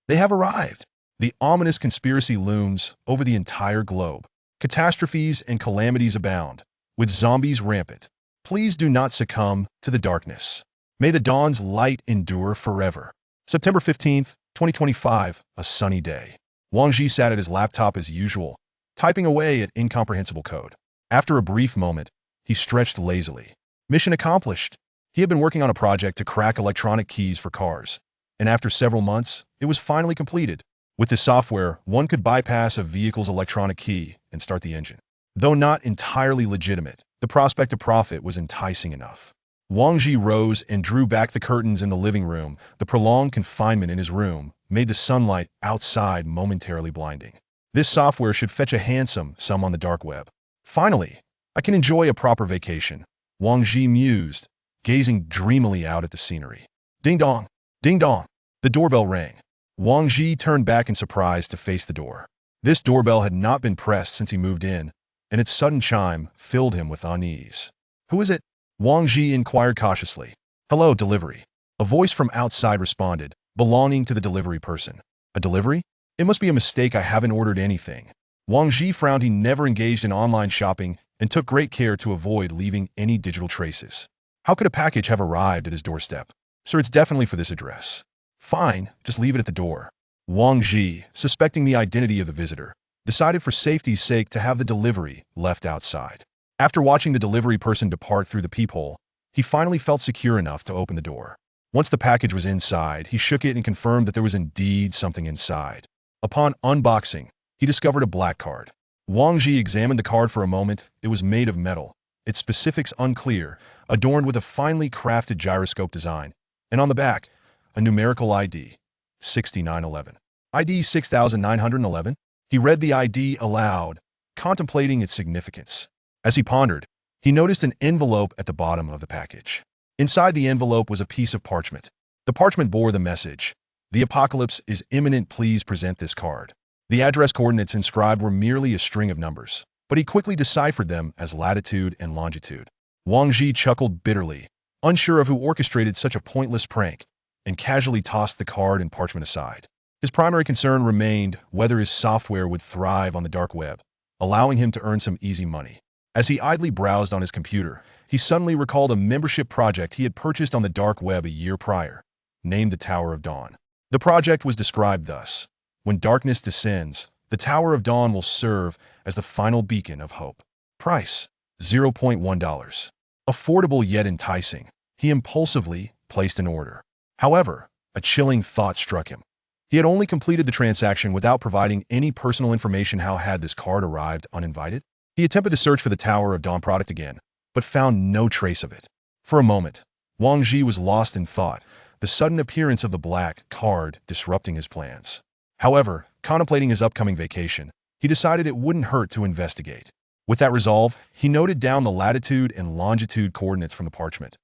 They have arrived. The ominous conspiracy looms over the entire globe. Catastrophes and calamities abound, with zombies rampant. Please do not succumb to the darkness. May the dawn's light endure forever. September 15th, 2025, a sunny day. Wang Ji sat at his laptop as usual, typing away at incomprehensible code. After a brief moment, he stretched lazily. Mission accomplished. He had been working on a project to crack electronic keys for cars, and after several months, it was finally completed. With this software, one could bypass a vehicle's electronic key and start the engine. Though not entirely legitimate, the prospect of profit was enticing enough. Wang Ji rose and drew back the curtains in the living room. The prolonged confinement in his room made the sunlight outside momentarily blinding. This software should fetch a handsome sum on the dark web. Finally, I can enjoy a proper vacation, Wang Ji mused, gazing dreamily out at the scenery. Ding dong! Ding dong! The doorbell rang. Wang Ji turned back in surprise to face the door. This doorbell had not been pressed since he moved in, and its sudden chime filled him with unease. Who is it? Wang Ji inquired cautiously. Hello, delivery. A voice from outside responded, belonging to the delivery person. A delivery? It must be a mistake. I haven't ordered anything. Wang Ji frowned. He never engaged in online shopping and took great care to avoid leaving any digital traces. How could a package have arrived at his doorstep? Sir, it's definitely for this address. Fine, just leave it at the door. Wang Ji, suspecting the identity of the visitor, decided for safety's sake to have the delivery left outside. After watching the delivery person depart through the peephole, he finally felt secure enough to open the door. Once the package was inside, he shook it and confirmed that there was indeed something inside. Upon unboxing, he discovered a black card. Wang Ji examined the card for a moment. It was made of metal, its specifics unclear, adorned with a finely crafted gyroscope design, and on the back, a numerical ID, 6911. ID 6911? He read the ID aloud, contemplating its significance. As he pondered, he noticed an envelope at the bottom of the package. Inside the envelope was a piece of parchment. The parchment bore the message, "The apocalypse is imminent. Please present this card." The address coordinates inscribed were merely a string of numbers, but he quickly deciphered them as latitude and longitude. Wang Ji chuckled bitterly, unsure of who orchestrated such a pointless prank, and casually tossed the card and parchment aside. His primary concern remained whether his software would thrive on the dark web, allowing him to earn some easy money. As he idly browsed on his computer, he suddenly recalled a membership project he had purchased on the dark web a year prior, named the Tower of Dawn. The project was described thus: when darkness descends, the Tower of Dawn will serve as the final beacon of hope. Price: $0.1. Affordable yet enticing. He impulsively placed an order. However, a chilling thought struck him. He had only completed the transaction without providing any personal information. How had this card arrived uninvited? He attempted to search for the Tower of Dawn product again, but found no trace of it. For a moment, Wang Ji was lost in thought, the sudden appearance of the black card disrupting his plans. However, contemplating his upcoming vacation, he decided it wouldn't hurt to investigate. With that resolve, he noted down the latitude and longitude coordinates from the parchment.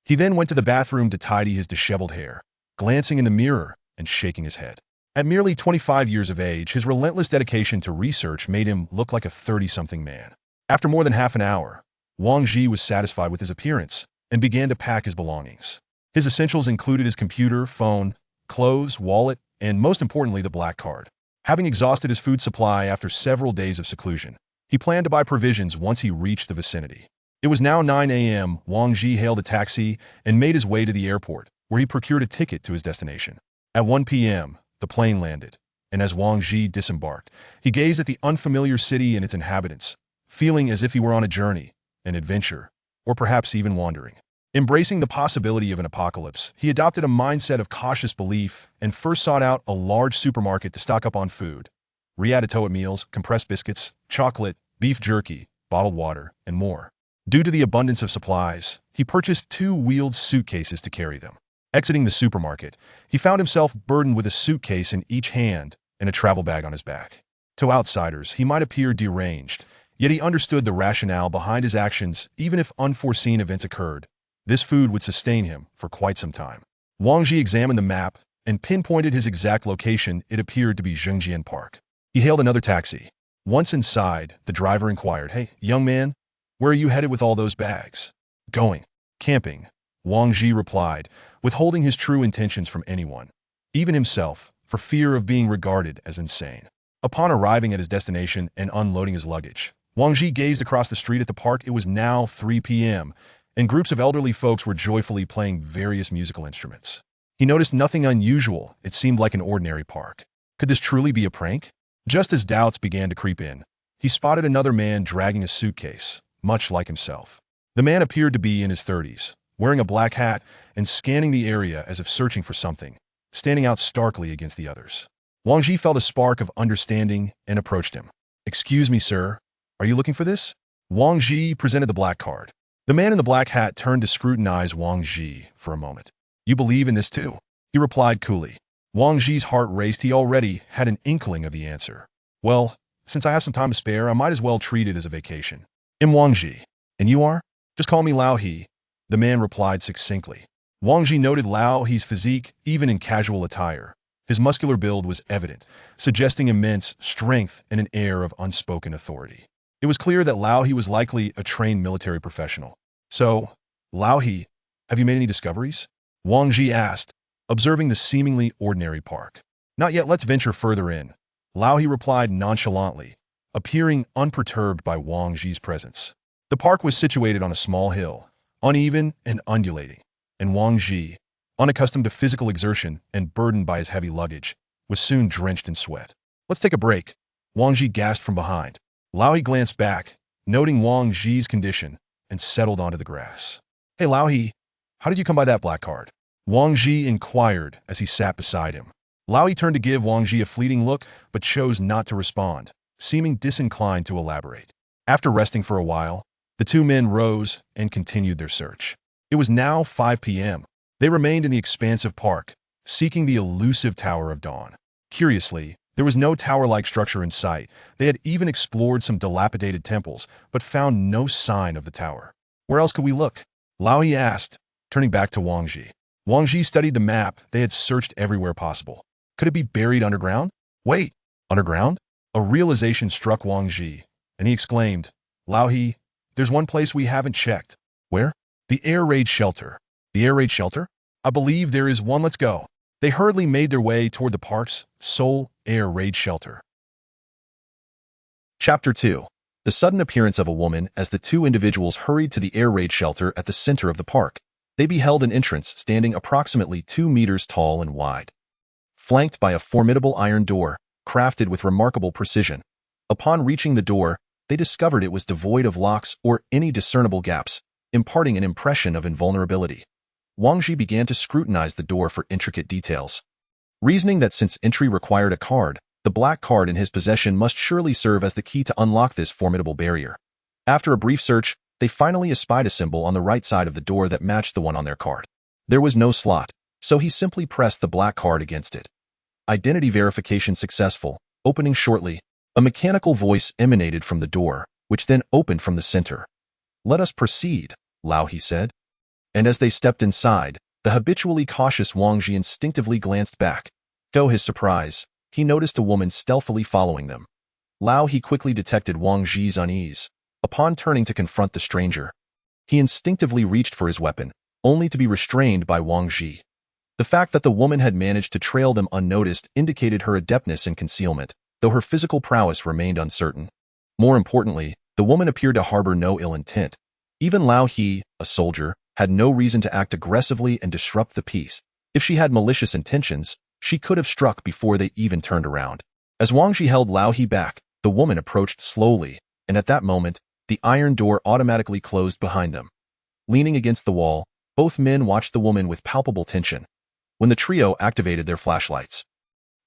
He then went to the bathroom to tidy his disheveled hair, glancing in the mirror and shaking his head. At merely 25 years of age, his relentless dedication to research made him look like a 30-something man. After more than half an hour, Wang Ji was satisfied with his appearance and began to pack his belongings. His essentials included his computer, phone, clothes, wallet, and most importantly, the black card. Having exhausted his food supply after several days of seclusion, he planned to buy provisions once he reached the vicinity. It was now 9 a.m. Wang Ji hailed a taxi and made his way to the airport, where he procured a ticket to his destination. At 1 p.m., the plane landed, and as Wang Ji disembarked, he gazed at the unfamiliar city and its inhabitants, feeling as if he were on a journey, an adventure, or perhaps even wandering. Embracing the possibility of an apocalypse, he adopted a mindset of cautious belief and first sought out a large supermarket to stock up on food: ready-to-eat meals, compressed biscuits, chocolate, beef jerky, bottled water, and more. Due to the abundance of supplies, he purchased 2 wheeled suitcases to carry them. Exiting the supermarket, he found himself burdened with a suitcase in each hand and a travel bag on his back. To outsiders, he might appear deranged, yet he understood the rationale behind his actions. Even if unforeseen events occurred, this food would sustain him for quite some time. Wang Ji examined the map and pinpointed his exact location. It appeared to be Zhengjian Park. He hailed another taxi. Once inside, the driver inquired, "Hey, young man, where are you headed with all those bags?" "Going camping," Wang Ji replied, withholding his true intentions from anyone, even himself, for fear of being regarded as insane. Upon arriving at his destination and unloading his luggage, Wang Ji gazed across the street at the park. It was now 3 p.m., and groups of elderly folks were joyfully playing various musical instruments. He noticed nothing unusual. It seemed like an ordinary park. Could this truly be a prank? Just as doubts began to creep in, he spotted another man dragging a suitcase, much like himself. The man appeared to be in his 30s, wearing a black hat and scanning the area as if searching for something, standing out starkly against the others. Wang Ji felt a spark of understanding and approached him. "Excuse me, sir. Are you looking for this?" Wang Ji presented the black card. The man in the black hat turned to scrutinize Wang Ji for a moment. "You believe in this too?" he replied coolly. Wang Ji's heart raced. He already had an inkling of the answer. "Well, since I have some time to spare, I might as well treat it as a vacation." "I'm Wang Ji. And you are?" "Just call me Lao He," the man replied succinctly. Wang Ji noted Lao He's physique, even in casual attire. His muscular build was evident, suggesting immense strength and an air of unspoken authority. It was clear that Lao He was likely a trained military professional. "So, Lao He, have you made any discoveries?" Wang Ji asked, observing the seemingly ordinary park. "Not yet. Let's venture further in," Lao He replied nonchalantly, appearing unperturbed by Wang Ji's presence. The park was situated on a small hill, uneven and undulating, and Wang Ji, unaccustomed to physical exertion and burdened by his heavy luggage, was soon drenched in sweat. "Let's take a break," Wang Ji gasped from behind. Lao He glanced back, noting Wang Ji's condition, and settled onto the grass. "Hey Lao He, how did you come by that black card?" Wang Ji inquired as he sat beside him. Lao He turned to give Wang Ji a fleeting look, but chose not to respond, seeming disinclined to elaborate. After resting for a while, the two men rose and continued their search. It was now 5 p.m. They remained in the expansive park, seeking the elusive Tower of Dawn. Curiously, there was no tower-like structure in sight. They had even explored some dilapidated temples, but found no sign of the tower. "Where else could we look?" Lao He asked, turning back to Wang Ji. Wang Ji studied the map. They had searched everywhere possible. Could it be buried underground? Wait, underground? A realization struck Wang Ji, and he exclaimed, "Lao He, there's one place we haven't checked." "Where?" "The air raid shelter." "The air raid shelter? I believe there is one. Let's go." They hurriedly made their way toward the park's sole air raid shelter. Chapter 2. The sudden appearance of a woman. As the two individuals hurried to the air raid shelter at the center of the park, they beheld an entrance standing approximately 2 meters tall and wide, flanked by a formidable iron door, crafted with remarkable precision. Upon reaching the door, they discovered it was devoid of locks or any discernible gaps, imparting an impression of invulnerability. Wang Ji began to scrutinize the door for intricate details, reasoning that since entry required a card, the black card in his possession must surely serve as the key to unlock this formidable barrier. After a brief search, they finally espied a symbol on the right side of the door that matched the one on their card. There was no slot, so he simply pressed the black card against it. Identity verification successful. Opening shortly, a mechanical voice emanated from the door, which then opened from the center. "Let us proceed," Lao He said. And as they stepped inside, the habitually cautious Wang Ji instinctively glanced back. To his surprise, he noticed a woman stealthily following them. Lao He quickly detected Wang Ji's unease. Upon turning to confront the stranger, he instinctively reached for his weapon, only to be restrained by Wang Ji. The fact that the woman had managed to trail them unnoticed indicated her adeptness in concealment, though her physical prowess remained uncertain. More importantly, the woman appeared to harbor no ill intent. Even Lao He, a soldier, had no reason to act aggressively and disrupt the peace. If she had malicious intentions, she could have struck before they even turned around. As Wang Ji held Lao He back, the woman approached slowly, and at that moment, the iron door automatically closed behind them. Leaning against the wall, both men watched the woman with palpable tension. When the trio activated their flashlights,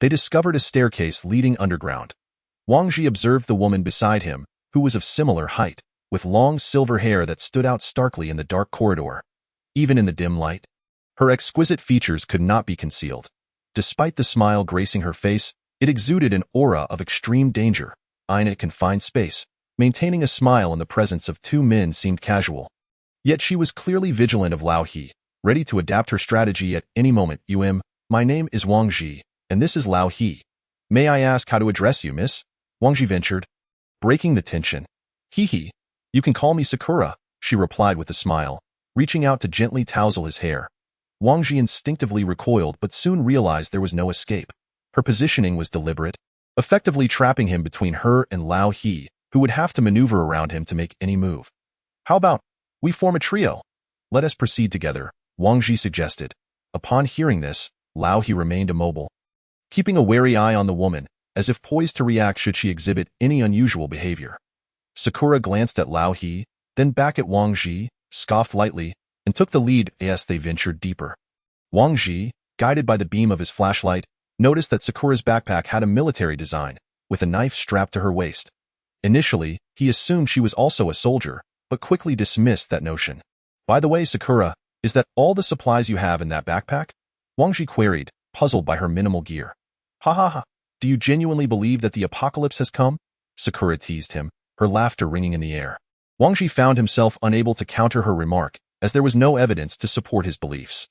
they discovered a staircase leading underground. Wang Ji observed the woman beside him, who was of similar height, with long silver hair that stood out starkly in the dark corridor. Even in the dim light, her exquisite features could not be concealed. Despite the smile gracing her face, it exuded an aura of extreme danger. In a confined space, maintaining a smile in the presence of two men seemed casual. Yet she was clearly vigilant of Lao He, ready to adapt her strategy at any moment. My name is Wang Ji, and this is Lao He. May I ask how to address you, miss?" Wang Ji ventured, breaking the tension. "He. You can call me Sakura," she replied with a smile, reaching out to gently tousle his hair. Wang Ji instinctively recoiled but soon realized there was no escape. Her positioning was deliberate, effectively trapping him between her and Lao He, who would have to maneuver around him to make any move. How about we form a trio? Let us proceed together, Wang Ji suggested. Upon hearing this, Lao He remained immobile, keeping a wary eye on the woman, as if poised to react should she exhibit any unusual behavior. Sakura glanced at Lao He, then back at Wang Ji, scoffed lightly, and took the lead as they ventured deeper. Wang Ji, guided by the beam of his flashlight, noticed that Sakura's backpack had a military design, with a knife strapped to her waist. Initially, he assumed she was also a soldier, but quickly dismissed that notion. By the way, Sakura, is that all the supplies you have in that backpack? Wang Ji queried, puzzled by her minimal gear. Ha ha ha, do you genuinely believe that the apocalypse has come? Sakura teased him, her laughter ringing in the air. Wang Ji found himself unable to counter her remark, as there was no evidence to support his beliefs.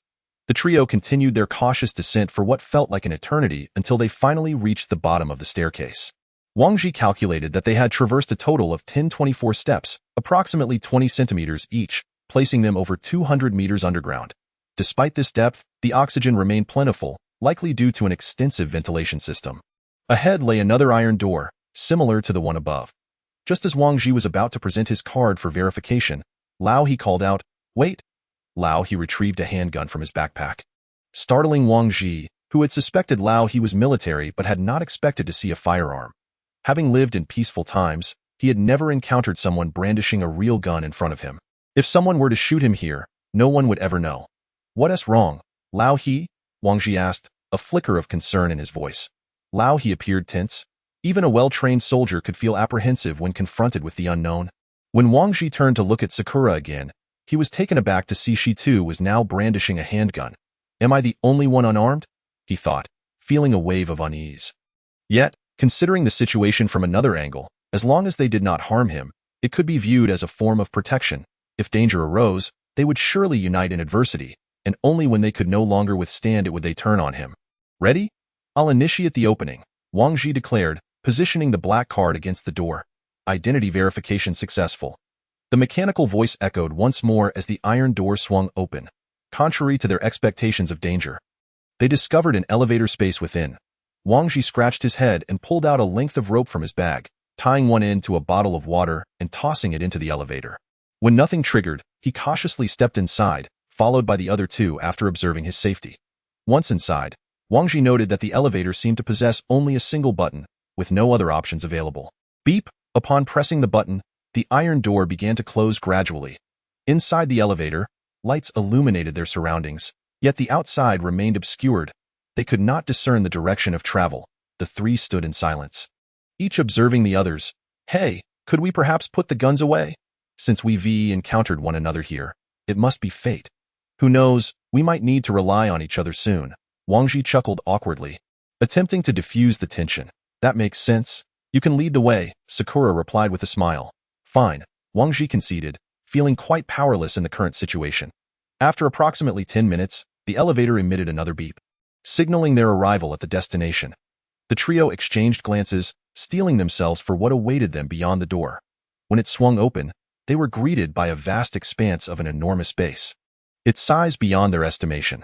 The trio continued their cautious descent for what felt like an eternity until they finally reached the bottom of the staircase. Wang Ji calculated that they had traversed a total of 1024 steps, approximately 20 centimeters each, placing them over 200 meters underground. Despite this depth, the oxygen remained plentiful, likely due to an extensive ventilation system. Ahead lay another iron door, similar to the one above. Just as Wang Ji was about to present his card for verification, Lao He called out, "Wait!" Lao He retrieved a handgun from his backpack. Startling Wang Ji, who had suspected Lao He was military but had not expected to see a firearm. Having lived in peaceful times, he had never encountered someone brandishing a real gun in front of him. If someone were to shoot him here, no one would ever know. What's wrong, Lao He? Wang Ji asked, a flicker of concern in his voice. Lao He appeared tense. Even a well-trained soldier could feel apprehensive when confronted with the unknown. When Wang Ji turned to look at Sakura again, he was taken aback to see she too was now brandishing a handgun. Am I the only one unarmed? He thought, feeling a wave of unease. Yet, considering the situation from another angle, as long as they did not harm him, it could be viewed as a form of protection. If danger arose, they would surely unite in adversity, and only when they could no longer withstand it would they turn on him. Ready? I'll initiate the opening, Wang Ji declared, positioning the black card against the door. Identity verification successful. The mechanical voice echoed once more as the iron door swung open. Contrary to their expectations of danger, they discovered an elevator space within. Wang Ji scratched his head and pulled out a length of rope from his bag, tying one end to a bottle of water and tossing it into the elevator. When nothing triggered, he cautiously stepped inside, followed by the other two after observing his safety. Once inside, Wang Ji noted that the elevator seemed to possess only a single button, with no other options available. Beep! Upon pressing the button, the iron door began to close gradually. Inside the elevator, lights illuminated their surroundings, yet the outside remained obscured. They could not discern the direction of travel. The three stood in silence, each observing the others. Hey, could we perhaps put the guns away? Since we've encountered one another here, it must be fate. Who knows, we might need to rely on each other soon. Wang Ji chuckled awkwardly, attempting to diffuse the tension. That makes sense. You can lead the way, Sakura replied with a smile. Fine, Wang Ji conceded, feeling quite powerless in the current situation. After approximately 10 minutes, the elevator emitted another beep, signaling their arrival at the destination. The trio exchanged glances, steeling themselves for what awaited them beyond the door. When it swung open, they were greeted by a vast expanse of an enormous base, its size beyond their estimation.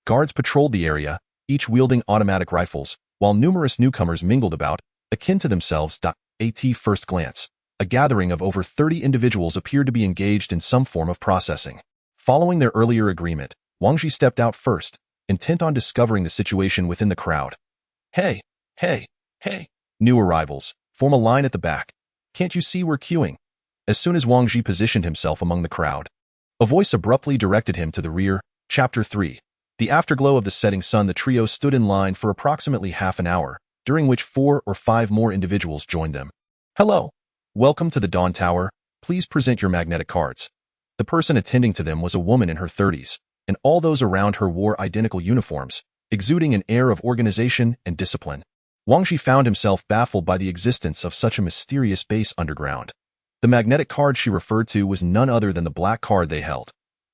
Guards patrolled the area, each wielding automatic rifles, while numerous newcomers mingled about, akin to themselves. At first glance, a gathering of over 30 individuals appeared to be engaged in some form of processing. Following their earlier agreement, Wang Ji stepped out first, intent on discovering the situation within the crowd. Hey, hey, hey, new arrivals, form a line at the back. Can't you see we're queuing? As soon as Wang Ji positioned himself among the crowd, a voice abruptly directed him to the rear. Chapter 3. The afterglow of the setting sun. The trio stood in line for approximately half an hour, during which 4 or 5 more individuals joined them. Hello. Welcome to the Dawn Tower. Please present your magnetic cards. The person attending to them was a woman in her 30s, and all those around her wore identical uniforms, exuding an air of organization and discipline. Wang Ji found himself baffled by the existence of such a mysterious base underground. The magnetic card she referred to was none other than the black card they held.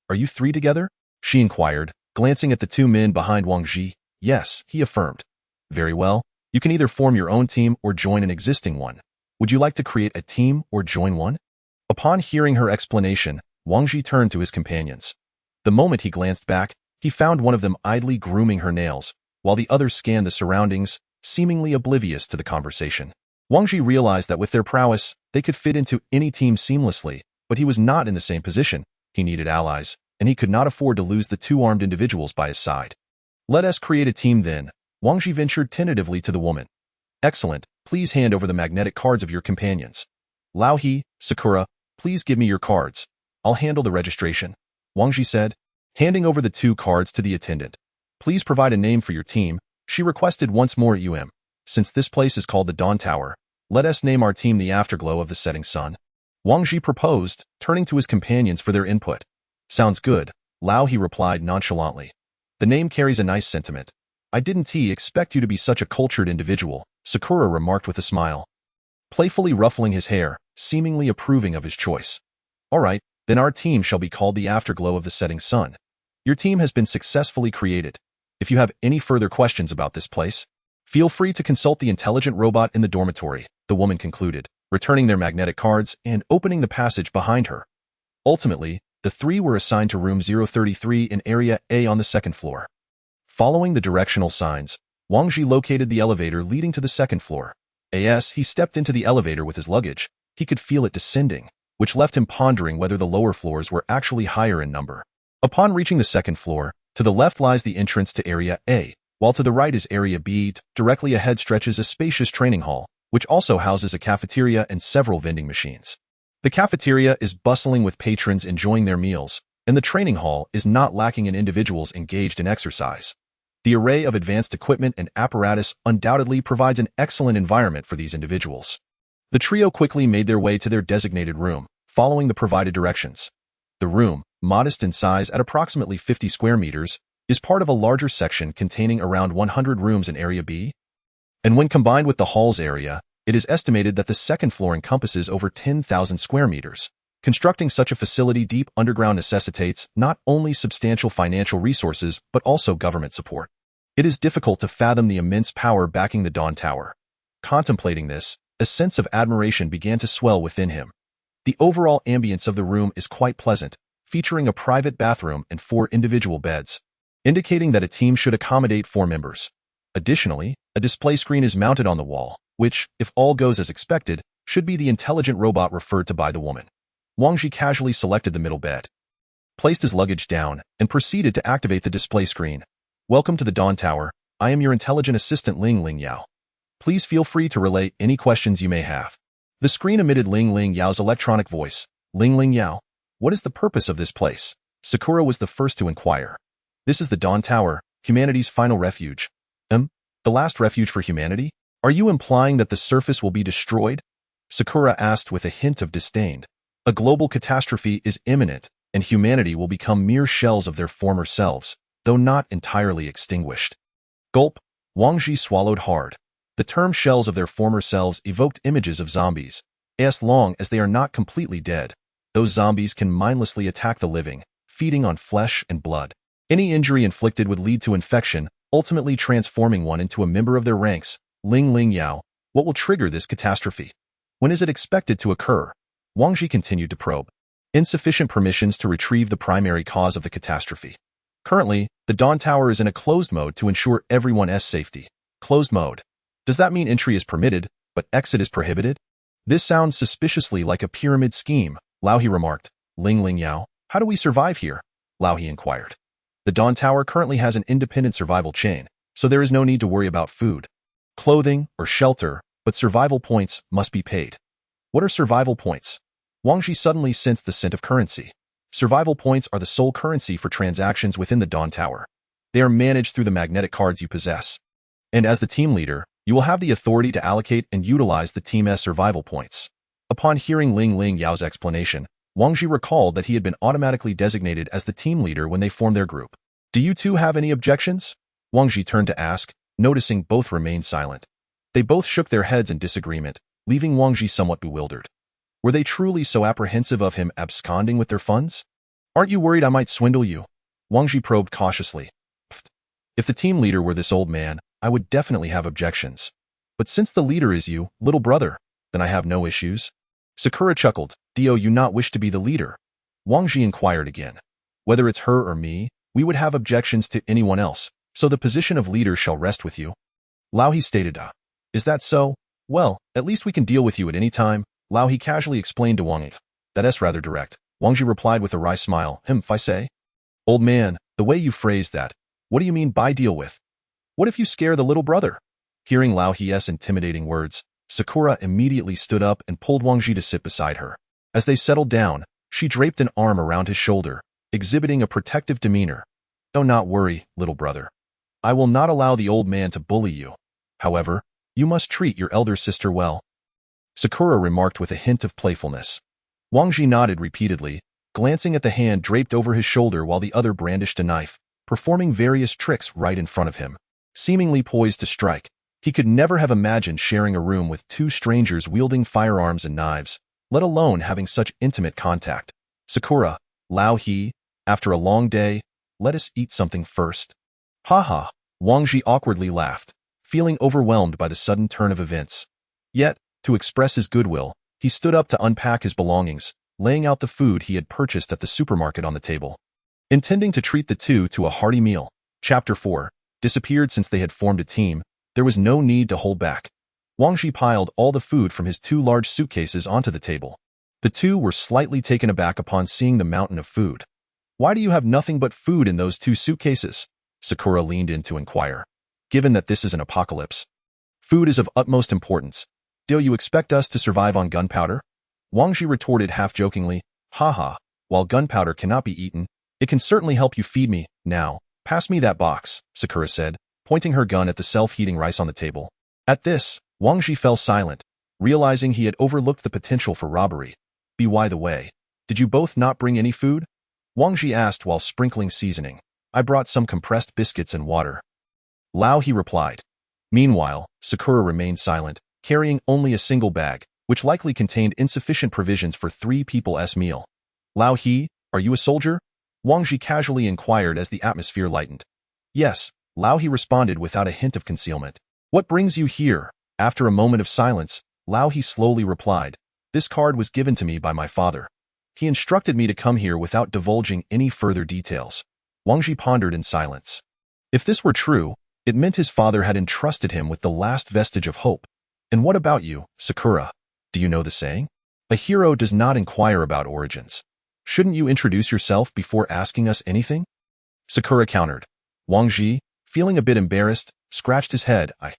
Are you three together? She inquired, glancing at the 2 men behind Wang Ji. Yes, he affirmed. Very well. You can either form your own team or join an existing one. Would you like to create a team or join one? Upon hearing her explanation, Wang Ji turned to his companions. The moment he glanced back, he found one of them idly grooming her nails, while the other scanned the surroundings, seemingly oblivious to the conversation. Wang Ji realized that with their prowess, they could fit into any team seamlessly, but he was not in the same position. He needed allies, and he could not afford to lose the two armed individuals by his side. Let us create a team then. Wang Ji ventured tentatively to the woman. Excellent, please hand over the magnetic cards of your companions. Lao He, Sakura, please give me your cards. I'll handle the registration, Wang Ji said, handing over the two cards to the attendant. Please provide a name for your team, she requested once more. Since this place is called the Dawn Tower, let us name our team the Afterglow of the Setting Sun, Wang Ji proposed, turning to his companions for their input. Sounds good, Lao He replied nonchalantly. The name carries a nice sentiment. I didn't expect you to be such a cultured individual, Sakura remarked with a smile, playfully ruffling his hair, seemingly approving of his choice. All right, then our team shall be called the Afterglow of the Setting Sun. Your team has been successfully created. If you have any further questions about this place, feel free to consult the intelligent robot in the dormitory, the woman concluded, returning their magnetic cards and opening the passage behind her. Ultimately, the three were assigned to room 033 in Area A on the second floor. Following the directional signs, Wang Ji located the elevator leading to the second floor. As he stepped into the elevator with his luggage, he could feel it descending, which left him pondering whether the lower floors were actually higher in number. Upon reaching the second floor, to the left lies the entrance to Area A, while to the right is Area B. Directly ahead stretches a spacious training hall, which also houses a cafeteria and several vending machines. The cafeteria is bustling with patrons enjoying their meals, and the training hall is not lacking in individuals engaged in exercise. The array of advanced equipment and apparatus undoubtedly provides an excellent environment for these individuals. The trio quickly made their way to their designated room, following the provided directions. The room, modest in size at approximately 50 square meters, is part of a larger section containing around 100 rooms in Area B. And when combined with the hall's area, it is estimated that the second floor encompasses over 10,000 square meters. Constructing such a facility deep underground necessitates not only substantial financial resources but also government support. It is difficult to fathom the immense power backing the Dawn Tower. Contemplating this, a sense of admiration began to swell within him. The overall ambience of the room is quite pleasant, featuring a private bathroom and 4 individual beds, indicating that a team should accommodate 4 members. Additionally, a display screen is mounted on the wall, which, if all goes as expected, should be the intelligent robot referred to by the woman. Wang Ji casually selected the middle bed, placed his luggage down, and proceeded to activate the display screen. Welcome to the Dawn Tower. I am your intelligent assistant Ling Yao. Please feel free to relay any questions you may have. The screen emitted Ling Yao's electronic voice. Ling Yao, what is the purpose of this place? Sakura was the first to inquire. This is the Dawn Tower, humanity's final refuge. The last refuge for humanity? Are you implying that the surface will be destroyed? Sakura asked with a hint of disdain. A global catastrophe is imminent, and humanity will become mere shells of their former selves, though not entirely extinguished. Gulp, Wang Ji swallowed hard. The term shells of their former selves evoked images of zombies. As long as they are not completely dead, those zombies can mindlessly attack the living, feeding on flesh and blood. Any injury inflicted would lead to infection, ultimately transforming one into a member of their ranks. Ling Yao, what will trigger this catastrophe? When is it expected to occur? Wang Ji continued to probe. Insufficient permissions to retrieve the primary cause of the catastrophe. Currently, the Dawn Tower is in a closed mode to ensure everyone's safety. Closed mode. Does that mean entry is permitted, but exit is prohibited? This sounds suspiciously like a pyramid scheme, Lao He remarked. Ling Yao, how do we survive here? Lao He inquired. The Dawn Tower currently has an independent survival chain, so there is no need to worry about food, clothing, or shelter, but survival points must be paid. What are survival points? Wang Ji suddenly sensed the scent of currency. Survival points are the sole currency for transactions within the Dawn Tower. They are managed through the magnetic cards you possess. And as the team leader, you will have the authority to allocate and utilize the team's survival points. Upon hearing Ling Yao's explanation, Wang Ji recalled that he had been automatically designated as the team leader when they formed their group. Do you two have any objections? Wang Ji turned to ask, noticing both remained silent. They both shook their heads in disagreement, leaving Wang Ji somewhat bewildered. Were they truly so apprehensive of him absconding with their funds? Aren't you worried I might swindle you? Wang Ji probed cautiously. Pfft. If the team leader were this old man, I would definitely have objections. But since the leader is you, little brother, then I have no issues. Sakura chuckled. Do you not wish to be the leader? Wang Ji inquired again. Whether it's her or me, we would have objections to anyone else, so the position of leader shall rest with you. Lao He stated, Is that so? Well, at least we can deal with you at any time, Lao He casually explained to Wang Yi. That's rather direct. Wang Ji replied with a wry smile. If I say? Old man, the way you phrased that, what do you mean by deal with? What if you scare the little brother? Hearing Lao He's intimidating words, Sakura immediately stood up and pulled Wang Ji to sit beside her. As they settled down, she draped an arm around his shoulder, exhibiting a protective demeanor. Do not worry, little brother. I will not allow the old man to bully you. However, you must treat your elder sister well. Sakura remarked with a hint of playfulness. Wang Ji nodded repeatedly, glancing at the hand draped over his shoulder while the other brandished a knife, performing various tricks right in front of him. Seemingly poised to strike, he could never have imagined sharing a room with two strangers wielding firearms and knives, let alone having such intimate contact. Sakura, Lao He, after a long day, let us eat something first. Ha. Wang Ji awkwardly laughed, feeling overwhelmed by the sudden turn of events. Yet, to express his goodwill, he stood up to unpack his belongings, laying out the food he had purchased at the supermarket on the table. Intending to treat the two to a hearty meal, Chapter 4, disappeared since they had formed a team, there was no need to hold back. Wang Ji piled all the food from his two large suitcases onto the table. The two were slightly taken aback upon seeing the mountain of food. Why do you have nothing but food in those two suitcases? Sakura leaned in to inquire. Given that this is an apocalypse, food is of utmost importance. Do you expect us to survive on gunpowder? Wang Ji retorted half-jokingly. Ha. While gunpowder cannot be eaten, it can certainly help you feed me. Now, pass me that box, Sakura said, pointing her gun at the self-heating rice on the table. At this, Wang Ji fell silent, realizing he had overlooked the potential for robbery. By the way, did you both not bring any food? Wang Ji asked while sprinkling seasoning. I brought some compressed biscuits and water. Lao He replied. Meanwhile, Sakura remained silent, carrying only a single bag, which likely contained insufficient provisions for 3 people's meal. Lao He, are you a soldier? Wang Ji casually inquired as the atmosphere lightened. Yes, Lao He responded without a hint of concealment. What brings you here? After a moment of silence, Lao He slowly replied. This card was given to me by my father. He instructed me to come here without divulging any further details. Wang Ji pondered in silence. If this were true, it meant his father had entrusted him with the last vestige of hope. And what about you, Sakura? Do you know the saying? A hero does not inquire about origins. Shouldn't you introduce yourself before asking us anything? Sakura countered. Wang Ji, feeling a bit embarrassed, scratched his head. I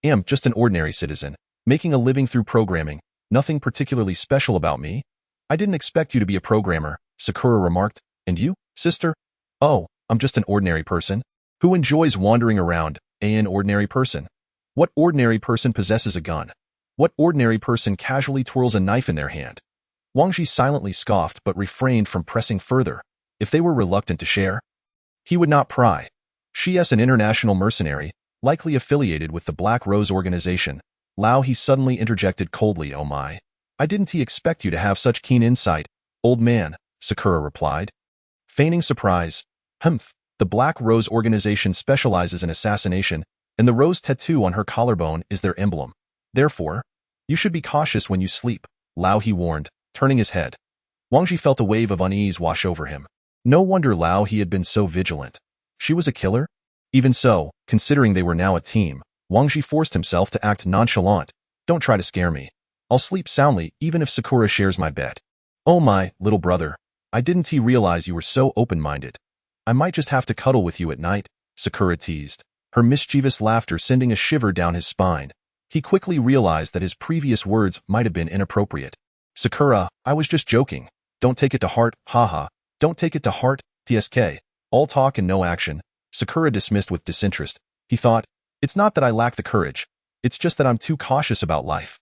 am just an ordinary citizen, making a living through programming. Nothing particularly special about me. I didn't expect you to be a programmer, Sakura remarked. And you, sister? Oh, I'm just an ordinary person. Who enjoys wandering around? An ordinary person. What ordinary person possesses a gun? What ordinary person casually twirls a knife in their hand? Wang Ji silently scoffed but refrained from pressing further. If they were reluctant to share, he would not pry. She is an international mercenary, likely affiliated with the Black Rose organization. Lao He suddenly interjected coldly. Oh my. I didn't expect you to have such keen insight, old man, Sakura replied. Feigning surprise. The Black Rose organization specializes in assassination, and the rose tattoo on her collarbone is their emblem. Therefore, you should be cautious when you sleep, Lao He warned, turning his head. Wang Ji felt a wave of unease wash over him. No wonder Lao He had been so vigilant. She was a killer? Even so, considering they were now a team, Wang Ji forced himself to act nonchalant. Don't try to scare me. I'll sleep soundly even if Sakura shares my bed. Oh my, little brother. I didn't realize you were so open-minded. I might just have to cuddle with you at night, Sakura teased, her mischievous laughter sending a shiver down his spine. He quickly realized that his previous words might have been inappropriate. Sakura, I was just joking. Don't take it to heart, haha. Don't take it to heart, TSK. All talk and no action. Sakura dismissed with disinterest. He thought, it's not that I lack the courage. It's just that I'm too cautious about life.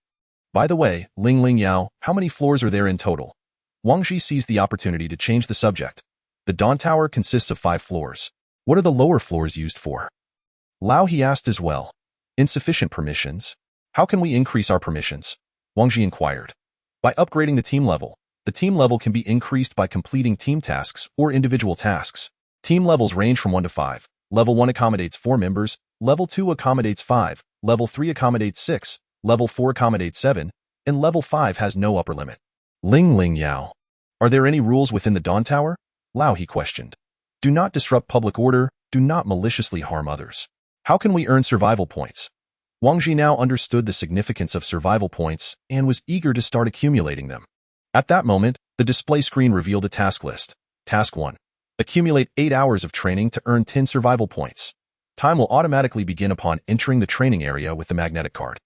By the way, Ling Yao, how many floors are there in total? Wang Ji seized the opportunity to change the subject. The Dawn Tower consists of 5 floors. What are the lower floors used for? Lao He asked as well. Insufficient permissions? How can we increase our permissions? Wang Ji inquired. By upgrading the team level. The team level can be increased by completing team tasks or individual tasks. Team levels range from 1 to 5. Level 1 accommodates 4 members, Level 2 accommodates 5, Level 3 accommodates 6, Level 4 accommodates 7, and Level 5 has no upper limit. Ling Yao. Are there any rules within the Dawn Tower? Lao He questioned. Do not disrupt public order, do not maliciously harm others. How can we earn survival points? Wang Ji now understood the significance of survival points and was eager to start accumulating them. At that moment, the display screen revealed a task list. Task 1. Accumulate 8 hours of training to earn 10 survival points. Time will automatically begin upon entering the training area with the magnetic card.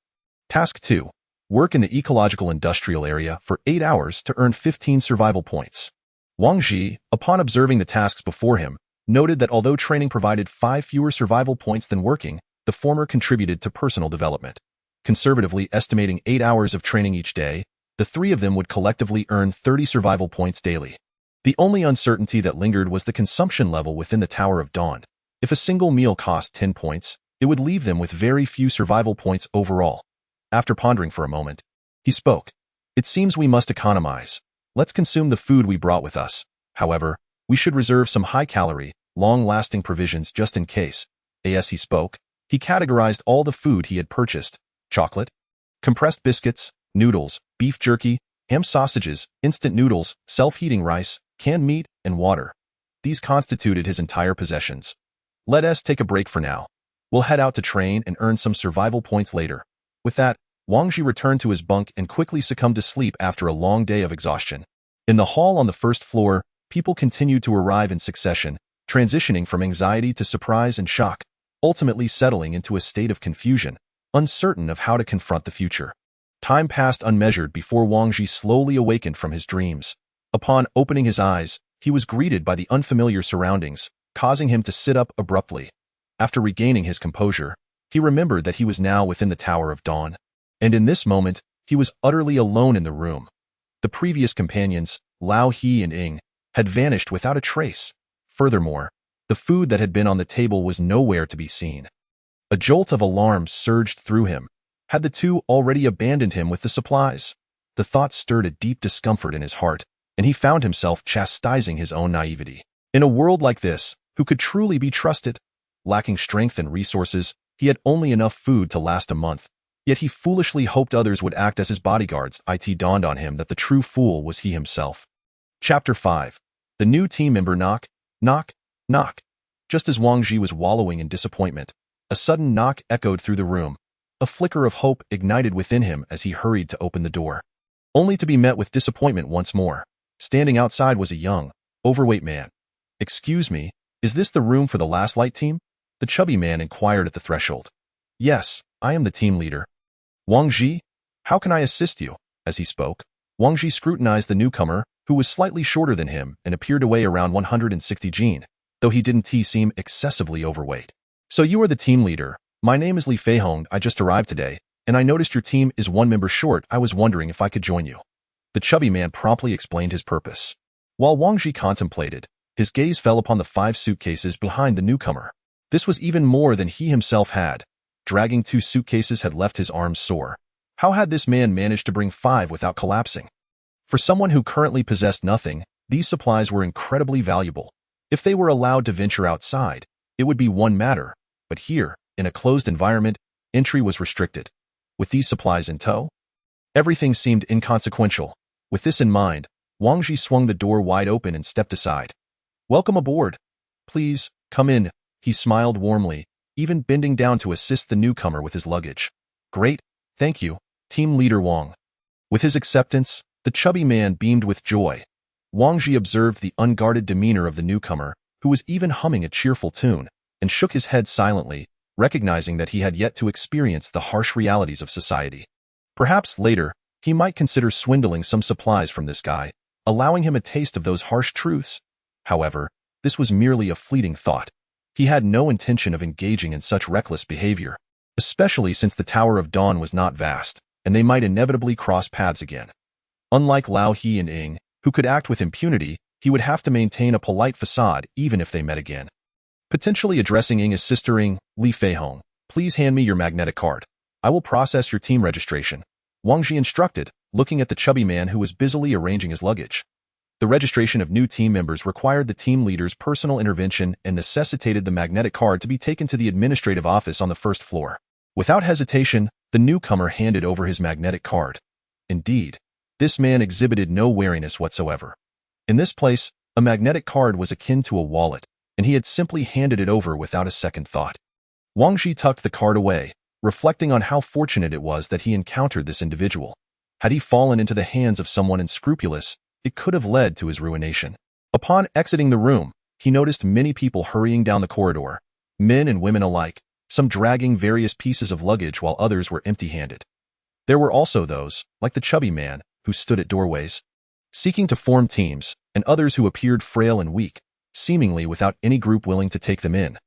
Task 2. Work in the ecological industrial area for 8 hours to earn 15 survival points. Wang Ji, upon observing the tasks before him, noted that although training provided 5 fewer survival points than working, the former contributed to personal development. Conservatively estimating 8 hours of training each day, the three of them would collectively earn 30 survival points daily. The only uncertainty that lingered was the consumption level within the Tower of Dawn. If a single meal cost 10 points, it would leave them with very few survival points overall. After pondering for a moment, he spoke. It seems we must economize. Let's consume the food we brought with us. However, we should reserve some high-calorie, long-lasting provisions just in case. As he spoke, he categorized all the food he had purchased: chocolate, compressed biscuits, noodles, beef jerky, ham sausages, instant noodles, self-heating rice, canned meat, and water. These constituted his entire possessions. Let us take a break for now. We'll head out to train and earn some survival points later. With that, Wang Ji returned to his bunk and quickly succumbed to sleep after a long day of exhaustion. In the hall on the first floor, people continued to arrive in succession, transitioning from anxiety to surprise and shock, ultimately settling into a state of confusion, uncertain of how to confront the future. Time passed unmeasured before Wang Ji slowly awakened from his dreams. Upon opening his eyes, he was greeted by the unfamiliar surroundings, causing him to sit up abruptly. After regaining his composure, he remembered that he was now within the Tower of Dawn. And in this moment, he was utterly alone in the room. The previous companions, Lao He and Ying, had vanished without a trace. Furthermore, the food that had been on the table was nowhere to be seen. A jolt of alarm surged through him. Had the two already abandoned him with the supplies? The thought stirred a deep discomfort in his heart, and he found himself chastising his own naivety. In a world like this, who could truly be trusted? Lacking strength and resources, he had only enough food to last a month. Yet he foolishly hoped others would act as his bodyguards. It dawned on him that the true fool was he himself. Chapter 5. The new team member knock, knock, knock. Just as Wang Ji was wallowing in disappointment, a sudden knock echoed through the room. A flicker of hope ignited within him as he hurried to open the door, only to be met with disappointment once more. Standing outside was a young, overweight man. "Excuse me, is this the room for the last light team?" The chubby man inquired at the threshold. "Yes, I am the team leader." "Wang Ji, how can I assist you?" As he spoke, Wang Ji scrutinized the newcomer, who was slightly shorter than him and appeared to weigh around 160 jin, though he didn't seem excessively overweight. "So you are the team leader. My name is Li Feihong. I just arrived today, and I noticed your team is one member short. I was wondering if I could join you." The chubby man promptly explained his purpose. While Wang Ji contemplated, his gaze fell upon the 5 suitcases behind the newcomer. This was even more than he himself had. Dragging 2 suitcases had left his arms sore. How had this man managed to bring 5 without collapsing? For someone who currently possessed nothing, these supplies were incredibly valuable. If they were allowed to venture outside, it would be one matter, but here, in a closed environment, entry was restricted. With these supplies in tow, everything seemed inconsequential. With this in mind, Wang Ji swung the door wide open and stepped aside. "Welcome aboard. Please, come in," he smiled warmly, even bending down to assist the newcomer with his luggage. "Great, thank you, Team Leader Wang." With his acceptance, the chubby man beamed with joy. Wang Ji observed the unguarded demeanor of the newcomer, who was even humming a cheerful tune, and shook his head silently, recognizing that he had yet to experience the harsh realities of society. Perhaps later, he might consider swindling some supplies from this guy, allowing him a taste of those harsh truths. However, this was merely a fleeting thought. He had no intention of engaging in such reckless behavior, especially since the Tower of Dawn was not vast, and they might inevitably cross paths again. Unlike Lao He and Ying, who could act with impunity, he would have to maintain a polite facade even if they met again. Potentially addressing Ying as Sister Ying, "Li Feihong, please hand me your magnetic card. I will process your team registration," Wang Ji instructed, looking at the chubby man who was busily arranging his luggage. The registration of new team members required the team leader's personal intervention and necessitated the magnetic card to be taken to the administrative office on the first floor. Without hesitation, the newcomer handed over his magnetic card. Indeed, this man exhibited no wariness whatsoever. In this place, a magnetic card was akin to a wallet, and he had simply handed it over without a second thought. Wang Ji tucked the card away, reflecting on how fortunate it was that he encountered this individual. Had he fallen into the hands of someone unscrupulous, it could have led to his ruination. Upon exiting the room, he noticed many people hurrying down the corridor, men and women alike, some dragging various pieces of luggage while others were empty-handed. There were also those, like the chubby man, who stood at doorways, seeking to form teams, and others who appeared frail and weak, seemingly without any group willing to take them in.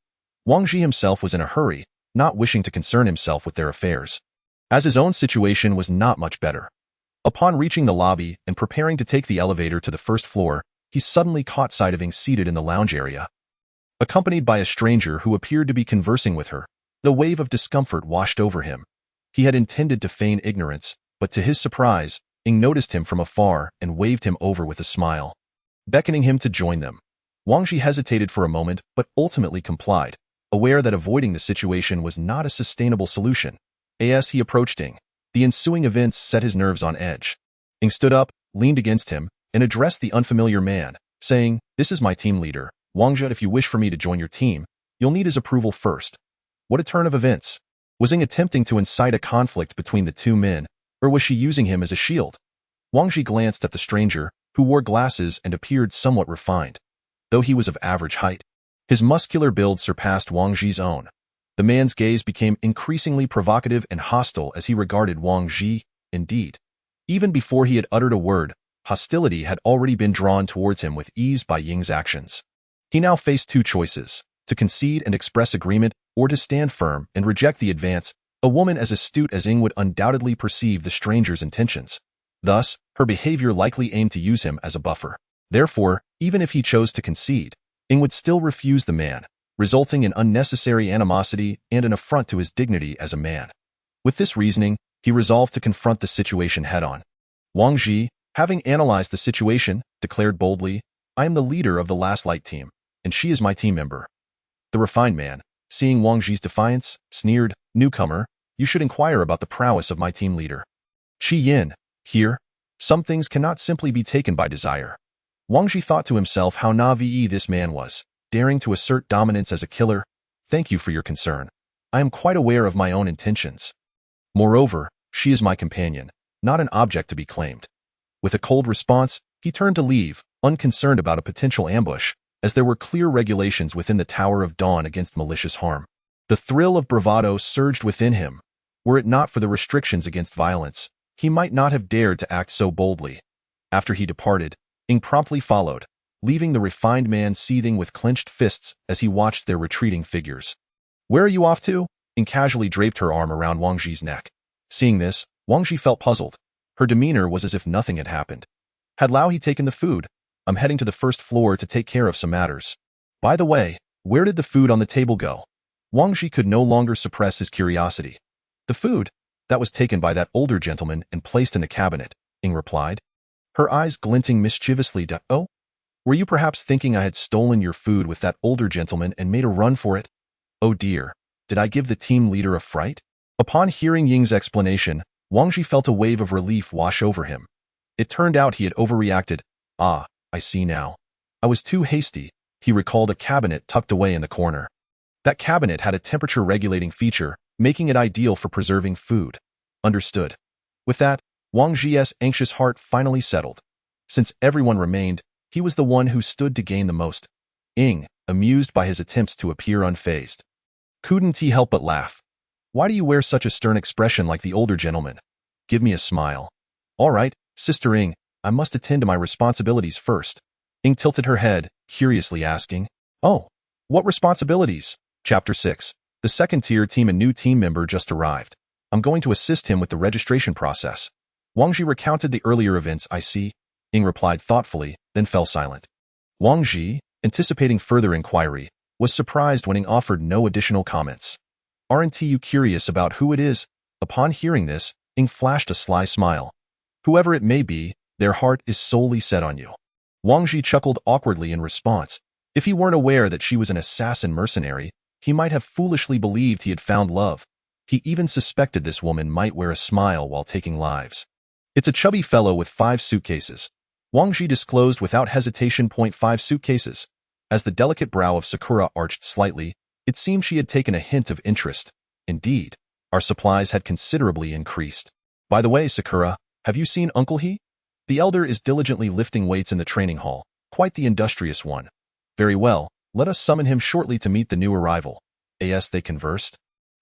Wang Ji himself was in a hurry, not wishing to concern himself with their affairs, as his own situation was not much better. Upon reaching the lobby and preparing to take the elevator to the first floor, he suddenly caught sight of Ying seated in the lounge area, accompanied by a stranger who appeared to be conversing with her. The wave of discomfort washed over him. He had intended to feign ignorance, but to his surprise, Ying noticed him from afar and waved him over with a smile, beckoning him to join them. Wang Ji hesitated for a moment but ultimately complied, aware that avoiding the situation was not a sustainable solution. As he approached Ying, the ensuing events set his nerves on edge. Ying stood up, leaned against him, and addressed the unfamiliar man, saying, "This is my team leader, Wang Ji. If you wish for me to join your team, you'll need his approval first." What a turn of events! Was Ying attempting to incite a conflict between the two men, or was she using him as a shield? Wang Ji glanced at the stranger, who wore glasses and appeared somewhat refined. Though he was of average height, his muscular build surpassed Wang Ji's own. The man's gaze became increasingly provocative and hostile as he regarded Wang Ji. Indeed, even before he had uttered a word, hostility had already been drawn towards him with ease by Ying's actions. He now faced two choices: to concede and express agreement, or to stand firm and reject the advance. A woman as astute as Ying would undoubtedly perceive the stranger's intentions. Thus, her behavior likely aimed to use him as a buffer. Therefore, even if he chose to concede, Ying would still refuse the man, resulting in unnecessary animosity and an affront to his dignity as a man. With this reasoning, he resolved to confront the situation head-on. Wang Ji, having analyzed the situation, declared boldly, "I am the leader of the Last Light team, and she is my team member." The refined man, seeing Wang Ji's defiance, sneered, "Newcomer, you should inquire about the prowess of my team leader. Qi Yin, here, some things cannot simply be taken by desire." Wang Ji thought to himself how naive this man was, daring to assert dominance as a killer. "Thank you for your concern. I am quite aware of my own intentions. Moreover, she is my companion, not an object to be claimed." With a cold response, he turned to leave, unconcerned about a potential ambush, as there were clear regulations within the Tower of Dawn against malicious harm. The thrill of bravado surged within him. Were it not for the restrictions against violence, he might not have dared to act so boldly. After he departed, Ying promptly followed, leaving the refined man seething with clenched fists as he watched their retreating figures. "Where are you off to?" Ying casually draped her arm around Wang Ji's neck. Seeing this, Wang Ji felt puzzled. Her demeanor was as if nothing had happened. "Had Lao He taken the food? I'm heading to the first floor to take care of some matters. By the way, where did the food on the table go?" Wang Ji could no longer suppress his curiosity. "The food? That was taken by that older gentleman and placed in the cabinet," Ying replied, her eyes glinting mischievously. "Oh? Were you perhaps thinking I had stolen your food with that older gentleman and made a run for it? Oh dear, did I give the team leader a fright?" Upon hearing Ying's explanation, Wang Ji felt a wave of relief wash over him. It turned out he had overreacted. "Ah, I see now. I was too hasty." He recalled a cabinet tucked away in the corner. That cabinet had a temperature-regulating feature, making it ideal for preserving food. Understood. With that, Wang Ji's anxious heart finally settled. Since everyone remained, he was the one who stood to gain the most. Ying, amused by his attempts to appear unfazed, couldn't he help but laugh. "Why do you wear such a stern expression like the older gentleman? Give me a smile." "All right, Sister Ying, I must attend to my responsibilities first." Ying tilted her head, curiously asking, "Oh, what responsibilities?" Chapter 6. The second-tier team. A new team member just arrived. I'm going to assist him with the registration process. Wang Ji recounted the earlier events. "I see," Ying replied thoughtfully, then fell silent. Wang Ji, anticipating further inquiry, was surprised when Ying offered no additional comments. "Aren't you curious about who it is?" Upon hearing this, Ying flashed a sly smile. "Whoever it may be, their heart is solely set on you." Wang Ji chuckled awkwardly in response. If he weren't aware that she was an assassin mercenary, he might have foolishly believed he had found love. He even suspected this woman might wear a smile while taking lives. "It's a chubby fellow with 5 suitcases." Wang Ji disclosed without hesitation. 5 suitcases. As the delicate brow of Sakura arched slightly, it seemed she had taken a hint of interest. Indeed, Our supplies had considerably increased. By the way, Sakura, have you seen Uncle He? The elder is diligently lifting weights in the training hall, quite the industrious one. Very well, let us summon him shortly to meet the new arrival. As they conversed,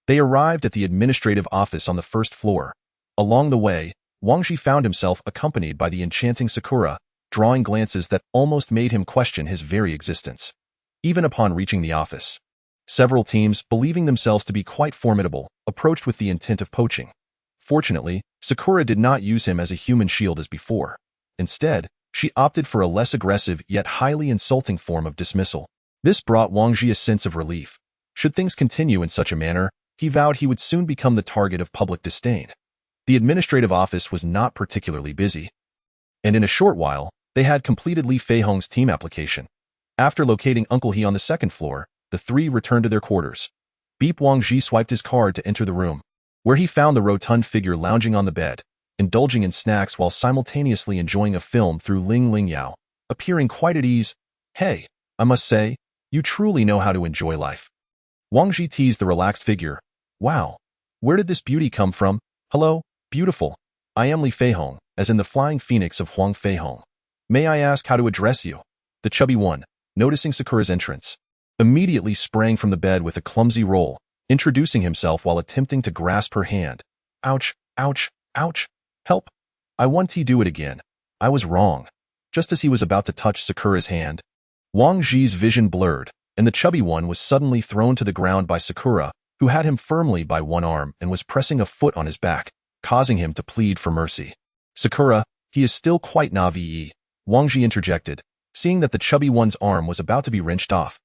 they arrived at the administrative office on the first floor. Along the way, Wang Ji found himself accompanied by the enchanting Sakura, drawing glances that almost made him question his very existence. Even upon reaching the office, several teams, believing themselves to be quite formidable, approached with the intent of poaching. Fortunately, Sakura did not use him as a human shield as before. Instead, she opted for a less aggressive yet highly insulting form of dismissal. This brought Wang Ji a sense of relief. Should things continue in such a manner, he vowed he would soon become the target of public disdain. The administrative office was not particularly busy, and in a short while, they had completed Li Feihong's team application. After locating Uncle He on the second floor, the three returned to their quarters. Beep Wang Ji swiped his card to enter the room, where he found the rotund figure lounging on the bed, indulging in snacks while simultaneously enjoying a film through Ling Ling Yao, appearing quite at ease. Hey, I must say, you truly know how to enjoy life. Wang Ji teased the relaxed figure. Wow, where did this beauty come from? Hello, beautiful. I am Li Feihong, as in the flying phoenix of Huang Feihong. May I ask how to address you? The chubby one, noticing Sakura's entrance, immediately sprang from the bed with a clumsy roll, introducing himself while attempting to grasp her hand. Ouch, ouch, ouch. Help. I want to do it again. I was wrong. Just as he was about to touch Sakura's hand, Wang Ji's vision blurred, and the chubby one was suddenly thrown to the ground by Sakura, who had him firmly by one arm and was pressing a foot on his back, causing him to plead for mercy. Sakura, he is still quite naive, Wang Ji interjected, seeing that the chubby one's arm was about to be wrenched off.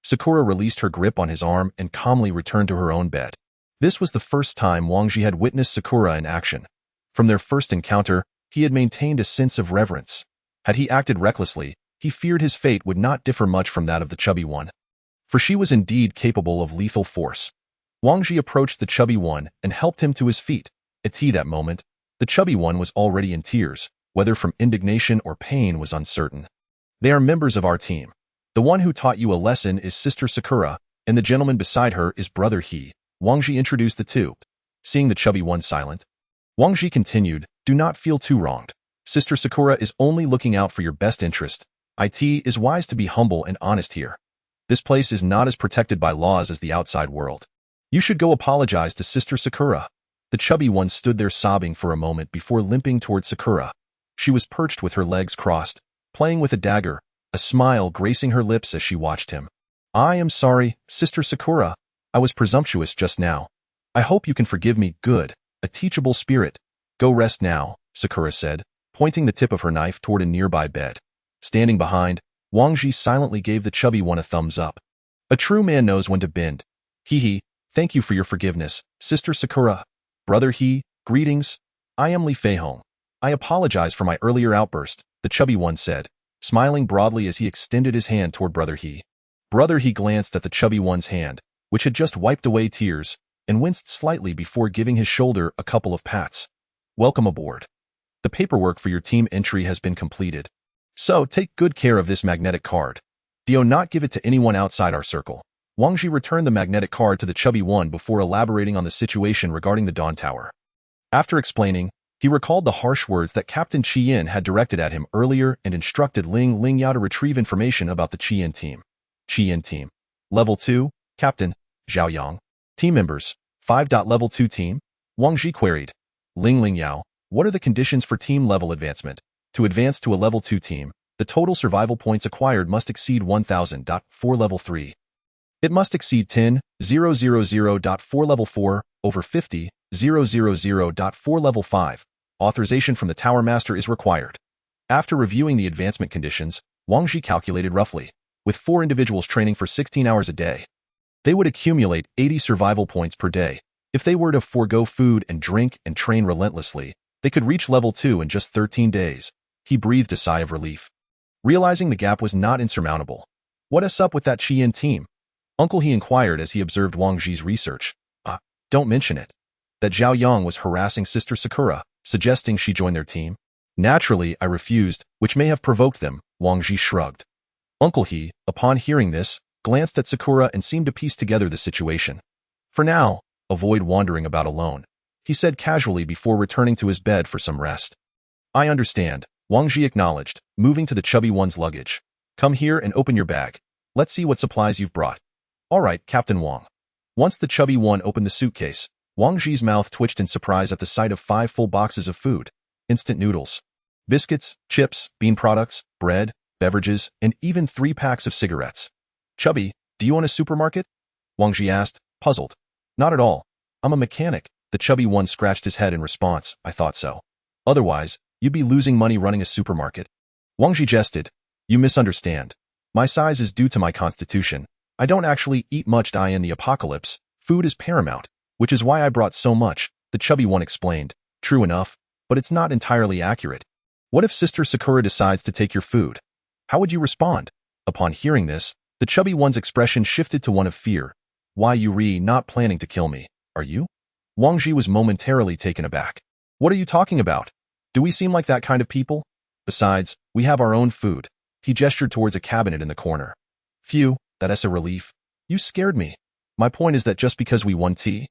Sakura released her grip on his arm and calmly returned to her own bed. This was the first time Wang Ji had witnessed Sakura in action. From their first encounter, he had maintained a sense of reverence. Had he acted recklessly, he feared his fate would not differ much from that of the chubby one, for she was indeed capable of lethal force. Wang Ji approached the chubby one and helped him to his feet. At that moment, the chubby one was already in tears, whether from indignation or pain was uncertain. They are members of our team. The one who taught you a lesson is Sister Sakura, and the gentleman beside her is Brother He. Wang Ji introduced the two. Seeing the chubby one silent, Wang Ji continued, do not feel too wronged. Sister Sakura is only looking out for your best interest. It is wise to be humble and honest here. This place is not as protected by laws as the outside world. You should go apologize to Sister Sakura. The chubby one stood there sobbing for a moment before limping toward Sakura. She was perched with her legs crossed, playing with a dagger, a smile gracing her lips as she watched him. I am sorry, Sister Sakura. I was presumptuous just now. I hope you can forgive me. Good, a teachable spirit. Go rest now, Sakura said, pointing the tip of her knife toward a nearby bed. Standing behind, Wang Ji silently gave the chubby one a thumbs up. A true man knows when to bend. He, thank you for your forgiveness, Sister Sakura. Brother He, greetings. I am Li Feihong. I apologize for my earlier outburst, the chubby one said, smiling broadly as he extended his hand toward Brother He. Brother He glanced at the chubby one's hand, which had just wiped away tears, and winced slightly before giving his shoulder a couple of pats. Welcome aboard. The paperwork for your team entry has been completed. So take good care of this magnetic card. Do not give it to anyone outside our circle. Wang Ji returned the magnetic card to the chubby one before elaborating on the situation regarding the Dawn Tower. After explaining, he recalled the harsh words that Captain Qian had directed at him earlier and instructed Ling Ling Yao to retrieve information about the Qian team. Qian team. Level 2, Captain, Zhao Yang. Team members, 5. Level 2 team? Wang Ji queried. Ling Ling Yao, what are the conditions for team level advancement? To advance to a level 2 team, the total survival points acquired must exceed 1,000. For level 3. It must exceed 10,000. For level 4, over 50,000. For level 5, authorization from the Tower Master is required. After reviewing the advancement conditions, Wang Ji calculated roughly, with 4 individuals training for 16 hours a day, they would accumulate 80 survival points per day. If they were to forego food and drink and train relentlessly, they could reach level 2 in just 13 days. He breathed a sigh of relief, realizing the gap was not insurmountable. What's up with that Qian team? Uncle He inquired as he observed Wang Ji's research. Don't mention it. That Zhao Yang was harassing Sister Sakura, suggesting she join their team. Naturally, I refused, which may have provoked them, Wang Ji shrugged. Uncle He, upon hearing this, glanced at Sakura and seemed to piece together the situation. For now, avoid wandering about alone, he said casually before returning to his bed for some rest. I understand, Wang Ji acknowledged, moving to the chubby one's luggage. Come here and open your bag. Let's see what supplies you've brought. All right, Captain Wang. Once the chubby one opened the suitcase, Wang Ji's mouth twitched in surprise at the sight of 5 full boxes of food, instant noodles, biscuits, chips, bean products, bread, beverages, and even 3 packs of cigarettes. Chubby, do you own a supermarket? Wang Ji asked, puzzled. Not at all. I'm a mechanic. The chubby one scratched his head in response. I thought so. Otherwise, you'd be losing money running a supermarket. Wang Ji jested. You misunderstand. My size is due to my constitution. I don't actually eat much in the apocalypse. Food is paramount, which is why I brought so much, the chubby one explained. True enough, but it's not entirely accurate. What if Sister Sakura decides to take your food? How would you respond? Upon hearing this, the chubby one's expression shifted to one of fear. Why you not planning to kill me, are you? Wang Ji was momentarily taken aback. What are you talking about? Do we seem like that kind of people? Besides, we have our own food. He gestured towards a cabinet in the corner. Phew, that's a relief. You scared me. My point is that just because we won tea,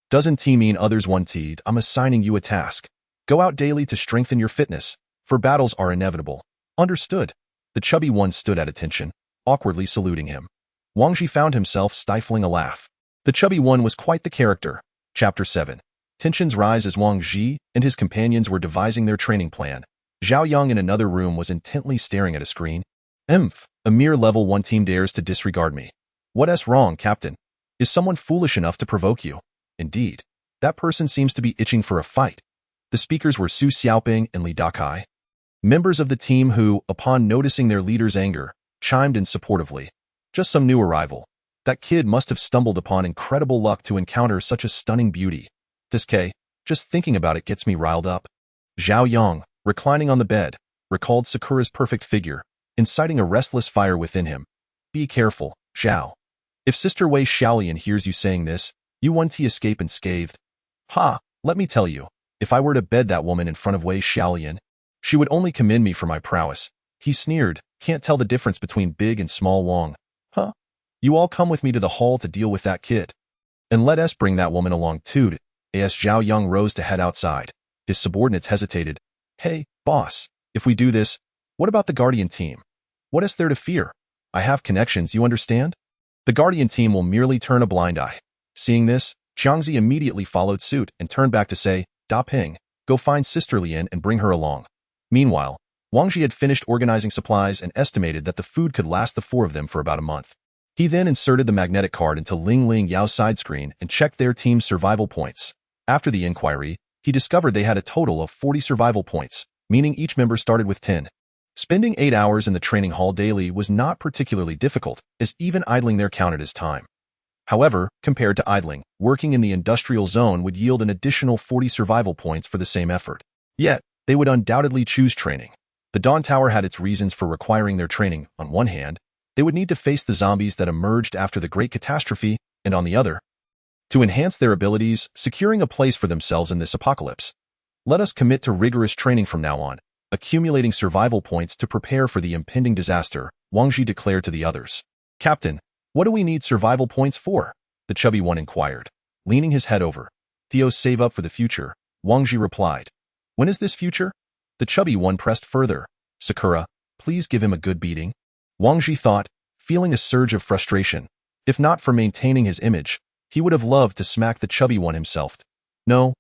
doesn't tea mean others won tea. I'm assigning you a task. Go out daily to strengthen your fitness, for battles are inevitable. Understood. The chubby one stood at attention, awkwardly saluting him. Wang Ji found himself stifling a laugh. The chubby one was quite the character. Chapter 7. Tensions rise as Wang Ji and his companions were devising their training plan. Zhao Yang in another room was intently staring at a screen. A mere level 1 team dares to disregard me. What's wrong, Captain? Is someone foolish enough to provoke you? Indeed. That person seems to be itching for a fight. The speakers were Su Xiaoping and Li Dakai, members of the team who, upon noticing their leader's anger, chimed in supportively. Just some new arrival. That kid must have stumbled upon incredible luck to encounter such a stunning beauty. This just thinking about it gets me riled up. Zhao Yang, reclining on the bed, recalled Sakura's perfect figure, inciting a restless fire within him. Be careful, Zhao. If Sister Wei Xiaolian hears you saying this, you won't escape unscathed. Ha, let me tell you, if I were to bed that woman in front of Wei Xiaolian, she would only commend me for my prowess. He sneered, can't tell the difference between big and small Wang. Huh? You all come with me to the hall to deal with that kid. And let us bring that woman along too. As Zhao Yang rose to head outside, his subordinates hesitated. Hey, boss, if we do this, what about the Guardian team? What is there to fear? I have connections, you understand? The Guardian team will merely turn a blind eye. Seeing this, Jiangzi immediately followed suit and turned back to say, Da Ping, go find Sister Lian and bring her along. Meanwhile, Wang Ji had finished organizing supplies and estimated that the food could last the 4 of them for about a month. He then inserted the magnetic card into Ling Ling Yao's side screen and checked their team's survival points. After the inquiry, he discovered they had a total of 40 survival points, meaning each member started with 10. Spending 8 hours in the training hall daily was not particularly difficult, as even idling there counted as time. However, compared to idling, working in the industrial zone would yield an additional 40 survival points for the same effort. Yet, they would undoubtedly choose training. The Dawn Tower had its reasons for requiring their training. On one hand, they would need to face the zombies that emerged after the Great Catastrophe, and on the other, to enhance their abilities, securing a place for themselves in this apocalypse. Let us commit to rigorous training from now on, accumulating survival points to prepare for the impending disaster, Wang Ji declared to the others. Captain, what do we need survival points for? The chubby one inquired, leaning his head over. Theo, save up for the future, Wang Ji replied. When is this future? The chubby one pressed further. Sakura, please give him a good beating. Wang Ji thought, feeling a surge of frustration. If not for maintaining his image, he would have loved to smack the chubby one himself. No.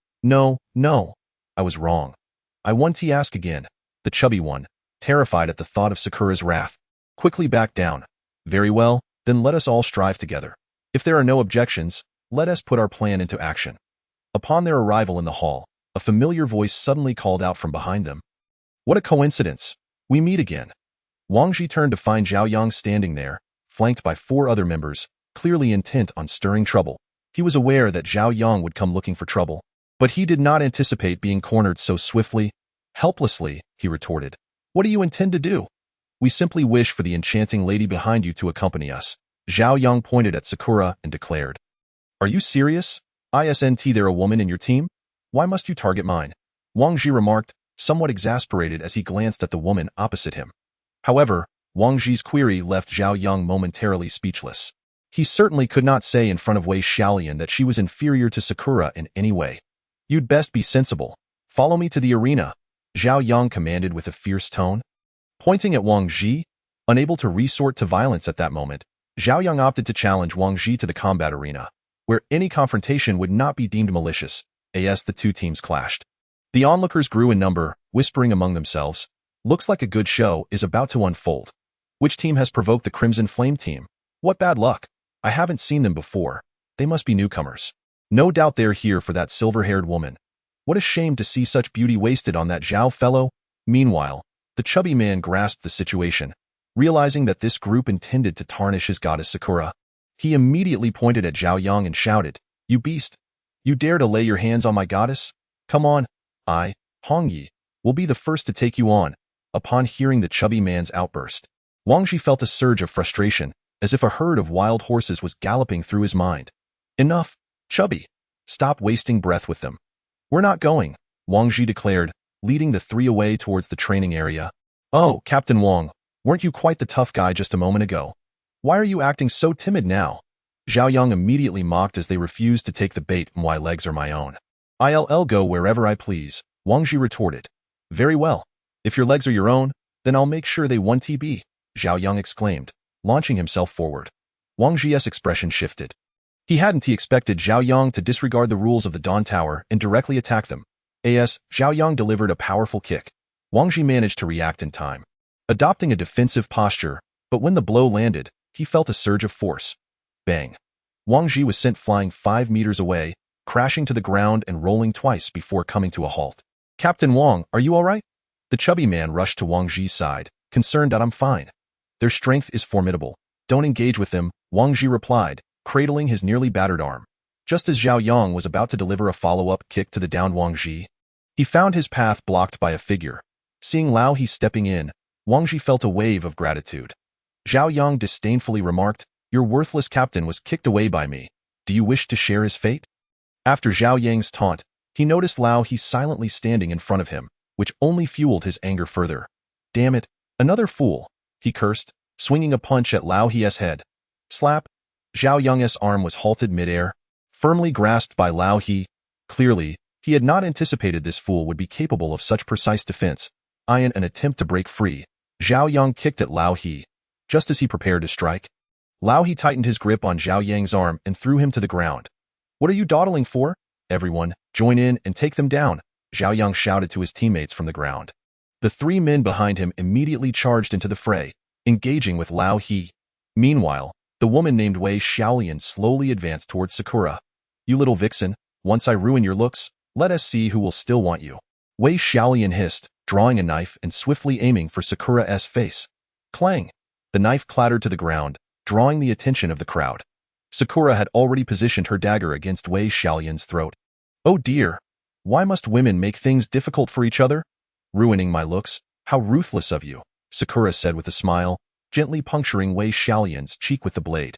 I was wrong. I want to ask again. The chubby one, terrified at the thought of Sakura's wrath, quickly backed down. Very well, then let us all strive together. If there are no objections, let us put our plan into action. Upon their arrival in the hall, a familiar voice suddenly called out from behind them. What a coincidence. We meet again. Wang Ji turned to find Zhao Yang standing there, flanked by 4 other members, clearly intent on stirring trouble. He was aware that Zhao Yang would come looking for trouble, but he did not anticipate being cornered so swiftly. Helplessly, he retorted. What do you intend to do? We simply wish for the enchanting lady behind you to accompany us. Zhao Yang pointed at Sakura and declared. Are you serious? Isn't there a woman in your team? Why must you target mine? Wang Ji remarked, somewhat exasperated as he glanced at the woman opposite him. However, Wang Ji's query left Zhao Yang momentarily speechless. He certainly could not say in front of Wei Xiaolian that she was inferior to Sakura in any way. You'd best be sensible. Follow me to the arena, Zhao Yang commanded with a fierce tone. Pointing at Wang Ji, unable to resort to violence at that moment, Zhao Yang opted to challenge Wang Ji to the combat arena, where any confrontation would not be deemed malicious, as the two teams clashed. The onlookers grew in number, whispering among themselves, "Looks like a good show is about to unfold. Which team has provoked the Crimson Flame team? What bad luck. I haven't seen them before. They must be newcomers. No doubt they're here for that silver-haired woman. What a shame to see such beauty wasted on that Zhao fellow." Meanwhile, the chubby man grasped the situation, realizing that this group intended to tarnish his goddess Sakura. He immediately pointed at Zhao Yang and shouted, "You beast! You dare to lay your hands on my goddess? Come on, I, Hong Yi, will be the first to take you on." Upon hearing the chubby man's outburst, Wang Ji felt a surge of frustration, as if a herd of wild horses was galloping through his mind. "Enough, chubby. Stop wasting breath with them." "We're not going," Wang Ji declared, leading the three away towards the training area. "Oh, Captain Wang, weren't you quite the tough guy just a moment ago? Why are you acting so timid now?" Zhao Yang immediately mocked as they refused to take the bait. "My legs are my own. I'll go wherever I please," Wang Ji retorted. "Very well. If your legs are your own, then I'll make sure they 1TB, Zhao Yang exclaimed, launching himself forward. Wang Ji's expression shifted. He hadn't expected Zhao Yang to disregard the rules of the Dawn Tower and directly attack them. As Zhao Yang delivered a powerful kick, Wang Ji managed to react in time, adopting a defensive posture, but when the blow landed, he felt a surge of force. Bang! Wang Ji was sent flying 5 meters away, crashing to the ground and rolling twice before coming to a halt. "Captain Wang, are you all right?" The chubby man rushed to Wang Ji's side, concerned that "I'm fine. Their strength is formidable. Don't engage with them," Wang Ji replied, cradling his nearly battered arm. Just as Zhao Yang was about to deliver a follow-up kick to the downed Wang Ji, he found his path blocked by a figure. Seeing Lao He stepping in, Wang Ji felt a wave of gratitude. Zhao Yang disdainfully remarked, "Your worthless captain was kicked away by me. Do you wish to share his fate?" After Zhao Yang's taunt, he noticed Lao He silently standing in front of him, which only fueled his anger further. "Damn it, another fool," he cursed, swinging a punch at Lao He's head. Slap! Zhao Yang's arm was halted midair, firmly grasped by Lao He. Clearly, he had not anticipated this fool would be capable of such precise defense. In an attempt to break free, Zhao Yang kicked at Lao He. Just as he prepared to strike, Lao He tightened his grip on Zhao Yang's arm and threw him to the ground. "What are you dawdling for? Everyone, join in and take them down," Zhao Yang shouted to his teammates from the ground. The 3 men behind him immediately charged into the fray, engaging with Lao He. Meanwhile, the woman named Wei Xiaolian slowly advanced towards Sakura. "You little vixen, once I ruin your looks, let us see who will still want you," Wei Xiaolian hissed, drawing a knife and swiftly aiming for Sakura's face. Clang! The knife clattered to the ground, drawing the attention of the crowd. Sakura had already positioned her dagger against Wei Xiaolian's throat. "Oh dear! Why must women make things difficult for each other? Ruining my looks? How ruthless of you," Sakura said with a smile, gently puncturing Wei Xiaolian's cheek with the blade.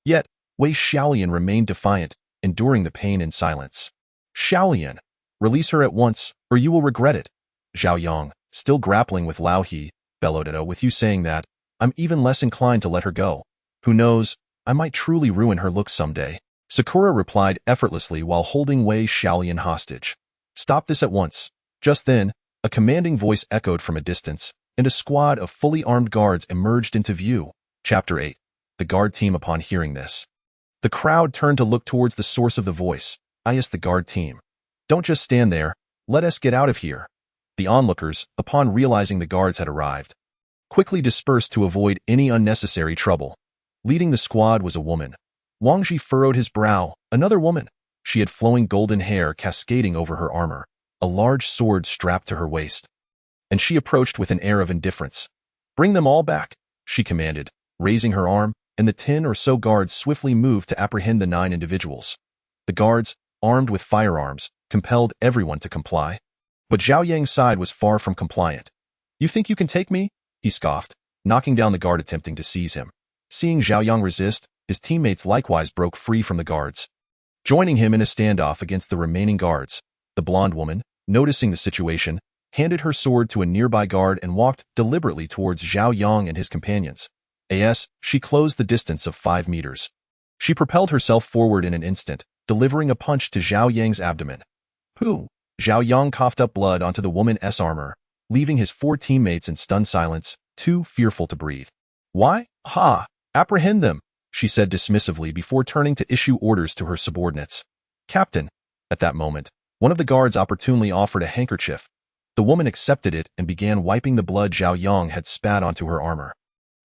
Yet, Wei Xiaolian remained defiant, enduring the pain in silence. "Xiaolian, release her at once, or you will regret it," Zhao Yang, still grappling with Lao He, bellowed at her. "With you saying that, I'm even less inclined to let her go. Who knows, I might truly ruin her looks someday," Sakura replied effortlessly while holding Wei Xiaolian hostage. "Stop this at once." Just then, a commanding voice echoed from a distance, and a squad of fully armed guards emerged into view. Chapter 8. The guard team. Upon hearing this, the crowd turned to look towards the source of the voice. The guard team. "Don't just stand there, let us get out of here." The onlookers, upon realizing the guards had arrived, quickly dispersed to avoid any unnecessary trouble. Leading the squad was a woman. Wang Ji furrowed his brow. Another woman. She had flowing golden hair cascading over her armor, a large sword strapped to her waist, and she approached with an air of indifference. "Bring them all back," she commanded, raising her arm, and the 10 or so guards swiftly moved to apprehend the 9 individuals. The guards, armed with firearms, compelled everyone to comply. But Zhao Yang's side was far from compliant. "You think you can take me?" he scoffed, knocking down the guard attempting to seize him. Seeing Zhao Yang resist, his teammates likewise broke free from the guards, joining him in a standoff against the remaining guards. The blonde woman, noticing the situation, handed her sword to a nearby guard and walked deliberately towards Zhao Yang and his companions. She closed the distance of 5 meters. She propelled herself forward in an instant, delivering a punch to Zhao Yang's abdomen. Pooh! Zhao Yang coughed up blood onto the woman's armor, leaving his 4 teammates in stunned silence, too fearful to breathe. Why? Ha! Apprehend them, she said dismissively before turning to issue orders to her subordinates. Captain. At that moment, one of the guards opportunely offered a handkerchief. The woman accepted it and began wiping the blood Zhao Yang had spat onto her armor.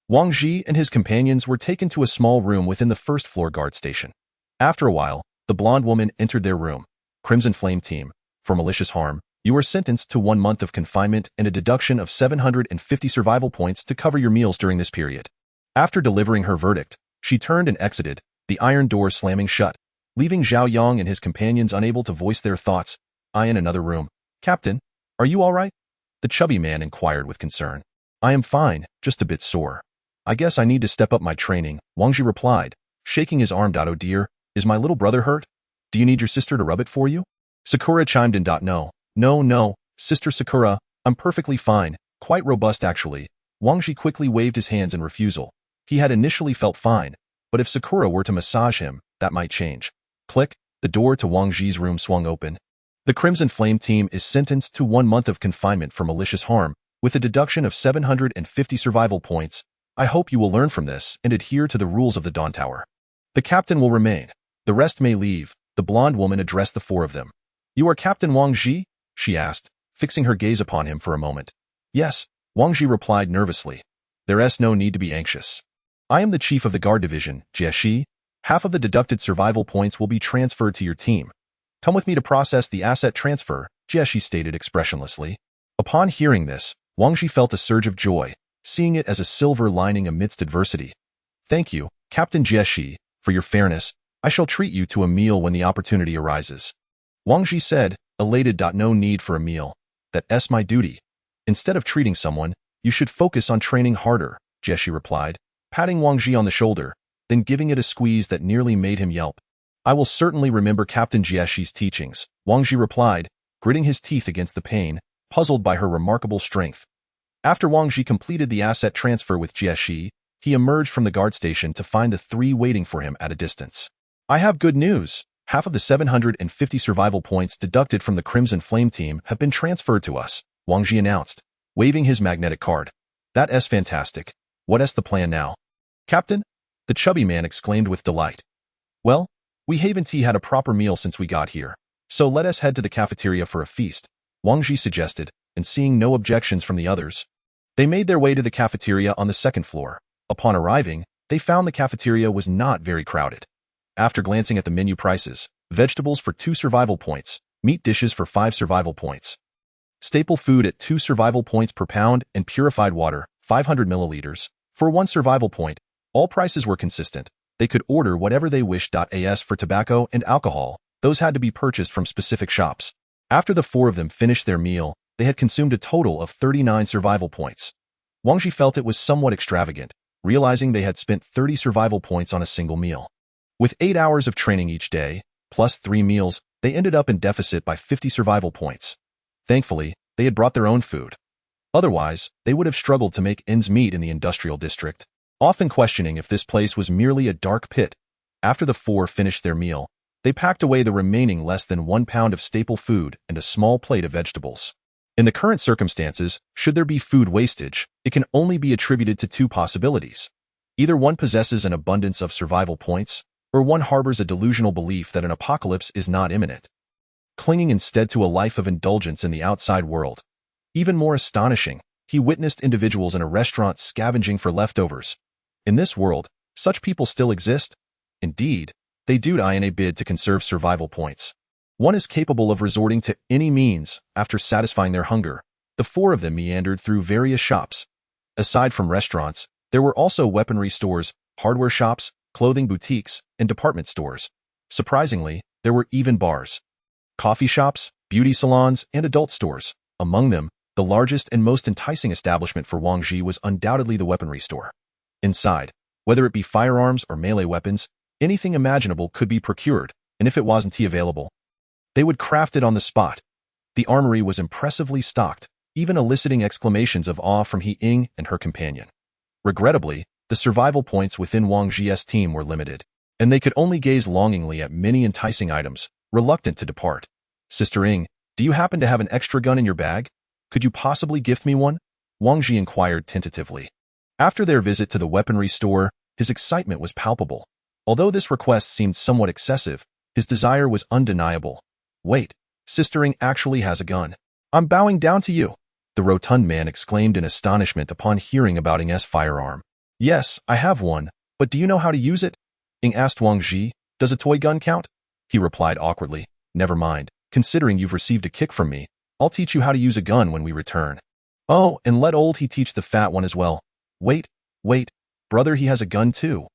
Wang Ji and his companions were taken to a small room within the first-floor guard station. After a while, the blonde woman entered their room. Crimson Flame Team, for malicious harm, you are sentenced to 1 month of confinement and a deduction of 750 survival points to cover your meals during this period. After delivering her verdict, she turned and exited, the iron door slamming shut, leaving Zhao Yang and his companions unable to voice their thoughts. In another room. Captain, are you all right? The chubby man inquired with concern. I am fine, just a bit sore. I guess I need to step up my training, Wang Ji replied, shaking his arm. Oh dear, is my little brother hurt? Do you need your sister to rub it for you? Sakura chimed in. No, Sister Sakura, I'm perfectly fine, quite robust actually. Wang Ji quickly waved his hands in refusal. He had initially felt fine, but if Sakura were to massage him, that might change. Click, the door to Wang Ji's room swung open. The Crimson Flame Team is sentenced to 1 month of confinement for malicious harm, with a deduction of 750 survival points. I hope you will learn from this and adhere to the rules of the Dawn Tower. The captain will remain. The rest may leave. The blonde woman addressed the 4 of them. You are Captain Wang Ji? She asked, fixing her gaze upon him for a moment. Yes, Wang Ji replied nervously. There's no need to be anxious. I am the chief of the guard division, Jieshi. Half of the deducted survival points will be transferred to your team. Come with me to process the asset transfer, Jieshi stated expressionlessly. Upon hearing this, Wang Ji felt a surge of joy, seeing it as a silver lining amidst adversity. Thank you, Captain Jieshi, for your fairness. I shall treat you to a meal when the opportunity arises. Wang Ji said, elated. No need for a meal. That's my duty. Instead of treating someone, you should focus on training harder, Jieshi replied, patting Wang Ji on the shoulder, then giving it a squeeze that nearly made him yelp. I will certainly remember Captain Jieshi's teachings, Wang Ji replied, gritting his teeth against the pain, puzzled by her remarkable strength. After Wang Ji completed the asset transfer with Jieshi, he emerged from the guard station to find the 3 waiting for him at a distance. I have good news. Half of the 750 survival points deducted from the Crimson Flame Team have been transferred to us, Wang Ji announced, waving his magnetic card. That's fantastic. What's the plan now? Captain? The chubby man exclaimed with delight. Well, we haven't had a proper meal since we got here, so let us head to the cafeteria for a feast, Wang Ji suggested, and seeing no objections from the others, they made their way to the cafeteria on the 2nd floor. Upon arriving, they found the cafeteria was not very crowded. After glancing at the menu prices, vegetables for 2 survival points, meat dishes for 5 survival points, staple food at 2 survival points per pound, and purified water, 500 milliliters, for 1 survival point, all prices were consistent. They could order whatever they wished. As for tobacco and alcohol, those had to be purchased from specific shops. After the 4 of them finished their meal, they had consumed a total of 39 survival points. Wang Ji felt it was somewhat extravagant, realizing they had spent 30 survival points on a single meal. With 8 hours of training each day, plus 3 meals, they ended up in deficit by 50 survival points. Thankfully, they had brought their own food. Otherwise, they would have struggled to make ends meet in the industrial district, often questioning if this place was merely a dark pit. After the 4 finished their meal, they packed away the remaining less than 1 pound of staple food and a small plate of vegetables. In the current circumstances, should there be food wastage, it can only be attributed to 2 possibilities. Either one possesses an abundance of survival points, or one harbors a delusional belief that an apocalypse is not imminent, clinging instead to a life of indulgence in the outside world. Even more astonishing, he witnessed individuals in a restaurant scavenging for leftovers. In this world, such people still exist. Indeed, they do in a bid to conserve survival points. One is capable of resorting to any means after satisfying their hunger. The 4 of them meandered through various shops. Aside from restaurants, there were also weaponry stores, hardware shops, clothing boutiques, and department stores. Surprisingly, there were even bars, coffee shops, beauty salons, and adult stores. Among them, the largest and most enticing establishment for Wang Ji was undoubtedly the weaponry store. Inside, whether it be firearms or melee weapons, anything imaginable could be procured, and if it wasn't available, they would craft it on the spot. The armory was impressively stocked, even eliciting exclamations of awe from He Ying and her companion. Regrettably, the survival points within Wang Ji's team were limited. and they could only gaze longingly at many enticing items, reluctant to depart. Sister Ing, do you happen to have an extra gun in your bag? Could you possibly gift me one? Wang Ji inquired tentatively. After their visit to the weaponry store, his excitement was palpable. Although this request seemed somewhat excessive, his desire was undeniable. Wait, Sister Ing actually has a gun. I'm bowing down to you, the rotund man exclaimed in astonishment upon hearing about Ing's firearm. Yes, I have one, but do you know how to use it? Ing asked Wang Ji. Does a toy gun count? He replied awkwardly. Never mind, considering you've received a kick from me, I'll teach you how to use a gun when we return. Oh, and let old he teach the fat one as well. Wait, brother he has a gun too.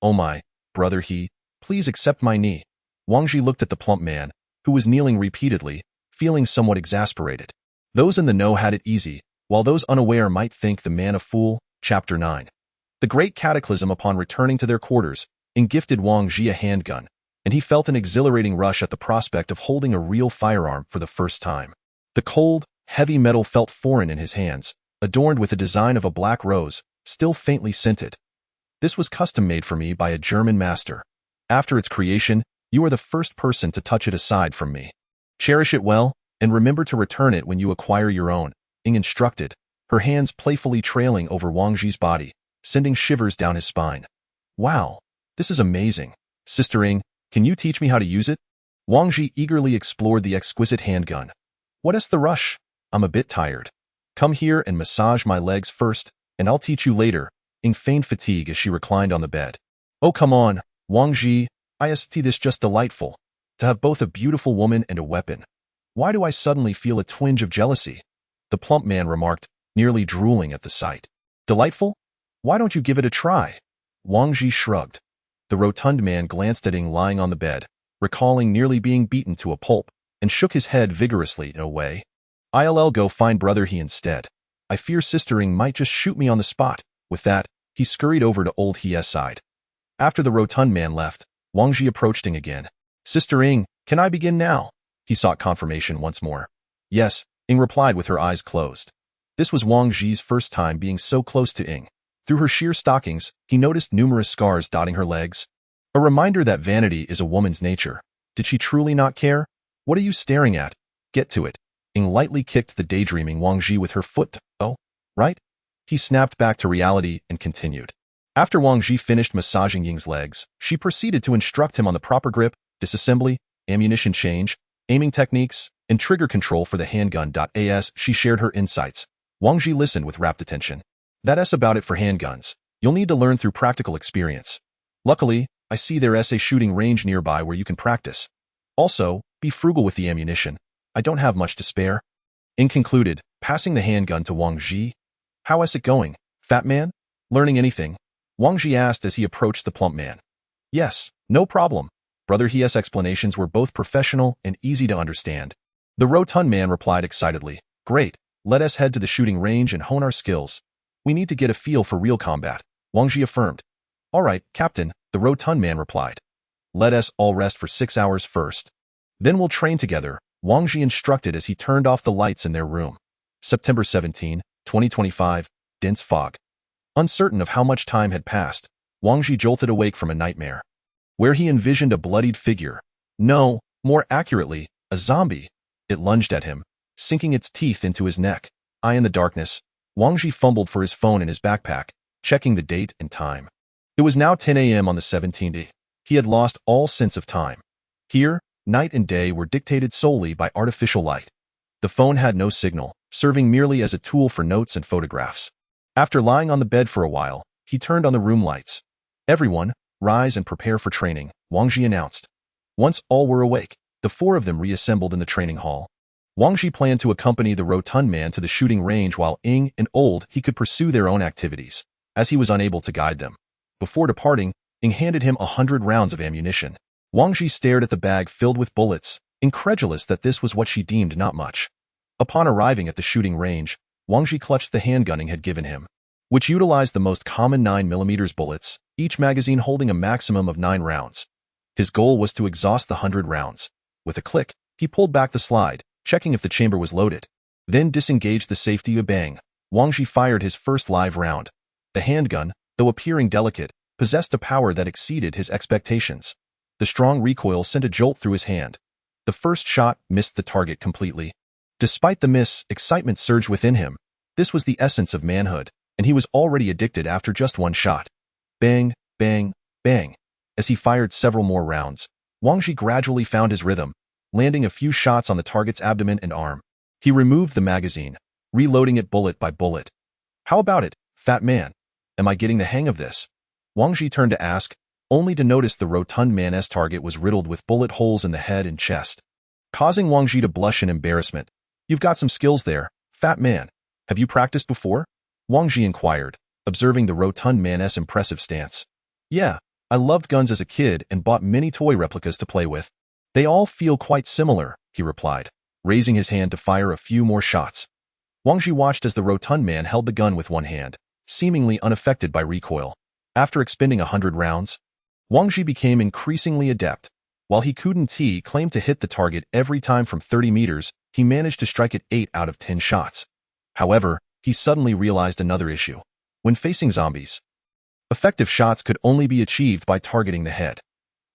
Oh my, brother he, please accept my knee. Wang Ji looked at the plump man, who was kneeling repeatedly, feeling somewhat exasperated. Those in the know had it easy, while those unaware might think the man a fool. Chapter 9. The great cataclysm upon returning to their quarters, Ing gifted Wang Ji a handgun, and he felt an exhilarating rush at the prospect of holding a real firearm for the first time. The cold, heavy metal felt foreign in his hands, adorned with a design of a black rose, still faintly scented. This was custom-made for me by a German master. After its creation, you are the first person to touch it aside from me. Cherish it well, and remember to return it when you acquire your own, Ing instructed, her hands playfully trailing over Wang Ji's body, sending shivers down his spine. Wow, this is amazing. Sister Ing, can you teach me how to use it? Wang Ji eagerly explored the exquisite handgun. What is the rush? I'm a bit tired. Come here and massage my legs first, and I'll teach you later, Ing feigned fatigue as she reclined on the bed. Oh come on, Wang Ji, I see this just delightful. To have both a beautiful woman and a weapon. Why do I suddenly feel a twinge of jealousy? The plump man remarked, nearly drooling at the sight. Delightful? Why don't you give it a try? Wang Ji shrugged. The rotund man glanced at Ing lying on the bed, recalling nearly being beaten to a pulp, and shook his head vigorously in a way. I'll go find brother he instead. I fear Sister Ing might just shoot me on the spot. With that, he scurried over to old He's side. After the rotund man left, Wang Ji approached Ing again. Sister Ing, can I begin now? He sought confirmation once more. Yes, Ing replied with her eyes closed. This was Wang Ji's first time being so close to Ing. Through her sheer stockings, he noticed numerous scars dotting her legs. A reminder that vanity is a woman's nature. Did she truly not care? What are you staring at? Get to it. Ing lightly kicked the daydreaming Wang Ji with her foot. Oh, right? He snapped back to reality and continued. After Wang Ji finished massaging Ying's legs, she proceeded to instruct him on the proper grip, disassembly, ammunition change, aiming techniques, and trigger control for the handgun. As she shared her insights, Wang Ji listened with rapt attention. That's about it for handguns. You'll need to learn through practical experience. Luckily, I see there's a shooting range nearby where you can practice. Also, be frugal with the ammunition. I don't have much to spare. Ing concluded, passing the handgun to Wang Ji. How is it going, fat man? Learning anything? Wang Ji asked as he approached the plump man. Yes, no problem. Brother He's explanations were both professional and easy to understand. The rotund man replied excitedly. Great, let us head to the shooting range and hone our skills. We need to get a feel for real combat, Wang Ji affirmed. All right, Captain, the rotund man replied. Let us all rest for 6 hours first. Then we'll train together, Wang Ji instructed as he turned off the lights in their room. September 17, 2025, dense fog. Uncertain of how much time had passed, Wang Ji jolted awake from a nightmare, where he envisioned a bloodied figure. No, more accurately, a zombie. It lunged at him, sinking its teeth into his neck. Eye in the darkness, Wang Ji fumbled for his phone in his backpack, checking the date and time. It was now 10 a.m. on the 17th. He had lost all sense of time. Here, night and day were dictated solely by artificial light. The phone had no signal, serving merely as a tool for notes and photographs. After lying on the bed for a while, he turned on the room lights. Everyone, rise and prepare for training, Wang Ji announced. Once all were awake, the four of them reassembled in the training hall. Wang Ji planned to accompany the rotund man to the shooting range while Ing and Old he could pursue their own activities, as he was unable to guide them. Before departing, Ing handed him 100 rounds of ammunition. Wang Ji stared at the bag filled with bullets, incredulous that this was what she deemed not much. Upon arriving at the shooting range, Wang Ji clutched the handgun Ing had given him, which utilized the most common 9mm bullets, each magazine holding a maximum of 9 rounds. His goal was to exhaust the 100 rounds. With a click, he pulled back the slide, checking if the chamber was loaded. Then disengaged the safety. A bang. Wang Ji fired his first live round. The handgun, though appearing delicate, possessed a power that exceeded his expectations. The strong recoil sent a jolt through his hand. The first shot missed the target completely. Despite the miss, excitement surged within him. This was the essence of manhood, and he was already addicted after just one shot. Bang, bang, bang. As he fired several more rounds, Wang Ji gradually found his rhythm, landing a few shots on the target's abdomen and arm. He removed the magazine, reloading it bullet by bullet. "How about it, fat man? Am I getting the hang of this?" Wang Ji turned to ask, only to notice the rotund man's target was riddled with bullet holes in the head and chest, causing Wang Ji to blush in embarrassment. "You've got some skills there, fat man. Have you practiced before?" Wang Ji inquired, observing the rotund man's impressive stance. "Yeah, I loved guns as a kid and bought many toy replicas to play with. They all feel quite similar," he replied, raising his hand to fire a few more shots. Wang Ji watched as the rotund man held the gun with one hand, seemingly unaffected by recoil. After expending 100 rounds, Wang Ji became increasingly adept. While he couldn't claim to hit the target every time from 30 meters, he managed to strike it 8 out of 10 shots. However, he suddenly realized another issue. When facing zombies, effective shots could only be achieved by targeting the head.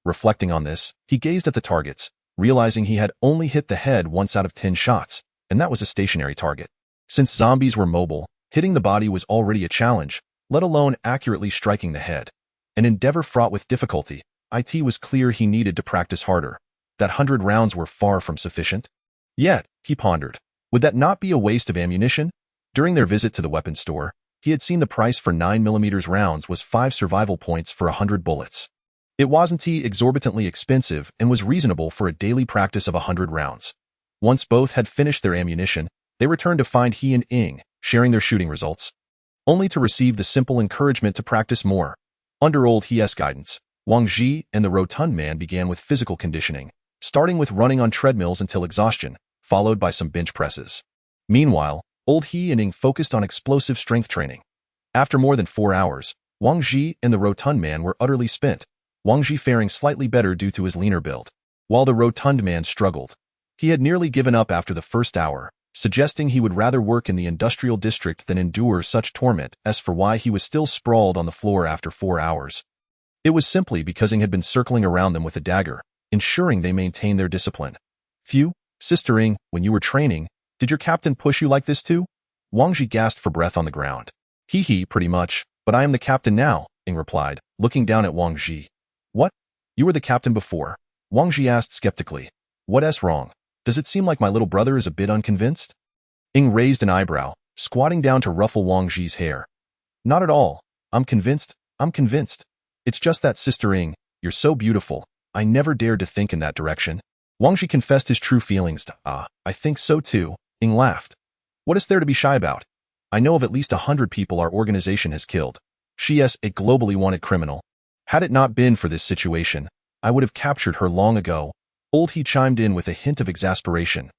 Reflecting on this, he gazed at the targets, realizing he had only hit the head once out of 10 shots, and that was a stationary target. Since zombies were mobile, hitting the body was already a challenge, let alone accurately striking the head. An endeavor fraught with difficulty. It was clear he needed to practice harder. That 100 rounds were far from sufficient. Yet, he pondered, would that not be a waste of ammunition? During their visit to the weapons store, he had seen the price for 9mm rounds was 5 survival points for 100 bullets. It wasn't exorbitantly expensive and was reasonable for a daily practice of 100 rounds. Once both had finished their ammunition, they returned to find he and Ing sharing their shooting results, only to receive the simple encouragement to practice more. Under old He's guidance, Wang Ji and the rotund man began with physical conditioning, starting with running on treadmills until exhaustion, followed by some bench presses. Meanwhile, old He and Ing focused on explosive strength training. After more than 4 hours, Wang Ji and the rotund man were utterly spent, Wang Ji faring slightly better due to his leaner build, while the rotund man struggled. He had nearly given up after the first hour, suggesting he would rather work in the industrial district than endure such torment. As for why he was still sprawled on the floor after 4 hours, it was simply because Ing had been circling around them with a dagger, ensuring they maintained their discipline. "Phew, Sister Ing, when you were training, did your captain push you like this too?" Wang Ji gasped for breath on the ground. He, pretty much, but I am the captain now," Ing replied, looking down at Wang Ji. "What? You were the captain before?" Wang Ji asked skeptically. "What's wrong? Does it seem like my little brother is a bit unconvinced?" Ing raised an eyebrow, squatting down to ruffle Wang Ji's hair. "Not at all. I'm convinced. It's just that, Sister Ing, you're so beautiful. I never dared to think in that direction." Wang Ji confessed his true feelings. I think so too," Ing laughed. "What is there to be shy about? I know of at least 100 people our organization has killed. She's a globally wanted criminal. Had it not been for this situation, I would have captured her long ago." Old He chimed in with a hint of exasperation.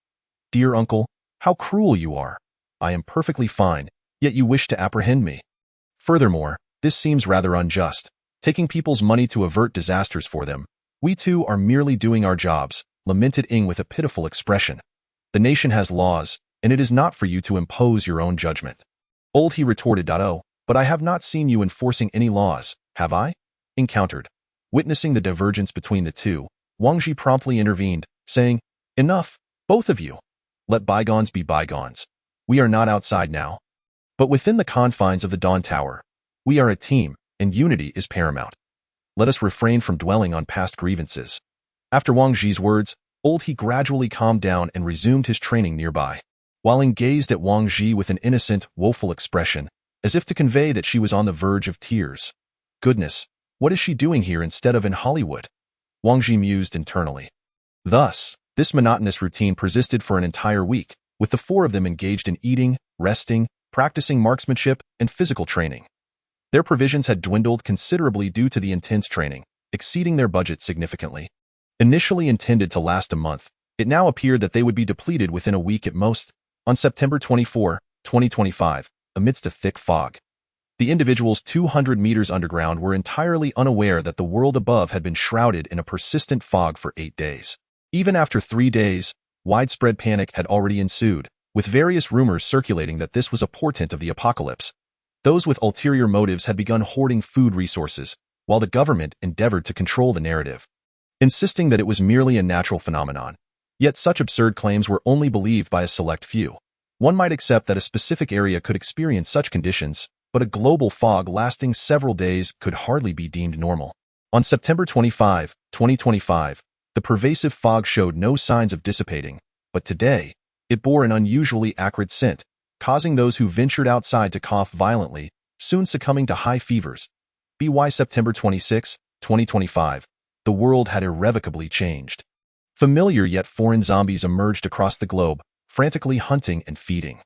"Dear uncle, how cruel you are. I am perfectly fine, yet you wish to apprehend me. Furthermore, this seems rather unjust, taking people's money to avert disasters for them. We too are merely doing our jobs," lamented Ing with a pitiful expression. "The nation has laws, and it is not for you to impose your own judgment." Old He retorted, "Oh, but I have not seen you enforcing any laws, have I?" Ing countered. Witnessing the divergence between the two, Wang Ji promptly intervened, saying, "Enough, both of you. Let bygones be bygones. We are not outside now, but within the confines of the Dawn Tower. We are a team, and unity is paramount. Let us refrain from dwelling on past grievances." After Wang Ji's words, Old He gradually calmed down and resumed his training nearby. While Ing gazed at Wang Ji with an innocent, woeful expression, as if to convey that she was on the verge of tears. Goodness, what is she doing here instead of in Hollywood? Wang Ji mused internally. Thus, this monotonous routine persisted for an entire week, with the 4 of them engaged in eating, resting, practicing marksmanship, and physical training. Their provisions had dwindled considerably due to the intense training, exceeding their budget significantly. Initially intended to last a month, it now appeared that they would be depleted within a week at most. On September 24, 2025, amidst a thick fog, the individuals 200 meters underground were entirely unaware that the world above had been shrouded in a persistent fog for 8 days. Even after 3 days, widespread panic had already ensued, with various rumors circulating that this was a portent of the apocalypse. Those with ulterior motives had begun hoarding food resources, while the government endeavored to control the narrative, insisting that it was merely a natural phenomenon. Yet such absurd claims were only believed by a select few. One might accept that a specific area could experience such conditions, but a global fog lasting several days could hardly be deemed normal. On September 25, 2025, the pervasive fog showed no signs of dissipating, but today, it bore an unusually acrid scent, causing those who ventured outside to cough violently, soon succumbing to high fevers. By September 26, 2025, the world had irrevocably changed. Familiar yet foreign zombies emerged across the globe, frantically hunting and feeding.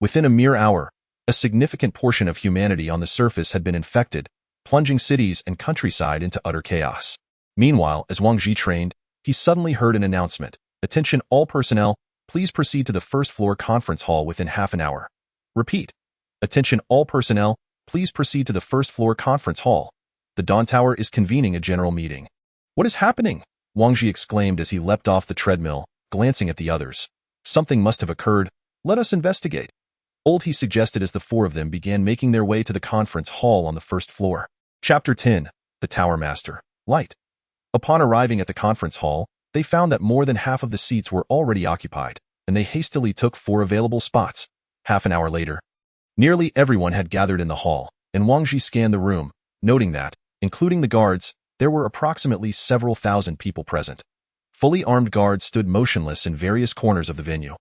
Within a mere hour, a significant portion of humanity on the surface had been infected, plunging cities and countryside into utter chaos. Meanwhile, as Wang Ji trained, he suddenly heard an announcement. Attention all personnel, please proceed to the first floor conference hall within half an hour. Repeat. Attention all personnel, please proceed to the first floor conference hall. The Dawn Tower is convening a general meeting. What is happening? Wang Ji exclaimed as he leapt off the treadmill, glancing at the others. Something must have occurred. Let us investigate. He suggested as the four of them began making their way to the conference hall on the first floor. Chapter 10. The Tower Master. Light. Upon arriving at the conference hall, they found that more than half of the seats were already occupied, and they hastily took 4 available spots. Half an hour later, nearly everyone had gathered in the hall, and Wang Ji scanned the room, noting that, including the guards, there were approximately several thousand people present. Fully armed guards stood motionless in various corners of the venue,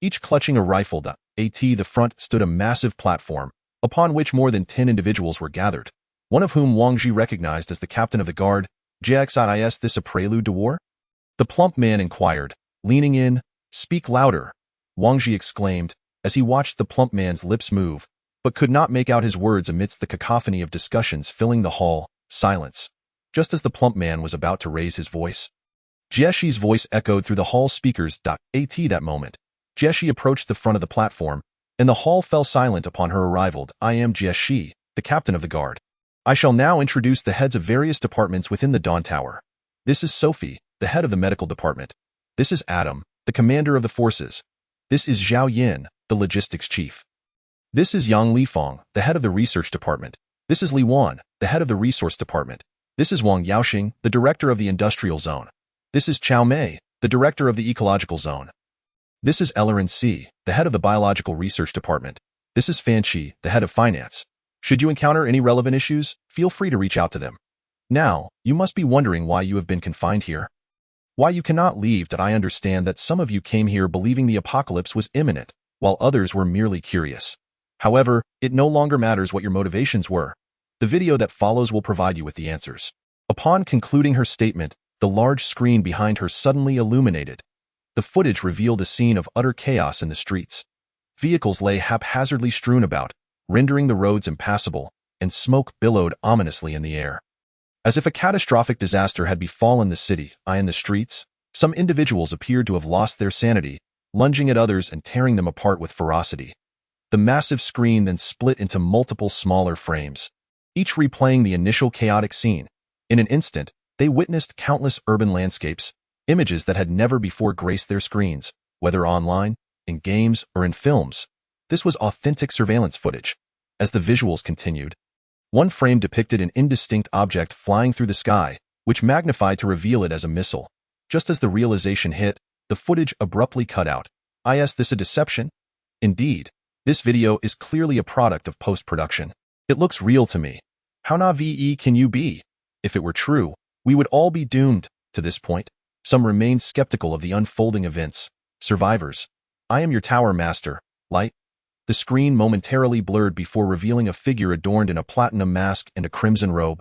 each clutching a rifle. At the front stood a massive platform, upon which more than 10 individuals were gathered, one of whom Wang Ji recognized as the captain of the guard. Is this a prelude to war? The plump man inquired, leaning in. Speak louder, Wang Ji exclaimed, as he watched the plump man's lips move, but could not make out his words amidst the cacophony of discussions filling the hall. Silence. Just as the plump man was about to raise his voice, Jieshi's voice echoed through the hall speakers. At that moment, Jieshi approached the front of the platform, and the hall fell silent upon her arrival. I am Jieshi, the captain of the guard. I shall now introduce the heads of various departments within the Dawn Tower. This is Sophie, the head of the medical department. This is Adam, the commander of the forces. This is Zhao Yin, the logistics chief. This is Yang Lifeng, the head of the research department. This is Li Wan, the head of the resource department. This is Wang Yaoxing, the director of the industrial zone. This is Chao Mei, the director of the ecological zone. This is Ellerin Si, the head of the biological research department. This is Fan Qi, the head of finance. Should you encounter any relevant issues, feel free to reach out to them. Now, you must be wondering why you have been confined here. Why you cannot leave. That I understand that some of you came here believing the apocalypse was imminent, while others were merely curious. However, it no longer matters what your motivations were. The video that follows will provide you with the answers. Upon concluding her statement, the large screen behind her suddenly illuminated. The footage revealed a scene of utter chaos in the streets. Vehicles lay haphazardly strewn about, rendering the roads impassable, and smoke billowed ominously in the air. As if a catastrophic disaster had befallen the city. In the streets, some individuals appeared to have lost their sanity, lunging at others and tearing them apart with ferocity. The massive screen then split into multiple smaller frames, each replaying the initial chaotic scene. In an instant, they witnessed countless urban landscapes, images that had never before graced their screens, whether online, in games, or in films. This was authentic surveillance footage. As the visuals continued, one frame depicted an indistinct object flying through the sky, which magnified to reveal it as a missile. Just as the realization hit, the footage abruptly cut out. Is this a deception? Indeed, this video is clearly a product of post-production. It looks real to me. How naive can you be? If it were true, we would all be doomed. To this point, some remained skeptical of the unfolding events. Survivors. I am your tower master, Light. The screen momentarily blurred before revealing a figure adorned in a platinum mask and a crimson robe.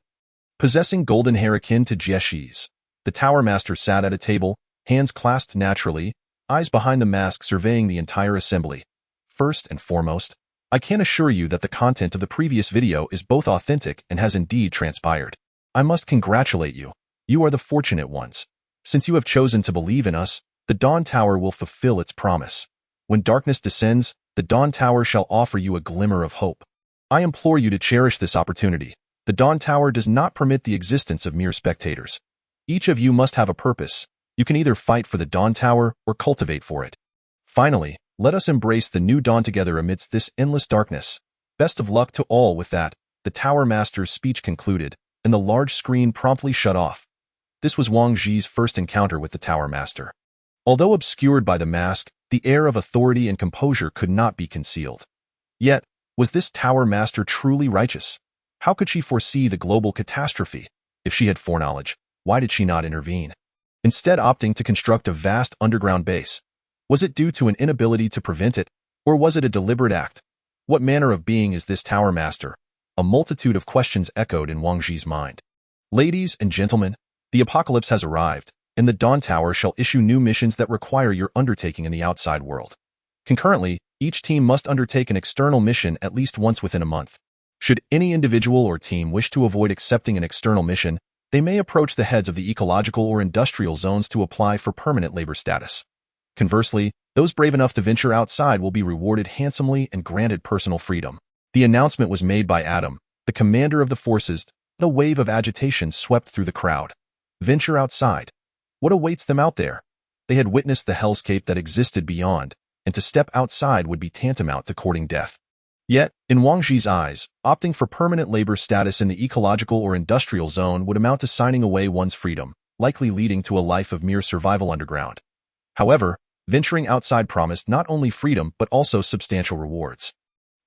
Possessing golden hair akin to Jieshi's, the tower master sat at a table, hands clasped naturally, eyes behind the mask surveying the entire assembly. First and foremost, I can assure you that the content of the previous video is both authentic and has indeed transpired. I must congratulate you. You are the fortunate ones. Since you have chosen to believe in us, the Dawn Tower will fulfill its promise. When darkness descends, the Dawn Tower shall offer you a glimmer of hope. I implore you to cherish this opportunity. The Dawn Tower does not permit the existence of mere spectators. Each of you must have a purpose. You can either fight for the Dawn Tower or cultivate for it. Finally, let us embrace the new dawn together amidst this endless darkness. Best of luck to all. With that, the Tower Master's speech concluded. and the large screen promptly shut off. This was Wang Zhi's first encounter with the Tower Master. Although obscured by the mask, the air of authority and composure could not be concealed. Yet, was this Tower Master truly righteous? How could she foresee the global catastrophe? If she had foreknowledge, why did she not intervene? Instead opting to construct a vast underground base. Was it due to an inability to prevent it, or was it a deliberate act? What manner of being is this Tower Master? A multitude of questions echoed in Wang Zhi's mind. Ladies and gentlemen, the apocalypse has arrived, and the Dawn Tower shall issue new missions that require your undertaking in the outside world. Concurrently, each team must undertake an external mission at least once within a month. Should any individual or team wish to avoid accepting an external mission, they may approach the heads of the ecological or industrial zones to apply for permanent labor status. Conversely, those brave enough to venture outside will be rewarded handsomely and granted personal freedom. The announcement was made by Adam, the commander of the forces, and a wave of agitation swept through the crowd. Venture outside. What awaits them out there? They had witnessed the hellscape that existed beyond, and to step outside would be tantamount to courting death. Yet, in Wang Zhi's eyes, opting for permanent labor status in the ecological or industrial zone would amount to signing away one's freedom, likely leading to a life of mere survival underground. However, venturing outside promised not only freedom but also substantial rewards.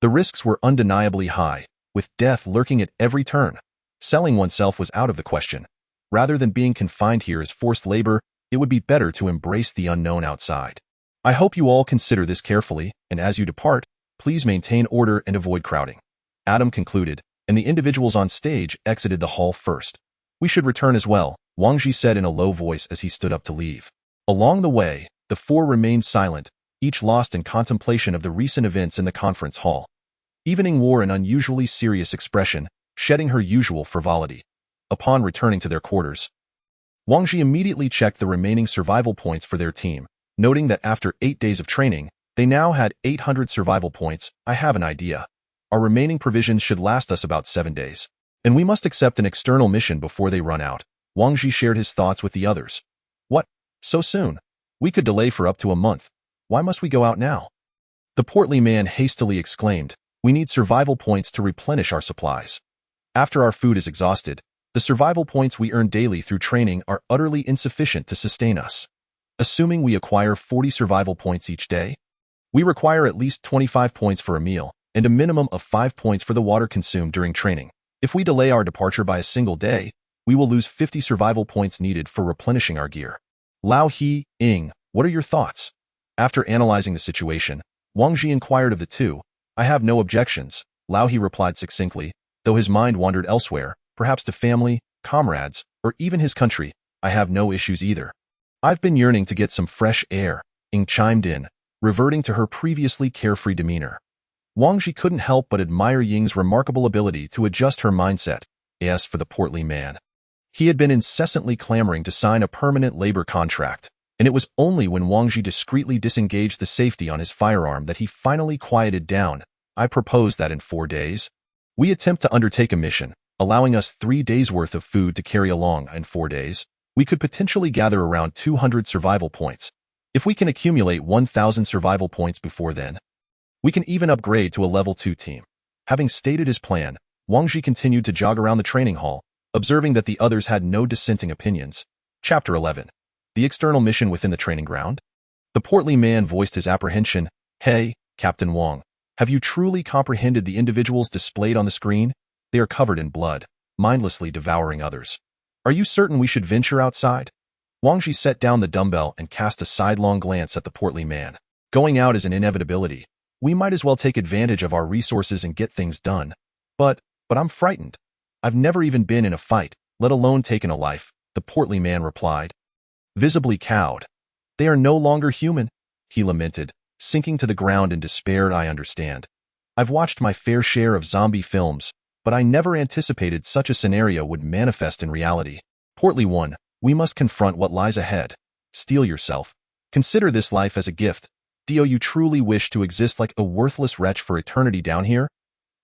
The risks were undeniably high, with death lurking at every turn. Selling oneself was out of the question. Rather than being confined here as forced labor, it would be better to embrace the unknown outside. I hope you all consider this carefully, and as you depart, please maintain order and avoid crowding. Adam concluded, and the individuals on stage exited the hall first. We should return as well, Wang Zhi said in a low voice as he stood up to leave. Along the way, the four remained silent, each lost in contemplation of the recent events in the conference hall. Evening wore an unusually serious expression, shedding her usual frivolity. Upon returning to their quarters, Wang Zhi immediately checked the remaining survival points for their team, noting that after 8 days of training, they now had 800 survival points. I have an idea. Our remaining provisions should last us about 7 days, and we must accept an external mission before they run out. Wang Zhi shared his thoughts with the others. What? So soon? We could delay for up to a month. Why must we go out now? The portly man hastily exclaimed, we need survival points to replenish our supplies. After our food is exhausted, the survival points we earn daily through training are utterly insufficient to sustain us. Assuming we acquire 40 survival points each day, we require at least 25 points for a meal, and a minimum of 5 points for the water consumed during training. If we delay our departure by a single day, we will lose 50 survival points needed for replenishing our gear. Lao He, Ying, what are your thoughts? After analyzing the situation, Wang Zhi inquired of the two. I have no objections, Lao He replied succinctly, though his mind wandered elsewhere, perhaps to family, comrades, or even his country. I have no issues either. I've been yearning to get some fresh air, Ying chimed in, reverting to her previously carefree demeanor. Wang Zhi couldn't help but admire Ying's remarkable ability to adjust her mindset. As for the portly man, he had been incessantly clamoring to sign a permanent labor contract, and it was only when Wang Zhi discreetly disengaged the safety on his firearm that he finally quieted down. I propose that in 4 days, we attempt to undertake a mission, allowing us 3 days' worth of food to carry along. In 4 days, we could potentially gather around 200 survival points. If we can accumulate 1,000 survival points before then, we can even upgrade to a level 2 team. Having stated his plan, Wang Zhi continued to jog around the training hall, observing that the others had no dissenting opinions. Chapter 11. The external mission within the training ground? The portly man voiced his apprehension. Hey, Captain Wang, have you truly comprehended the individuals displayed on the screen? They are covered in blood, mindlessly devouring others. Are you certain we should venture outside? Wang Zhi set down the dumbbell and cast a sidelong glance at the portly man. Going out is an inevitability. We might as well take advantage of our resources and get things done. But I'm frightened. I've never even been in a fight, let alone taken a life, the portly man replied. Visibly cowed. They are no longer human, he lamented, sinking to the ground in despair. I understand. I've watched my fair share of zombie films, but I never anticipated such a scenario would manifest in reality. Portly one, we must confront what lies ahead. Steel yourself. Consider this life as a gift. Do you truly wish to exist like a worthless wretch for eternity down here?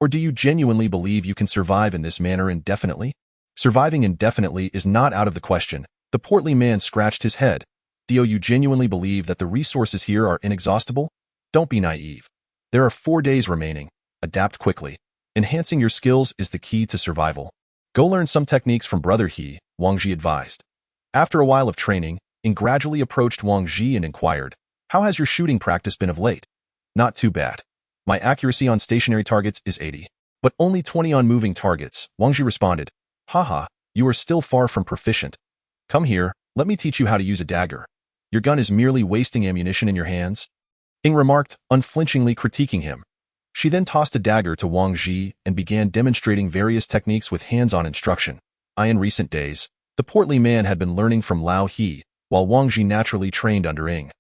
Or do you genuinely believe you can survive in this manner indefinitely? Surviving indefinitely is not out of the question. The portly man scratched his head. Do you genuinely believe that the resources here are inexhaustible? Don't be naive. There are 4 days remaining. Adapt quickly. Enhancing your skills is the key to survival. Go learn some techniques from Brother He, Wang Ji advised. After a while of training, Ing gradually approached Wang Ji and inquired, "How has your shooting practice been of late?" "Not too bad. My accuracy on stationary targets is 80, but only 20 on moving targets," Wang Ji responded. "Haha, you are still far from proficient. Come here, let me teach you how to use a dagger. Your gun is merely wasting ammunition in your hands," Ing remarked, unflinchingly critiquing him. She then tossed a dagger to Wang Ji and began demonstrating various techniques with hands-on instruction. In recent days, the portly man had been learning from Lao He, while Wang Ji naturally trained under Ing.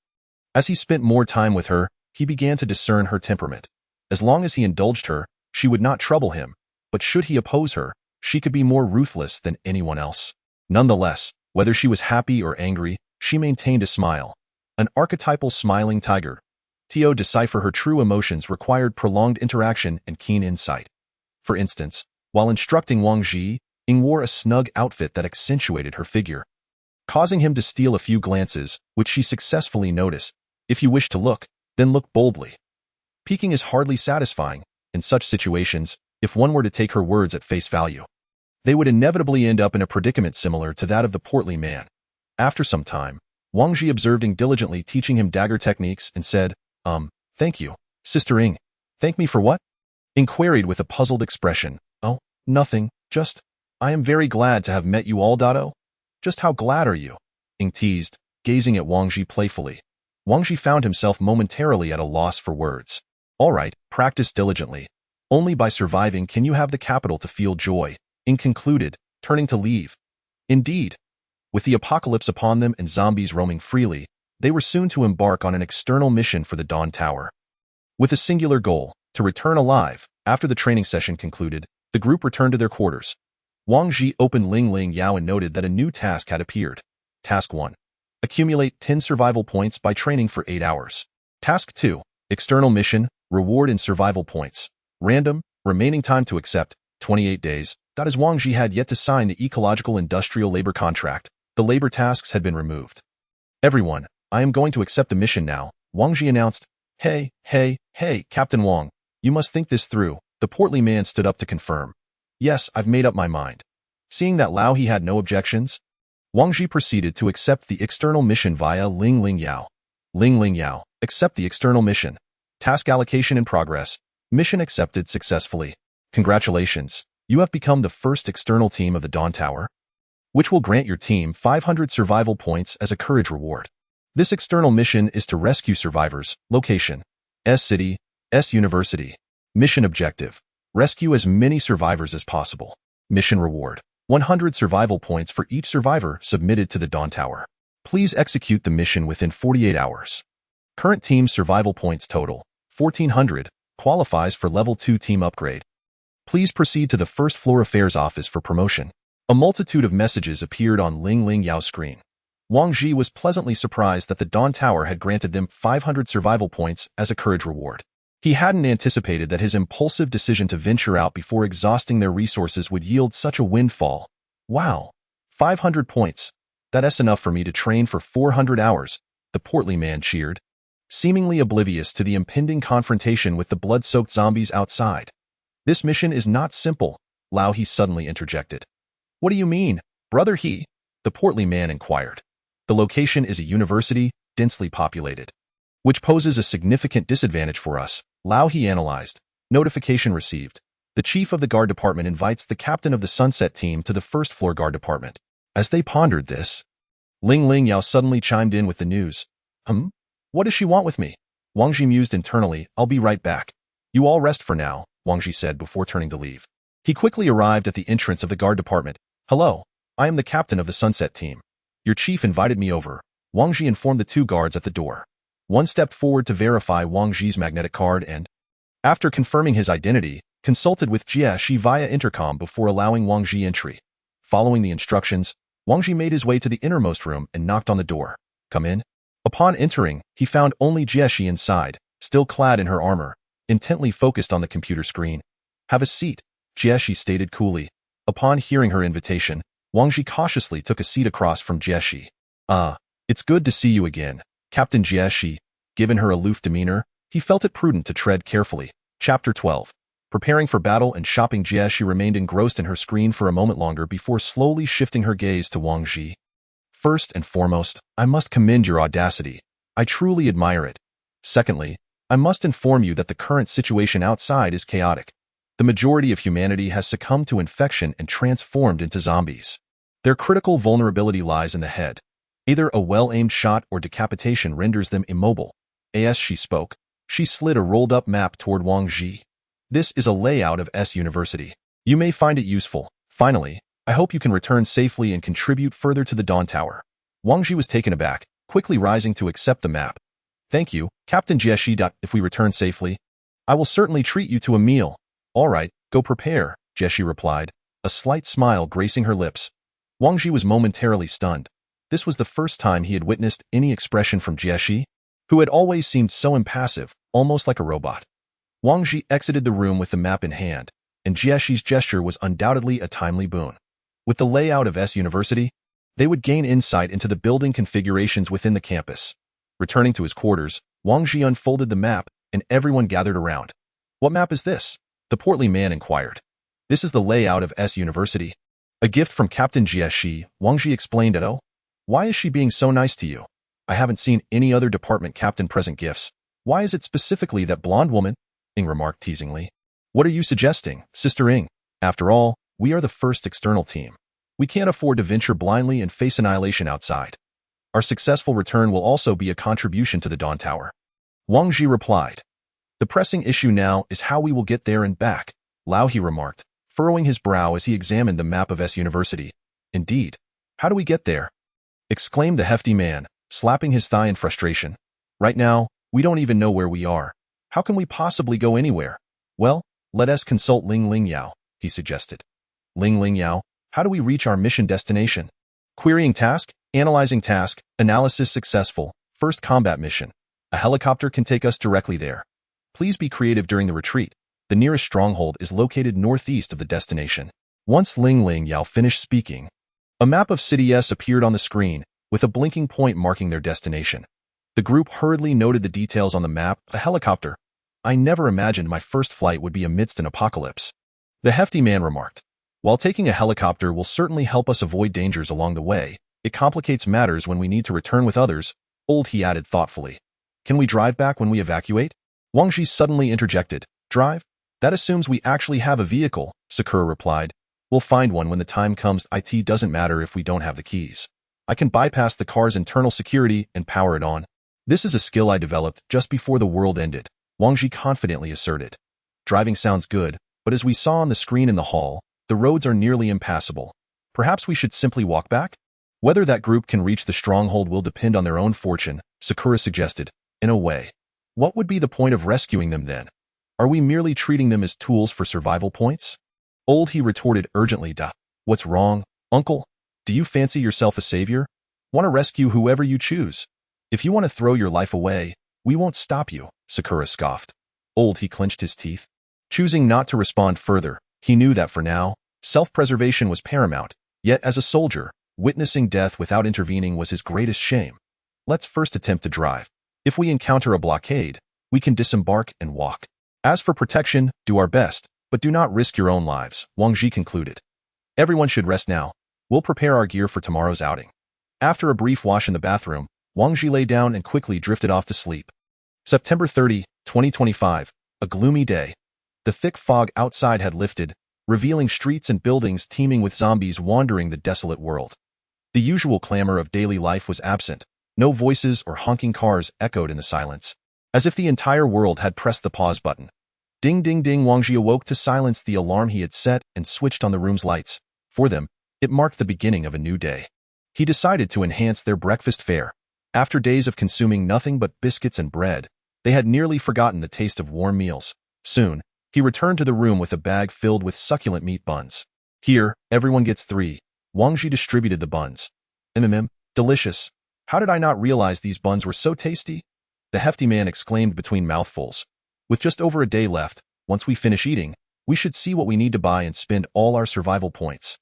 As he spent more time with her, he began to discern her temperament. As long as he indulged her, she would not trouble him, but should he oppose her, she could be more ruthless than anyone else. Nonetheless, whether she was happy or angry, she maintained a smile. An archetypal smiling tiger. To decipher her true emotions required prolonged interaction and keen insight. For instance, while instructing Wang Ji, Ing wore a snug outfit that accentuated her figure, causing him to steal a few glances, which she successfully noticed. If you wish to look, then look boldly. Peeking is hardly satisfying. In such situations, if one were to take her words at face value, they would inevitably end up in a predicament similar to that of the portly man. After some time, Wang Ji observed Ing diligently teaching him dagger techniques and said, "Thank you, Sister Ing." "Thank me for what?" Ing queried with a puzzled expression. "Oh, nothing, just, I am very glad to have met you all, Dado." "Just how glad are you?" Ing teased, gazing at Wang Ji playfully. Wang Ji found himself momentarily at a loss for words. "All right, practice diligently. Only by surviving can you have the capital to feel joy," Ing concluded, turning to leave. Indeed, with the apocalypse upon them and zombies roaming freely, they were soon to embark on an external mission for the Dawn Tower. With a singular goal, to return alive. After the training session concluded, the group returned to their quarters. Wang Ji opened Ling Ling Yao and noted that a new task had appeared. Task 1. Accumulate 10 survival points by training for 8 hours. Task 2. External mission, reward in survival points. Random, remaining time to accept, 28 days. As Wang Ji had yet to sign the ecological industrial labor contract, the labor tasks had been removed. "Everyone, I am going to accept the mission now," Wang Ji announced. Hey, Captain Wang, you must think this through." The portly man stood up to confirm. "Yes, I've made up my mind." Seeing that Lao He had no objections, Wang Ji proceeded to accept the external mission via Ling Ling Yao. Ling Ling Yao, accept the external mission. Task allocation in progress. Mission accepted successfully. Congratulations, you have become the first external team of the Dawn Tower, which will grant your team 500 survival points as a courage reward. This external mission is to rescue survivors. Location: S City, S University. Mission objective: rescue as many survivors as possible. Mission reward: 100 survival points for each survivor submitted to the Dawn Tower. Please execute the mission within 48 hours. Current team survival points total 1,400, qualifies for level 2 team upgrade. Please proceed to the first floor affairs office for promotion. A multitude of messages appeared on Ling Ling Yao's screen. Wang Ji was pleasantly surprised that the Dawn Tower had granted them 500 survival points as a courage reward. He hadn't anticipated that his impulsive decision to venture out before exhausting their resources would yield such a windfall. "Wow, 500 points. That's enough for me to train for 400 hours, the portly man cheered, seemingly oblivious to the impending confrontation with the blood-soaked zombies outside. "This mission is not simple," Lao He suddenly interjected. "What do you mean, Brother He?" the portly man inquired. "The location is a university, densely populated, which poses a significant disadvantage for us," Lao He analyzed. Notification received. The chief of the guard department invites the captain of the Sunset team to the first floor guard department. As they pondered this, Ling Ling Yao suddenly chimed in with the news. What does she want with me?" Wang Ji mused internally. "I'll be right back. You all rest for now," Wang Ji said before turning to leave. He quickly arrived at the entrance of the guard department. "Hello, I am the captain of the Sunset team. Your chief invited me over," Wang Ji informed the two guards at the door. One stepped forward to verify Wang Ji's magnetic card and, after confirming his identity, consulted with Jie Shi via intercom before allowing Wang Ji entry. Following the instructions, Wang Ji made his way to the innermost room and knocked on the door. "Come in." Upon entering, he found only Jie Shi inside, still clad in her armor, intently focused on the computer screen. "Have a seat," Jie Shi stated coolly. Upon hearing her invitation, Wang Ji cautiously took a seat across from Jie Shi. It's good to see you again, Captain Jie Shi." Given her aloof demeanor, he felt it prudent to tread carefully. Chapter 12. Preparing for battle and shopping, Jieshi remained engrossed in her screen for a moment longer before slowly shifting her gaze to Wang Ji. First and foremost, I must commend your audacity. I truly admire it. Secondly, I must inform you that the current situation outside is chaotic. The majority of humanity has succumbed to infection and transformed into zombies. Their critical vulnerability lies in the head. Either a well-aimed shot or decapitation renders them immobile. As she spoke, she slid a rolled-up map toward Wang Ji. This is a layout of S University. You may find it useful. Finally, I hope you can return safely and contribute further to the Dawn Tower. Wang Ji was taken aback, quickly rising to accept the map. Thank you, Captain Jieshi. If we return safely, I will certainly treat you to a meal. All right, go prepare, Jieshi replied, a slight smile gracing her lips. Wang Ji was momentarily stunned. This was the first time he had witnessed any expression from Jieshi, who had always seemed so impassive, almost like a robot. Wang Ji exited the room with the map in hand, and Jieshi's gesture was undoubtedly a timely boon. With the layout of S University, they would gain insight into the building configurations within the campus. Returning to his quarters, Wang Ji unfolded the map, and everyone gathered around. What map is this? The portly man inquired. This is the layout of S University. A gift from Captain Jieshi, Wang Ji explained. Oh, why is she being so nice to you? I haven't seen any other department captain present gifts. Why is it specifically that blonde woman? Ing remarked teasingly. What are you suggesting, Sister Ing? After all, we are the first external team. We can't afford to venture blindly and face annihilation outside. Our successful return will also be a contribution to the Dawn Tower. Wang Ji replied. The pressing issue now is how we will get there and back, Lao He remarked, furrowing his brow as he examined the map of S University. Indeed. How do we get there? Exclaimed the hefty man, slapping his thigh in frustration. Right now, we don't even know where we are. How can we possibly go anywhere? Well, let us consult Ling Ling Yao, he suggested. Ling Ling Yao, how do we reach our mission destination? Querying task, analyzing task, analysis successful, first combat mission. A helicopter can take us directly there. Please be creative during the retreat. The nearest stronghold is located northeast of the destination. Once Ling Ling Yao finished speaking, a map of City S appeared on the screen, with a blinking point marking their destination. The group hurriedly noted the details on the map. A helicopter. I never imagined my first flight would be amidst an apocalypse. The hefty man remarked. While taking a helicopter will certainly help us avoid dangers along the way, it complicates matters when we need to return with others, Old he added thoughtfully. Can we drive back when we evacuate? Wang Ji suddenly interjected. Drive? That assumes we actually have a vehicle, Sakura replied. We'll find one when the time comes. It doesn't matter if we don't have the keys. I can bypass the car's internal security and power it on. This is a skill I developed just before the world ended, Wang Ji confidently asserted. Driving sounds good, but as we saw on the screen in the hall, the roads are nearly impassable. Perhaps we should simply walk back? Whether that group can reach the stronghold will depend on their own fortune, Sakura suggested. In a way. What would be the point of rescuing them then? Are we merely treating them as tools for survival points? Old he retorted urgently. What's wrong, uncle? Do you fancy yourself a savior? Want to rescue whoever you choose? If you want to throw your life away, we won't stop you, Sakura scoffed. Old he clenched his teeth. Choosing not to respond further, he knew that for now, self-preservation was paramount, yet as a soldier, witnessing death without intervening was his greatest shame. Let's first attempt to drive. If we encounter a blockade, we can disembark and walk. As for protection, do our best, but do not risk your own lives, Wang Ji concluded. Everyone should rest now. We'll prepare our gear for tomorrow's outing. After a brief wash in the bathroom, Wang Ji lay down and quickly drifted off to sleep. September 30, 2025, a gloomy day. The thick fog outside had lifted, revealing streets and buildings teeming with zombies wandering the desolate world. The usual clamor of daily life was absent. No voices or honking cars echoed in the silence, as if the entire world had pressed the pause button. Ding ding ding. Wang Ji awoke to silence the alarm he had set and switched on the room's lights. For them, it marked the beginning of a new day. He decided to enhance their breakfast fare. After days of consuming nothing but biscuits and bread, they had nearly forgotten the taste of warm meals. Soon, he returned to the room with a bag filled with succulent meat buns. Here, everyone gets 3. Wang Ji distributed the buns. Delicious. How did I not realize these buns were so tasty? The hefty man exclaimed between mouthfuls. With just over a day left, once we finish eating, we should see what we need to buy and spend all our survival points.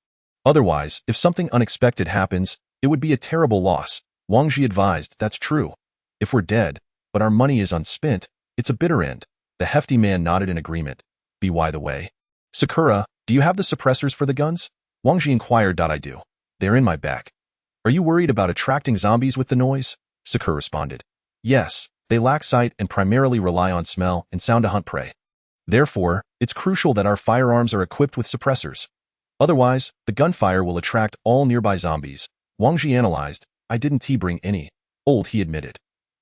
Otherwise, if something unexpected happens, it would be a terrible loss, Wang Ji advised. That's true. If we're dead, but our money is unspent, it's a bitter end. The hefty man nodded in agreement. By the way. Sakura, do you have the suppressors for the guns? Wang Ji inquired. I do. They're in my bag. Are you worried about attracting zombies with the noise? Sakura responded. Yes, they lack sight and primarily rely on smell and sound to hunt prey. Therefore, it's crucial that our firearms are equipped with suppressors. Otherwise, the gunfire will attract all nearby zombies. Wang Ji analyzed. I didn't bring any. He admitted.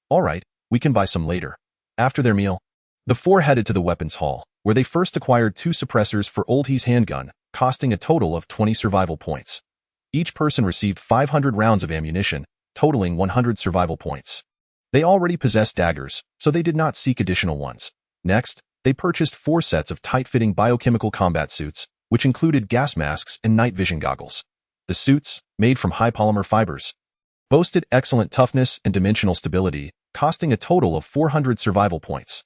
All right, we can buy some later. After their meal, the four headed to the weapons hall, where they first acquired 2 suppressors for He's handgun, costing a total of 20 survival points. Each person received 500 rounds of ammunition, totaling 100 survival points. They already possessed daggers, so they did not seek additional ones. Next, they purchased 4 sets of tight-fitting biochemical combat suits, which included gas masks and night vision goggles. The suits, made from high polymer fibers, boasted excellent toughness and dimensional stability, costing a total of 400 survival points.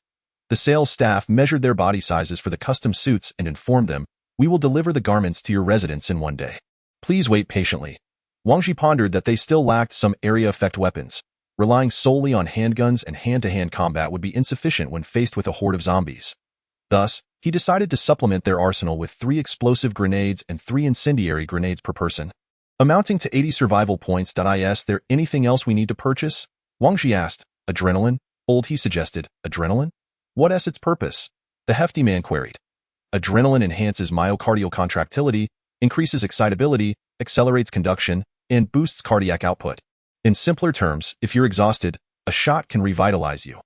The sales staff measured their body sizes for the custom suits and informed them, we will deliver the garments to your residence in 1 day. Please wait patiently. Wang Ji pondered that they still lacked some area effect weapons. Relying solely on handguns and hand-to-hand combat would be insufficient when faced with a horde of zombies. Thus, he decided to supplement their arsenal with 3 explosive grenades and 3 incendiary grenades per person, amounting to 80 survival points. Is there anything else we need to purchase? Wang Ji asked. Adrenaline? He suggested. Adrenaline? What's its purpose? The hefty man queried. Adrenaline enhances myocardial contractility, increases excitability, accelerates conduction, and boosts cardiac output. In simpler terms, if you're exhausted, a shot can revitalize you.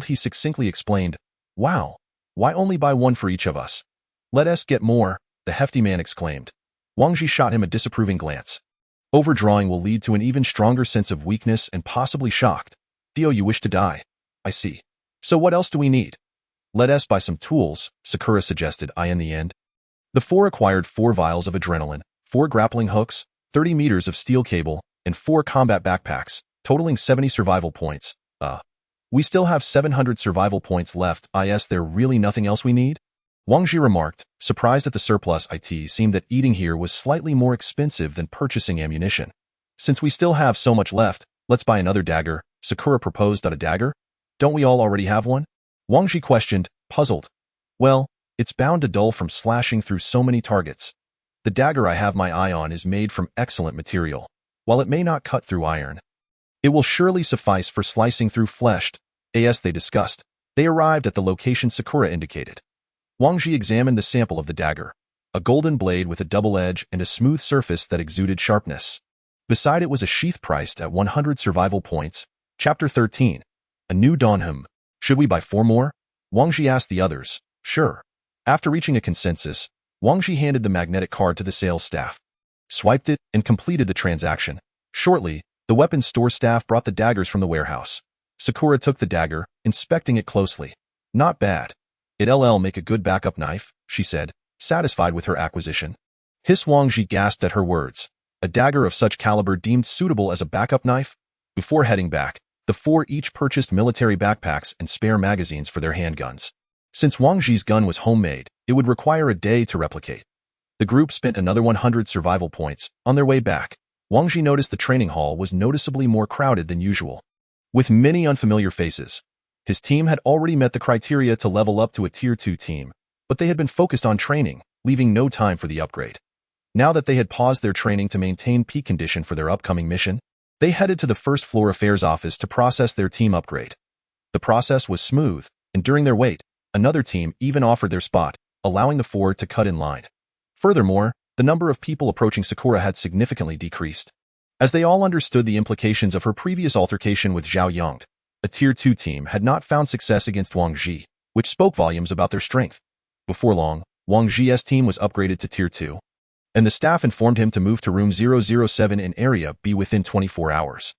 He succinctly explained. Wow. Why only buy 1 for each of us? Let us get more, the hefty man exclaimed. Wang Ji shot him a disapproving glance. Overdrawing will lead to an even stronger sense of weakness and possibly shocked. You wish to die. I see. So what else do we need? Let us buy some tools, Sakura suggested. In the end, the 4 acquired 4 vials of adrenaline, 4 grappling hooks, 30 meters of steel cable, and 4 combat backpacks, totaling 70 survival points. We still have 700 survival points left. Is there really nothing else we need? Wang Ji remarked, surprised at the surplus. It seemed that eating here was slightly more expensive than purchasing ammunition. Since we still have so much left, let's buy another dagger, Sakura proposed. A dagger? Don't we all already have one? Wang Ji questioned, puzzled. Well, it's bound to dull from slashing through so many targets. The dagger I have my eye on is made from excellent material. While it may not cut through iron, it will surely suffice for slicing through flesh. As they discussed, they arrived at the location Sakura indicated. Wang Ji examined the sample of the dagger, a golden blade with a double edge and a smooth surface that exuded sharpness. Beside it was a sheath priced at 100 survival points. Chapter 13. A new dawn. Should we buy 4 more? Wang Ji asked the others. Sure. After reaching a consensus, Wang Ji handed the magnetic card to the sales staff, swiped it, and completed the transaction. Shortly, the weapons store staff brought the daggers from the warehouse. Sakura took the dagger, inspecting it closely. Not bad. It'll make a good backup knife, she said, satisfied with her acquisition. Wang Ji gasped at her words. A dagger of such caliber deemed suitable as a backup knife? Before heading back, the 4 each purchased military backpacks and spare magazines for their handguns. Since Wang Ji's gun was homemade, it would require a day to replicate. The group spent another 100 survival points. On their way back, Wang Ji noticed the training hall was noticeably more crowded than usual, with many unfamiliar faces. His team had already met the criteria to level up to a Tier 2 team, but they had been focused on training, leaving no time for the upgrade. Now that they had paused their training to maintain peak condition for their upcoming mission, they headed to the first floor affairs office to process their team upgrade. The process was smooth, and during their wait, another team even offered their spot, allowing the 4 to cut in line. Furthermore, the number of people approaching Sakura had significantly decreased, as they all understood the implications of her previous altercation with Zhao Yang. A Tier 2 team had not found success against Wang Ji, which spoke volumes about their strength. Before long, Wang Ji's team was upgraded to Tier 2, and the staff informed him to move to Room 007 in Area B within 24 hours.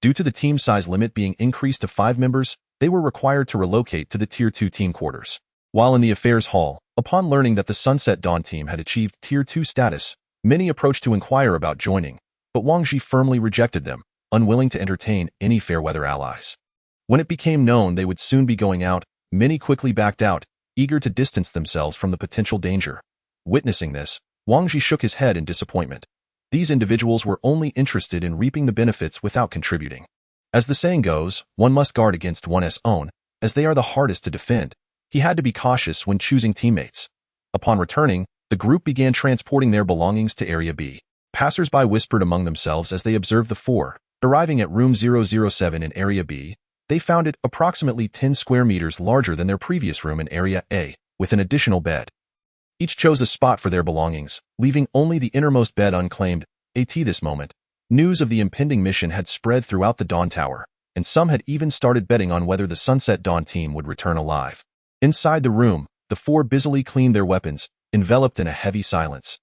Due to the team size limit being increased to 5 members, they were required to relocate to the Tier 2 team quarters. While in the affairs hall, upon learning that the Sunset Dawn team had achieved Tier 2 status, many approached to inquire about joining, but Wang Ji firmly rejected them, unwilling to entertain any fair-weather allies. When it became known they would soon be going out, many quickly backed out, eager to distance themselves from the potential danger. Witnessing this, Wang Ji shook his head in disappointment. These individuals were only interested in reaping the benefits without contributing. As the saying goes, one must guard against one's own, as they are the hardest to defend. He had to be cautious when choosing teammates. Upon returning, the group began transporting their belongings to Area B. Passers-by whispered among themselves as they observed the four. Arriving at room 007 in Area B, they found it approximately 10 square meters larger than their previous room in Area A, with an additional bed. Each chose a spot for their belongings, leaving only the innermost bed unclaimed. At this moment, news of the impending mission had spread throughout the Dawn Tower, and some had even started betting on whether the Sunset Dawn team would return alive. Inside the room, the four busily cleaned their weapons, enveloped in a heavy silence.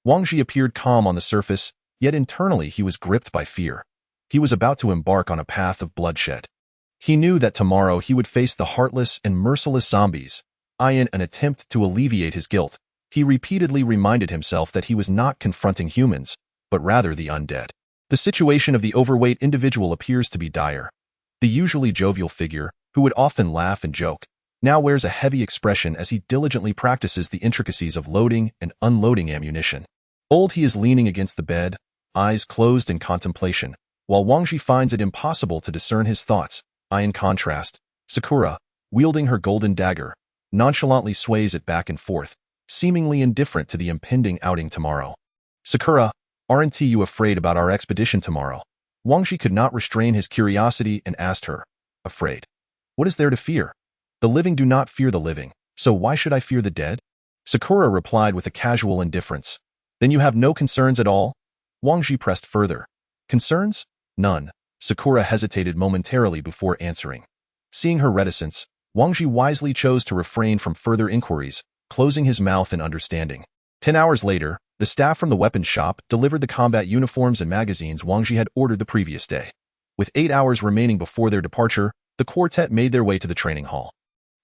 Wang Ji appeared calm on the surface, yet internally he was gripped by fear. He was about to embark on a path of bloodshed. He knew that tomorrow he would face the heartless and merciless zombies. In an attempt to alleviate his guilt, he repeatedly reminded himself that he was not confronting humans, but rather the undead. The situation of the overweight individual appears to be dire. The usually jovial figure, who would often laugh and joke, now wears a heavy expression as he diligently practices the intricacies of loading and unloading ammunition. He is leaning against the bed, eyes closed in contemplation, while Wang Ji finds it impossible to discern his thoughts. In contrast, Sakura, wielding her golden dagger, nonchalantly sways it back and forth, seemingly indifferent to the impending outing tomorrow. Sakura, aren't you afraid about our expedition tomorrow? Wang Ji could not restrain his curiosity and asked her, afraid? What is there to fear? The living do not fear the living, so why should I fear the dead? Sakura replied with a casual indifference. Then you have no concerns at all? Wang Ji pressed further. Concerns? None. Sakura hesitated momentarily before answering. Seeing her reticence, Wang Ji wisely chose to refrain from further inquiries, closing his mouth in understanding. 10 hours later, the staff from the weapons shop delivered the combat uniforms and magazines Wang Ji had ordered the previous day. With 8 hours remaining before their departure, the quartet made their way to the training hall.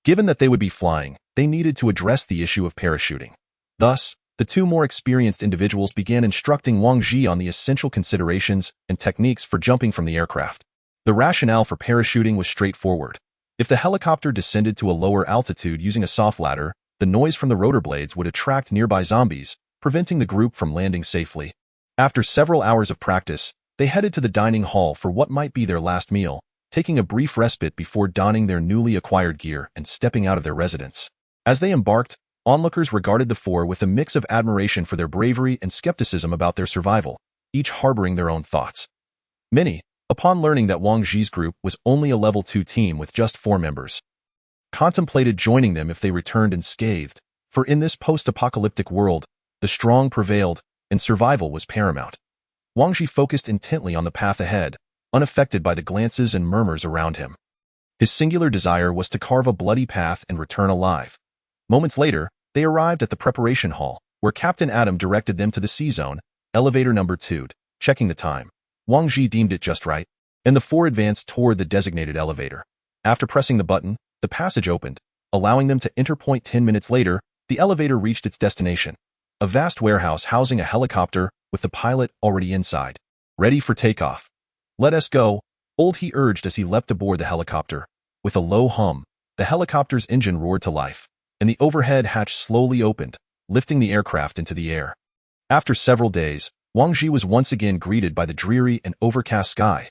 Given that they would be flying, they needed to address the issue of parachuting. Thus, the two more experienced individuals began instructing Wang Ji on the essential considerations and techniques for jumping from the aircraft. The rationale for parachuting was straightforward. If the helicopter descended to a lower altitude using a soft ladder, the noise from the rotor blades would attract nearby zombies, preventing the group from landing safely. After several hours of practice, they headed to the dining hall for what might be their last meal, taking a brief respite before donning their newly acquired gear and stepping out of their residence. As they embarked, onlookers regarded the four with a mix of admiration for their bravery and skepticism about their survival, each harboring their own thoughts. Many, upon learning that Wang Ji's group was only a level 2 team with just 4 members, contemplated joining them if they returned unscathed, for in this post-apocalyptic world, the strong prevailed, and survival was paramount. Wang Ji focused intently on the path ahead, unaffected by the glances and murmurs around him. His singular desire was to carve a bloody path and return alive. Moments later, they arrived at the preparation hall, where Captain Adam directed them to the C-zone, elevator number 2. Checking the time, Wang Ji deemed it just right, and the four advanced toward the designated elevator. After pressing the button, the passage opened, allowing them to enter. 10 minutes later, the elevator reached its destination, a vast warehouse housing a helicopter with the pilot already inside, ready for takeoff. Let us go, he urged as he leapt aboard the helicopter. With a low hum, the helicopter's engine roared to life, and the overhead hatch slowly opened, lifting the aircraft into the air. After several days, Wang Ji was once again greeted by the dreary and overcast sky.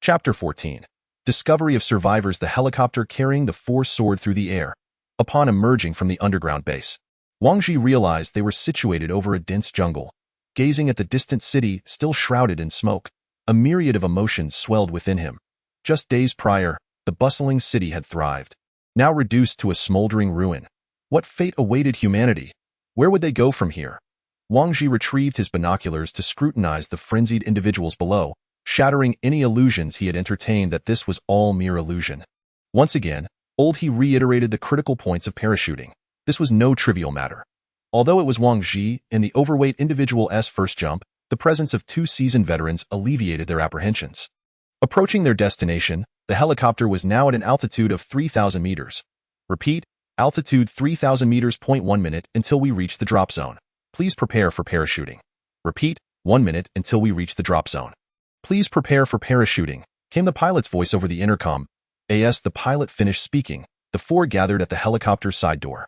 Chapter 14. Discovery of survivors. The helicopter carrying the four soared through the air. Upon emerging from the underground base, Wang Ji realized they were situated over a dense jungle. Gazing at the distant city still shrouded in smoke, a myriad of emotions swelled within him. Just days prior, the bustling city had thrived, now reduced to a smoldering ruin. What fate awaited humanity? Where would they go from here? Wang Ji retrieved his binoculars to scrutinize the frenzied individuals below, shattering any illusions he had entertained that this was all mere illusion. Once again, he reiterated the critical points of parachuting. This was no trivial matter. Although it was Wang Ji and the overweight individual's first jump, the presence of 2 seasoned veterans alleviated their apprehensions. Approaching their destination, the helicopter was now at an altitude of 3,000 meters. Repeat, altitude 3,000 meters. 1 minute until we reach the drop zone. Please prepare for parachuting. Repeat, 1 minute until we reach the drop zone. Please prepare for parachuting, came the pilot's voice over the intercom. As the pilot finished speaking, the four gathered at the helicopter's side door.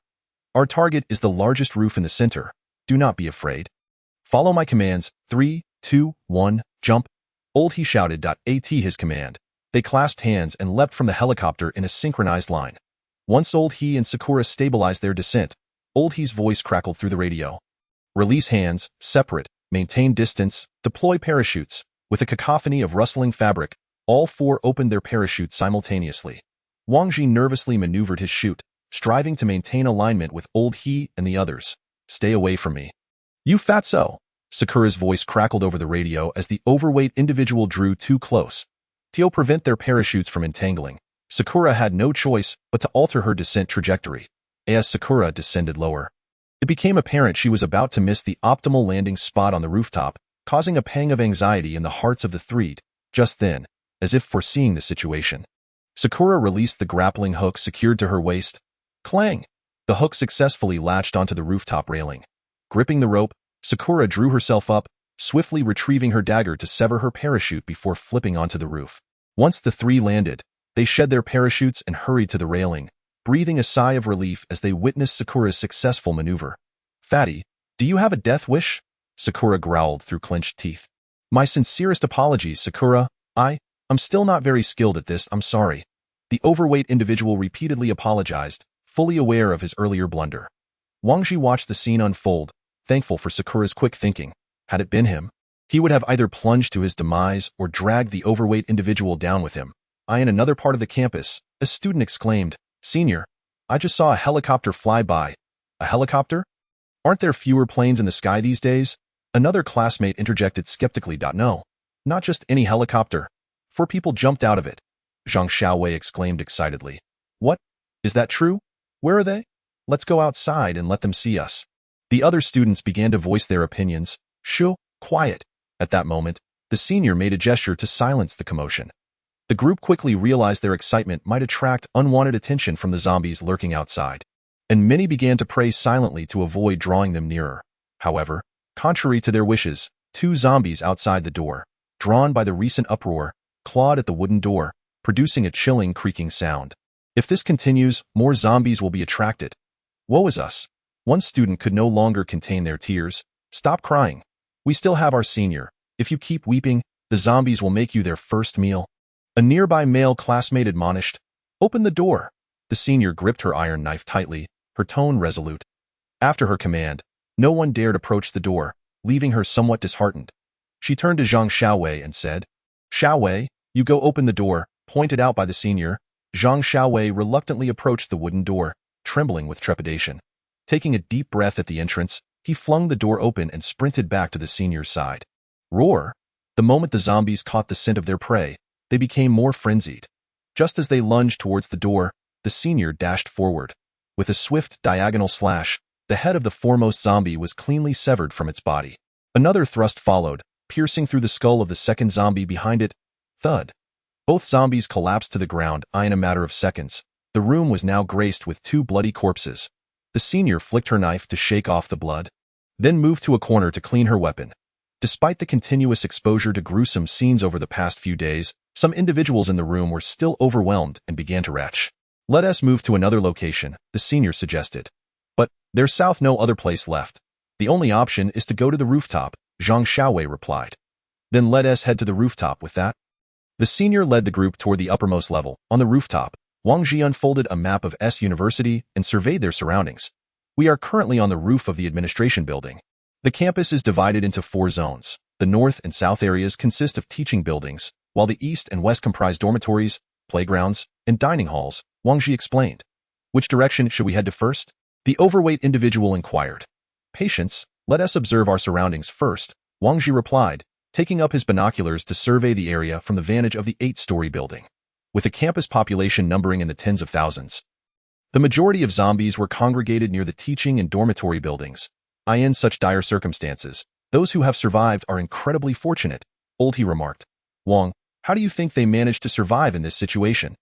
Our target is the largest roof in the center. Do not be afraid. Follow my commands. 3, 2, 1, jump. He shouted. At his command, they clasped hands and leapt from the helicopter in a synchronized line. Once Old He and Sakura stabilized their descent, Old He's voice crackled through the radio. Release hands, separate, maintain distance, deploy parachutes. With a cacophony of rustling fabric, all four opened their parachutes simultaneously. Wang Ji nervously maneuvered his chute, striving to maintain alignment with Old He and the others. Stay away from me. You fatso! Sakura's voice crackled over the radio as the overweight individual drew too close. To prevent their parachutes from entangling, Sakura had no choice but to alter her descent trajectory. As Sakura descended lower, it became apparent she was about to miss the optimal landing spot on the rooftop, causing a pang of anxiety in the hearts of the three. Just then, as if foreseeing the situation, Sakura released the grappling hook secured to her waist. Clang! The hook successfully latched onto the rooftop railing. Gripping the rope, Sakura drew herself up, swiftly retrieving her dagger to sever her parachute before flipping onto the roof. Once the three landed, they shed their parachutes and hurried to the railing, breathing a sigh of relief as they witnessed Sakura's successful maneuver. Fatty, do you have a death wish? Sakura growled through clenched teeth. My sincerest apologies, Sakura. I'm still not very skilled at this, I'm sorry. The overweight individual repeatedly apologized, fully aware of his earlier blunder. Wang Ji watched the scene unfold, thankful for Sakura's quick thinking. Had it been him, he would have either plunged to his demise or dragged the overweight individual down with him. In another part of the campus, a student exclaimed, Senior, I just saw a helicopter fly by. A helicopter? Aren't there fewer planes in the sky these days? Another classmate interjected skeptically. No, not just any helicopter. 4 people jumped out of it. Zhang Xiaowei exclaimed excitedly. What? Is that true? Where are they? Let's go outside and let them see us. The other students began to voice their opinions. Shoo, quiet. At that moment, the senior made a gesture to silence the commotion. The group quickly realized their excitement might attract unwanted attention from the zombies lurking outside, and many began to pray silently to avoid drawing them nearer. However, contrary to their wishes, 2 zombies outside the door, drawn by the recent uproar, clawed at the wooden door, producing a chilling creaking sound. If this continues, more zombies will be attracted. Woe is us. One student could no longer contain their tears. Stop crying. We still have our senior. If you keep weeping, the zombies will make you their first meal. A nearby male classmate admonished. Open the door. The senior gripped her iron knife tightly, her tone resolute. After her command, no one dared approach the door, leaving her somewhat disheartened. She turned to Zhang Xiaowei and said, Xiaowei, you go open the door, pointed out by the senior. Zhang Xiaowei reluctantly approached the wooden door, trembling with trepidation. Taking a deep breath at the entrance, he flung the door open and sprinted back to the senior's side. Roar! The moment the zombies caught the scent of their prey, they became more frenzied. Just as they lunged towards the door, the senior dashed forward. With a swift diagonal slash, the head of the foremost zombie was cleanly severed from its body. Another thrust followed, piercing through the skull of the second zombie behind it. Thud! Both zombies collapsed to the ground in a matter of seconds. The room was now graced with 2 bloody corpses. The senior flicked her knife to shake off the blood, then moved to a corner to clean her weapon. Despite the continuous exposure to gruesome scenes over the past few days, some individuals in the room were still overwhelmed and began to retch. Let us move to another location, the senior suggested. But there's no other place left. The only option is to go to the rooftop, Zhang Xiaowei replied. Then let us head to the rooftop with that. The senior led the group toward the uppermost level. On the rooftop, Wang Ji unfolded a map of S University and surveyed their surroundings. We are currently on the roof of the administration building. The campus is divided into 4 zones. The north and south areas consist of teaching buildings, while the east and west comprise dormitories, playgrounds, and dining halls, Wang Ji explained. Which direction should we head to first? The overweight individual inquired. Patience, let us observe our surroundings first, Wang Ji replied, taking up his binoculars to survey the area from the vantage of the 8-story building. With a campus population numbering in the tens of thousands, the majority of zombies were congregated near the teaching and dormitory buildings. In such dire circumstances, those who have survived are incredibly fortunate, Old He remarked. Wang, how do you think they managed to survive in this situation?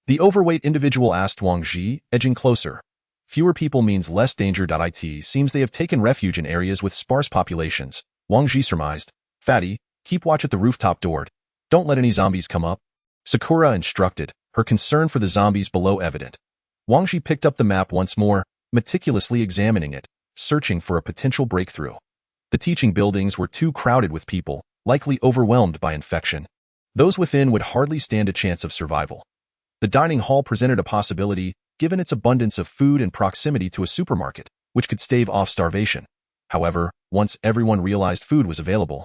The overweight individual asked Wang Ji, edging closer. Fewer people means less danger. It seems they have taken refuge in areas with sparse populations, Wang Ji surmised. Fatty, keep watch at the rooftop door. Don't let any zombies come up. Sakura instructed, her concern for the zombies below evident. Wang Ji picked up the map once more, meticulously examining it, searching for a potential breakthrough. The teaching buildings were too crowded with people, likely overwhelmed by infection. Those within would hardly stand a chance of survival. The dining hall presented a possibility, given its abundance of food and proximity to a supermarket, which could stave off starvation. However, once everyone realized food was available,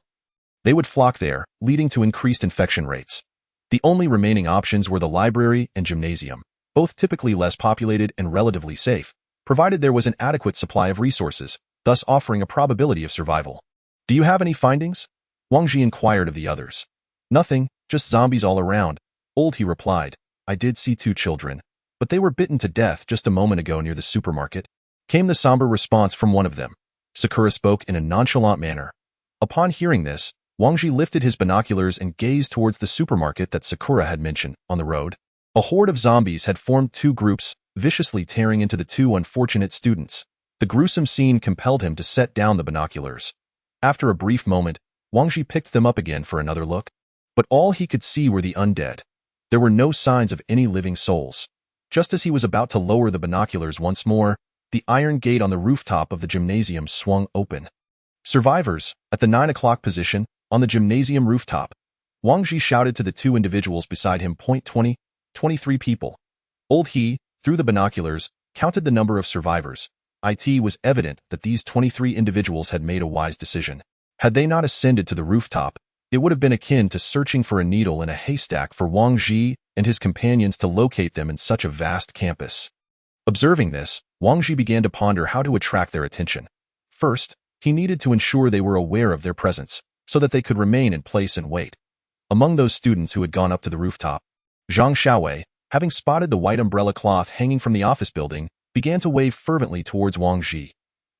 they would flock there, leading to increased infection rates. The only remaining options were the library and gymnasium, both typically less populated and relatively safe, provided there was an adequate supply of resources, thus offering a probability of survival. "Do you have any findings?" Wang Ji inquired of the others. "Nothing, just zombies all around," Old He replied. "I did see 2 children, but they were bitten to death just a moment ago near the supermarket," came the somber response from one of them. Sakura spoke in a nonchalant manner. Upon hearing this, Wang Ji lifted his binoculars and gazed towards the supermarket that Sakura had mentioned on the road. A horde of zombies had formed 2 groups, viciously tearing into the 2 unfortunate students. The gruesome scene compelled him to set down the binoculars. After a brief moment, Wang Ji picked them up again for another look. But all he could see were the undead. There were no signs of any living souls. Just as he was about to lower the binoculars once more, the iron gate on the rooftop of the gymnasium swung open. "Survivors, at the 9 o'clock position, on the gymnasium rooftop," Wang Ji shouted to the 2 individuals beside him. 23 people. Old He, through the binoculars, counted the number of survivors. It was evident that these 23 individuals had made a wise decision. Had they not ascended to the rooftop, it would have been akin to searching for a needle in a haystack for Wang Ji and his companions to locate them in such a vast campus. Observing this, Wang Ji began to ponder how to attract their attention. First, he needed to ensure they were aware of their presence, so that they could remain in place and wait. Among those students who had gone up to the rooftop, Zhang Xiaowei, having spotted the white umbrella cloth hanging from the office building, began to wave fervently towards Wang Ji.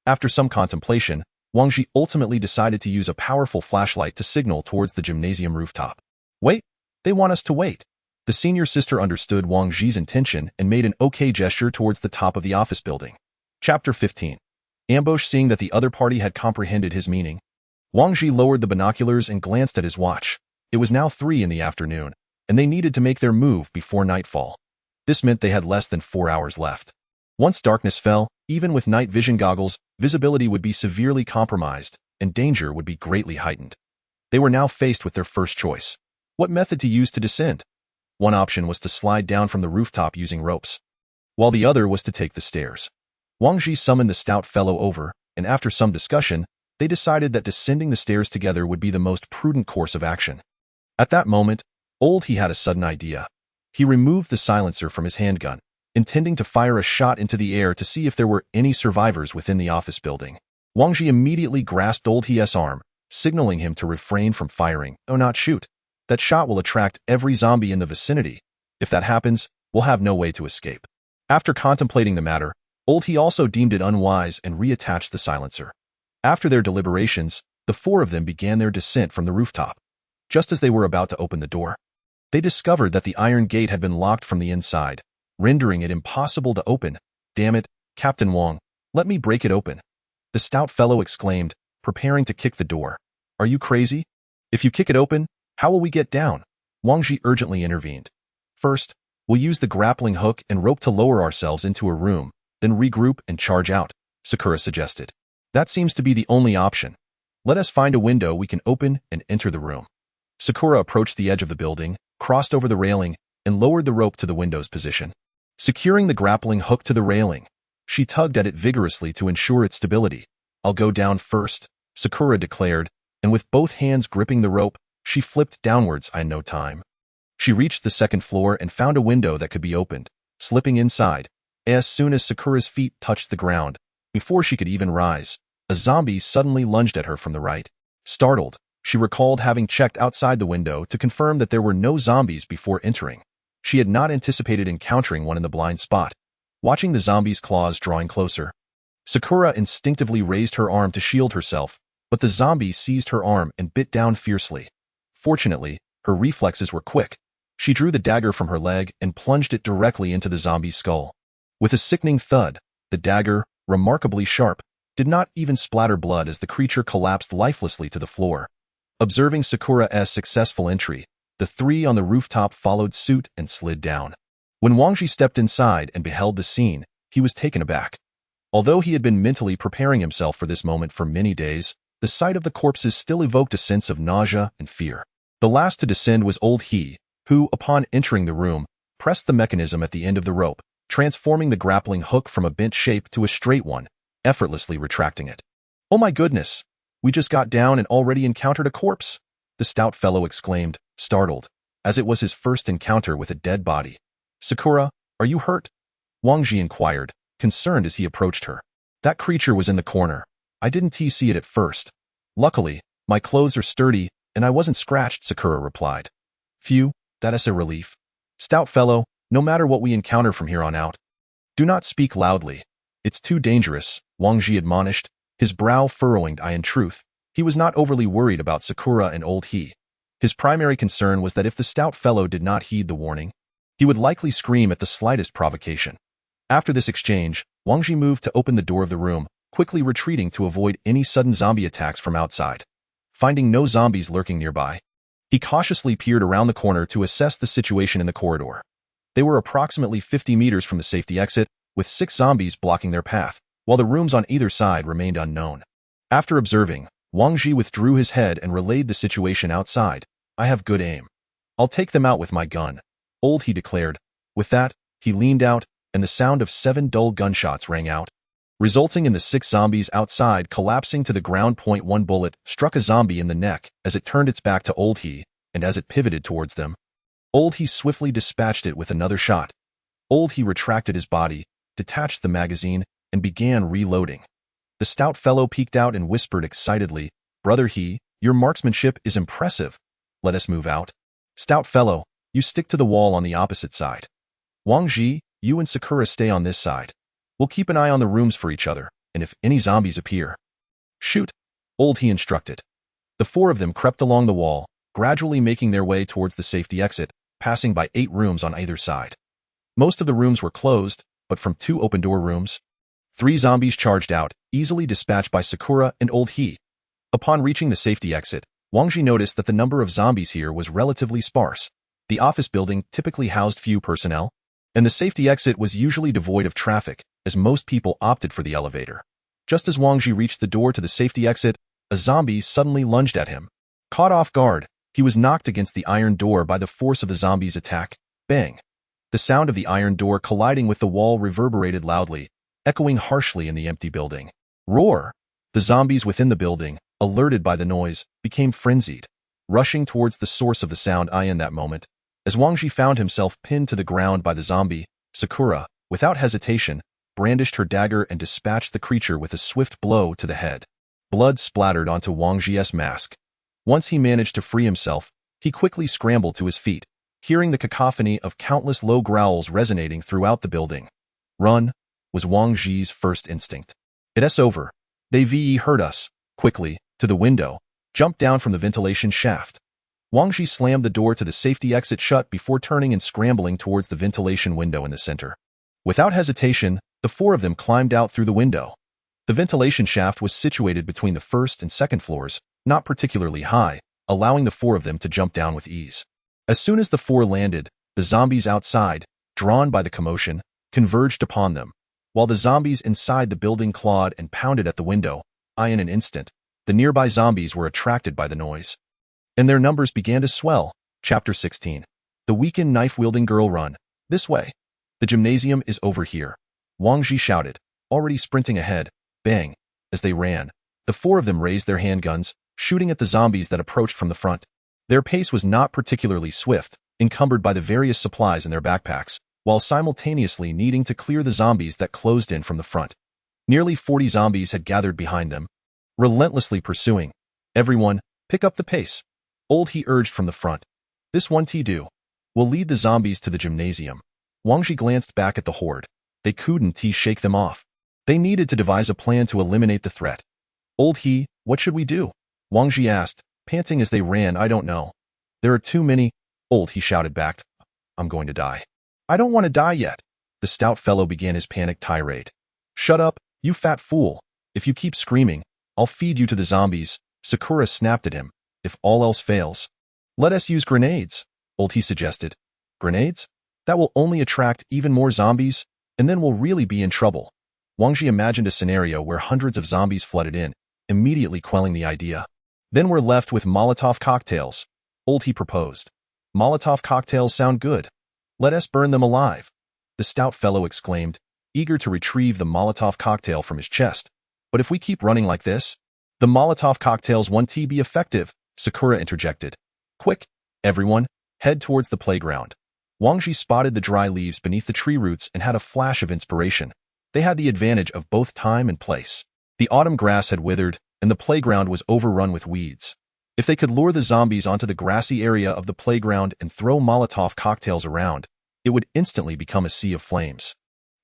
After some contemplation, Wang Ji ultimately decided to use a powerful flashlight to signal towards the gymnasium rooftop. "Wait, they want us to wait." The senior sister understood Wang Ji's intention and made an okay gesture towards the top of the office building. Chapter 15. Ambush. Seeing that the other party had comprehended his meaning, Wang Ji lowered the binoculars and glanced at his watch. It was now 3 in the afternoon, and they needed to make their move before nightfall. This meant they had less than 4 hours left. Once darkness fell, even with night vision goggles, visibility would be severely compromised, and danger would be greatly heightened. They were now faced with their first choice. What method to use to descend? One option was to slide down from the rooftop using ropes, while the other was to take the stairs. Wang Ji summoned the stout fellow over, and after some discussion, they decided that descending the stairs together would be the most prudent course of action. At that moment, Old He had a sudden idea. He removed the silencer from his handgun, intending to fire a shot into the air to see if there were any survivors within the office building. Wang Ji immediately grasped Old He's arm, signaling him to refrain from firing. "Oh, not shoot. That shot will attract every zombie in the vicinity. If that happens, we'll have no way to escape." After contemplating the matter, Old He also deemed it unwise and reattached the silencer. After their deliberations, the 4 of them began their descent from the rooftop. Just as they were about to open the door, they discovered that the iron gate had been locked from the inside, rendering it impossible to open. "Damn it, Captain Wang, let me break it open," the stout fellow exclaimed, preparing to kick the door. "Are you crazy? If you kick it open, how will we get down?" Wang Ji urgently intervened. "First, we'll use the grappling hook and rope to lower ourselves into a room, then regroup and charge out," Sakura suggested. "That seems to be the only option. Let us find a window we can open and enter the room." Sakura approached the edge of the building, crossed over the railing, and lowered the rope to the window's position. Securing the grappling hook to the railing, she tugged at it vigorously to ensure its stability. "I'll go down first," Sakura declared, and with both hands gripping the rope, she flipped downwards in no time. She reached the 2nd floor and found a window that could be opened, slipping inside. As soon as Sakura's feet touched the ground, before she could even rise, a zombie suddenly lunged at her from the right. Startled, she recalled having checked outside the window to confirm that there were no zombies before entering. She had not anticipated encountering one in the blind spot. Watching the zombie's claws drawing closer, Sakura instinctively raised her arm to shield herself, but the zombie seized her arm and bit down fiercely. Fortunately, her reflexes were quick. She drew the dagger from her leg and plunged it directly into the zombie's skull. With a sickening thud, the dagger, remarkably sharp, did not even splatter blood as the creature collapsed lifelessly to the floor. Observing Sakura's successful entry, the 3 on the rooftop followed suit and slid down. When Wang Ji stepped inside and beheld the scene, he was taken aback. Although he had been mentally preparing himself for this moment for many days, the sight of the corpses still evoked a sense of nausea and fear. The last to descend was Old He, who, upon entering the room, pressed the mechanism at the end of the rope, transforming the grappling hook from a bent shape to a straight one, effortlessly retracting it. "Oh my goodness! We just got down and already encountered a corpse!" the stout fellow exclaimed, startled, as it was his first encounter with a dead body. "Sakura, are you hurt?" Wang Ji inquired, concerned as he approached her. "That creature was in the corner. I didn't see it at first. Luckily, my clothes are sturdy and I wasn't scratched," Sakura replied. "Phew, that is a relief. Stout fellow, no matter what we encounter from here on out, do not speak loudly. It's too dangerous," Wang Ji admonished, his brow furrowing. In truth, he was not overly worried about Sakura and old He. His primary concern was that if the stout fellow did not heed the warning, he would likely scream at the slightest provocation. After this exchange, Wang Ji moved to open the door of the room, quickly retreating to avoid any sudden zombie attacks from outside. Finding no zombies lurking nearby, he cautiously peered around the corner to assess the situation in the corridor. They were approximately 50 meters from the safety exit, with 6 zombies blocking their path, while the rooms on either side remained unknown. After observing, Wang Ji withdrew his head and relayed the situation outside. "I have good aim. I'll take them out with my gun," old He declared. With that, he leaned out, and the sound of 7 dull gunshots rang out, resulting in the 6 zombies outside collapsing to the ground. One bullet struck a zombie in the neck as it turned its back to old He, and as it pivoted towards them, old He swiftly dispatched it with another shot. Old He retracted his body, detached the magazine, and began reloading. The stout fellow peeked out and whispered excitedly, "Brother He, your marksmanship is impressive. Let us move out." "Stout fellow, you stick to the wall on the opposite side. Wang Ji, you and Sakura stay on this side. We'll keep an eye on the rooms for each other, and if any zombies appear, shoot," old He instructed. The 4 of them crept along the wall, gradually making their way towards the safety exit, passing by 8 rooms on either side. Most of the rooms were closed, but from 2 open-door rooms, 3 zombies charged out, easily dispatched by Sakura and old He. Upon reaching the safety exit, Wang Ji noticed that the number of zombies here was relatively sparse. The office building typically housed few personnel, and the safety exit was usually devoid of traffic, as most people opted for the elevator. Just as Wang Ji reached the door to the safety exit, a zombie suddenly lunged at him. Caught off guard, he was knocked against the iron door by the force of the zombie's attack. Bang! The sound of the iron door colliding with the wall reverberated loudly, echoing harshly in the empty building. Roar! The zombies within the building, alerted by the noise, became frenzied, rushing towards the source of the sound. In that moment, as Wang Ji found himself pinned to the ground by the zombie, Sakura, without hesitation, brandished her dagger and dispatched the creature with a swift blow to the head. Blood splattered onto Wang Ji's mask. Once he managed to free himself, he quickly scrambled to his feet, hearing the cacophony of countless low growls resonating throughout the building. Run, was Wang Ji's first instinct. "It's over. They heard us." Quickly, to the window, jumped down from the ventilation shaft. Wang Ji slammed the door to the safety exit shut before turning and scrambling towards the ventilation window in the center. Without hesitation, the 4 of them climbed out through the window. The ventilation shaft was situated between the first and second floors, not particularly high, allowing the 4 of them to jump down with ease. As soon as the 4 landed, the zombies outside, drawn by the commotion, converged upon them, while the zombies inside the building clawed and pounded at the window. In an instant, the nearby zombies were attracted by the noise, and their numbers began to swell. Chapter 16. The weakened knife-wielding girl. "Run. This way. The gymnasium is over here," Wang Ji shouted, already sprinting ahead. Bang! As they ran, the 4 of them raised their handguns, shooting at the zombies that approached from the front. Their pace was not particularly swift, encumbered by the various supplies in their backpacks, while simultaneously needing to clear the zombies that closed in from the front. Nearly 40 zombies had gathered behind them, relentlessly pursuing. "Everyone, pick up the pace," old He urged from the front. "This one do. We'll lead the zombies to the gymnasium." Wang Ji glanced back at the horde. They couldn't shake them off. They needed to devise a plan to eliminate the threat. "Old He, what should we do?" Wang Ji asked, panting as they ran. "I don't know. There are too many," old He shouted back. "I'm going to die." "I don't want to die yet." The stout fellow began his panicked tirade. "Shut up, you fat fool. If you keep screaming, I'll feed you to the zombies," Sakura snapped at him. "If all else fails, let us use grenades," old He suggested. "Grenades? That will only attract even more zombies, and then we'll really be in trouble." Wang Ji imagined a scenario where hundreds of zombies flooded in, immediately quelling the idea. "Then we're left with Molotov cocktails," old He proposed. "Molotov cocktails sound good. Let us burn them alive." the stout fellow exclaimed, eager to retrieve the Molotov cocktail from his chest. But if we keep running like this, the Molotov cocktails won't be effective, Sakura interjected. Quick, everyone, head towards the playground. Wang Ji spotted the dry leaves beneath the tree roots and had a flash of inspiration. They had the advantage of both time and place. The autumn grass had withered, and the playground was overrun with weeds. If they could lure the zombies onto the grassy area of the playground and throw Molotov cocktails around, it would instantly become a sea of flames.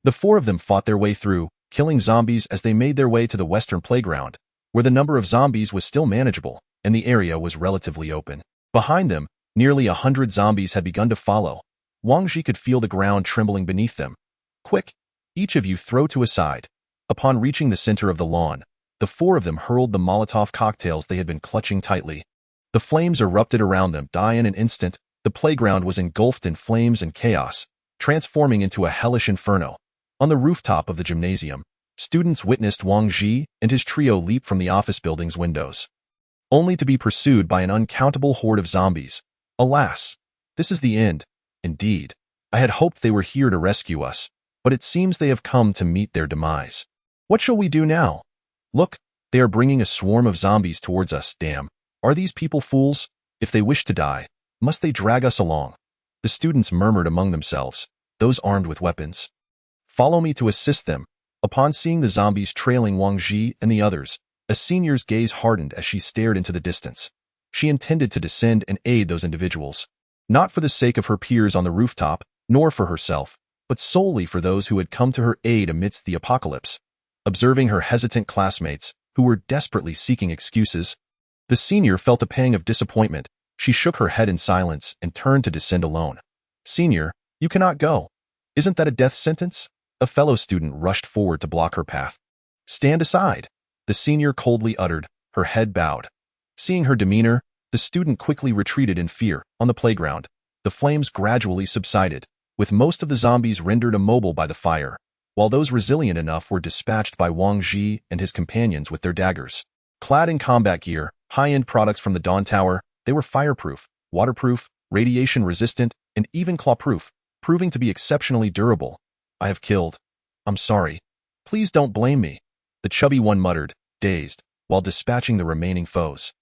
The four of them fought their way through, killing zombies as they made their way to the western playground, where the number of zombies was still manageable, and the area was relatively open. Behind them, nearly 100 zombies had begun to follow. Wang Ji could feel the ground trembling beneath them. Quick, each of you throw to a side. Upon reaching the center of the lawn, the four of them hurled the Molotov cocktails they had been clutching tightly. The flames erupted around them. In an instant, the playground was engulfed in flames and chaos, transforming into a hellish inferno. On the rooftop of the gymnasium, students witnessed Wang Ji and his trio leap from the office building's windows, only to be pursued by an uncountable horde of zombies. Alas, this is the end. Indeed, I had hoped they were here to rescue us, but it seems they have come to meet their demise. What shall we do now? Look, they are bringing a swarm of zombies towards us. Damn, are these people fools? If they wish to die, must they drag us along? The students murmured among themselves, those armed with weapons. Follow me to assist them. Upon seeing the zombies trailing Wang Ji and the others, a senior's gaze hardened as she stared into the distance. She intended to descend and aid those individuals, not for the sake of her peers on the rooftop, nor for herself, but solely for those who had come to her aid amidst the apocalypse. Observing her hesitant classmates, who were desperately seeking excuses, the senior felt a pang of disappointment. She shook her head in silence and turned to descend alone. Senior, you cannot go. Isn't that a death sentence? A fellow student rushed forward to block her path. Stand aside, the senior coldly uttered, her head bowed. Seeing her demeanor, the student quickly retreated in fear. On the playground, the flames gradually subsided, with most of the zombies rendered immobile by the fire, while those resilient enough were dispatched by Wang Ji and his companions with their daggers. Clad in combat gear, high-end products from the Dawn Tower, they were fireproof, waterproof, radiation-resistant, and even claw-proof, proving to be exceptionally durable. I have killed. I'm sorry. Please don't blame me, the chubby one muttered, dazed, while dispatching the remaining foes.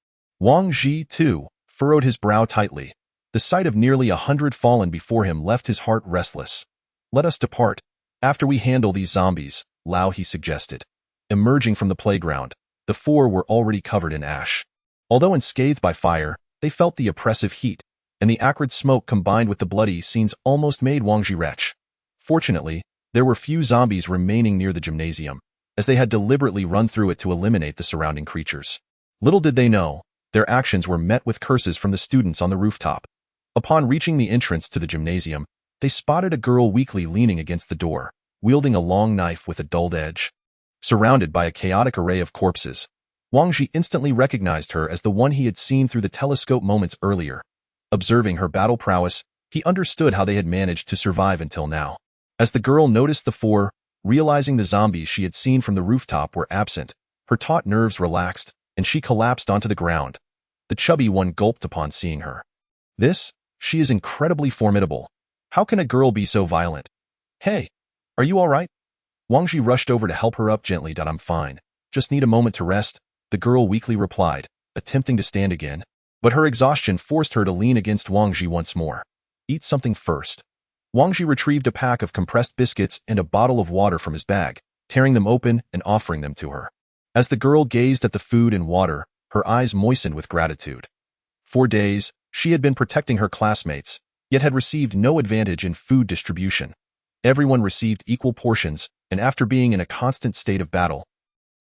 Wang Ji, too, furrowed his brow tightly. The sight of nearly 100 fallen before him left his heart restless. Let us depart. After we handle these zombies, Lao he suggested. Emerging from the playground, the four were already covered in ash. Although unscathed by fire, they felt the oppressive heat, and the acrid smoke combined with the bloody scenes almost made Wang Ji retch. Fortunately, there were few zombies remaining near the gymnasium, as they had deliberately run through it to eliminate the surrounding creatures. Little did they know, their actions were met with curses from the students on the rooftop. Upon reaching the entrance to the gymnasium, they spotted a girl weakly leaning against the door, wielding a long knife with a dulled edge. Surrounded by a chaotic array of corpses, Wang Ji instantly recognized her as the one he had seen through the telescope moments earlier. Observing her battle prowess, he understood how they had managed to survive until now. As the girl noticed the four, realizing the zombies she had seen from the rooftop were absent, her taut nerves relaxed, and she collapsed onto the ground. The chubby one gulped upon seeing her. She is incredibly formidable. How can a girl be so violent? Hey, are you all right? Wang Ji rushed over to help her up gently. I'm fine. Just need a moment to rest, the girl weakly replied, attempting to stand again. But her exhaustion forced her to lean against Wang Ji once more. Eat something first. Wang Ji retrieved a pack of compressed biscuits and a bottle of water from his bag, tearing them open and offering them to her. As the girl gazed at the food and water, her eyes moistened with gratitude. For days, she had been protecting her classmates, yet had received no advantage in food distribution. Everyone received equal portions, and after being in a constant state of battle,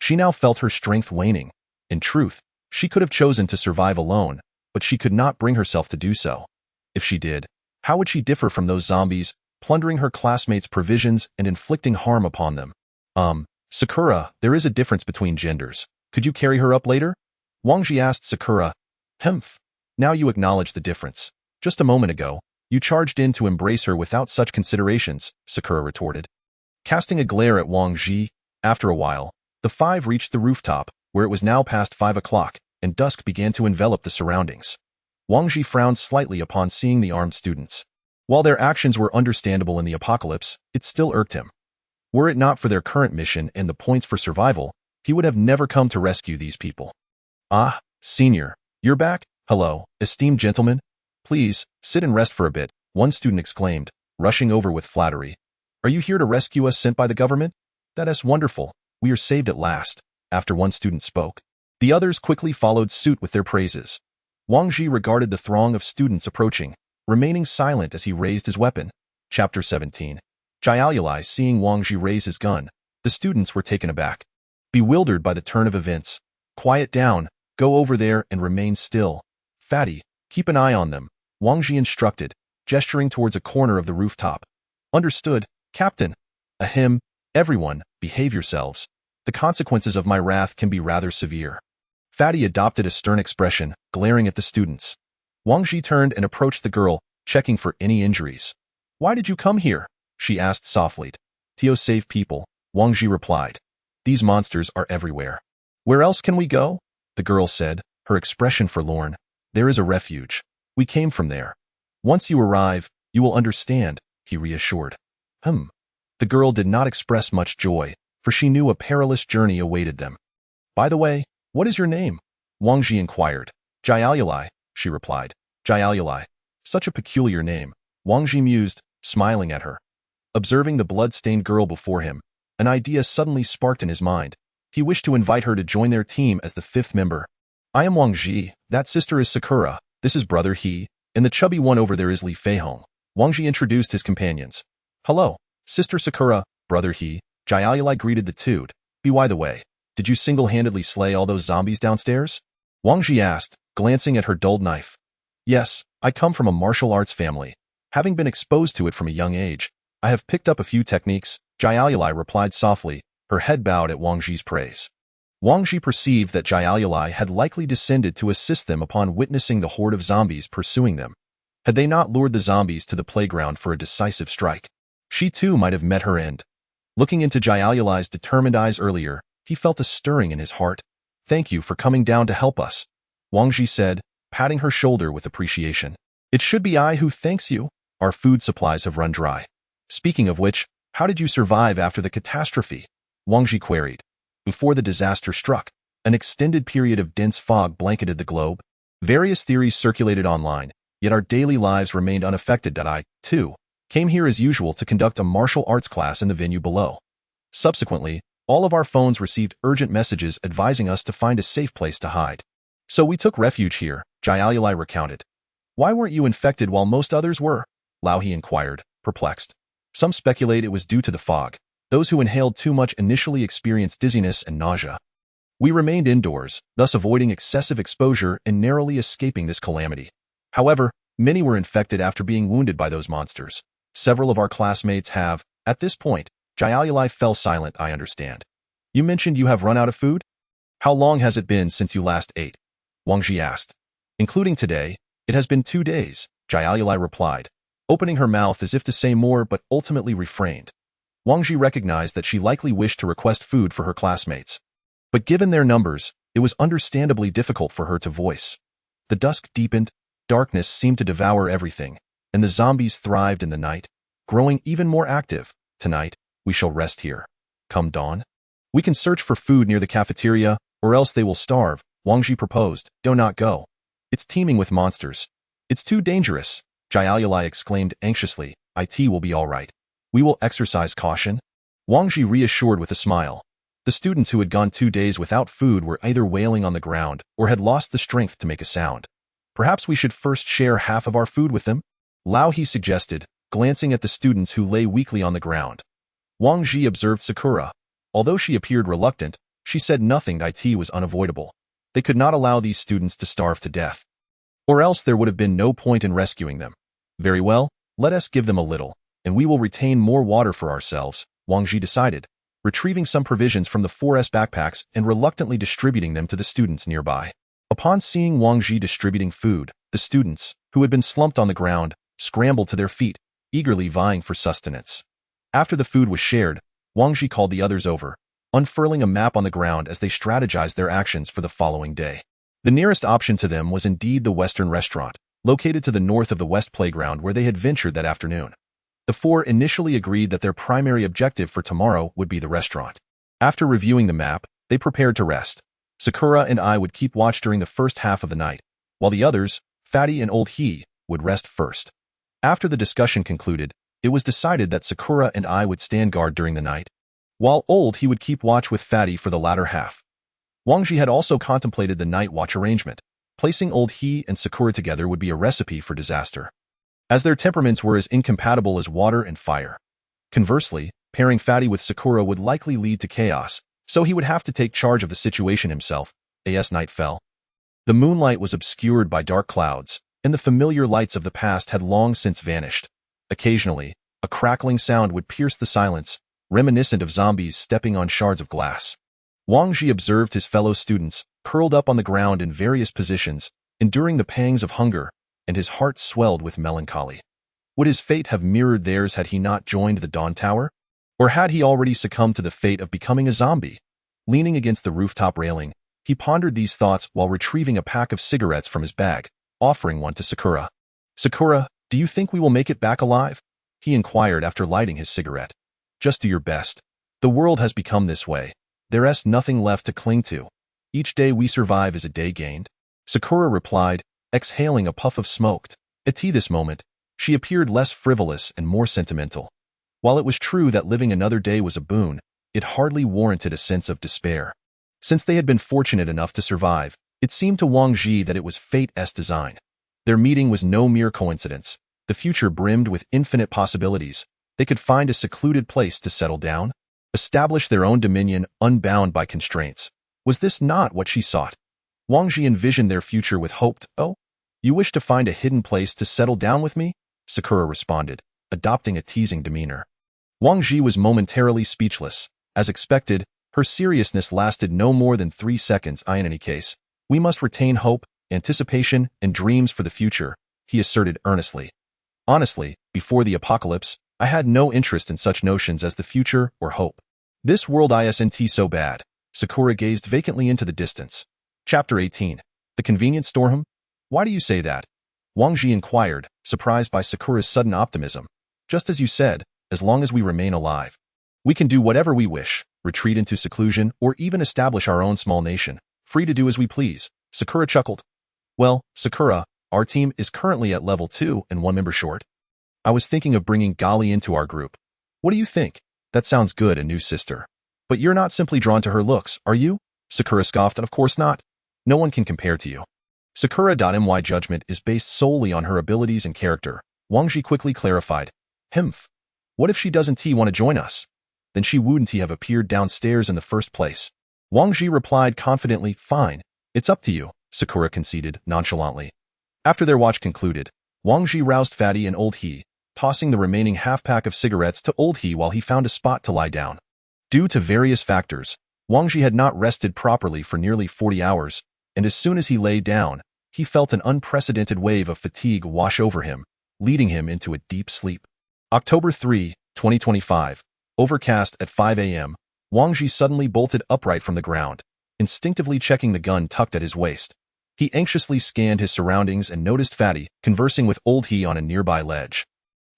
she now felt her strength waning. In truth, she could have chosen to survive alone, but she could not bring herself to do so. If she did, how would she differ from those zombies, plundering her classmates' provisions and inflicting harm upon them? Sakura, there is a difference between genders. Could you carry her up later? Wang Ji asked Sakura. Humph. Now you acknowledge the difference. Just a moment ago, you charged in to embrace her without such considerations, Sakura retorted. Casting a glare at Wang Ji, after a while, the five reached the rooftop, where it was now past 5 o'clock, and dusk began to envelop the surroundings. Wang Ji frowned slightly upon seeing the armed students. While their actions were understandable in the apocalypse, it still irked him. Were it not for their current mission and the points for survival, he would have never come to rescue these people. Ah, Senior, you're back? Hello, esteemed gentlemen. Please, sit and rest for a bit, one student exclaimed, rushing over with flattery. Are you here to rescue us sent by the government? That is wonderful. We are saved at last. After one student spoke, the others quickly followed suit with their praises. Wang Ji regarded the throng of students approaching, remaining silent as he raised his weapon. Chapter 17. Jiaolai seeing Wang Ji raise his gun, the students were taken aback. Bewildered by the turn of events. Quiet down, go over there and remain still. Fatty, keep an eye on them, Wang Ji instructed, gesturing towards a corner of the rooftop. Understood, Captain. Ahem, everyone, behave yourselves. The consequences of my wrath can be rather severe. Fatty adopted a stern expression, glaring at the students. Wang Ji turned and approached the girl, checking for any injuries. Why did you come here? She asked softly. To save people, Wang Ji replied. These monsters are everywhere. Where else can we go? The girl said, her expression forlorn. There is a refuge. We came from there. Once you arrive, you will understand, he reassured. The girl did not express much joy, for she knew a perilous journey awaited them. By the way, what is your name? Wang Ji inquired. Jiaolai, she replied. Jiaolai. Such a peculiar name, Wang Ji mused, smiling at her. Observing the blood-stained girl before him, an idea suddenly sparked in his mind. He wished to invite her to join their team as the fifth member. I am Wang Ji, that sister is Sakura, this is brother He, and the chubby one over there is Li Feihong. Wang Ji introduced his companions. Hello, Sister Sakura, brother He, Jiaolai greeted the two. By the way, did you single-handedly slay all those zombies downstairs? Wang Ji asked, glancing at her dulled knife. Yes, I come from a martial arts family. Having been exposed to it from a young age, I have picked up a few techniques, Jiaolai replied softly, her head bowed at Wang Ji's praise. Wang Ji perceived that Jiaolai had likely descended to assist them upon witnessing the horde of zombies pursuing them. Had they not lured the zombies to the playground for a decisive strike, she too might have met her end. Looking into Jiaolai's determined eyes earlier, he felt a stirring in his heart. Thank you for coming down to help us, Wang Ji said, patting her shoulder with appreciation. It should be I who thanks you. Our food supplies have run dry. Speaking of which, how did you survive after the catastrophe? Wang Ji queried. Before the disaster struck, an extended period of dense fog blanketed the globe. Various theories circulated online, yet our daily lives remained unaffected. I, too, came here as usual to conduct a martial arts class in the venue below. Subsequently, all of our phones received urgent messages advising us to find a safe place to hide. So we took refuge here, Jiaolai recounted. Why weren't you infected while most others were? Lao He inquired, perplexed. Some speculate it was due to the fog. Those who inhaled too much initially experienced dizziness and nausea. We remained indoors, thus avoiding excessive exposure and narrowly escaping this calamity. However, many were infected after being wounded by those monsters. Several of our classmates have, at this point, Jiaolai fell silent. I understand. You mentioned you have run out of food? How long has it been since you last ate? Wang Ji asked. Including today, it has been 2 days, Jiaolai replied, opening her mouth as if to say more but ultimately refrained. Wang Ji recognized that she likely wished to request food for her classmates. But given their numbers, it was understandably difficult for her to voice. The dusk deepened, darkness seemed to devour everything, and the zombies thrived in the night, growing even more active. Tonight, we shall rest here. Come dawn, we can search for food near the cafeteria, or else they will starve, Wang Ji proposed. Do not go. It's teeming with monsters. It's too dangerous, Jiaolai exclaimed anxiously. It will be all right. We will exercise caution. Wang Ji reassured with a smile. The students who had gone 2 days without food were either wailing on the ground or had lost the strength to make a sound. Perhaps we should first share half of our food with them? Lao He suggested, glancing at the students who lay weakly on the ground. Wang Ji observed Sakura. Although she appeared reluctant, she said nothing. It was unavoidable. They could not allow these students to starve to death. Or else there would have been no point in rescuing them. Very well, let us give them a little, and we will retain more water for ourselves, Wang Ji decided, retrieving some provisions from the 4S backpacks and reluctantly distributing them to the students nearby. Upon seeing Wang Ji distributing food, the students, who had been slumped on the ground, scrambled to their feet, eagerly vying for sustenance. After the food was shared, Wang Ji called the others over, unfurling a map on the ground as they strategized their actions for the following day. The nearest option to them was indeed the Western restaurant, located to the north of the West Playground where they had ventured that afternoon. The four initially agreed that their primary objective for tomorrow would be the restaurant. After reviewing the map, they prepared to rest. Sakura and I would keep watch during the first half of the night, while the others, Fatty and Old He, would rest first. After the discussion concluded, it was decided that Sakura and I would stand guard during the night, while Old He would keep watch with Fatty for the latter half. Wang Ji had also contemplated the night watch arrangement. Placing Old He and Sakura together would be a recipe for disaster, as their temperaments were as incompatible as water and fire. Conversely, pairing Fatty with Sakura would likely lead to chaos, so he would have to take charge of the situation himself. As night fell, the moonlight was obscured by dark clouds, and the familiar lights of the past had long since vanished. Occasionally, a crackling sound would pierce the silence, reminiscent of zombies stepping on shards of glass. Wang Ji observed his fellow students, curled up on the ground in various positions, enduring the pangs of hunger, and his heart swelled with melancholy. Would his fate have mirrored theirs had he not joined the Dawn Tower? Or had he already succumbed to the fate of becoming a zombie? Leaning against the rooftop railing, he pondered these thoughts while retrieving a pack of cigarettes from his bag, offering one to Sakura. "Sakura, do you think we will make it back alive?" he inquired after lighting his cigarette. "Just do your best. The world has become this way. There's nothing left to cling to. Each day we survive is a day gained." Sakura replied, exhaling a puff of smoke. At this moment, she appeared less frivolous and more sentimental. While it was true that living another day was a boon, it hardly warranted a sense of despair. Since they had been fortunate enough to survive, it seemed to Wang Ji that it was fate's design. Their meeting was no mere coincidence. The future brimmed with infinite possibilities. They could find a secluded place to settle down, establish their own dominion unbound by constraints. Was this not what she sought? Wang Ji envisioned their future with hope. "Oh, you wish to find a hidden place to settle down with me?" Sakura responded, adopting a teasing demeanor. Wang Ji was momentarily speechless. As expected, her seriousness lasted no more than 3 seconds. "In any case, we must retain hope, anticipation, and dreams for the future," he asserted earnestly. "Honestly, before the apocalypse, I had no interest in such notions as the future or hope. This world isn't so bad." Sakura gazed vacantly into the distance. Chapter 18. The Convenient Storeroom? "Why do you say that?" Wang Ji inquired, surprised by Sakura's sudden optimism. "Just as you said, as long as we remain alive, we can do whatever we wish, retreat into seclusion, or even establish our own small nation, free to do as we please." Sakura chuckled. "Well, Sakura, our team is currently at level 2 and 1 member short. I was thinking of bringing Gali into our group. What do you think?" "That sounds good, a new sister. But you're not simply drawn to her looks, are you?" Sakura scoffed. "Of course not. No one can compare to you." Sakura.my judgment is based solely on her abilities and character. Wang Ji quickly clarified. "Hmph. What if she doesn't want to join us? Then she wouldn't have appeared downstairs in the first place." Wang Ji replied confidently. "Fine. It's up to you," Sakura conceded nonchalantly. After their watch concluded, Wang Ji roused Fatty and Old He, tossing the remaining half-pack of cigarettes to Old He while he found a spot to lie down. Due to various factors, Wang Ji had not rested properly for nearly 40 hours, and as soon as he lay down, he felt an unprecedented wave of fatigue wash over him, leading him into a deep sleep. October 3, 2025. Overcast at 5 a.m., Wang Ji suddenly bolted upright from the ground, instinctively checking the gun tucked at his waist. He anxiously scanned his surroundings and noticed Fatty conversing with Old He on a nearby ledge.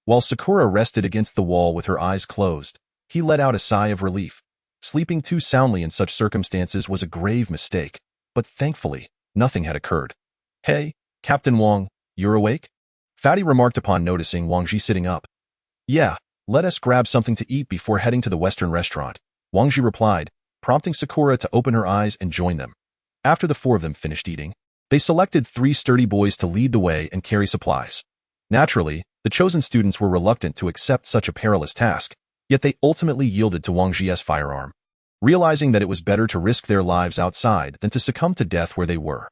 While Sakura rested against the wall with her eyes closed, he let out a sigh of relief. Sleeping too soundly in such circumstances was a grave mistake, but thankfully, nothing had occurred. "Hey, Captain Wang, you're awake?" Fatty remarked upon noticing Wang Ji sitting up. "Yeah, let us grab something to eat before heading to the Western restaurant," Wang Ji replied, prompting Sakura to open her eyes and join them. After the four of them finished eating, they selected 3 sturdy boys to lead the way and carry supplies. Naturally, the chosen students were reluctant to accept such a perilous task, yet they ultimately yielded to Wang Ji's firearm, realizing that it was better to risk their lives outside than to succumb to death where they were.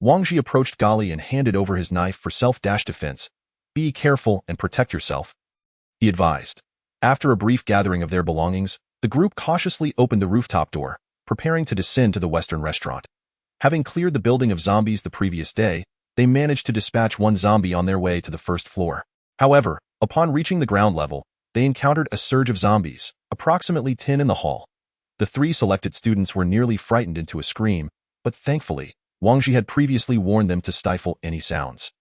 Wang Ji approached Gali and handed over his knife for self-defense. "Be careful and protect yourself," he advised. After a brief gathering of their belongings, the group cautiously opened the rooftop door, preparing to descend to the Western restaurant. Having cleared the building of zombies the previous day, they managed to dispatch 1 zombie on their way to the first floor. However, upon reaching the ground level, they encountered a surge of zombies, approximately 10 in the hall. The 3 selected students were nearly frightened into a scream, but thankfully, Wang Ji had previously warned them to stifle any sounds.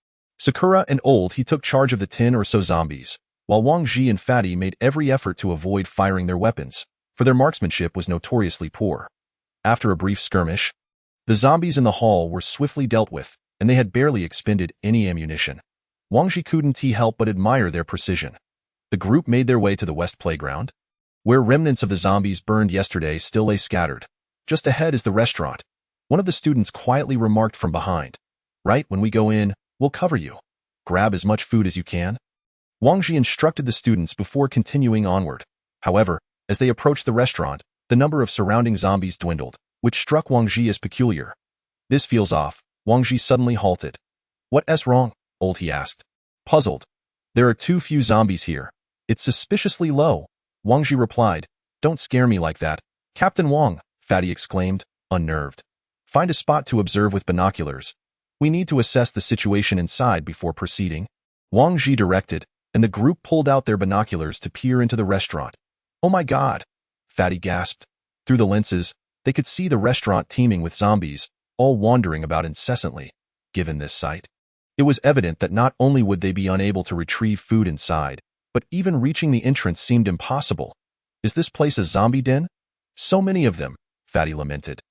Sakura and Old He took charge of the 10 or so zombies, while Wang Ji and Fatty made every effort to avoid firing their weapons, for their marksmanship was notoriously poor. After a brief skirmish, the zombies in the hall were swiftly dealt with, and they had barely expended any ammunition. Wang Ji couldn't help but admire their precision. The group made their way to the west playground, where remnants of the zombies burned yesterday still lay scattered. Just ahead is the restaurant. One of the students quietly remarked from behind. Right when we go in, we'll cover you. Grab as much food as you can. Wang Ji instructed the students before continuing onward. However, as they approached the restaurant, the number of surrounding zombies dwindled, which struck Wang Ji as peculiar. This feels off. Wang Ji suddenly halted. What's wrong? Old He asked. Puzzled. There are too few zombies here. It's suspiciously low. Wang Ji replied. Don't scare me like that. Captain Wang, Fatty exclaimed, unnerved. Find a spot to observe with binoculars. We need to assess the situation inside before proceeding. Wang Ji directed, and the group pulled out their binoculars to peer into the restaurant. Oh my God! Fatty gasped. Through the lenses, they could see the restaurant teeming with zombies, all wandering about incessantly. Given this sight, it was evident that not only would they be unable to retrieve food inside, but even reaching the entrance seemed impossible. Is this place a zombie den? So many of them, Fatty lamented.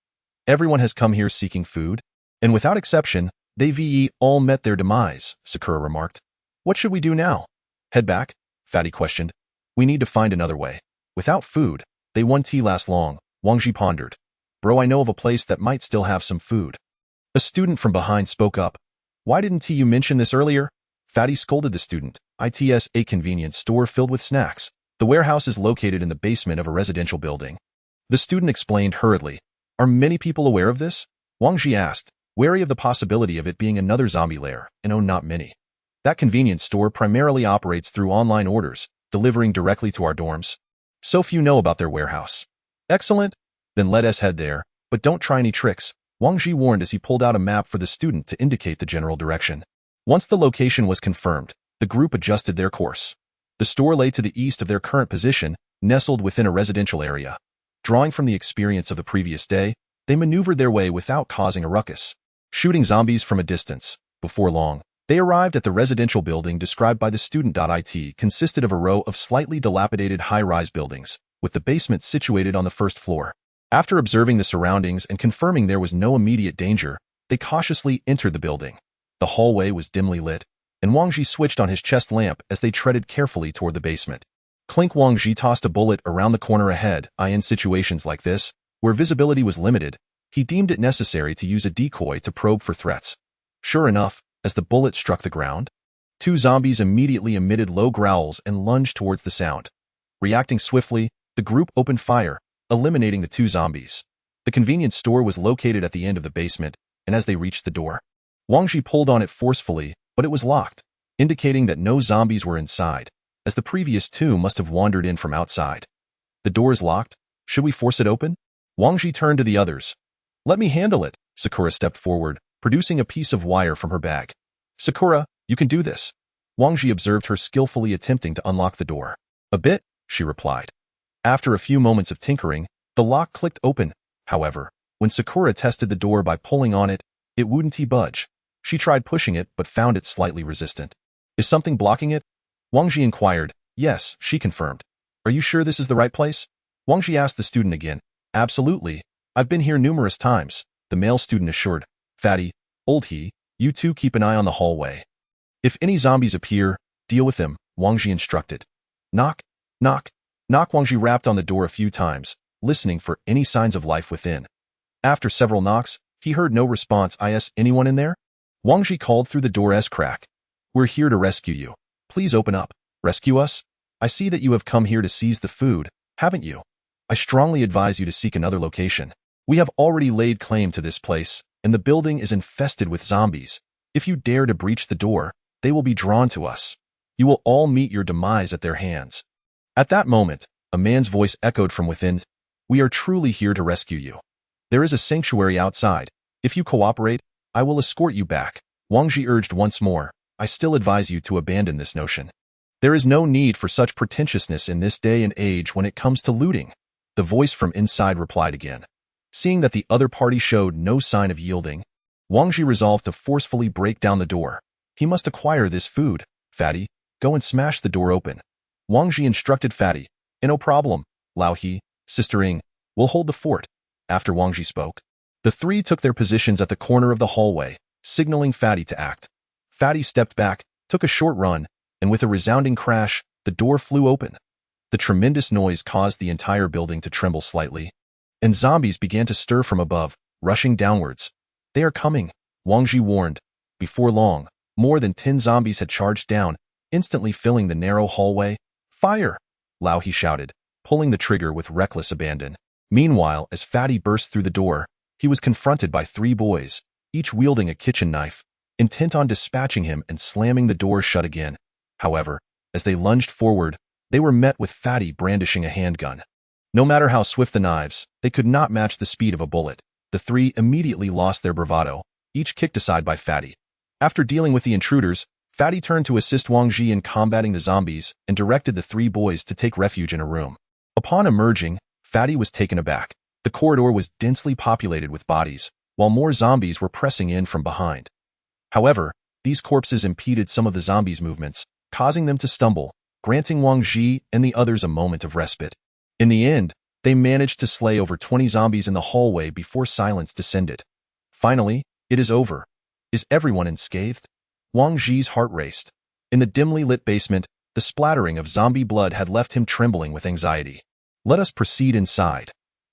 Everyone has come here seeking food, and without exception, they all met their demise, Sakura remarked. What should we do now? Head back? Fatty questioned. We need to find another way. Without food, they won't last long, Wang Ji pondered. Bro, I know of a place that might still have some food. A student from behind spoke up. Why didn't you mention this earlier? Fatty scolded the student. It's a convenience store filled with snacks. The warehouse is located in the basement of a residential building. The student explained hurriedly. Are many people aware of this? Wang Ji asked, wary of the possibility of it being another zombie lair, and not many. That convenience store primarily operates through online orders, delivering directly to our dorms. So few know about their warehouse. Excellent. Then let us head there, but don't try any tricks, Wang Ji warned as he pulled out a map for the student to indicate the general direction. Once the location was confirmed, the group adjusted their course. The store lay to the east of their current position, nestled within a residential area. Drawing from the experience of the previous day, they maneuvered their way without causing a ruckus, shooting zombies from a distance. Before long, they arrived at the residential building described by the student. It consisted of a row of slightly dilapidated high-rise buildings, with the basement situated on the first floor. After observing the surroundings and confirming there was no immediate danger, they cautiously entered the building. The hallway was dimly lit, and Wang Ji switched on his chest lamp as they treaded carefully toward the basement. Clink. Wang Ji tossed a bullet around the corner ahead. In situations like this, where visibility was limited, he deemed it necessary to use a decoy to probe for threats. Sure enough, as the bullet struck the ground, two zombies immediately emitted low growls and lunged towards the sound. Reacting swiftly, the group opened fire, eliminating the two zombies. The convenience store was located at the end of the basement, and as they reached the door, Wang Ji pulled on it forcefully, but it was locked, indicating that no zombies were inside, as the previous two must have wandered in from outside. The door is locked. Should we force it open? Wang Ji turned to the others. Let me handle it. Sakura stepped forward, producing a piece of wire from her bag. Sakura, you can do this. Wang Ji observed her skillfully attempting to unlock the door. A bit, she replied. After a few moments of tinkering, the lock clicked open. However, when Sakura tested the door by pulling on it, it wouldn't budge. She tried pushing it but found it slightly resistant. Is something blocking it? Wang Ji inquired. Yes, she confirmed. Are you sure this is the right place? Wang Ji asked the student again. Absolutely. I've been here numerous times, the male student assured. Fatty, Old He, you two keep an eye on the hallway. If any zombies appear, deal with them, Wang Ji instructed. Knock, knock, knock. Wang Ji rapped on the door a few times, listening for any signs of life within. After several knocks, he heard no response. Is anyone in there? Wang Ji called through the door's crack. We're here to rescue you. Please open up. Rescue us? I see that you have come here to seize the food, haven't you? I strongly advise you to seek another location. We have already laid claim to this place, and the building is infested with zombies. If you dare to breach the door, they will be drawn to us. You will all meet your demise at their hands. At that moment, a man's voice echoed from within. We are truly here to rescue you. There is a sanctuary outside. If you cooperate, I will escort you back. Wang Ji urged once more. I still advise you to abandon this notion. There is no need for such pretentiousness in this day and age when it comes to looting. The voice from inside replied again. Seeing that the other party showed no sign of yielding, Wang Ji resolved to forcefully break down the door. He must acquire this food. Fatty, go and smash the door open. Wang Ji instructed Fatty. No problem, Lao He, Sister Ying, will hold the fort. After Wang Ji spoke, the three took their positions at the corner of the hallway, signaling Fatty to act. Fatty stepped back, took a short run, and with a resounding crash, the door flew open. The tremendous noise caused the entire building to tremble slightly, and zombies began to stir from above, rushing downwards. They are coming, Wang Ji warned. Before long, more than 10 zombies had charged down, instantly filling the narrow hallway. Fire! Lao He shouted, pulling the trigger with reckless abandon. Meanwhile, as Fatty burst through the door, he was confronted by 3 boys, each wielding a kitchen knife, intent on dispatching him and slamming the door shut again. However, as they lunged forward, they were met with Fatty brandishing a handgun. No matter how swift the knives, they could not match the speed of a bullet. The 3 immediately lost their bravado, each kicked aside by Fatty. After dealing with the intruders, Fatty turned to assist Wang Ji in combating the zombies and directed the 3 boys to take refuge in a room. Upon emerging, Fatty was taken aback. The corridor was densely populated with bodies, while more zombies were pressing in from behind. However, these corpses impeded some of the zombies' movements, causing them to stumble, granting Wang Ji and the others a moment of respite. In the end, they managed to slay over 20 zombies in the hallway before silence descended. Finally, it is over. Is everyone unscathed? Wang Ji's heart raced. In the dimly lit basement, the splattering of zombie blood had left him trembling with anxiety. Let us proceed inside.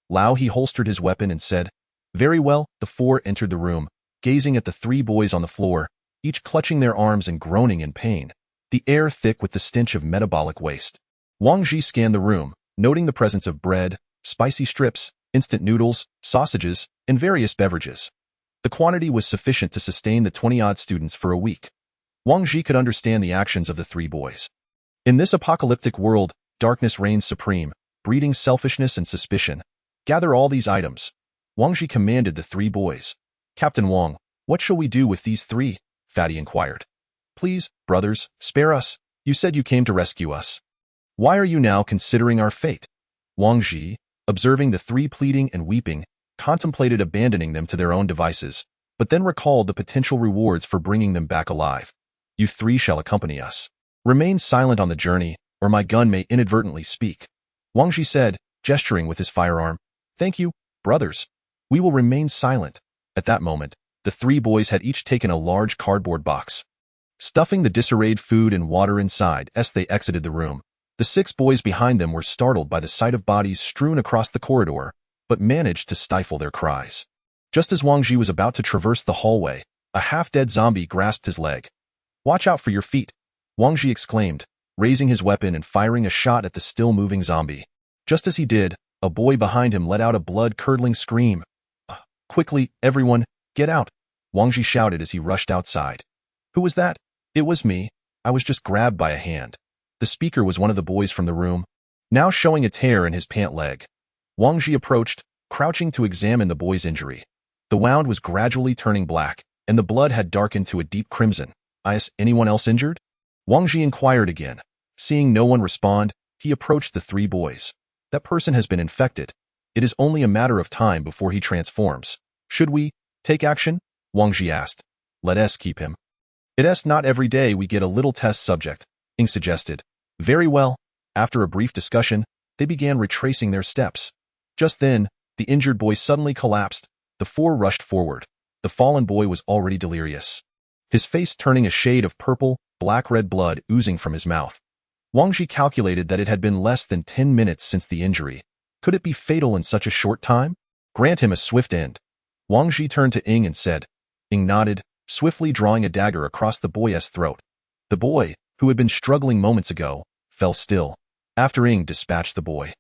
Lao He holstered his weapon and said, Very well. The 4 entered the room, gazing at the 3 boys on the floor, each clutching their arms and groaning in pain, the air thick with the stench of metabolic waste. Wang Ji scanned the room, noting the presence of bread, spicy strips, instant noodles, sausages, and various beverages. The quantity was sufficient to sustain the 20-odd students for a week. Wang Ji could understand the actions of the 3 boys. In this apocalyptic world, darkness reigns supreme, breeding selfishness and suspicion. Gather all these items. Wang Ji commanded the 3 boys. Captain Wang, what shall we do with these 3? Fatty inquired. Please, brothers, spare us. You said you came to rescue us. Why are you now considering our fate? Wang Ji, observing the 3 pleading and weeping, contemplated abandoning them to their own devices, but then recalled the potential rewards for bringing them back alive. You 3 shall accompany us. Remain silent on the journey, or my gun may inadvertently speak. Wang Ji said, gesturing with his firearm. Thank you, brothers. We will remain silent. At that moment, the 3 boys had each taken a large cardboard box. Stuffing the disarrayed food and water inside as they exited the room, the 6 boys behind them were startled by the sight of bodies strewn across the corridor, but managed to stifle their cries. Just as Wang Ji was about to traverse the hallway, a half-dead zombie grasped his leg. Watch out for your feet, Wang Ji exclaimed, raising his weapon and firing a shot at the still-moving zombie. Just as he did, a boy behind him let out a blood-curdling scream. Quickly, everyone, get out, Wang Ji shouted as he rushed outside. Who was that? It was me. I was just grabbed by a hand. The speaker was one of the boys from the room, now showing a tear in his pant leg. Wang Ji approached, crouching to examine the boy's injury. The wound was gradually turning black, and the blood had darkened to a deep crimson. Is anyone else injured? Wang Ji inquired again. Seeing no one respond, he approached the 3 boys. That person has been infected. It is only a matter of time before he transforms. Should we take action? Wang Ji asked. Let us keep him. It is not every day we get a little test subject, Ying suggested. Very well. After a brief discussion, they began retracing their steps. Just then, the injured boy suddenly collapsed. The 4 rushed forward. The fallen boy was already delirious, his face turning a shade of purple, black-red blood oozing from his mouth. Wang Ji calculated that it had been less than 10 minutes since the injury. Could it be fatal in such a short time? Grant him a swift end. Wang Ji turned to Ying and said. Ying nodded, swiftly drawing a dagger across the boy's throat. The boy, who had been struggling moments ago, fell still. After Ying dispatched the boy,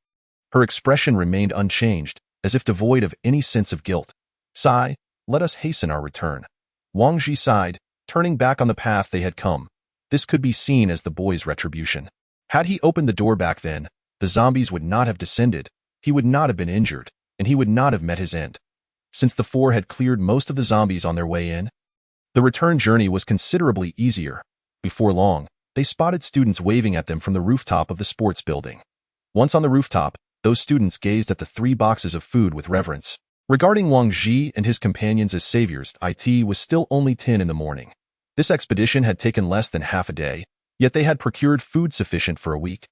her expression remained unchanged, as if devoid of any sense of guilt. Sigh, let us hasten our return. Wang Ji sighed, turning back on the path they had come. This could be seen as the boy's retribution. Had he opened the door back then, the zombies would not have descended, he would not have been injured, and he would not have met his end. Since the 4 had cleared most of the zombies on their way in, the return journey was considerably easier. Before long, they spotted students waving at them from the rooftop of the sports building. Once on the rooftop, those students gazed at the 3 boxes of food with reverence. Regarding Wang Ji and his companions as saviors, it was still only 10 in the morning. This expedition had taken less than half a day, yet they had procured food sufficient for a week.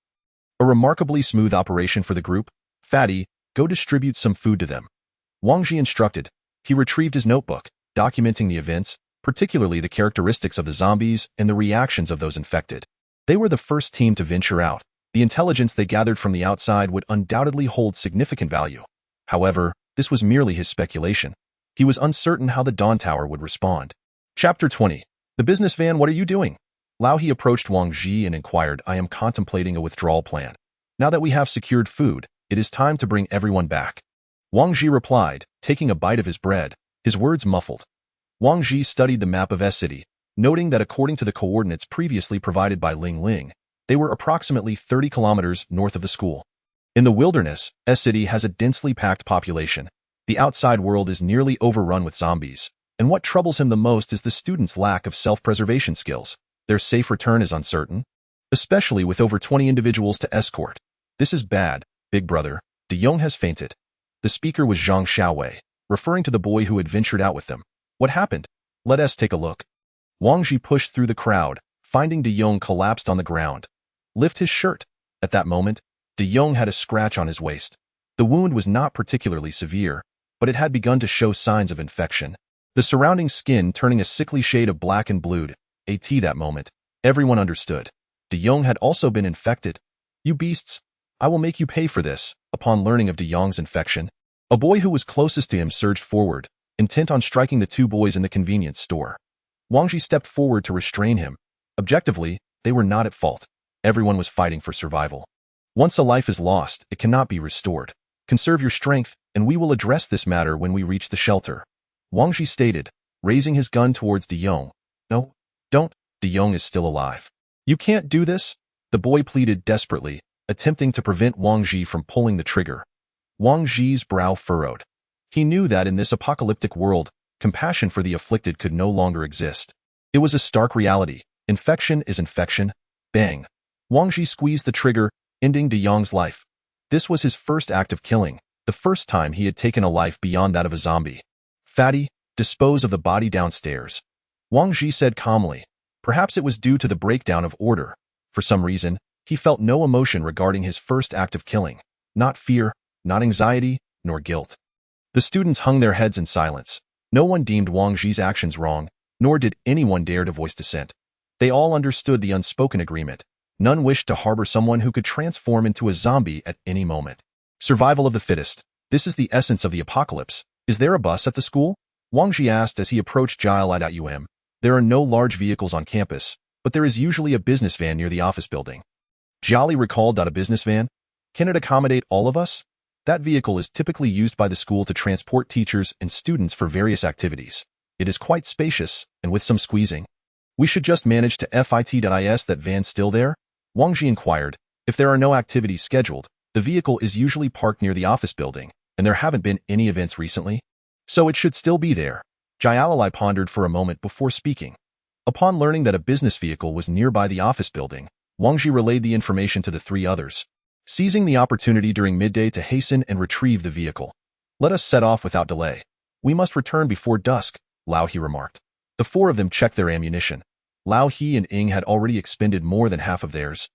A remarkably smooth operation for the group. Fatty, go distribute some food to them. Wang Ji instructed. He retrieved his notebook, documenting the events, particularly the characteristics of the zombies and the reactions of those infected. They were the first team to venture out. The intelligence they gathered from the outside would undoubtedly hold significant value. However, this was merely his speculation. He was uncertain how the Dawn Tower would respond. Chapter 20. The business van, what are you doing? Lao He approached Wang Ji and inquired, I am contemplating a withdrawal plan. Now that we have secured food, it is time to bring everyone back. Wang Ji replied, taking a bite of his bread, his words muffled. Wang Ji studied the map of S-City, noting that according to the coordinates previously provided by Ling Ling, they were approximately 30 kilometers north of the school. In the wilderness, S-City has a densely packed population. The outside world is nearly overrun with zombies, and what troubles him the most is the students' lack of self-preservation skills. Their safe return is uncertain, especially with over 20 individuals to escort. This is bad, big brother. De Yong has fainted. The speaker was Zhang Xiaowei, referring to the boy who had ventured out with them. What happened? Let us take a look. Wang Ji pushed through the crowd, finding De Yong collapsed on the ground. Lift his shirt. At that moment, De Yong had a scratch on his waist. The wound was not particularly severe, but it had begun to show signs of infection. The surrounding skin turning a sickly shade of black and blued. At that moment, everyone understood. De Yong had also been infected. You beasts, I will make you pay for this. Upon learning of De Yong's infection, a boy who was closest to him surged forward, intent on striking the two boys in the convenience store. Wang Ji stepped forward to restrain him. Objectively, they were not at fault. Everyone was fighting for survival. Once a life is lost, it cannot be restored. Conserve your strength, and we will address this matter when we reach the shelter. Wang Ji stated, raising his gun towards De Yong. No, don't. De Yong is still alive. You can't do this, the boy pleaded desperately, attempting to prevent Wang Ji from pulling the trigger. Wang Ji's brow furrowed. He knew that in this apocalyptic world, compassion for the afflicted could no longer exist. It was a stark reality. Infection is infection. Bang. Wang Ji squeezed the trigger, ending De Yong's life. This was his first act of killing, the first time he had taken a life beyond that of a zombie. Fatty, dispose of the body downstairs. Wang Ji said calmly. Perhaps it was due to the breakdown of order. For some reason, he felt no emotion regarding his first act of killing. Not fear, not anxiety, nor guilt. The students hung their heads in silence. No one deemed Wang Ji's actions wrong, nor did anyone dare to voice dissent. They all understood the unspoken agreement. None wished to harbor someone who could transform into a zombie at any moment. Survival of the fittest. This is the essence of the apocalypse. Is there a bus at the school? Wang Ji asked as he approached Jilai.um. There are no large vehicles on campus, but there is usually a business van near the office building. Jolly recalled. A business van? Can it accommodate all of us? That vehicle is typically used by the school to transport teachers and students for various activities. It is quite spacious, and with some squeezing. We should just manage to fit.is. That van still there? Wang Ji inquired. If there are no activities scheduled, the vehicle is usually parked near the office building, and there haven't been any events recently. So it should still be there. Jailalai pondered for a moment before speaking. Upon learning that a business vehicle was nearby the office building, Wang Ji relayed the information to the three others, seizing the opportunity during midday to hasten and retrieve the vehicle. Let us set off without delay. We must return before dusk, Lao He remarked. The four of them checked their ammunition. Lao He and Ing had already expended more than half of theirs.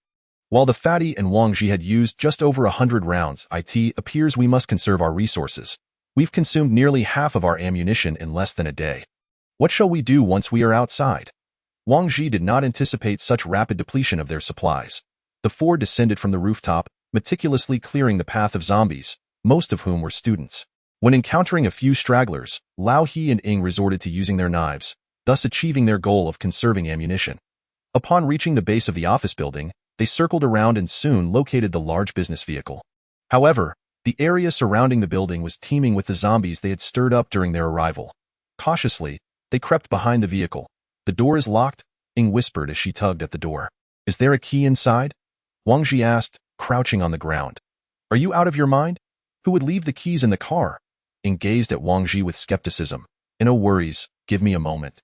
While the Fatty and Wang Ji had used just over 100 rounds, it appears we must conserve our resources. We've consumed nearly half of our ammunition in less than a day. What shall we do once we are outside? Wang Ji did not anticipate such rapid depletion of their supplies. The four descended from the rooftop, meticulously clearing the path of zombies, most of whom were students. When encountering a few stragglers, Lao He and Ing resorted to using their knives, thus achieving their goal of conserving ammunition. Upon reaching the base of the office building, they circled around and soon located the large business vehicle. However, the area surrounding the building was teeming with the zombies they had stirred up during their arrival. Cautiously, they crept behind the vehicle. The door is locked, Ing whispered as she tugged at the door. Is there a key inside? Wang Ji asked, crouching on the ground. Are you out of your mind? Who would leave the keys in the car? Ing gazed at Wang Ji with skepticism. No worries, give me a moment.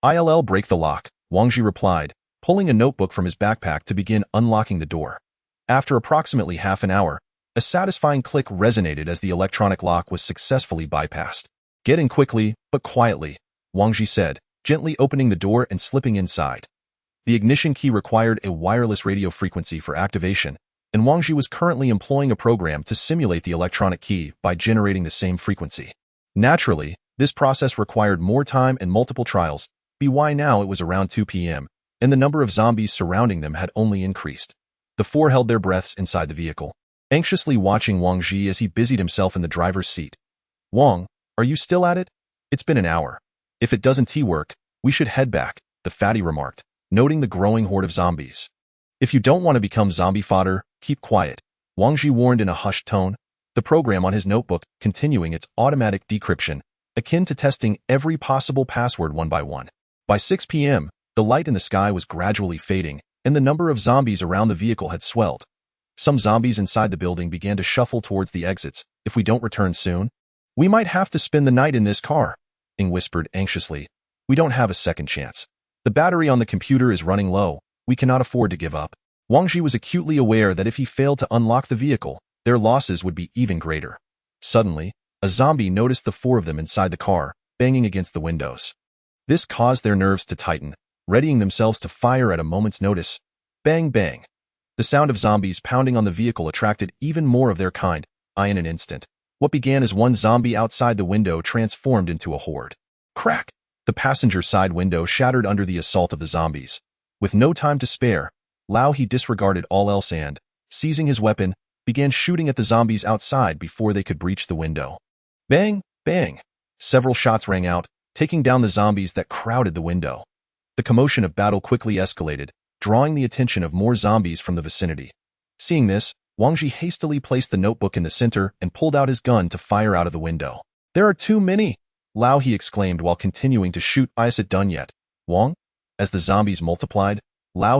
I'll break the lock, Wang Ji replied, pulling a notebook from his backpack to begin unlocking the door. After approximately half an hour, a satisfying click resonated as the electronic lock was successfully bypassed. Get in quickly, but quietly, Wang Ji said, gently opening the door and slipping inside. The ignition key required a wireless radio frequency for activation, and Wang Ji was currently employing a program to simulate the electronic key by generating the same frequency. Naturally, this process required more time and multiple trials. By now it was around 2 p.m., and the number of zombies surrounding them had only increased. The four held their breaths inside the vehicle, anxiously watching Wang Ji as he busied himself in the driver's seat. "Wang, are you still at it? It's been an hour. If it doesn't work, we should head back," the fatty remarked, noting the growing horde of zombies. "If you don't want to become zombie fodder, keep quiet," Wang Ji warned in a hushed tone, the program on his notebook continuing its automatic decryption, akin to testing every possible password one by one. By 6 p.m., the light in the sky was gradually fading, and the number of zombies around the vehicle had swelled. Some zombies inside the building began to shuffle towards the exits. "If we don't return soon, we might have to spend the night in this car," Ing whispered anxiously. "We don't have a second chance. The battery on the computer is running low. We cannot afford to give up." Wang Ji was acutely aware that if he failed to unlock the vehicle, their losses would be even greater. Suddenly, a zombie noticed the four of them inside the car, banging against the windows. This caused their nerves to tighten, readying themselves to fire at a moment's notice. Bang, bang. The sound of zombies pounding on the vehicle attracted even more of their kind. In an instant, what began as one zombie outside the window transformed into a horde. Crack! The passenger side window shattered under the assault of the zombies. With no time to spare, He disregarded all else and, seizing his weapon, began shooting at the zombies outside before they could breach the window. Bang! Bang! Several shots rang out, taking down the zombies that crowded the window. The commotion of battle quickly escalated, drawing the attention of more zombies from the vicinity. Seeing this, Wang Ji hastily placed the notebook in the center and pulled out his gun to fire out of the window. "There are too many!" He exclaimed while continuing to shoot. "Is it done yet, Wang?" As the zombies multiplied,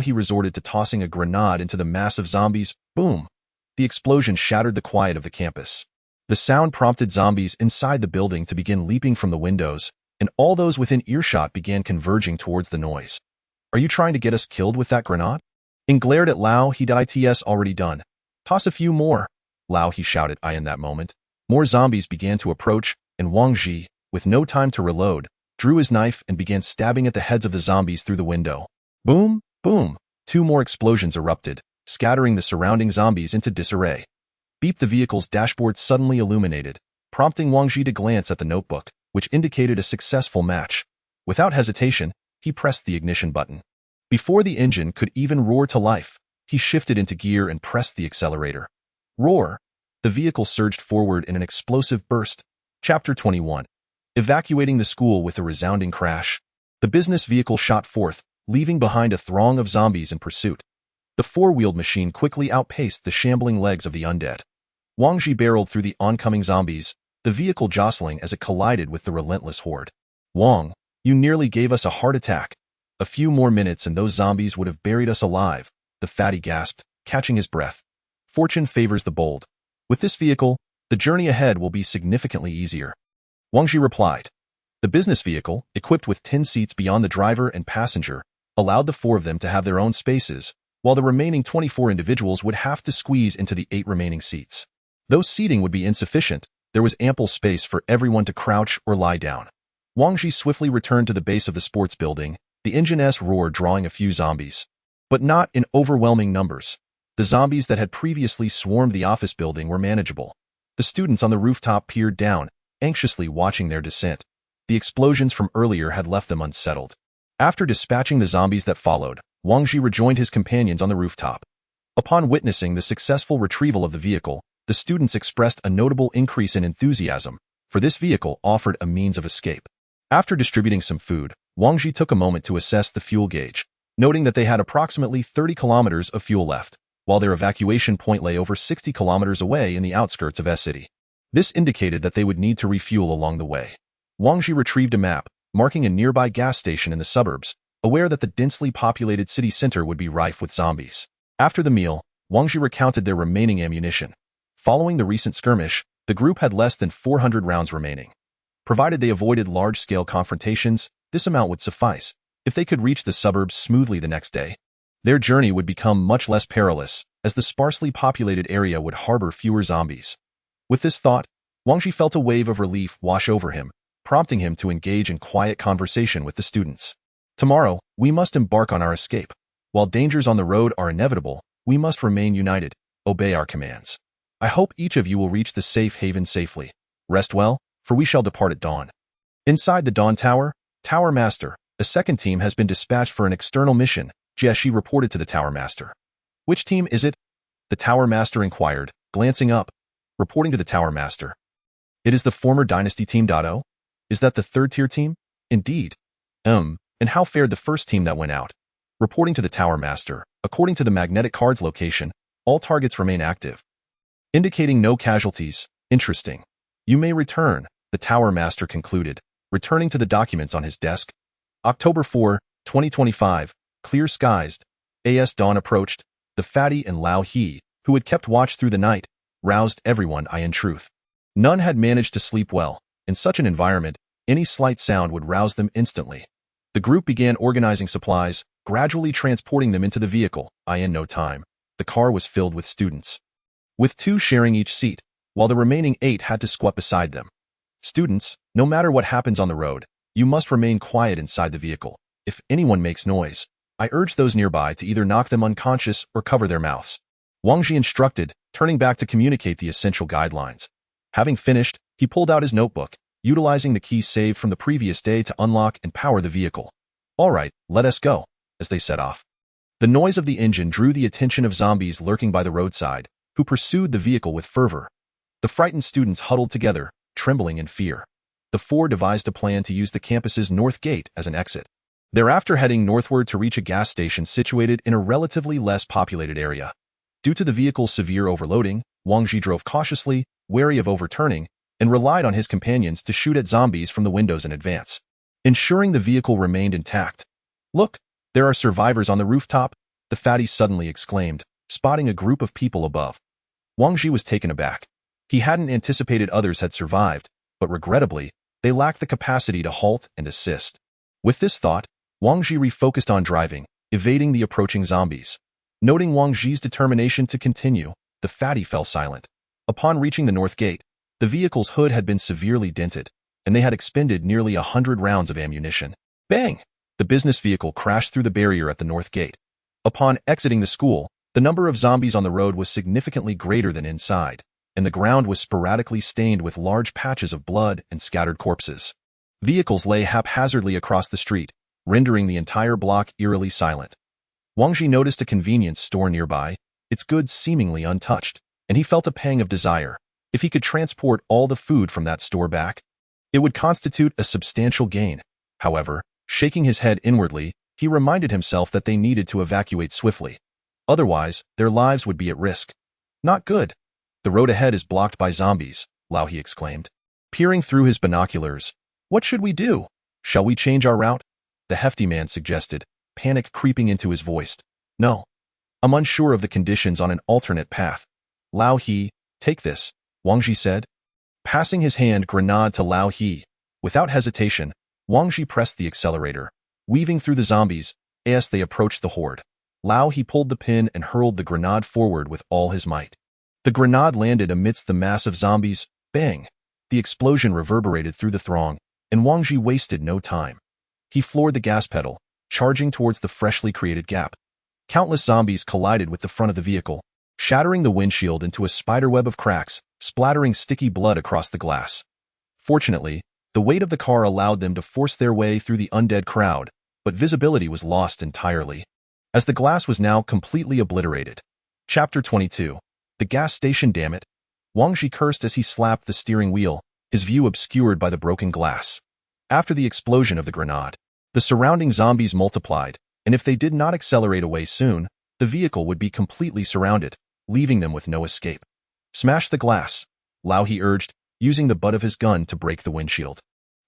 he resorted to tossing a grenade into the mass of zombies. Boom! The explosion shattered the quiet of the campus. The sound prompted zombies inside the building to begin leaping from the windows, and all those within earshot began converging towards the noise. "Are you trying to get us killed with that grenade?" Ing glared at "It's already done. Toss a few more," he shouted. In that moment, more zombies began to approach, and Wang Ji, with no time to reload, drew his knife and began stabbing at the heads of the zombies through the window. Boom! Boom! 2 more explosions erupted, scattering the surrounding zombies into disarray. Beep! The vehicle's dashboard suddenly illuminated, prompting Wang Ji to glance at the notebook, which indicated a successful match. Without hesitation, he pressed the ignition button. Before the engine could even roar to life, he shifted into gear and pressed the accelerator. Roar! The vehicle surged forward in an explosive burst. Chapter 21. Evacuating the school with a resounding crash. The business vehicle shot forth, leaving behind a throng of zombies in pursuit. The four-wheeled machine quickly outpaced the shambling legs of the undead. Wang Ji barreled through the oncoming zombies, the vehicle jostling as it collided with the relentless horde. "Wang, you nearly gave us a heart attack. A few more minutes and those zombies would have buried us alive," the fatty gasped, catching his breath. "Fortune favors the bold. With this vehicle, the journey ahead will be significantly easier," Wang Ji replied. The business vehicle, equipped with 10 seats beyond the driver and passenger, allowed the four of them to have their own spaces, while the remaining 24 individuals would have to squeeze into the 8 remaining seats. Though seating would be insufficient, there was ample space for everyone to crouch or lie down. Wang Ji swiftly returned to the base of the sports building, the engine's roar drawing a few zombies. But not in overwhelming numbers. The zombies that had previously swarmed the office building were manageable. The students on the rooftop peered down, anxiously watching their descent. The explosions from earlier had left them unsettled. After dispatching the zombies that followed, Wang Ji rejoined his companions on the rooftop. Upon witnessing the successful retrieval of the vehicle, the students expressed a notable increase in enthusiasm, for this vehicle offered a means of escape. After distributing some food, Wang Ji took a moment to assess the fuel gauge, noting that they had approximately 30 kilometers of fuel left, while their evacuation point lay over 60 kilometers away in the outskirts of S-City. This indicated that they would need to refuel along the way. Wang Ji retrieved a map, marking a nearby gas station in the suburbs, aware that the densely populated city center would be rife with zombies. After the meal, Wang Ji recounted their remaining ammunition. Following the recent skirmish, the group had less than 400 rounds remaining. Provided they avoided large-scale confrontations, this amount would suffice. If they could reach the suburbs smoothly the next day, their journey would become much less perilous, as the sparsely populated area would harbor fewer zombies. With this thought, Wang Ji felt a wave of relief wash over him, prompting him to engage in quiet conversation with the students. Tomorrow, we must embark on our escape. While dangers on the road are inevitable, we must remain united, obey our commands. I hope each of you will reach the safe haven safely. Rest well, for we shall depart at dawn. Inside the Dawn Tower, Tower Master, a second team has been dispatched for an external mission, Jieshi reported to the Tower Master. Which team is it? The Tower Master inquired, glancing up, reporting to the Tower Master. It is the former Dynasty Team. Is that the third-tier team? Indeed. And how fared the first team that went out? Reporting to the Tower Master, according to the magnetic card's location, all targets remain active. Indicating no casualties. Interesting. You may return, the Tower Master concluded, returning to the documents on his desk. October 4, 2025, clear skies. As dawn approached, the fatty and Lao He, who had kept watch through the night, roused everyone. In truth, none had managed to sleep well. In such an environment, any slight sound would rouse them instantly. The group began organizing supplies, gradually transporting them into the vehicle. In no time, the car was filled with students, with 2 sharing each seat, while the remaining 8 had to squat beside them. Students, no matter what happens on the road, you must remain quiet inside the vehicle. If anyone makes noise, I urge those nearby to either knock them unconscious or cover their mouths. Wang Ji instructed, turning back to communicate the essential guidelines. Having finished, he pulled out his notebook, utilizing the keys saved from the previous day to unlock and power the vehicle. All right, let us go, as they set off. The noise of the engine drew the attention of zombies lurking by the roadside, who pursued the vehicle with fervor. The frightened students huddled together, trembling in fear. The 4 devised a plan to use the campus's north gate as an exit. Thereafter heading northward to reach a gas station situated in a relatively less populated area. Due to the vehicle's severe overloading, Wang Ji drove cautiously, wary of overturning, and relied on his companions to shoot at zombies from the windows in advance, ensuring the vehicle remained intact. Look, there are survivors on the rooftop, the fatty suddenly exclaimed, spotting a group of people above. Wang Ji was taken aback. He hadn't anticipated others had survived, but regrettably, they lacked the capacity to halt and assist. With this thought, Wang Ji refocused on driving, evading the approaching zombies. Noting Wang Ji's determination to continue, the fatty fell silent. Upon reaching the north gate, the vehicle's hood had been severely dented, and they had expended nearly 100 rounds of ammunition. Bang! The business vehicle crashed through the barrier at the north gate. Upon exiting the school, the number of zombies on the road was significantly greater than inside, and the ground was sporadically stained with large patches of blood and scattered corpses. Vehicles lay haphazardly across the street, rendering the entire block eerily silent. Wang Ji noticed a convenience store nearby, its goods seemingly untouched, and he felt a pang of desire. If he could transport all the food from that store back, it would constitute a substantial gain. However, shaking his head inwardly, he reminded himself that they needed to evacuate swiftly. Otherwise, their lives would be at risk. Not good. The road ahead is blocked by zombies, Lao He exclaimed, peering through his binoculars. What should we do? Shall we change our route? The hefty man suggested, panic creeping into his voice. No. I'm unsure of the conditions on an alternate path. Lao He, take this, Wang Ji said, passing his hand grenade to Lao He. Without hesitation, Wang Ji pressed the accelerator, weaving through the zombies as they approached the horde. Lao He pulled the pin and hurled the grenade forward with all his might. The grenade landed amidst the mass of zombies. Bang! The explosion reverberated through the throng, and Wang Ji wasted no time. He floored the gas pedal, charging towards the freshly created gap. Countless zombies collided with the front of the vehicle, shattering the windshield into a spiderweb of cracks, splattering sticky blood across the glass. Fortunately, the weight of the car allowed them to force their way through the undead crowd, but visibility was lost entirely, as the glass was now completely obliterated. Chapter 22. The gas station, damn it. Wang Ji cursed as he slapped the steering wheel, his view obscured by the broken glass. After the explosion of the grenade, the surrounding zombies multiplied, and if they did not accelerate away soon, the vehicle would be completely surrounded, leaving them with no escape. Smash the glass, Lao He urged, using the butt of his gun to break the windshield.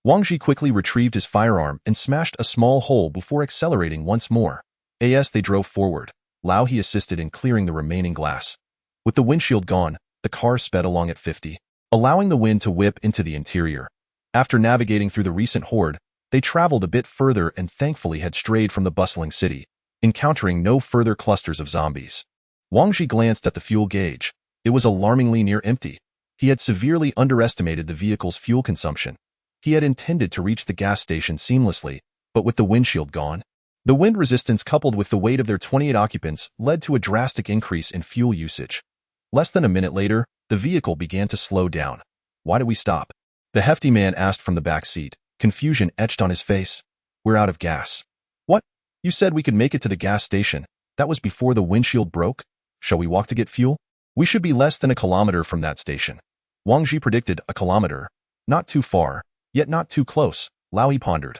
Wang Ji quickly retrieved his firearm and smashed a small hole before accelerating once more. As they drove forward, Lao He assisted in clearing the remaining glass. With the windshield gone, the car sped along at 50, allowing the wind to whip into the interior. After navigating through the recent horde, they traveled a bit further and thankfully had strayed from the bustling city, encountering no further clusters of zombies. Wang Ji glanced at the fuel gauge. It was alarmingly near empty. He had severely underestimated the vehicle's fuel consumption. He had intended to reach the gas station seamlessly, but with the windshield gone, the wind resistance coupled with the weight of their 28 occupants led to a drastic increase in fuel usage. Less than a minute later, the vehicle began to slow down. Why did we stop? The hefty man asked from the back seat, confusion etched on his face. We're out of gas. What? You said we could make it to the gas station. That was before the windshield broke? Shall we walk to get fuel? We should be less than a kilometer from that station. Wang Ji predicted a kilometer. Not too far, yet not too close, Lao He pondered.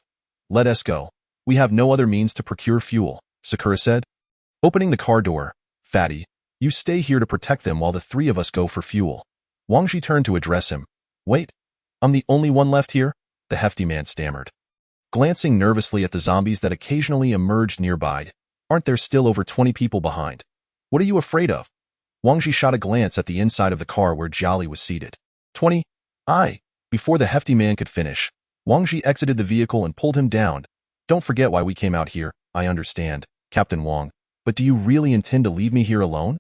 Let us go. We have no other means to procure fuel, Sakura said. Opening the car door, Fatty, you stay here to protect them while the three of us go for fuel. Wang Ji turned to address him. Wait, I'm the only one left here? The hefty man stammered. Glancing nervously at the zombies that occasionally emerged nearby, aren't there still over 20 people behind? What are you afraid of? Wang Ji shot a glance at the inside of the car where Jiali was seated. 20? Before the hefty man could finish, Wang Ji exited the vehicle and pulled him down. Don't forget why we came out here, I understand, Captain Wang, but do you really intend to leave me here alone?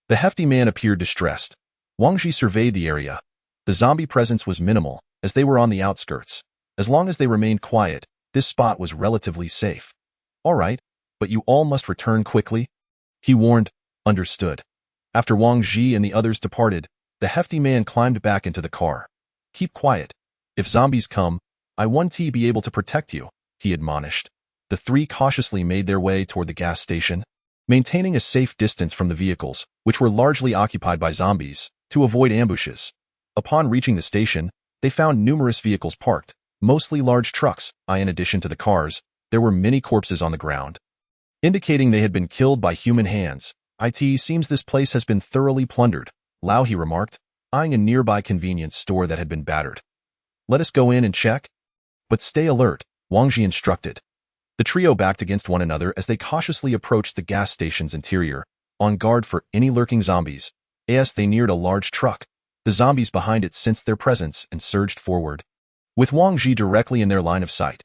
The hefty man appeared distressed. Wang Ji surveyed the area. The zombie presence was minimal, as they were on the outskirts. As long as they remained quiet, this spot was relatively safe. All right, but you all must return quickly, he warned. Understood. After Wang Ji and the others departed, the hefty man climbed back into the car. Keep quiet. If zombies come, I won't be able to protect you, he admonished. The three cautiously made their way toward the gas station, maintaining a safe distance from the vehicles, which were largely occupied by zombies, to avoid ambushes. Upon reaching the station, they found numerous vehicles parked, mostly large trucks. In addition to the cars, there were many corpses on the ground, indicating they had been killed by human hands. It seems this place has been thoroughly plundered, Lao He remarked, eyeing a nearby convenience store that had been battered. Let us go in and check. But stay alert, Wang Ji instructed. The trio backed against one another as they cautiously approached the gas station's interior, on guard for any lurking zombies. As they neared a large truck, the zombies behind it sensed their presence and surged forward, with Wang Ji directly in their line of sight.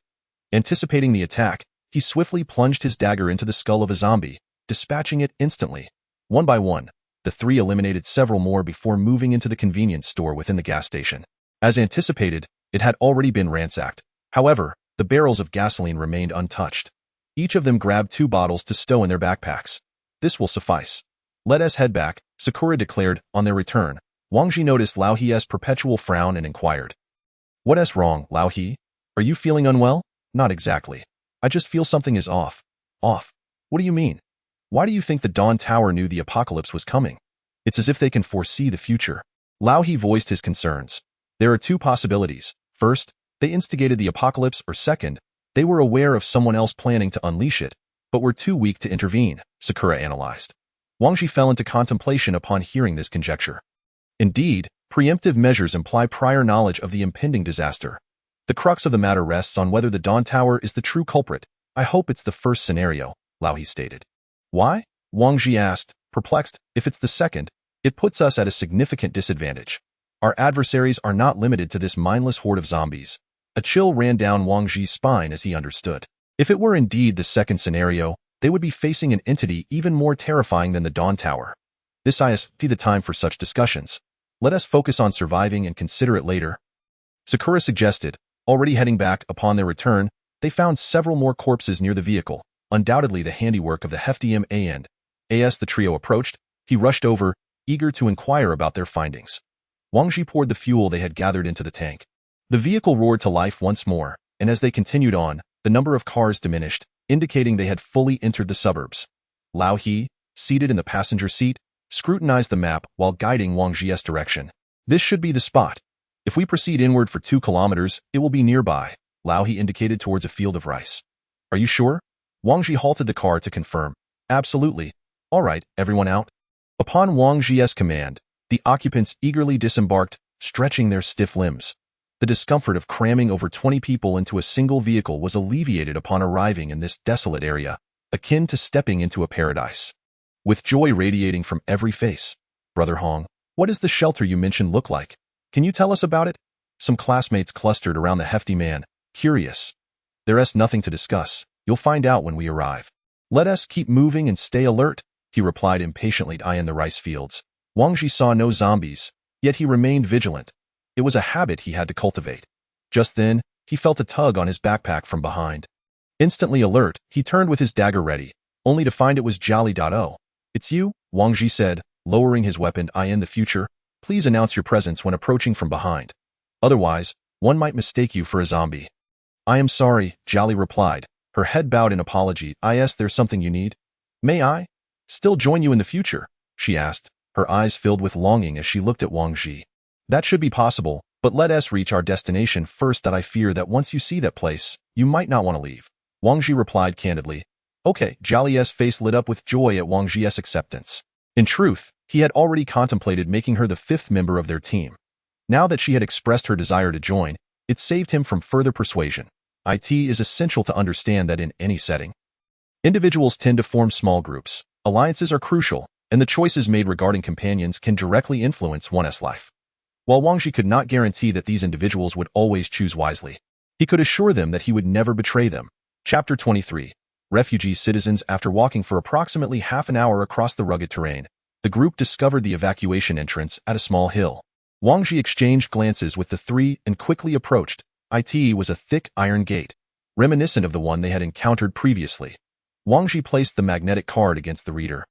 Anticipating the attack, he swiftly plunged his dagger into the skull of a zombie, dispatching it instantly. One by one, the three eliminated several more before moving into the convenience store within the gas station. As anticipated, it had already been ransacked. However, the barrels of gasoline remained untouched. Each of them grabbed 2 bottles to stow in their backpacks. This will suffice. Let us head back, Sakura declared. On their return, Wang Ji noticed Lao He's perpetual frown and inquired. What's wrong, Lao He? Are you feeling unwell? Not exactly. I just feel something is off. Off? What do you mean? Why do you think the Dawn Tower knew the apocalypse was coming? It's as if they can foresee the future. Lao He voiced his concerns. There are 2 possibilities. First, they instigated the apocalypse, or second, they were aware of someone else planning to unleash it, but were too weak to intervene, Sakura analyzed. Wang Ji fell into contemplation upon hearing this conjecture. Indeed, preemptive measures imply prior knowledge of the impending disaster. The crux of the matter rests on whether the Dawn Tower is the true culprit. I hope it's the first scenario, Lao He stated. Why? Wang Ji asked, perplexed. If it's the second, it puts us at a significant disadvantage. Our adversaries are not limited to this mindless horde of zombies. A chill ran down Wang Ji's spine as he understood. If it were indeed the second scenario, they would be facing an entity even more terrifying than the Dawn Tower. This is the time for such discussions. Let us focus on surviving and consider it later, Sakura suggested. Already heading back, upon their return, they found several more corpses near the vehicle, undoubtedly the handiwork of the hefty man. As the trio approached, he rushed over, eager to inquire about their findings. Wang Ji poured the fuel they had gathered into the tank. The vehicle roared to life once more, and as they continued on, the number of cars diminished, indicating they had fully entered the suburbs. Lao He, seated in the passenger seat, scrutinized the map while guiding Wang Ji's direction. This should be the spot. If we proceed inward for 2 kilometers, it will be nearby, Lao He indicated towards a field of rice. Are you sure? Wang Ji halted the car to confirm. Absolutely. All right, everyone out. Upon Wang Ji's command, the occupants eagerly disembarked, stretching their stiff limbs. The discomfort of cramming over 20 people into a single vehicle was alleviated upon arriving in this desolate area, akin to stepping into a paradise. With joy radiating from every face. Brother Hong, what does the shelter you mentioned look like? Can you tell us about it? Some classmates clustered around the hefty man, curious. There's nothing to discuss. You'll find out when we arrive. Let us keep moving and stay alert, he replied impatiently, eyeing the rice fields. Wang Ji saw no zombies, yet he remained vigilant. It was a habit he had to cultivate. Just then, he felt a tug on his backpack from behind. Instantly alert, he turned with his dagger ready, only to find it was Jolly.O. "It's you?" Wang Ji said, lowering his weapon. "In the future, please announce your presence when approaching from behind. Otherwise, one might mistake you for a zombie." "I am sorry," Jolly replied, her head bowed in apology. "There's something you need? May I still join you in the future?" she asked, her eyes filled with longing as she looked at Wang Ji. "That should be possible, but let us reach our destination first. I fear that once you see that place, you might not want to leave." Wang Ji replied candidly. "Okay." Jolly's face lit up with joy at Wang Ji's acceptance. In truth, he had already contemplated making her the fifth member of their team. Now that she had expressed her desire to join, it saved him from further persuasion. It is essential to understand that in any setting, individuals tend to form small groups. Alliances are crucial, and the choices made regarding companions can directly influence one's life. While Wang Ji could not guarantee that these individuals would always choose wisely, he could assure them that he would never betray them. Chapter 23. Refugee citizens. After walking for approximately half an hour across the rugged terrain, the group discovered the evacuation entrance at a small hill. Wang Ji exchanged glances with the three and quickly approached. It was a thick iron gate, reminiscent of the one they had encountered previously. Wang Ji placed the magnetic card against the reader,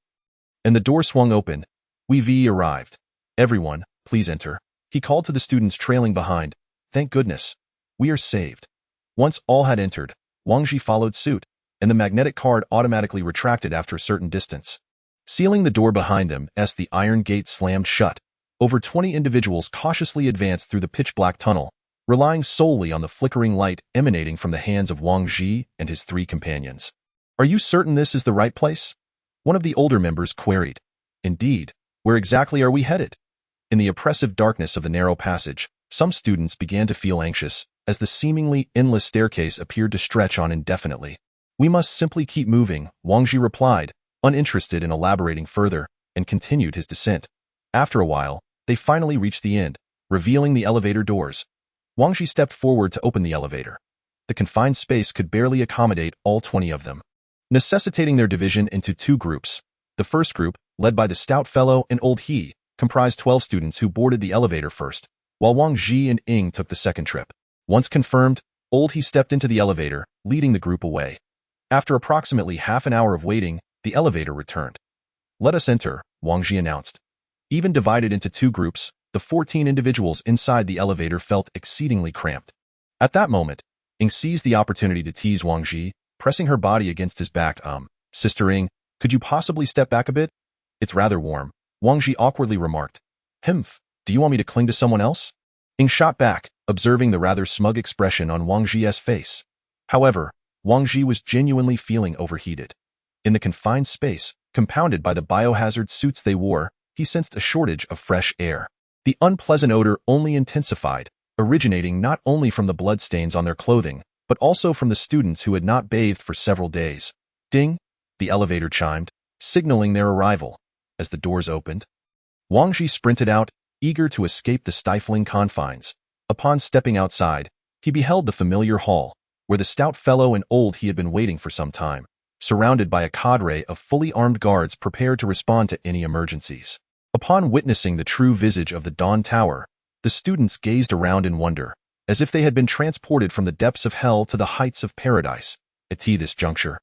and the door swung open. "We've arrived. Everyone, please enter," he called to the students trailing behind. "Thank goodness. We are saved." Once all had entered, Wang Ji followed suit, and the magnetic card automatically retracted after a certain distance, sealing the door behind them as the iron gate slammed shut. Over 20 individuals cautiously advanced through the pitch-black tunnel, relying solely on the flickering light emanating from the hands of Wang Ji and his three companions. "Are you certain this is the right place?" one of the older members queried. "Indeed. Where exactly are we headed?" In the oppressive darkness of the narrow passage, some students began to feel anxious, as the seemingly endless staircase appeared to stretch on indefinitely. "We must simply keep moving," Wang Ji replied, uninterested in elaborating further, and continued his descent. After a while, they finally reached the end, revealing the elevator doors. Wang Ji stepped forward to open the elevator. The confined space could barely accommodate all 20 of them, necessitating their division into two groups. The first group, led by the stout fellow and old he, comprised 12 students who boarded the elevator first, while Wang Ji and Ying took the second trip. Once confirmed, old he stepped into the elevator, leading the group away. After approximately half an hour of waiting, the elevator returned. "Let us enter," Wang Ji announced. Even divided into two groups, the 14 individuals inside the elevator felt exceedingly cramped. At that moment, Ying seized the opportunity to tease Wang Ji, pressing her body against his back. "Sister Ying, could you possibly step back a bit? It's rather warm," Wang Ji awkwardly remarked. "Humph, do you want me to cling to someone else?" Ying shot back, observing the rather smug expression on Wang Ji's face. However, Wang Ji was genuinely feeling overheated. In the confined space, compounded by the biohazard suits they wore, he sensed a shortage of fresh air. The unpleasant odor only intensified, originating not only from the bloodstains on their clothing, but also from the students who had not bathed for several days. Ding! The elevator chimed, signaling their arrival. As the doors opened, Wang Ji sprinted out, eager to escape the stifling confines. Upon stepping outside, he beheld the familiar hall, where the stout fellow and old he had been waiting for some time, surrounded by a cadre of fully armed guards prepared to respond to any emergencies. Upon witnessing the true visage of the Dawn Tower, the students gazed around in wonder, as if they had been transported from the depths of hell to the heights of paradise. At this juncture,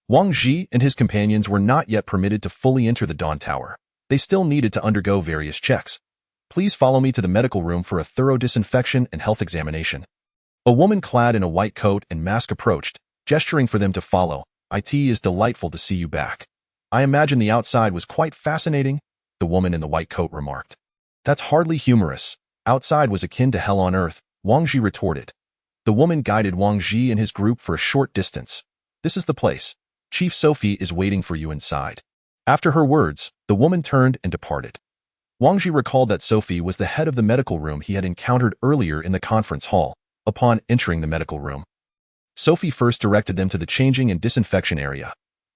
Wang Ji and his companions were not yet permitted to fully enter the Dawn Tower. They still needed to undergo various checks. "Please follow me to the medical room for a thorough disinfection and health examination." A woman clad in a white coat and mask approached, gesturing for them to follow. "It is delightful to see you back. I imagine the outside was quite fascinating," the woman in the white coat remarked. "That's hardly humorous. Outside was akin to hell on earth," Wang Ji retorted. The woman guided Wang Ji and his group for a short distance. "This is the place. Chief Sophie is waiting for you inside." After her words, the woman turned and departed. Wang Ji recalled that Sophie was the head of the medical room he had encountered earlier in the conference hall. Upon entering the medical room, Sophie first directed them to the changing and disinfection area.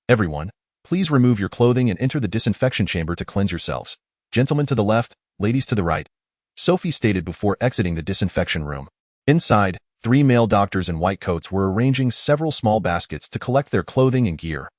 "Everyone, please remove your clothing and enter the disinfection chamber to cleanse yourselves. Gentlemen to the left, ladies to the right," Sophie stated before exiting the disinfection room. Inside, 3 male doctors in white coats were arranging several small baskets to collect their clothing and gear.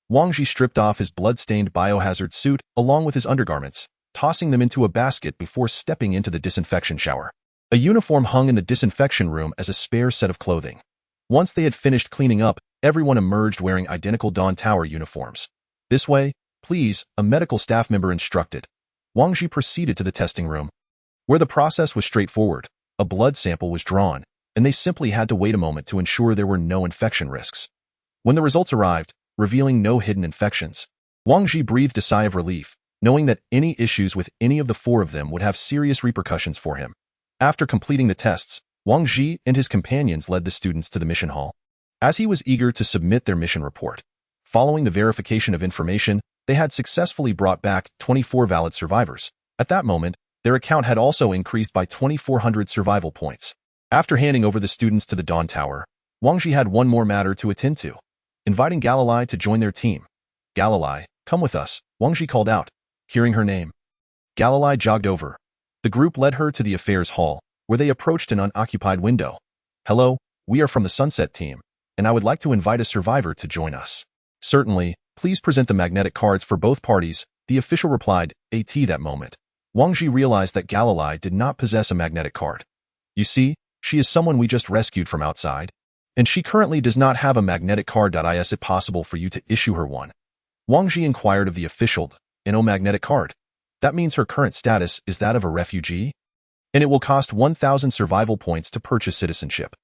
Wang Ji stripped off his blood-stained biohazard suit along with his undergarments, tossing them into a basket before stepping into the disinfection shower. A uniform hung in the disinfection room as a spare set of clothing. Once they had finished cleaning up, everyone emerged wearing identical Dawn Tower uniforms. This way, please, a medical staff member instructed. Wang Ji proceeded to the testing room, where the process was straightforward. A blood sample was drawn, and they simply had to wait a moment to ensure there were no infection risks. When the results arrived, revealing no hidden infections, Wang Ji breathed a sigh of relief, knowing that any issues with any of the four of them would have serious repercussions for him. After completing the tests, Wang Ji and his companions led the students to the mission hall. As he was eager to submit their mission report, following the verification of information, they had successfully brought back 24 valid survivors. At that moment, their account had also increased by 2,400 survival points. After handing over the students to the Dawn Tower, Wang Ji had one more matter to attend to, inviting Galilei to join their team. Galilei, come with us, Wang Ji called out. Hearing her name, Galilei jogged over. The group led her to the affairs hall, where they approached an unoccupied window. Hello, we are from the Sunset team, and I would like to invite a survivor to join us. Certainly, please present the magnetic cards for both parties, the official replied. At that moment, Wang Ji realized that Galilei did not possess a magnetic card. You see, she is someone we just rescued from outside, and she currently does not have a magnetic card. Is it possible for you to issue her one? Wang Ji inquired of the official. No magnetic card. That means her current status is that of a refugee? And it will cost 1,000 survival points to purchase citizenship.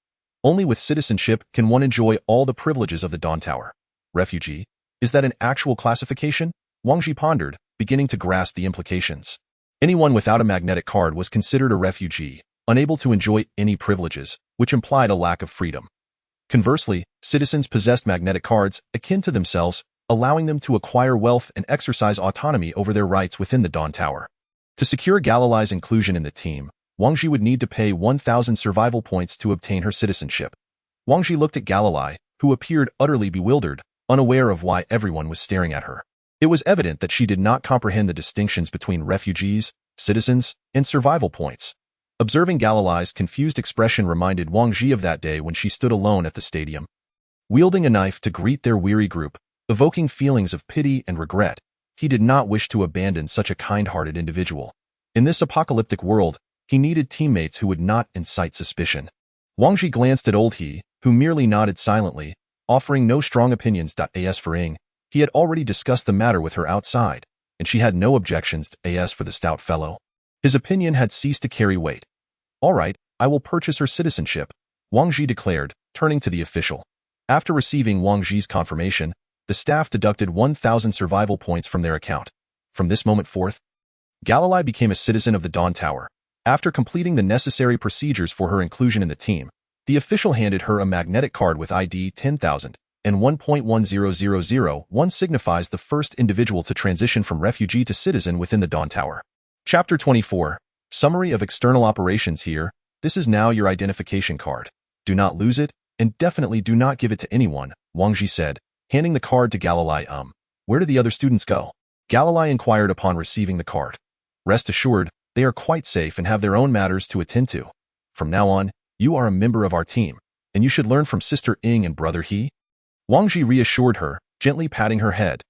Only with citizenship can one enjoy all the privileges of the Dawn Tower. Refugee? Is that an actual classification? Wang Ji pondered, beginning to grasp the implications. Anyone without a magnetic card was considered a refugee, unable to enjoy any privileges, which implied a lack of freedom. Conversely, citizens possessed magnetic cards akin to themselves, allowing them to acquire wealth and exercise autonomy over their rights within the Dawn Tower. To secure Galilei's inclusion in the team, Wang Ji would need to pay 1,000 survival points to obtain her citizenship. Wang Ji looked at Galilei, who appeared utterly bewildered, unaware of why everyone was staring at her. It was evident that she did not comprehend the distinctions between refugees, citizens, and survival points. Observing Galilei's confused expression reminded Wang Ji of that day when she stood alone at the stadium, wielding a knife to greet their weary group, evoking feelings of pity and regret. He did not wish to abandon such a kind-hearted individual. In this apocalyptic world, he needed teammates who would not incite suspicion. Wang Ji glanced at old He, who merely nodded silently, offering no strong opinions. As for Ying, he had already discussed the matter with her outside, and she had no objections. As for the stout fellow, his opinion had ceased to carry weight. All right, I will purchase her citizenship, Wang Ji declared, turning to the official. After receiving Wang Ji's confirmation, the staff deducted 1,000 survival points from their account. From this moment forth, Galilei became a citizen of the Dawn Tower. After completing the necessary procedures for her inclusion in the team, the official handed her a magnetic card with ID 10,000, and 1.100001 signifies the first individual to transition from refugee to citizen within the Dawn Tower. Chapter 24. Summary of External Operations here. This is now your identification card. Do not lose it, and definitely do not give it to anyone, Wang Ji said, handing the card to Galilei. Where do the other students go? Galilei inquired upon receiving the card. Rest assured, they are quite safe and have their own matters to attend to. From now on, you are a member of our team, and you should learn from Sister Ying and Brother He. Wang Ji reassured her, gently patting her head.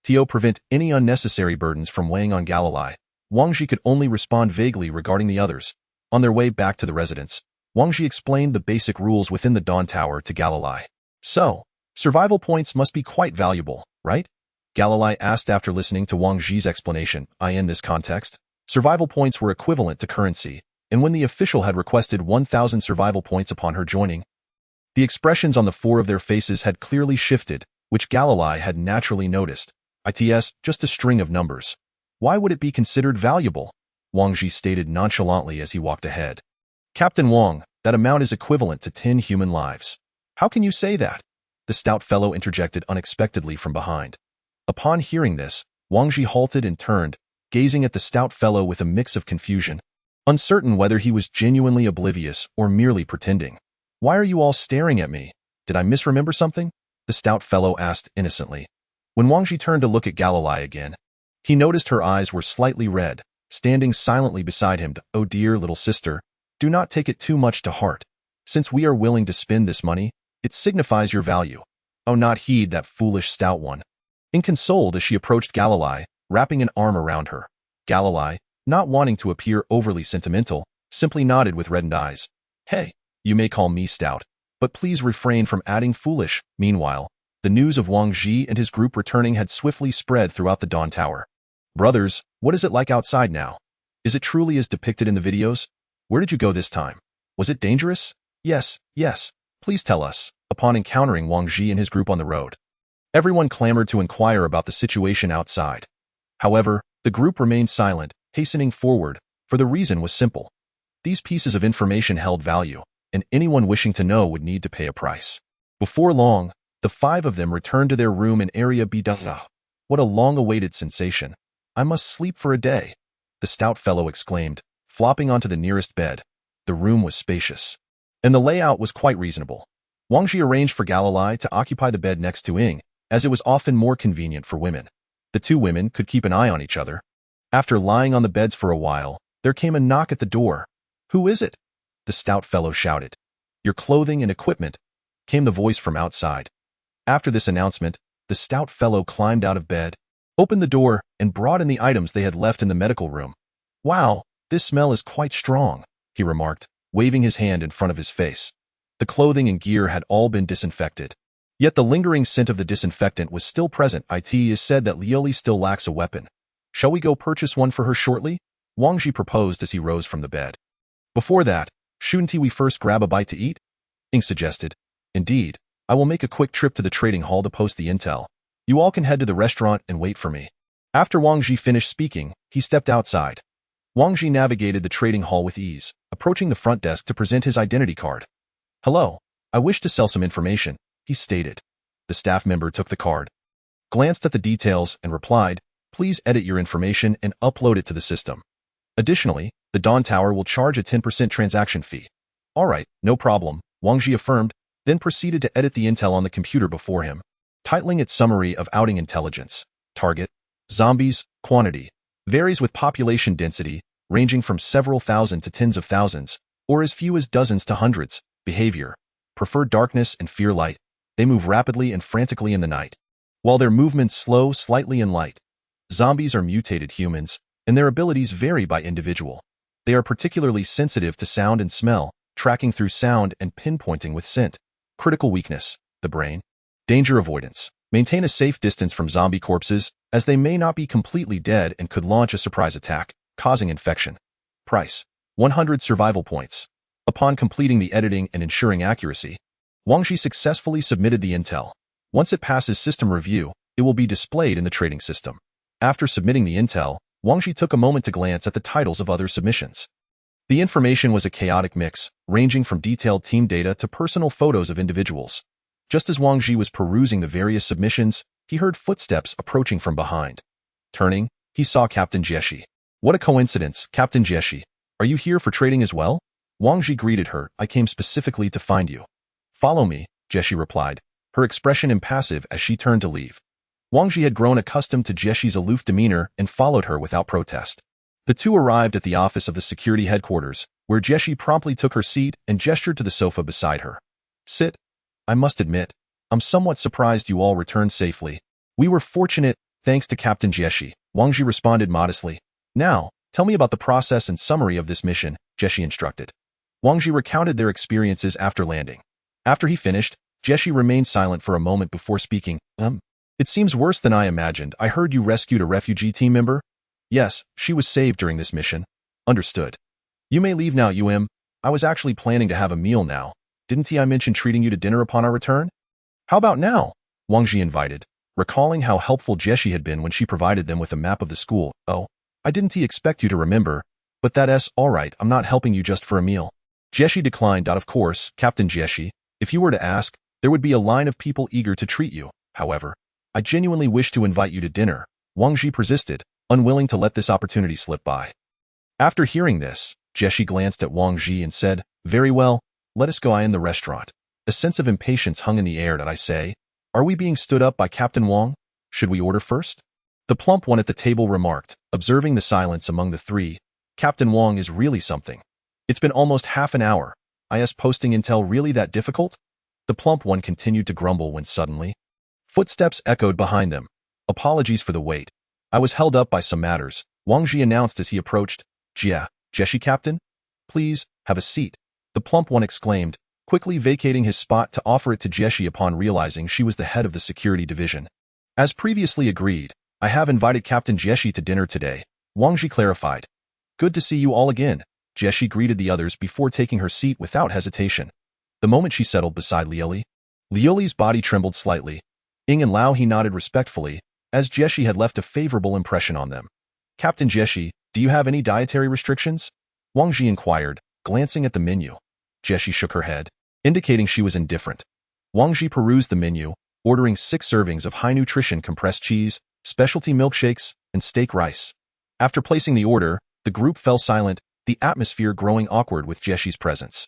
To prevent any unnecessary burdens from weighing on Galilei, Wang Ji could only respond vaguely regarding the others. On their way back to the residence, Wang Ji explained the basic rules within the Dawn Tower to Galilei. So, survival points must be quite valuable, right? Galilei asked after listening to Wang Ji's explanation. In this context, survival points were equivalent to currency, and when the official had requested 1,000 survival points upon her joining, the expressions on the four of their faces had clearly shifted, which Galilei had naturally noticed. It's just a string of numbers. Why would it be considered valuable? Wang Ji stated nonchalantly as he walked ahead. Captain Wang, that amount is equivalent to 10 human lives. How can you say that? The stout fellow interjected unexpectedly from behind. Upon hearing this, Wang Ji halted and turned, gazing at the stout fellow with a mix of confusion, uncertain whether he was genuinely oblivious or merely pretending. Why are you all staring at me? Did I misremember something? The stout fellow asked innocently. When Wang Ji turned to look at Galilei again, he noticed her eyes were slightly red, standing silently beside him. Oh dear little sister, do not take it too much to heart. Since we are willing to spend this money, it signifies your value. Oh, not heed that foolish stout one. Inconsoled as she approached Galilei, wrapping an arm around her. Galilei, not wanting to appear overly sentimental, simply nodded with reddened eyes. Hey, you may call me stout, but please refrain from adding foolish. Meanwhile, the news of Wang Ji and his group returning had swiftly spread throughout the Dawn Tower. Brothers, what is it like outside now? Is it truly as depicted in the videos? Where did you go this time? Was it dangerous? Yes, please tell us. Upon encountering Wang Ji and his group on the road, everyone clamored to inquire about the situation outside. However, the group remained silent, hastening forward, for the reason was simple. These pieces of information held value, and anyone wishing to know would need to pay a price. Before long, the 5 of them returned to their room in Area B. What a long-awaited sensation. I must sleep for a day, the stout fellow exclaimed, flopping onto the nearest bed. The room was spacious, and the layout was quite reasonable. Wang Ji arranged for Galilei to occupy the bed next to Ying, as it was often more convenient for women. The 2 women could keep an eye on each other. After lying on the beds for a while, there came a knock at the door. Who is it? The stout fellow shouted. Your clothing and equipment, came the voice from outside. After this announcement, the stout fellow climbed out of bed, opened the door, and brought in the items they had left in the medical room. Wow, this smell is quite strong, he remarked, waving his hand in front of his face. The clothing and gear had all been disinfected. Yet the lingering scent of the disinfectant was still present. It is said that Lioli still lacks a weapon. Shall we go purchase one for her shortly? Wang Ji proposed as he rose from the bed. Before that, shouldn't we first grab a bite to eat? Ying suggested. Indeed, I will make a quick trip to the trading hall to post the intel. You all can head to the restaurant and wait for me. After Wang Ji finished speaking, he stepped outside. Wang Ji navigated the trading hall with ease, approaching the front desk to present his identity card. Hello, I wish to sell some information, he stated. The staff member took the card, glanced at the details, and replied, please edit your information and upload it to the system. Additionally, the Dawn Tower will charge a 10% transaction fee. All right, no problem, Wang Ji affirmed, then proceeded to edit the intel on the computer before him, titling it Summary of Outing Intelligence. Target, zombies, quantity, varies with population density, ranging from several thousand to tens of thousands, or as few as dozens to hundreds. Behavior, prefer darkness and fear light. They move rapidly and frantically in the night, while their movements slow slightly in light. Zombies are mutated humans, and their abilities vary by individual. They are particularly sensitive to sound and smell, tracking through sound and pinpointing with scent. Critical weakness, the brain. Danger avoidance, maintain a safe distance from zombie corpses, as they may not be completely dead and could launch a surprise attack, causing infection. Price, 100 survival points. Upon completing the editing and ensuring accuracy, Wang Ji successfully submitted the intel. Once it passes system review, it will be displayed in the trading system. After submitting the intel, Wang Ji took a moment to glance at the titles of other submissions. The information was a chaotic mix, ranging from detailed team data to personal photos of individuals. Just as Wang Ji was perusing the various submissions, he heard footsteps approaching from behind. Turning, he saw Captain Jieshi. What a coincidence, Captain Jieshi. Are you here for trading as well? Wang Ji greeted her. I came specifically to find you. Follow me, Jieshi replied, her expression impassive as she turned to leave. Wang Ji had grown accustomed to Jieshi's aloof demeanor and followed her without protest. The two arrived at the office of the security headquarters, where Jieshi promptly took her seat and gestured to the sofa beside her. Sit. I must admit, I'm somewhat surprised you all returned safely. We were fortunate, thanks to Captain Jieshi, Wang Ji responded modestly. Now, tell me about the process and summary of this mission, Jieshi instructed. Wang Ji recounted their experiences after landing. After he finished, Jieshi remained silent for a moment before speaking. It seems worse than I imagined. I heard you rescued a refugee team member? Yes, she was saved during this mission. Understood. You may leave now, I was actually planning to have a meal now. Didn't I mention treating you to dinner upon our return? How about now? Wang Ji invited, recalling how helpful Jieshi had been when she provided them with a map of the school. Oh, I didn't expect you to remember, but that's all right. I'm not helping you just for a meal. Jieshi declined. Of course, Captain Jieshi, if you were to ask, there would be a line of people eager to treat you. However, I genuinely wish to invite you to dinner, Wang Ji persisted, unwilling to let this opportunity slip by. After hearing this, Jieshi glanced at Wang Ji and said, very well, let us go in the restaurant. A sense of impatience hung in the air. Did I say? Are we being stood up by Captain Wang? Should we order first? The plump one at the table remarked, observing the silence among the three. Captain Wang is really something. It's been almost half an hour. Is posting intel really that difficult? The plump one continued to grumble when suddenly, footsteps echoed behind them. Apologies for the wait. I was held up by some matters, Wang Ji announced as he approached. Jieshi Captain? Please, have a seat, the plump one exclaimed, quickly vacating his spot to offer it to Jessie upon realizing she was the head of the security division. As previously agreed, I have invited Captain Jessie to dinner today, Wang Ji clarified. Good to see you all again, Jessie greeted the others before taking her seat without hesitation. The moment she settled beside Liuli's body trembled slightly. Ying and Lao he nodded respectfully, as Jessie had left a favorable impression on them. Captain Jessie, do you have any dietary restrictions? Wang Ji inquired, glancing at the menu. Jessie shook her head, indicating she was indifferent. Wang Ji perused the menu, ordering 6 servings of high-nutrition compressed cheese, specialty milkshakes, and steak rice. After placing the order, the group fell silent, the atmosphere growing awkward with Jessie's presence.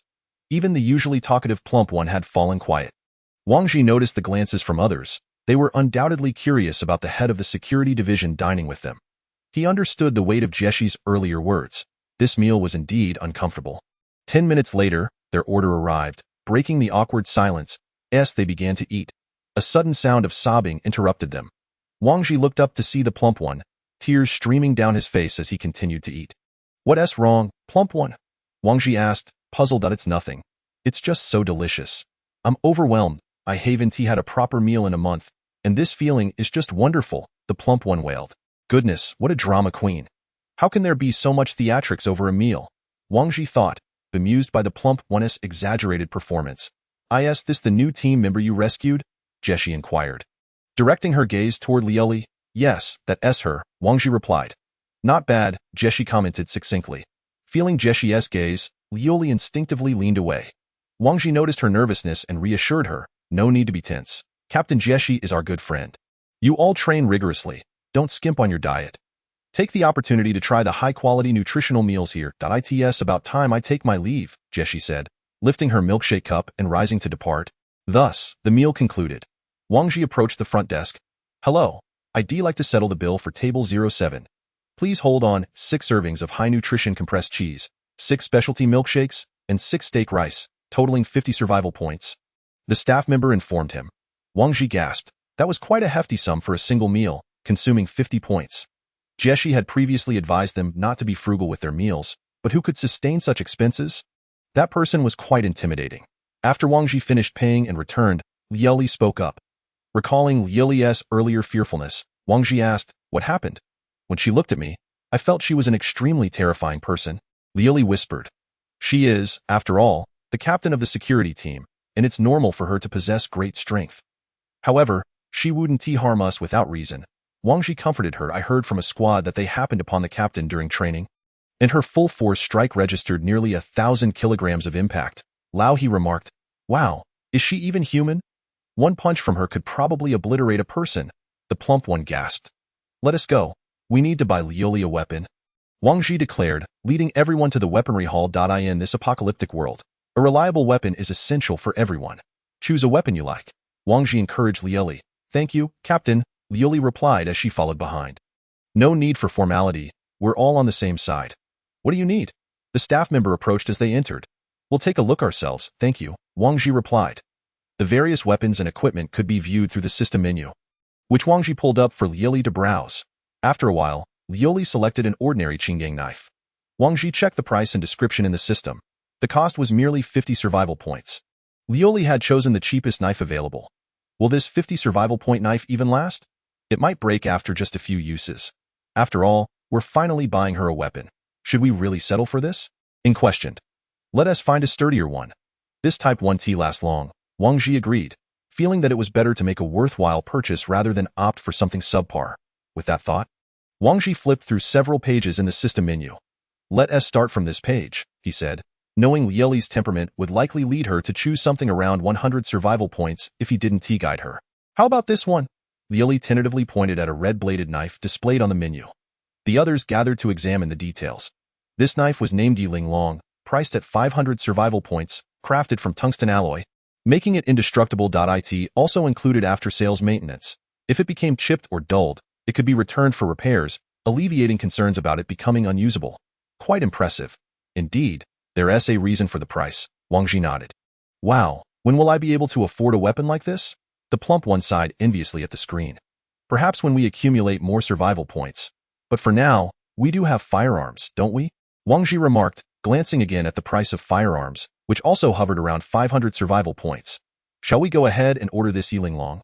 Even the usually talkative plump one had fallen quiet. Wang Ji noticed the glances from others. They were undoubtedly curious about the head of the security division dining with them. He understood the weight of Jessie's earlier words. This meal was indeed uncomfortable. 10 minutes later, their order arrived, breaking the awkward silence as they began to eat. A sudden sound of sobbing interrupted them. Wang Ji looked up to see the plump one, tears streaming down his face as he continued to eat. What's wrong, plump one? Wang Ji asked, puzzled. It's nothing. It's just so delicious. I'm overwhelmed. I haven't had a proper meal in a month, and this feeling is just wonderful, the plump one wailed. Goodness, what a drama queen. How can there be so much theatrics over a meal? Wang Ji thought, bemused by the plump one's exaggerated performance. Is this the new team member you rescued? Jessie inquired. Directing her gaze toward Liuli. Yes, that's her, Wang Ji replied. Not bad, Jessie commented succinctly. Feeling Jessie's gaze, Liuli instinctively leaned away. Wang Ji noticed her nervousness and reassured her, no need to be tense. Captain Jessie is our good friend. You all train rigorously. Don't skimp on your diet. Take the opportunity to try the high-quality nutritional meals here. It's about time I take my leave, Jessie said, lifting her milkshake cup and rising to depart. Thus, the meal concluded. Wang Ji approached the front desk. Hello, I'd like to settle the bill for table 07. Please hold on 6 servings of high-nutrition compressed cheese, 6 specialty milkshakes, and 6 steak rice, totaling 50 survival points. The staff member informed him. Wang Ji gasped. That was quite a hefty sum for a single meal, consuming 50 points. Jessie had previously advised them not to be frugal with their meals, but who could sustain such expenses? That person was quite intimidating. After Wang Ji finished paying and returned, Liuli spoke up. Recalling Liuli's earlier fearfulness, Wang Ji asked, what happened? When she looked at me, I felt she was an extremely terrifying person. Liuli whispered. She is, after all, the captain of the security team, and it's normal for her to possess great strength. However, she wouldn't harm us without reason. Wang Ji comforted her. I heard from a squad that they happened upon the captain during training, and her full force strike registered nearly 1,000 kilograms of impact. Lao he remarked, wow, is she even human? One punch from her could probably obliterate a person. The plump one gasped. Let us go. We need to buy Liuli a weapon. Wang Ji declared, leading everyone to the weaponry hall. In this apocalyptic world, a reliable weapon is essential for everyone. Choose a weapon you like. Wang Ji encouraged Liuli. Thank you, Captain, Liuli replied as she followed behind. No need for formality. We're all on the same side. What do you need? The staff member approached as they entered. We'll take a look ourselves, thank you, Wang Ji replied. The various weapons and equipment could be viewed through the system menu, which Wang Ji pulled up for Liuli to browse. After a while, Liuli selected an ordinary Qinggang knife. Wang Ji checked the price and description in the system. The cost was merely 50 survival points. Liuli had chosen the cheapest knife available. Will this 50 survival point knife even last? It might break after just a few uses. After all, we're finally buying her a weapon. Should we really settle for this? Ying questioned. Let us find a sturdier one. This type 1T lasts long, Wang Ji agreed, feeling that it was better to make a worthwhile purchase rather than opt for something subpar. With that thought, Wang Ji flipped through several pages in the system menu. Let us start from this page, he said, knowing Liuli's temperament would likely lead her to choose something around 100 survival points if he didn't guide her. How about this one? Liuli tentatively pointed at a red-bladed knife displayed on the menu. The others gathered to examine the details. This knife was named Yiling Long, priced at 500 survival points, crafted from tungsten alloy, making it indestructible. It also included after-sales maintenance. If it became chipped or dulled, it could be returned for repairs, alleviating concerns about it becoming unusable. Quite impressive. Indeed, there's a reason for the price, Wang Ji nodded. Wow, when will I be able to afford a weapon like this? The plump one sighed enviously at the screen. Perhaps when we accumulate more survival points. But for now, we do have firearms, don't we? Wang Ji remarked, glancing again at the price of firearms, which also hovered around 500 survival points. Shall we go ahead and order this Yiling?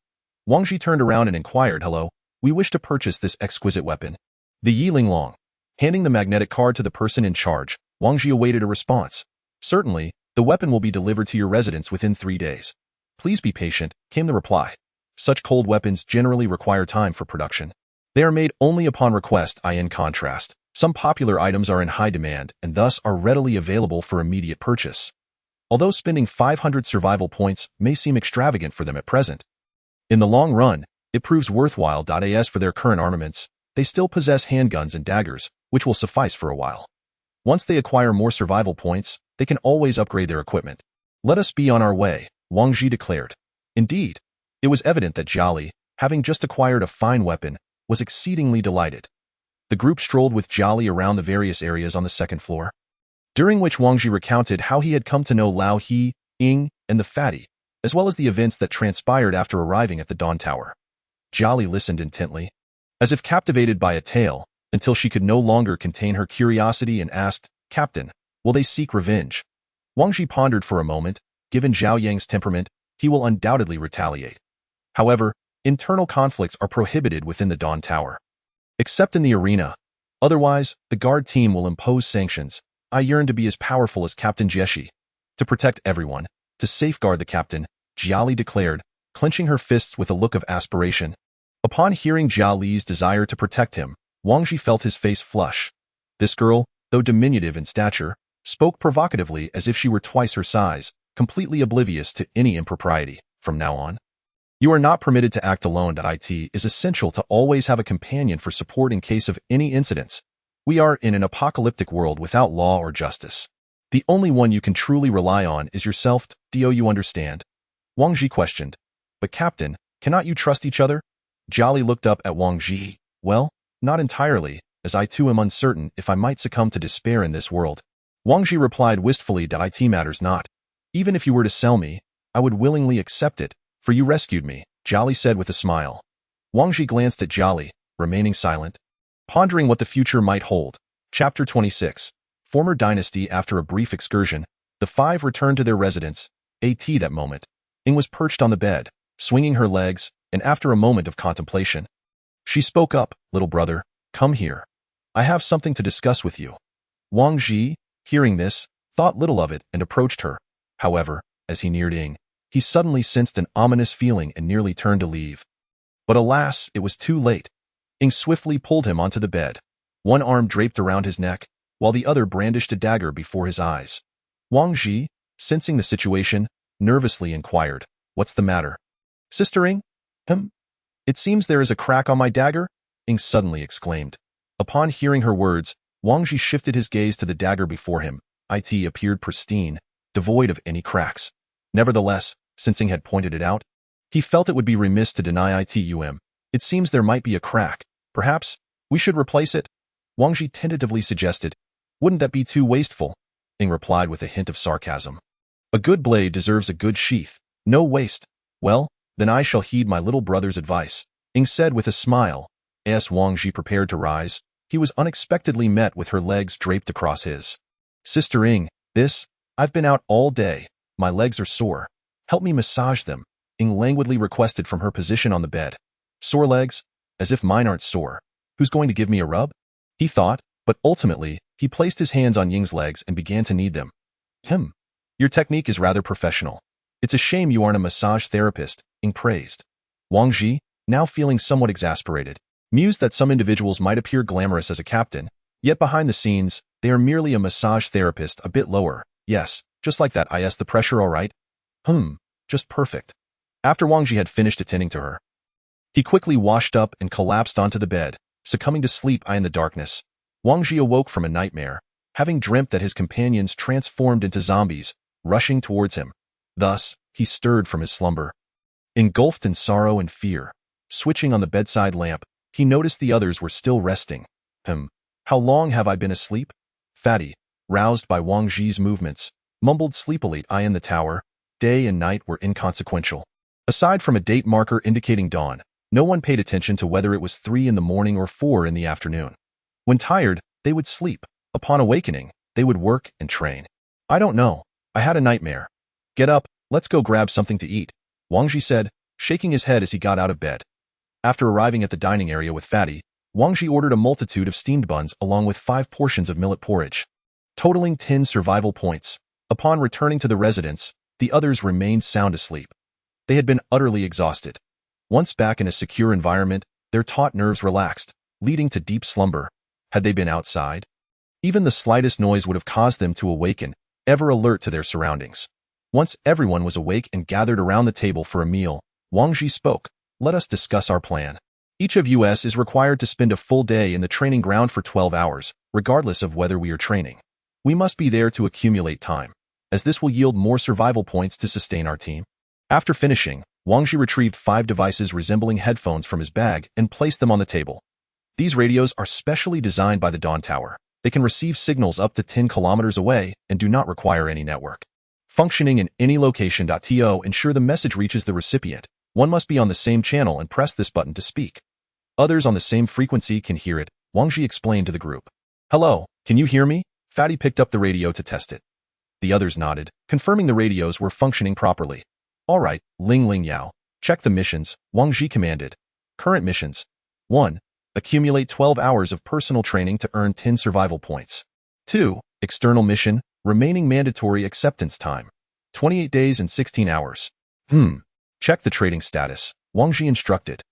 Wang Ji turned around and inquired, hello, we wish to purchase this exquisite weapon. The Yiling. Handing the magnetic card to the person in charge, Wang Ji awaited a response. Certainly, the weapon will be delivered to your residence within 3 days. Please be patient, came the reply. Such cold weapons generally require time for production. They are made only upon request. In contrast, some popular items are in high demand and thus are readily available for immediate purchase. Although spending 500 survival points may seem extravagant for them at present, in the long run, it proves worthwhile. As for their current armaments, they still possess handguns and daggers, which will suffice for a while. Once they acquire more survival points, they can always upgrade their equipment. Let us be on our way, Wang Ji declared. Indeed, it was evident that Jiali, having just acquired a fine weapon, was exceedingly delighted. The group strolled with Jiali around the various areas on the second floor, during which Wang Ji recounted how he had come to know Lao He, Ying, and the fatty, as well as the events that transpired after arriving at the Dawn Tower. Jiali listened intently, as if captivated by a tale, until she could no longer contain her curiosity and asked, Captain, will they seek revenge? Wang Ji pondered for a moment. Given Zhao Yang's temperament, he will undoubtedly retaliate. However, internal conflicts are prohibited within the Dawn Tower, except in the arena. Otherwise, the guard team will impose sanctions. I yearn to be as powerful as Captain Jieshi. To protect everyone, to safeguard the captain, Jiali declared, clenching her fists with a look of aspiration. Upon hearing Jia Li's desire to protect him, Wang Ji felt his face flush. This girl, though diminutive in stature, spoke provocatively as if she were twice her size, completely oblivious to any impropriety. From now on, you are not permitted to act alone. It is essential to always have a companion for support in case of any incidents. We are in an apocalyptic world without law or justice. The only one you can truly rely on is yourself. Do you understand? Wang Ji questioned. But Captain, cannot you trust each other? Jiali looked up at Wang Ji. Well, not entirely, as I too am uncertain if I might succumb to despair in this world. Wang Ji replied wistfully. It matters not. Even if you were to sell me, I would willingly accept it, for you rescued me, Jiali said with a smile. Wang Ji glanced at Jiali, remaining silent, pondering what the future might hold. Chapter 26. Former Dynasty. After a brief excursion, the five returned to their residence. That moment, Ying was perched on the bed, swinging her legs, and after a moment of contemplation, she spoke up, little brother, come here. I have something to discuss with you. Wang Ji, hearing this, thought little of it and approached her. However, as he neared Ying, he suddenly sensed an ominous feeling and nearly turned to leave. But alas, it was too late. Ying swiftly pulled him onto the bed, one arm draped around his neck, while the other brandished a dagger before his eyes. Wang Ji, sensing the situation, nervously inquired, what's the matter? Sister Ying? It seems there is a crack on my dagger? Ying suddenly exclaimed. Upon hearing her words, Wang Ji shifted his gaze to the dagger before him. It appeared pristine, devoid of any cracks. Nevertheless, since Ying had pointed it out, he felt it would be remiss to deny it. It seems there might be a crack. Perhaps we should replace it? Wang Ji tentatively suggested. Wouldn't that be too wasteful? Ying replied with a hint of sarcasm. A good blade deserves a good sheath. No waste. Well, then I shall heed my little brother's advice, Ying said with a smile. As Wang Ji prepared to rise, he was unexpectedly met with her legs draped across his. Sister Ying, I've been out all day. My legs are sore. Help me massage them, Ying languidly requested from her position on the bed. Sore legs? As if mine aren't sore. Who's going to give me a rub? He thought, but ultimately, he placed his hands on Ying's legs and began to knead them. Your technique is rather professional. It's a shame you aren't a massage therapist, Ying praised. Wang Ji, now feeling somewhat exasperated, mused that some individuals might appear glamorous as a captain, yet behind the scenes, they are merely a massage therapist a bit lower. Yes, just like that. Is the pressure all right? Just perfect. After Wang Ji had finished attending to her, he quickly washed up and collapsed onto the bed, succumbing to sleep. In the darkness, Wang Ji awoke from a nightmare, having dreamt that his companions transformed into zombies, rushing towards him. Thus, he stirred from his slumber, engulfed in sorrow and fear. Switching on the bedside lamp, he noticed the others were still resting. How long have I been asleep? Fatty, roused by Wang Ji's movements, mumbled sleepily. In the tower, day and night were inconsequential. Aside from a date marker indicating dawn, no one paid attention to whether it was 3 in the morning or 4 in the afternoon. When tired, they would sleep. Upon awakening, they would work and train. I don't know. I had a nightmare. Get up, let's go grab something to eat, Wang Ji said, shaking his head as he got out of bed. After arriving at the dining area with Fatty, Wang Ji ordered a multitude of steamed buns along with 5 portions of millet porridge, totaling 10 survival points. Upon returning to the residence, the others remained sound asleep. They had been utterly exhausted. Once back in a secure environment, their taut nerves relaxed, leading to deep slumber. Had they been outside? Even the slightest noise would have caused them to awaken, ever alert to their surroundings. Once everyone was awake and gathered around the table for a meal, Wang Ji spoke. Let us discuss our plan. Each of us is required to spend a full day in the training ground for 12 hours, regardless of whether we are training. We must be there to accumulate time, as this will yield more survival points to sustain our team. After finishing, Wang Ji retrieved 5 devices resembling headphones from his bag and placed them on the table. These radios are specially designed by the Dawn Tower. They can receive signals up to 10 kilometers away and do not require any network. Functioning in any location. To ensure the message reaches the recipient, one must be on the same channel and press this button to speak. Others on the same frequency can hear it, Wang Ji explained to the group. Hello, can you hear me? Fatty picked up the radio to test it. The others nodded, confirming the radios were functioning properly. All right, Ling Ling Yao. Check the missions, Wang Ji commanded. Current missions. 1. Accumulate 12 hours of personal training to earn 10 survival points. 2. External mission, remaining mandatory acceptance time. 28 days and 16 hours. Check the trading status, Wang Ji instructed.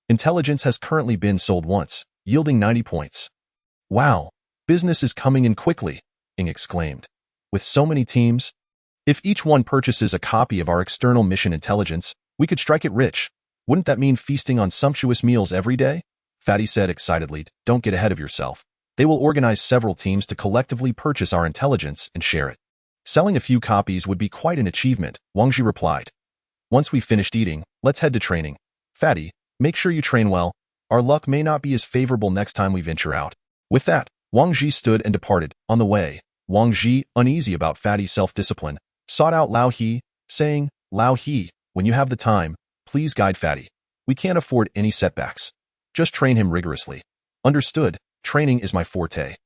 Intelligence has currently been sold once, yielding 90 points. Wow, business is coming in quickly, Ing exclaimed. With so many teams, if each one purchases a copy of our external mission intelligence, we could strike it rich. Wouldn't that mean feasting on sumptuous meals every day? Fatty said excitedly. Don't get ahead of yourself. They will organize several teams to collectively purchase our intelligence and share it. Selling a few copies would be quite an achievement, Wang Ji replied. Once we've finished eating, let's head to training. Fatty, make sure you train well. Our luck may not be as favorable next time we venture out. With that, Wang Ji stood and departed. On the way, Wang Ji, uneasy about Fatty's self-discipline, sought out Lao He, saying, Lao He, when you have the time, please guide Fatty. We can't afford any setbacks. Just train him rigorously. Understood, training is my forte.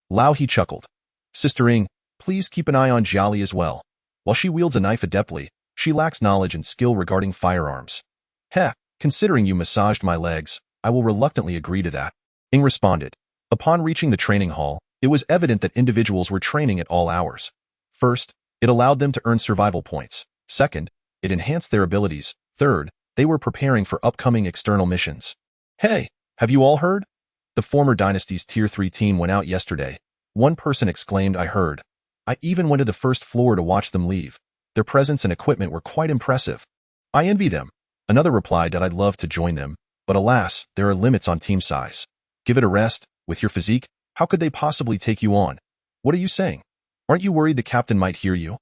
Lao He chuckled. Sister Ing, please keep an eye on Jiali as well. While she wields a knife adeptly, she lacks knowledge and skill regarding firearms. Heh, considering you massaged my legs, I will reluctantly agree to that. Ing responded. Upon reaching the training hall, it was evident that individuals were training at all hours. First, it allowed them to earn survival points. Second, it enhanced their abilities. Third, they were preparing for upcoming external missions. Hey, have you all heard? The former Dynasty's Tier 3 team went out yesterday. One person exclaimed, I heard. I even went to the first floor to watch them leave. Their presence and equipment were quite impressive. I envy them. Another replied that I'd love to join them, but alas, there are limits on team size. Give it a rest. With your physique, how could they possibly take you on? What are you saying? Aren't you worried the captain might hear you?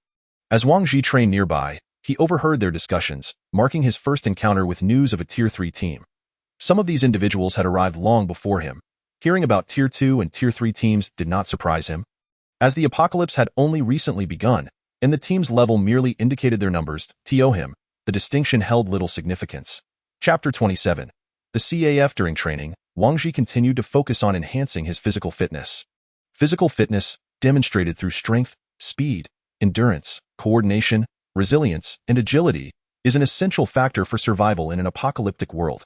As Wang Ji trained nearby, he overheard their discussions, marking his first encounter with news of a Tier 3 team. Some of these individuals had arrived long before him. Hearing about Tier 2 and Tier 3 teams did not surprise him. As the apocalypse had only recently begun, and the team's level merely indicated their numbers, to him, the distinction held little significance. Chapter 27. The CAF. During training, Wang Ji continued to focus on enhancing his physical fitness. Physical fitness, demonstrated through strength, speed, endurance, coordination, resilience, and agility, is an essential factor for survival in an apocalyptic world.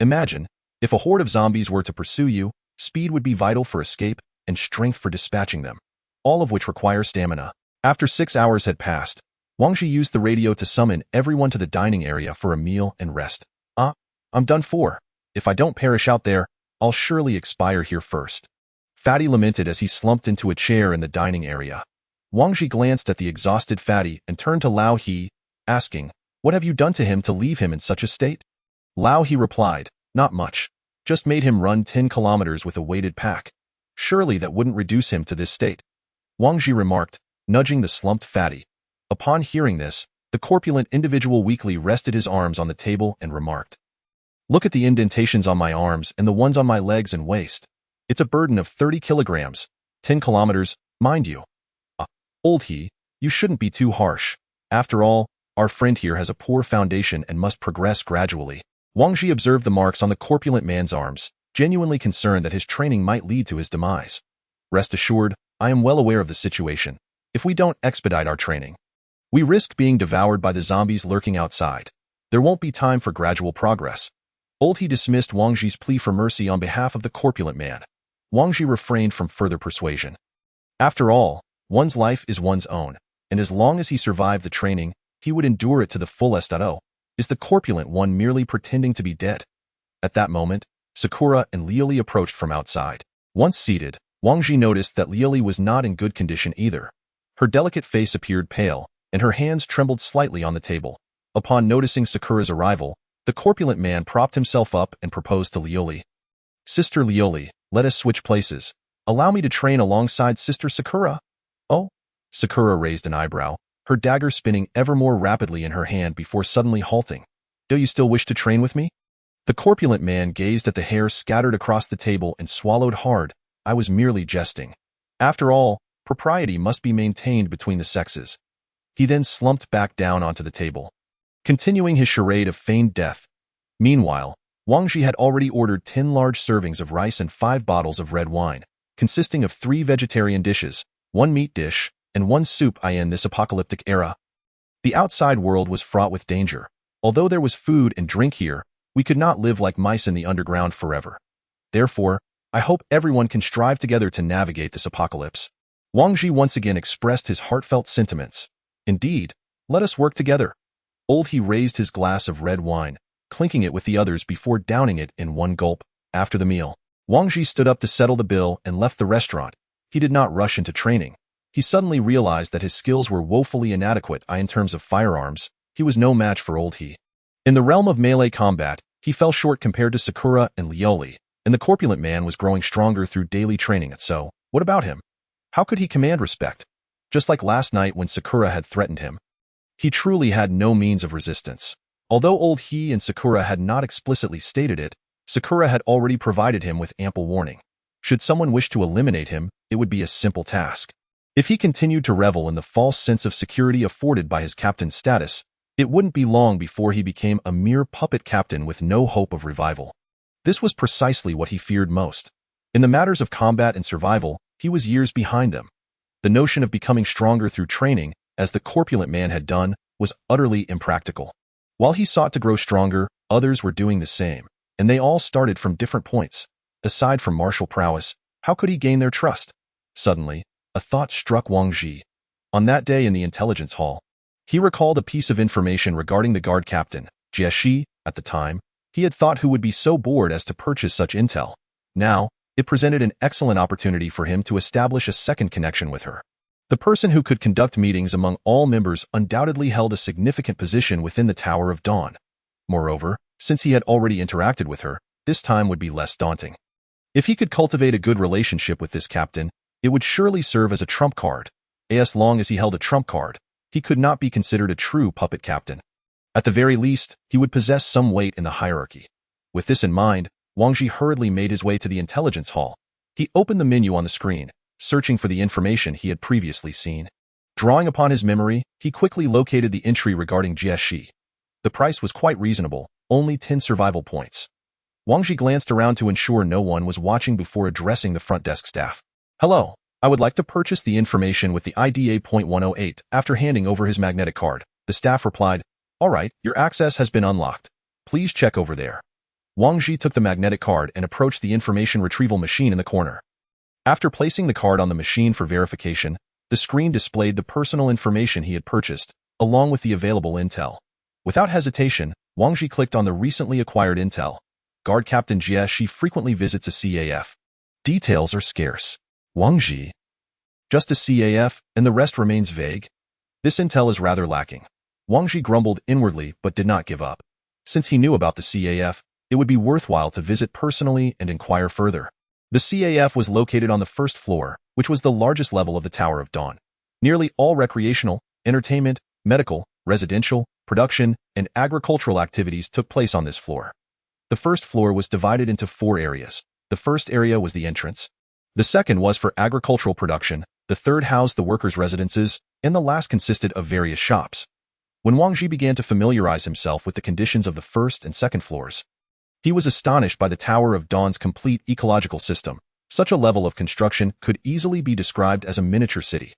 Imagine, if a horde of zombies were to pursue you, speed would be vital for escape and strength for dispatching them, all of which require stamina. After 6 hours had passed, Wang Ji used the radio to summon everyone to the dining area for a meal and rest. I'm done for. If I don't perish out there, I'll surely expire here first. Fatty lamented as he slumped into a chair in the dining area. Wang Ji glanced at the exhausted Fatty and turned to Lao He, asking, What have you done to him to leave him in such a state? Lao He replied, Not much. Just made him run 10 kilometers with a weighted pack. Surely that wouldn't reduce him to this state. Wang Ji remarked, nudging the slumped Fatty. Upon hearing this, the corpulent individual weakly rested his arms on the table and remarked, Look at the indentations on my arms and the ones on my legs and waist. It's a burden of 30 kilograms, 10 kilometers, mind you. Old He, you shouldn't be too harsh. After all, our friend here has a poor foundation and must progress gradually. Wang Ji observed the marks on the corpulent man's arms, genuinely concerned that his training might lead to his demise. Rest assured, I am well aware of the situation. If we don't expedite our training, we risk being devoured by the zombies lurking outside. There won't be time for gradual progress. Old He dismissed Wang Ji's plea for mercy on behalf of the corpulent man. Wang Ji refrained from further persuasion. After all, one's life is one's own, and as long as he survived the training, he would endure it to the fullest. Is the corpulent one merely pretending to be dead? At that moment, Sakura and Liuli approached from outside. Once seated, Wang Ji noticed that Liuli was not in good condition either. Her delicate face appeared pale, and her hands trembled slightly on the table. Upon noticing Sakura's arrival, the corpulent man propped himself up and proposed to Liuli. Sister Liuli, let us switch places. Allow me to train alongside Sister Sakura. Oh? Sakura raised an eyebrow, her dagger spinning ever more rapidly in her hand before suddenly halting. Do you still wish to train with me? The corpulent man gazed at the hair scattered across the table and swallowed hard. I was merely jesting. After all, propriety must be maintained between the sexes. He then slumped back down onto the table, continuing his charade of feigned death. Meanwhile, Wang Ji had already ordered 10 large servings of rice and 5 bottles of red wine, consisting of 3 vegetarian dishes, 1 meat dish, and 1 soup. In this apocalyptic era, the outside world was fraught with danger. Although there was food and drink here, we could not live like mice in the underground forever. Therefore, I hope everyone can strive together to navigate this apocalypse. Wang Ji once again expressed his heartfelt sentiments. Indeed, let us work together. Old He raised his glass of red wine, clinking it with the others before downing it in one gulp. After the meal, Wang Ji stood up to settle the bill and left the restaurant. He did not rush into training. He suddenly realized that his skills were woefully inadequate. In terms of firearms, he was no match for Old He. In the realm of melee combat, he fell short compared to Sakura and Liuli, and the corpulent man was growing stronger through daily training. So, what about him? How could he command respect? Just like last night when Sakura had threatened him, he truly had no means of resistance. Although Old He and Sakura had not explicitly stated it, Sakura had already provided him with ample warning. Should someone wish to eliminate him, it would be a simple task. If he continued to revel in the false sense of security afforded by his captain status, it wouldn't be long before he became a mere puppet captain with no hope of revival. This was precisely what he feared most. In the matters of combat and survival, he was years behind them. The notion of becoming stronger through training, as the corpulent man had done, was utterly impractical. While he sought to grow stronger, others were doing the same, and they all started from different points. Aside from martial prowess, how could he gain their trust? Suddenly, a thought struck Wang Ji. On that day in the intelligence hall, he recalled a piece of information regarding the guard captain, Jieshi. At the time, he had thought who would be so bored as to purchase such intel. Now, it presented an excellent opportunity for him to establish a second connection with her. The person who could conduct meetings among all members undoubtedly held a significant position within the Tower of Dawn. Moreover, since he had already interacted with her, this time would be less daunting. If he could cultivate a good relationship with this captain, it would surely serve as a trump card. As long as he held a trump card, he could not be considered a true puppet captain. At the very least, he would possess some weight in the hierarchy. With this in mind, Wang Ji hurriedly made his way to the intelligence hall. He opened the menu on the screen, searching for the information he had previously seen. Drawing upon his memory, he quickly located the entry regarding Jieshi. The price was quite reasonable, only 10 survival points. Wang Ji glanced around to ensure no one was watching before addressing the front desk staff. Hello, I would like to purchase the information with the ID A.108. After handing over his magnetic card, the staff replied, All right, your access has been unlocked. Please check over there. Wang Ji took the magnetic card and approached the information retrieval machine in the corner. After placing the card on the machine for verification, the screen displayed the personal information he had purchased, along with the available intel. Without hesitation, Wang Ji clicked on the recently acquired intel. Guard Captain Jieshi frequently visits a CAF. Details are scarce. Wang Ji. Just a CAF, and the rest remains vague? This intel is rather lacking. Wang Ji grumbled inwardly but did not give up. Since he knew about the CAF, it would be worthwhile to visit personally and inquire further. The CAF was located on the first floor, which was the largest level of the Tower of Dawn. Nearly all recreational, entertainment, medical, residential, production, and agricultural activities took place on this floor. The first floor was divided into 4 areas. The first area was the entrance. The second was for agricultural production, the third housed the workers' residences, and the last consisted of various shops. When Wang Ji began to familiarize himself with the conditions of the first and second floors, he was astonished by the Tower of Dawn's complete ecological system. Such a level of construction could easily be described as a miniature city.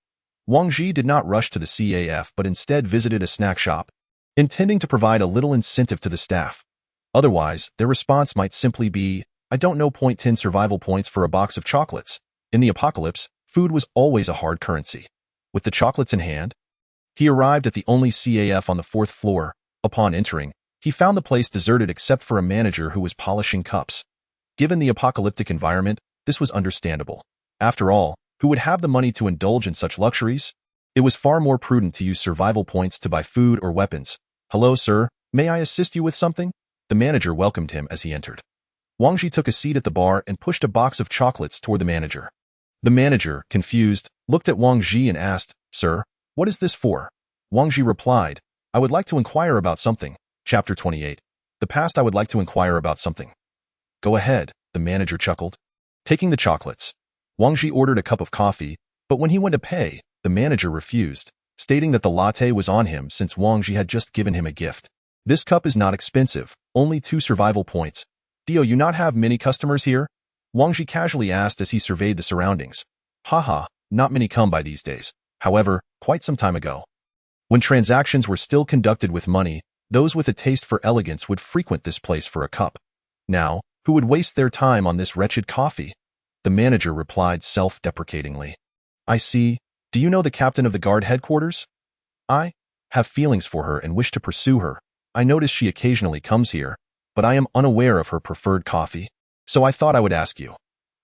Wang Ji did not rush to the CAF but instead visited a snack shop, intending to provide a little incentive to the staff. Otherwise, their response might simply be, I don't know, 10 survival points for a box of chocolates. In the apocalypse, food was always a hard currency. With the chocolates in hand, he arrived at the only CAF on the 4th floor. Upon entering, he found the place deserted except for a manager who was polishing cups. Given the apocalyptic environment, this was understandable. After all, who would have the money to indulge in such luxuries? It was far more prudent to use survival points to buy food or weapons. Hello, sir. May I assist you with something? The manager welcomed him as he entered. Wang Ji took a seat at the bar and pushed a box of chocolates toward the manager. The manager, confused, looked at Wang Ji and asked, Sir, what is this for? Wang Ji replied, I would like to inquire about something. Chapter 28. The past. I would like to inquire about something. Go ahead, the manager chuckled. Taking the chocolates, Wang Ji ordered a cup of coffee, but when he went to pay, the manager refused, stating that the latte was on him since Wang Ji had just given him a gift. This cup is not expensive, only 2 survival points. Do you not have many customers here? Wang Ji casually asked as he surveyed the surroundings. Haha, not many come by these days. However, quite some time ago, when transactions were still conducted with money, those with a taste for elegance would frequent this place for a cup. Now, who would waste their time on this wretched coffee? The manager replied self-deprecatingly. I see. Do you know the captain of the guard headquarters? I have feelings for her and wish to pursue her. I notice she occasionally comes here, but I am unaware of her preferred coffee, so I thought I would ask you.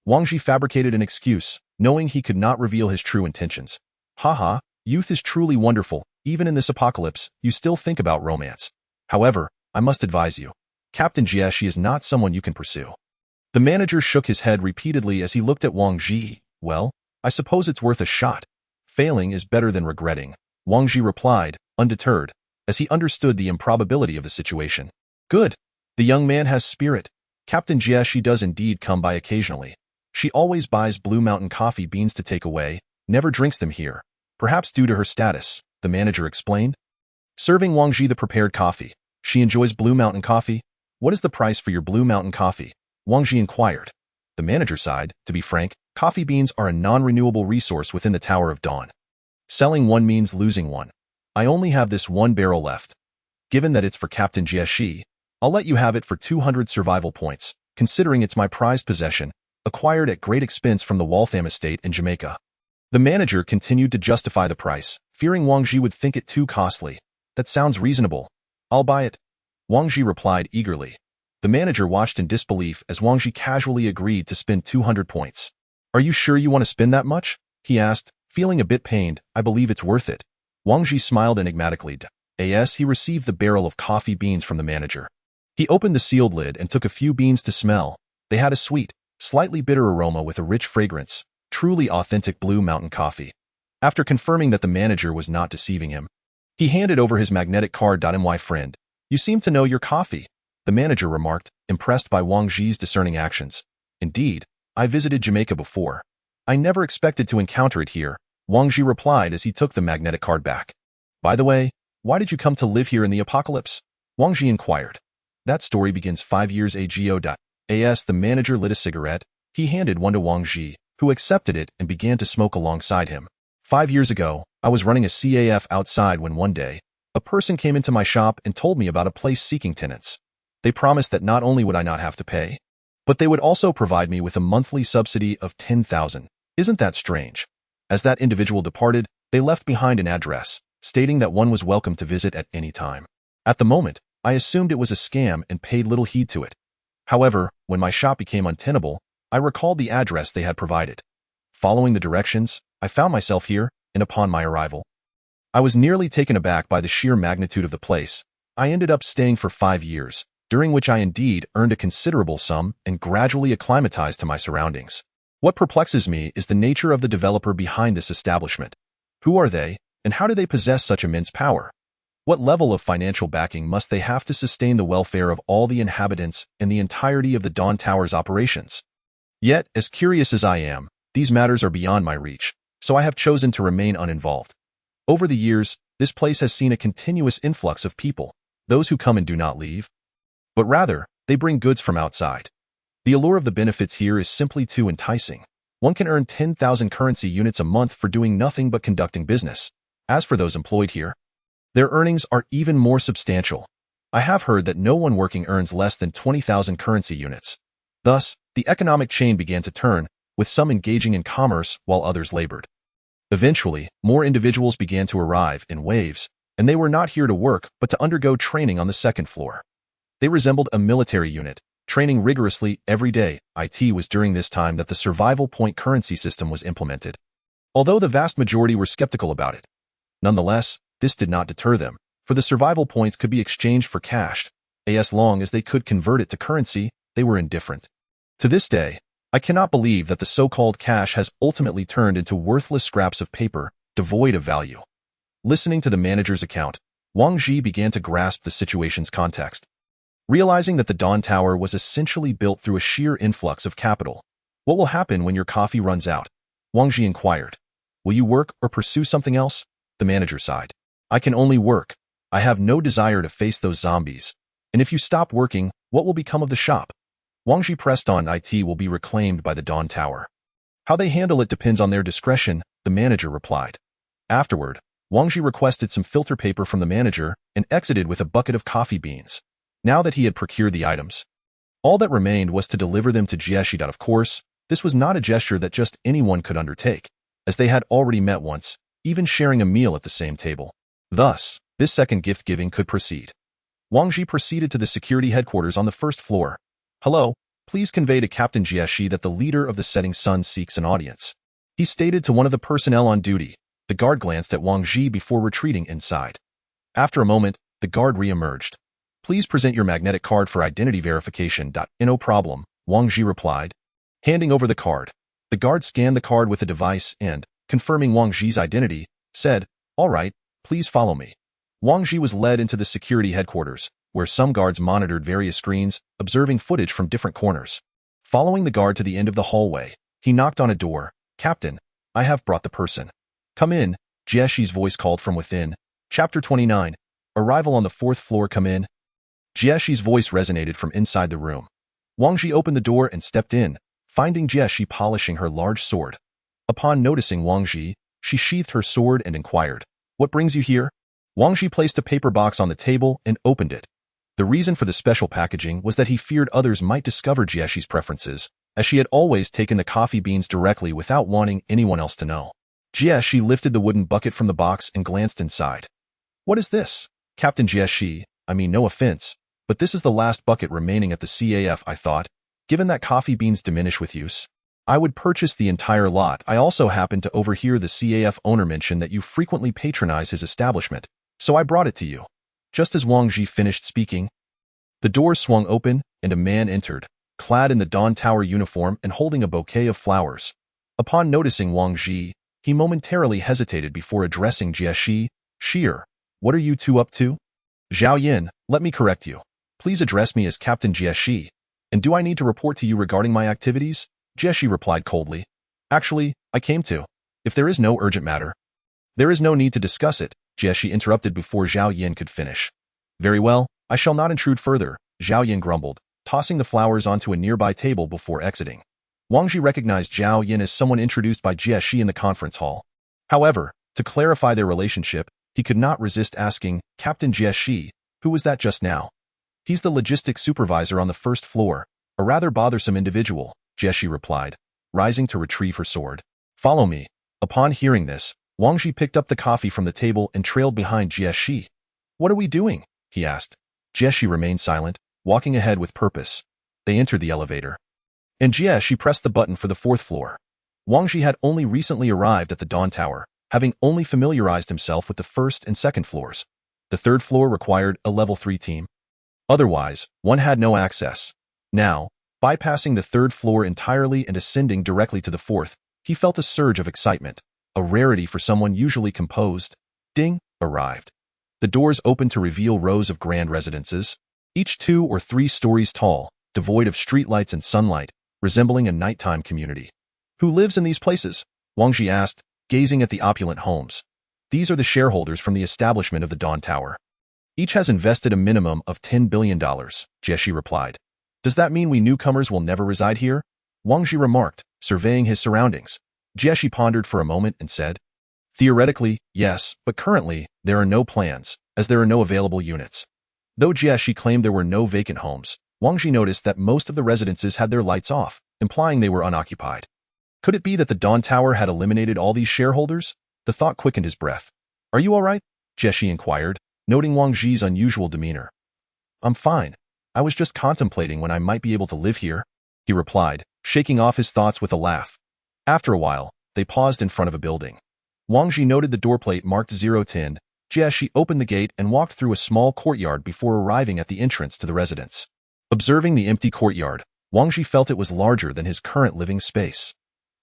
Wang Ji fabricated an excuse, knowing he could not reveal his true intentions. Haha, youth is truly wonderful. Even in this apocalypse, you still think about romance. However, I must advise you, Captain Jieshi is not someone you can pursue. The manager shook his head repeatedly as he looked at Wang Ji. Well, I suppose it's worth a shot. Failing is better than regretting, Wang Ji replied, undeterred, as he understood the improbability of the situation. Good. The young man has spirit. Captain Jieshi does indeed come by occasionally. She always buys Blue Mountain coffee beans to take away, never drinks them here. Perhaps due to her status, the manager explained. Serving Wang Ji the prepared coffee. She enjoys Blue Mountain coffee. What is the price for your Blue Mountain coffee? Wang Ji inquired. The manager sighed. To be frank, coffee beans are a non-renewable resource within the Tower of Dawn. Selling one means losing one. I only have this 1 barrel left. Given that it's for Captain Jieshi, I'll let you have it for 200 survival points, considering it's my prized possession, acquired at great expense from the Waltham estate in Jamaica. The manager continued to justify the price, fearing Wang Ji would think it too costly. That sounds reasonable. I'll buy it. Wang Ji replied eagerly. The manager watched in disbelief as Wang Ji casually agreed to spend 200 points. Are you sure you want to spend that much? He asked, feeling a bit pained. I believe it's worth it. Wang Ji smiled enigmatically. As he received the barrel of coffee beans from the manager. He opened the sealed lid and took a few beans to smell. They had a sweet, slightly bitter aroma with a rich fragrance, truly authentic Blue Mountain coffee. After confirming that the manager was not deceiving him, he handed over his magnetic card. My friend, you seem to know your coffee, the manager remarked, impressed by Wang Ji's discerning actions. Indeed, I visited Jamaica before. I never expected to encounter it here, Wang Ji replied as he took the magnetic card back. By the way, why did you come to live here in the apocalypse? Wang Ji inquired. That story begins 5 years ago. As the manager lit a cigarette, he handed one to Wang Ji, who accepted it and began to smoke alongside him. 5 years ago, I was running a CAF outside when one day, a person came into my shop and told me about a place seeking tenants. They promised that not only would I not have to pay, but they would also provide me with a monthly subsidy of 10,000. Isn't that strange? As that individual departed, they left behind an address, stating that one was welcome to visit at any time. At the moment, I assumed it was a scam and paid little heed to it. However, when my shop became untenable, I recalled the address they had provided. Following the directions, I found myself here, and upon my arrival, I was nearly taken aback by the sheer magnitude of the place. I ended up staying for 5 years, during which I indeed earned a considerable sum and gradually acclimatized to my surroundings. What perplexes me is the nature of the developer behind this establishment. Who are they, and how do they possess such immense power? What level of financial backing must they have to sustain the welfare of all the inhabitants and the entirety of the Dawn Tower's operations? Yet, as curious as I am, these matters are beyond my reach, so I have chosen to remain uninvolved. Over the years, this place has seen a continuous influx of people, those who come and do not leave, but rather, they bring goods from outside. The allure of the benefits here is simply too enticing. One can earn 10,000 currency units a month for doing nothing but conducting business. As for those employed here, their earnings are even more substantial. I have heard that no one working earns less than 20,000 currency units. Thus, the economic chain began to turn, with some engaging in commerce while others labored. Eventually, more individuals began to arrive in waves, and they were not here to work but to undergo training on the second floor. They resembled a military unit, training rigorously every day. It was during this time that the survival point currency system was implemented. Although the vast majority were skeptical about it, nonetheless, this did not deter them, for the survival points could be exchanged for cash. As long as they could convert it to currency, they were indifferent. To this day, I cannot believe that the so-called cash has ultimately turned into worthless scraps of paper, devoid of value. Listening to the manager's account, Wang Ji began to grasp the situation's context. Realizing that the Dawn Tower was essentially built through a sheer influx of capital. What will happen when your coffee runs out? Wang Ji inquired. Will you work or pursue something else? The manager sighed. I can only work. I have no desire to face those zombies. And if you stop working, what will become of the shop? Wang Ji pressed on. It will be reclaimed by the Dawn Tower. How they handle it depends on their discretion, the manager replied. Afterward, Wang Ji requested some filter paper from the manager and exited with a bucket of coffee beans. Now that he had procured the items, all that remained was to deliver them to Jieshi. Of course, this was not a gesture that just anyone could undertake, as they had already met once, even sharing a meal at the same table. Thus, this second gift-giving could proceed. Wang Ji proceeded to the security headquarters on the first floor. Hello, please convey to Captain Jieshi that the leader of the setting sun seeks an audience. He stated to one of the personnel on duty. The guard glanced at Wang Ji before retreating inside. After a moment, the guard re-emerged. Please present your magnetic card for identity verification. No problem, Wang Ji replied. Handing over the card, the guard scanned the card with a device and, confirming Wang Ji's identity, said, All right, please follow me. Wang Ji was led into the security headquarters, where some guards monitored various screens, observing footage from different corners. Following the guard to the end of the hallway, he knocked on a door. Captain, I have brought the person. Come in, Jieshi's voice called from within. Chapter 29. Arrival on the fourth floor. Come in. Jieshi's voice resonated from inside the room. Wang Ji opened the door and stepped in, finding Jieshi polishing her large sword. Upon noticing Wang Ji, she sheathed her sword and inquired, What brings you here? Wang Ji placed a paper box on the table and opened it. The reason for the special packaging was that he feared others might discover Jieshi's preferences, as she had always taken the coffee beans directly without wanting anyone else to know. Jieshi lifted the wooden bucket from the box and glanced inside. What is this? Captain Jieshi, I mean no offense, but this is the last bucket remaining at the CAF. I thought, given that coffee beans diminish with use, I would purchase the entire lot. I also happened to overhear the CAF owner mention that you frequently patronize his establishment, so I brought it to you. Just as Wang Ji finished speaking, the doors swung open and a man entered, clad in the Dawn Tower uniform and holding a bouquet of flowers. Upon noticing Wang Ji, he momentarily hesitated before addressing Jieshi. Sheer, what are you two up to? Zhao Yin, let me correct you. Please address me as Captain Jieshi. And do I need to report to you regarding my activities? Jieshi replied coldly. Actually, I came to. If there is no urgent matter, there is no need to discuss it, Jieshi interrupted before Zhao Yin could finish. Very well, I shall not intrude further, Zhao Yin grumbled, tossing the flowers onto a nearby table before exiting. Wang Ji recognized Zhao Yin as someone introduced by Jieshi in the conference hall. However, to clarify their relationship, he could not resist asking, Captain Jieshi, who was that just now? He's the logistics supervisor on the first floor, a rather bothersome individual, Jieshi replied, rising to retrieve her sword. Follow me. Upon hearing this, Wang Ji picked up the coffee from the table and trailed behind Jieshi. What are we doing? He asked. Jieshi remained silent, walking ahead with purpose. They entered the elevator. And Jieshi pressed the button for the fourth floor. Wang Ji had only recently arrived at the Dawn Tower, having only familiarized himself with the first and second floors. The third floor required a level 3 team. Otherwise, one had no access. Now, bypassing the third floor entirely and ascending directly to the fourth, he felt a surge of excitement, a rarity for someone usually composed. Ding, arrived. The doors opened to reveal rows of grand residences, each 2 or 3 stories tall, devoid of streetlights and sunlight, resembling a nighttime community. Who lives in these places? Wang Ji asked, gazing at the opulent homes. These are the shareholders from the establishment of the Dawn Tower. Each has invested a minimum of $10 billion, Jieshi replied. Does that mean we newcomers will never reside here? Wang Ji remarked, surveying his surroundings. Jieshi pondered for a moment and said, theoretically, yes, but currently, there are no plans, as there are no available units. Though Jieshi claimed there were no vacant homes, Wang Ji noticed that most of the residences had their lights off, implying they were unoccupied. Could it be that the Dawn Tower had eliminated all these shareholders? The thought quickened his breath. Are you all right? Jieshi inquired, noting Wang Ji's unusual demeanor. I'm fine. I was just contemplating when I might be able to live here, he replied, shaking off his thoughts with a laugh. After a while, they paused in front of a building. Wang Ji noted the doorplate marked 010. Jieshi opened the gate and walked through a small courtyard before arriving at the entrance to the residence. Observing the empty courtyard, Wang Ji felt it was larger than his current living space.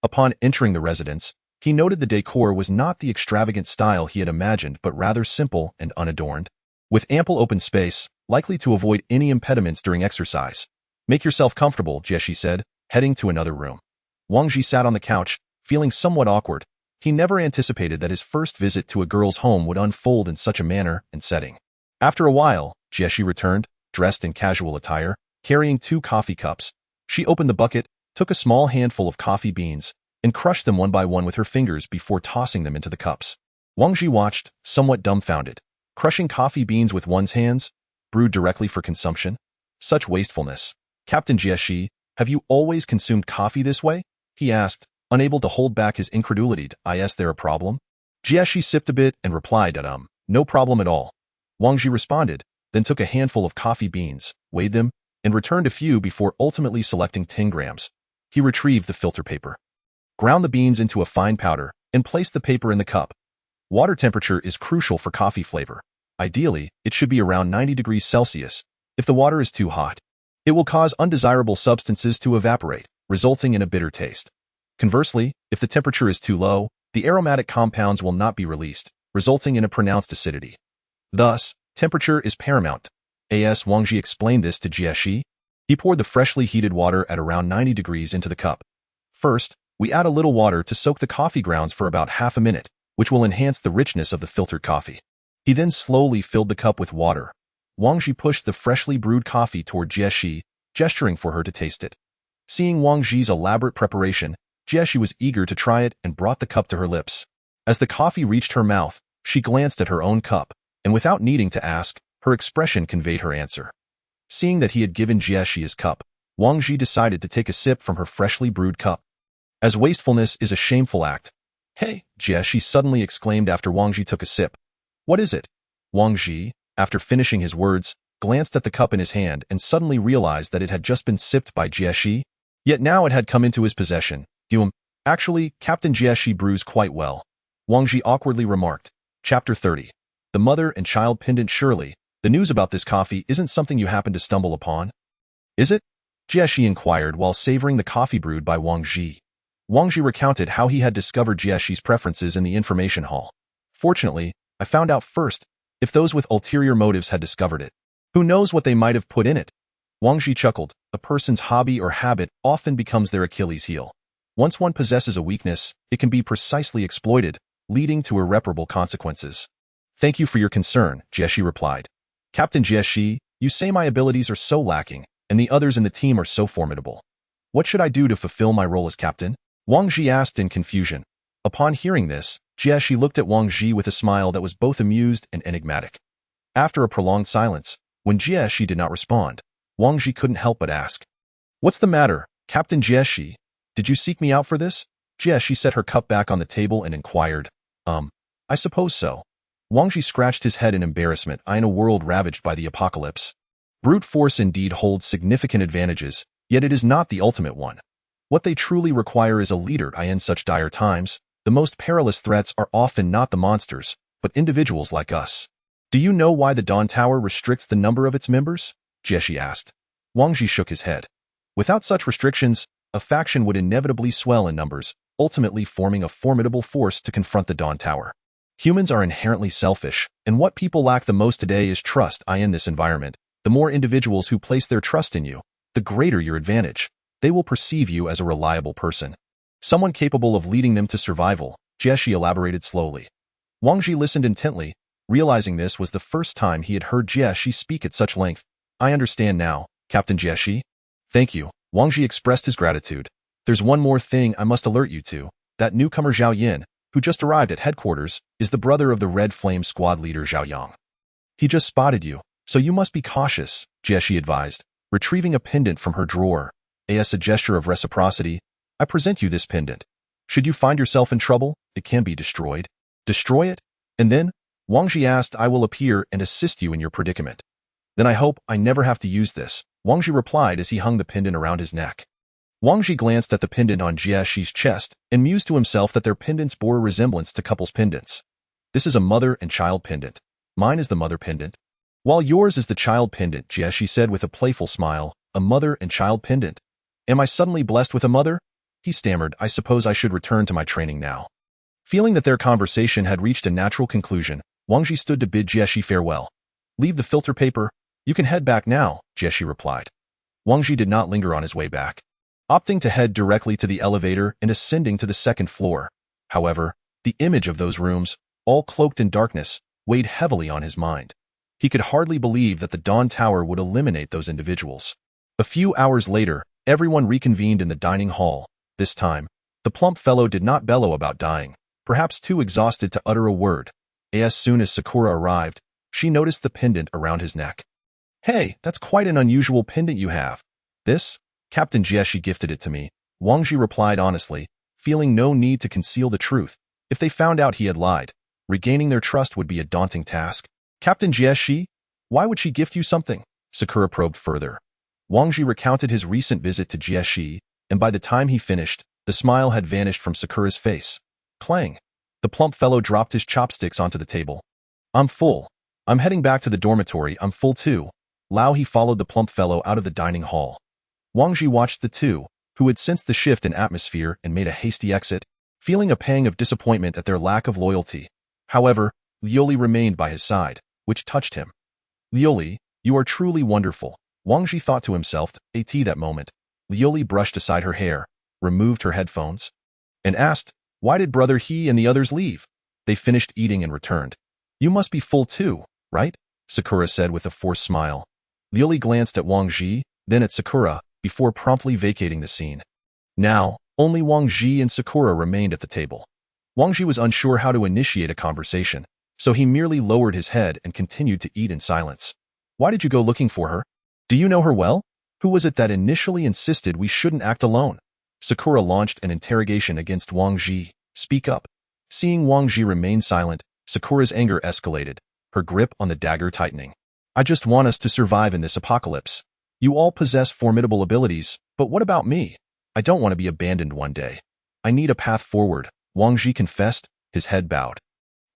Upon entering the residence, he noted the decor was not the extravagant style he had imagined but rather simple and unadorned. With ample open space, likely to avoid any impediments during exercise. Make yourself comfortable, Jieshi said, heading to another room. Wang Ji sat on the couch, feeling somewhat awkward. He never anticipated that his first visit to a girl's home would unfold in such a manner and setting. After a while, Jieshi returned, dressed in casual attire, carrying 2 coffee cups. She opened the bucket, took a small handful of coffee beans, and crushed them one by one with her fingers before tossing them into the cups. Wang Ji watched, somewhat dumbfounded. Crushing coffee beans with one's hands? Brewed directly for consumption? Such wastefulness. Captain Jieshi, have you always consumed coffee this way? He asked, unable to hold back his incredulity. Is there a problem? Jieshi sipped a bit and replied that, no problem at all. Wang Ji responded, then took a handful of coffee beans, weighed them, and returned a few before ultimately selecting 10 grams. He retrieved the filter paper, ground the beans into a fine powder, and placed the paper in the cup. Water temperature is crucial for coffee flavor. Ideally, it should be around 90 degrees Celsius. If the water is too hot, it will cause undesirable substances to evaporate, resulting in a bitter taste. Conversely, if the temperature is too low, the aromatic compounds will not be released, resulting in a pronounced acidity. Thus, temperature is paramount. Wang Ji explained this to Jieshi. He poured the freshly heated water at around 90 degrees into the cup. First, we add a little water to soak the coffee grounds for about half a minute, which will enhance the richness of the filtered coffee. He then slowly filled the cup with water. Wang Ji pushed the freshly brewed coffee toward Jieshi, gesturing for her to taste it. Seeing Wang Ji's elaborate preparation, Jieshi was eager to try it and brought the cup to her lips. As the coffee reached her mouth, she glanced at her own cup, and without needing to ask, her expression conveyed her answer. Seeing that he had given Jieshi his cup, Wang Ji decided to take a sip from her freshly brewed cup. As wastefulness is a shameful act. Hey, Jieshi suddenly exclaimed after Wang Ji took a sip. What is it? Wang Ji, after finishing his words, glanced at the cup in his hand and suddenly realized that it had just been sipped by Jieshi. Yet now it had come into his possession. Actually, Captain Jieshi brews quite well. Wang Ji awkwardly remarked. Chapter 30. The mother and child pendant. Surely, the news about this coffee isn't something you happen to stumble upon. Is it? Jieshi inquired while savoring the coffee brewed by Wang Ji. Wang Ji recounted how he had discovered Jieshi's preferences in the information hall. Fortunately, I found out first. If those with ulterior motives had discovered it, who knows what they might have put in it? Wang Ji chuckled. A person's hobby or habit often becomes their Achilles heel. Once one possesses a weakness, it can be precisely exploited, leading to irreparable consequences. Thank you for your concern, Jieshi replied. Captain Jieshi, you say my abilities are so lacking, and the others in the team are so formidable. What should I do to fulfill my role as captain? Wang Ji asked in confusion. Upon hearing this, Jieshi looked at Wang Ji with a smile that was both amused and enigmatic. After a prolonged silence, when Jieshi did not respond, Wang Ji couldn't help but ask. What's the matter, Captain Jieshi? Did you seek me out for this? Jieshi set her cup back on the table and inquired. I suppose so. Wang Ji scratched his head in embarrassment. In a world ravaged by the apocalypse, brute force indeed holds significant advantages, yet it is not the ultimate one. What they truly require is a leader. In such dire times, the most perilous threats are often not the monsters, but individuals like us. Do you know why the Dawn Tower restricts the number of its members? Jieshi asked. Wang Ji shook his head. Without such restrictions, a faction would inevitably swell in numbers, ultimately forming a formidable force to confront the Dawn Tower. Humans are inherently selfish, and what people lack the most today is trust. In this environment, the more individuals who place their trust in you, the greater your advantage. They will perceive you as a reliable person, someone capable of leading them to survival, Jieshi elaborated slowly. Wang Ji listened intently, realizing this was the first time he had heard Jieshi speak at such length. I understand now, Captain Jieshi. Thank you. Wang Ji expressed his gratitude. There's one more thing I must alert you to. That newcomer Zhao Yin, who just arrived at headquarters, is the brother of the Red Flame squad leader Zhao Yang. He just spotted you, so you must be cautious, Jieshi advised, retrieving a pendant from her drawer. As a gesture of reciprocity, I present you this pendant. Should you find yourself in trouble, it can be destroyed. Destroy it? And then, Wang Ji asked, I will appear and assist you in your predicament. Then I hope I never have to use this, Wang Ji replied as he hung the pendant around his neck. Wang Ji glanced at the pendant on Jieshi's chest and mused to himself that their pendants bore a resemblance to couples' pendants. This is a mother and child pendant. Mine is the mother pendant. While yours is the child pendant, Jieshi said with a playful smile, a mother and child pendant. Am I suddenly blessed with a mother? He stammered, I suppose I should return to my training now. Feeling that their conversation had reached a natural conclusion, Wang Ji stood to bid Jieshi farewell. Leave the filter paper. You can head back now, Jieshi replied. Wang Ji did not linger on his way back, opting to head directly to the elevator and ascending to the second floor. However, the image of those rooms, all cloaked in darkness, weighed heavily on his mind. He could hardly believe that the Dawn Tower would eliminate those individuals. A few hours later, everyone reconvened in the dining hall. This time, the plump fellow did not bellow about dying, perhaps too exhausted to utter a word. As soon as Sakura arrived, she noticed the pendant around his neck. Hey, that's quite an unusual pendant you have. This? Captain Jieshi gifted it to me, Wang Ji replied honestly, feeling no need to conceal the truth. If they found out he had lied, regaining their trust would be a daunting task. Captain Jieshi? Why would she gift you something? Sakura probed further. Wang Ji recounted his recent visit to Jieshi, and by the time he finished, the smile had vanished from Sakura's face. Clang! The plump fellow dropped his chopsticks onto the table. I'm full. I'm heading back to the dormitory. I'm full too. He followed the plump fellow out of the dining hall. Wang Ji watched the two, who had sensed the shift in atmosphere and made a hasty exit, feeling a pang of disappointment at their lack of loyalty. However, Lioli remained by his side, which touched him. Lioli, you are truly wonderful, Wang Ji thought to himself. At that moment, Lioli brushed aside her hair, removed her headphones, and asked, why did brother he and the others leave? They finished eating and returned. You must be full too, right? Sakura said with a forced smile. Lioli glanced at Wang Ji, then at Sakura, before promptly vacating the scene. Now, only Wang Ji and Sakura remained at the table. Wang Ji was unsure how to initiate a conversation, so he merely lowered his head and continued to eat in silence. Why did you go looking for her? Do you know her well? Who was it that initially insisted we shouldn't act alone? Sakura launched an interrogation against Wang Ji. Speak up. Seeing Wang Ji remain silent, Sakura's anger escalated, her grip on the dagger tightening. I just want us to survive in this apocalypse. You all possess formidable abilities, but what about me? I don't want to be abandoned one day. I need a path forward, Wang Ji confessed, his head bowed.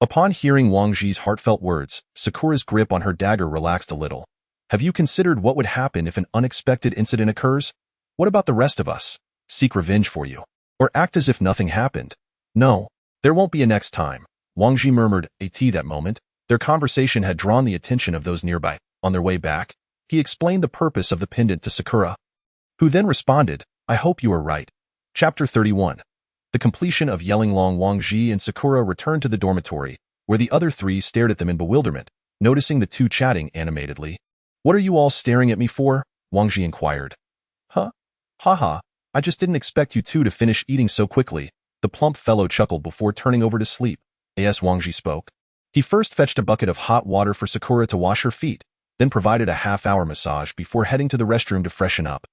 Upon hearing Wang Ji's heartfelt words, Sakura's grip on her dagger relaxed a little. Have you considered what would happen if an unexpected incident occurs? What about the rest of us? Seek revenge for you? Or act as if nothing happened? No, there won't be a next time, Wang Ji murmured. At that moment, their conversation had drawn the attention of those nearby. On their way back, he explained the purpose of the pendant to Sakura, who then responded, I hope you are right. Chapter 31. The completion of Yelling Long. Wang Ji and Sakura returned to the dormitory, where the other three stared at them in bewilderment, noticing the two chatting animatedly. What are you all staring at me for? Wang Ji inquired. Huh? Haha, I just didn't expect you two to finish eating so quickly. The plump fellow chuckled before turning over to sleep. As Wang Ji spoke, he first fetched a bucket of hot water for Sakura to wash her feet, then provided a half-hour massage before heading to the restroom to freshen up.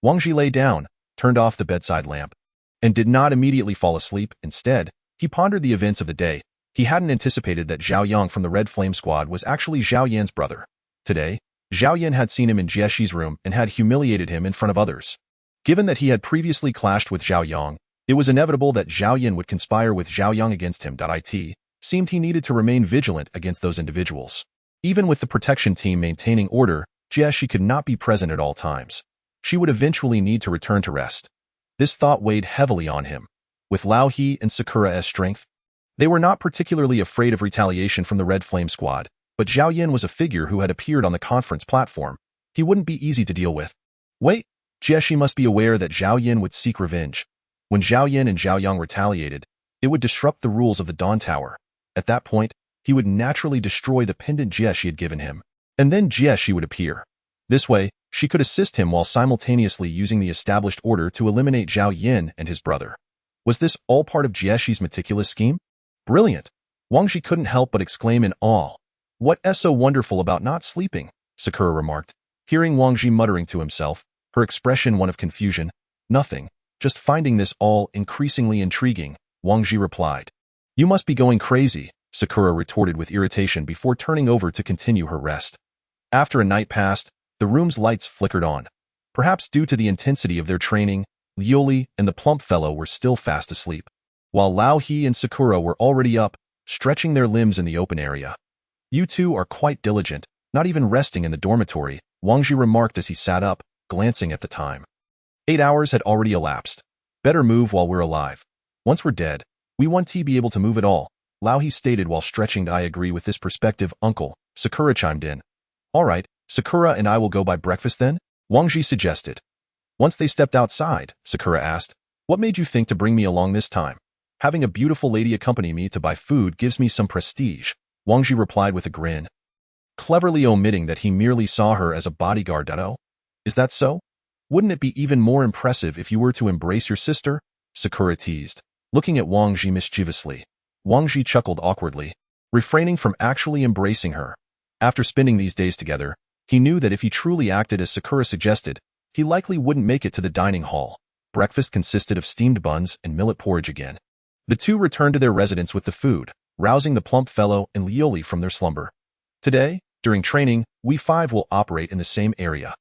Wang Ji lay down, turned off the bedside lamp, and did not immediately fall asleep. Instead, he pondered the events of the day. He hadn't anticipated that Zhao Yang from the Red Flame Squad was actually Zhao Yan's brother. Today, Zhao Yan had seen him in Jieshi's room and had humiliated him in front of others. Given that he had previously clashed with Zhao Yang, it was inevitable that Zhao Yan would conspire with Zhao Yang against him. It seemed he needed to remain vigilant against those individuals. Even with the protection team maintaining order, Jieshi could not be present at all times. She would eventually need to return to rest. This thought weighed heavily on him. With Lao He and Sakura as strength, they were not particularly afraid of retaliation from the Red Flame Squad, but Zhao Yan was a figure who had appeared on the conference platform. He wouldn't be easy to deal with. Wait, Jieshi must be aware that Zhao Yan would seek revenge. When Zhao Yan and Zhao Yang retaliated, it would disrupt the rules of the Dawn Tower. At that point, he would naturally destroy the pendant Jieshi had given him, and then Jieshi would appear. This way, she could assist him while simultaneously using the established order to eliminate Zhao Yin and his brother. Was this all part of Jieshi's meticulous scheme? Brilliant! Wang Ji couldn't help but exclaim in awe. What's so wonderful about not sleeping? Sakura remarked. Hearing Wang Ji muttering to himself, her expression one of confusion. Nothing, just finding this all increasingly intriguing, Wang Ji replied. You must be going crazy, Sakura retorted with irritation before turning over to continue her rest. After a night passed, the room's lights flickered on. Perhaps due to the intensity of their training, Liuli and the plump fellow were still fast asleep, while Lao He and Sakura were already up, stretching their limbs in the open area. You two are quite diligent, not even resting in the dormitory, Wang Ji remarked as he sat up, glancing at the time. 8 hours had already elapsed. Better move while we're alive. Once we're dead, we won't be able to move at all, Lao He stated while stretching. I agree with this perspective, uncle, Sakura chimed in. All right, Sakura and I will go buy breakfast then, Wang Ji suggested. Once they stepped outside, Sakura asked, what made you think to bring me along this time? Having a beautiful lady accompany me to buy food gives me some prestige, Wang Ji replied with a grin, cleverly omitting that he merely saw her as a bodyguard. Oh, is that so? Wouldn't it be even more impressive if you were to embrace your sister? Sakura teased, looking at Wang Ji mischievously. Wang Ji chuckled awkwardly, refraining from actually embracing her. After spending these days together, he knew that if he truly acted as Sakura suggested, he likely wouldn't make it to the dining hall. Breakfast consisted of steamed buns and millet porridge again. The two returned to their residence with the food, rousing the plump fellow and Liuli from their slumber. Today, during training, we 5 will operate in the same area.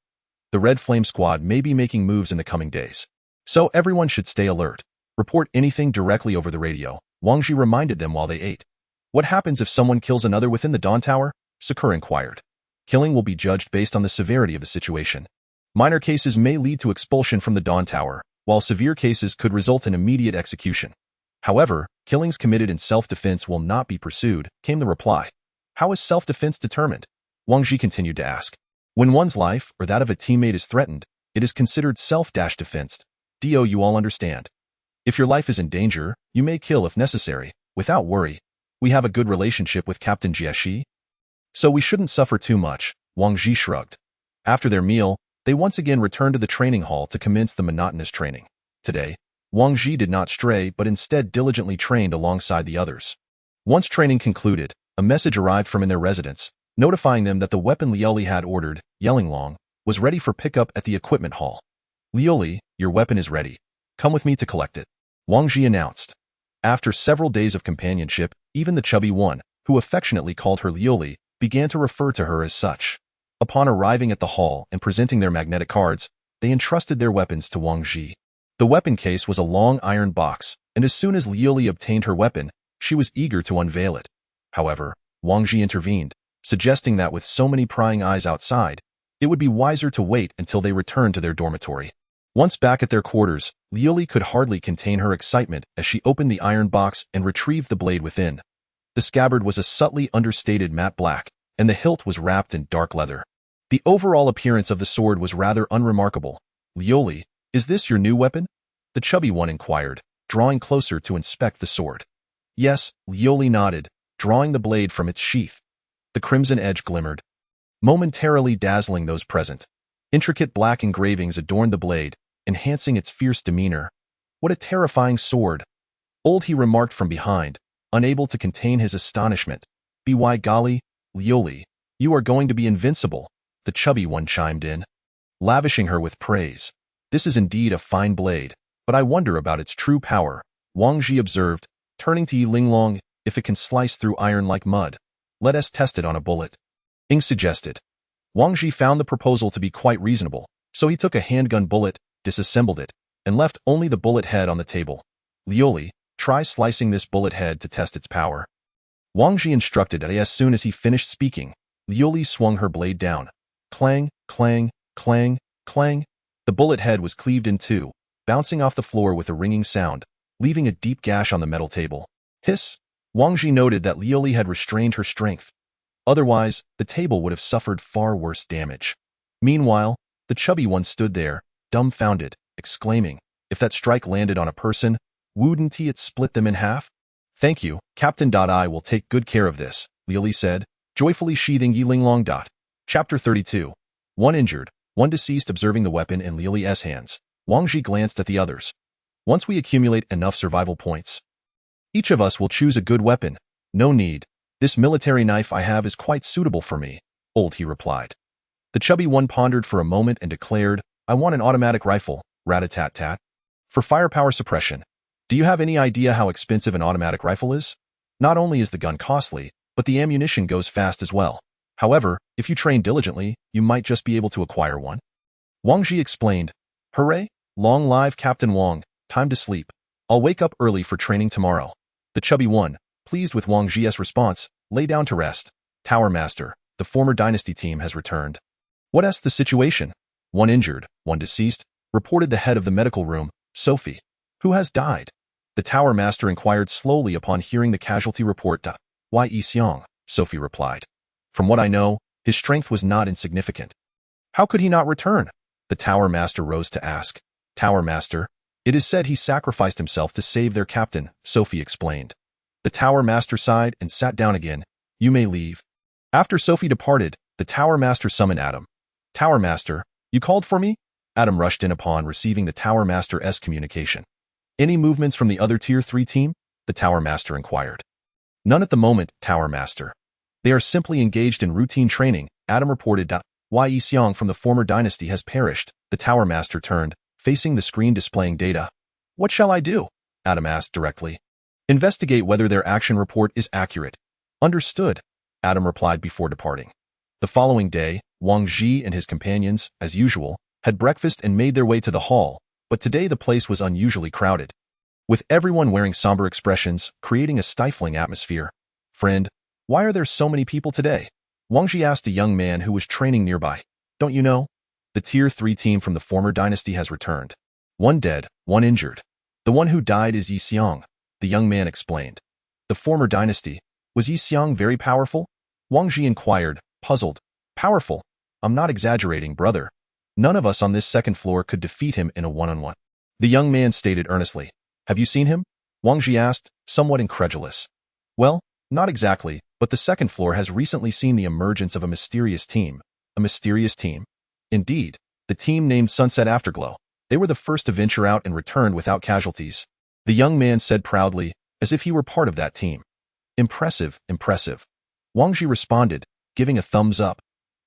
The Red Flame Squad may be making moves in the coming days, so everyone should stay alert. Report anything directly over the radio, Wang Ji reminded them while they ate. What happens if someone kills another within the Dawn Tower? Sakura inquired. Killing will be judged based on the severity of the situation. Minor cases may lead to expulsion from the Dawn Tower, while severe cases could result in immediate execution. However, killings committed in self-defense will not be pursued, came the reply. How is self-defense determined? Wang Ji continued to ask. When one's life or that of a teammate is threatened, it is considered self-defense. Do you all understand? If your life is in danger, you may kill if necessary, without worry. We have a good relationship with Captain Jieshi, so we shouldn't suffer too much, Wang Ji shrugged. After their meal, they once again returned to the training hall to commence the monotonous training. Today, Wang Ji did not stray but instead diligently trained alongside the others. Once training concluded, a message arrived from in their residence, notifying them that the weapon Liuli had ordered, Yellinglong, was ready for pickup at the equipment hall. Liuli, your weapon is ready. Come with me to collect it, Wang Ji announced. After several days of companionship, even the chubby one, who affectionately called her Liuli, began to refer to her as such. Upon arriving at the hall and presenting their magnetic cards, they entrusted their weapons to Wang Ji. The weapon case was a long iron box, and as soon as Liuli obtained her weapon, she was eager to unveil it. However, Wang Ji intervened, suggesting that with so many prying eyes outside, it would be wiser to wait until they returned to their dormitory. Once back at their quarters, Liuli could hardly contain her excitement as she opened the iron box and retrieved the blade within. The scabbard was a subtly understated matte black, and the hilt was wrapped in dark leather. The overall appearance of the sword was rather unremarkable. Liuli, is this your new weapon? The chubby one inquired, drawing closer to inspect the sword. Yes, Liuli nodded, drawing the blade from its sheath. The crimson edge glimmered, momentarily dazzling those present. Intricate black engravings adorned the blade, enhancing its fierce demeanor. What a terrifying sword! Old he remarked from behind, unable to contain his astonishment. By golly, Liuli, you are going to be invincible, the chubby one chimed in, lavishing her with praise. This is indeed a fine blade, but I wonder about its true power, Wang Ji observed, turning to Yillinglong. If it can slice through iron like mud, let us test it on a bullet, Ing suggested. Wang Ji found the proposal to be quite reasonable, so he took a handgun bullet, disassembled it, and left only the bullet head on the table. Liuli, try slicing this bullet head to test its power, Wang Ji instructed. As soon as he finished speaking, Liuli swung her blade down. Clang, clang, clang, clang. The bullet head was cleaved in two, bouncing off the floor with a ringing sound, leaving a deep gash on the metal table. Hiss! Wang Ji noted that Liuli had restrained her strength. Otherwise, the table would have suffered far worse damage. Meanwhile, the chubby one stood there, dumbfounded, exclaiming, if that strike landed on a person, wouldn't it split them in half? Thank you, Captain. I will take good care of this, Liuli said, joyfully sheathing Yillinglong. Chapter 32. One injured, one deceased. Observing the weapon in Liu's hands, Wang Ji glanced at the others. Once we accumulate enough survival points, each of us will choose a good weapon. No need. This military knife I have is quite suitable for me, old he replied. The chubby one pondered for a moment and declared, I want an automatic rifle, rat-a-tat-tat. For firepower suppression. Do you have any idea how expensive an automatic rifle is? Not only is the gun costly, but the ammunition goes fast as well. However, if you train diligently, you might just be able to acquire one. Wang Ji explained, Hooray! Long live Captain Wang, time to sleep. I'll wake up early for training tomorrow. The chubby one, pleased with Wang Ji's response, lay down to rest. Tower Master, the former dynasty team has returned. What's the situation? One injured, one deceased, reported the head of the medical room, Sophie. Who has died? The Tower Master inquired slowly upon hearing the casualty report. Why Yi Xiong, Sophie replied. From what I know, his strength was not insignificant. How could he not return? The Tower Master rose to ask. Tower Master, it is said he sacrificed himself to save their captain, Sophie explained. The Tower Master sighed and sat down again. You may leave. After Sophie departed, the Tower Master summoned Adam. Tower Master, you called for me? Adam rushed in upon receiving the Tower Master's communication. Any movements from the other Tier 3 team? The Tower Master inquired. None at the moment, Tower Master. They are simply engaged in routine training, Adam reported. Why Yi Xiong from the former dynasty has perished. The Tower Master turned, facing the screen displaying data. What shall I do? Adam asked directly. Investigate whether their action report is accurate. Understood, Adam replied before departing. The following day, Wang Ji and his companions, as usual, had breakfast and made their way to the hall, but today the place was unusually crowded, with everyone wearing somber expressions, creating a stifling atmosphere. Friend, why are there so many people today? Wang Ji asked a young man who was training nearby. Don't you know? The Tier 3 team from the former dynasty has returned. One dead, one injured. The one who died is Yi Xiong, the young man explained. The former dynasty, was Yi Xiong very powerful? Wang Ji inquired, puzzled. Powerful? I'm not exaggerating, brother. None of us on this second floor could defeat him in a one-on-one. The young man stated earnestly. Have you seen him? Wang Ji asked, somewhat incredulous. Well, not exactly, but the second floor has recently seen the emergence of a mysterious team. A mysterious team? Indeed, the team named Sunset Afterglow. They were the first to venture out and returned without casualties. The young man said proudly, as if he were part of that team. Impressive, impressive. Wang Ji responded, giving a thumbs up.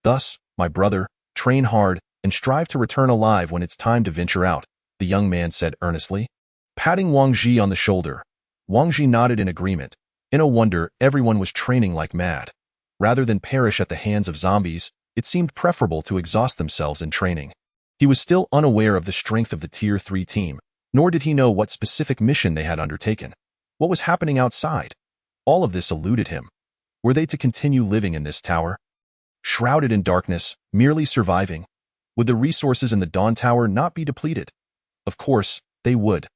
Thus, my brother, train hard and strive to return alive when it's time to venture out, the young man said earnestly. Patting Wang Ji on the shoulder, Wang Ji nodded in agreement. In a wonder, everyone was training like mad. Rather than perish at the hands of zombies, it seemed preferable to exhaust themselves in training. He was still unaware of the strength of the Tier 3 team, nor did he know what specific mission they had undertaken. What was happening outside? All of this eluded him. Were they to continue living in this tower, shrouded in darkness, merely surviving? Would the resources in the Dawn Tower not be depleted? Of course, they would.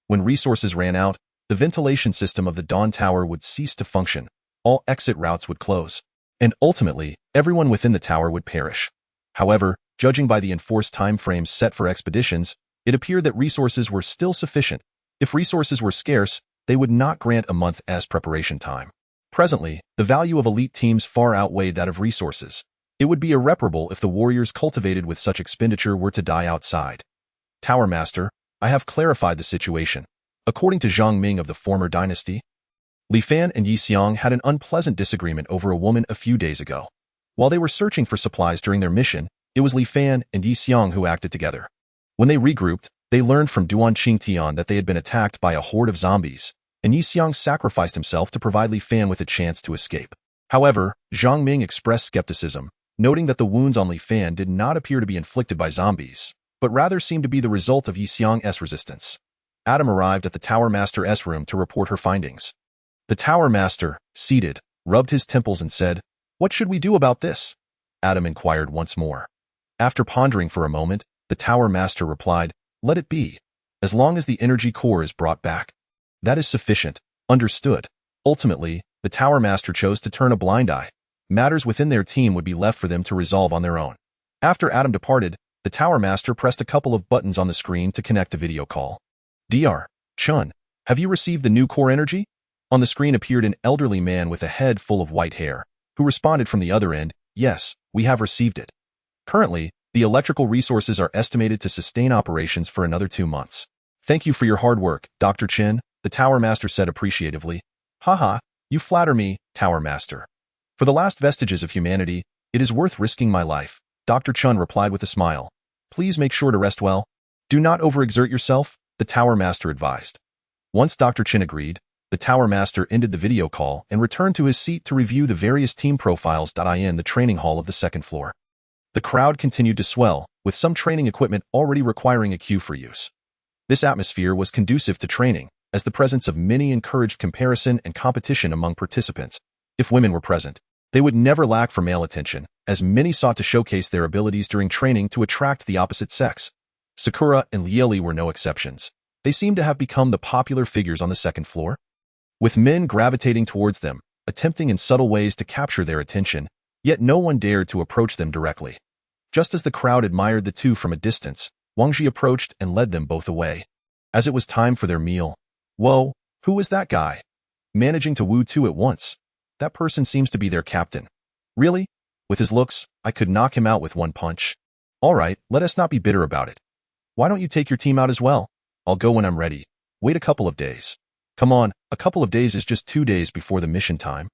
When resources ran out, the ventilation system of the Dawn Tower would cease to function, all exit routes would close, and ultimately, everyone within the tower would perish. However, judging by the enforced time frames set for expeditions, it appeared that resources were still sufficient. If resources were scarce, they would not grant a month as preparation time. Presently, the value of elite teams far outweighed that of resources. It would be irreparable if the warriors cultivated with such expenditure were to die outside. Tower Master, I have clarified the situation. According to Zhang Ming of the former dynasty, Li Fan and Yi Xiong had an unpleasant disagreement over a woman a few days ago. While they were searching for supplies during their mission, it was Li Fan and Yi Xiong who acted together. When they regrouped, they learned from Duan Qingtian that they had been attacked by a horde of zombies, and Yi Xiong sacrificed himself to provide Li Fan with a chance to escape. However, Zhang Ming expressed skepticism, noting that the wounds on Li Fan did not appear to be inflicted by zombies, but rather seemed to be the result of Yi Xiong's resistance. Adam arrived at the Tower Master's room to report her findings. The Tower Master, seated, rubbed his temples and said, What should we do about this? Adam inquired once more. After pondering for a moment, the Tower Master replied, Let it be. As long as the energy core is brought back. That is sufficient. Understood. Ultimately, the Tower Master chose to turn a blind eye. Matters within their team would be left for them to resolve on their own. After Adam departed, the Tower Master pressed a couple of buttons on the screen to connect a video call. Dr. Chun, have you received the new core energy? On the screen appeared an elderly man with a head full of white hair, who responded from the other end, Yes, we have received it. Currently, the electrical resources are estimated to sustain operations for another 2 months. Thank you for your hard work, Dr. Chin, the Tower Master said appreciatively. Haha, you flatter me, Tower Master. For the last vestiges of humanity, it is worth risking my life, Dr. Chun replied with a smile. Please make sure to rest well. Do not overexert yourself, the Tower Master advised. Once Dr. Chin agreed, the Tower Master ended the video call and returned to his seat to review the various team profiles in the training hall of the second floor. The crowd continued to swell, with some training equipment already requiring a queue for use. This atmosphere was conducive to training, as the presence of many encouraged comparison and competition among participants. If women were present, they would never lack for male attention, as many sought to showcase their abilities during training to attract the opposite sex. Sakura and Lieli were no exceptions. They seemed to have become the popular figures on the second floor, with men gravitating towards them, attempting in subtle ways to capture their attention, yet no one dared to approach them directly. Just as the crowd admired the two from a distance, Wang Ji approached and led them both away. As it was time for their meal, whoa, who was that guy? Managing to woo two at once. That person seems to be their captain. Really? With his looks, I could knock him out with one punch. All right, let us not be bitter about it. Why don't you take your team out as well? I'll go when I'm ready. Wait a couple of days. Come on, a couple of days is just 2 days before the mission time.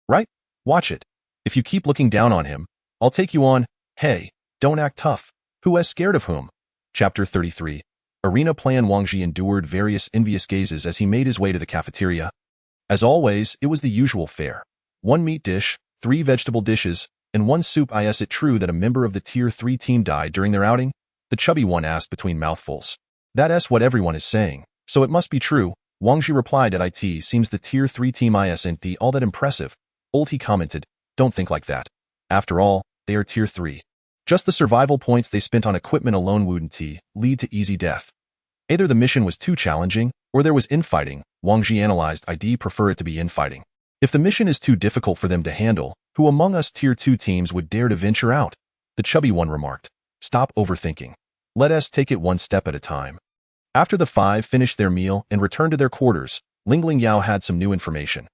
Right? Watch it. If you keep looking down on him, I'll take you on. Hey, don't act tough. Who is scared of whom? Chapter 33. Arena Plan. Wang Ji endured various envious gazes as he made his way to the cafeteria. As always, it was the usual fare. 1 meat dish, 3 vegetable dishes, and 1 soup. Is it true that a member of the Tier 3 team died during their outing? The chubby one asked between mouthfuls. That's what everyone is saying, so it must be true. Wang Ji replied. It seems the Tier 3 team isn't all that impressive. Old he commented, don't think like that. After all, they are Tier 3. Just the survival points they spent on equipment alone wouldn't lead to easy death. Either the mission was too challenging, or there was infighting. Wang Ji analyzed. I'd prefer it to be infighting. If the mission is too difficult for them to handle, who among us Tier 2 teams would dare to venture out? The chubby one remarked. Stop overthinking. Let us take it one step at a time. After the 5 finished their meal and returned to their quarters, Ling Ling Yao had some new information.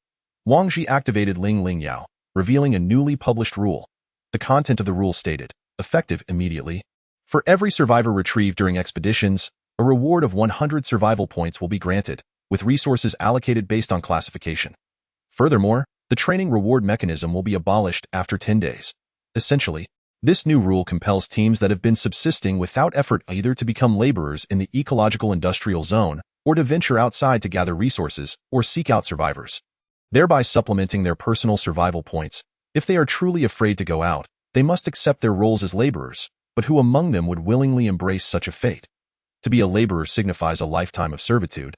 Wang Ji activated Ling Ling Yao, revealing a newly published rule. The content of the rule stated, effective immediately. For every survivor retrieved during expeditions, a reward of 100 survival points will be granted, with resources allocated based on classification. Furthermore, the training reward mechanism will be abolished after 10 days. Essentially, this new rule compels teams that have been subsisting without effort either to become laborers in the ecological industrial zone or to venture outside to gather resources or seek out survivors, thereby supplementing their personal survival points. If they are truly afraid to go out, they must accept their roles as laborers, but who among them would willingly embrace such a fate? To be a laborer signifies a lifetime of servitude,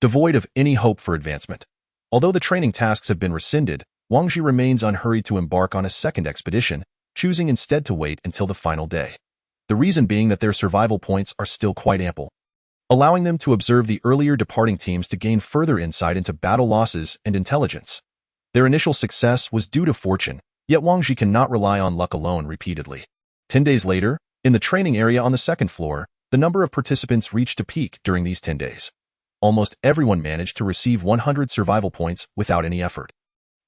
devoid of any hope for advancement. Although the training tasks have been rescinded, Wang Ji remains unhurried to embark on a second expedition, choosing instead to wait until the final day. The reason being that their survival points are still quite ample, allowing them to observe the earlier departing teams to gain further insight into battle losses and intelligence. Their initial success was due to fortune, yet Wang Ji cannot rely on luck alone repeatedly. 10 days later, in the training area on the second floor, the number of participants reached a peak during these 10 days. Almost everyone managed to receive 100 survival points without any effort.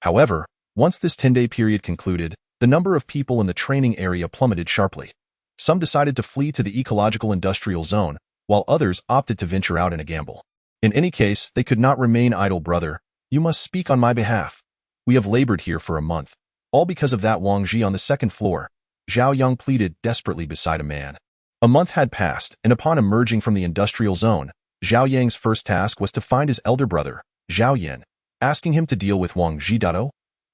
However, once this 10-day period concluded, the number of people in the training area plummeted sharply. Some decided to flee to the ecological industrial zone, while others opted to venture out in a gamble. In any case, they could not remain idle. Brother, you must speak on my behalf. We have labored here for a month, all because of that. Wang Ji on the second floor, Zhao Yang pleaded desperately beside a man. A month had passed, and upon emerging from the industrial zone, Zhao Yang's first task was to find his elder brother, Zhao Yan, asking him to deal with Wang Ji.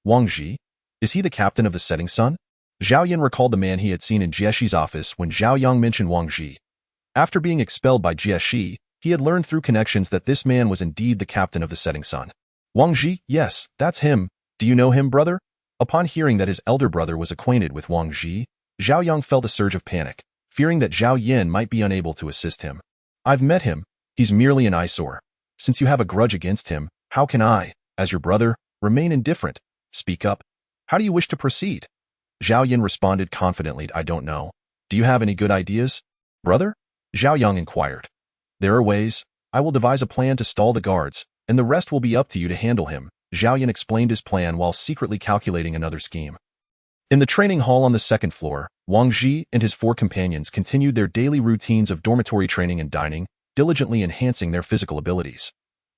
Wang Ji? Is he the captain of the Setting Sun? Zhao Yan recalled the man he had seen in Jiexi's office when Zhao Yang mentioned Wang Ji. After being expelled by Jiexi, he had learned through connections that this man was indeed the captain of the Setting Sun. Wang Ji? Yes, that's him. Do you know him, brother? Upon hearing that his elder brother was acquainted with Wang Ji, Zhao Yang felt a surge of panic, fearing that Zhao Yan might be unable to assist him. I've met him. He's merely an eyesore. Since you have a grudge against him, how can I, as your brother, remain indifferent? Speak up. How do you wish to proceed? Zhao Yan responded confidently. I don't know. Do you have any good ideas, brother? Zhao Yang inquired. There are ways. I will devise a plan to stall the guards, and the rest will be up to you to handle him. Zhao Yan explained his plan while secretly calculating another scheme. In the training hall on the second floor, Wang Ji and his 4 companions continued their daily routines of dormitory training and dining, diligently enhancing their physical abilities.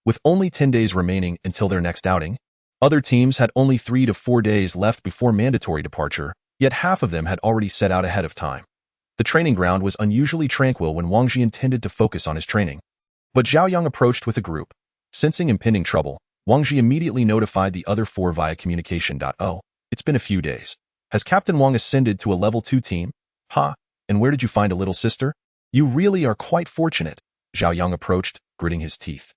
With only 10 days remaining until their next outing, other teams had only 3 to 4 days left before mandatory departure, yet half of them had already set out ahead of time. The training ground was unusually tranquil when Wang Ji intended to focus on his training. But Zhao Yang approached with a group. Sensing impending trouble, Wang Ji immediately notified the other 4 via communication. Oh, it's been a few days. Has Captain Wang ascended to a level 2 team? Ha, and where did you find a little sister? You really are quite fortunate. Zhao Yang approached, gritting his teeth.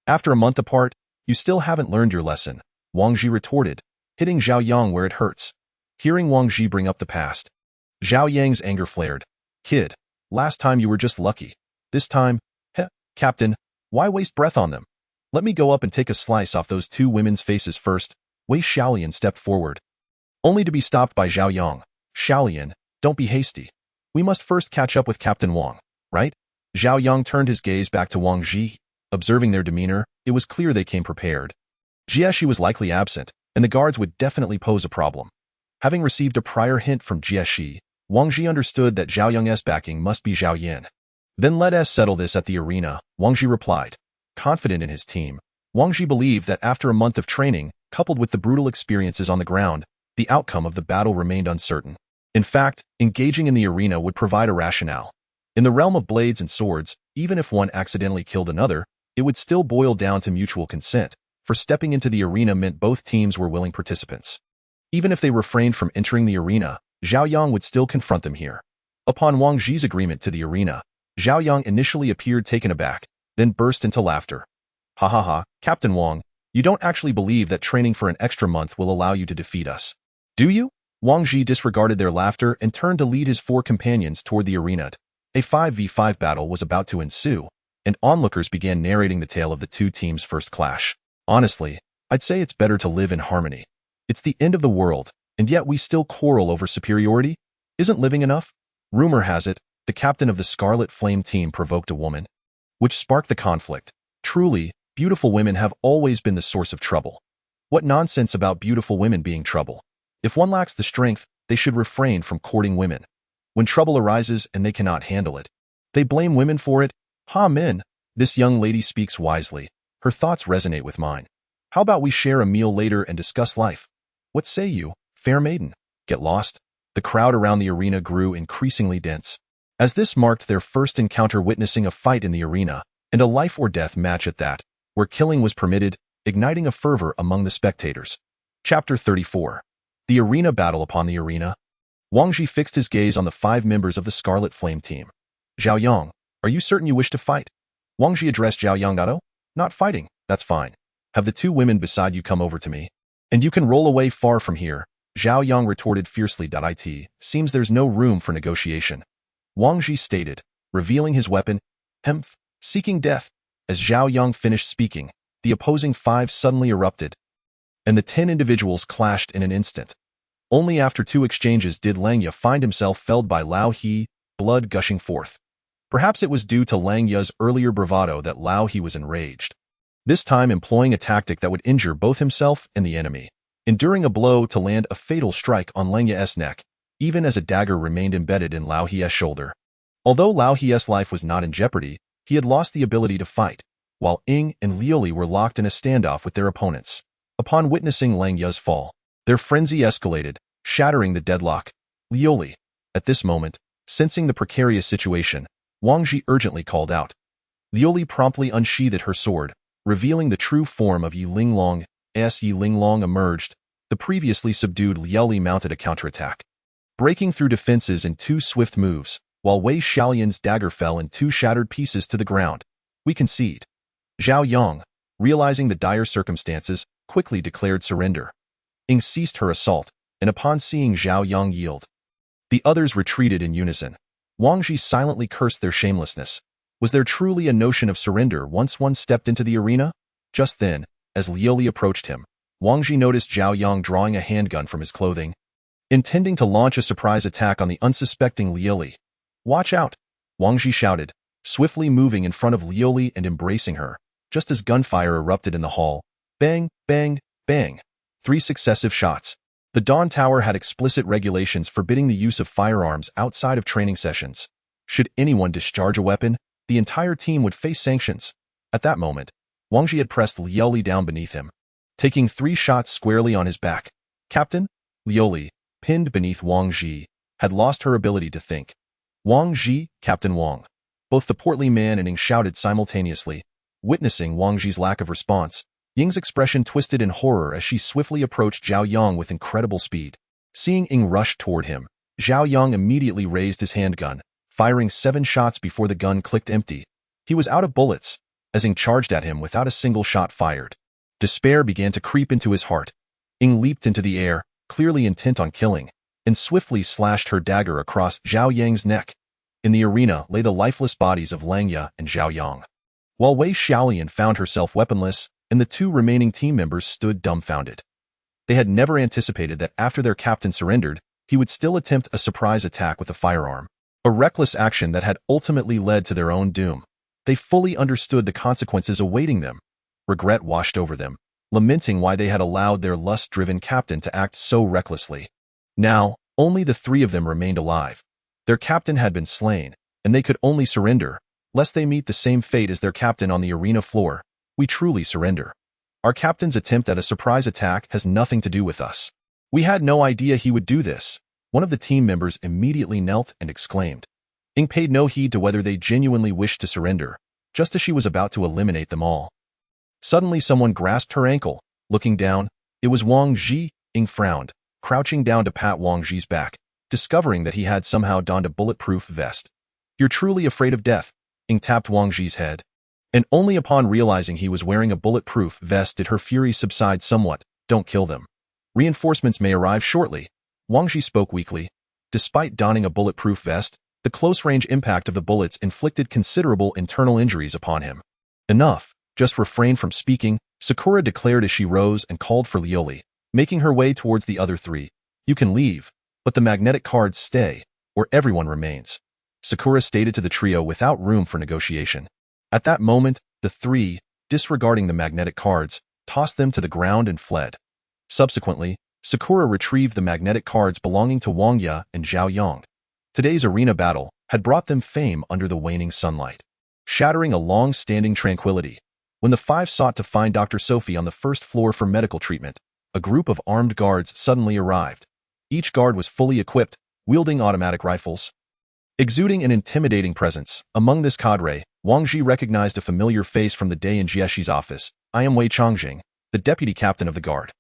After a month apart, you still haven't learned your lesson, Wang Ji retorted, hitting Zhao Yang where it hurts. Hearing Wang Ji bring up the past, Zhao Yang's anger flared. Kid, last time you were just lucky. This time, Captain, why waste breath on them? Let me go up and take a slice off those 2 women's faces first. Wei Xiaolian stepped forward, only to be stopped by Zhao Yang. Xiaolian, don't be hasty. We must first catch up with Captain Wang, right? Zhao Yang turned his gaze back to Wang Ji. Observing their demeanor, it was clear they came prepared. Jieshi was likely absent, and the guards would definitely pose a problem. Having received a prior hint from Jieshi, Wang Ji understood that Zhao Yang's backing must be Zhao Yan. Then let us settle this at the arena, Wang Ji replied. Confident in his team, Wang Ji believed that after a month of training, coupled with the brutal experiences on the ground, the outcome of the battle remained uncertain. In fact, engaging in the arena would provide a rationale. In the realm of blades and swords, even if one accidentally killed another, it would still boil down to mutual consent, for stepping into the arena meant both teams were willing participants. Even if they refrained from entering the arena, Zhao Yang would still confront them here. Upon Wang Ji's agreement to the arena, Zhao Yang initially appeared taken aback, then burst into laughter. Ha ha ha, Captain Wang, you don't actually believe that training for an extra month will allow you to defeat us, do you? Wang Ji disregarded their laughter and turned to lead his 4 companions toward the arena. A 5v5 battle was about to ensue, and onlookers began narrating the tale of the 2 teams' first clash. Honestly, I'd say it's better to live in harmony. It's the end of the world, and yet we still quarrel over superiority? Isn't living enough? Rumor has it, the captain of the Scarlet Flame team provoked a woman, which sparked the conflict. Truly, beautiful women have always been the source of trouble. What nonsense about beautiful women being trouble? If one lacks the strength, they should refrain from courting women. When trouble arises and they cannot handle it, they blame women for it. Ha, men, this young lady speaks wisely. Her thoughts resonate with mine. How about we share a meal later and discuss life? What say you, fair maiden? Get lost? The crowd around the arena grew increasingly dense, as this marked their first encounter witnessing a fight in the arena, and a life-or-death match at that, where killing was permitted, igniting a fervor among the spectators. Chapter 34. The Arena Battle. Upon the arena, Wang Ji fixed his gaze on the 5 members of the Scarlet Flame team. Zhao Yang, are you certain you wish to fight? Wang Ji addressed Zhao Yang. Oh, not fighting, that's fine. Have the 2 women beside you come over to me, and you can roll away far from here, Zhao Yang retorted fiercely. It seems there's no room for negotiation, Wang Ji stated, revealing his weapon, seeking death. As Zhao Yang finished speaking, the opposing 5 suddenly erupted, and the 10 individuals clashed in an instant. Only after 2 exchanges did Lang Ye find himself felled by Lao He, blood gushing forth. Perhaps it was due to Lang Ye's earlier bravado that Lao He was enraged, this time employing a tactic that would injure both himself and the enemy, enduring a blow to land a fatal strike on Lang Ye's neck, even as a dagger remained embedded in Lao He's shoulder. Although Lao He's life was not in jeopardy, he had lost the ability to fight, while Ying and Liuli were locked in a standoff with their opponents. Upon witnessing Lang Ye's fall, their frenzy escalated, shattering the deadlock. Liuli. At this moment, sensing the precarious situation, Wang Ji urgently called out. Liuli promptly unsheathed her sword, revealing the true form of Yi Linglong. As Yi Linglong emerged, the previously subdued Liuli mounted a counterattack, breaking through defenses in 2 swift moves, while Wei Xiaolian's dagger fell in 2 shattered pieces to the ground. We concede. Zhao Yang, realizing the dire circumstances, quickly declared surrender. Ying ceased her assault, and upon seeing Zhao Yang yield, the others retreated in unison. Wang Ji silently cursed their shamelessness. Was there truly a notion of surrender once one stepped into the arena? Just then, as Liuli approached him, Wang Ji noticed Zhao Yang drawing a handgun from his clothing, intending to launch a surprise attack on the unsuspecting Liuli. Watch out! Wang Ji shouted, swiftly moving in front of Liuli and embracing her, just as gunfire erupted in the hall. Bang, bang, bang. 3 successive shots, The Dawn Tower had explicit regulations forbidding the use of firearms outside of training sessions. Should anyone discharge a weapon, the entire team would face sanctions. At that moment, Wang Ji had pressed Liu Li down beneath him, taking 3 shots squarely on his back. Captain? Liu Li, pinned beneath Wang Ji, had lost her ability to think. Wang Ji, Captain Wang. Both the portly man and Ying shouted simultaneously. Witnessing Wang Ji's lack of response, Ying's expression twisted in horror as she swiftly approached Zhao Yang with incredible speed. Seeing Ying rush toward him, Zhao Yang immediately raised his handgun, firing 7 shots before the gun clicked empty. He was out of bullets, as Ying charged at him without a single shot fired. Despair began to creep into his heart. Ying leaped into the air, clearly intent on killing, and swiftly slashed her dagger across Zhao Yang's neck. In the arena lay the lifeless bodies of Lang Ya and Zhao Yang, while Wei Xiaolian found herself weaponless, and the 2 remaining team members stood dumbfounded. They had never anticipated that after their captain surrendered, he would still attempt a surprise attack with a firearm, a reckless action that had ultimately led to their own doom. They fully understood the consequences awaiting them. Regret washed over them, lamenting why they had allowed their lust-driven captain to act so recklessly. Now, only the 3 of them remained alive. Their captain had been slain, and they could only surrender, lest they meet the same fate as their captain on the arena floor. We truly surrender. Our captain's attempt at a surprise attack has nothing to do with us. We had no idea he would do this. One of the team members immediately knelt and exclaimed. Ying paid no heed to whether they genuinely wished to surrender, just as she was about to eliminate them all. Suddenly someone grasped her ankle. Looking down, it was Wang Ji. Ying frowned, crouching down to pat Wang Ji's back, discovering that he had somehow donned a bulletproof vest. You're truly afraid of death. Ying tapped Wang Ji's head. And only upon realizing he was wearing a bulletproof vest did her fury subside somewhat. Don't kill them. Reinforcements may arrive shortly. Wang Ji spoke weakly. Despite donning a bulletproof vest, the close-range impact of the bullets inflicted considerable internal injuries upon him. Enough. Just refrain from speaking, Sakura declared as she rose and called for Liu Li, making her way towards the other 3. You can leave, but the magnetic cards stay, or everyone remains, Sakura stated to the trio without room for negotiation. At that moment, the 3, disregarding the magnetic cards, tossed them to the ground and fled. Subsequently, Sakura retrieved the magnetic cards belonging to Wang Ya and Zhao Yang. Today's arena battle had brought them fame under the waning sunlight, shattering a long-standing tranquility. When the 5 sought to find Dr. Sophie on the first floor for medical treatment, a group of armed guards suddenly arrived. Each guard was fully equipped, wielding automatic rifles. Exuding an intimidating presence, among this cadre, Wang Ji recognized a familiar face from the day in Jieshi's office. I am Wei Changjing, the deputy captain of the guard.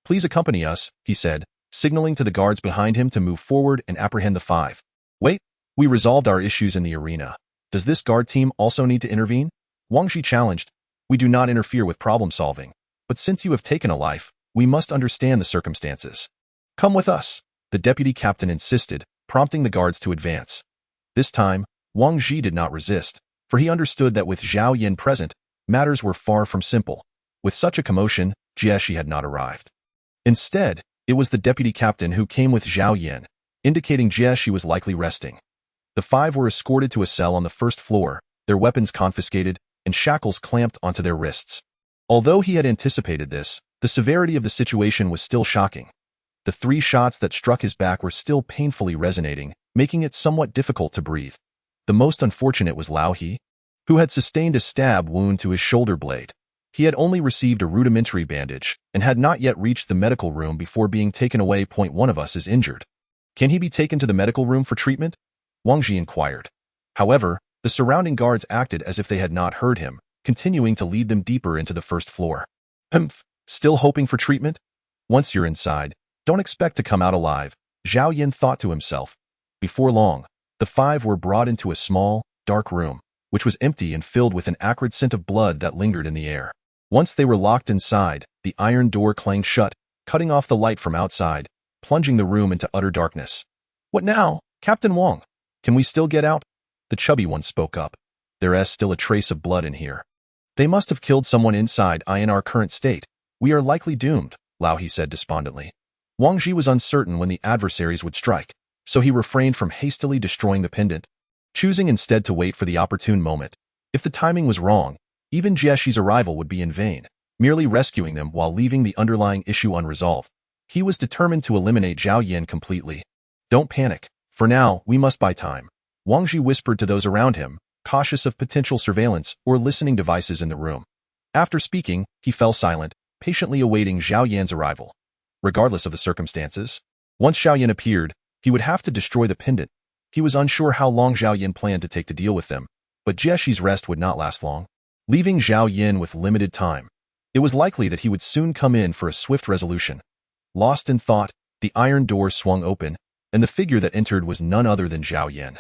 Please accompany us, he said, signaling to the guards behind him to move forward and apprehend the 5. Wait, we resolved our issues in the arena. Does this guard team also need to intervene? Wang Ji challenged. We do not interfere with problem solving, but since you have taken a life, we must understand the circumstances. Come with us, the deputy captain insisted, prompting the guards to advance. This time, Wang Ji did not resist, for he understood that with Zhao Yin present, matters were far from simple. With such a commotion, Jieshi had not arrived. Instead, it was the deputy captain who came with Zhao Yin, indicating Jieshi was likely resting. The 5 were escorted to a cell on the first floor, their weapons confiscated, and shackles clamped onto their wrists. Although he had anticipated this, the severity of the situation was still shocking. The 3 shots that struck his back were still painfully resonating, making it somewhat difficult to breathe. The most unfortunate was Lao He, who had sustained a stab wound to his shoulder blade. He had only received a rudimentary bandage and had not yet reached the medical room before being taken away. One of us is injured. Can he be taken to the medical room for treatment? Wang Ji inquired. However, the surrounding guards acted as if they had not heard him, continuing to lead them deeper into the first floor. Still hoping for treatment? Once you're inside, don't expect to come out alive, Zhao Yin thought to himself. Before long, the 5 were brought into a small, dark room, which was empty and filled with an acrid scent of blood that lingered in the air. Once they were locked inside, the iron door clanged shut, cutting off the light from outside, plunging the room into utter darkness. What now, Captain Wang? Can we still get out? The chubby one spoke up. There is still a trace of blood in here. They must have killed someone inside. In our current state, we are likely doomed, Lao He said despondently. Wang Ji was uncertain when the adversaries would strike, so he refrained from hastily destroying the pendant, choosing instead to wait for the opportune moment. If the timing was wrong, even Jieshi's arrival would be in vain, merely rescuing them while leaving the underlying issue unresolved. He was determined to eliminate Zhao Yin completely. Don't panic. For now, we must buy time. Wang Ji whispered to those around him, cautious of potential surveillance or listening devices in the room. After speaking, he fell silent, patiently awaiting Zhao Yan's arrival. Regardless of the circumstances, once Zhao Yan appeared, he would have to destroy the pendant. He was unsure how long Zhao Yan planned to take to deal with them, but Jieshi's rest would not last long, leaving Zhao Yan with limited time. It was likely that he would soon come in for a swift resolution. Lost in thought, the iron door swung open, and the figure that entered was none other than Zhao Yan.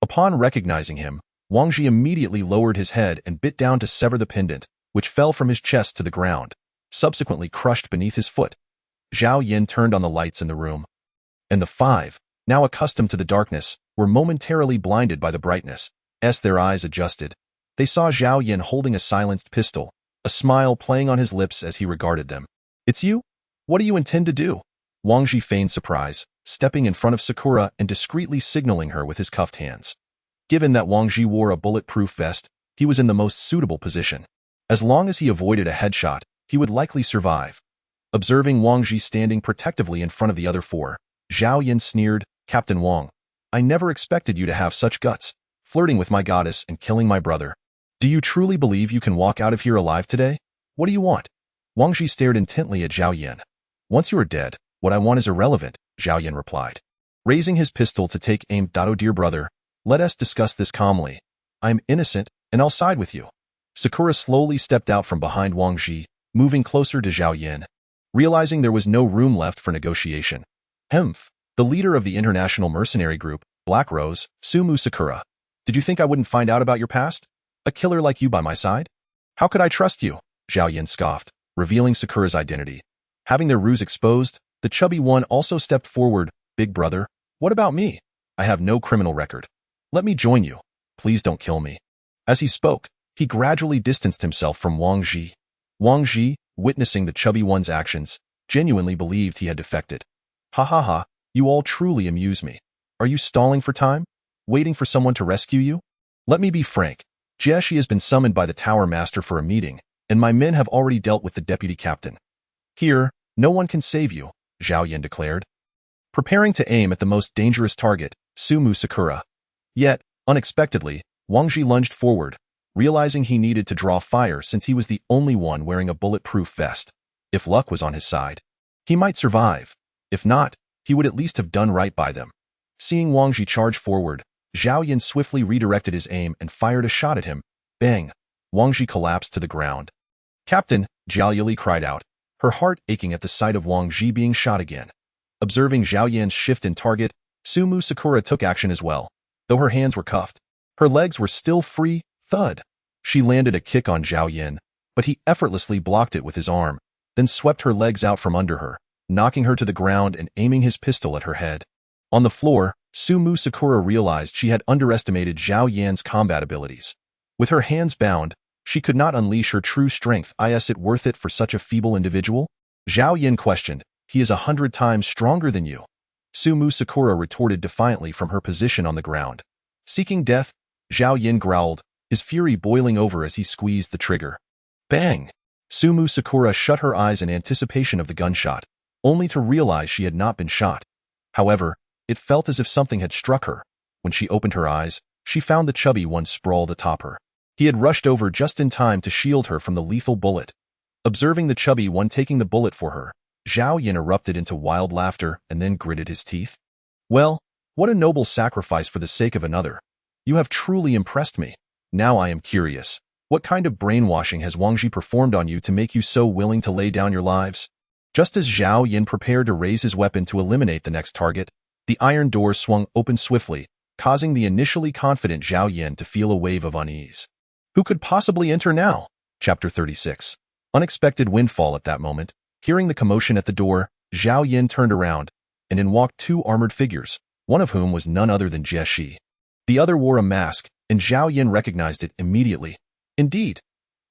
Upon recognizing him, Wang Ji immediately lowered his head and bit down to sever the pendant, which fell from his chest to the ground, subsequently crushed beneath his foot. Zhao Yan turned on the lights in the room, and the five, now accustomed to the darkness, were momentarily blinded by the brightness. As their eyes adjusted, they saw Zhao Yan holding a silenced pistol, a smile playing on his lips as he regarded them. "It's you? What do you intend to do?" Wang Ji feigned surprise, stepping in front of Sakura and discreetly signaling her with his cuffed hands. Given that Wang Ji wore a bulletproof vest, he was in the most suitable position. As long as he avoided a headshot, he would likely survive. Observing Wang Ji standing protectively in front of the other four, Zhao Yan sneered, "Captain Wang, I never expected you to have such guts, flirting with my goddess and killing my brother. Do you truly believe you can walk out of here alive today? What do you want?" Wang Ji stared intently at Zhao Yan. "Once you are dead, what I want is irrelevant," Zhao Yan replied. Raising his pistol to take aim, "Oh dear brother, let us discuss this calmly. I am innocent, and I'll side with you." Sakura slowly stepped out from behind Wang Ji, moving closer to Zhao Yan. Realizing there was no room left for negotiation, the leader of the international mercenary group, Black Rose, Sumu Sakura. "Did you think I wouldn't find out about your past? A killer like you by my side? How could I trust you?" Zhao Yan scoffed, revealing Sakura's identity. Having their ruse exposed, the chubby one also stepped forward. "Big brother, what about me? I have no criminal record. Let me join you. Please don't kill me." As he spoke, he gradually distanced himself from Wang Ji. Wang Ji, witnessing the chubby one's actions, genuinely believed he had defected. "Ha ha ha, you all truly amuse me. Are you stalling for time? Waiting for someone to rescue you? Let me be frank. Jieshi has been summoned by the Tower Master for a meeting, and my men have already dealt with the deputy captain. Here, no one can save you," Zhao Yan declared, preparing to aim at the most dangerous target, Sumu Sakura. Yet, unexpectedly, Wang Ji lunged forward, realizing he needed to draw fire since he was the only one wearing a bulletproof vest. If luck was on his side, he might survive. If not, he would at least have done right by them. Seeing Wang Ji charge forward, Zhao Yan swiftly redirected his aim and fired a shot at him. Bang! Wang Ji collapsed to the ground. "Captain," Zhao Yili cried out, her heart aching at the sight of Wang Ji being shot again. Observing Zhao Yan's shift in target, Sumu Sakura took action as well. Though her hands were cuffed, her legs were still free. Thud! She landed a kick on Zhao Yan, but he effortlessly blocked it with his arm, then swept her legs out from under her, knocking her to the ground and aiming his pistol at her head. On the floor, Sumu Sakura realized she had underestimated Zhao Yan's combat abilities. With her hands bound, she could not unleash her true strength. Is it worth it for such a feeble individual? Zhao Yan questioned. "He is 100 times stronger than you." Sumu Sakura retorted defiantly from her position on the ground. Seeking death, Zhao Yan growled, his fury boiling over as he squeezed the trigger. Bang! Sumu Sakura shut her eyes in anticipation of the gunshot, only to realize she had not been shot. However, it felt as if something had struck her. When she opened her eyes, she found the chubby one sprawled atop her. He had rushed over just in time to shield her from the lethal bullet. Observing the chubby one taking the bullet for her, Zhao Yan erupted into wild laughter and then gritted his teeth. "Well, what a noble sacrifice for the sake of another. You have truly impressed me. Now I am curious. What kind of brainwashing has Wang Ji performed on you to make you so willing to lay down your lives?" Just as Zhao Yan prepared to raise his weapon to eliminate the next target, the iron door swung open swiftly, causing the initially confident Zhao Yan to feel a wave of unease. Who could possibly enter now? Chapter 36. Unexpected windfall. At that moment, hearing the commotion at the door, Zhao Yan turned around, and in walked two armored figures, one of whom was none other than Jieshi. The other wore a mask, and Zhao Yan recognized it immediately. Indeed,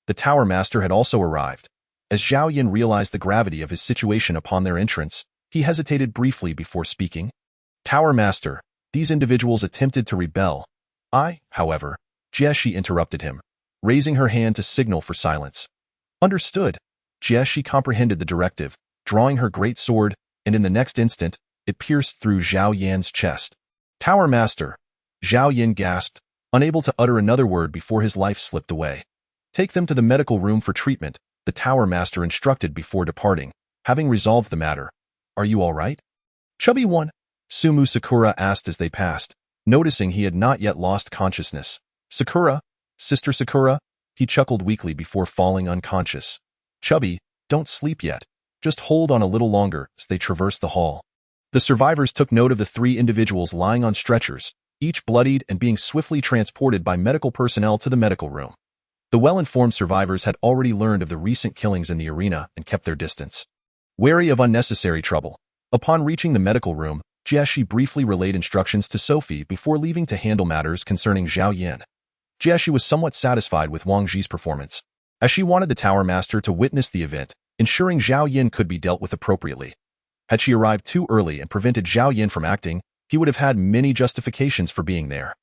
the Tower Master had also arrived. As Zhao Yan realized the gravity of his situation upon their entrance, he hesitated briefly before speaking. "Tower Master, these individuals attempted to rebel. However," Jieshi interrupted him, raising her hand to signal for silence. Understood. Jieshi comprehended the directive, drawing her great sword and in the next instant, it pierced through Zhao Yan's chest. "Tower Master!" Zhao Yan gasped, unable to utter another word before his life slipped away. "Take them to the medical room for treatment," the Tower Master instructed before departing, having resolved the matter. "Are you all right?" "Chubby one?" Sumu Sakura asked as they passed, noticing he had not yet lost consciousness. "Sakura? Sister Sakura?" He chuckled weakly before falling unconscious. "Chubby, don't sleep yet. Just hold on a little longer," as they traversed the hall. The survivors took note of the three individuals lying on stretchers, each bloodied and being swiftly transported by medical personnel to the medical room. The well-informed survivors had already learned of the recent killings in the arena and kept their distance, wary of unnecessary trouble. Upon reaching the medical room, Jieshi briefly relayed instructions to Sophie before leaving to handle matters concerning Zhao Yan. Jieshi was somewhat satisfied with Wang Ji's performance, as she wanted the Tower Master to witness the event, ensuring Zhao Yan could be dealt with appropriately. Had she arrived too early and prevented Zhao Yan from acting, he would have had many justifications for being there.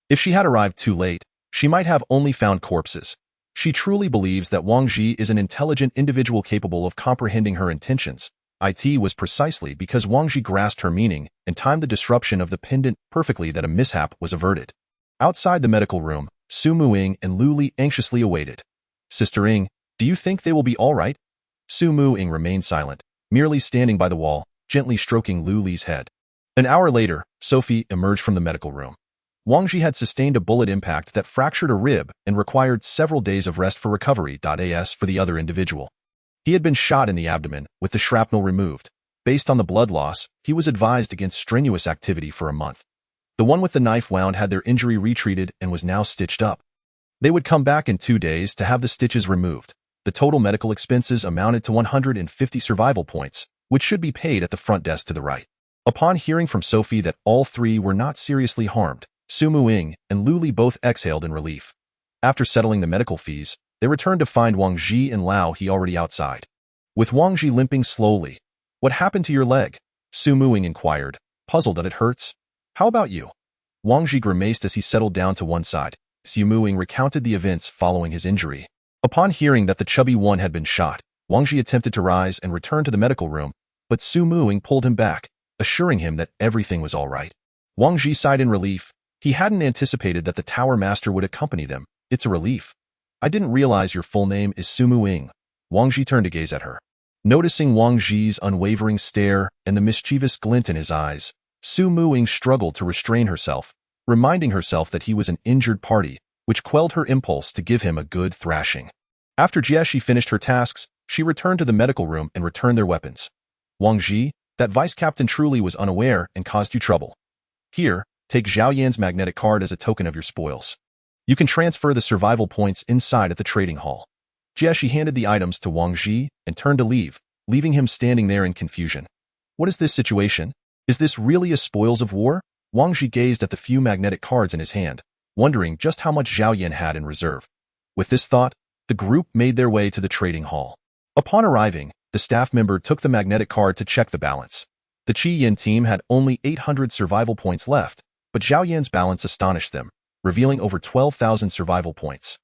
If she had arrived too late, she might have only found corpses. She truly believes that Wang Ji is an intelligent individual capable of comprehending her intentions. It was precisely because Wang Ji grasped her meaning and timed the disruption of the pendant perfectly that a mishap was averted. Outside the medical room, Su Muing and Lu Li anxiously awaited. "Sister Ing, do you think they will be all right?" Su Muing remained silent, merely standing by the wall, gently stroking Lu Li's head. An hour later, Sophie emerged from the medical room. Wang Ji had sustained a bullet impact that fractured a rib and required several days of rest for recovery. As for the other individual, he had been shot in the abdomen, with the shrapnel removed. Based on the blood loss, he was advised against strenuous activity for a month. The one with the knife wound had their injury retreated and was now stitched up. They would come back in 2 days to have the stitches removed. The total medical expenses amounted to 150 survival points, which should be paid at the front desk to the right. Upon hearing from Sophie that all three were not seriously harmed, Su Muing and Lu Li both exhaled in relief. After settling the medical fees, they returned to find Wang Ji and Lao He already outside. With Wang Ji limping slowly. "What happened to your leg?" Su Muing inquired, puzzled that it hurts. "How about you?" Wang Ji grimaced as he settled down to one side. Su Muing recounted the events following his injury. Upon hearing that the chubby one had been shot, Wang Ji attempted to rise and return to the medical room, but Su Muing pulled him back, assuring him that everything was all right. Wang Ji sighed in relief. He hadn't anticipated that the Tower Master would accompany them. "It's a relief. I didn't realize your full name is Su Muing." Wang Ji turned to gaze at her. Noticing Wang Ji's unwavering stare and the mischievous glint in his eyes, Su Muing struggled to restrain herself, reminding herself that he was an injured party, which quelled her impulse to give him a good thrashing. After Jieshi finished her tasks, she returned to the medical room and returned their weapons. "Wang Ji, that vice captain truly was unaware and caused you trouble. Here, take Zhao Yan's magnetic card as a token of your spoils. You can transfer the survival points inside at the trading hall." Jieshi handed the items to Wang Ji and turned to leave, leaving him standing there in confusion. What is this situation? Is this really a spoils of war? Wang Ji gazed at the few magnetic cards in his hand, wondering just how much Zhao Yan had in reserve. With this thought, the group made their way to the trading hall. Upon arriving, the staff member took the magnetic card to check the balance. The Qi Yin team had only 800 survival points left, but Zhao Yan's balance astonished them, revealing over 12,000 survival points.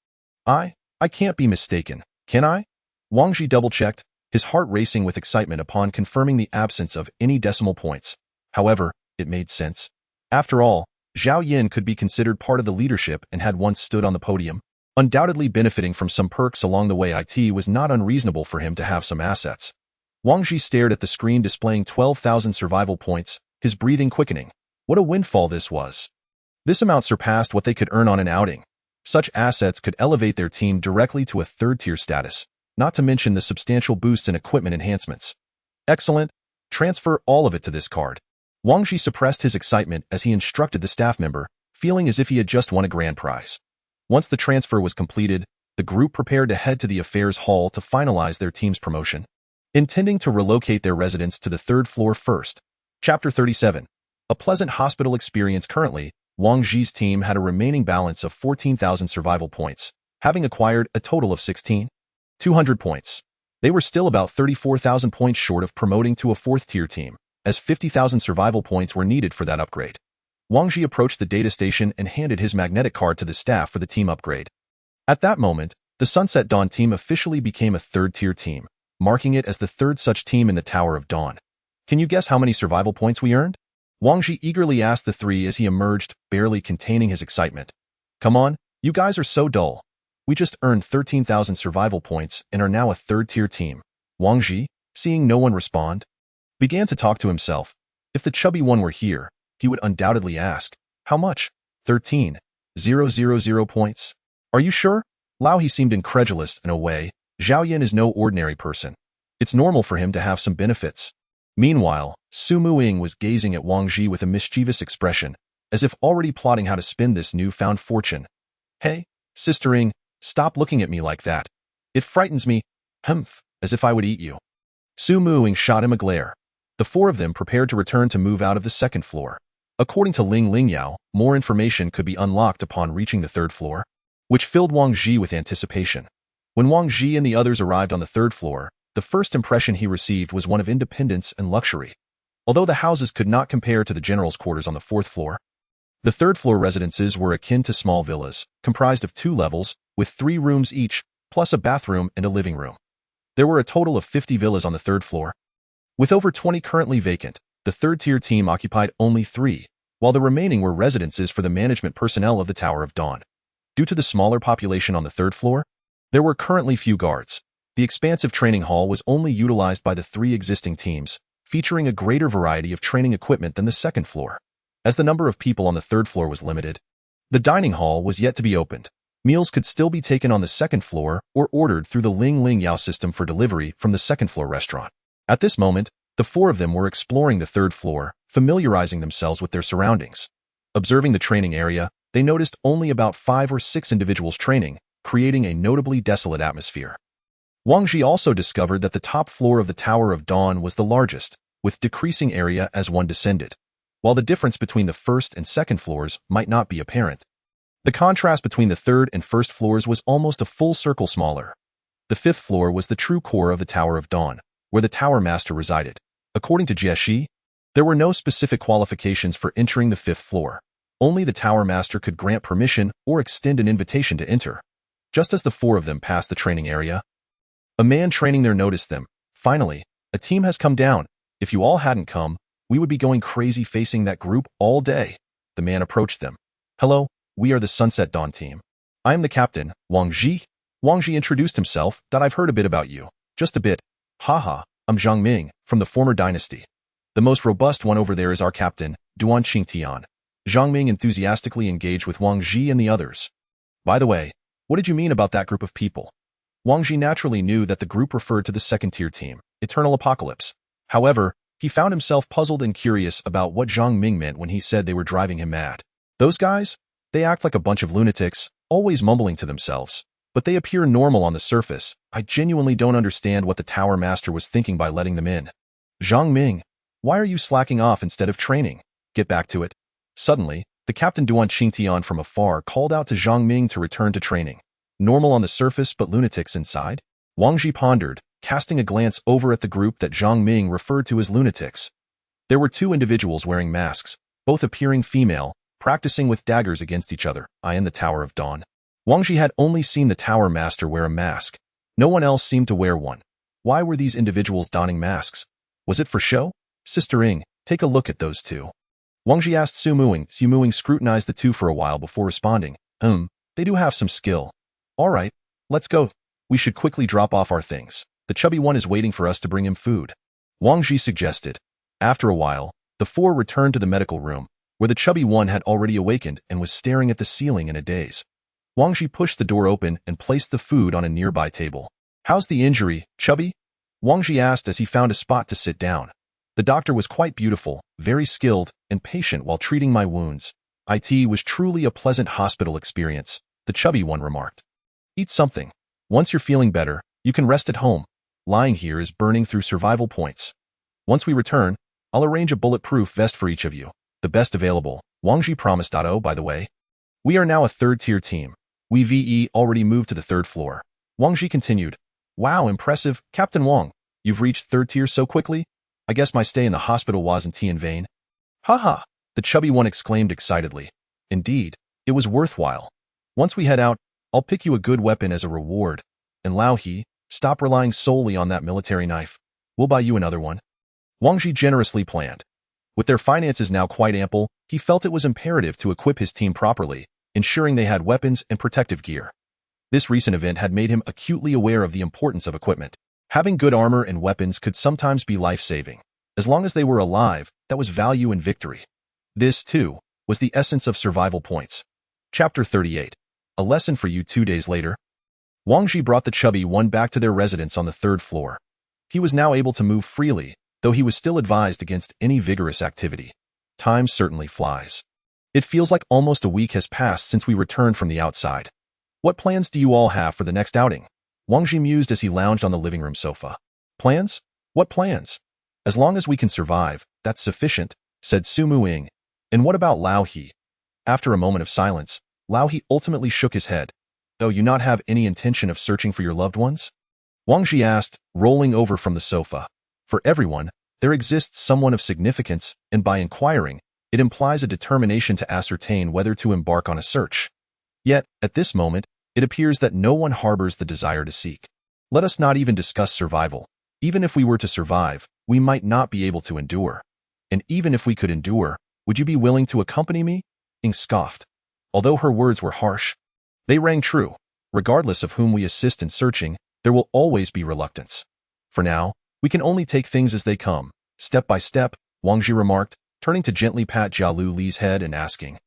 I can't be mistaken, can I?" Wang Ji double-checked, his heart racing with excitement upon confirming the absence of any decimal points. However, it made sense. After all, Zhao Yan could be considered part of the leadership and had once stood on the podium, undoubtedly benefiting from some perks along the way. It was not unreasonable for him to have some assets. Wang Ji stared at the screen displaying 12,000 survival points, his breathing quickening. What a windfall this was. This amount surpassed what they could earn on an outing. Such assets could elevate their team directly to a third-tier status, not to mention the substantial boosts in equipment enhancements. Excellent. Transfer all of it to this card. Wang Ji suppressed his excitement as he instructed the staff member, feeling as if he had just won a grand prize. Once the transfer was completed, the group prepared to head to the affairs hall to finalize their team's promotion, intending to relocate their residence to the 3rd floor first. Chapter 37. A pleasant hospital experience. Currently, Wang Ji's team had a remaining balance of 14,000 survival points, having acquired a total of 16,200 points. They were still about 34,000 points short of promoting to a 4th-tier team, as 50,000 survival points were needed for that upgrade. Wang Ji approached the data station and handed his magnetic card to the staff for the team upgrade. At that moment, the Sunset Dawn team officially became a 3rd-tier team, marking it as the 3rd such team in the Tower of Dawn. Can you guess how many survival points we earned? Wang Ji eagerly asked the three as he emerged, barely containing his excitement. Come on, you guys are so dull. We just earned 13,000 survival points and are now a third-tier team. Wang Ji, seeing no one respond, began to talk to himself. If the chubby one were here, he would undoubtedly ask, how much? 13,000 points. Are you sure? Lao He seemed incredulous in a way. Zhao Yin is no ordinary person. It's normal for him to have some benefits. Meanwhile, Su Muing was gazing at Wang Ji with a mischievous expression, as if already plotting how to spend this newfound fortune. Hey, Sister Ing, stop looking at me like that. It frightens me, humph, as if I would eat you. Su Muing shot him a glare. The four of them prepared to return to move out of the second floor. According to Ling Lingyao, more information could be unlocked upon reaching the third floor, which filled Wang Ji with anticipation. When Wang Ji and the others arrived on the third floor, the first impression he received was one of independence and luxury. Although the houses could not compare to the general's quarters on the fourth floor, the third-floor residences were akin to small villas, comprised of 2 levels, with 3 rooms each, plus a bathroom and a living room. There were a total of 50 villas on the third floor. With over 20 currently vacant, the third-tier team occupied only 3, while the remaining were residences for the management personnel of the Tower of Dawn. Due to the smaller population on the third floor, there were currently few guards. The expansive training hall was only utilized by the 3 existing teams, featuring a greater variety of training equipment than the second floor. As the number of people on the third floor was limited, the dining hall was yet to be opened. Meals could still be taken on the second floor or ordered through the Ling Lingyao system for delivery from the second-floor restaurant. At this moment, the 4 of them were exploring the third floor, familiarizing themselves with their surroundings. Observing the training area, they noticed only about 5 or 6 individuals training, creating a notably desolate atmosphere. Wang Ji also discovered that the top floor of the Tower of Dawn was the largest, with decreasing area as one descended, while the difference between the first and second floors might not be apparent. The contrast between the third and first floors was almost a full circle smaller. The 5th floor was the true core of the Tower of Dawn, where the Tower Master resided. According to Jieshi, there were no specific qualifications for entering the 5th floor. Only the Tower Master could grant permission or extend an invitation to enter. Just as the 4 of them passed the training area, a man training there noticed them. Finally, a team has come down. If you all hadn't come, we would be going crazy facing that group all day. The man approached them. Hello, we are the Sunset Dawn team. I am the captain, Wang Ji. Wang Ji introduced himself. I've heard a bit about you. Just a bit. Haha, I'm Zhang Ming, from the former dynasty. The most robust one over there is our captain, Duan Qingtian. Zhang Ming enthusiastically engaged with Wang Ji and the others. By the way, what did you mean about that group of people? Wang Ji naturally knew that the group referred to the second-tier team, Eternal Apocalypse. However, he found himself puzzled and curious about what Zhang Ming meant when he said they were driving him mad. Those guys? They act like a bunch of lunatics, always mumbling to themselves, but they appear normal on the surface. I genuinely don't understand what the Tower Master was thinking by letting them in. Zhang Ming, why are you slacking off instead of training? Get back to it. Suddenly, the Captain Duan Qingtian from afar called out to Zhang Ming to return to training. Normal on the surface but lunatics inside? Wang Ji pondered, casting a glance over at the group that Zhang Ming referred to as lunatics. There were 2 individuals wearing masks, both appearing female, practicing with daggers against each other. I in the Tower of Dawn. Wang Ji had only seen the Tower Master wear a mask. No one else seemed to wear one. Why were these individuals donning masks? Was it for show? Sister Ing, take a look at those 2. Wang Ji asked Su Muing. Su Muing scrutinized the 2 for a while before responding. They do have some skill. All right, let's go. We should quickly drop off our things. The chubby one is waiting for us to bring him food. Wang Ji suggested. After a while, the 4 returned to the medical room, where the chubby one had already awakened and was staring at the ceiling in a daze. Wang Ji pushed the door open and placed the food on a nearby table. How's the injury, chubby? Wang Ji asked as he found a spot to sit down. The doctor was quite beautiful, very skilled, and patient while treating my wounds. It was truly a pleasant hospital experience, the chubby one remarked. Eat something. Once you're feeling better, you can rest at home. Lying here is burning through survival points. Once we return, I'll arrange a bulletproof vest for each of you, the best available, Wang Ji promised. Oh, by the way, we are now a third-tier team. We already moved to the 3rd floor. Wang Ji continued. Wow, impressive, Captain Wang. You've reached 3rd tier so quickly? I guess my stay in the hospital wasn't in vain. Haha, the chubby one exclaimed excitedly. Indeed, it was worthwhile. Once we head out, I'll pick you a good weapon as a reward. And Lao He, stop relying solely on that military knife. We'll buy you another one. Wang Ji generously planned. With their finances now quite ample, he felt it was imperative to equip his team properly, ensuring they had weapons and protective gear. This recent event had made him acutely aware of the importance of equipment. Having good armor and weapons could sometimes be life-saving. As long as they were alive, that was value in victory. This, too, was the essence of survival points. Chapter 38. A lesson for you 2 days later. Wang Ji brought the chubby one back to their residence on the 3rd floor. He was now able to move freely, though he was still advised against any vigorous activity. Time certainly flies. It feels like almost a week has passed since we returned from the outside. What plans do you all have for the next outing? Wang Ji mused as he lounged on the living room sofa. Plans? What plans? As long as we can survive, that's sufficient, said Su Muing. And what about Lao He? After a moment of silence, Lao He ultimately shook his head. Though you not have any intention of searching for your loved ones? Wang Ji asked, rolling over from the sofa. For everyone, there exists someone of significance, and by inquiring, it implies a determination to ascertain whether to embark on a search. Yet, at this moment, it appears that no one harbors the desire to seek. Let us not even discuss survival. Even if we were to survive, we might not be able to endure. And even if we could endure, would you be willing to accompany me? Ing scoffed. Although her words were harsh, they rang true. Regardless of whom we assist in searching, there will always be reluctance. For now, we can only take things as they come, step by step, Wang Ji remarked, turning to gently pat Jia Lu Li's head and asking.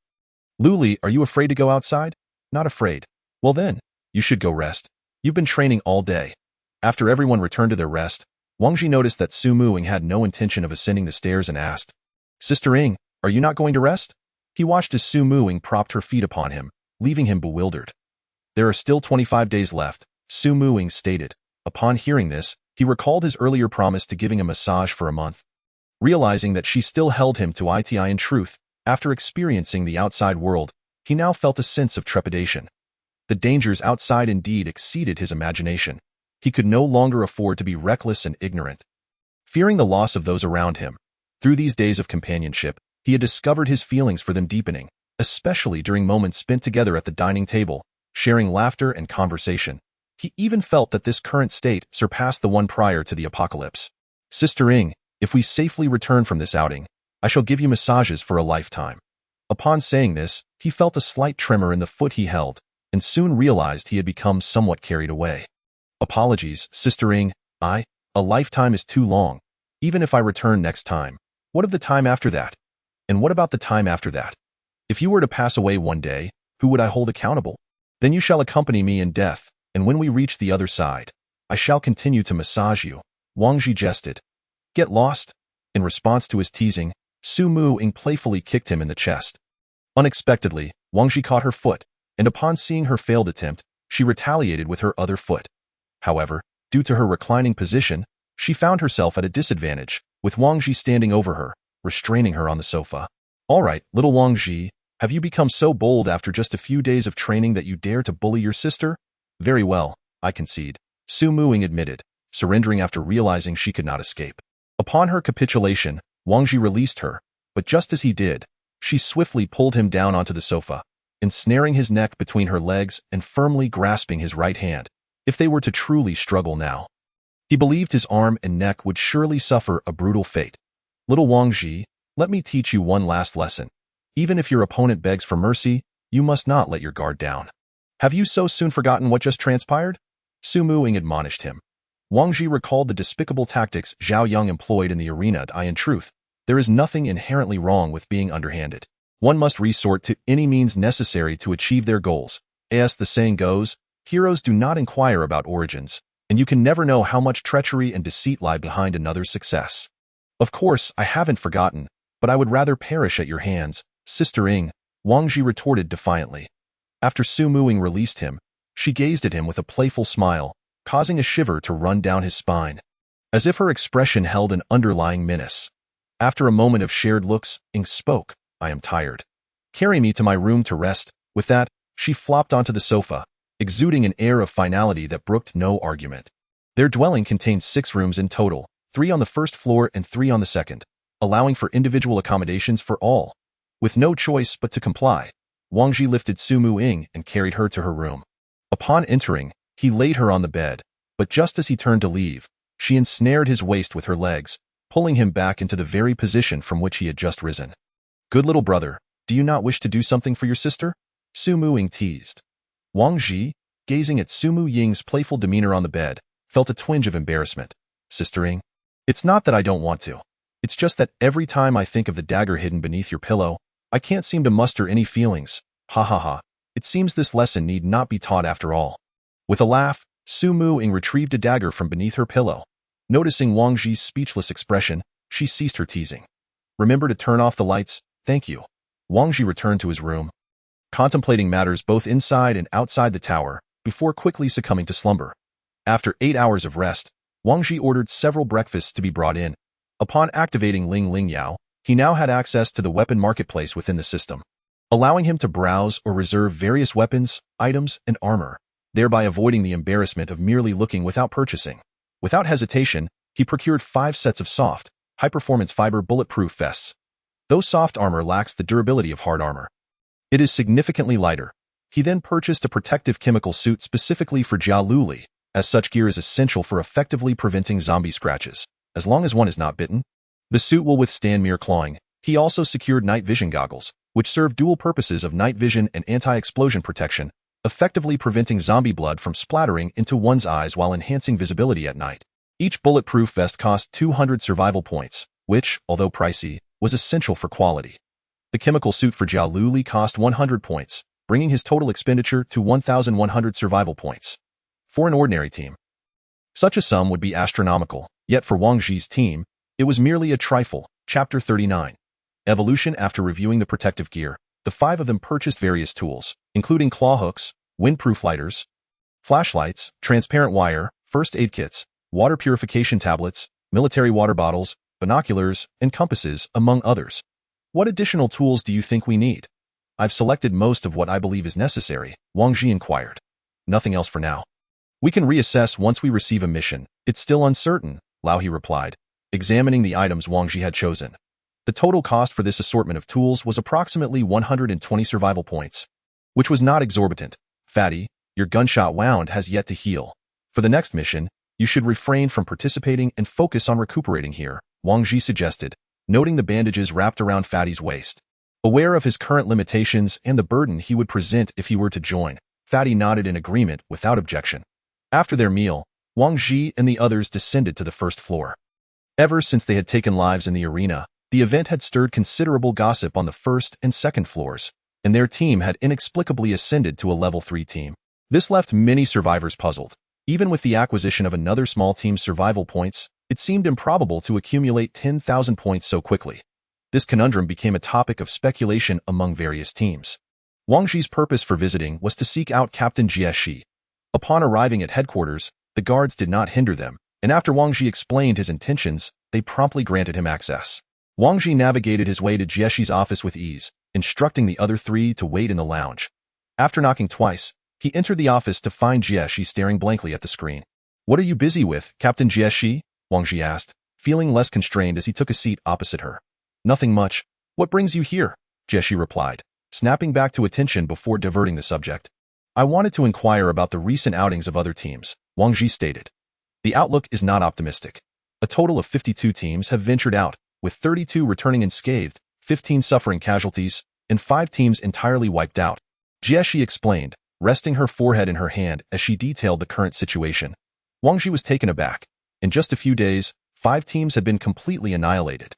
Lu Li, are you afraid to go outside? Not afraid. Well then, you should go rest. You've been training all day. After everyone returned to their rest, Wang Ji noticed that Su Muing had no intention of ascending the stairs and asked, Sister Ing, are you not going to rest? He watched as Su Muing propped her feet upon him, leaving him bewildered. There are still 25 days left, Su Muing stated. Upon hearing this, he recalled his earlier promise to giving a massage for a month. Realizing that she still held him to ITI in truth, after experiencing the outside world, he now felt a sense of trepidation. The dangers outside indeed exceeded his imagination. He could no longer afford to be reckless and ignorant. Fearing the loss of those around him, through these days of companionship, he had discovered his feelings for them deepening, especially during moments spent together at the dining table, sharing laughter and conversation. He even felt that this current state surpassed the one prior to the apocalypse. Sister Ing, if we safely return from this outing, I shall give you massages for a lifetime. Upon saying this, he felt a slight tremor in the foot he held, and soon realized he had become somewhat carried away. Apologies, Sister Ing, a lifetime is too long. Even if I return next time, what of the time after that? And what about the time after that? If you were to pass away one day, who would I hold accountable? Then you shall accompany me in death, and when we reach the other side, I shall continue to massage you. Wang Ji jested. Get lost? In response to his teasing, Su Muing playfully kicked him in the chest. Unexpectedly, Wang Ji caught her foot, and upon seeing her failed attempt, she retaliated with her other foot. However, due to her reclining position, she found herself at a disadvantage, with Wang Ji standing over her, restraining her on the sofa. All right, little Wang Ji, have you become so bold after just a few days of training that you dare to bully your sister? Very well, I concede, Su Muing admitted, surrendering after realizing she could not escape. Upon her capitulation, Wang Ji released her, but just as he did, she swiftly pulled him down onto the sofa, ensnaring his neck between her legs and firmly grasping his right hand. If they were to truly struggle now, he believed his arm and neck would surely suffer a brutal fate. Little Wang Ji, let me teach you one last lesson. Even if your opponent begs for mercy, you must not let your guard down. Have you so soon forgotten what just transpired? Su Muing admonished him. Wang Ji recalled the despicable tactics Zhao Yong employed in the arena. In truth, there is nothing inherently wrong with being underhanded. One must resort to any means necessary to achieve their goals. As the saying goes, heroes do not inquire about origins, and you can never know how much treachery and deceit lie behind another's success. Of course, I haven't forgotten, but I would rather perish at your hands, Sister Ing, Wang Ji retorted defiantly. After Su Muing released him, she gazed at him with a playful smile, causing a shiver to run down his spine, as if her expression held an underlying menace. After a moment of shared looks, Ing spoke, I am tired. Carry me to my room to rest. With that, she flopped onto the sofa, exuding an air of finality that brooked no argument. Their dwelling contained 6 rooms in total, 3 on the first floor and 3 on the second, allowing for individual accommodations for all. With no choice but to comply, Wang Ji lifted Su Muing and carried her to her room. Upon entering, he laid her on the bed, but just as he turned to leave, she ensnared his waist with her legs, pulling him back into the very position from which he had just risen. "Good little brother, do you not wish to do something for your sister?" Su Muying teased. Wang Ji, gazing at Su Muying's playful demeanor on the bed, felt a twinge of embarrassment. "Sistering? It's not that I don't want to. It's just that every time I think of the dagger hidden beneath your pillow, I can't seem to muster any feelings. Ha ha ha. It seems this lesson need not be taught after all." With a laugh, Su Muying retrieved a dagger from beneath her pillow. Noticing Wang Ji's speechless expression, she ceased her teasing. "Remember to turn off the lights, thank you." Wang Ji returned to his room, contemplating matters both inside and outside the tower, before quickly succumbing to slumber. After 8 hours of rest, Wang Ji ordered several breakfasts to be brought in. Upon activating Ling Ling Yao, he now had access to the weapon marketplace within the system, allowing him to browse or reserve various weapons, items, and armor, thereby avoiding the embarrassment of merely looking without purchasing. Without hesitation, he procured 5 sets of soft, high-performance fiber bulletproof vests. Though soft armor lacks the durability of hard armor, it is significantly lighter. He then purchased a protective chemical suit specifically for Jia Luli, as such gear is essential for effectively preventing zombie scratches, as long as one is not bitten. The suit will withstand mere clawing. He also secured night vision goggles, which serve dual purposes of night vision and anti-explosion protection, effectively preventing zombie blood from splattering into one's eyes while enhancing visibility at night. Each bulletproof vest cost 200 survival points, which, although pricey, was essential for quality. The chemical suit for Jia Luli cost 100 points, bringing his total expenditure to 1,100 survival points. For an ordinary team, such a sum would be astronomical, yet for Wang Ji's team, it was merely a trifle. Chapter 39. Evolution. After reviewing the protective gear, the 5 of them purchased various tools, including claw hooks, windproof lighters, flashlights, transparent wire, first aid kits, water purification tablets, military water bottles, binoculars, and compasses, among others. "What additional tools do you think we need?" "I've selected most of what I believe is necessary," Wang Ji inquired. "Nothing else for now. We can reassess once we receive a mission. It's still uncertain," Lao He replied, examining the items Wang Ji had chosen. The total cost for this assortment of tools was approximately 120 survival points, which was not exorbitant. "Fatty, your gunshot wound has yet to heal. For the next mission, you should refrain from participating and focus on recuperating here," Wang Ji suggested, noting the bandages wrapped around Fatty's waist. Aware of his current limitations and the burden he would present if he were to join, Fatty nodded in agreement without objection. After their meal, Wang Ji and the others descended to the first floor. Ever since they had taken lives in the arena, the event had stirred considerable gossip on the first and second floors, and their team had inexplicably ascended to a level 3 team. This left many survivors puzzled. Even with the acquisition of another small team's survival points, it seemed improbable to accumulate 10,000 points so quickly. This conundrum became a topic of speculation among various teams. Wang Ji's purpose for visiting was to seek out Captain Jie Shi. Upon arriving at headquarters, the guards did not hinder them, and after Wang Ji explained his intentions, they promptly granted him access. Wang Ji navigated his way to Jie Shi's office with ease, instructing the other 3 to wait in the lounge. After knocking twice, he entered the office to find Jie Shi staring blankly at the screen. "What are you busy with, Captain Jie Shi?" Wang Ji asked, feeling less constrained as he took a seat opposite her. "Nothing much. What brings you here?" Jie Shi replied, snapping back to attention before diverting the subject. "I wanted to inquire about the recent outings of other teams," Wang Ji stated. "The outlook is not optimistic. A total of 52 teams have ventured out, with 32 returning unscathed, 15 suffering casualties, and 5 teams entirely wiped out," Jie Shi explained, resting her forehead in her hand as she detailed the current situation. Wang Ji was taken aback. In just a few days, 5 teams had been completely annihilated.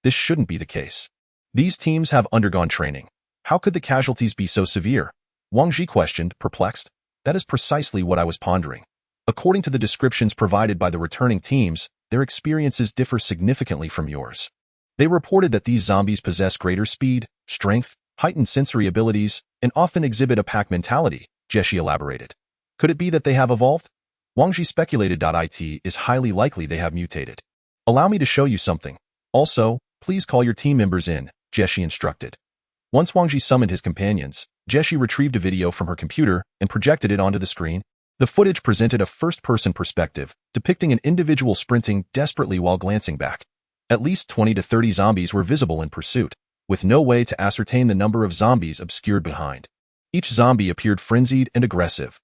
This shouldn't be the case. These teams have undergone training. How could the casualties be so severe? Wang Ji questioned, perplexed. "That is precisely what I was pondering. According to the descriptions provided by the returning teams, their experiences differ significantly from yours. They reported that these zombies possess greater speed, strength, heightened sensory abilities, and often exhibit a pack mentality," Jie Shi elaborated. "Could it be that they have evolved?" Wang Ji speculated. "It is highly likely they have mutated. Allow me to show you something. Also, please call your team members in," Jie Shi instructed. Once Wang Ji summoned his companions, Jie Shi retrieved a video from her computer and projected it onto the screen. The footage presented a first-person perspective, depicting an individual sprinting desperately while glancing back. At least 20 to 30 zombies were visible in pursuit, with no way to ascertain the number of zombies obscured behind. Each zombie appeared frenzied and aggressive.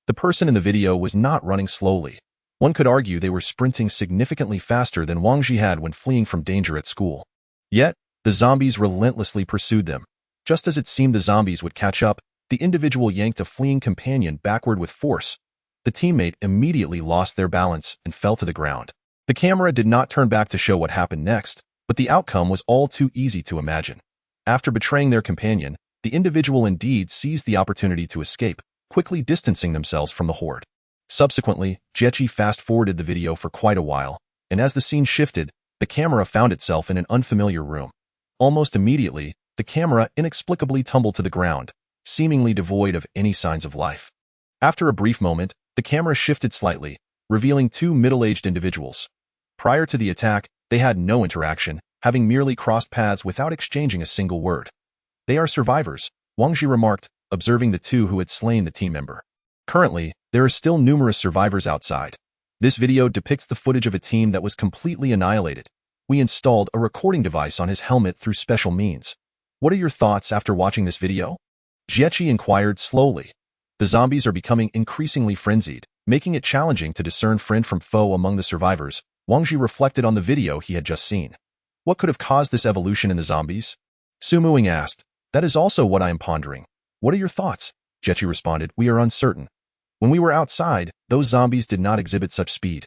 The person in the video was not running slowly. One could argue they were sprinting significantly faster than Wang Ji had when fleeing from danger at school. Yet, the zombies relentlessly pursued them. Just as it seemed the zombies would catch up, the individual yanked a fleeing companion backward with force. The teammate immediately lost their balance and fell to the ground. The camera did not turn back to show what happened next, but the outcome was all too easy to imagine. After betraying their companion, the individual indeed seized the opportunity to escape, quickly distancing themselves from the horde. Subsequently, Jechi fast-forwarded the video for quite a while, and as the scene shifted, the camera found itself in an unfamiliar room. Almost immediately, the camera inexplicably tumbled to the ground, seemingly devoid of any signs of life. After a brief moment, the camera shifted slightly, revealing two middle-aged individuals. Prior to the attack, they had no interaction, having merely crossed paths without exchanging a single word. They are survivors, Wang Ji remarked, observing the two who had slain the team member. Currently, there are still numerous survivors outside. This video depicts the footage of a team that was completely annihilated. We installed a recording device on his helmet through special means. What are your thoughts after watching this video? Jechi inquired slowly. The zombies are becoming increasingly frenzied, making it challenging to discern friend from foe among the survivors. Wang Ji reflected on the video he had just seen. What could have caused this evolution in the zombies? Su Muing asked. That is also what I am pondering. What are your thoughts? Jechi responded. We are uncertain. When we were outside, those zombies did not exhibit such speed.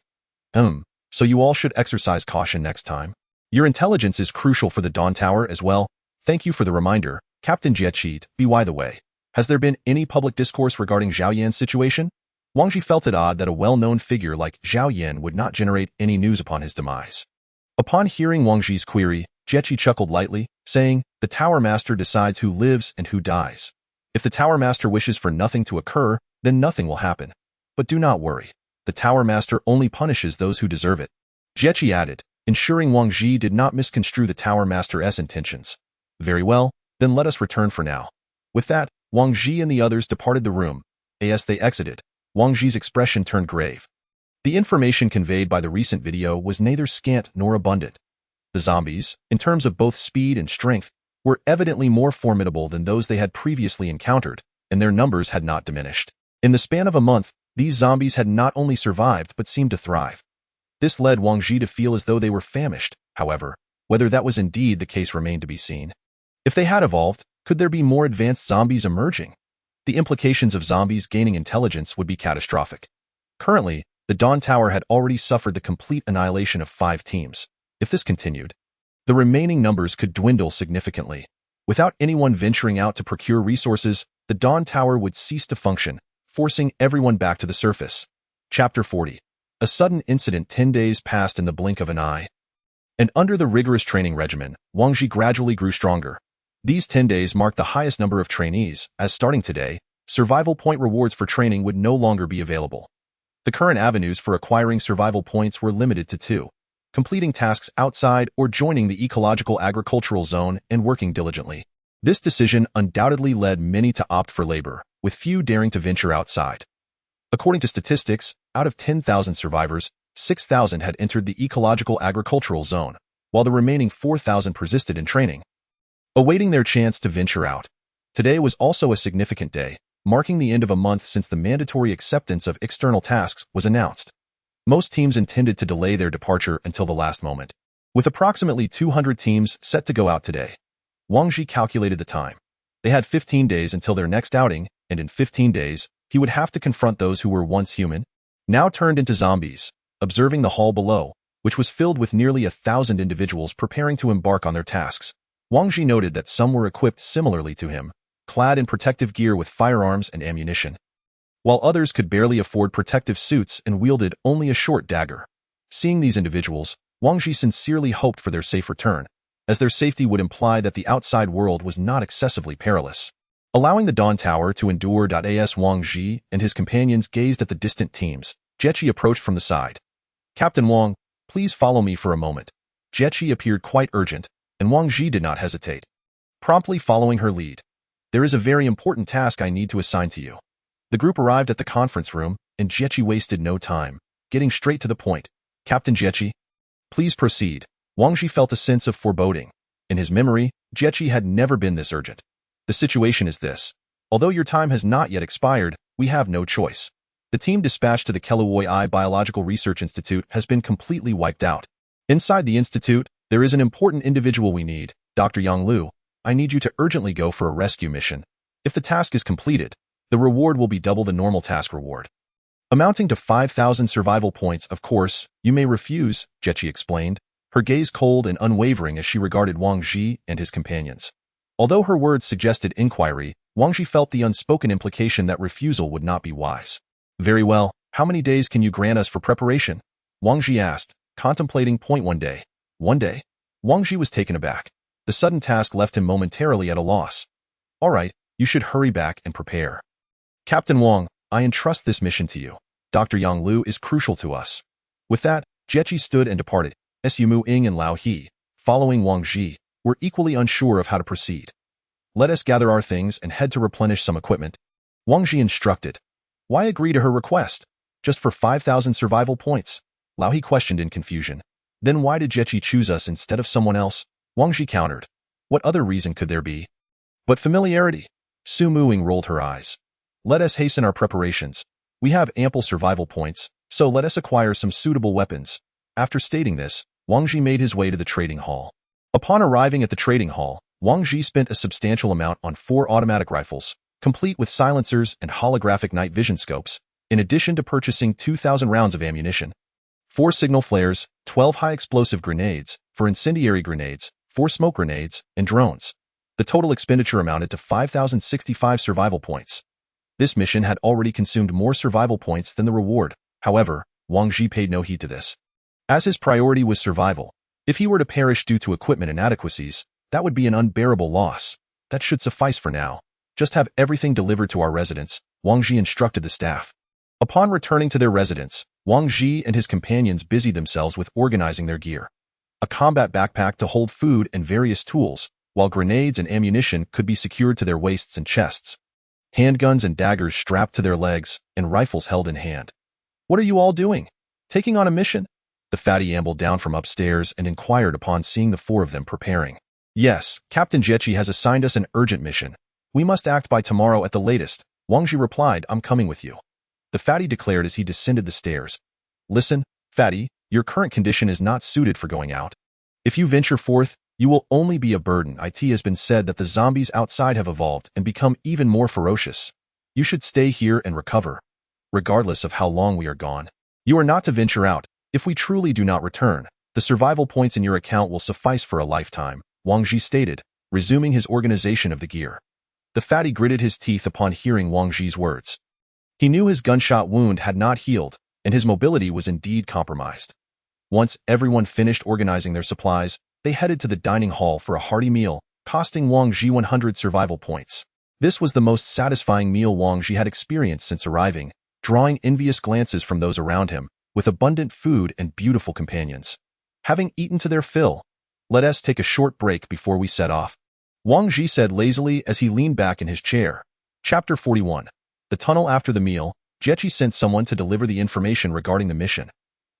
So you all should exercise caution next time. Your intelligence is crucial for the Dawn Tower as well. Thank you for the reminder, Captain Jechi. By the way, has there been any public discourse regarding Zhao Yan's situation? Wang Ji felt it odd that a well-known figure like Zhao Yan would not generate any news upon his demise. Upon hearing Wang Ji's query, Jechi chuckled lightly, saying, the Tower Master decides who lives and who dies. If the Tower Master wishes for nothing to occur, then nothing will happen. But do not worry. The Tower Master only punishes those who deserve it. Jechi added, ensuring Wang Ji did not misconstrue the Tower Master's intentions. Very well, then let us return for now. With that, Wang Ji and the others departed the room. As they exited, Wang Ji's expression turned grave. The information conveyed by the recent video was neither scant nor abundant. The zombies, in terms of both speed and strength, were evidently more formidable than those they had previously encountered, and their numbers had not diminished. In the span of a month, these zombies had not only survived but seemed to thrive. This led Wang Ji to feel as though they were famished. However, whether that was indeed the case remained to be seen. If they had evolved, could there be more advanced zombies emerging? The implications of zombies gaining intelligence would be catastrophic. Currently, the Dawn Tower had already suffered the complete annihilation of 5 teams. If this continued, the remaining numbers could dwindle significantly. Without anyone venturing out to procure resources, the Dawn Tower would cease to function, forcing everyone back to the surface. Chapter 40. A sudden incident. 10 days passed in the blink of an eye. And under the rigorous training regimen, Wang Ji gradually grew stronger. These 10 days marked the highest number of trainees, as starting today, survival point rewards for training would no longer be available. The current avenues for acquiring survival points were limited to 2. Completing tasks outside or joining the ecological agricultural zone and working diligently. This decision undoubtedly led many to opt for labor, with few daring to venture outside. According to statistics, out of 10,000 survivors, 6,000 had entered the ecological agricultural zone, while the remaining 4,000 persisted in training, awaiting their chance to venture out. Today was also a significant day, marking the end of a month since the mandatory acceptance of external tasks was announced. Most teams intended to delay their departure until the last moment. With approximately 200 teams set to go out today, Wang Ji calculated the time. They had 15 days until their next outing, and in 15 days, he would have to confront those who were once human, now turned into zombies. Observing the hall below, which was filled with nearly 1,000 individuals preparing to embark on their tasks, Wang Ji noted that some were equipped similarly to him, clad in protective gear with firearms and ammunition, while others could barely afford protective suits and wielded only a short dagger. Seeing these individuals, Wang Ji sincerely hoped for their safe return, as their safety would imply that the outside world was not excessively perilous. Allowing the Dawn Tower to endure. As Wang Ji and his companions gazed at the distant teams, Jechi approached from the side. Captain Wang, please follow me for a moment. Jechi appeared quite urgent, and Wang Ji did not hesitate, promptly following her lead. There is a very important task I need to assign to you. The group arrived at the conference room, and Jechi wasted no time, getting straight to the point. Captain Jechi, please proceed. Wang Ji felt a sense of foreboding. In his memory, Jechi had never been this urgent. The situation is this. Although your time has not yet expired, we have no choice. The team dispatched to the Kelawoi Biological Research Institute has been completely wiped out. Inside the institute, there is an important individual we need, Dr. Yang Lu. I need you to urgently go for a rescue mission. If the task is completed, the reward will be double the normal task reward, amounting to 5,000 survival points. Of course, you may refuse, Jechi explained, her gaze cold and unwavering as she regarded Wang Ji and his companions. Although her words suggested inquiry, Wang Ji felt the unspoken implication that refusal would not be wise. Very well, how many days can you grant us for preparation? Wang Ji asked, contemplating point 1 day. 1 day? Wang Ji was taken aback. The sudden task left him momentarily at a loss. All right, you should hurry back and prepare. Captain Wang, I entrust this mission to you. Dr. Yang Lu is crucial to us. With that, Jechi stood and departed. Mu Ying and Lao He, following Wang Ji, were equally unsure of how to proceed. Let us gather our things and head to replenish some equipment. Wang Ji instructed. Why agree to her request? Just for 5,000 survival points? Lao He questioned in confusion. Then why did Jechi choose us instead of someone else? Wang Ji countered. What other reason could there be? But familiarity. Su Muing rolled her eyes. Let us hasten our preparations. We have ample survival points, so let us acquire some suitable weapons. After stating this, Wang Ji made his way to the trading hall. Upon arriving at the trading hall, Wang Ji spent a substantial amount on 4 automatic rifles, complete with silencers and holographic night vision scopes, in addition to purchasing 2,000 rounds of ammunition, 4 signal flares, 12 high-explosive grenades, 4 incendiary grenades, 4 smoke grenades, and drones. The total expenditure amounted to 5,065 survival points. This mission had already consumed more survival points than the reward. However, Wang Ji paid no heed to this. As his priority was survival, if he were to perish due to equipment inadequacies, that would be an unbearable loss. That should suffice for now. Just have everything delivered to our residence, Wang Ji instructed the staff. Upon returning to their residence, Wang Ji and his companions busied themselves with organizing their gear. A combat backpack to hold food and various tools, while grenades and ammunition could be secured to their waists and chests. Handguns and daggers strapped to their legs, and rifles held in hand. What are you all doing? Taking on a mission? The fatty ambled down from upstairs and inquired upon seeing the 4 of them preparing. Yes, Captain Jechi has assigned us an urgent mission. We must act by tomorrow at the latest. Wang Ji replied, I'm coming with you. The fatty declared as he descended the stairs. Listen, fatty, your current condition is not suited for going out. If you venture forth, you will only be a burden. It has been said that the zombies outside have evolved and become even more ferocious. You should stay here and recover, regardless of how long we are gone. You are not to venture out. If we truly do not return, the survival points in your account will suffice for a lifetime, Wang Ji stated, resuming his organization of the gear. The fatty gritted his teeth upon hearing Wang Ji's words. He knew his gunshot wound had not healed, and his mobility was indeed compromised. Once everyone finished organizing their supplies, they headed to the dining hall for a hearty meal, costing Wang Ji 100 survival points. This was the most satisfying meal Wang Ji had experienced since arriving, drawing envious glances from those around him, with abundant food and beautiful companions. Having eaten to their fill, let us take a short break before we set off, Wang Ji said lazily as he leaned back in his chair. Chapter 41. The tunnel. After the meal, Jechi sent someone to deliver the information regarding the mission.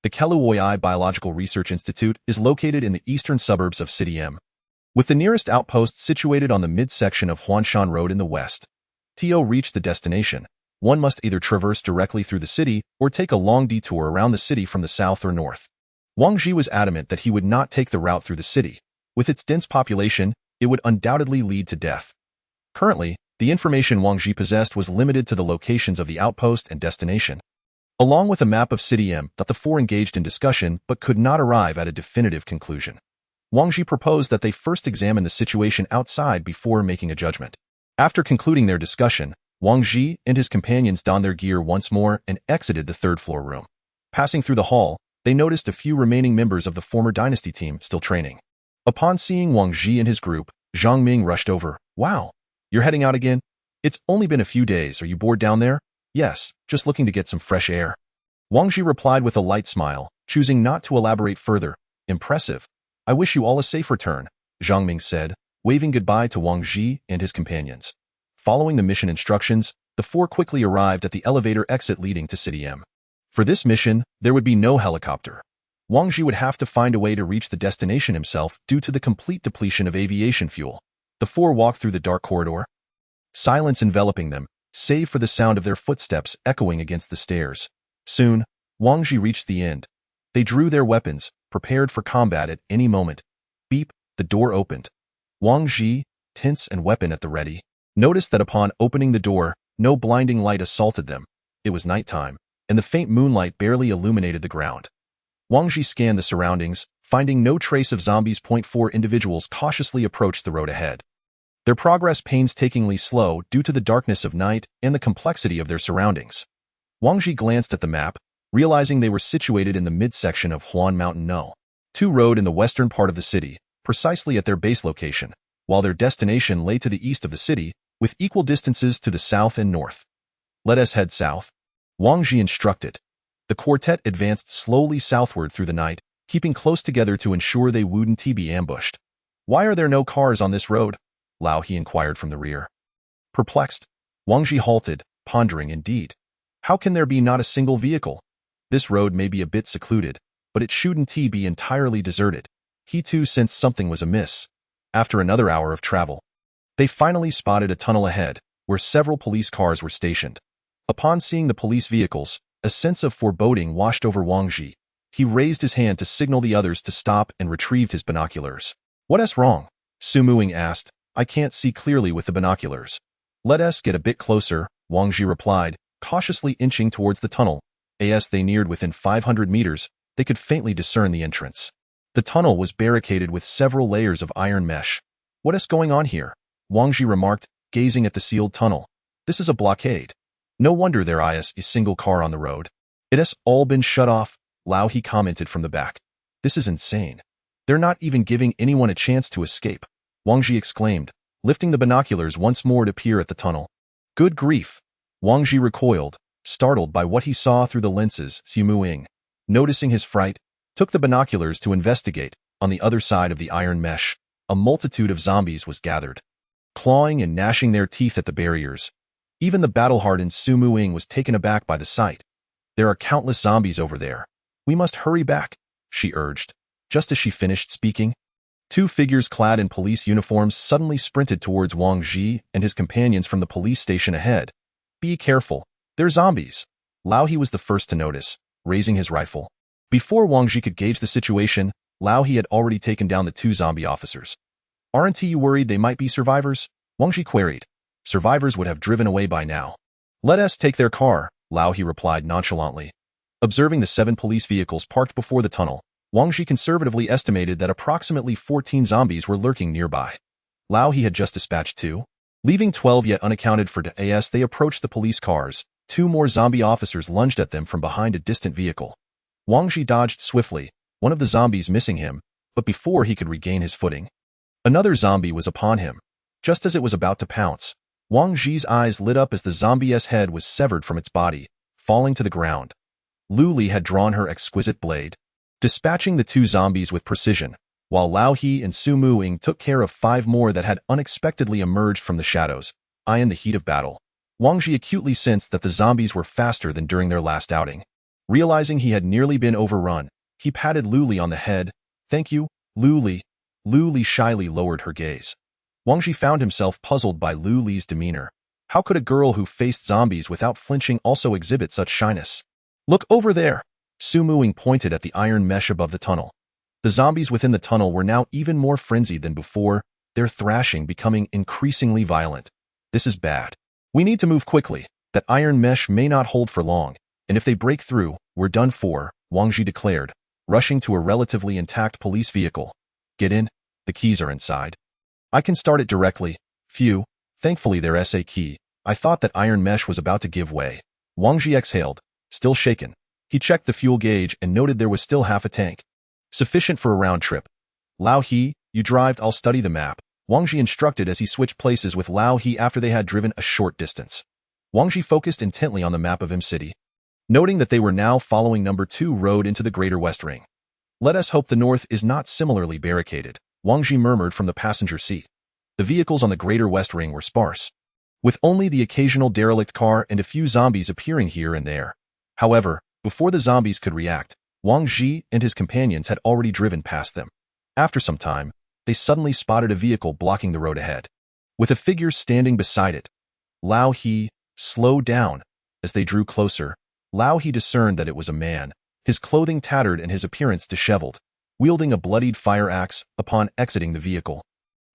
The Kelawoi Biological Research Institute is located in the eastern suburbs of City M, with the nearest outpost situated on the midsection of Huanshan Road in the west. To reach the destination, one must either traverse directly through the city or take a long detour around the city from the south or north. Wang Ji was adamant that he would not take the route through the city. With its dense population, it would undoubtedly lead to death. Currently, the information Wang Ji possessed was limited to the locations of the outpost and destination, along with a map of City M. The 4 engaged in discussion but could not arrive at a definitive conclusion. Wang Ji proposed that they first examine the situation outside before making a judgment. After concluding their discussion, Wang Ji and his companions donned their gear once more and exited the 3rd floor room. Passing through the hall, they noticed a few remaining members of the former dynasty team still training. Upon seeing Wang Ji and his group, Zhang Ming rushed over. Wow, you're heading out again? It's only been a few days. Are you bored down there? Yes, just looking to get some fresh air. Wang Ji replied with a light smile, choosing not to elaborate further. Impressive. I wish you all a safe return, Zhang Ming said, waving goodbye to Wang Ji and his companions. Following the mission instructions, the 4 quickly arrived at the elevator exit leading to City M. For this mission, there would be no helicopter. Wang Ji would have to find a way to reach the destination himself due to the complete depletion of aviation fuel. The 4 walked through the dark corridor, silence enveloping them, save for the sound of their footsteps echoing against the stairs. Soon, Wang Ji reached the end. They drew their weapons, prepared for combat at any moment. Beep, the door opened. Wang Ji, tense and weapon at the ready, noticed that upon opening the door, no blinding light assaulted them. It was nighttime, and the faint moonlight barely illuminated the ground. Wang Ji scanned the surroundings, finding no trace of zombies. 4 individuals cautiously approached the road ahead. Their progress painstakingly slow due to the darkness of night and the complexity of their surroundings. Wang Ji glanced at the map, realizing they were situated in the midsection of Huan Mountain No. 2 Road in the western part of the city, precisely at their base location, while their destination lay to the east of the city, with equal distances to the south and north. Let us head south, Wang Ji instructed. The quartet advanced slowly southward through the night, keeping close together to ensure they wouldn't be ambushed. Why are there no cars on this road? Lao He inquired from the rear. Perplexed, Wang Ji halted, pondering indeed. How can there be not a single vehicle? This road may be a bit secluded, but it shouldn't be entirely deserted. He too sensed something was amiss. After another hour of travel, they finally spotted a tunnel ahead, where several police cars were stationed. Upon seeing the police vehicles, a sense of foreboding washed over Wang Ji. He raised his hand to signal the others to stop and retrieved his binoculars. What's wrong? Su Muing asked. I can't see clearly with the binoculars. Let us get a bit closer, Wang Ji replied, cautiously inching towards the tunnel. As they neared within 500 meters, they could faintly discern the entrance. The tunnel was barricaded with several layers of iron mesh. What is going on here? Wang Ji remarked, gazing at the sealed tunnel. This is a blockade. No wonder there is a single car on the road. It has all been shut off, Lao He commented from the back. This is insane. They're not even giving anyone a chance to escape, Wang Ji exclaimed, lifting the binoculars once more to peer at the tunnel. Good grief! Wang Ji recoiled, startled by what he saw through the lenses. Su Muing, noticing his fright, took the binoculars to investigate. On the other side of the iron mesh, a multitude of zombies was gathered, clawing and gnashing their teeth at the barriers. Even the battle-hardened Su Muing was taken aback by the sight. There are countless zombies over there. We must hurry back, she urged. Just as she finished speaking, 2 figures clad in police uniforms suddenly sprinted towards Wang Ji and his companions from the police station ahead. Be careful, they're zombies. Lao He was the first to notice, raising his rifle. Before Wang Ji could gauge the situation, Lao He had already taken down the 2 zombie officers. Aren't you worried they might be survivors? Wang Ji queried. Survivors would have driven away by now. Let us take their car, Lao He replied nonchalantly. Observing the 7 police vehicles parked before the tunnel, Wang Ji conservatively estimated that approximately 14 zombies were lurking nearby. Lao He had just dispatched 2. Leaving 12 yet unaccounted for. As they approached the police cars, 2 more zombie officers lunged at them from behind a distant vehicle. Wang Ji dodged swiftly, one of the zombies missing him, but before he could regain his footing, another zombie was upon him. Just as it was about to pounce, Wang Ji's eyes lit up as the zombie's head was severed from its body, falling to the ground. Lu Li had drawn her exquisite blade, dispatching the 2 zombies with precision, while Lao He and Su Muing took care of 5 more that had unexpectedly emerged from the shadows. In the heat of battle, Wang Ji acutely sensed that the zombies were faster than during their last outing. Realizing he had nearly been overrun, he patted Lu Li on the head. Thank you, Lu Li. Lu Li shyly lowered her gaze. Wang Ji found himself puzzled by Lu Li's demeanor. How could a girl who faced zombies without flinching also exhibit such shyness? Look over there! Su Muing pointed at the iron mesh above the tunnel. The zombies within the tunnel were now even more frenzied than before, their thrashing becoming increasingly violent. This is bad. We need to move quickly. That iron mesh may not hold for long, and if they break through, we're done for, Wang Ji declared, rushing to a relatively intact police vehicle. Get in. The keys are inside. I can start it directly. Phew. Thankfully there's a key. I thought that iron mesh was about to give way. Wang Ji exhaled, still shaken. He checked the fuel gauge and noted there was still half a tank. Sufficient for a round trip. Lao He, you drive, I'll study the map, Wang Ji instructed as he switched places with Lao He after they had driven a short distance. Wang Ji focused intently on the map of City, noting that they were now following number 2 road into the Greater West Ring. Let us hope the north is not similarly barricaded, Wang Ji murmured from the passenger seat. The vehicles on the Greater West Ring were sparse, with only the occasional derelict car and a few zombies appearing here and there. However, before the zombies could react, Wang Ji and his companions had already driven past them. After some time, they suddenly spotted a vehicle blocking the road ahead, with a figure standing beside it. Lao He, Slow down. As they drew closer, Lao He discerned that it was a man, his clothing tattered and his appearance disheveled, wielding a bloodied fire axe upon exiting the vehicle.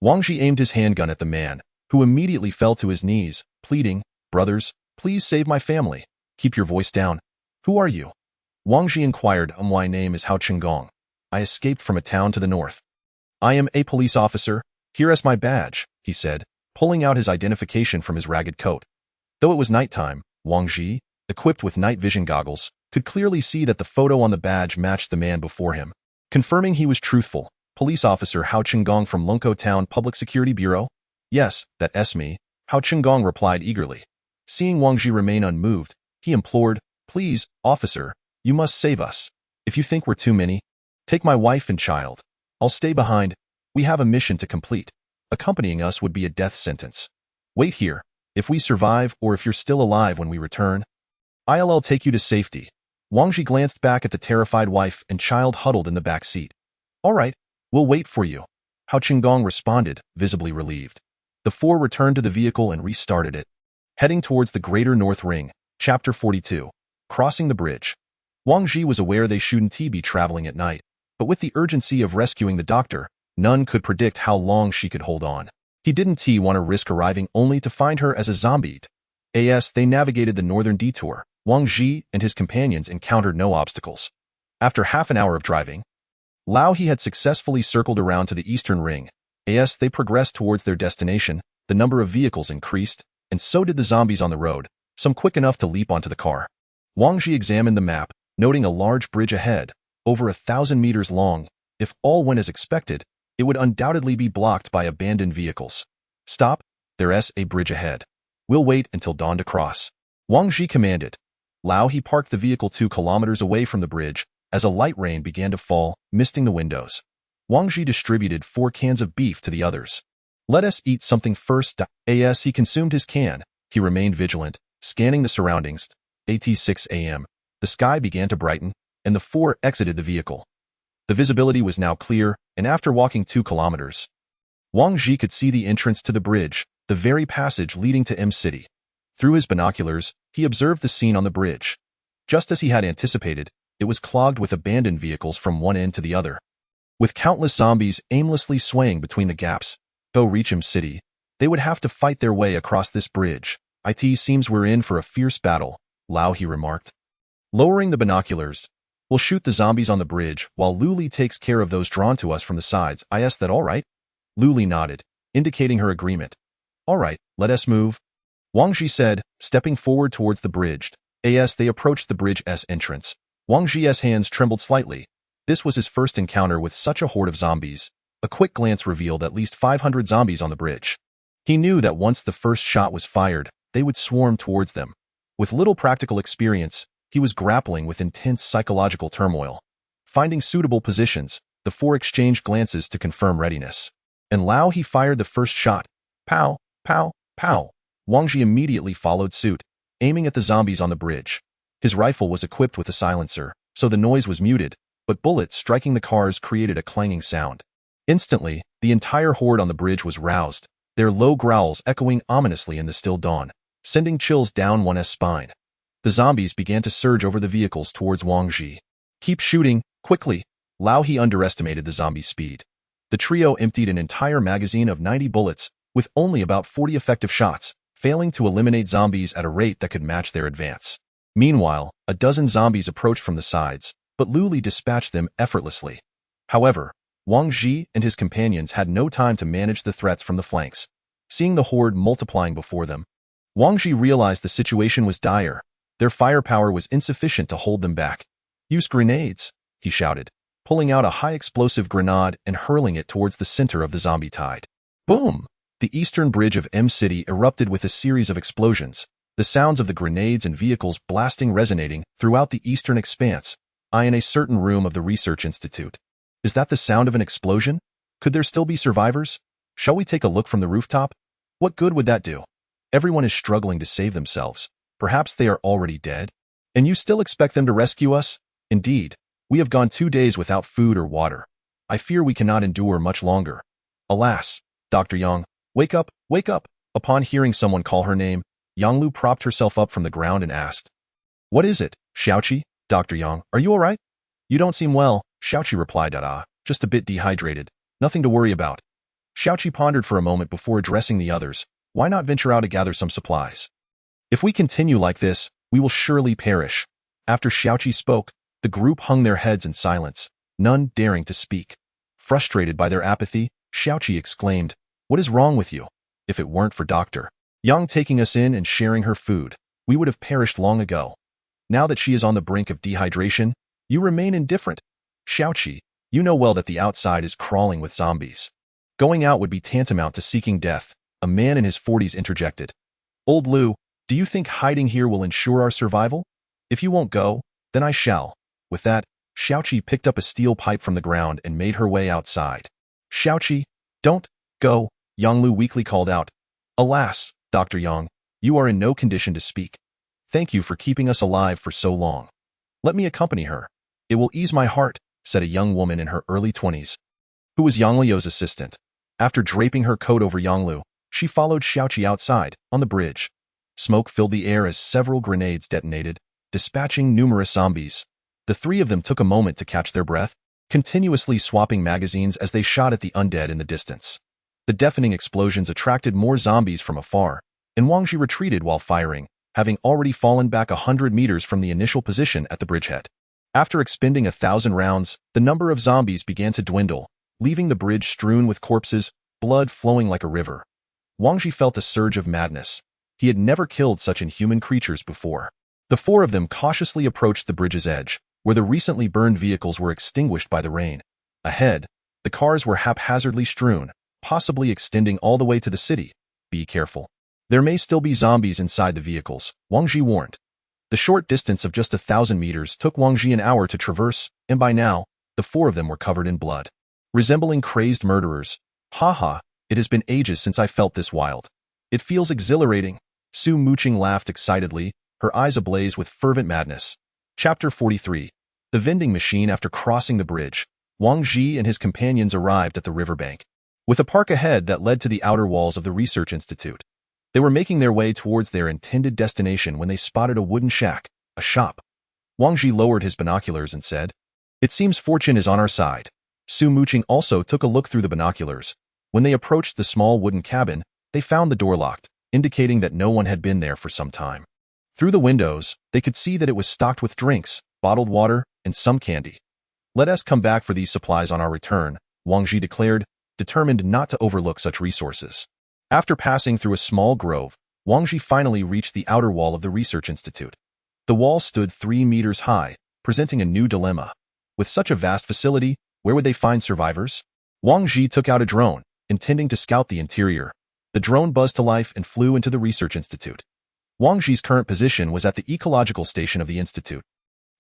Wang Ji aimed his handgun at the man, who immediately fell to his knees, pleading, "Brothers, please save my family. Keep your voice down. Who are you?" Wang Ji inquired. My name is Hao Qinggong. I escaped from a town to the north. I am a police officer. Here is my badge, he said, pulling out his identification from his ragged coat. Though it was nighttime, Wang Ji, equipped with night vision goggles, could clearly see that the photo on the badge matched the man before him. Confirming he was truthful, Police Officer Hao Qinggong from Lunko Town Public Security Bureau? Yes, that's me, Hao Qinggong replied eagerly. Seeing Wang Ji remain unmoved, he implored, "Please, officer, you must save us. If you think we're too many, take my wife and child. I'll stay behind. We have a mission to complete. Accompanying us would be a death sentence. Wait here. If we survive or if you're still alive when we return, I'll take you to safety." Wang Ji glanced back at the terrified wife and child huddled in the back seat. "All right, we'll wait for you," Hao Qinggong responded, visibly relieved. The four returned to the vehicle and restarted it. Heading towards the Greater North Ring, Chapter 42. Crossing the bridge. Wang Ji was aware they shouldn't be traveling at night, but with the urgency of rescuing the doctor, none could predict how long she could hold on. He didn't want to risk arriving only to find her as a zombie. As they navigated the northern detour, Wang Ji and his companions encountered no obstacles. After half an hour of driving, Lao He had successfully circled around to the eastern ring. As they progressed towards their destination, the number of vehicles increased, and so did the zombies on the road, some quick enough to leap onto the car. Wang Ji examined the map, noting a large bridge ahead, over 1,000 meters long. If all went as expected, it would undoubtedly be blocked by abandoned vehicles. "Stop, there's a bridge ahead. We'll wait until dawn to cross," Wang Ji commanded. Lao He parked the vehicle 2 kilometers away from the bridge as a light rain began to fall, misting the windows. Wang Ji distributed 4 cans of beef to the others. "Let us eat something first." As he consumed his can, he remained vigilant, scanning the surroundings. At 6 a.m., the sky began to brighten, and the 4 exited the vehicle. The visibility was now clear, and after walking 2 kilometers, Wang Ji could see the entrance to the bridge, the very passage leading to M-City. Through his binoculars, he observed the scene on the bridge. Just as he had anticipated, it was clogged with abandoned vehicles from one end to the other. With countless zombies aimlessly swaying between the gaps, to reach M-City, they would have to fight their way across this bridge. "It seems we're in for a fierce battle," Lao He remarked. Lowering the binoculars, "We'll shoot the zombies on the bridge while Luli takes care of those drawn to us from the sides. Is that all right?" Luli nodded, indicating her agreement. "All right, let us move," Wang Ji said, stepping forward towards the bridge. As they approached the bridge's entrance, Wang Ji's hands trembled slightly. This was his first encounter with such a horde of zombies. A quick glance revealed at least 500 zombies on the bridge. He knew that once the first shot was fired, they would swarm towards them. With little practical experience, he was grappling with intense psychological turmoil. Finding suitable positions, the 4 exchanged glances to confirm readiness. And Lao He fired the first shot. Pow, pow, pow. Wang Ji immediately followed suit, aiming at the zombies on the bridge. His rifle was equipped with a silencer, so the noise was muted, but bullets striking the cars created a clanging sound. Instantly, the entire horde on the bridge was roused, their low growls echoing ominously in the still dawn, sending chills down one's spine. The zombies began to surge over the vehicles towards Wang Ji. "Keep shooting, quickly." Lao He underestimated the zombie speed. The trio emptied an entire magazine of 90 bullets, with only about 40 effective shots, failing to eliminate zombies at a rate that could match their advance. Meanwhile, a dozen zombies approached from the sides, but Luli dispatched them effortlessly. However, Wang Ji and his companions had no time to manage the threats from the flanks. Seeing the horde multiplying before them, Wang Ji realized the situation was dire. Their firepower was insufficient to hold them back. "Use grenades," he shouted, pulling out a high-explosive grenade and hurling it towards the center of the zombie tide. Boom! The eastern bridge of M-City erupted with a series of explosions, the sounds of the grenades and vehicles blasting resonating throughout the eastern expanse. In a certain room of the research institute. "Is that the sound of an explosion? Could there still be survivors? Shall we take a look from the rooftop? What good would that do? Everyone is struggling to save themselves. Perhaps they are already dead? And you still expect them to rescue us? Indeed, we have gone 2 days without food or water. I fear we cannot endure much longer. Alas, Dr. Young, wake up, wake up." Upon hearing someone call her name, Yang Lu propped herself up from the ground and asked, "What is it, Xiaoqi? Dr. Yang, are you all right?" "You don't seem well," Xiaoqi replied. Just a bit dehydrated. Nothing to worry about." Xiaoqi pondered for a moment before addressing the others. "Why not venture out to gather some supplies? If we continue like this, we will surely perish." After Xiaoqi spoke, the group hung their heads in silence, none daring to speak. Frustrated by their apathy, Xiaoqi exclaimed, "What is wrong with you? If it weren't for Dr. Yang taking us in and sharing her food, we would have perished long ago. Now that she is on the brink of dehydration, you remain indifferent. Xiaoqi, you know well that the outside is crawling with zombies. Going out would be tantamount to seeking death," a man in his 40s interjected. "Old Lu, do you think hiding here will ensure our survival? If you won't go, then I shall." With that, Xiaoqi picked up a steel pipe from the ground and made her way outside. "Xiaoqi, don't go," Yang Lu weakly called out. "Alas, Dr. Yang, you are in no condition to speak. Thank you for keeping us alive for so long. Let me accompany her. It will ease my heart," said a young woman in her early 20s, who was Yang Liu's assistant. After draping her coat over Yang Lu, she followed Xiaoqi outside, on the bridge. Smoke filled the air as several grenades detonated, dispatching numerous zombies. The three of them took a moment to catch their breath, continuously swapping magazines as they shot at the undead in the distance. The deafening explosions attracted more zombies from afar, and Wang Ji retreated while firing, having already fallen back 100 meters from the initial position at the bridgehead. After expending 1,000 rounds, the number of zombies began to dwindle, leaving the bridge strewn with corpses, blood flowing like a river. Wang Ji felt a surge of madness. He had never killed such inhuman creatures before. The four of them cautiously approached the bridge's edge, where the recently burned vehicles were extinguished by the rain. Ahead, the cars were haphazardly strewn, possibly extending all the way to the city. "Be careful. There may still be zombies inside the vehicles," Wang Ji warned. The short distance of just 1,000 meters took Wang Ji an hour to traverse, and by now, the four of them were covered in blood. Resembling crazed murderers. "Ha, it has been ages since I felt this wild. It feels exhilarating." Su Muqing laughed excitedly, her eyes ablaze with fervent madness. Chapter 43. The vending machine. After crossing the bridge, Wang Ji and his companions arrived at the riverbank, with a park ahead that led to the outer walls of the research institute. They were making their way towards their intended destination when they spotted a wooden shack, a shop. Wang Ji lowered his binoculars and said, "It seems fortune is on our side." Su Muqing also took a look through the binoculars. When they approached the small wooden cabin, they found the door locked, indicating that no one had been there for some time. Through the windows, they could see that it was stocked with drinks, bottled water, and some candy. "Let us come back for these supplies on our return," Wang Ji declared, determined not to overlook such resources. After passing through a small grove, Wang Ji finally reached the outer wall of the research institute. The wall stood 3 meters high, presenting a new dilemma. With such a vast facility, where would they find survivors? Wang Ji took out a drone, intending to scout the interior. The drone buzzed to life and flew into the research institute. Wang Ji's current position was at the ecological station of the institute.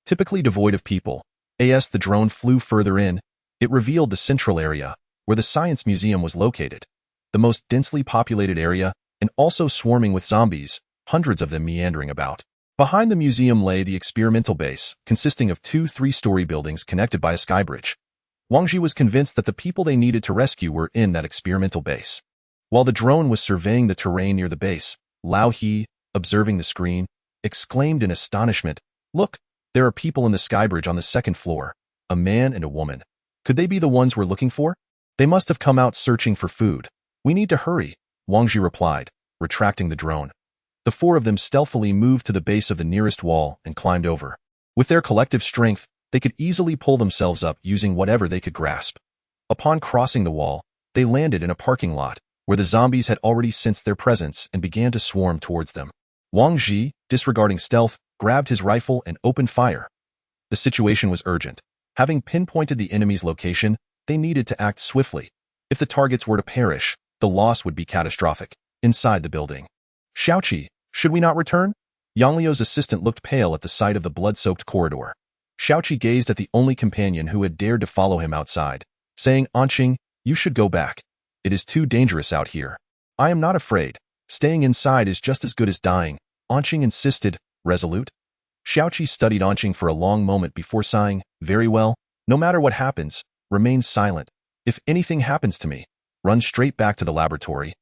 Typically devoid of people, as the drone flew further in, it revealed the central area, where the science museum was located. The most densely populated area, and also swarming with zombies, hundreds of them meandering about. Behind the museum lay the experimental base, consisting of 2 3-story buildings connected by a skybridge. Wang Ji was convinced that the people they needed to rescue were in that experimental base. While the drone was surveying the terrain near the base, Lao He, observing the screen, exclaimed in astonishment, "Look, there are people in the skybridge on the 2nd floor, a man and a woman. Could they be the ones we're looking for? They must have come out searching for food. We need to hurry," Wang Ji replied, retracting the drone. The 4 of them stealthily moved to the base of the nearest wall and climbed over. With their collective strength, they could easily pull themselves up using whatever they could grasp. Upon crossing the wall, they landed in a parking lot, where the zombies had already sensed their presence and began to swarm towards them. Wang Ji, disregarding stealth, grabbed his rifle and opened fire. The situation was urgent. Having pinpointed the enemy's location, they needed to act swiftly. If the targets were to perish, the loss would be catastrophic. Inside the building, "Xiaoqi, should we not return?" Yang Liu's assistant looked pale at the sight of the blood-soaked corridor. Xiaoqi gazed at the only companion who had dared to follow him outside, saying, "Anqing, you should go back. It is too dangerous out here." "I am not afraid. Staying inside is just as good as dying," Anqing insisted, resolute. Xiaoqi studied Anqing for a long moment before sighing, "Very well, no matter what happens, remain silent. If anything happens to me, run straight back to the laboratory."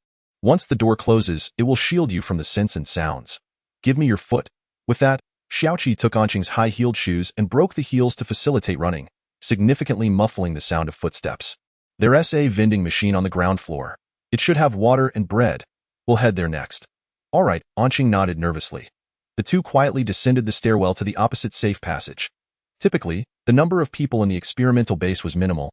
Once the door closes, it will shield you from the scents and sounds. Give me your foot. With that, Xiaoqi took Anqing's high-heeled shoes and broke the heels to facilitate running, significantly muffling the sound of footsteps. There's a vending machine on the ground floor. It should have water and bread. We'll head there next. All right, Anqing nodded nervously. The two quietly descended the stairwell to the opposite safe passage. Typically, the number of people in the experimental base was minimal,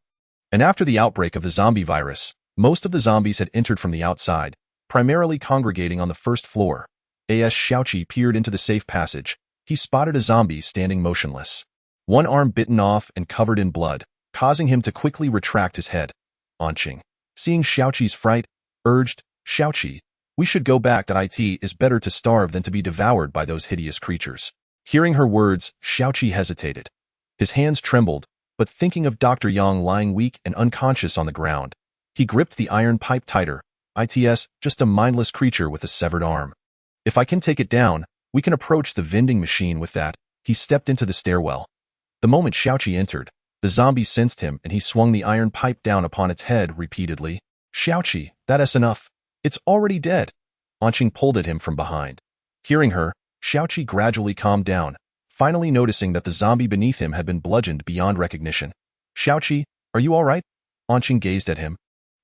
and after the outbreak of the zombie virus, most of the zombies had entered from the outside, primarily congregating on the first floor. As Xiaoqi peered into the safe passage, he spotted a zombie standing motionless, one arm bitten off and covered in blood, causing him to quickly retract his head. Anqing, seeing Xiaoqi's fright, urged, Xiaoqi, we should go back. It is better to starve than to be devoured by those hideous creatures. Hearing her words, Xiaoqi hesitated. His hands trembled, but thinking of Dr. Yang lying weak and unconscious on the ground, he gripped the iron pipe tighter. It's just a mindless creature with a severed arm. If I can take it down, we can approach the vending machine with that. He stepped into the stairwell. The moment Xiaoqi entered, the zombie sensed him and he swung the iron pipe down upon its head repeatedly. Xiaoqi, that's enough. It's already dead. Anqing pulled at him from behind. Hearing her, Xiaoqi gradually calmed down, finally noticing that the zombie beneath him had been bludgeoned beyond recognition. Xiaoqi, are you all right? Anqing gazed at him,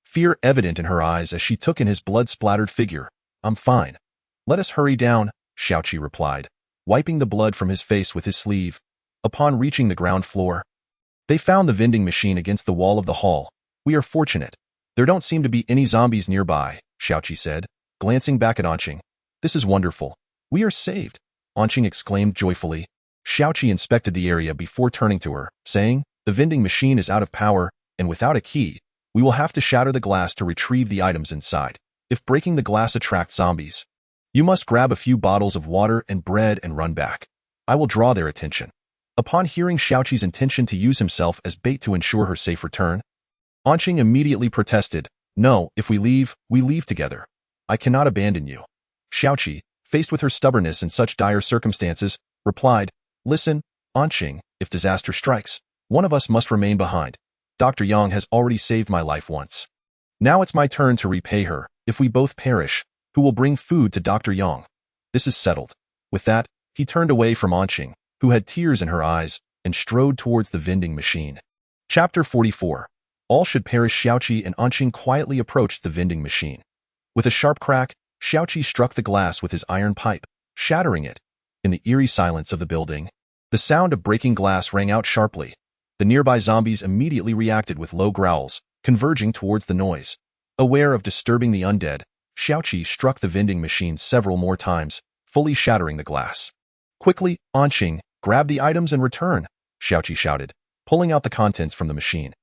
fear evident in her eyes as she took in his blood-splattered figure. I'm fine. Let us hurry down, Xiaoqi replied, wiping the blood from his face with his sleeve. Upon reaching the ground floor, they found the vending machine against the wall of the hall. We are fortunate. There don't seem to be any zombies nearby, Xiaoqi said, glancing back at Anqing. This is wonderful. We are saved, Anqing exclaimed joyfully. Xiaoqi inspected the area before turning to her, saying, the vending machine is out of power, and without a key, we will have to shatter the glass to retrieve the items inside. If breaking the glass attracts zombies, you must grab a few bottles of water and bread and run back. I will draw their attention. Upon hearing Xiaoqi's intention to use himself as bait to ensure her safe return, Anqing immediately protested, no, if we leave together. I cannot abandon you. Xiaoqi, faced with her stubbornness in such dire circumstances, replied, listen, Anqing, if disaster strikes, one of us must remain behind. Dr. Yang has already saved my life once. Now it's my turn to repay her. If we both perish, who will bring food to Dr. Yang? This is settled. With that, he turned away from Anqing, who had tears in her eyes, and strode towards the vending machine. Chapter 44. All should perish. Xiaoqi and Anqing quietly approached the vending machine. With a sharp crack, Xiaoqi struck the glass with his iron pipe, shattering it. In the eerie silence of the building, the sound of breaking glass rang out sharply. The nearby zombies immediately reacted with low growls, converging towards the noise. Aware of disturbing the undead, Xiaoqi struck the vending machine several more times, fully shattering the glass. Quickly, Anqing, grab the items and return, Xiaoqi shouted, pulling out the contents from the machine.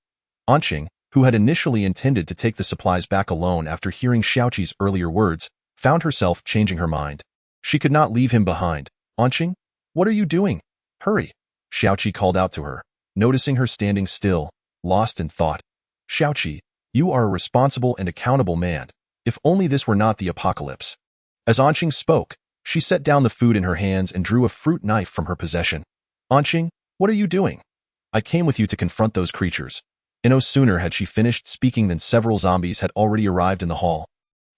Anqing, who had initially intended to take the supplies back alone after hearing Xiaoqi's earlier words, found herself changing her mind. She could not leave him behind. Anqing, what are you doing? Hurry, Xiaoqi called out to her, noticing her standing still, lost in thought. Xiaoqi, you are a responsible and accountable man. If only this were not the apocalypse. As Anqing spoke, she set down the food in her hands and drew a fruit knife from her possession. Anqing, what are you doing? I came with you to confront those creatures. And no sooner had she finished speaking than several zombies had already arrived in the hall.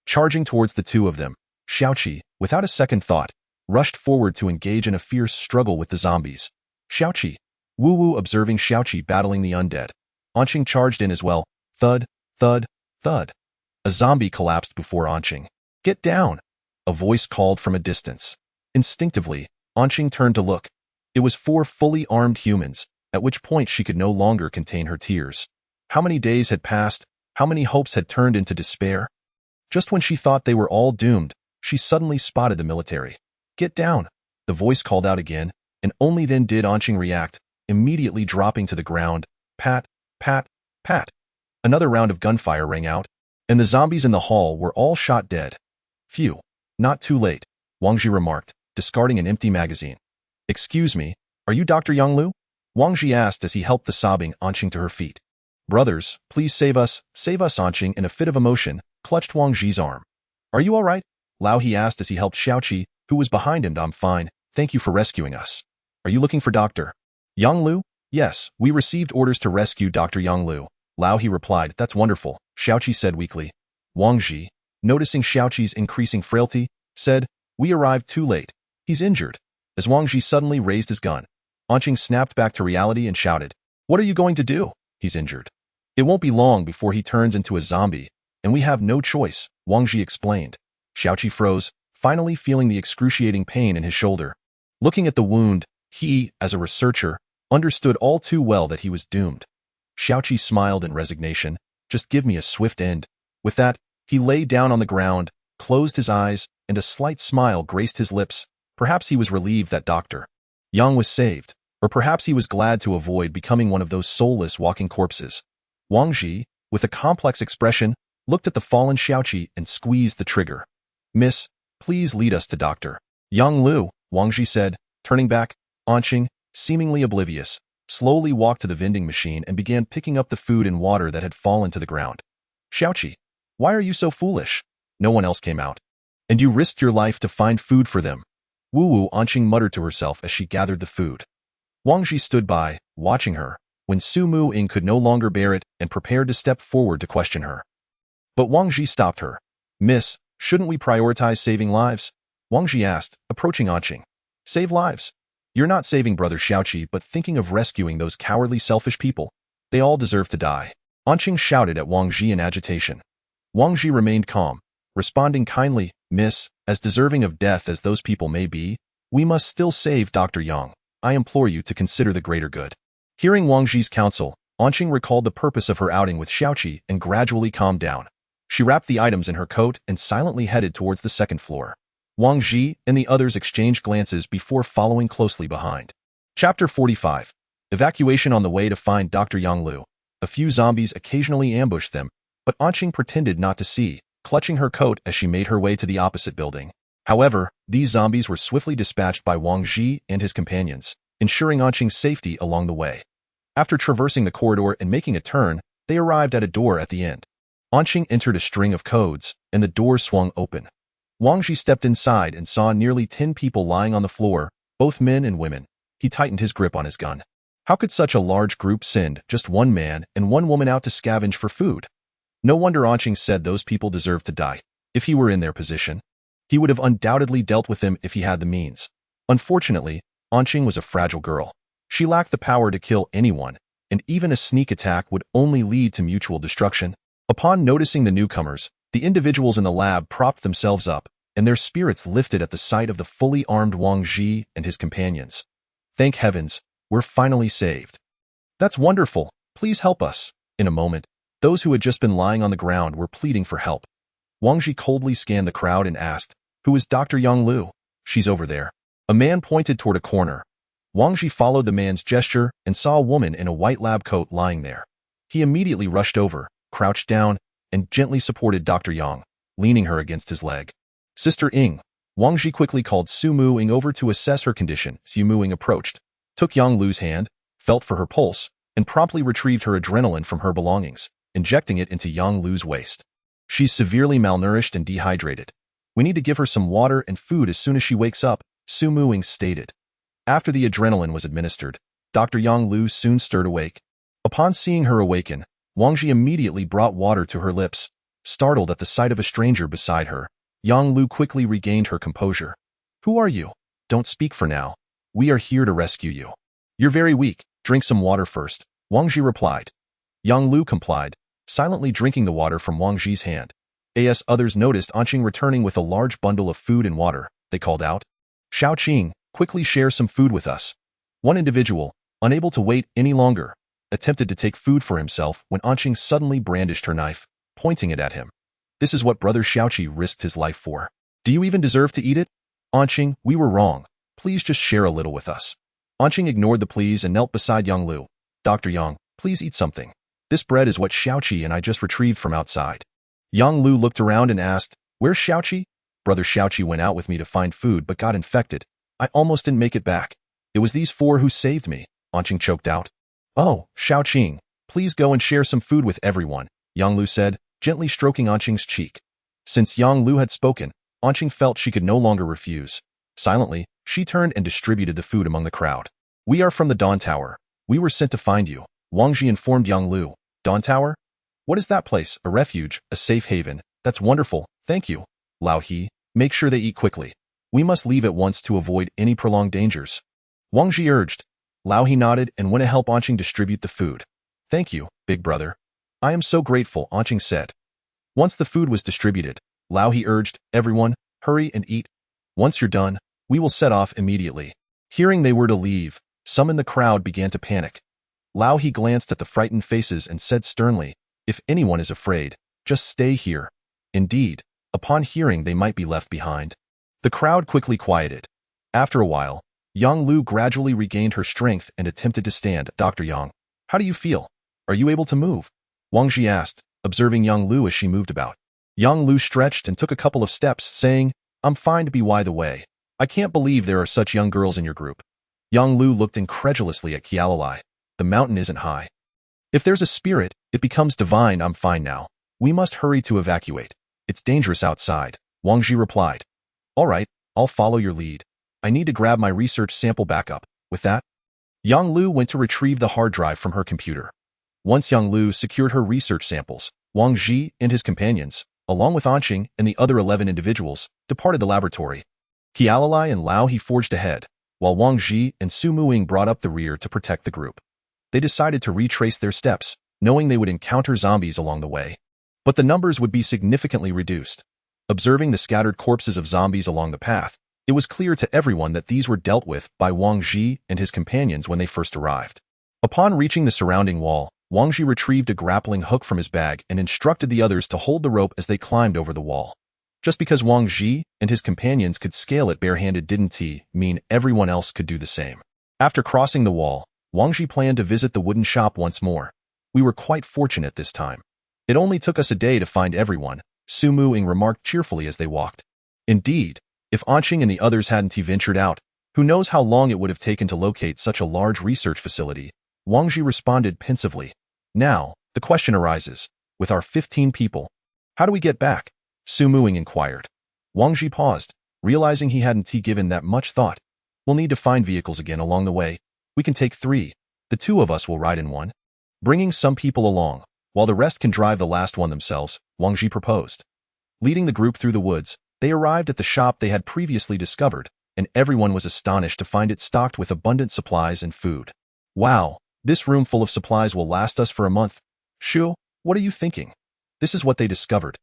Charging towards the two of them, Xiaoqi, without a second thought, rushed forward to engage in a fierce struggle with the zombies. Xiaoqi, Wu observing Xiaoqi battling the undead. Anqing charged in as well. Thud, thud, thud. A zombie collapsed before Anqing. Get down! A voice called from a distance. Instinctively, Anqing turned to look. It was 4 fully armed humans, at which point she could no longer contain her tears. How many days had passed? How many hopes had turned into despair? Just when she thought they were all doomed, she suddenly spotted the military. Get down! The voice called out again, and only then did Anqing react, immediately dropping to the ground. Pat, pat, pat. Another round of gunfire rang out, and the zombies in the hall were all shot dead. Phew, not too late, Wang Ji remarked, discarding an empty magazine. Excuse me, are you Dr. Yang Lu? Wang Ji asked as he helped the sobbing Anqing to her feet. Brothers, please save us, Anqing in a fit of emotion, clutched Wang Ji's arm. Are you all right? Lao he asked as he helped Xiaoqi, who was behind him. I'm fine, thank you for rescuing us. Are you looking for Dr. Yang Lu? Yes, we received orders to rescue Dr. Yang Lu. Lao he replied, that's wonderful, Xiaoqi said weakly. Wang Ji, noticing Xiaoqi's increasing frailty, said, "We arrived too late. He's injured." As Wang Ji suddenly raised his gun, Anqing snapped back to reality and shouted, "What are you going to do? He's injured. It won't be long before he turns into a zombie, and we have no choice," Wang Ji explained. Xiaoqi froze, finally feeling the excruciating pain in his shoulder. Looking at the wound, he, as a researcher, understood all too well that he was doomed. Xiaoqi smiled in resignation. "Just give me a swift end." With that, he lay down on the ground, closed his eyes, and a slight smile graced his lips. Perhaps he was relieved that Dr. Yang was saved, or perhaps he was glad to avoid becoming one of those soulless walking corpses. Wang Ji, with a complex expression, looked at the fallen Xiaoqi and squeezed the trigger. "Miss, please lead us to Dr. Yang Lu," Wang Ji said, turning back. Anqing, seemingly oblivious, slowly walked to the vending machine and began picking up the food and water that had fallen to the ground. "Xiaoqi, why are you so foolish?" No one else came out. "And you risked your life to find food for them." Woo-woo, Anqing muttered to herself as she gathered the food. Wang Ji stood by, watching her, when Su Mu-ing could no longer bear it and prepared to step forward to question her. But Wang Ji stopped her. "Miss, shouldn't we prioritize saving lives?" Wang Ji asked, approaching Anqing. "Save lives? You're not saving Brother Xiaoqi but thinking of rescuing those cowardly selfish people. They all deserve to die." Anqing shouted at Wang Ji in agitation. Wang Ji remained calm, responding kindly, "Miss, as deserving of death as those people may be, we must still save Dr. Yang. I implore you to consider the greater good." Hearing Wang Ji's counsel, Anqing recalled the purpose of her outing with Xiaoqi and gradually calmed down. She wrapped the items in her coat and silently headed towards the second floor. Wang Ji and the others exchanged glances before following closely behind. Chapter 45. Evacuation on the way to find Dr. Yang Lu. A few zombies occasionally ambushed them, but Anqing pretended not to see, clutching her coat as she made her way to the opposite building. However, these zombies were swiftly dispatched by Wang Ji and his companions, ensuring Anqing's safety along the way. After traversing the corridor and making a turn, they arrived at a door at the end. Anqing entered a string of codes, and the door swung open. Wang Ji stepped inside and saw nearly 10 people lying on the floor, both men and women. He tightened his grip on his gun. How could such a large group send just one man and one woman out to scavenge for food? No wonder Anqing said those people deserved to die. If he were in their position, he would have undoubtedly dealt with them if he had the means. Unfortunately, Anqing was a fragile girl. She lacked the power to kill anyone, and even a sneak attack would only lead to mutual destruction. Upon noticing the newcomers, the individuals in the lab propped themselves up, and their spirits lifted at the sight of the fully armed Wang Ji and his companions. "Thank heavens, we're finally saved." "That's wonderful. Please help us." In a moment, those who had just been lying on the ground were pleading for help. Wang Ji coldly scanned the crowd and asked, "Who is Dr. Yang Lu?" "She's over there." A man pointed toward a corner. Wang Ji followed the man's gesture and saw a woman in a white lab coat lying there. He immediately rushed over, crouched down, and gently supported Dr. Yang, leaning her against his leg. "Sister Ing." Wang Ji quickly called Su Mu-ing over to assess her condition. Su Mu-ing approached, took Yang Lu's hand, felt for her pulse, and promptly retrieved her adrenaline from her belongings, injecting it into Yang Lu's waist. "She's severely malnourished and dehydrated. We need to give her some water and food as soon as she wakes up," Su Mu-ing stated. After the adrenaline was administered, Dr. Yang Lu soon stirred awake. Upon seeing her awaken, Wang Ji immediately brought water to her lips. Startled at the sight of a stranger beside her, Yang Lu quickly regained her composure. "Who are you? Don't speak for now. We are here to rescue you." "You're very weak. Drink some water first," Wang Ji replied. Yang Lu complied, silently drinking the water from Wang Ji's hand. As others noticed Anqing returning with a large bundle of food and water, they called out, "Xiaoqing, quickly share some food with us." One individual, unable to wait any longer, attempted to take food for himself when Anqing suddenly brandished her knife, pointing it at him. "This is what Brother Xiaoqi risked his life for. Do you even deserve to eat it?" "Anqing, we were wrong. Please just share a little with us." Anqing ignored the pleas and knelt beside Yang Lu. "Dr. Yang, please eat something. This bread is what Xiaoqi and I just retrieved from outside." Yang Lu looked around and asked, "Where's Xiaoqi?" "Brother Xiaoqi went out with me to find food but got infected. I almost didn't make it back. It was these 4 who saved me," Anqing choked out. "Oh, Xiaoqing, please go and share some food with everyone," Yang Lu said, gently stroking Anqing's cheek. Since Yang Lu had spoken, Anqing felt she could no longer refuse. Silently, she turned and distributed the food among the crowd. "We are from the Dawn Tower. We were sent to find you," Wang Ji informed Yang Lu. "Dawn Tower? What is that place? A refuge, a safe haven? That's wonderful. Thank you, Lao He. Make sure they eat quickly. We must leave at once to avoid any prolonged dangers. Wang Ji urged. Lao He nodded and went to help Anqing distribute the food. Thank you, big brother. I am so grateful, Anqing said. Once the food was distributed, Lao He urged, everyone, hurry and eat. Once you're done, we will set off immediately. Hearing they were to leave, some in the crowd began to panic. Lao He glanced at the frightened faces and said sternly, if anyone is afraid, just stay here. Indeed, upon hearing they might be left behind, the crowd quickly quieted. After a while, Yang Lu gradually regained her strength and attempted to stand. Dr. Yang, how do you feel? Are you able to move? Wang Ji asked, observing Yang Lu as she moved about. Yang Lu stretched and took a couple of steps, saying, I'm fine to be by the way. I can't believe there are such young girls in your group. Yang Lu looked incredulously at Qialalai. The mountain isn't high. If there's a spirit, it becomes divine. I'm fine now. We must hurry to evacuate. It's dangerous outside, Wang Ji replied. All right, I'll follow your lead. I need to grab my research sample backup. With that, Yang Lu went to retrieve the hard drive from her computer. Once Yang Lu secured her research samples, Wang Ji and his companions, along with Anqing and the other 11 individuals, departed the laboratory. Qialalai and Lao He forged ahead, while Wang Ji and Su Muing brought up the rear to protect the group. They decided to retrace their steps, knowing they would encounter zombies along the way. But the numbers would be significantly reduced. Observing the scattered corpses of zombies along the path, it was clear to everyone that these were dealt with by Wang Ji and his companions when they first arrived. Upon reaching the surrounding wall, Wang Ji retrieved a grappling hook from his bag and instructed the others to hold the rope as they climbed over the wall. Just because Wang Ji and his companions could scale it barehanded didn't mean everyone else could do the same. After crossing the wall, Wang Ji planned to visit the wooden shop once more. We were quite fortunate this time. It only took us a day to find everyone, Su Muing remarked cheerfully as they walked. Indeed, if Anqing and the others hadn't ventured out, who knows how long it would have taken to locate such a large research facility, Wang Ji responded pensively. Now, the question arises, with our 15 people, how do we get back? Su Muing inquired. Wang Ji paused, realizing he hadn't given that much thought. We'll need to find vehicles again along the way. We can take 3. The 2 of us will ride in one, bringing some people along, while the rest can drive the last one themselves, Wang Ji proposed. Leading the group through the woods, they arrived at the shop they had previously discovered, and everyone was astonished to find it stocked with abundant supplies and food. Wow, this room full of supplies will last us for a month. Shu, what are you thinking? This is what they discovered.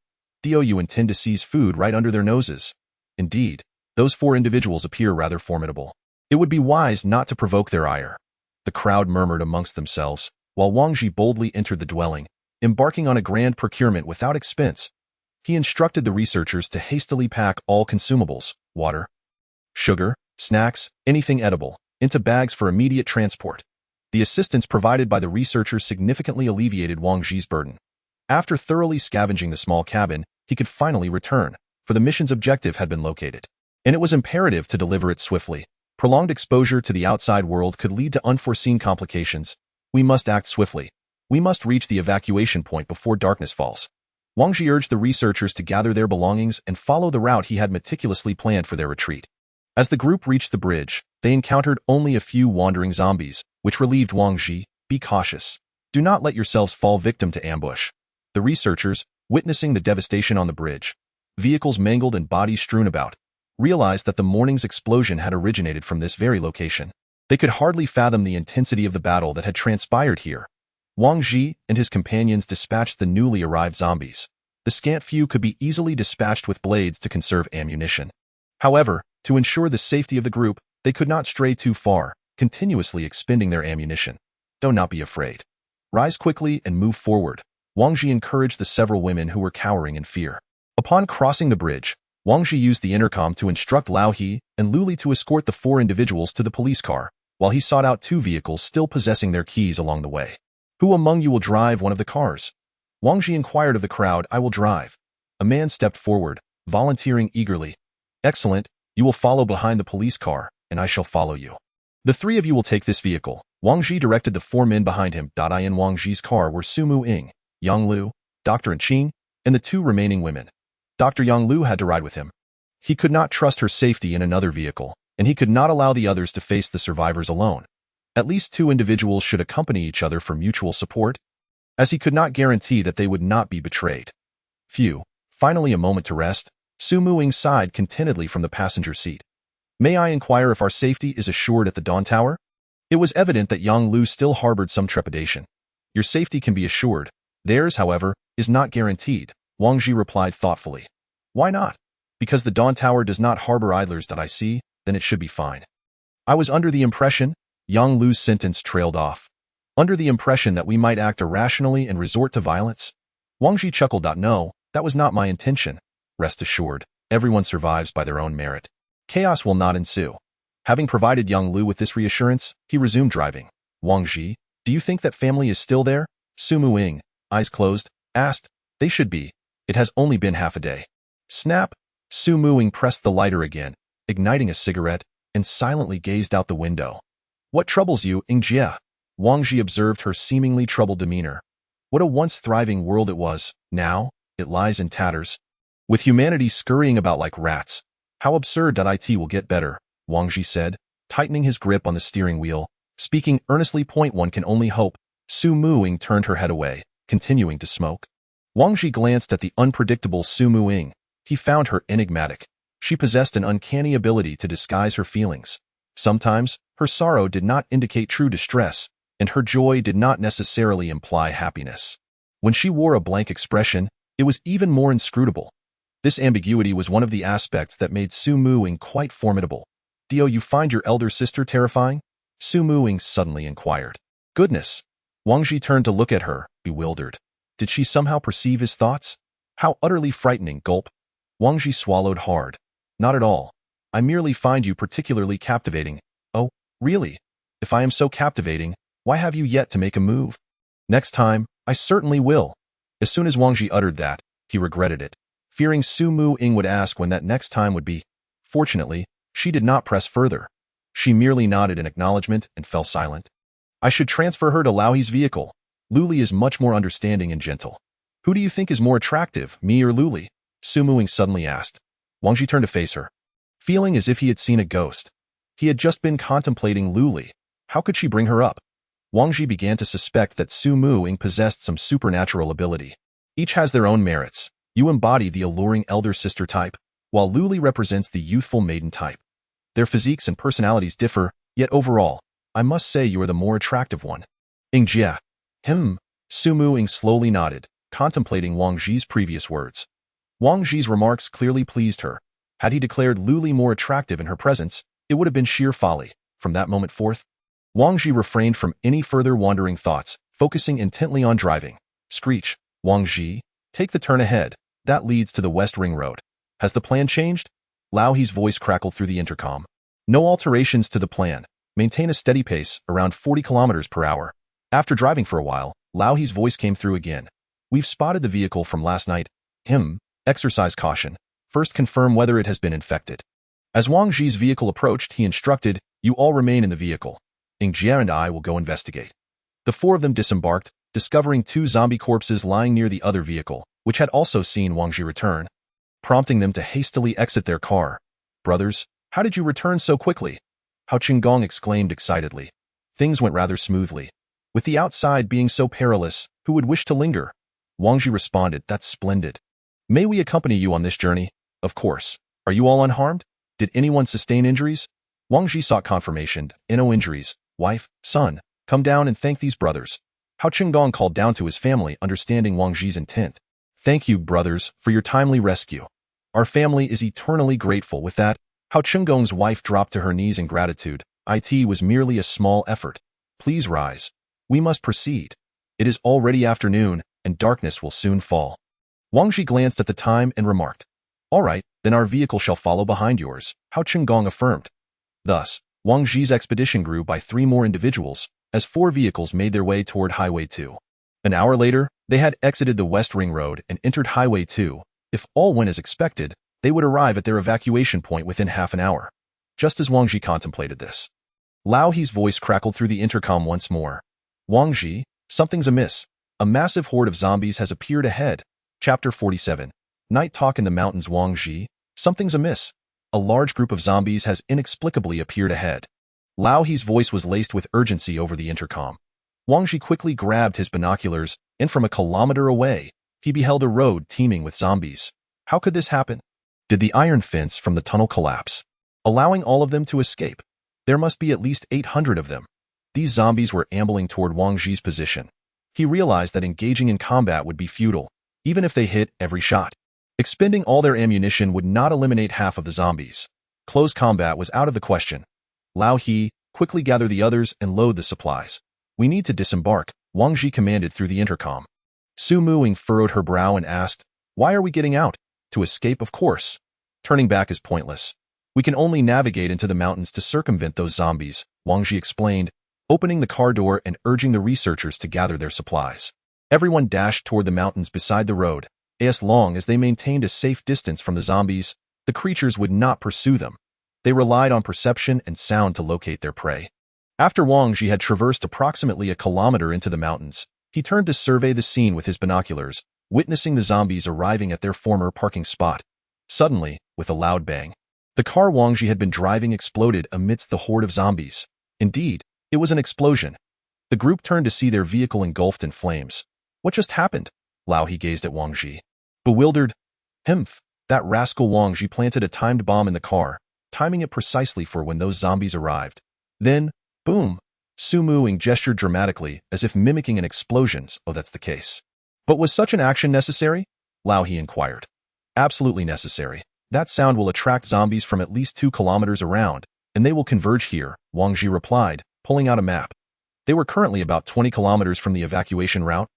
You intend to seize food right under their noses. Indeed, those 4 individuals appear rather formidable. It would be wise not to provoke their ire. The crowd murmured amongst themselves, while Wang Ji boldly entered the dwelling, embarking on a grand procurement without expense. He instructed the researchers to hastily pack all consumables, water, sugar, snacks, anything edible, into bags for immediate transport. The assistance provided by the researchers significantly alleviated Wang Ji's burden. After thoroughly scavenging the small cabin, he could finally return, for the mission's objective had been located, and it was imperative to deliver it swiftly. Prolonged exposure to the outside world could lead to unforeseen complications. We must act swiftly. We must reach the evacuation point before darkness falls. Wang Ji urged the researchers to gather their belongings and follow the route he had meticulously planned for their retreat. As the group reached the bridge, they encountered only a few wandering zombies, which relieved Wang Ji. Be cautious. Do not let yourselves fall victim to ambush. The researchers, witnessing the devastation on the bridge, vehicles mangled and bodies strewn about, realized that the morning's explosion had originated from this very location. They could hardly fathom the intensity of the battle that had transpired here. Wang Ji and his companions dispatched the newly arrived zombies. The scant few could be easily dispatched with blades to conserve ammunition. However, to ensure the safety of the group, they could not stray too far, continuously expending their ammunition. Do not be afraid. Rise quickly and move forward, Wang Ji encouraged the several women who were cowering in fear. Upon crossing the bridge, Wang Ji used the intercom to instruct Lao He and Luli to escort the 4 individuals to the police car, while he sought out 2 vehicles still possessing their keys along the way. Who among you will drive one of the cars? Wang Ji inquired of the crowd. I will drive. A man stepped forward, volunteering eagerly. Excellent, you will follow behind the police car, and I shall follow you. The 3 of you will take this vehicle. Wang Ji directed the 4 men behind him. In Wang Ji's car were Su Muing, Yang Lu, Dr. Anqing, and the 2 remaining women. Dr. Yang Lu had to ride with him. He could not trust her safety in another vehicle, and he could not allow the others to face the survivors alone. At least 2 individuals should accompany each other for mutual support, as he could not guarantee that they would not be betrayed. Phew, Finally a moment to rest, Su Muing sighed contentedly from the passenger seat. May I inquire if our safety is assured at the Dawn Tower? It was evident that Yang Lu still harbored some trepidation. Your safety can be assured. Theirs, however, is not guaranteed, Wang Ji replied thoughtfully. Why not? Because the Dawn Tower does not harbor idlers that I see, then it should be fine. I was under the impression, Yang Lu's sentence trailed off. Under the impression that we might act irrationally and resort to violence? Wang Ji chuckled. No, that was not my intention. Rest assured, everyone survives by their own merit. Chaos will not ensue. Having provided Yang Lu with this reassurance, he resumed driving. Wang Ji, do you think that family is still there? Su Muing, eyes closed, asked. They should be. It has only been half a day. Snap! Su Muing pressed the lighter again, igniting a cigarette, and silently gazed out the window. What troubles you, Ingjie? Wang Ji observed her seemingly troubled demeanor. What a once thriving world it was. Now, it lies in tatters. With humanity scurrying about like rats. How absurd that it will get better, Wang Ji said, tightening his grip on the steering wheel. Speaking earnestly. One can only hope. Su Muing turned her head away, continuing to smoke. Wang Ji glanced at the unpredictable Su Muing. He found her enigmatic. She possessed an uncanny ability to disguise her feelings. Sometimes, her sorrow did not indicate true distress, and her joy did not necessarily imply happiness. When she wore a blank expression, it was even more inscrutable. This ambiguity was one of the aspects that made Su Muing quite formidable. Do you find your elder sister terrifying? Su Muing suddenly inquired. Goodness! Wang Ji turned to look at her, bewildered. Did she somehow perceive his thoughts? How utterly frightening, gulp. Wang Ji swallowed hard. Not at all. I merely find you particularly captivating. Oh, really? If I am so captivating, why have you yet to make a move? Next time, I certainly will. As soon as Wang Ji uttered that, he regretted it, fearing Su Muing would ask when that next time would be. Fortunately, she did not press further. She merely nodded in acknowledgement and fell silent. I should transfer her to Lauhi's vehicle. Luli is much more understanding and gentle. Who do you think is more attractive, me or Luli? Su Muing suddenly asked. Wang Ji turned to face her, feeling as if he had seen a ghost. He had just been contemplating Luli. How could she bring her up? Wang Ji began to suspect that Su Muing possessed some supernatural ability. Each has their own merits. You embody the alluring elder sister type, while Luli represents the youthful maiden type. Their physiques and personalities differ, yet overall, I must say you are the more attractive one. Ingjie. Su Muing slowly nodded, contemplating Wang Ji's previous words. Wang Ji's remarks clearly pleased her. Had he declared Luli more attractive in her presence, it would have been sheer folly. From that moment forth, Wang Ji refrained from any further wandering thoughts, focusing intently on driving. Screech. Wang Ji, take the turn ahead. That leads to the West Ring Road. Has the plan changed? Lauhi's voice crackled through the intercom. No alterations to the plan. Maintain a steady pace, around 40 kilometers per hour. After driving for a while, Lauhi's voice came through again. We've spotted the vehicle from last night. Exercise caution. First confirm whether it has been infected. As Wang Ji's vehicle approached, he instructed, you all remain in the vehicle. Ingjie and I will go investigate. The four of them disembarked, discovering 2 zombie corpses lying near the other vehicle, which had also seen Wang Ji return, prompting them to hastily exit their car. Brothers, how did you return so quickly? Hao Qinggong exclaimed excitedly. Things went rather smoothly. With the outside being so perilous, who would wish to linger? Wang Ji responded, that's splendid. May we accompany you on this journey? Of course. Are you all unharmed? Did anyone sustain injuries? Wang Ji sought confirmation. No injuries. Wife, son, come down and thank these brothers. Hao Qinggong called down to his family, understanding Wang Ji's intent. Thank you, brothers, for your timely rescue. Our family is eternally grateful. With that, Hao Qinggong's wife dropped to her knees in gratitude. It was merely a small effort. Please rise. We must proceed. It is already afternoon, and darkness will soon fall. Wang Ji glanced at the time and remarked, all right, then our vehicle shall follow behind yours, Hao Qinggong affirmed. Thus, Wang Ji's expedition grew by 3 more individuals, as 4 vehicles made their way toward Highway 2. An hour later, they had exited the West Ring Road and entered Highway 2. If all went as expected, they would arrive at their evacuation point within half an hour. Just as Wang Ji contemplated this, Lauhi's voice crackled through the intercom once more. Wang Ji, something's amiss. A massive horde of zombies has appeared ahead. Chapter 47. Night Talk in the Mountains. Wang Ji, something's amiss. A large group of zombies has inexplicably appeared ahead. Lauhi's voice was laced with urgency over the intercom. Wang Ji quickly grabbed his binoculars, and from a kilometer away, he beheld a road teeming with zombies. How could this happen? Did the iron fence from the tunnel collapse, allowing all of them to escape? There must be at least 800 of them. These zombies were ambling toward Wang Ji's position. He realized that engaging in combat would be futile, even if they hit every shot. Expending all their ammunition would not eliminate half of the zombies. Close combat was out of the question. Lao He, quickly gather the others and load the supplies. We need to disembark, Wang Ji commanded through the intercom. Su Muing furrowed her brow and asked, "Why are we getting out?" "To escape, of course. Turning back is pointless. We can only navigate into the mountains to circumvent those zombies," Wang Ji explained, opening the car door and urging the researchers to gather their supplies. Everyone dashed toward the mountains beside the road. As long as they maintained a safe distance from the zombies, the creatures would not pursue them. They relied on perception and sound to locate their prey. After Wang Ji had traversed approximately a kilometer into the mountains, he turned to survey the scene with his binoculars, witnessing the zombies arriving at their former parking spot. Suddenly, with a loud bang, the car Wang Ji had been driving exploded amidst the horde of zombies. Indeed, it was an explosion. The group turned to see their vehicle engulfed in flames. What just happened? Lao He gazed at Wang Ji. Bewildered. Humph, that rascal Wang Ji planted a timed bomb in the car, timing it precisely for when those zombies arrived. Then, boom! Su Muing gestured dramatically, as if mimicking an explosion. Oh, that's the case. But was such an action necessary? Lao He inquired. Absolutely necessary. That sound will attract zombies from at least 2 kilometers around, and they will converge here, Wang Ji replied, pulling out a map. They were currently about 20 kilometers from the evacuation route,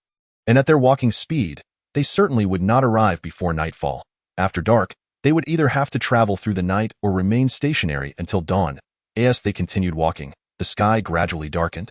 and at their walking speed, they certainly would not arrive before nightfall. After dark, they would either have to travel through the night or remain stationary until dawn. As they continued walking, the sky gradually darkened,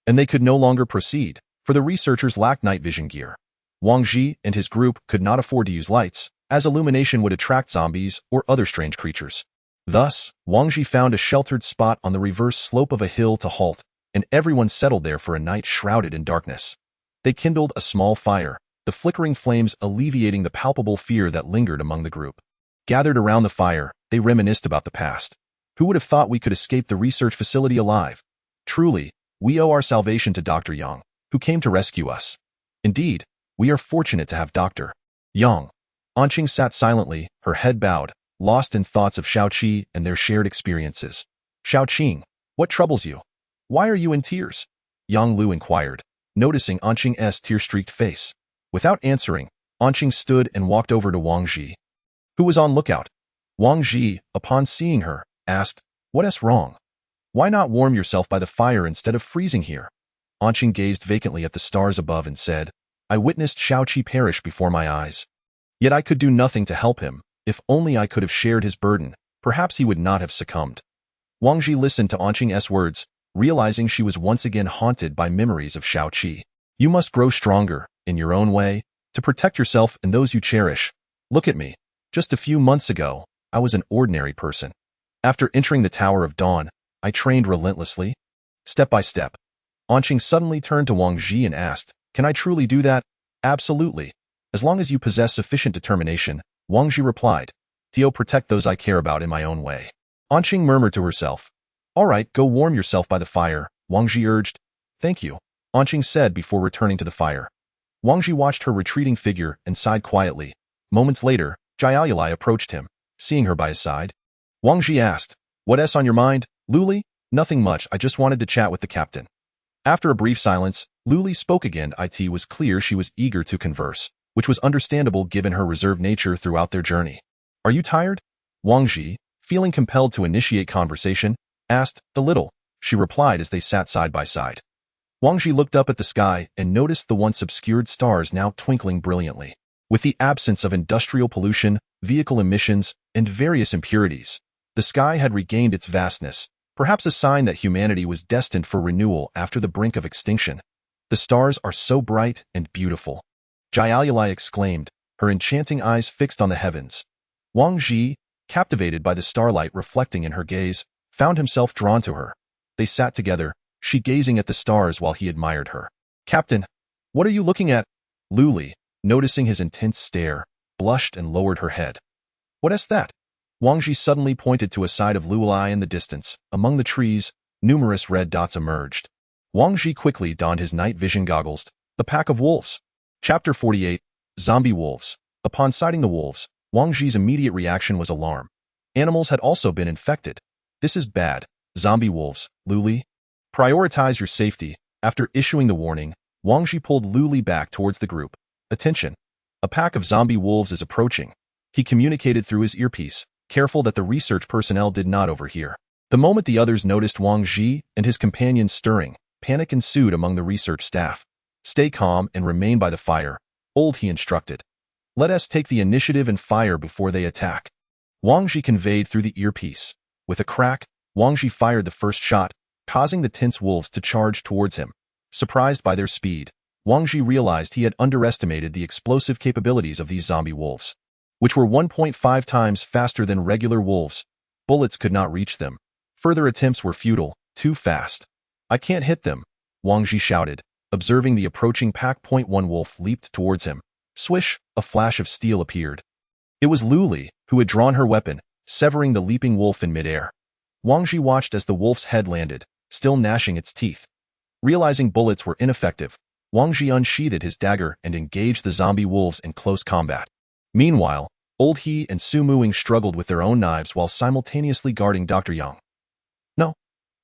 and they could no longer proceed, for the researchers lacked night vision gear. Wang Ji and his group could not afford to use lights, as illumination would attract zombies or other strange creatures. Thus, Wang Ji found a sheltered spot on the reverse slope of a hill to halt, and everyone settled there for a night shrouded in darkness. They kindled a small fire, the flickering flames alleviating the palpable fear that lingered among the group. Gathered around the fire, they reminisced about the past. Who would have thought we could escape the research facility alive? Truly, we owe our salvation to Dr. Yang, who came to rescue us. Indeed, we are fortunate to have Dr. Yang. Anqing sat silently, her head bowed, lost in thoughts of Shaoqi and their shared experiences. Shaoqing, what troubles you? Why are you in tears? Yang Lu inquired, noticing Anqing's tear-streaked face. Without answering, Anqing stood and walked over to Wang Ji, who was on lookout. Wang Ji, upon seeing her, asked, "What's wrong? Why not warm yourself by the fire instead of freezing here?" Anqing gazed vacantly at the stars above and said, "I witnessed Shaoqi perish before my eyes. Yet I could do nothing to help him. If only I could have shared his burden, perhaps he would not have succumbed." Wang Ji listened to Anqing's words, realizing she was once again haunted by memories of Shaoqi. You must grow stronger, in your own way, to protect yourself and those you cherish. Look at me. Just a few months ago, I was an ordinary person. After entering the Tower of Dawn, I trained relentlessly, step by step. Anqing suddenly turned to Wang Ji and asked, "Can I truly do that?" "Absolutely. As long as you possess sufficient determination," Wang Ji replied. "I'll protect those I care about in my own way." Anqing murmured to herself. "All right, go warm yourself by the fire," Wang Ji urged. "Thank you," Anqing said before returning to the fire. Wang Ji watched her retreating figure and sighed quietly. Moments later, Jiaoyulai approached him, seeing her by his side. Wang Ji asked, "What's on your mind, Luli?" "Nothing much, I just wanted to chat with the captain." After a brief silence, Luli spoke again. It was clear she was eager to converse, which was understandable given her reserved nature throughout their journey. "Are you tired?" Wang Ji, feeling compelled to initiate conversation, asked. "A little," she replied as they sat side by side. Wang Ji looked up at the sky and noticed the once obscured stars now twinkling brilliantly. With the absence of industrial pollution, vehicle emissions, and various impurities, the sky had regained its vastness, perhaps a sign that humanity was destined for renewal after the brink of extinction. "The stars are so bright and beautiful," Jiaoyulai exclaimed, her enchanting eyes fixed on the heavens. Wang Ji, captivated by the starlight reflecting in her gaze, found himself drawn to her. They sat together, she gazing at the stars while he admired her. "Captain, what are you looking at?" Luli, noticing his intense stare, blushed and lowered her head. "What's that?" Wang Ji suddenly pointed to a side of Luolai in the distance. Among the trees, numerous red dots emerged. Wang Ji quickly donned his night vision goggles. The pack of wolves. Chapter 48, Zombie Wolves. Upon sighting the wolves, Wang Ji's immediate reaction was alarm. Animals had also been infected. This is bad. Zombie wolves, Luli. Prioritize your safety. After issuing the warning, Wang Ji pulled Luli back towards the group. Attention! A pack of zombie wolves is approaching. He communicated through his earpiece, careful that the research personnel did not overhear. The moment the others noticed Wang Ji and his companions stirring, panic ensued among the research staff. Stay calm and remain by the fire, he instructed. Let us take the initiative and fire before they attack. Wang Ji conveyed through the earpiece. With a crack, Wang Ji fired the first shot, causing the tense wolves to charge towards him. Surprised by their speed, Wang Ji realized he had underestimated the explosive capabilities of these zombie wolves, which were 1.5 times faster than regular wolves. Bullets could not reach them. Further attempts were futile, too fast. I can't hit them, Wang Ji shouted, observing the approaching pack. One wolf leaped towards him. Swish, a flash of steel appeared. It was Luli, who had drawn her weapon, severing the leaping wolf in midair. Wang Ji watched as the wolf's head landed, still gnashing its teeth. Realizing bullets were ineffective, Wang Ji unsheathed his dagger and engaged the zombie wolves in close combat. Meanwhile, Old He and Su Muing struggled with their own knives while simultaneously guarding Dr. Yang. No!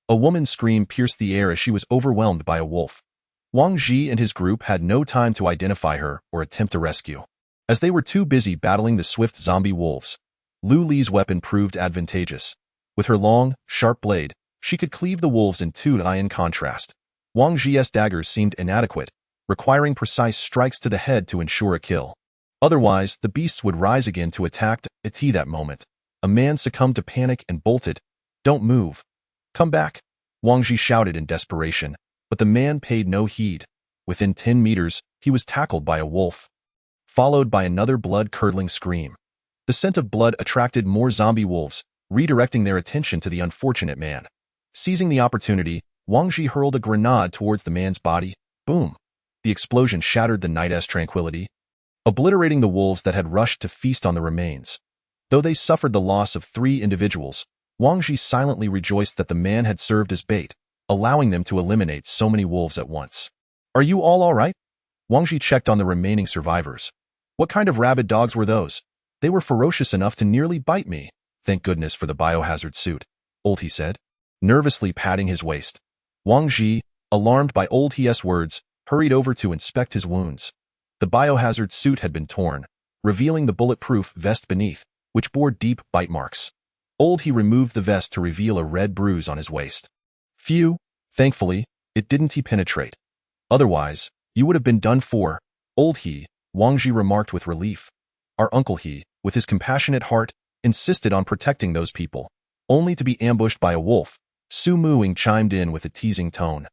A woman's scream pierced the air as she was overwhelmed by a wolf. Wang Ji and his group had no time to identify her or attempt a rescue, as they were too busy battling the swift zombie wolves. Lu Li's weapon proved advantageous. With her long, sharp blade, she could cleave the wolves in two. In contrast, Wang Ji's daggers seemed inadequate, requiring precise strikes to the head to ensure a kill. Otherwise, the beasts would rise again to attack. At that moment, a man succumbed to panic and bolted. Don't move. Come back, Wang Ji shouted in desperation, but the man paid no heed. Within 10 meters, he was tackled by a wolf, followed by another blood-curdling scream. The scent of blood attracted more zombie wolves, redirecting their attention to the unfortunate man. Seizing the opportunity, Wang Ji hurled a grenade towards the man's body. Boom! The explosion shattered the night's tranquility, obliterating the wolves that had rushed to feast on the remains. Though they suffered the loss of 3 individuals, Wang Ji silently rejoiced that the man had served as bait, allowing them to eliminate so many wolves at once. Are you all right? Wang Ji checked on the remaining survivors. What kind of rabid dogs were those? They were ferocious enough to nearly bite me. Thank goodness for the biohazard suit, Old He said, nervously patting his waist. Wang Ji, alarmed by Old He's words, hurried over to inspect his wounds. The biohazard suit had been torn, revealing the bulletproof vest beneath, which bore deep bite marks. Old He removed the vest to reveal a red bruise on his waist. Phew, thankfully, it didn't penetrate. Otherwise, you would have been done for, Old He, Wang Ji remarked with relief. Our Uncle He, with his compassionate heart, insisted on protecting those people, only to be ambushed by a wolf. Su Muing chimed in with a teasing tone.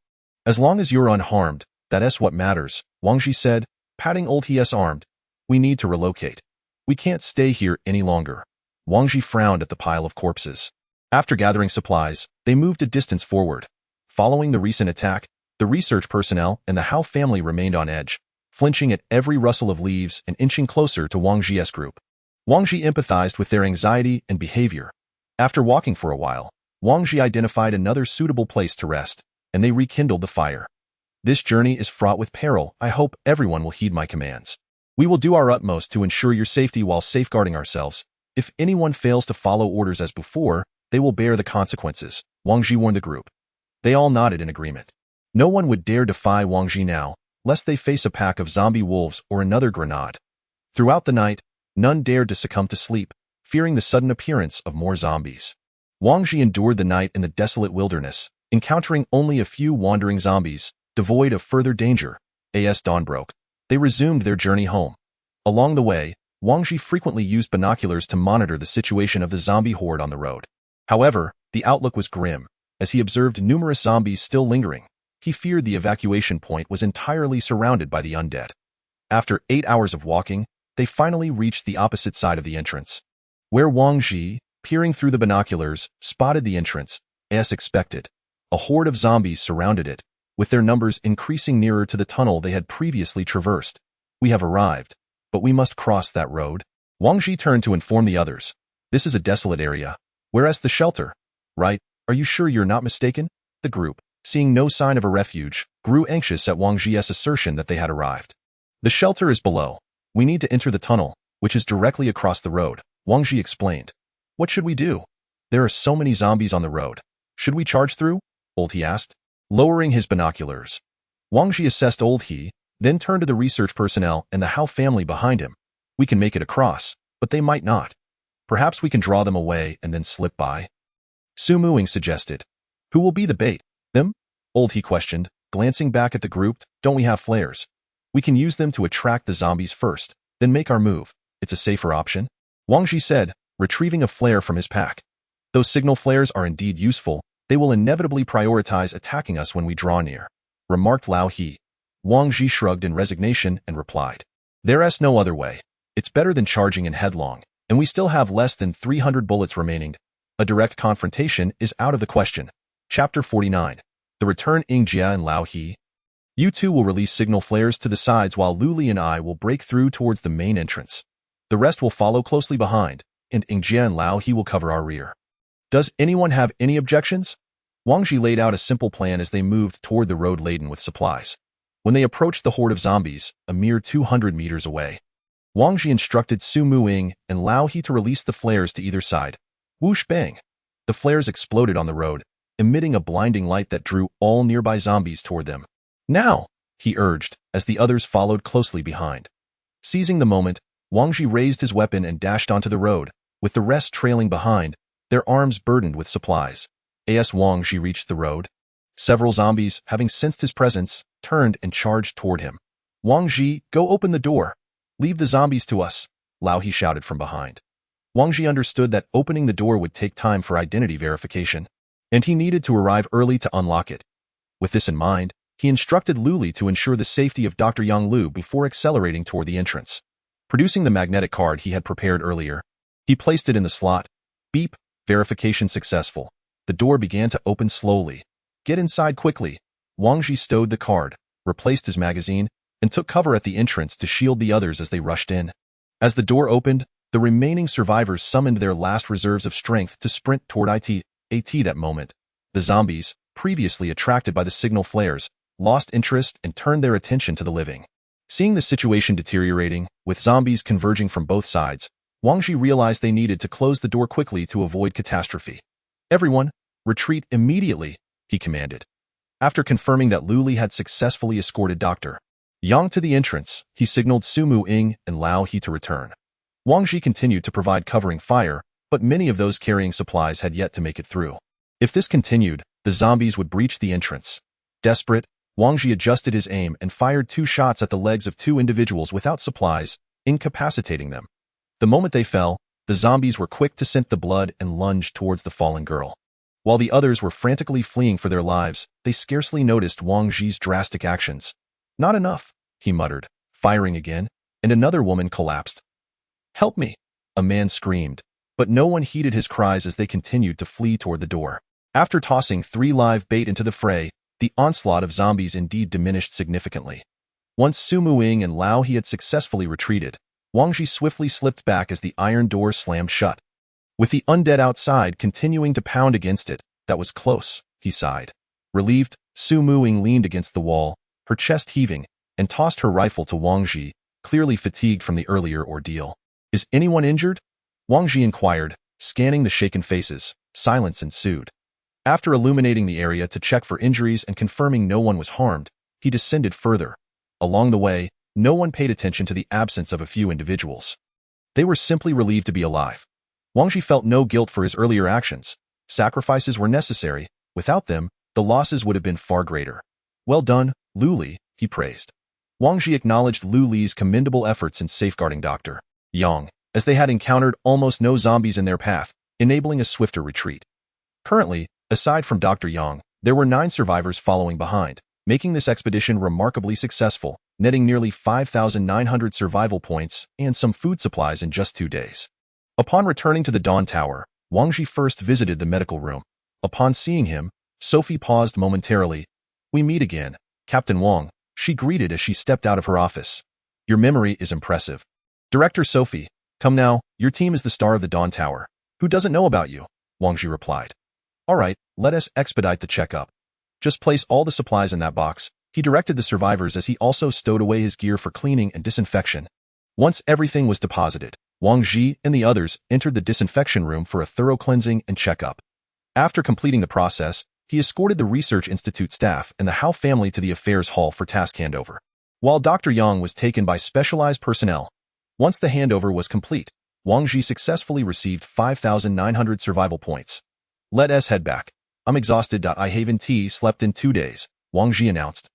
As long as you're unharmed, that's what matters, Wang Ji said, patting Old He's arm. We need to relocate. We can't stay here any longer. Wang Ji frowned at the pile of corpses. After gathering supplies, they moved a distance forward. Following the recent attack, the research personnel and the Hao family remained on edge, flinching at every rustle of leaves and inching closer to Wang Ji's group. Wang Ji empathized with their anxiety and behavior. After walking for a while, Wang Ji identified another suitable place to rest, and they rekindled the fire. This journey is fraught with peril. I hope everyone will heed my commands. We will do our utmost to ensure your safety while safeguarding ourselves. If anyone fails to follow orders as before, they will bear the consequences, Wang Ji warned the group. They all nodded in agreement. No one would dare defy Wang Ji now, lest they face a pack of zombie wolves or another grenade. Throughout the night, none dared to succumb to sleep, fearing the sudden appearance of more zombies. Wang Ji endured the night in the desolate wilderness, encountering only a few wandering zombies, devoid of further danger. As dawn broke, they resumed their journey home. Along the way, Wang Ji frequently used binoculars to monitor the situation of the zombie horde on the road. However, the outlook was grim, as he observed numerous zombies still lingering. He feared the evacuation point was entirely surrounded by the undead. After 8 hours of walking, they finally reached the opposite side of the entrance, where Wang Ji, peering through the binoculars, spotted the entrance. As expected, a horde of zombies surrounded it, with their numbers increasing nearer to the tunnel they had previously traversed. We have arrived, but we must cross that road. Wang Ji turned to inform the others. This is a desolate area, whereas the shelter. Right, are you sure you're not mistaken? The group, seeing no sign of a refuge, grew anxious at Wang Ji's assertion that they had arrived. The shelter is below. We need to enter the tunnel, which is directly across the road. Wang Ji explained. What should we do? There are so many zombies on the road. Should we charge through? Old He asked, lowering his binoculars. Wang Ji assessed Old He, then turned to the research personnel and the Hao family behind him. We can make it across, but they might not. Perhaps we can draw them away and then slip by. Su Muing suggested. Who will be the bait? Them? Old He questioned, glancing back at the group. Don't we have flares? We can use them to attract the zombies first, then make our move. It's a safer option. Wang Ji said, retrieving a flare from his pack. Those signal flares are indeed useful. They will inevitably prioritize attacking us when we draw near, remarked Lao He. Wang Ji shrugged in resignation and replied. There's no other way. It's better than charging in headlong, and we still have less than 300 bullets remaining. A direct confrontation is out of the question. Chapter 49. The Return. Jia and Lao He. You two will release signal flares to the sides while Lu Li and I will break through towards the main entrance. The rest will follow closely behind, and Jia and Lao He will cover our rear. Does anyone have any objections? Wang Ji laid out a simple plan as they moved toward the road laden with supplies. When they approached the horde of zombies, a mere 200 meters away, Wang Ji instructed Su Muing and Lao He to release the flares to either side. Whoosh bang! The flares exploded on the road, emitting a blinding light that drew all nearby zombies toward them. Now, he urged, as the others followed closely behind. Seizing the moment, Wang Ji raised his weapon and dashed onto the road, with the rest trailing behind, their arms burdened with supplies. As Wang Ji reached the road, several zombies, having sensed his presence, turned and charged toward him. Wang Ji, go open the door. Leave the zombies to us, Lao He shouted from behind. Wang Ji understood that opening the door would take time for identity verification, and he needed to arrive early to unlock it. With this in mind, he instructed Lu Li to ensure the safety of Dr. Yang Lu before accelerating toward the entrance. Producing the magnetic card he had prepared earlier, he placed it in the slot. Beep, verification successful. The door began to open slowly. Get inside quickly. Wang Ji stowed the card, replaced his magazine, and took cover at the entrance to shield the others as they rushed in. As the door opened, the remaining survivors summoned their last reserves of strength to sprint toward At that moment. The zombies, previously attracted by the signal flares, lost interest and turned their attention to the living. Seeing the situation deteriorating, with zombies converging from both sides, Wang Ji realized they needed to close the door quickly to avoid catastrophe. Everyone, retreat immediately, he commanded. After confirming that Lu Li had successfully escorted Dr. Yang to the entrance, he signaled Su Muing and Lao He to return. Wang Ji continued to provide covering fire, but many of those carrying supplies had yet to make it through. If this continued, the zombies would breach the entrance. Desperate, Wang Ji adjusted his aim and fired 2 shots at the legs of 2 individuals without supplies, incapacitating them. The moment they fell, the zombies were quick to scent the blood and lunged towards the fallen girl. While the others were frantically fleeing for their lives, they scarcely noticed Wang Ji's drastic actions. Not enough, he muttered, firing again, and another woman collapsed. Help me, a man screamed, but no one heeded his cries as they continued to flee toward the door. After tossing 3 live bait into the fray, the onslaught of zombies indeed diminished significantly. Once Su Muing and Lao He had successfully retreated, Wang Ji swiftly slipped back as the iron door slammed shut. With the undead outside continuing to pound against it, that was close, he sighed. Relieved, Su Muing leaned against the wall, her chest heaving, and tossed her rifle to Wang Ji, clearly fatigued from the earlier ordeal. Is anyone injured? Wang Ji inquired, scanning the shaken faces. Silence ensued. After illuminating the area to check for injuries and confirming no one was harmed, he descended further. Along the way, no one paid attention to the absence of a few individuals. They were simply relieved to be alive. Wang Ji felt no guilt for his earlier actions. Sacrifices were necessary. Without them, the losses would have been far greater. Well done, Lu Li, he praised. Wang Ji acknowledged Lu Li's commendable efforts in safeguarding Dr. Yang, as they had encountered almost no zombies in their path, enabling a swifter retreat. Currently, aside from Dr. Yang, there were 9 survivors following behind, making this expedition remarkably successful, netting nearly 5,900 survival points and some food supplies in just 2 days. Upon returning to the Dawn Tower, Wang Ji first visited the medical room. Upon seeing him, Sophie paused momentarily. We meet again, Captain Wang, she greeted as she stepped out of her office. Your memory is impressive. Director Sophie, come now, your team is the star of the Dawn Tower. Who doesn't know about you? Wang Ji replied. All right, let us expedite the checkup. Just place all the supplies in that box. He directed the survivors as he also stowed away his gear for cleaning and disinfection. Once everything was deposited, Wang Ji and the others entered the disinfection room for a thorough cleansing and checkup. After completing the process, he escorted the Research Institute staff and the Hao family to the affairs hall for task handover, while Dr. Yang was taken by specialized personnel. Once the handover was complete, Wang Ji successfully received 5,900 survival points. Let us head back. I'm exhausted. I haven't slept in 2 days, Wang Ji announced,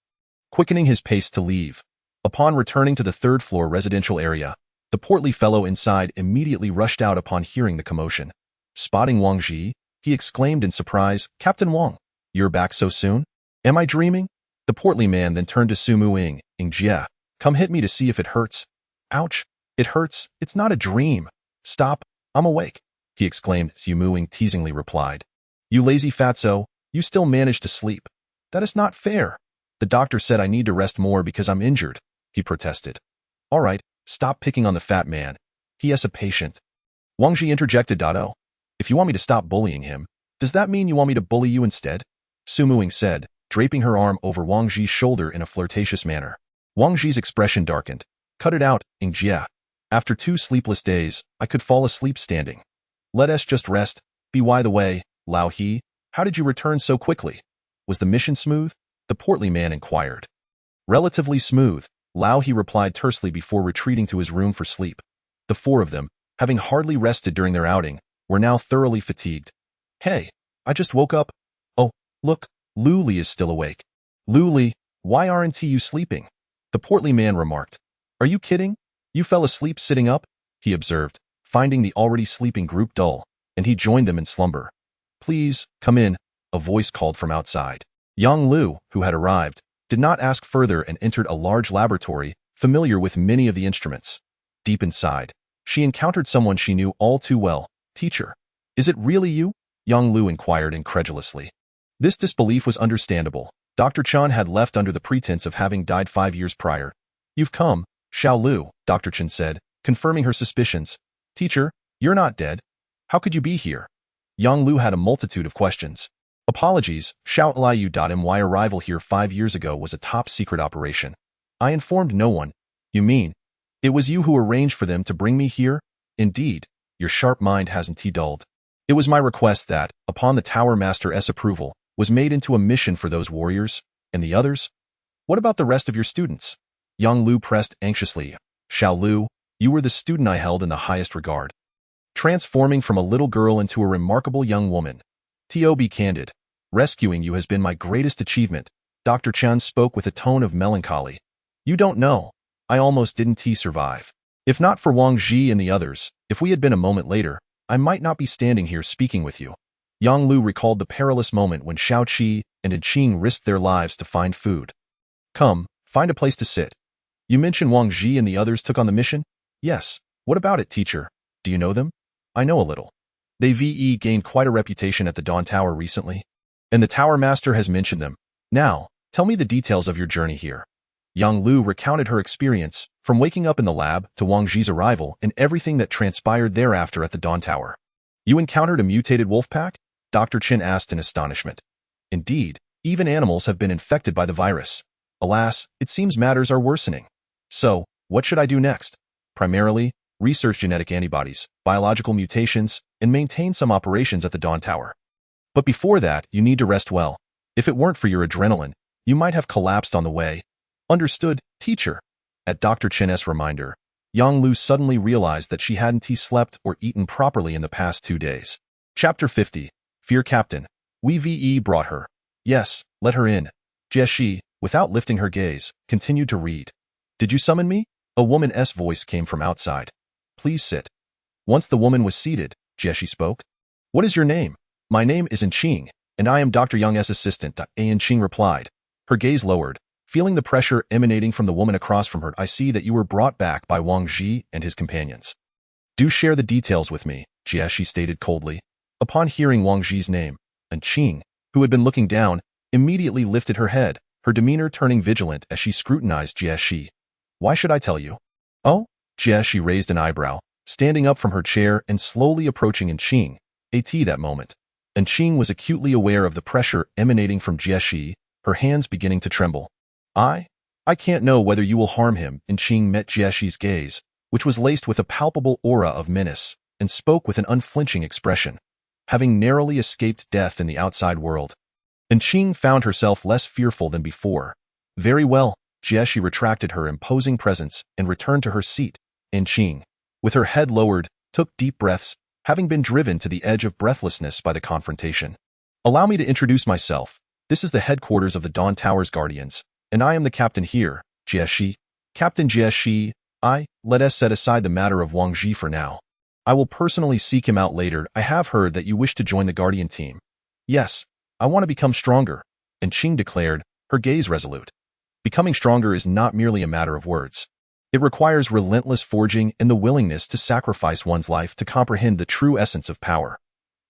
quickening his pace to leave. Upon returning to the third-floor residential area, the portly fellow inside immediately rushed out upon hearing the commotion. Spotting Wang Ji, he exclaimed in surprise, "Captain Wang, you're back so soon? Am I dreaming?" The portly man then turned to Sumu Jia. "Come hit me to see if it hurts." "Ouch, it hurts. It's not a dream." "Stop, I'm awake," he exclaimed. Sumu teasingly replied. "You lazy fatso, you still manage to sleep. That is not fair. The doctor said I need to rest more because I'm injured," he protested. "All right, stop picking on the fat man. He is a patient." Wang Ji interjected. "Oh, if you want me to stop bullying him, does that mean you want me to bully you instead?" Sumu said, draping her arm over Wang Ji's shoulder in a flirtatious manner. Wang Ji's expression darkened. "Cut it out, Jia. After 2 sleepless days, I could fall asleep standing. Let us just rest. By the way, Lao He, how did you return so quickly? Was the mission smooth?" the portly man inquired. "Relatively smooth," Lao He replied tersely before retreating to his room for sleep. The 4 of them, having hardly rested during their outing, were now thoroughly fatigued. "Hey, I just woke up. Oh, look, Lu Li is still awake." "Lu Li, why aren't you sleeping?" the portly man remarked. "Are you kidding? You fell asleep sitting up," he observed, finding the already sleeping group dull, and he joined them in slumber. "Please, come in," a voice called from outside. Yang Lu, who had arrived, did not ask further and entered a large laboratory, familiar with many of the instruments. Deep inside, she encountered someone she knew all too well. "Teacher, is it really you?" Yang Lu inquired incredulously. This disbelief was understandable. Dr. Chen had left under the pretense of having died 5 years prior. "You've come, Xiao Lu," Dr. Chen said, confirming her suspicions. "Teacher, you're not dead. How could you be here?" Yang Lu had a multitude of questions. "Apologies, Xiao Liu. My arrival here 5 years ago was a top-secret operation. I informed no one." "You mean, it was you who arranged for them to bring me here?" "Indeed, your sharp mind hasn't dulled. It was my request that, upon the Tower Master's approval, was made into a mission for those warriors, and the others? What about the rest of your students?" Yang Lu pressed anxiously. "Xiao Lu, you were the student I held in the highest regard, transforming from a little girl into a remarkable young woman. To be candid, rescuing you has been my greatest achievement." Dr. Chen spoke with a tone of melancholy. "You don't know. I almost didn't survive. If not for Wang Ji and the others, if we had been a moment later, I might not be standing here speaking with you." Yang Lu recalled the perilous moment when Xiao Qi and Qing risked their lives to find food. "Come, find a place to sit. You mentioned Wang Ji and the others took on the mission?" "Yes. What about it, teacher? Do you know them?" "I know a little. They gained quite a reputation at the Dawn Tower recently, and the Tower Master has mentioned them. Now, tell me the details of your journey here." Yang Lu recounted her experience, from waking up in the lab to Wang Ji's arrival and everything that transpired thereafter at the Dawn Tower. "You encountered a mutated wolf pack?" Dr. Chen asked in astonishment. "Indeed, even animals have been infected by the virus. Alas, it seems matters are worsening. So, what should I do next?" "Primarily, research genetic antibodies, biological mutations, and maintain some operations at the Dawn Tower. But before that, you need to rest well. If it weren't for your adrenaline, you might have collapsed on the way." "Understood, teacher." At Dr. Chen's reminder, Yang Lu suddenly realized that she hadn't slept or eaten properly in the past 2 days. Chapter 50. Fear Captain. We brought her. "Yes, let her in." Jieshi, without lifting her gaze, continued to read. "Did you summon me?" A woman's voice came from outside. "Please sit." Once the woman was seated, Jieshi spoke. "What is your name?" "My name is Qing, and I am Dr. Young's assistant." Qing replied. Her gaze lowered. Feeling the pressure emanating from the woman across from her, "I see that you were brought back by Wang Ji and his companions." "Do share the details with me," Jieshi stated coldly. Upon hearing Wang Ji's name, Qing, who had been looking down, immediately lifted her head, her demeanor turning vigilant as she scrutinized Jieshi. "Why should I tell you?" "Oh?" Jieshi raised an eyebrow, standing up from her chair and slowly approaching Qing. That moment, Qing was acutely aware of the pressure emanating from Jieshi, her hands beginning to tremble. I can't know whether you will harm him." Qing met Jieshi's gaze, which was laced with a palpable aura of menace, and spoke with an unflinching expression. Having narrowly escaped death in the outside world, Qing found herself less fearful than before. Very well, Jieshi retracted her imposing presence and returned to her seat. Qing, with her head lowered, took deep breaths, having been driven to the edge of breathlessness by the confrontation. Allow me to introduce myself. This is the headquarters of the Dawn Tower's Guardians, and I am the captain here, Jieshi. Captain Jieshi. Let us set aside the matter of Wang Ji for now. I will personally seek him out later. I have heard that you wish to join the Guardian team. Yes, I want to become stronger, Qing declared, her gaze resolute. Becoming stronger is not merely a matter of words. It requires relentless forging and the willingness to sacrifice one's life to comprehend the true essence of power.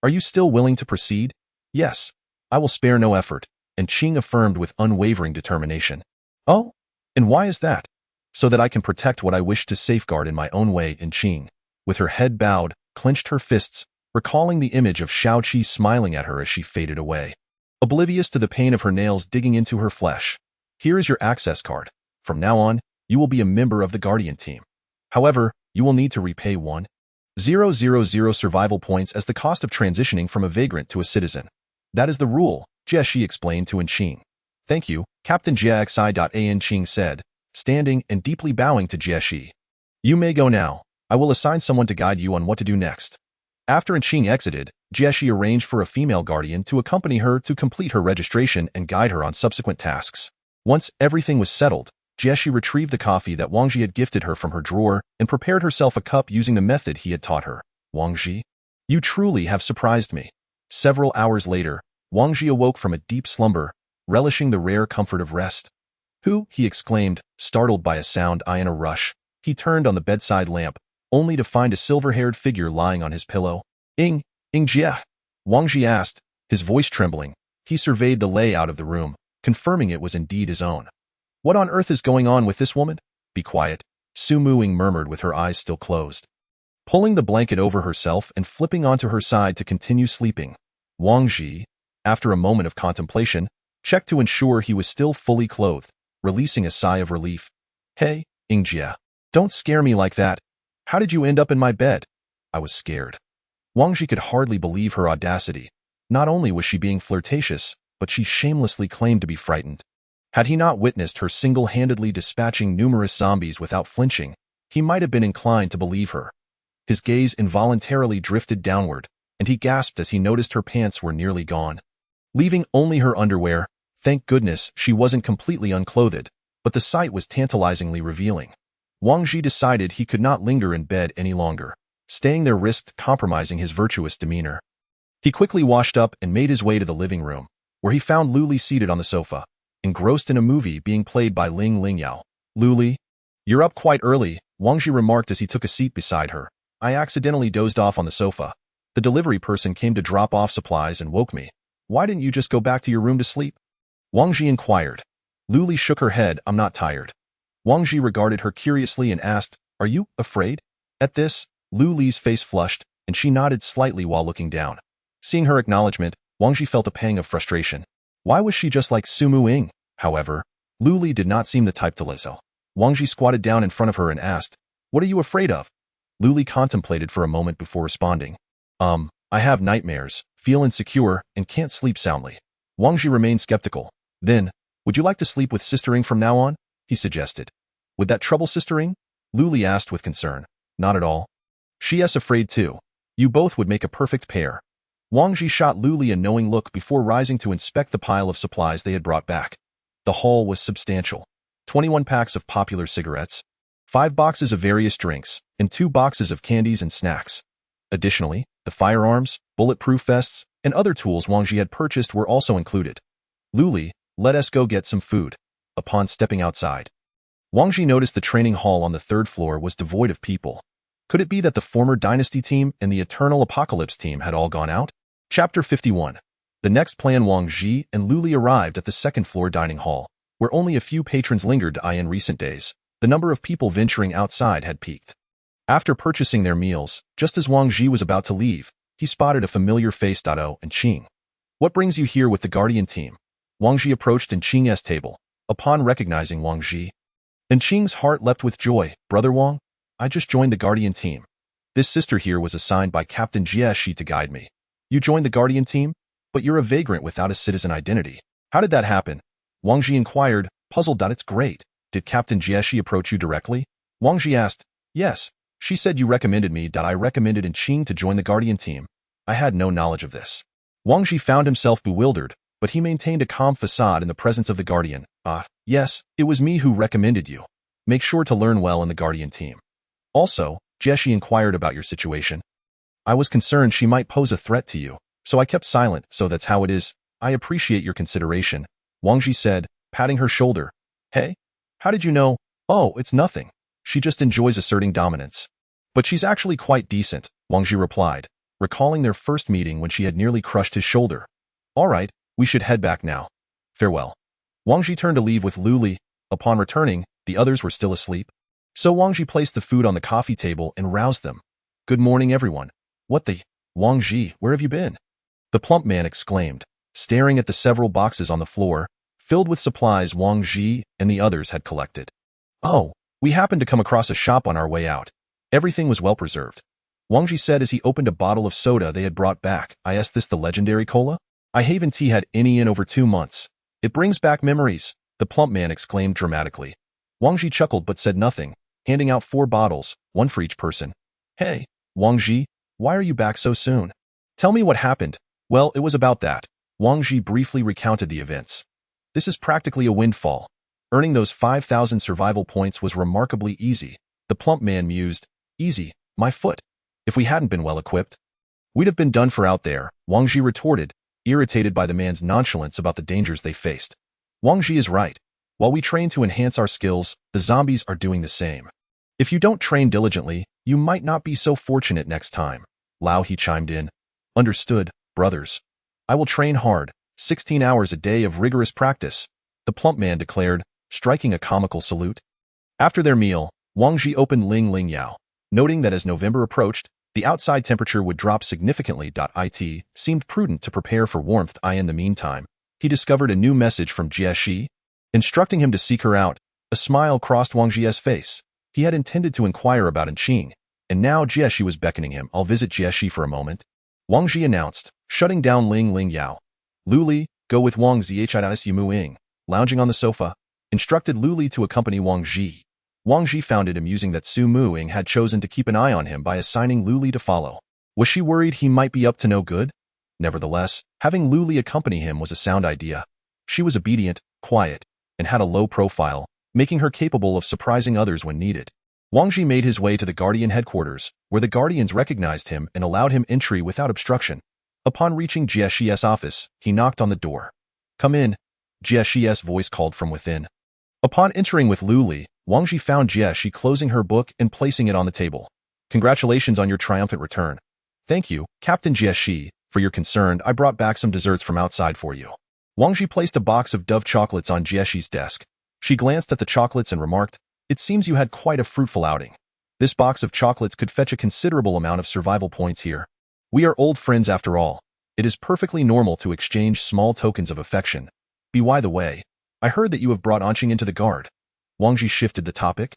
Are you still willing to proceed? Yes, I will spare no effort, Qing affirmed with unwavering determination. Oh, and why is that? So that I can protect what I wish to safeguard in my own way. Qing, with her head bowed, clenched her fists, recalling the image of Shao-Chi smiling at her as she faded away. Oblivious to the pain of her nails digging into her flesh. Here is your access card. From now on, you will be a member of the Guardian team. However, you will need to repay 1,000 survival points as the cost of transitioning from a vagrant to a citizen. That is the rule, Jieshi explained to Qing. Thank you, Captain Jiaxi. Qing said, standing and deeply bowing to Jieshi. You may go now. I will assign someone to guide you on what to do next. After Qing exited, Jieshi arranged for a female guardian to accompany her to complete her registration and guide her on subsequent tasks. Once everything was settled, Jieshi retrieved the coffee that Wang Ji had gifted her from her drawer and prepared herself a cup using the method he had taught her. Wang Ji, you truly have surprised me. Several hours later, Wang Ji awoke from a deep slumber, relishing the rare comfort of rest. Who? He exclaimed, startled by a sound. In a rush, he turned on the bedside lamp, only to find a silver-haired figure lying on his pillow. Jia? Wang Ji asked, his voice trembling. He surveyed the layout of the room, confirming it was indeed his own. What on earth is going on with this woman? Be quiet, Su Muing murmured with her eyes still closed. Pulling the blanket over herself and flipping onto her side to continue sleeping, Wang Ji, after a moment of contemplation, checked to ensure he was still fully clothed, releasing a sigh of relief. Hey, Jia, don't scare me like that. How did you end up in my bed? I was scared. Wang Ji could hardly believe her audacity. Not only was she being flirtatious, but she shamelessly claimed to be frightened. Had he not witnessed her single-handedly dispatching numerous zombies without flinching, he might have been inclined to believe her. His gaze involuntarily drifted downward, and he gasped as he noticed her pants were nearly gone. Leaving only her underwear, thank goodness she wasn't completely unclothed, but the sight was tantalizingly revealing. Wang Ji decided he could not linger in bed any longer. Staying there risked compromising his virtuous demeanor. He quickly washed up and made his way to the living room, where he found Luli seated on the sofa, engrossed in a movie being played by Ling Lingyao. Luli, you're up quite early, Wang Ji remarked as he took a seat beside her. I accidentally dozed off on the sofa. The delivery person came to drop off supplies and woke me. Why didn't you just go back to your room to sleep? Wang Ji inquired. Luli shook her head. I'm not tired. Wang Ji regarded her curiously and asked, Are you afraid? At this, Luli's face flushed, and she nodded slightly while looking down. Seeing her acknowledgement, Wang Ji felt a pang of frustration. Why was she just like Su Muing? However, Luli did not seem the type to listen. Wang Ji squatted down in front of her and asked, What are you afraid of? Luli contemplated for a moment before responding. I have nightmares, feel insecure, and can't sleep soundly. Wang Ji remained skeptical. Then, would you like to sleep with Sister Ing from now on? He suggested. Would that trouble Sister Ing? Luli asked with concern. Not at all. She's afraid too. You both would make a perfect pair. Wang Ji shot Luli a knowing look before rising to inspect the pile of supplies they had brought back. The haul was substantial. 21 packs of popular cigarettes, 5 boxes of various drinks, and 2 boxes of candies and snacks. Additionally, the firearms, bulletproof vests, and other tools Wang Ji had purchased were also included. Luli, let us go get some food. Upon stepping outside, Wang Ji noticed the training hall on the 3rd floor was devoid of people. Could it be that the former Dynasty team and the Eternal Apocalypse team had all gone out? Chapter 51. The next plan. Wang Ji and Luli arrived at the 2nd floor dining hall, where only a few patrons lingered. In recent days, the number of people venturing outside had peaked. After purchasing their meals, just as Wang Ji was about to leave, he spotted a familiar face. And Qing. What brings you here with the Guardian team? Wang Ji approached Qing's table. Upon recognizing Wang Ji, Qing's heart leapt with joy. Brother Wang? I just joined the Guardian team. This sister here was assigned by Captain Jieshi to guide me. You joined the Guardian team? But you're a vagrant without a citizen identity. How did that happen? Wang Ji inquired, puzzled. It's great. Did Captain Jieshi approach you directly? Wang Ji asked. Yes. She said you recommended me. I recommended Qing to join the Guardian team. I had no knowledge of this. Wang Ji found himself bewildered, but he maintained a calm facade in the presence of the Guardian. Yes, it was me who recommended you. Make sure to learn well in the Guardian team. Also, Jieshi inquired about your situation. I was concerned she might pose a threat to you, so I kept silent. So that's how it is. I appreciate your consideration, Wang Ji said, patting her shoulder. Hey? How did you know? Oh, it's nothing. She just enjoys asserting dominance. But she's actually quite decent, Wang Ji replied, recalling their first meeting when she had nearly crushed his shoulder. All right, we should head back now. Farewell. Wang Ji turned to leave with Lu Li. Upon returning, the others were still asleep. So Wang Ji placed the food on the coffee table and roused them. Good morning, everyone. What the? Wang Ji, where have you been? The plump man exclaimed, staring at the several boxes on the floor, filled with supplies Wang Ji and the others had collected. Oh, we happened to come across a shop on our way out. Everything was well preserved. Wang Ji said as he opened a bottle of soda they had brought back. Is this the legendary cola? I haven't had any in over 2 months. It brings back memories, the plump man exclaimed dramatically. Wang Ji chuckled but said nothing, handing out 4 bottles, 1 for each person. Hey, Wang Ji, why are you back so soon? Tell me what happened. Well, it was about that. Wang Ji briefly recounted the events. This is practically a windfall. Earning those 5,000 survival points was remarkably easy. The plump man mused. Easy, my foot. If we hadn't been well equipped, we'd have been done for out there, Wang Ji retorted, irritated by the man's nonchalance about the dangers they faced. Wang Ji is right. While we train to enhance our skills, the zombies are doing the same. If you don't train diligently, you might not be so fortunate next time. Lao He chimed in. Understood, brothers. I will train hard, 16 hours a day of rigorous practice, the plump man declared, striking a comical salute. After their meal, Wang Ji opened Ling Ling Yao, noting that as November approached, the outside temperature would drop significantly. It seemed prudent to prepare for warmth. In the meantime, he discovered a new message from Jieshi, instructing him to seek her out. A smile crossed Wang Ji's face. He had intended to inquire about Qing, and now Jieshi was beckoning him. I'll visit Jieshi for a moment, Wang Ji announced, shutting down Ling Ling Yao. Lu Li, go with Wang Zhi's Yimu Ying, lounging on the sofa, instructed Lu Li to accompany Wang Ji. Wang Ji found it amusing that Su Muing had chosen to keep an eye on him by assigning Lu Li to follow. Was she worried he might be up to no good? Nevertheless, having Lu Li accompany him was a sound idea. She was obedient, quiet, and had a low profile, making her capable of surprising others when needed. Wang Ji made his way to the Guardian headquarters, where the Guardians recognized him and allowed him entry without obstruction. Upon reaching Jieshi's office, he knocked on the door. Come in, Jieshi's voice called from within. Upon entering with Lu Li, Wang Ji found Jieshi closing her book and placing it on the table. Congratulations on your triumphant return. Thank you, Captain Jieshi, for your concern. I brought back some desserts from outside for you. Wang Ji placed a box of Dove chocolates on Jieshi's desk. She glanced at the chocolates and remarked, it seems you had quite a fruitful outing. This box of chocolates could fetch a considerable amount of survival points here. We are old friends after all. It is perfectly normal to exchange small tokens of affection. By the way, I heard that you have brought Qing into the guard. Wang Ji shifted the topic,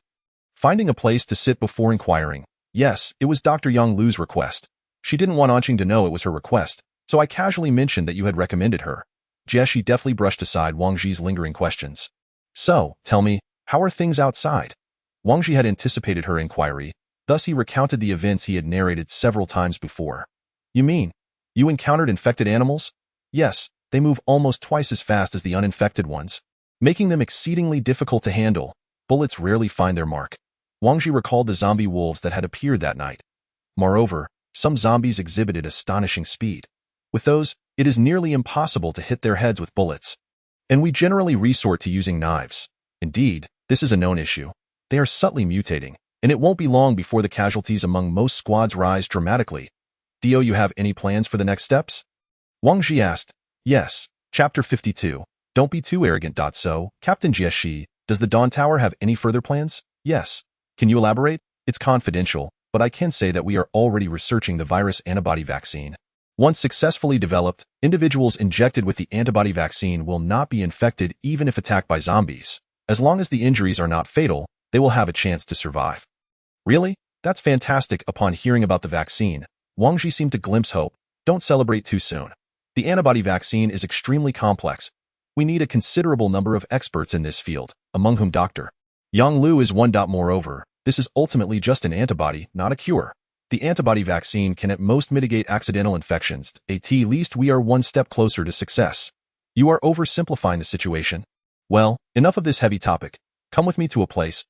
finding a place to sit before inquiring. Yes, it was Dr. Yang Lu's request. She didn't want Qing to know it was her request, so I casually mentioned that you had recommended her. Jieshi deftly brushed aside Wang Ji's lingering questions. So, tell me, how are things outside? Wang Ji had anticipated her inquiry, thus he recounted the events he had narrated several times before. You mean, you encountered infected animals? Yes, they move almost twice as fast as the uninfected ones, making them exceedingly difficult to handle. Bullets rarely find their mark. Wang Ji recalled the zombie wolves that had appeared that night. Moreover, some zombies exhibited astonishing speed. With those, it is nearly impossible to hit their heads with bullets. And we generally resort to using knives. Indeed, this is a known issue. They are subtly mutating, and it won't be long before the casualties among most squads rise dramatically. Do you have any plans for the next steps? Wang Ji asked. Yes. Chapter 52. Don't be too arrogant. So, Captain Jieshi, does the Dawn Tower have any further plans? Yes. Can you elaborate? It's confidential, but I can say that we are already researching the virus antibody vaccine. Once successfully developed, individuals injected with the antibody vaccine will not be infected even if attacked by zombies. As long as the injuries are not fatal, they will have a chance to survive. Really? That's fantastic. Upon hearing about the vaccine, Wang Ji seemed to glimpse hope. Don't celebrate too soon. The antibody vaccine is extremely complex. We need a considerable number of experts in this field, among whom Dr. Yang Lu is one. Moreover, this is ultimately just an antibody, not a cure. The antibody vaccine can at most mitigate accidental infections. At least we are one step closer to success. You are oversimplifying the situation. Well, enough of this heavy topic. Come with me to a place.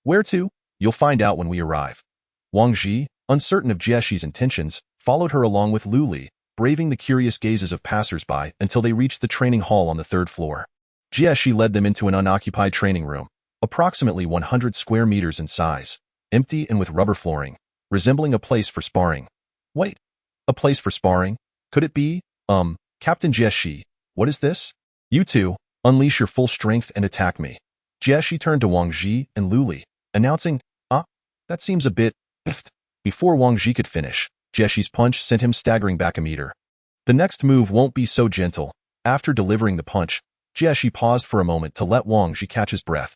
Where to? You'll find out when we arrive. Wang Ji, uncertain of Jieshi's intentions, followed her along with Lu Li, braving the curious gazes of passers-by until they reached the training hall on the 3rd floor. Jieshi led them into an unoccupied training room, approximately 100 square meters in size, empty and with rubber flooring, resembling a place for sparring. Wait, a place for sparring? Could it be? Captain Jieshi, what is this? You two, unleash your full strength and attack me. Jieshi turned to Wang Ji and Lu Li, announcing, that seems a bit iffed. Before Wang Ji could finish, Jieshi's punch sent him staggering back a meter. The next move won't be so gentle. After delivering the punch, Jieshi paused for a moment to let Wang Ji catch his breath.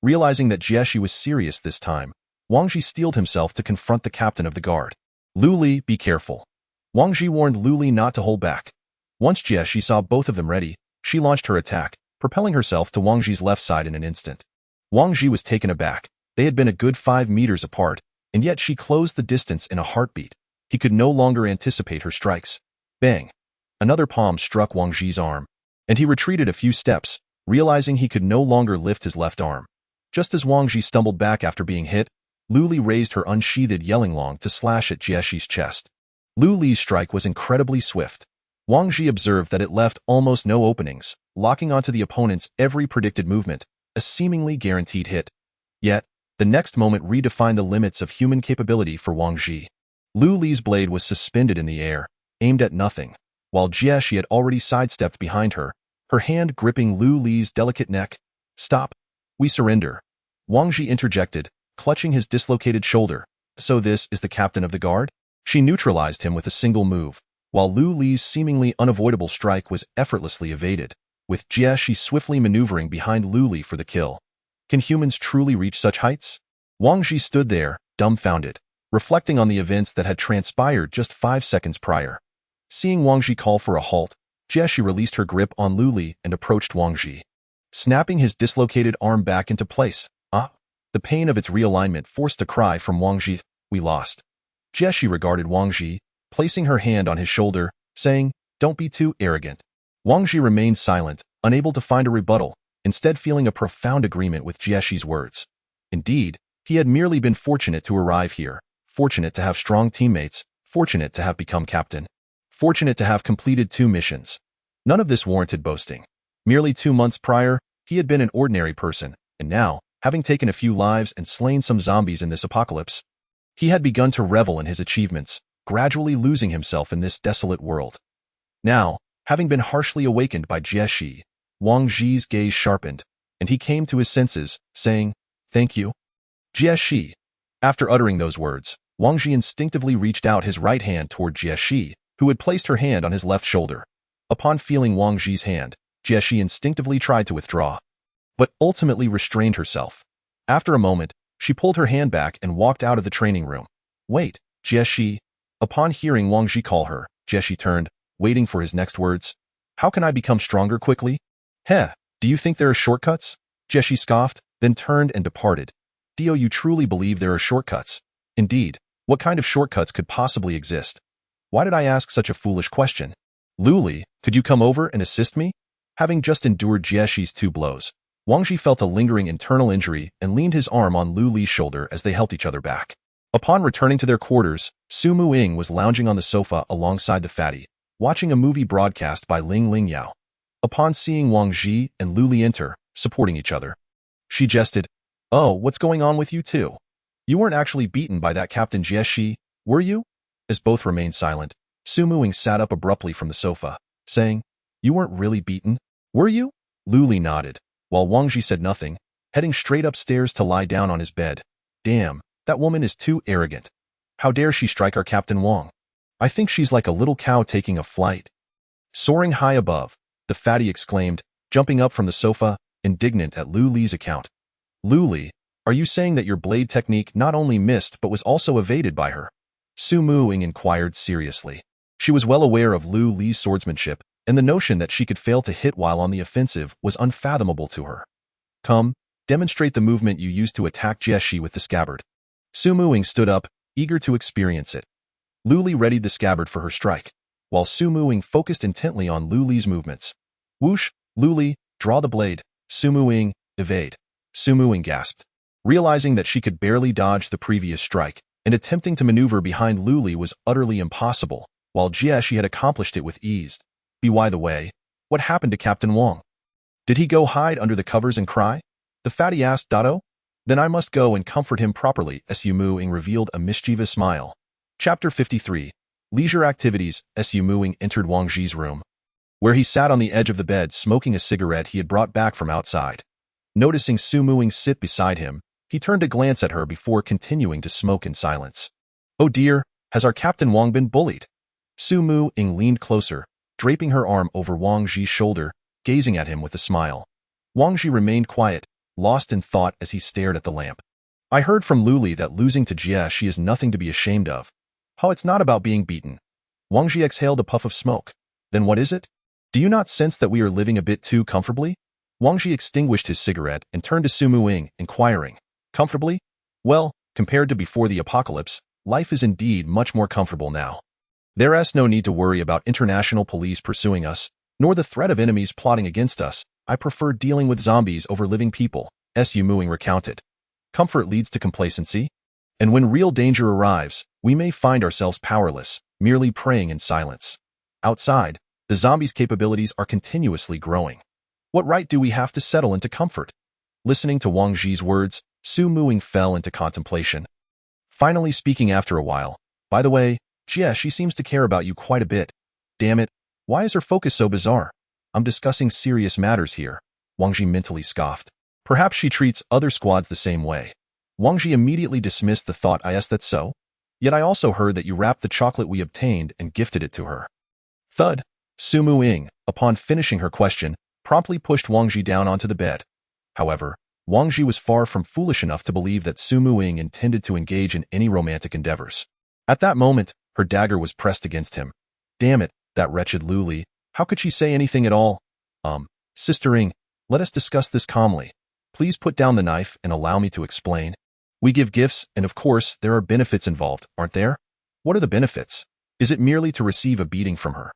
Realizing that Jieshi was serious this time, Wang Ji steeled himself to confront the captain of the guard. Lu Li, be careful. Wang Ji warned Lu Li not to hold back. Once Jieshi saw both of them ready, she launched her attack, propelling herself to Wang Ji's left side in an instant. Wang Ji was taken aback. They had been a good 5 meters apart, and yet she closed the distance in a heartbeat. He could no longer anticipate her strikes. Bang! Another palm struck Wang Ji's arm, and he retreated a few steps, realizing he could no longer lift his left arm. Just as Wang Ji stumbled back after being hit, Lu Li raised her unsheathed yelling long to slash at Jieshi's chest. Lu Li's strike was incredibly swift. Wang Ji observed that it left almost no openings, locking onto the opponent's every predicted movement, a seemingly guaranteed hit. Yet, the next moment redefined the limits of human capability for Wang Ji. Lu Li's blade was suspended in the air, aimed at nothing, while Jieshi had already sidestepped behind her, her hand gripping Lu Li's delicate neck. Stop. We surrender. Wang Ji interjected, clutching his dislocated shoulder. So this is the captain of the guard? She neutralized him with a single move, while Lu Li's seemingly unavoidable strike was effortlessly evaded, with Jieshi swiftly maneuvering behind Lu Li for the kill. Can humans truly reach such heights? Wang Ji stood there, dumbfounded, reflecting on the events that had transpired just 5 seconds prior. Seeing Wang Ji call for a halt, Jieshi released her grip on Lu Li and approached Wang Ji, snapping his dislocated arm back into place. The pain of its realignment forced a cry from Wang Ji. We lost. Jieshi regarded Wang Ji, placing her hand on his shoulder, saying, Don't be too arrogant. Wang Ji remained silent, unable to find a rebuttal, instead feeling a profound agreement with Jieshi's words. Indeed, he had merely been fortunate to arrive here, fortunate to have strong teammates, fortunate to have become captain, fortunate to have completed 2 missions. None of this warranted boasting. Merely 2 months prior, he had been an ordinary person, and now, having taken a few lives and slain some zombies in this apocalypse, he had begun to revel in his achievements, gradually losing himself in this desolate world. Now, having been harshly awakened by Jieshi, Wang Ji's gaze sharpened, and he came to his senses, saying, Thank you. Jieshi. After uttering those words, Wang Ji instinctively reached out his right hand toward Jieshi, who had placed her hand on his left shoulder. Upon feeling Wang Ji's hand, Jieshi instinctively tried to withdraw, but ultimately restrained herself. After a moment, she pulled her hand back and walked out of the training room. Wait, Jieshi. Upon hearing Wang Ji call her, Jieshi turned, waiting for his next words. How can I become stronger quickly? Do you think there are shortcuts? Jieshi scoffed, then turned and departed. Do you truly believe there are shortcuts? Indeed, what kind of shortcuts could possibly exist? Why did I ask such a foolish question? Lu Li, could you come over and assist me? Having just endured Jieshi's 2 blows, Wang Ji felt a lingering internal injury and leaned his arm on Lu Li's shoulder as they helped each other back. Upon returning to their quarters, Su Muing was lounging on the sofa alongside the fatty, watching a movie broadcast by Ling Ling Yao. Upon seeing Wang Ji and Lu Li enter, supporting each other, she jested, Oh, what's going on with you two? You weren't actually beaten by that Captain Jieshi, were you? As both remained silent, Su Muing sat up abruptly from the sofa, saying, You weren't really beaten, were you? Lu Li nodded, while Wang Ji said nothing, heading straight upstairs to lie down on his bed. Damn, that woman is too arrogant. How dare she strike our Captain Wang? I think she's like a little cow taking a flight. Soaring high above, the fatty exclaimed, jumping up from the sofa, indignant at Lu Li's account. Lu Li, Are you saying that your blade technique not only missed but was also evaded by her? Su Muing inquired seriously. She was well aware of Lu Li's swordsmanship, and the notion that she could fail to hit while on the offensive was unfathomable to her. Come, demonstrate the movement you used to attack Jieshi with the scabbard. Su Muing stood up, eager to experience it. Lu Li readied the scabbard for her strike, while Su Muing focused intently on Lu Li's movements. Whoosh, Lu Li, draw the blade. Su Muing, evade. Su Muing gasped. Realizing that she could barely dodge the previous strike, and attempting to maneuver behind Lu Li was utterly impossible, while Jieshi had accomplished it with ease. By the way, what happened to Captain Wang? Did he go hide under the covers and cry? The fatty asked Dato. Then I must go and comfort him properly. Su Muing revealed a mischievous smile. Chapter 53. Leisure Activities. Su Muing entered Wang Ji's room, where he sat on the edge of the bed smoking a cigarette he had brought back from outside. Noticing Su Muing sit beside him, he turned to glance at her before continuing to smoke in silence. Oh dear, has our Captain Wang been bullied? Su Muing leaned closer, draping her arm over Wang Ji's shoulder, gazing at him with a smile. Wang Ji remained quiet, lost in thought as he stared at the lamp. I heard from Lu Li that losing to Jieshi is nothing to be ashamed of. How it's not about being beaten. Wang Ji exhaled a puff of smoke. Then what is it? Do you not sense that we are living a bit too comfortably? Wang Ji extinguished his cigarette and turned to Su Muing, inquiring, comfortably? Well, compared to before the apocalypse, life is indeed much more comfortable now. There's no need to worry about international police pursuing us, nor the threat of enemies plotting against us. I prefer dealing with zombies over living people, Su Muing recounted. Comfort leads to complacency, and when real danger arrives, we may find ourselves powerless, merely praying in silence. Outside, the zombies' capabilities are continuously growing. What right do we have to settle into comfort? Listening to Wang Ji's words, Su Muing fell into contemplation. Finally speaking after a while, by the way, she seems to care about you quite a bit. Damn it, why is her focus so bizarre? I'm discussing serious matters here, Wang Ji mentally scoffed. Perhaps she treats other squads the same way. Wang Ji immediately dismissed the thought. Is that so? Yet I also heard that you wrapped the chocolate we obtained and gifted it to her. Thud. Su Muing, upon finishing her question, promptly pushed Wang Ji down onto the bed. However, Wang Ji was far from foolish enough to believe that Su Muing intended to engage in any romantic endeavors. At that moment, her dagger was pressed against him. Damn it, that wretched Lu Li. How could she say anything at all? Sistering, let us discuss this calmly. Please put down the knife and allow me to explain. We give gifts, and of course, there are benefits involved, aren't there? What are the benefits? Is it merely to receive a beating from her?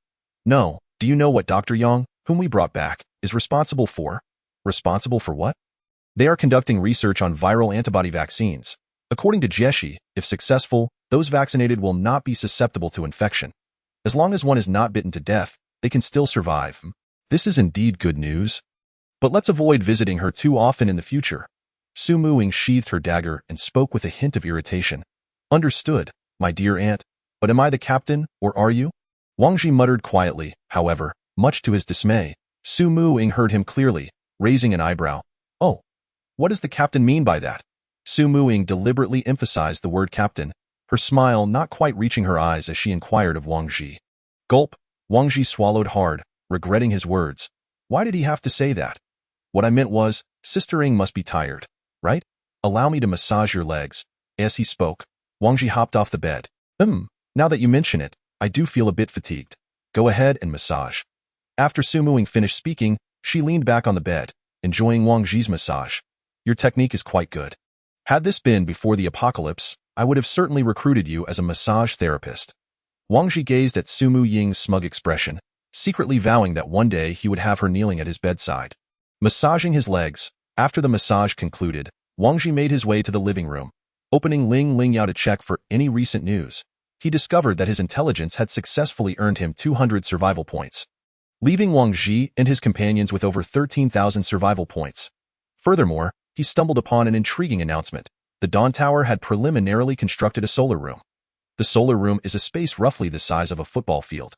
No. Do you know what Dr. Yang, whom we brought back, is responsible for? Responsible for what? They are conducting research on viral antibody vaccines. According to Jieshi, if successful, those vaccinated will not be susceptible to infection. As long as one is not bitten to death, they can still survive. This is indeed good news. But let's avoid visiting her too often in the future. Su Muing sheathed her dagger and spoke with a hint of irritation. Understood, my dear aunt, but am I the captain, or are you? Wang Ji muttered quietly. However, much to his dismay, Su Muing heard him clearly, raising an eyebrow. Oh, what does the captain mean by that? Su Muing deliberately emphasized the word captain, her smile not quite reaching her eyes as she inquired of Wang Ji. Gulp. Wang Ji swallowed hard, regretting his words. Why did he have to say that? What I meant was, Sister Ing must be tired, right? Allow me to massage your legs. As he spoke, Wang Ji hopped off the bed. Now that you mention it, I do feel a bit fatigued. Go ahead and massage. After Su Muing finished speaking, she leaned back on the bed, enjoying Wang Ji's massage. Your technique is quite good. Had this been before the apocalypse, I would have certainly recruited you as a massage therapist. Wang Ji gazed at Su Muing's smug expression, secretly vowing that one day he would have her kneeling at his bedside. Massaging his legs, after the massage concluded, Wang Ji made his way to the living room. Opening Ling Ling Yao to check for any recent news, he discovered that his intelligence had successfully earned him 200 survival points, leaving Wang Ji and his companions with over 13,000 survival points. Furthermore, he stumbled upon an intriguing announcement. The Dawn Tower had preliminarily constructed a solar room. The solar room is a space roughly the size of a football field,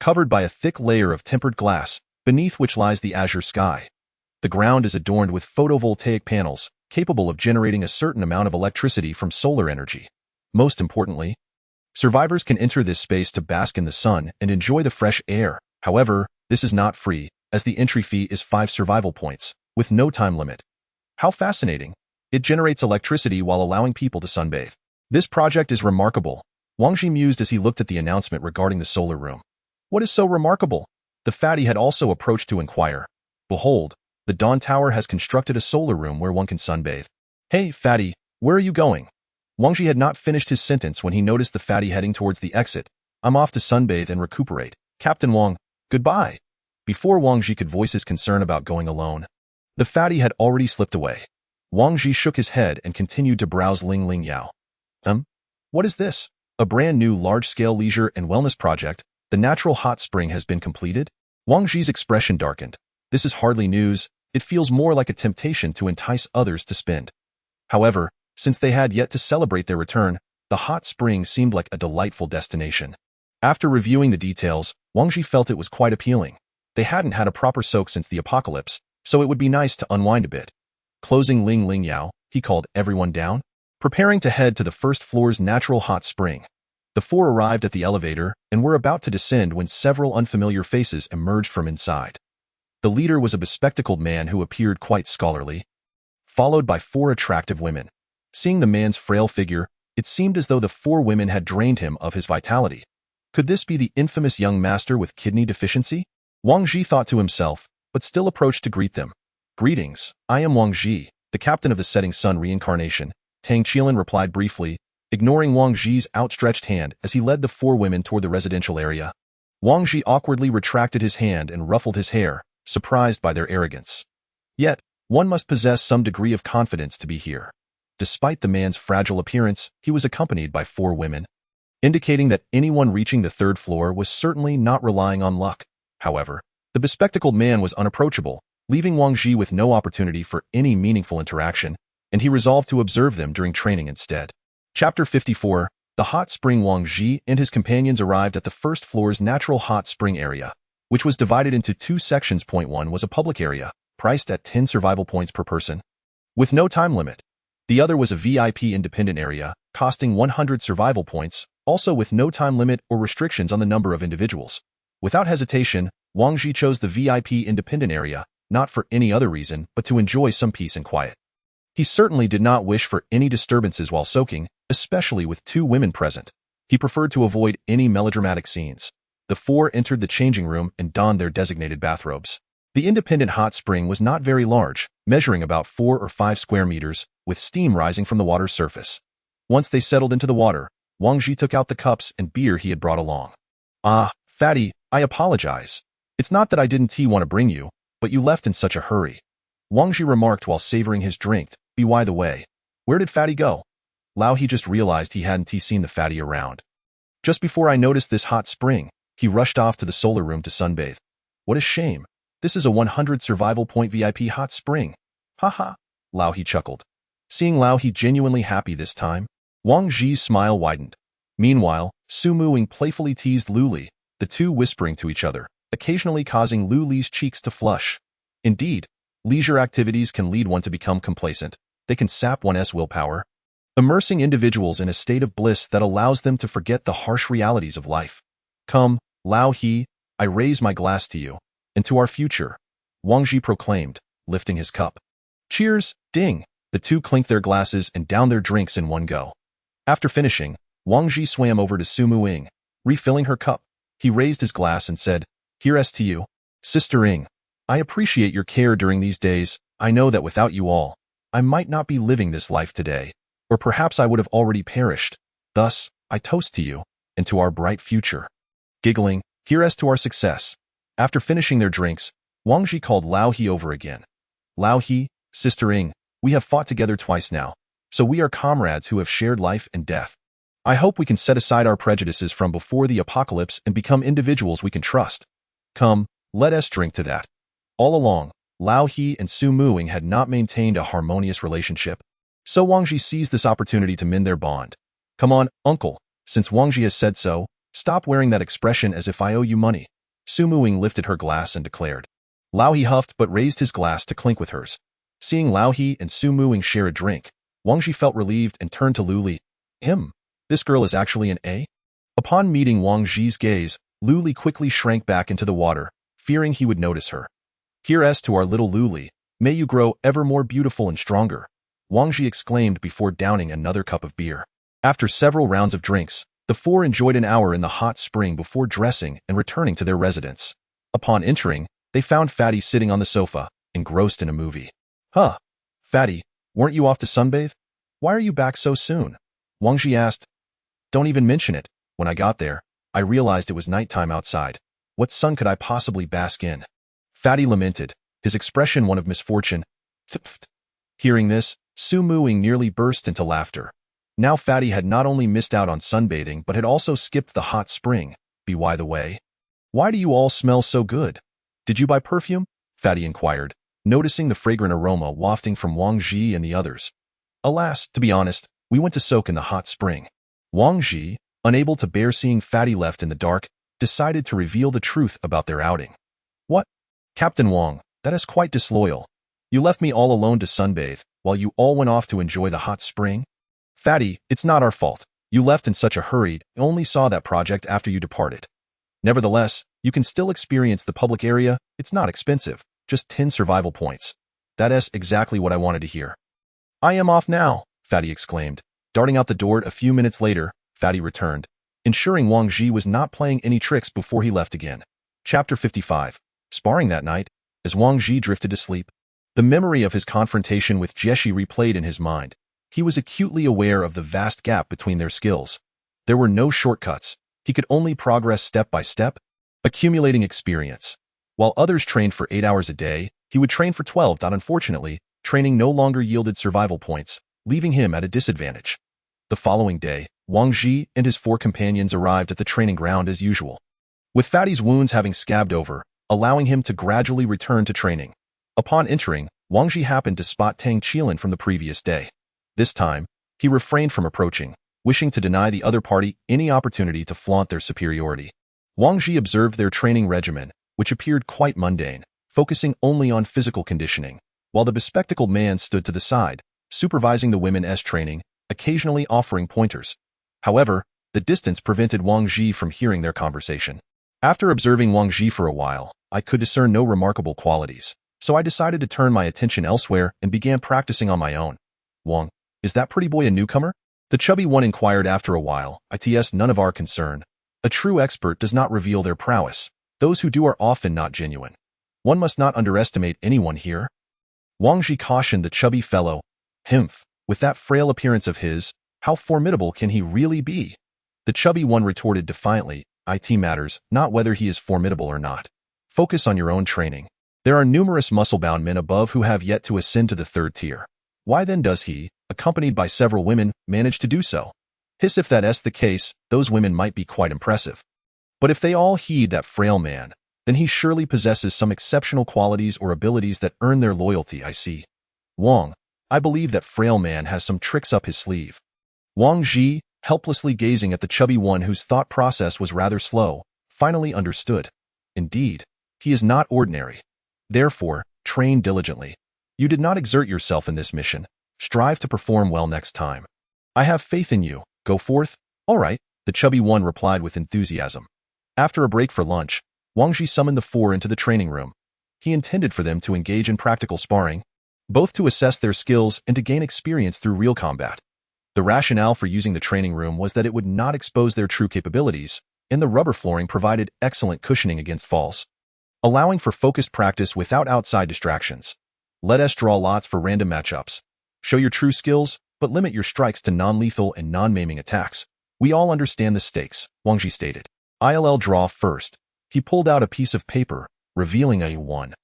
covered by a thick layer of tempered glass, beneath which lies the azure sky. The ground is adorned with photovoltaic panels, capable of generating a certain amount of electricity from solar energy. Most importantly, survivors can enter this space to bask in the sun and enjoy the fresh air. However, this is not free, as the entry fee is 5 survival points, with no time limit. How fascinating. It generates electricity while allowing people to sunbathe. This project is remarkable, Wang Ji mused as he looked at the announcement regarding the solar room. What is so remarkable? The fatty had also approached to inquire. Behold, the Dawn Tower has constructed a solar room where one can sunbathe. Hey, fatty, where are you going? Wang Ji had not finished his sentence when he noticed the fatty heading towards the exit. I'm off to sunbathe and recuperate. Captain Wang, goodbye. Before Wang Ji could voice his concern about going alone, the fatty had already slipped away. Wang Ji shook his head and continued to browse Ling Ling Yao. What is this? A brand new large-scale leisure and wellness project, the natural hot spring has been completed? Wang Ji's expression darkened. This is hardly news, it feels more like a temptation to entice others to spend. However, since they had yet to celebrate their return, the hot spring seemed like a delightful destination. After reviewing the details, Wang Ji felt it was quite appealing. They hadn't had a proper soak since the apocalypse, so it would be nice to unwind a bit. Closing Ling Ling Yao, he called everyone down, preparing to head to the first floor's natural hot spring. The four arrived at the elevator and were about to descend when several unfamiliar faces emerged from inside. The leader was a bespectacled man who appeared quite scholarly, followed by four attractive women. Seeing the man's frail figure, it seemed as though the four women had drained him of his vitality. Could this be the infamous young master with kidney deficiency? Wang Ji thought to himself, but still approached to greet them. Greetings, I am Wang Ji, the captain of the Setting Sun reincarnation. Tang Qilan replied briefly, ignoring Wang Ji's outstretched hand as he led the four women toward the residential area. Wang Ji awkwardly retracted his hand and ruffled his hair, surprised by their arrogance. Yet, one must possess some degree of confidence to be here. Despite the man's fragile appearance, he was accompanied by four women, indicating that anyone reaching the third floor was certainly not relying on luck. However, the bespectacled man was unapproachable, leaving Wang Ji with no opportunity for any meaningful interaction, and he resolved to observe them during training instead. Chapter 54, The Hot Spring. Wang Ji and his companions arrived at the first floor's natural hot spring area, which was divided into two sections. Point 1 was a public area, priced at 10 survival points per person, with no time limit. The other was a VIP independent area, costing 100 survival points, also with no time limit or restrictions on the number of individuals. Without hesitation, Wang Ji chose the VIP independent area, not for any other reason but to enjoy some peace and quiet. He certainly did not wish for any disturbances while soaking, especially with two women present. He preferred to avoid any melodramatic scenes. The four entered the changing room and donned their designated bathrobes. The independent hot spring was not very large, measuring about 4 or 5 square meters, with steam rising from the water's surface. Once they settled into the water, Wang Ji took out the cups and beer he had brought along. Ah, fatty, I apologize. It's not that I didn't want to bring you, but you left in such a hurry. Wang Ji remarked while savoring his drink. By the way, where did fatty go? Lao He just realized he hadn't seen the fatty around. Just before I noticed this hot spring, he rushed off to the solar room to sunbathe. What a shame. This is a 100 survival point VIP hot spring. Haha, Lao He chuckled. Seeing Lao He genuinely happy this time, Wang Ji's smile widened. Meanwhile, Su Muing playfully teased Lu Li, the two whispering to each other, occasionally causing Lu Li's cheeks to flush. Indeed, leisure activities can lead one to become complacent. They can sap one's willpower, immersing individuals in a state of bliss that allows them to forget the harsh realities of life. Come, Lao He, I raise my glass to you, and to our future, Wang Ji proclaimed, lifting his cup. Cheers, ding! The two clinked their glasses and downed their drinks in one go. After finishing, Wang Ji swam over to Su Muing, refilling her cup. He raised his glass and said, Here's to you, Sister Ing. I appreciate your care during these days. I know that without you all, I might not be living this life today, or perhaps I would have already perished. Thus, I toast to you, and to our bright future. Giggling, here's to our success. After finishing their drinks, Wang Ji called Lao He over again. Lao He, Sister Ing, we have fought together twice now, so we are comrades who have shared life and death. I hope we can set aside our prejudices from before the apocalypse and become individuals we can trust. Come, let us drink to that. All along, Lao He and Su Muing had not maintained a harmonious relationship, so Wang Ji seized this opportunity to mend their bond. Come on, uncle, since Wang Ji has said so, stop wearing that expression as if I owe you money. Su Muing lifted her glass and declared. Lao He huffed but raised his glass to clink with hers. Seeing Lao He and Su Muing share a drink, Wang Ji felt relieved and turned to Lu Li. This girl is actually an A? Upon meeting Wang Ji's gaze, Lu Li quickly shrank back into the water, fearing he would notice her. Here's to our little Lu Li, may you grow ever more beautiful and stronger. Wang Ji exclaimed before downing another cup of beer. After several rounds of drinks, the four enjoyed an hour in the hot spring before dressing and returning to their residence. Upon entering, they found Fatty sitting on the sofa, engrossed in a movie. Huh, Fatty, weren't you off to sunbathe? Why are you back so soon? Wang Ji asked. Don't even mention it. When I got there, I realized it was nighttime outside. What sun could I possibly bask in? Fatty lamented, his expression one of misfortune. Hearing this, Su Muing nearly burst into laughter. Now Fatty had not only missed out on sunbathing but had also skipped the hot spring. By the way, why do you all smell so good? Did you buy perfume? Fatty inquired, noticing the fragrant aroma wafting from Wang Ji and the others. Alas, to be honest, we went to soak in the hot spring. Wang Ji, unable to bear seeing Fatty left in the dark, decided to reveal the truth about their outing. What? Captain Wang, that is quite disloyal. You left me all alone to sunbathe, while you all went off to enjoy the hot spring? Fatty, it's not our fault. You left in such a hurry and only saw that project after you departed. Nevertheless, you can still experience the public area. It's not expensive, just 10 survival points. That's exactly what I wanted to hear. I am off now, Fatty exclaimed. Darting out the door a few minutes later, Fatty returned, ensuring Wang Ji was not playing any tricks before he left again. Chapter 55. Sparring that night, as Wang Ji drifted to sleep, the memory of his confrontation with Jieshi replayed in his mind. He was acutely aware of the vast gap between their skills. There were no shortcuts. He could only progress step by step, accumulating experience. While others trained for 8 hours a day, he would train for 12. Unfortunately, training no longer yielded survival points, leaving him at a disadvantage. The following day, Wang Ji and his 4 companions arrived at the training ground as usual, with Fatty's wounds having scabbed over, allowing him to gradually return to training. Upon entering, Wang Ji happened to spot Tang Qilin from the previous day. This time, he refrained from approaching, wishing to deny the other party any opportunity to flaunt their superiority. Wang Ji observed their training regimen, which appeared quite mundane, focusing only on physical conditioning, while the bespectacled man stood to the side, supervising the women's training, occasionally offering pointers. However, the distance prevented Wang Ji from hearing their conversation. After observing Wang Ji for a while, I could discern no remarkable qualities, so I decided to turn my attention elsewhere and began practicing on my own. Wang, is that pretty boy a newcomer? The chubby one inquired after a while. It's none of our concern. A true expert does not reveal their prowess. Those who do are often not genuine. One must not underestimate anyone here. Wang Ji cautioned the chubby fellow. Himph, with that frail appearance of his, how formidable can he really be? The chubby one retorted defiantly, it matters not whether he is formidable or not. Focus on your own training. There are numerous muscle-bound men above who have yet to ascend to the 3rd tier. Why then does he, accompanied by several women, manage to do so? Hiss, if that's the case, those women might be quite impressive. But if they all heed that frail man, then he surely possesses some exceptional qualities or abilities that earn their loyalty. I see. Wang, I believe that frail man has some tricks up his sleeve. Wang Ji, helplessly gazing at the chubby one whose thought process was rather slow, finally understood. Indeed, he is not ordinary. Therefore, train diligently. You did not exert yourself in this mission. Strive to perform well next time. I have faith in you. Go forth. All right, the chubby one replied with enthusiasm. After a break for lunch, Wang Ji summoned the 4 into the training room. He intended for them to engage in practical sparring, both to assess their skills and to gain experience through real combat. The rationale for using the training room was that it would not expose their true capabilities, and the rubber flooring provided excellent cushioning against falls, allowing for focused practice without outside distractions. Let us draw lots for random matchups. Show your true skills, but limit your strikes to non-lethal and non-maiming attacks. We all understand the stakes, Wang Ji stated. I'll draw first. He pulled out a piece of paper, revealing a 1.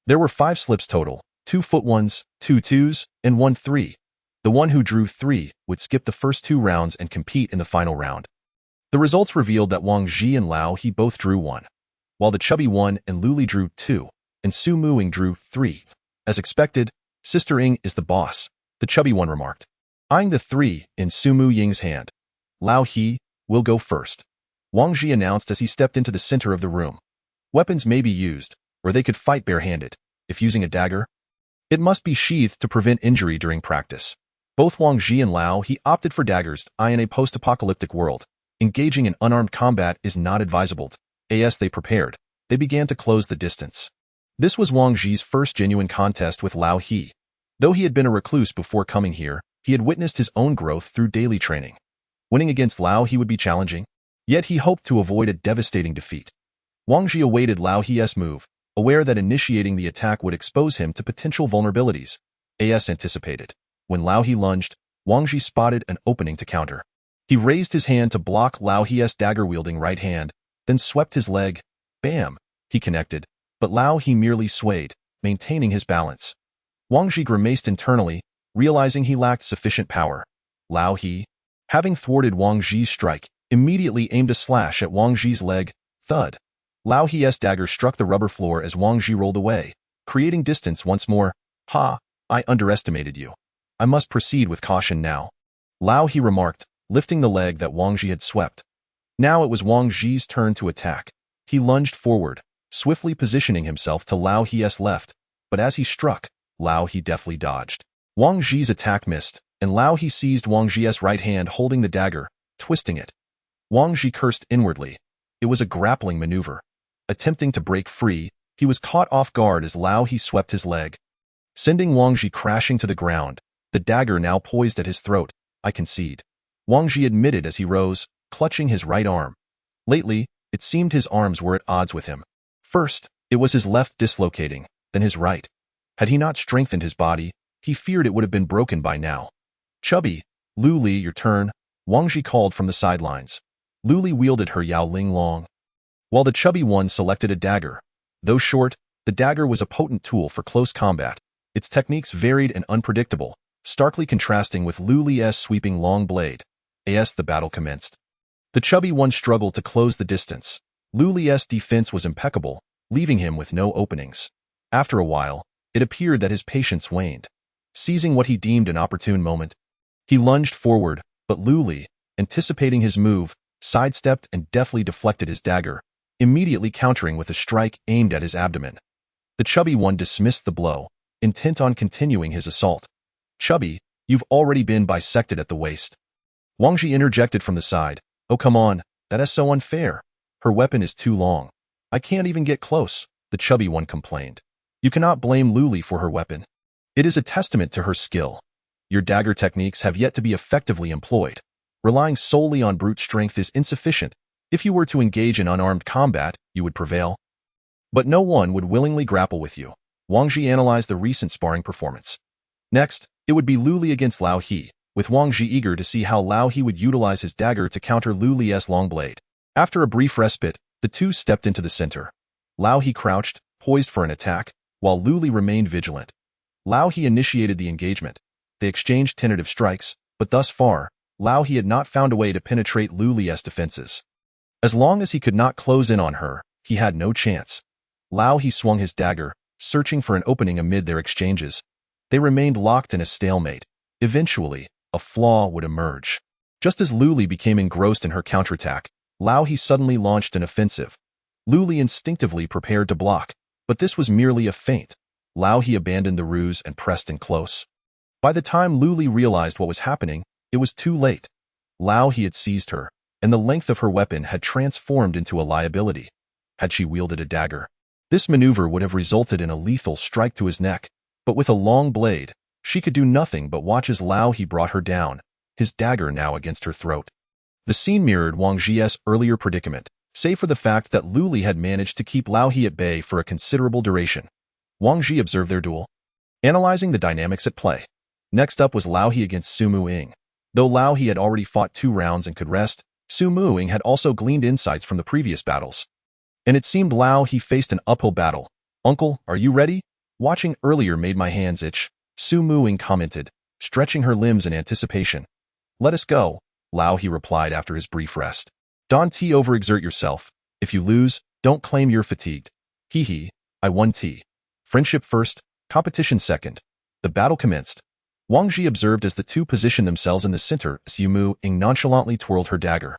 There were 5 slips total, 2 foot 1s, 2 2s, and 1 3. The one who drew 3 would skip the first 2 rounds and compete in the final round. The results revealed that Wang Ji and Lao He both drew 1, while the chubby one and Luli drew 2, and Su Muing drew 3. As expected, Sister Ing is the boss, the chubby one remarked, eyeing the 3 in Su Mu Ying's hand. Lao He will go first, Wang Ji announced as he stepped into the center of the room. Weapons may be used, or they could fight barehanded. If using a dagger, it must be sheathed to prevent injury during practice. Both Wang Ji and Lao He opted for daggers. In a post-apocalyptic world, engaging in unarmed combat is not advisable. As they prepared, they began to close the distance. This was Wang Ji's first genuine contest with Lao He. Though he had been a recluse before coming here, he had witnessed his own growth through daily training. Winning against Lao He would be challenging, yet he hoped to avoid a devastating defeat. Wang Ji awaited Lao He's move, aware that initiating the attack would expose him to potential vulnerabilities. As anticipated, when Lao He lunged, Wang Ji spotted an opening to counter. He raised his hand to block Lao He's dagger-wielding right hand, then swept his leg. Bam! He connected, but Lao He merely swayed, maintaining his balance. Wang Ji grimaced internally, realizing he lacked sufficient power. Lao He, having thwarted Wang Ji's strike, immediately aimed a slash at Wang Ji's leg. Thud! Lao He's dagger struck the rubber floor as Wang Ji rolled away, creating distance once more. Ha! I underestimated you. I must proceed with caution now. Lao He remarked, lifting the leg that Wang Ji had swept. Now it was Wang Ji's turn to attack. He lunged forward, swiftly positioning himself to Lao He's left, but as he struck, Lao He deftly dodged. Wang Ji's attack missed, and Lao He seized Wang Ji's right hand holding the dagger, twisting it. Wang Ji cursed inwardly. It was a grappling maneuver. Attempting to break free, he was caught off guard as Lao He swept his leg, sending Wang Ji crashing to the ground, the dagger now poised at his throat. I concede. Wang Ji admitted as he rose, clutching his right arm. Lately, it seemed his arms were at odds with him. First, it was his left dislocating, then his right. Had he not strengthened his body, he feared it would have been broken by now. Chubby, Lu Li, your turn, Wang Ji called from the sidelines. Lu Li wielded her Yao Ling Long, while the chubby one selected a dagger. Though short, the dagger was a potent tool for close combat. Its techniques varied and unpredictable, starkly contrasting with Lu Li's sweeping long blade. As the battle commenced, the chubby one struggled to close the distance. Lu Li's defense was impeccable, leaving him with no openings. After a while, it appeared that his patience waned. Seizing what he deemed an opportune moment, he lunged forward, but Lu Li, anticipating his move, sidestepped and deftly deflected his dagger, immediately countering with a strike aimed at his abdomen. The chubby one dismissed the blow, intent on continuing his assault. Chubby, you've already been bisected at the waist. Wang Ji interjected from the side. Oh come on, that is so unfair. Her weapon is too long. I can't even get close, the chubby one complained. You cannot blame Lu Li for her weapon. It is a testament to her skill. Your dagger techniques have yet to be effectively employed. Relying solely on brute strength is insufficient. If you were to engage in unarmed combat, you would prevail. But no one would willingly grapple with you. Wang Ji analyzed the recent sparring performance. Next, it would be Lu Li against Lao He, with Wang Ji eager to see how Lao He would utilize his dagger to counter Lu Li's long blade. After a brief respite, the two stepped into the center. Lao He crouched, poised for an attack, while Lu Li remained vigilant. Lao He initiated the engagement. They exchanged tentative strikes, but thus far, Lao He had not found a way to penetrate Lu Li's defenses. As long as he could not close in on her, he had no chance. Lao He swung his dagger, searching for an opening amid their exchanges. They remained locked in a stalemate. Eventually, a flaw would emerge. Just as Lu Li became engrossed in her counterattack, Lao He suddenly launched an offensive. Lu Li instinctively prepared to block, but this was merely a feint. Lao He abandoned the ruse and pressed in close. By the time Lu Li realized what was happening, it was too late. Lao He had seized her, and the length of her weapon had transformed into a liability. Had she wielded a dagger, this maneuver would have resulted in a lethal strike to his neck, but with a long blade, she could do nothing but watch as Lao He brought her down, his dagger now against her throat. The scene mirrored Wang Ji's earlier predicament, save for the fact that Lu Li had managed to keep Lao He at bay for a considerable duration. Wang Ji observed their duel, analyzing the dynamics at play. Next up was Lao He against Su Muing. Though Lao He had already fought 2 rounds and could rest, Su Muing had also gleaned insights from the previous battles. And it seemed Lao He faced an uphill battle. Uncle, are you ready? Watching earlier made my hands itch, Su Muing commented, stretching her limbs in anticipation. Let us go, Lao He replied after his brief rest. Don't overexert yourself. If you lose, don't claim you're fatigued. Hee, I won T. Friendship first, competition second. The battle commenced. Wang Ji observed as the two positioned themselves in the center as Su Muing nonchalantly twirled her dagger.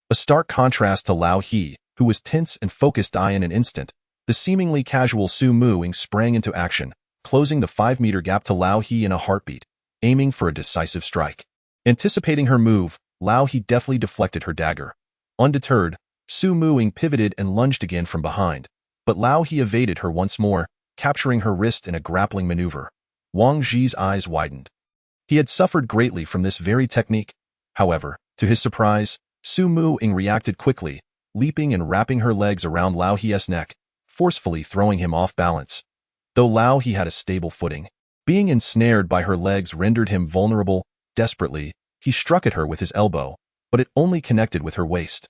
A stark contrast to Lao He, who was tense and focused in an instant. The seemingly casual Su Muing sprang into action, closing the 5-meter gap to Lao He in a heartbeat, aiming for a decisive strike. Anticipating her move, Lao He deftly deflected her dagger. Undeterred, Su Muing pivoted and lunged again from behind, but Lao He evaded her once more, capturing her wrist in a grappling maneuver. Wang Ji's eyes widened. He had suffered greatly from this very technique. However, to his surprise, Su Mu-ing reacted quickly, leaping and wrapping her legs around Lao He's neck, forcefully throwing him off balance. Though Lao He had a stable footing, being ensnared by her legs rendered him vulnerable. Desperately, he struck at her with his elbow, but it only connected with her waist.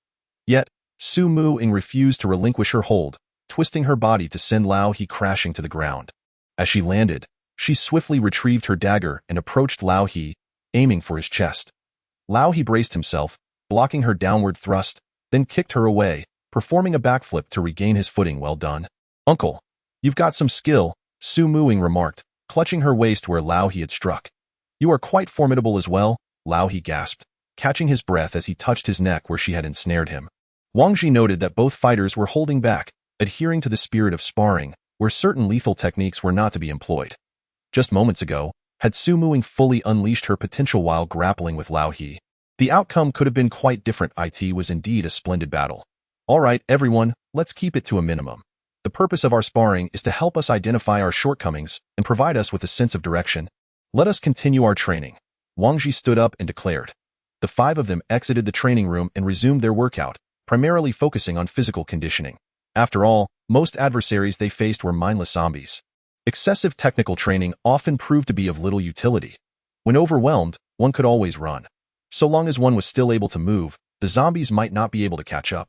Yet, Su Mu-ing refused to relinquish her hold, twisting her body to send Lao He crashing to the ground. As she landed, she swiftly retrieved her dagger and approached Lao He, aiming for his chest. Lao He braced himself, blocking her downward thrust, then kicked her away, performing a backflip to regain his footing. Well done. Uncle, you've got some skill, Su Mu-ing remarked, clutching her waist where Lao He had struck. You are quite formidable as well, Lao He gasped, catching his breath as he touched his neck where she had ensnared him. Wang Ji noted that both fighters were holding back, adhering to the spirit of sparring, where certain lethal techniques were not to be employed. Just moments ago, had Su Mu-ing fully unleashed her potential while grappling with Lao He, the outcome could have been quite different. It was indeed a splendid battle. All right, everyone, let's keep it to a minimum. The purpose of our sparring is to help us identify our shortcomings and provide us with a sense of direction. Let us continue our training. Wang Ji stood up and declared. The five of them exited the training room and resumed their workout, primarily focusing on physical conditioning. After all, most adversaries they faced were mindless zombies. Excessive technical training often proved to be of little utility. When overwhelmed, one could always run. So long as one was still able to move, the zombies might not be able to catch up.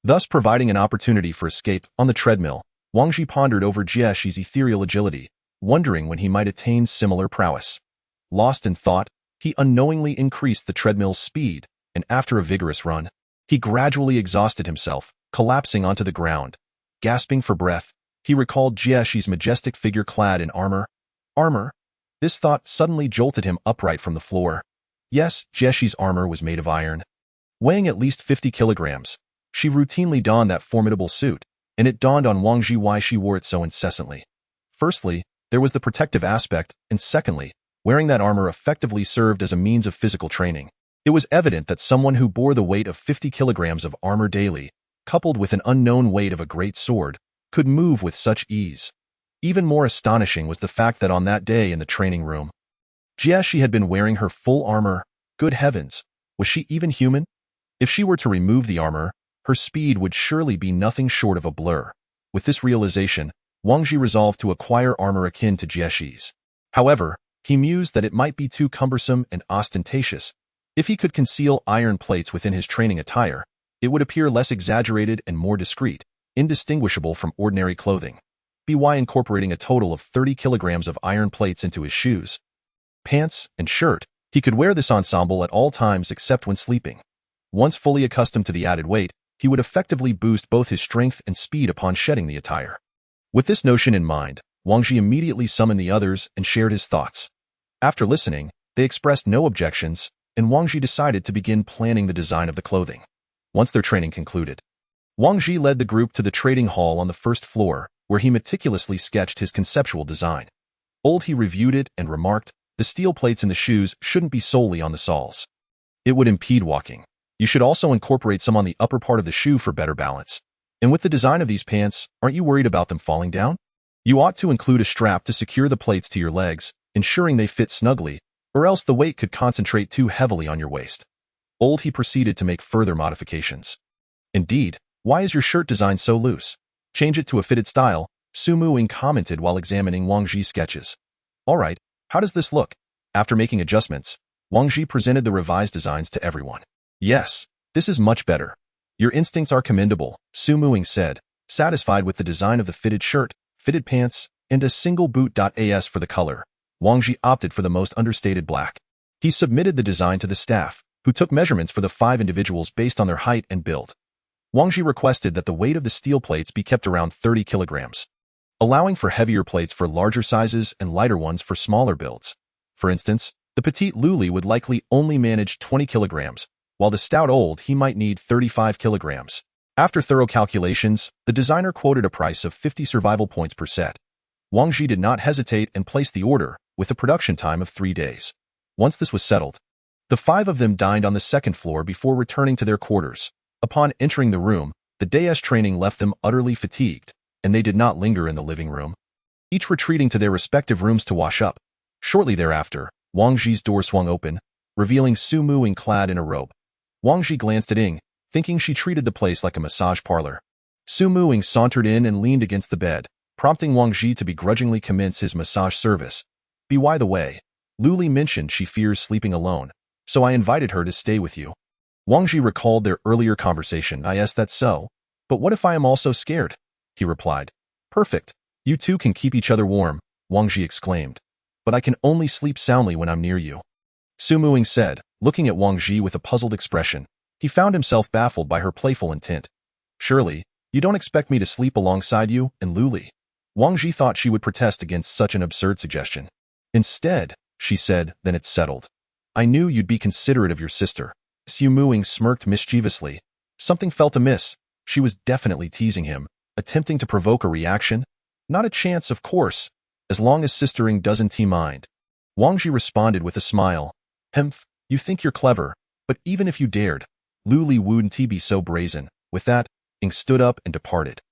Thus providing an opportunity for escape. On the treadmill, Wang Ji pondered over Jieshi's ethereal agility, wondering when he might attain similar prowess. Lost in thought, he unknowingly increased the treadmill's speed, and after a vigorous run, he gradually exhausted himself, collapsing onto the ground. Gasping for breath, he recalled Jieshi's majestic figure clad in armor. Armor? This thought suddenly jolted him upright from the floor. Yes, Jieshi's armor was made of iron. Weighing at least 50 kilograms, she routinely donned that formidable suit, and it dawned on Wang Ji why she wore it so incessantly. Firstly, there was the protective aspect, and secondly, wearing that armor effectively served as a means of physical training. It was evident that someone who bore the weight of 50 kilograms of armor daily, coupled with an unknown weight of a great sword, could move with such ease. Even more astonishing was the fact that on that day in the training room, Jieshi had been wearing her full armor. Good heavens, was she even human? If she were to remove the armor, her speed would surely be nothing short of a blur. With this realization, Wang Ji resolved to acquire armor akin to Jieshi's. However, he mused that it might be too cumbersome and ostentatious. If he could conceal iron plates within his training attire, it would appear less exaggerated and more discreet, indistinguishable from ordinary clothing. By incorporating a total of 30 kilograms of iron plates into his shoes, pants, and shirt, he could wear this ensemble at all times except when sleeping. Once fully accustomed to the added weight, he would effectively boost both his strength and speed upon shedding the attire. With this notion in mind, Wang Ji immediately summoned the others and shared his thoughts. After listening, they expressed no objections, and Wang Ji decided to begin planning the design of the clothing. Once their training concluded, Wang Ji led the group to the trading hall on the first floor, where he meticulously sketched his conceptual design. He reviewed it and remarked, the steel plates in the shoes shouldn't be solely on the soles. It would impede walking. You should also incorporate some on the upper part of the shoe for better balance. And with the design of these pants, aren't you worried about them falling down? You ought to include a strap to secure the plates to your legs, ensuring they fit snugly, or else the weight could concentrate too heavily on your waist. He proceeded to make further modifications. Indeed, why is your shirt design so loose? Change it to a fitted style, Su Mu-ing commented while examining Wang Ji's sketches. All right, how does this look? After making adjustments, Wang Ji presented the revised designs to everyone. Yes, this is much better. Your instincts are commendable, Su Mu-ing said, satisfied with the design of the fitted shirt, fitted pants, and a single boot. As for the color, Wang Ji opted for the most understated black. He submitted the design to the staff, who took measurements for the 5 individuals based on their height and build. Wang Ji requested that the weight of the steel plates be kept around 30 kilograms, allowing for heavier plates for larger sizes and lighter ones for smaller builds. For instance, the petite Luli would likely only manage 20 kilograms, while the stout he might need 35 kilograms. After thorough calculations, the designer quoted a price of 50 survival points per set. Wang Ji did not hesitate and placed the order, with a production time of 3 days. Once this was settled, the 5 of them dined on the second floor before returning to their quarters. Upon entering the room, the day's training left them utterly fatigued, and they did not linger in the living room. Each retreating to their respective rooms to wash up, Shortly thereafter, Wang Ji's door swung open, revealing Su Muing clad in a robe. Wang Ji glanced at Ying, thinking she treated the place like a massage parlor. Su Muing sauntered in and leaned against the bed, prompting Wang Ji to begrudgingly commence his massage service. By the way, Luli mentioned she fears sleeping alone, so I invited her to stay with you. Wang Ji recalled their earlier conversation. Yes, that's so. But what if I am also scared? He replied. Perfect. You two can keep each other warm, Wang Ji exclaimed. But I can only sleep soundly when I'm near you. Su Muing said, looking at Wang Ji with a puzzled expression. He found himself baffled by her playful intent. Surely, you don't expect me to sleep alongside you and Luli? Wang Ji thought she would protest against such an absurd suggestion. Instead, she said, then it's settled. I knew you'd be considerate of your sister. Su Muing smirked mischievously. Something felt amiss. She was definitely teasing him, attempting to provoke a reaction. Not a chance, of course, as long as sistering doesn't mind. Wang Ji responded with a smile. Hemph, you think you're clever, but even if you dared, Luli wouldn't be so brazen. With that, Ying stood up and departed.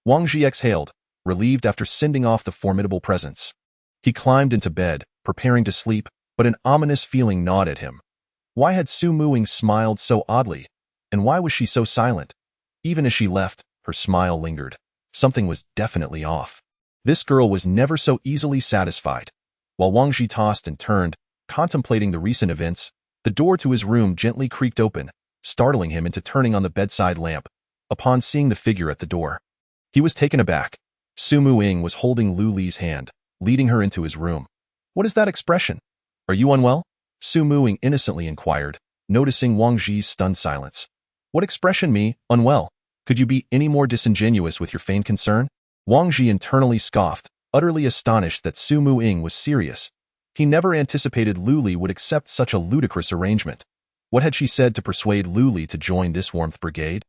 Wang Ji exhaled, relieved after sending off the formidable presence. He climbed into bed, preparing to sleep, but an ominous feeling gnawed at him. Why had Su Muing smiled so oddly? And why was she so silent? Even as she left, her smile lingered. Something was definitely off. This girl was never so easily satisfied. While Wang Ji tossed and turned, contemplating the recent events, the door to his room gently creaked open, startling him into turning on the bedside lamp. Upon seeing the figure at the door, he was taken aback. Su Muing was holding Luli's hand, leading her into his room. What is that expression? Are you unwell? Su Muing innocently inquired, noticing Wang Ji's stunned silence. What expression, me, unwell? Could you be any more disingenuous with your feigned concern? Wang Ji internally scoffed, utterly astonished that Su Muing was serious. He never anticipated Luli would accept such a ludicrous arrangement. What had she said to persuade Luli to join this warmth brigade?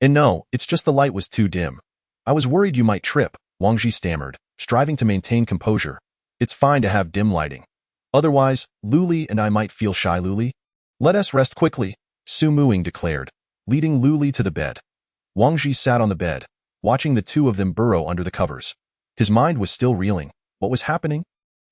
And no, it's just the light was too dim. I was worried you might trip, Wang Ji stammered, striving to maintain composure. It's fine to have dim lighting. Otherwise, Luli and I might feel shy. Luli? Let us rest quickly, Su Muing declared, leading Luli to the bed. Wang Ji sat on the bed, watching the two of them burrow under the covers. His mind was still reeling. What was happening?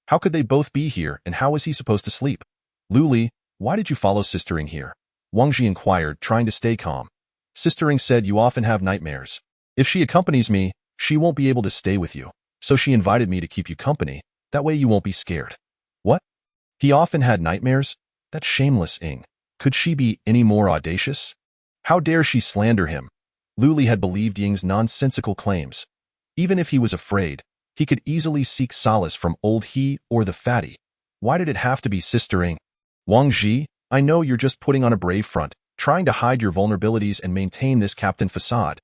How could they both be here, and how was he supposed to sleep? Luli, why did you follow Sistering here? Wang Ji inquired, trying to stay calm. Sistering said you often have nightmares. If she accompanies me, she won't be able to stay with you. So she invited me to keep you company. That way you won't be scared. What? He often had nightmares? That's shameless, Ying. Could she be any more audacious? How dare she slander him? Luli had believed Ying's nonsensical claims. Even if he was afraid, he could easily seek solace from old he or the fatty. Why did it have to be Sistering? Wang Ji, I know you're just putting on a brave front, trying to hide your vulnerabilities and maintain this captain facade.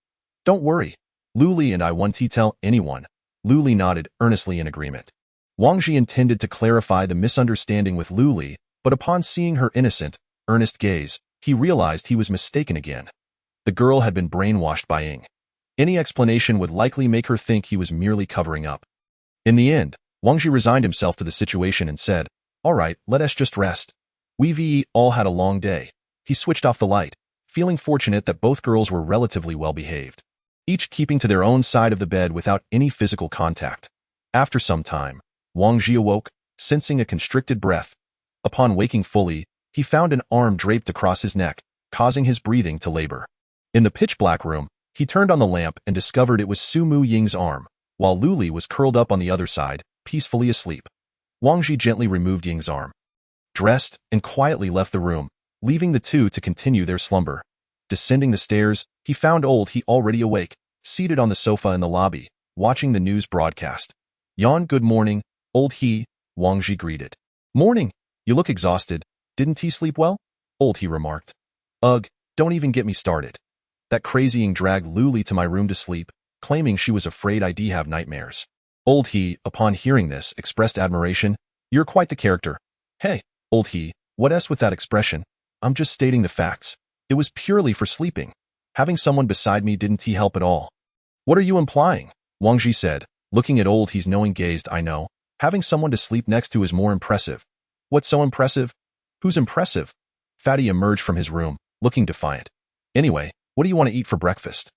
Don't worry. Luli and I won't tell anyone. Luli nodded earnestly in agreement. Wang Ji intended to clarify the misunderstanding with Luli, but upon seeing her innocent, earnest gaze, he realized he was mistaken again. The girl had been brainwashed by Ying. Any explanation would likely make her think he was merely covering up. In the end, Wang Ji resigned himself to the situation and said, All right, let us just rest. We've all had a long day. He switched off the light, feeling fortunate that both girls were relatively well behaved, each keeping to their own side of the bed without any physical contact. After some time, Wang Ji awoke, sensing a constricted breath. Upon waking fully, he found an arm draped across his neck, causing his breathing to labor. In the pitch-black room, he turned on the lamp and discovered it was Su Muing's arm, while Luli was curled up on the other side, peacefully asleep. Wang Ji gently removed Ying's arm, dressed, and quietly left the room, leaving the two to continue their slumber. Descending the stairs, he found old he already awake, seated on the sofa in the lobby, watching the news broadcast. Yawn, good morning, old he, Wang Ji greeted. Morning, you look exhausted. Didn't he sleep well? Old he remarked. Ugh, don't even get me started. That crazying dragged Luli to my room to sleep, claiming she was afraid I'd have nightmares. Old he, upon hearing this, expressed admiration. You're quite the character. Hey, old he, what with that expression? I'm just stating the facts. It was purely for sleeping. Having someone beside me didn't help at all. What are you implying? Wang Ji said, looking at old he's knowing gaze. I know. Having someone to sleep next to is more impressive. What's so impressive? Who's impressive? Fatty emerged from his room, looking defiant. Anyway, what do you want to eat for breakfast?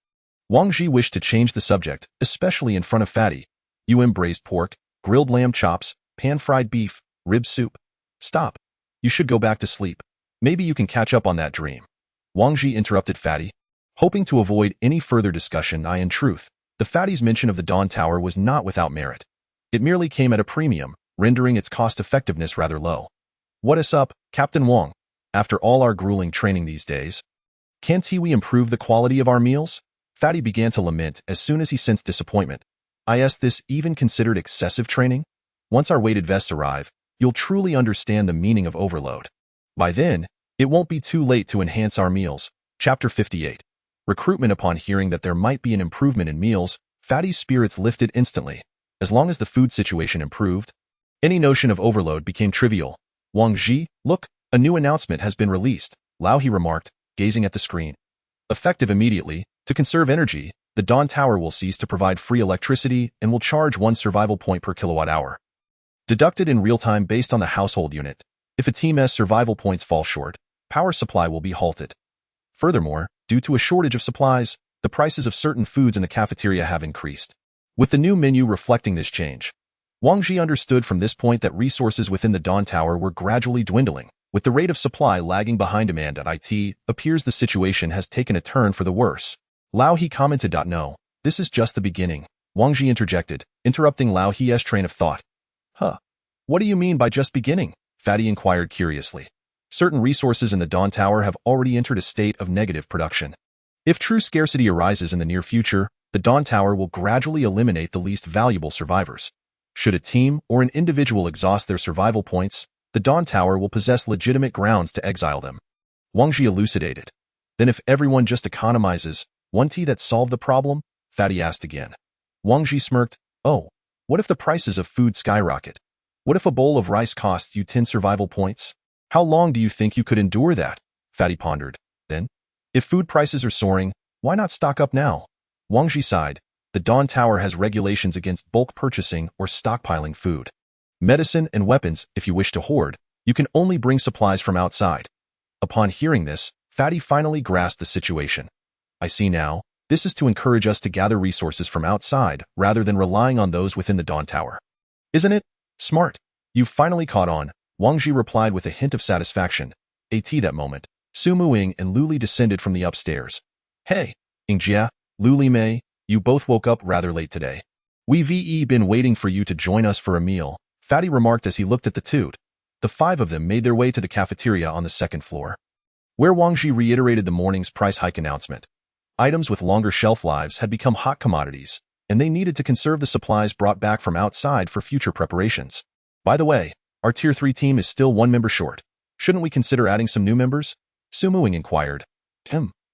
Wang Ji wished to change the subject, especially in front of Fatty. Braised pork, grilled lamb chops, pan-fried beef, Rib soup. Stop. You should go back to sleep. Maybe you can catch up on that dream. Wang Ji interrupted Fatty. Hoping to avoid any further discussion, in truth, the Fatty's mention of the Dawn Tower was not without merit. It merely came at a premium, rendering its cost-effectiveness rather low. What is up, Captain Wang? After all our grueling training these days, can't we improve the quality of our meals? Fatty began to lament as soon as he sensed disappointment. Is this even considered excessive training? Once our weighted vests arrive, you'll truly understand the meaning of overload. By then, it won't be too late to enhance our meals. Chapter 58. Recruitment. Upon hearing that there might be an improvement in meals, Fatty's spirits lifted instantly. As long as the food situation improved, any notion of overload became trivial. Wang Ji, look, a new announcement has been released, Lao He remarked, gazing at the screen. Effective immediately, to conserve energy, the Dawn Tower will cease to provide free electricity and will charge 1 survival point per kilowatt-hour. Deducted in real time based on the household unit. If a team's survival points fall short, power supply will be halted. Furthermore, due to a shortage of supplies, the prices of certain foods in the cafeteria have increased. With the new menu reflecting this change, Wang Ji understood from this point that resources within the Dawn Tower were gradually dwindling. With the rate of supply lagging behind demand at IT, appears the situation has taken a turn for the worse. Lao He commented. No, this is just the beginning. Wang Ji interjected, interrupting Lao He's train of thought. Huh. What do you mean by just beginning? Fatty inquired curiously. Certain resources in the Dawn Tower have already entered a state of negative production. If true scarcity arises in the near future, the Dawn Tower will gradually eliminate the least valuable survivors. Should a team or an individual exhaust their survival points, the Dawn Tower will possess legitimate grounds to exile them. Wang Ji elucidated. Then if everyone just economizes, won't that solve the problem? Fatty asked again. Wang Ji smirked. Oh, what if the prices of food skyrocket? What if a bowl of rice costs you 10 survival points? How long do you think you could endure that? Fatty pondered. Then, if food prices are soaring, why not stock up now? Wang Ji sighed. The Dawn Tower has regulations against bulk purchasing or stockpiling food. Medicine and weapons. If you wish to hoard, you can only bring supplies from outside. Upon hearing this, Fatty finally grasped the situation. I see now, this is to encourage us to gather resources from outside rather than relying on those within the Dawn Tower. Isn't it? Smart. You've finally caught on, Wang Ji replied with a hint of satisfaction. At that moment, Su Muing and Lu Li descended from the upstairs. Hey, Ingjia, Lu Li Mei, you both woke up rather late today. We've been waiting for you to join us for a meal, Fatty remarked as he looked at the two. The 5 of them made their way to the cafeteria on the 2nd floor, where Wang Ji reiterated the morning's price hike announcement. Items with longer shelf lives had become hot commodities, and they needed to conserve the supplies brought back from outside for future preparations. By the way, our Tier 3 team is still 1 member short. Shouldn't we consider adding some new members? Su Muing inquired.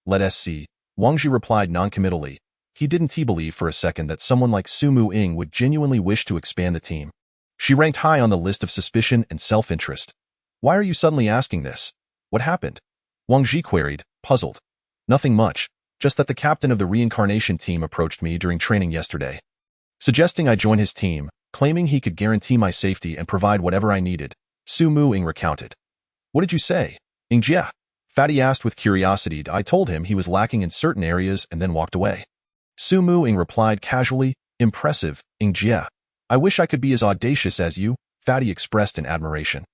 Let us see. Wang Ji replied noncommittally. He didn't believe for a second that someone like Su Muing would genuinely wish to expand the team. She ranked high on the list of suspicion and self-interest. Why are you suddenly asking this? What happened? Wang Ji queried, puzzled. Nothing much, just that the captain of the reincarnation team approached me during training yesterday, suggesting I join his team, claiming he could guarantee my safety and provide whatever I needed. Su Muing recounted. What did you say? Ingjia? Fatty asked with curiosity. I told him he was lacking in certain areas and then walked away. Su Muing replied casually, impressive, Ingjia. I wish I could be as audacious as you, Fatty expressed in admiration.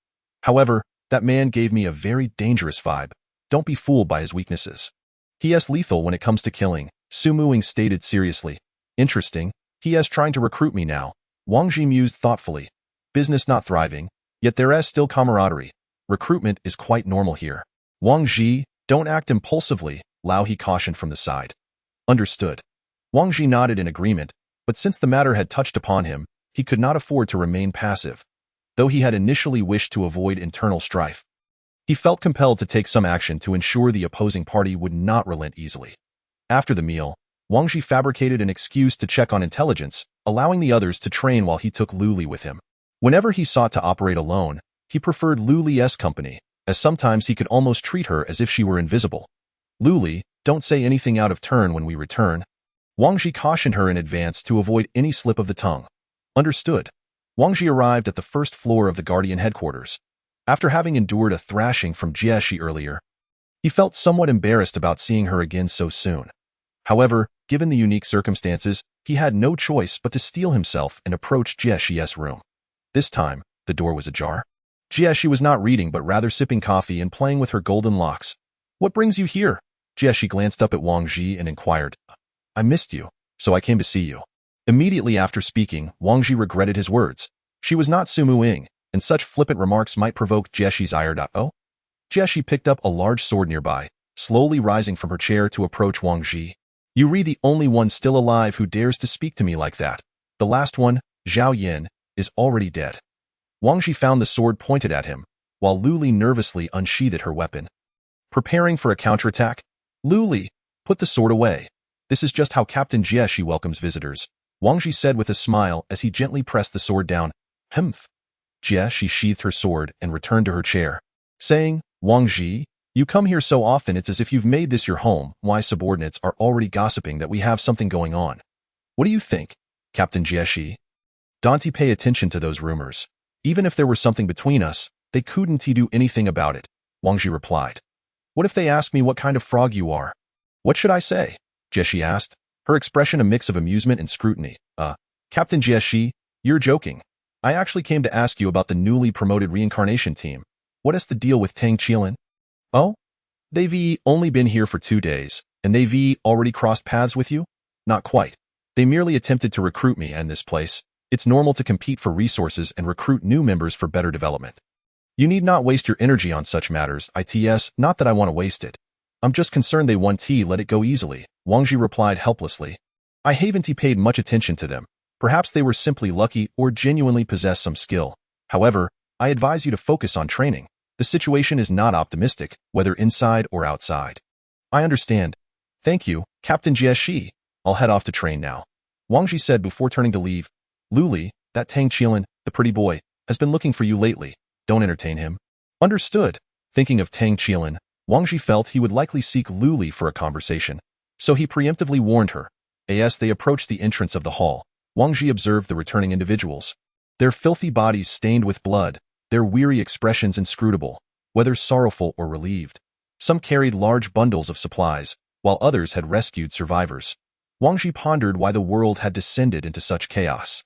However, that man gave me a very dangerous vibe. Don't be fooled by his weaknesses. He is lethal when it comes to killing, Su Muing stated seriously. Interesting, he is trying to recruit me now. Wang Ji mused thoughtfully. Business not thriving, yet there is still camaraderie. Recruitment is quite normal here. Wang Ji, don't act impulsively, Lao He cautioned from the side. Understood. Wang Ji nodded in agreement, but since the matter had touched upon him, he could not afford to remain passive. Though he had initially wished to avoid internal strife, he felt compelled to take some action to ensure the opposing party would not relent easily. After the meal, Wang Ji fabricated an excuse to check on intelligence, allowing the others to train while he took Lu Li with him. Whenever he sought to operate alone, he preferred Lu Li's company, as sometimes he could almost treat her as if she were invisible. Lu Li, don't say anything out of turn when we return. Wang Ji cautioned her in advance to avoid any slip of the tongue. Understood. Wang Ji arrived at the 1st floor of the Guardian headquarters. After having endured a thrashing from Jieshi earlier, he felt somewhat embarrassed about seeing her again so soon. However, given the unique circumstances, he had no choice but to steel himself and approach Jieshi's room. This time, The door was ajar. Jieshi was not reading but rather sipping coffee and playing with her golden locks. What brings you here? Jieshi glanced up at Wang Ji and inquired. I missed you, so I came to see you. Immediately after speaking, Wang Ji regretted his words. She was not Sumu Ying, and such flippant remarks might provoke Jieshi's ire. Oh? Jieshi picked up a large sword nearby, slowly rising from her chair to approach Wang Ji. You re the only one still alive who dares to speak to me like that. The last one, Zhao Yin, is already dead. Wang Ji found the sword pointed at him, while Lu Li nervously unsheathed her weapon. Preparing for a counterattack? Lu Li, put the sword away. This is just how Captain Jieshi welcomes visitors, Wang Ji said with a smile as he gently pressed the sword down. Humph. Jieshi sheathed her sword and returned to her chair, saying, Wang Ji, you come here so often it's as if you've made this your home. Why subordinates are already gossiping that we have something going on. What do you think, Captain Jieshi? Don't pay attention to those rumors. Even if there were something between us, they couldn't do anything about it, Wang Ji replied. What if they ask me what kind of frog you are? What should I say? Jieshi asked, her expression a mix of amusement and scrutiny. Captain Jieshi, you're joking. I actually came to ask you about the newly promoted reincarnation team. What is the deal with Tang Qilin? Oh? They've only been here for 2 days, and they've already crossed paths with you? Not quite. They merely attempted to recruit me in this place. It's normal to compete for resources and recruit new members for better development. You need not waste your energy on such matters, ITS, not that I want to waste it. I'm just concerned they won't let it go easily, Wang Ji replied helplessly. I haven't paid much attention to them. Perhaps they were simply lucky or genuinely possess some skill. However, I advise you to focus on training. The situation is not optimistic, whether inside or outside. I understand. Thank you, Captain Jieshi. I'll head off to train now, Wang Ji said before turning to leave. Lu Li, that Tang Qilin, the pretty boy, has been looking for you lately. Don't entertain him. Understood. Thinking of Tang Qilin, Wang Ji felt he would likely seek Lu Li for a conversation, so he preemptively warned her. As they approached the entrance of the hall, Wang Ji observed the returning individuals. Their filthy bodies stained with blood, their weary expressions inscrutable, whether sorrowful or relieved. Some carried large bundles of supplies, while others had rescued survivors. Wang Ji pondered why the world had descended into such chaos.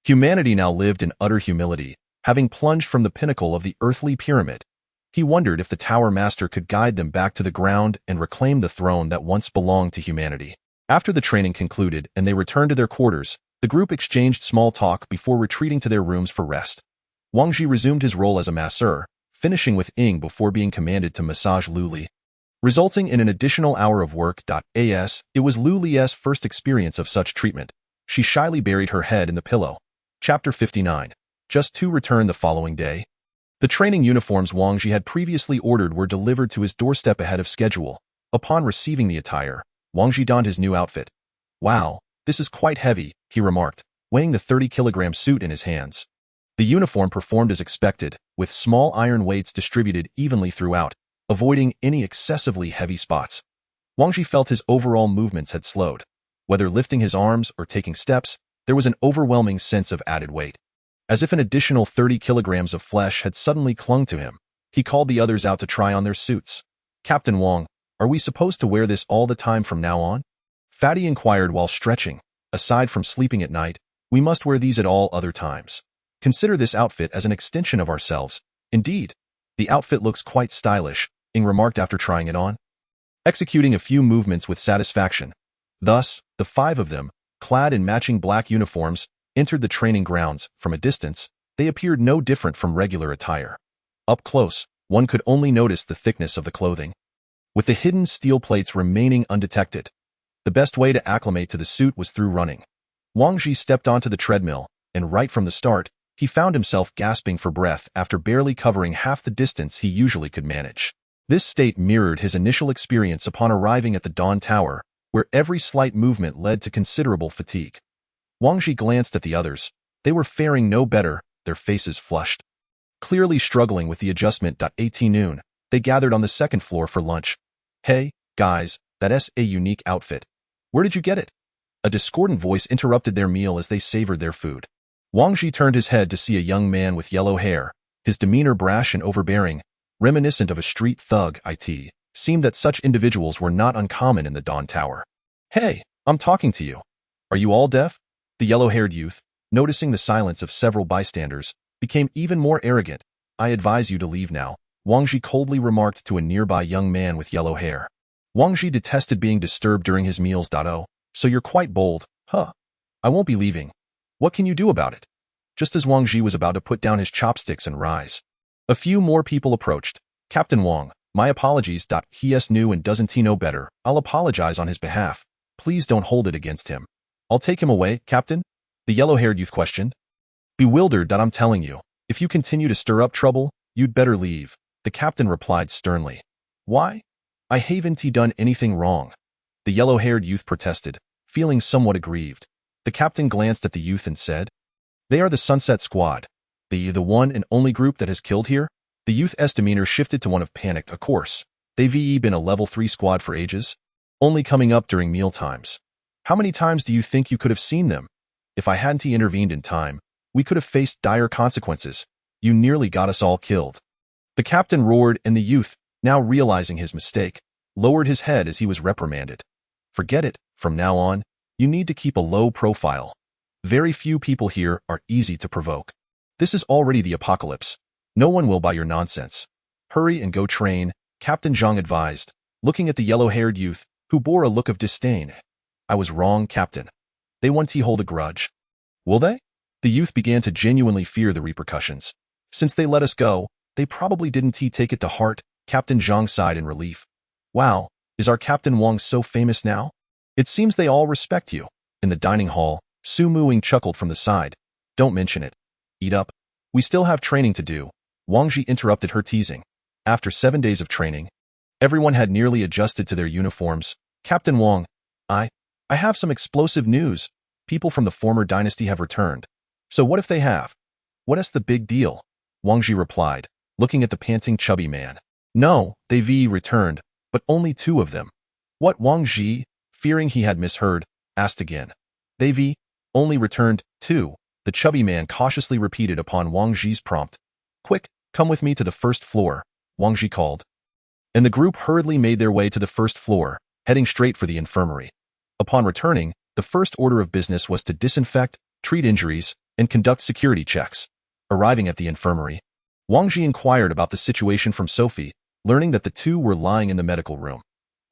Humanity now lived in utter humility, having plunged from the pinnacle of the earthly pyramid. He wondered if the Tower Master could guide them back to the ground and reclaim the throne that once belonged to humanity. After the training concluded and they returned to their quarters, the group exchanged small talk before retreating to their rooms for rest. Wang Ji resumed his role as a masseur, finishing with Ying before being commanded to massage Lu Li, resulting in an additional hour of work. It was Lu Li's first experience of such treatment. She shyly buried her head in the pillow. Chapter 59. Just to return the following day. The training uniforms Wang Ji had previously ordered were delivered to his doorstep ahead of schedule. Upon receiving the attire, Wang Ji donned his new outfit. Wow, this is quite heavy, he remarked, weighing the 30-kilogram suit in his hands. The uniform performed as expected, with small iron weights distributed evenly throughout, avoiding any excessively heavy spots. Wang Ji felt his overall movements had slowed. Whether lifting his arms or taking steps, there was an overwhelming sense of added weight. As if an additional 30 kilograms of flesh had suddenly clung to him, he called the others out to try on their suits. Captain Wang, are we supposed to wear this all the time from now on? Fatty inquired while stretching. Aside from sleeping at night, we must wear these at all other times. Consider this outfit as an extension of ourselves. Indeed, the outfit looks quite stylish, Ying remarked after trying it on, executing a few movements with satisfaction. Thus, the 5 of them, clad in matching black uniforms, entered the training grounds. From a distance, they appeared no different from regular attire. Up close, one could only notice the thickness of the clothing, with the hidden steel plates remaining undetected. The best way to acclimate to the suit was through running. Wang Ji stepped onto the treadmill, and right from the start, he found himself gasping for breath after barely covering half the distance he usually could manage. This state mirrored his initial experience upon arriving at the Dawn Tower, where every slight movement led to considerable fatigue. Wang Ji glanced at the others. They were faring no better, their faces flushed. Clearly struggling with the adjustment. 18 noon, they gathered on the second floor for lunch. Hey, guys, that's a unique outfit. Where did you get it? A discordant voice interrupted their meal as they savored their food. Wang Ji turned his head to see a young man with yellow hair, his demeanor brash and overbearing, reminiscent of a street thug. It seemed that such individuals were not uncommon in the Dawn Tower. Hey, I'm talking to you. Are you all deaf? The yellow-haired youth, noticing the silence of several bystanders, became even more arrogant. I advise you to leave now, Wang Ji coldly remarked to a nearby young man with yellow hair. Wang Ji detested being disturbed during his meals. Oh, so you're quite bold, huh? I won't be leaving. What can you do about it? Just as Wang Ji was about to put down his chopsticks and rise, a few more people approached. Captain Wang, my apologies. He's new and doesn't he know better. I'll apologize on his behalf. Please don't hold it against him. I'll take him away, Captain? The yellow-haired youth questioned. Bewildered. I'm telling you, if you continue to stir up trouble, you'd better leave, the captain replied sternly. Why? I haven't done anything wrong. The yellow-haired youth protested, feeling somewhat aggrieved. The captain glanced at the youth and said, They are the Sunset Squad. The one and only group that has killed here? The youth's demeanor shifted to one of panic. Of course, they've been a level 3 squad for ages, only coming up during meal times. How many times do you think you could have seen them? If I hadn't intervened in time, we could have faced dire consequences. You nearly got us all killed. The captain roared, and the youth, now realizing his mistake, lowered his head as he was reprimanded. Forget it. From now on, you need to keep a low profile. Very few people here are easy to provoke. This is already the apocalypse. No one will buy your nonsense. Hurry and go train, Captain Zhang advised, looking at the yellow-haired youth, who bore a look of disdain. I was wrong, Captain. They won't hold a grudge. Will they? The youth began to genuinely fear the repercussions. Since they let us go, they probably didn't take it to heart, Captain Zhang sighed in relief. Wow, is our Captain Wang so famous now? It seems they all respect you. In the dining hall, Su Muing chuckled from the side. Don't mention it. Eat up. We still have training to do. Wang Ji interrupted her teasing. After 7 days of training, everyone had nearly adjusted to their uniforms. Captain Wang, I have some explosive news. People from the former dynasty have returned. So what if they have? What is the big deal? Wang Ji replied, looking at the panting chubby man. No, they've returned, but only 2 of them. What? Wang Ji, fearing he had misheard, asked again. They've only returned 2, the chubby man cautiously repeated upon Wang Ji's prompt. Quick, come with me to the first floor, Wang Ji called. And the group hurriedly made their way to the first floor, heading straight for the infirmary. Upon returning, the first order of business was to disinfect, treat injuries, and conduct security checks. Arriving at the infirmary, Wang Ji inquired about the situation from Sophie, learning that the 2 were lying in the medical room.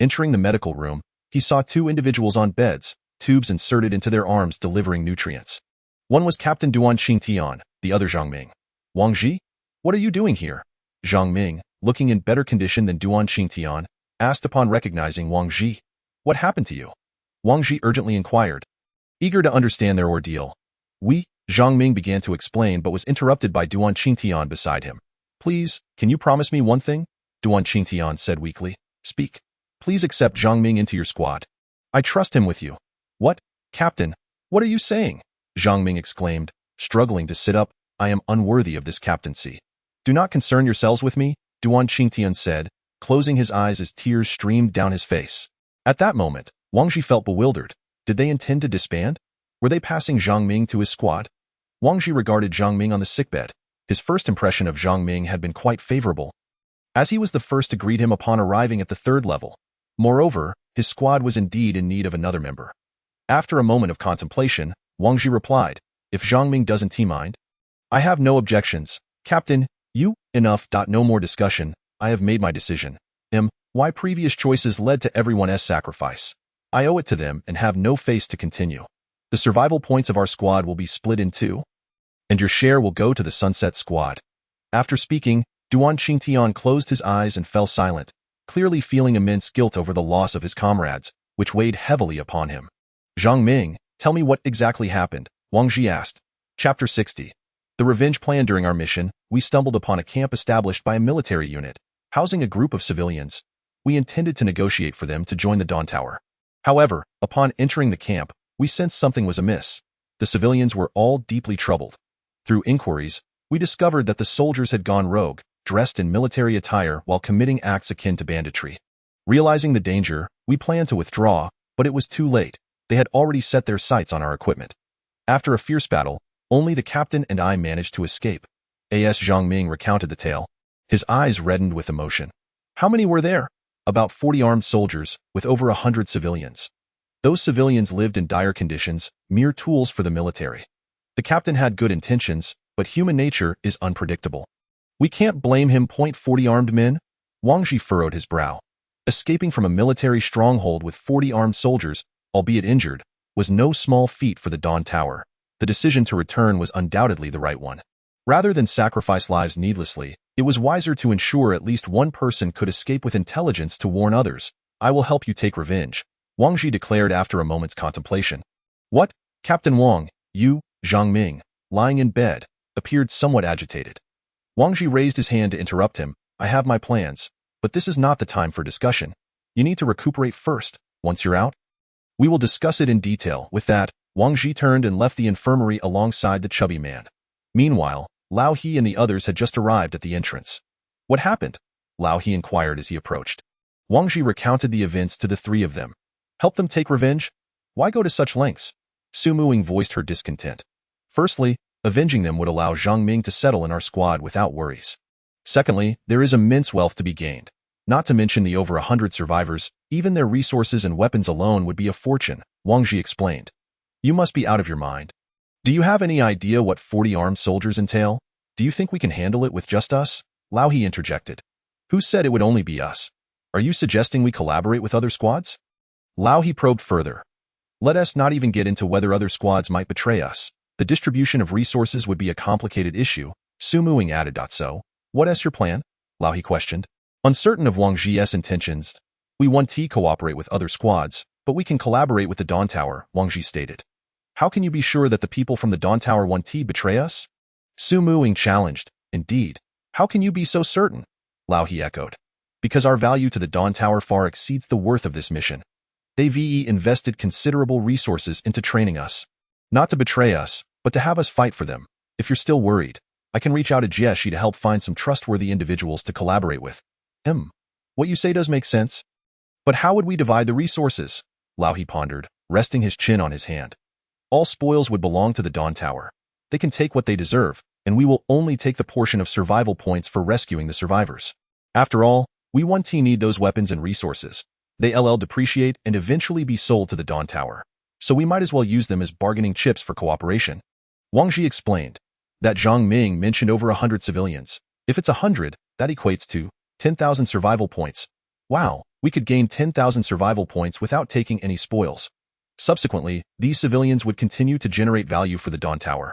Entering the medical room, he saw 2 individuals on beds, tubes inserted into their arms delivering nutrients. One was Captain Duan Qingtian, the other Zhang Ming. Wang Ji, what are you doing here? Zhang Ming, looking in better condition than Duan Qingtian, asked upon recognizing Wang Ji. What happened to you? Wang Ji urgently inquired, eager to understand their ordeal. Zhang Ming began to explain but was interrupted by Duan Qingtian beside him. Please, can you promise me one thing? Duan Qingtian said weakly. Speak. Please accept Zhang Ming into your squad. I trust him with you. What? Captain, what are you saying? Zhang Ming exclaimed, struggling to sit up. I am unworthy of this captaincy. Do not concern yourselves with me, Duan Qingtian said, closing his eyes as tears streamed down his face. At that moment, Wang Ji felt bewildered. Did they intend to disband? Were they passing Zhang Ming to his squad? Wang Ji regarded Zhang Ming on the sickbed. His first impression of Zhang Ming had been quite favorable, as he was the first to greet him upon arriving at the 3rd level. Moreover, his squad was indeed in need of another member. After a moment of contemplation, Wang Ji replied, If Zhang Ming doesn't mind, I have no objections. Captain, enough. No more discussion. I have made my decision. Why previous choices led to everyone's sacrifice. I owe it to them and have no face to continue. The survival points of our squad will be split in 2, and your share will go to the Sunset Squad. After speaking, Duan Qingtian closed his eyes and fell silent, clearly feeling immense guilt over the loss of his comrades, which weighed heavily upon him. Zhang Ming, tell me what exactly happened, Wang Ji asked. Chapter 60. The revenge plan. During our mission, we stumbled upon a camp established by a military unit, housing a group of civilians. We intended to negotiate for them to join the Dawn Tower. However, upon entering the camp, we sensed something was amiss. The civilians were all deeply troubled. Through inquiries, we discovered that the soldiers had gone rogue, dressed in military attire while committing acts akin to banditry. Realizing the danger, we planned to withdraw, but it was too late. They had already set their sights on our equipment. After a fierce battle, only the captain and I managed to escape. As Zhang Ming recounted the tale, his eyes reddened with emotion. How many were there? About 40 armed soldiers, with over 100 civilians. Those civilians lived in dire conditions, mere tools for the military. The captain had good intentions, but human nature is unpredictable. We can't blame him. 40 armed men? Wang Ji furrowed his brow. Escaping from a military stronghold with 40 armed soldiers, albeit injured, was no small feat for the Dawn Tower. The decision to return was undoubtedly the right one. Rather than sacrifice lives needlessly, it was wiser to ensure at least one person could escape with intelligence to warn others. I will help you take revenge, Wang Ji declared after a moment's contemplation. What? Captain Wang, you, Zhang Ming, lying in bed, appeared somewhat agitated. Wang Ji raised his hand to interrupt him. I have my plans, but this is not the time for discussion. You need to recuperate first. Once you're out, we will discuss it in detail. With that, Wang Ji turned and left the infirmary alongside the chubby man. Meanwhile, Lao He and the others had just arrived at the entrance. What happened? Lao He inquired as he approached. Wang Ji recounted the events to the three of them. Help them take revenge? Why go to such lengths? Su Muing voiced her discontent. Firstly, avenging them would allow Zhang Ming to settle in our squad without worries. Secondly, there is immense wealth to be gained. Not to mention the over 100 survivors, even their resources and weapons alone would be a fortune, Wang Ji explained. You must be out of your mind. Do you have any idea what 40 armed soldiers entail? Do you think we can handle it with just us? Lao He interjected. Who said it would only be us? Are you suggesting we collaborate with other squads? Lao He probed further. Let us not even get into whether other squads might betray us. The distribution of resources would be a complicated issue, Su Muing added. So, what is your plan? Lao He questioned. Uncertain of Wang Ji's intentions, we want to cooperate with other squads, but we can collaborate with the Dawn Tower, Wang Ji stated. How can you be sure that the people from the Dawn Tower want to betray us? Su Muing challenged. Indeed. How can you be so certain? Lao He echoed. Because our value to the Dawn Tower far exceeds the worth of this mission. They've invested considerable resources into training us. Not to betray us, but to have us fight for them. If you're still worried, I can reach out to Jieshi to help find some trustworthy individuals to collaborate with. What you say does make sense. But how would we divide the resources? Lao He pondered, resting his chin on his hand. All spoils would belong to the Dawn Tower. They can take what they deserve, and we will only take the portion of survival points for rescuing the survivors. After all, we want to need those weapons and resources. They depreciate and eventually be sold to the Dawn Tower. So we might as well use them as bargaining chips for cooperation. Wang Ji explained. That Zhang Ming mentioned over 100 civilians. If it's 100, that equates to 10,000 survival points. Wow, we could gain 10,000 survival points without taking any spoils. Subsequently, these civilians would continue to generate value for the Dawn Tower.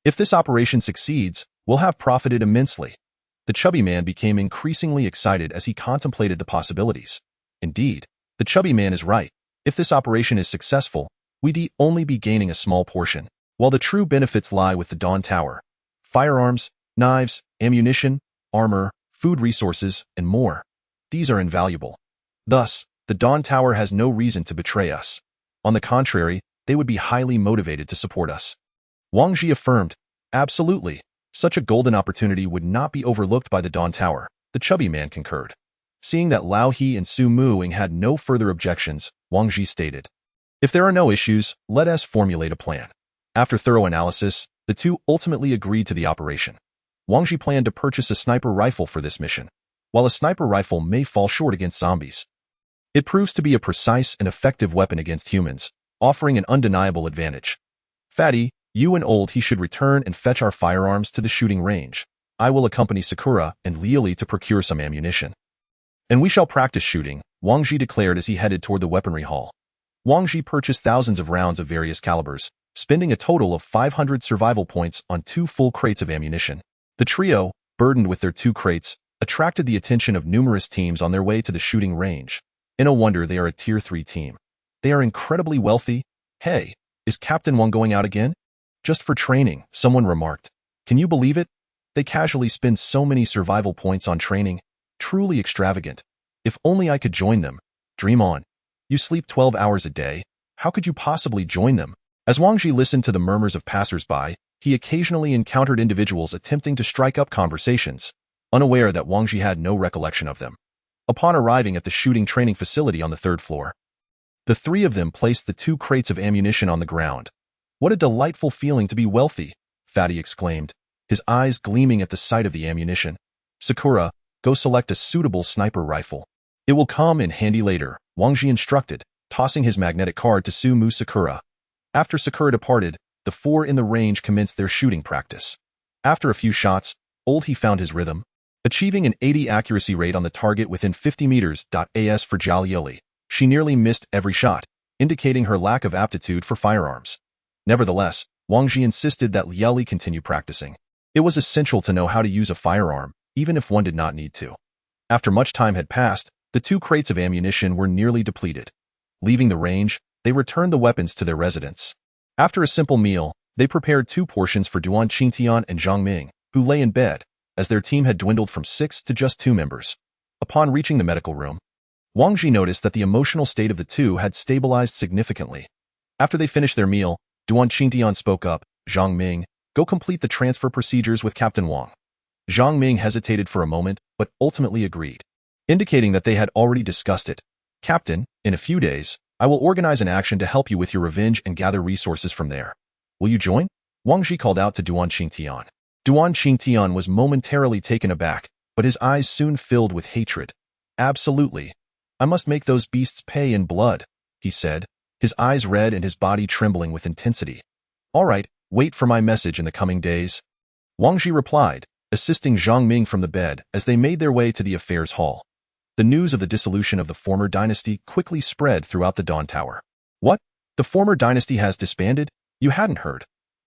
If this operation succeeds, we'll have profited immensely. The chubby man became increasingly excited as he contemplated the possibilities. Indeed, the chubby man is right. If this operation is successful, we'd only be gaining a small portion, while the true benefits lie with the Dawn Tower. Firearms, knives, ammunition, armor, food resources, and more. These are invaluable. Thus, the Dawn Tower has no reason to betray us. On the contrary, they would be highly motivated to support us. Wang Ji affirmed, absolutely. Such a golden opportunity would not be overlooked by the Dawn Tower, the chubby man concurred. Seeing that Lao He and Su Muing had no further objections, Wang Ji stated, if there are no issues, let us formulate a plan. After thorough analysis, the two ultimately agreed to the operation. Wang Ji planned to purchase a sniper rifle for this mission. While a sniper rifle may fall short against zombies, it proves to be a precise and effective weapon against humans, offering an undeniable advantage. Fatty, you and Old He should return and fetch our firearms to the shooting range. I will accompany Sakura and Liali to procure some ammunition. And we shall practice shooting, Wang Ji declared as he headed toward the weaponry hall. Wang Ji purchased thousands of rounds of various calibers, spending a total of 500 survival points on 2 full crates of ammunition. The trio, burdened with their 2 crates, attracted the attention of numerous teams on their way to the shooting range. No wonder they are a Tier 3 team. They are incredibly wealthy. Hey, is Captain Wang going out again? Just for training, someone remarked. Can you believe it? They casually spend so many survival points on training. Truly extravagant. If only I could join them. Dream on. You sleep 12 hours a day. How could you possibly join them? As Wang Ji listened to the murmurs of passers-by, he occasionally encountered individuals attempting to strike up conversations, unaware that Wang Ji had no recollection of them. Upon arriving at the shooting training facility on the 3rd floor, the 3 of them placed the 2 crates of ammunition on the ground. What a delightful feeling to be wealthy, Fatty exclaimed, his eyes gleaming at the sight of the ammunition. Sakura, go select a suitable sniper rifle. It will come in handy later, Wang Ji instructed, tossing his magnetic card to Sakura. After Sakura departed, the 4 in the range commenced their shooting practice. After a few shots, he found his rhythm, achieving an 80 accuracy rate on the target within 50 meters. As for Zhao Liuli, she nearly missed every shot, indicating her lack of aptitude for firearms. Nevertheless, Wang Ji insisted that Liuli continue practicing. It was essential to know how to use a firearm, even if one did not need to. After much time had passed, the 2 crates of ammunition were nearly depleted. Leaving the range, they returned the weapons to their residence. After a simple meal, they prepared 2 portions for Duan Qingtian and Zhang Ming, who lay in bed, as their team had dwindled from 6 to just 2 members. Upon reaching the medical room, Wang Ji noticed that the emotional state of the 2 had stabilized significantly. After they finished their meal, Duan Qingtian spoke up, "Zhang Ming, go complete the transfer procedures with Captain Wang." Zhang Ming hesitated for a moment, but ultimately agreed, indicating that they had already discussed it. "Captain, in a few days, I will organize an action to help you with your revenge and gather resources from there. Will you join?" Wang Ji called out to Duan Qingtian. Duan Qingtian was momentarily taken aback, but his eyes soon filled with hatred. "Absolutely. I must make those beasts pay in blood," he said, his eyes red and his body trembling with intensity. "All right, wait for my message in the coming days," Wang Ji replied, assisting Zhang Ming from the bed as they made their way to the affairs hall. The news of the dissolution of the former dynasty quickly spread throughout the Dawn Tower. "What? The former dynasty has disbanded? You hadn't heard.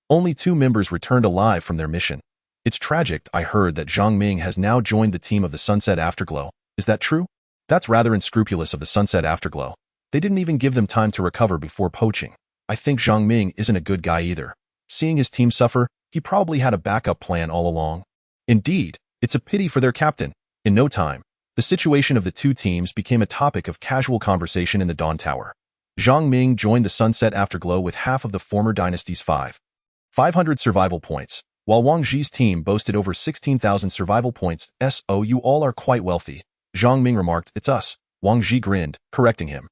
Only 2 members returned alive from their mission. It's tragic. I heard that Zhang Ming has now joined the team of the Sunset Afterglow. Is that true? That's rather unscrupulous of the Sunset Afterglow. They didn't even give them time to recover before poaching. I think Zhang Ming isn't a good guy either. Seeing his team suffer, he probably had a backup plan all along. Indeed, it's a pity for their captain." In no time, the situation of the 2 teams became a topic of casual conversation in the Dawn Tower. Zhang Ming joined the Sunset Afterglow with half of the former dynasty's 500 survival points, while Wang Ji's team boasted over 16,000 survival points. "So you all are quite wealthy," Zhang Ming remarked. "It's us," Wang Ji grinned, correcting him.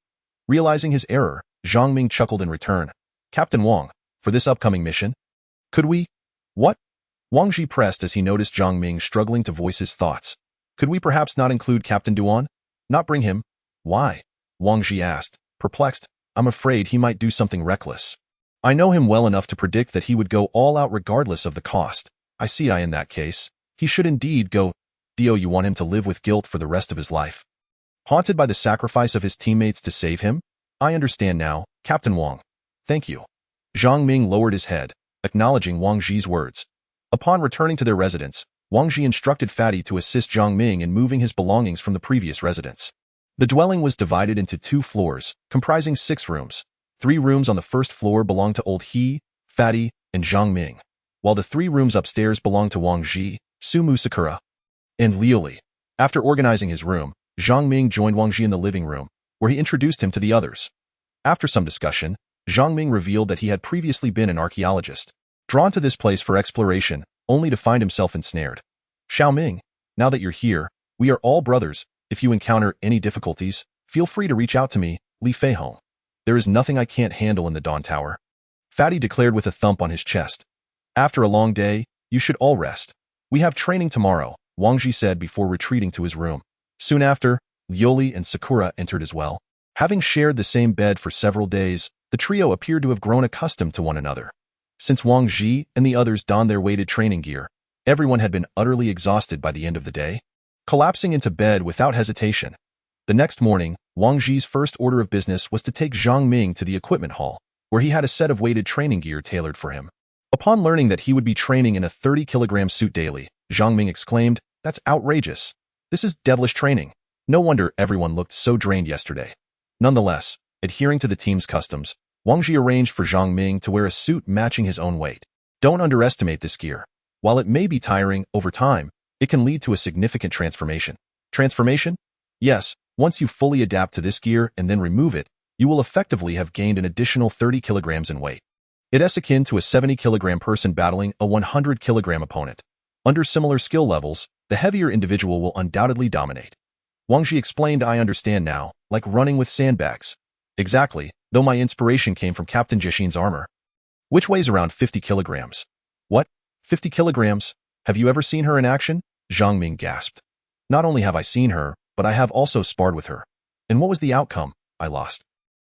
Realizing his error, Zhang Ming chuckled in return. "Captain Wang, for this upcoming mission, could we—" "What?" Wang Ji pressed as he noticed Zhang Ming struggling to voice his thoughts. "Could we perhaps not include Captain Duan? Not bring him?" "Why?" Wang Ji asked, perplexed. "I'm afraid he might do something reckless. I know him well enough to predict that he would go all out regardless of the cost. I see. In that case, he should indeed go. Do you want him to live with guilt for the rest of his life, haunted by the sacrifice of his teammates to save him? I understand now, Captain Wang. Thank you." Zhang Ming lowered his head, acknowledging Wang Ji's words. Upon returning to their residence, Wang Ji instructed Fatty to assist Zhang Ming in moving his belongings from the previous residence. The dwelling was divided into 2 floors, comprising 6 rooms. 3 rooms on the first floor belonged to Old He, Fatty, and Zhang Ming, while the 3 rooms upstairs belonged to Wang Ji, Sumu Sakura, and Liuli. After organizing his room, Zhang Ming joined Wang Ji in the living room, where he introduced him to the others. After some discussion, Zhang Ming revealed that he had previously been an archaeologist, drawn to this place for exploration, only to find himself ensnared. "Xiao Ming, now that you're here, we are all brothers. If you encounter any difficulties, feel free to reach out to me, Li Feihong. There is nothing I can't handle in the Dawn Tower," Fatty declared with a thump on his chest. "After a long day, you should all rest. We have training tomorrow," Wang Ji said before retreating to his room. Soon after, Liuli and Sakura entered as well. Having shared the same bed for several days, the trio appeared to have grown accustomed to one another. Since Wang Ji and the others donned their weighted training gear, everyone had been utterly exhausted by the end of the day, collapsing into bed without hesitation. The next morning, Wang Ji's first order of business was to take Zhang Ming to the equipment hall, where he had a set of weighted training gear tailored for him. Upon learning that he would be training in a 30-kilogram suit daily, Zhang Ming exclaimed, "That's outrageous. This is devilish training. No wonder everyone looked so drained yesterday." Nonetheless, adhering to the team's customs, Wang Ji arranged for Zhang Ming to wear a suit matching his own weight. Don't underestimate this gear. While it may be tiring, over time, it can lead to a significant transformation. Transformation? Yes, once you fully adapt to this gear and then remove it, you will effectively have gained an additional 30 kilograms in weight. It is akin to a 70-kilogram person battling a 100-kilogram opponent. Under similar skill levels, the heavier individual will undoubtedly dominate. Wang Ji explained, "I understand now, like running with sandbags." "Exactly, though my inspiration came from Captain Jishin's armor, which weighs around 50 kilograms. "What? 50 kilograms? Have you ever seen her in action?" Zhang Ming gasped. "Not only have I seen her, but I have also sparred with her. And what was the outcome? I lost.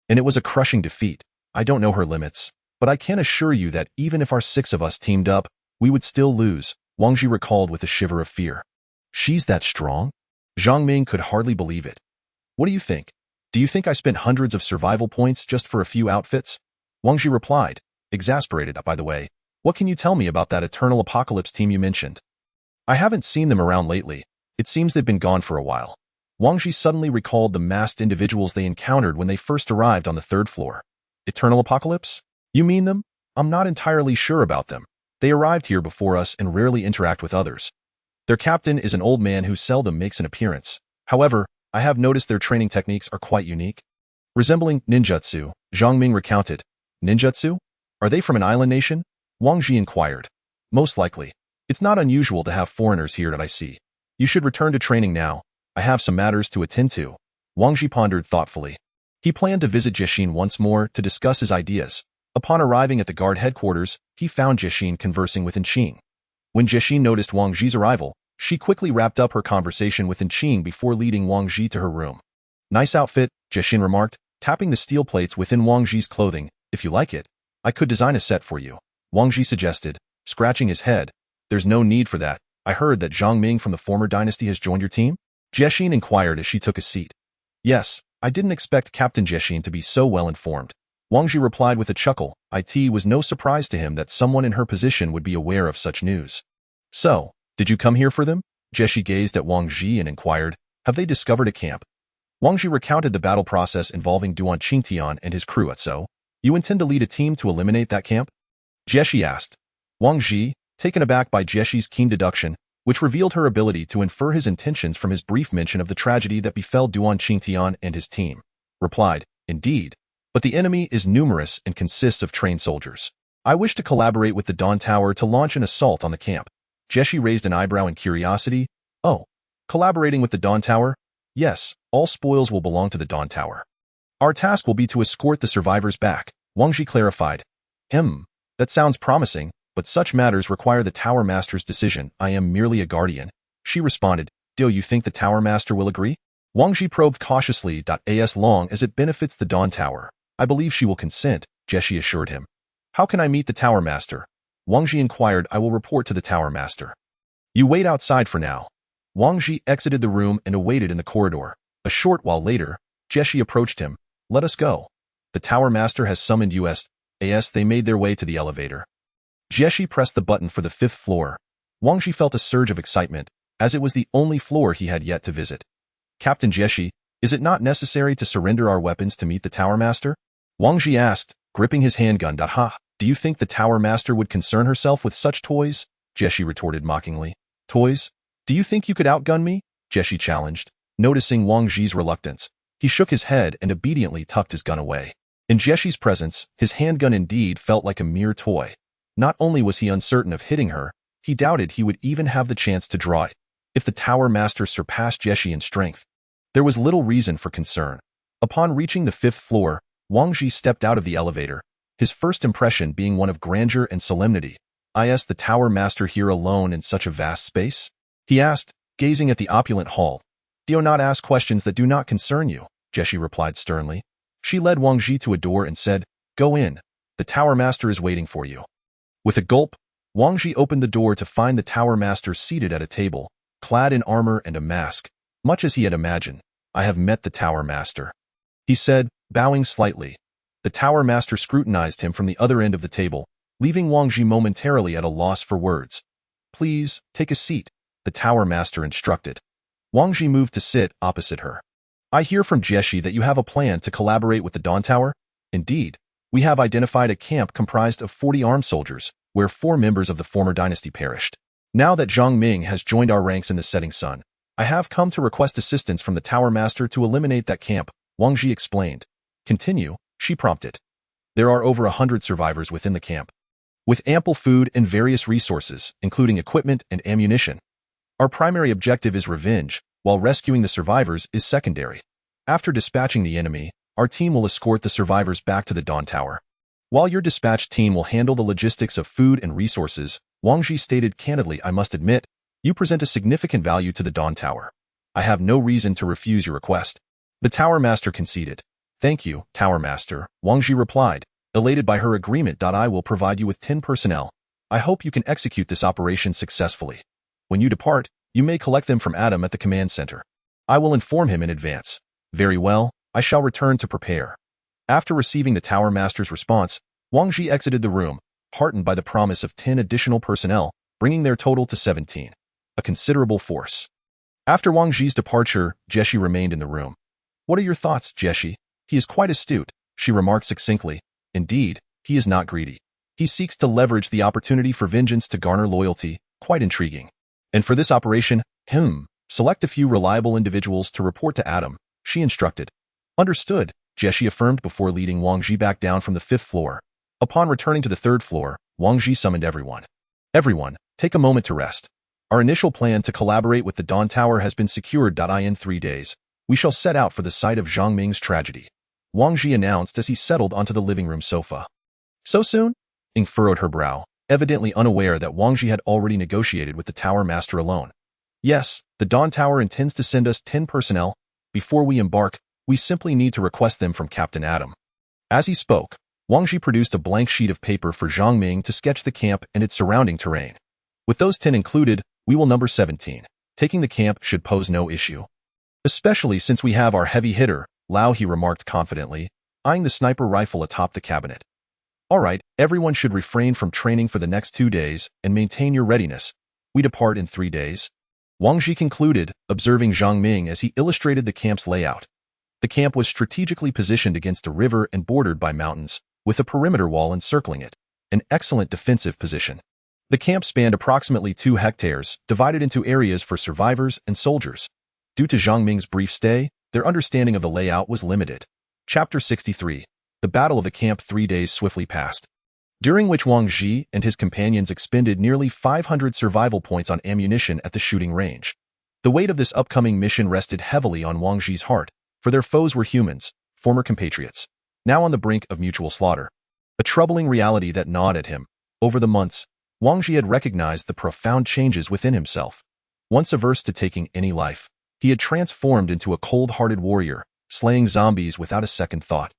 And it was a crushing defeat. I don't know her limits, but I can assure you that even if our 6 of us teamed up, we would still lose," Wang Ji recalled with a shiver of fear. She's that strong? Zhang Ming could hardly believe it. What do you think? Do you think I spent hundreds of survival points just for a few outfits? Wang Ji replied, exasperated. By the way, what can you tell me about that Eternal Apocalypse team you mentioned? I haven't seen them around lately. It seems they've been gone for a while. Wang Ji suddenly recalled the masked individuals they encountered when they first arrived on the third floor. Eternal Apocalypse? You mean them? I'm not entirely sure about them. They arrived here before us and rarely interact with others. Their captain is an old man who seldom makes an appearance. However, I have noticed their training techniques are quite unique. Resembling ninjutsu, Zhang Ming recounted. Ninjutsu? Are they from an island nation? Wang Ji inquired. Most likely. It's not unusual to have foreigners here that I see. You should return to training now. I have some matters to attend to. Wang Ji pondered thoughtfully. He planned to visit Jixin once more to discuss his ideas. Upon arriving at the guard headquarters, he found Jixin conversing with Inqing. When Jixin noticed Wang Ji's arrival, she quickly wrapped up her conversation with Inqing before leading Wang Ji to her room. Nice outfit, Jixin remarked, tapping the steel plates within Wang Ji's clothing. If you like it, I could design a set for you. Wang Ji suggested, scratching his head. There's no need for that. I heard that Zhang Ming from the former dynasty has joined your team? Jixin inquired as she took a seat. Yes, I didn't expect Captain Jixin to be so well informed. Wang Ji replied with a chuckle. It was no surprise to him that someone in her position would be aware of such news. So, did you come here for them? Jixin gazed at Wang Ji and inquired, have they discovered a camp? Wang Ji recounted the battle process involving Duan Qingtian and his crew. So, you intend to lead a team to eliminate that camp? Jixin asked. Wang Ji, taken aback by Jixin's keen deduction, which revealed her ability to infer his intentions from his brief mention of the tragedy that befell Duan Qingtian and his team, replied, indeed, but the enemy is numerous and consists of trained soldiers. I wish to collaborate with the Dawn Tower to launch an assault on the camp. Jixin raised an eyebrow in curiosity. Oh, collaborating with the Dawn Tower? Yes, all spoils will belong to the Dawn Tower. Our task will be to escort the survivors back, Wang Ji clarified. That sounds promising, but such matters require the Tower Master's decision. I am merely a guardian. She responded, do you think the Tower Master will agree? Wang Ji probed cautiously. As long as it benefits the Dawn Tower, I believe she will consent, Jixin assured him. How can I meet the Tower Master? Wang Ji inquired. I will report to the Tower Master. You wait outside for now. Wang Ji exited the room and awaited in the corridor. A short while later, Jixin approached him. Let us go. The Tower Master has summoned us. They made their way to the elevator. Jixin pressed the button for the 5th floor. Wang Ji felt a surge of excitement, as it was the only floor he had yet to visit. Captain Jixin, is it not necessary to surrender our weapons to meet the Tower Master? Wang Ji asked, gripping his handgun. Do you think the Tower Master would concern herself with such toys? Jixin retorted mockingly. Toys? Do you think you could outgun me? Jixin challenged. Noticing Wang Ji's reluctance, he shook his head and obediently tucked his gun away. In Jixin's presence, his handgun indeed felt like a mere toy. Not only was he uncertain of hitting her, he doubted he would even have the chance to draw it. If the Tower Master surpassed Jixin in strength, there was little reason for concern. Upon reaching the 5th floor, Wang Ji stepped out of the elevator, his first impression being one of grandeur and solemnity. Is the Tower Master here alone in such a vast space? He asked, gazing at the opulent hall. Do not ask questions that do not concern you, Jixin replied sternly. She led Wang Ji to a door and said, go in. The Tower Master is waiting for you. With a gulp, Wang Ji opened the door to find the Tower Master seated at a table, clad in armor and a mask, much as he had imagined. I have met the Tower Master, he said, bowing slightly. The Tower Master scrutinized him from the other end of the table, leaving Wang Ji momentarily at a loss for words. Please, take a seat, the Tower Master instructed. Wang Ji moved to sit opposite her. I hear from Jixin that you have a plan to collaborate with the Dawn Tower? Indeed, we have identified a camp comprised of 40 armed soldiers, where 4 members of the former dynasty perished. Now that Zhang Ming has joined our ranks in the setting sun, I have come to request assistance from the Tower Master to eliminate that camp, Wang Ji explained. Continue, she prompted. There are over 100 survivors within the camp, with ample food and various resources, including equipment and ammunition. Our primary objective is revenge, while rescuing the survivors is secondary. After dispatching the enemy, our team will escort the survivors back to the Dawn Tower. While your dispatched team will handle the logistics of food and resources, Wang Ji stated candidly, I must admit, you present a significant value to the Dawn Tower. I have no reason to refuse your request. The Tower Master conceded. Thank you, Tower Master, Wang Ji replied, elated by her agreement. I will provide you with 10 personnel. I hope you can execute this operation successfully. When you depart, you may collect them from Adam at the command center. I will inform him in advance. Very well, I shall return to prepare. After receiving the Tower Master's response, Wang Ji exited the room, heartened by the promise of 10 additional personnel, bringing their total to 17. A considerable force. After Wang Ji's departure, Jeshi remained in the room. What are your thoughts, Jeshi? He is quite astute, she remarked succinctly. Indeed, he is not greedy. He seeks to leverage the opportunity for vengeance to garner loyalty, quite intriguing. And for this operation, select a few reliable individuals to report to Adam, she instructed. Understood, Jeshi affirmed before leading Wang Ji back down from the 5th floor. Upon returning to the 3rd floor, Wang Ji summoned everyone. Everyone, take a moment to rest. Our initial plan to collaborate with the Dawn Tower has been secured. In 3 days, we shall set out for the site of Zhang Ming's tragedy, Wang Ji announced as he settled onto the living room sofa. So soon? Ying furrowed her brow, evidently unaware that Wang Ji had already negotiated with the Tower Master alone. Yes, the Dawn Tower intends to send us 10 personnel. Before we embark, we simply need to request them from Captain Adam. As he spoke, Wang Ji produced a blank sheet of paper for Zhang Ming to sketch the camp and its surrounding terrain. With those 10 included, we will number 17. Taking the camp should pose no issue. Especially since we have our heavy hitter, Lao, he remarked confidently, eyeing the sniper rifle atop the cabinet. All right, everyone should refrain from training for the next 2 days and maintain your readiness. We depart in 3 days. Wang Ji concluded, observing Zhang Ming as he illustrated the camp's layout. The camp was strategically positioned against a river and bordered by mountains, with a perimeter wall encircling it, an excellent defensive position. The camp spanned approximately 2 hectares, divided into areas for survivors and soldiers. Due to Zhang Ming's brief stay, their understanding of the layout was limited. Chapter 63. The Battle of the Camp. 3 days swiftly passed, during which Wang Ji and his companions expended nearly 500 survival points on ammunition at the shooting range. The weight of this upcoming mission rested heavily on Wang Ji's heart, for their foes were humans, former compatriots, now on the brink of mutual slaughter. A troubling reality that gnawed at him. Over the months, Wang Ji had recognized the profound changes within himself. Once averse to taking any life, he had transformed into a cold-hearted warrior, slaying zombies without a second thought.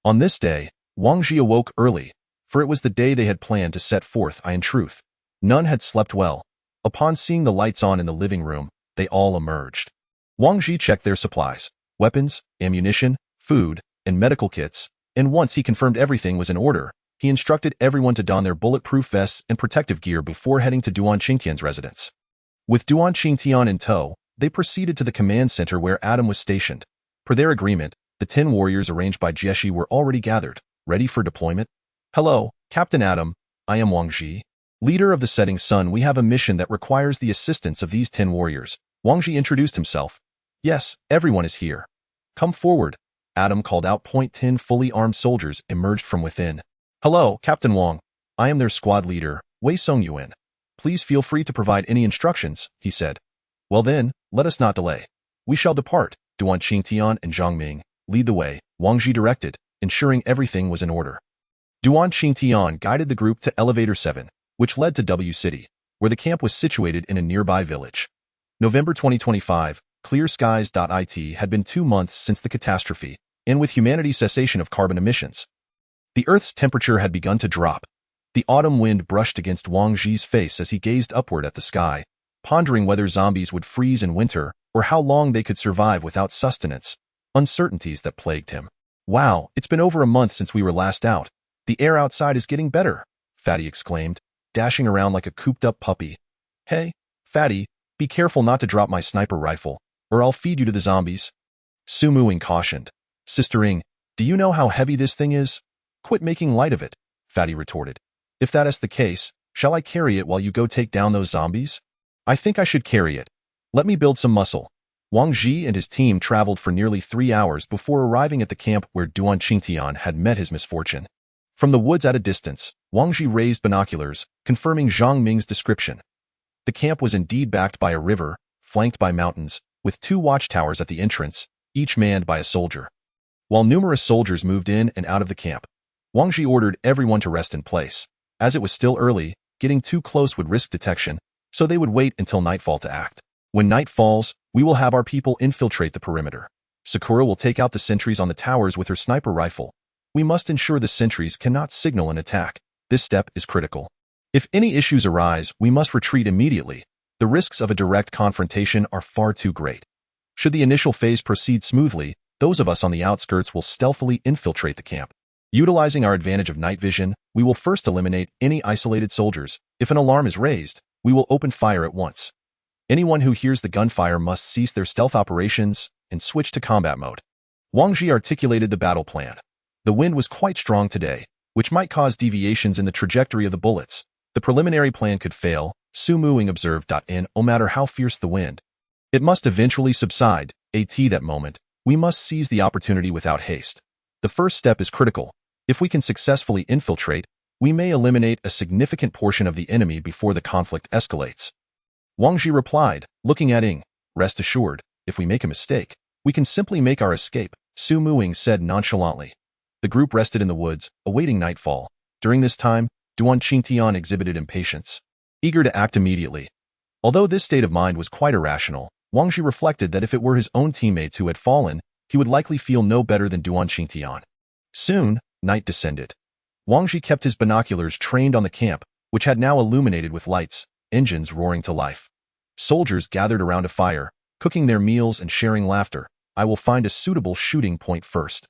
On this day, Wang Ji awoke early, for it was the day they had planned to set forth. In truth, none had slept well. Upon seeing the lights on in the living room, they all emerged. Wang Ji checked their supplies, weapons, ammunition, food, and medical kits, and once he confirmed everything was in order, he instructed everyone to don their bulletproof vests and protective gear before heading to Duan Qingtian's residence. With Duan Qingtian in tow, they proceeded to the command center where Adam was stationed. Per their agreement, the 10 warriors arranged by Jeshi were already gathered, ready for deployment. Hello, Captain Adam. I am Wang Ji. Leader of the setting sun. We have a mission that requires the assistance of these 10 warriors. Wang Ji introduced himself. Yes, everyone is here. Come forward. Adam called out. 10 fully armed soldiers emerged from within. Hello, Captain Wang. I am their squad leader, Wei Songyuan. Please feel free to provide any instructions, he said. Well then, let us not delay. We shall depart. Duan Qingtian and Zhang Ming, lead the way, Wang Ji directed, ensuring everything was in order. Duan Qingtian guided the group to Elevator 7, which led to W City, where the camp was situated in a nearby village. November 2025, clear skies. It had been 2 months since the catastrophe, and with humanity's cessation of carbon emissions, the Earth's temperature had begun to drop. The autumn wind brushed against Wang Ji's face as he gazed upward at the sky, pondering whether zombies would freeze in winter or how long they could survive without sustenance, uncertainties that plagued him. Wow, it's been over a month since we were last out. The air outside is getting better, Fatty exclaimed, dashing around like a cooped-up puppy. Hey, Fatty, be careful not to drop my sniper rifle, or I'll feed you to the zombies. Su Muing cautioned. Sister Ying, do you know how heavy this thing is? Quit making light of it, Fatty retorted. If that is the case, shall I carry it while you go take down those zombies? I think I should carry it. Let me build some muscle. Wang Ji and his team traveled for nearly 3 hours before arriving at the camp where Duan Qingtian had met his misfortune. From the woods at a distance, Wang Ji raised binoculars, confirming Zhang Ming's description. The camp was indeed backed by a river, flanked by mountains, with 2 watchtowers at the entrance, each manned by a soldier. While numerous soldiers moved in and out of the camp, Wang Ji ordered everyone to rest in place. As it was still early, getting too close would risk detection, so they would wait until nightfall to act. When night falls, we will have our people infiltrate the perimeter. Sakura will take out the sentries on the towers with her sniper rifle. We must ensure the sentries cannot signal an attack. This step is critical. If any issues arise, we must retreat immediately. The risks of a direct confrontation are far too great. Should the initial phase proceed smoothly, those of us on the outskirts will stealthily infiltrate the camp. Utilizing our advantage of night vision, we will first eliminate any isolated soldiers. If an alarm is raised, we will open fire at once. Anyone who hears the gunfire must cease their stealth operations and switch to combat mode. Wang Ji articulated the battle plan. The wind was quite strong today, which might cause deviations in the trajectory of the bullets. The preliminary plan could fail, Su Muing observed. No matter how fierce the wind, it must eventually subside. That moment, we must seize the opportunity without haste. The first step is critical. If we can successfully infiltrate, we may eliminate a significant portion of the enemy before the conflict escalates. Wang Ji replied, looking at Ying. Rest assured, if we make a mistake, we can simply make our escape, Su Muing said nonchalantly. The group rested in the woods, awaiting nightfall. During this time, Duan Qingtian exhibited impatience, eager to act immediately. Although this state of mind was quite irrational, Wang Ji reflected that if it were his own teammates who had fallen, he would likely feel no better than Duan Qingtian. Soon, night descended. Wang Ji kept his binoculars trained on the camp, which had now illuminated with lights, engines roaring to life. Soldiers gathered around a fire, cooking their meals and sharing laughter. I will find a suitable shooting point first,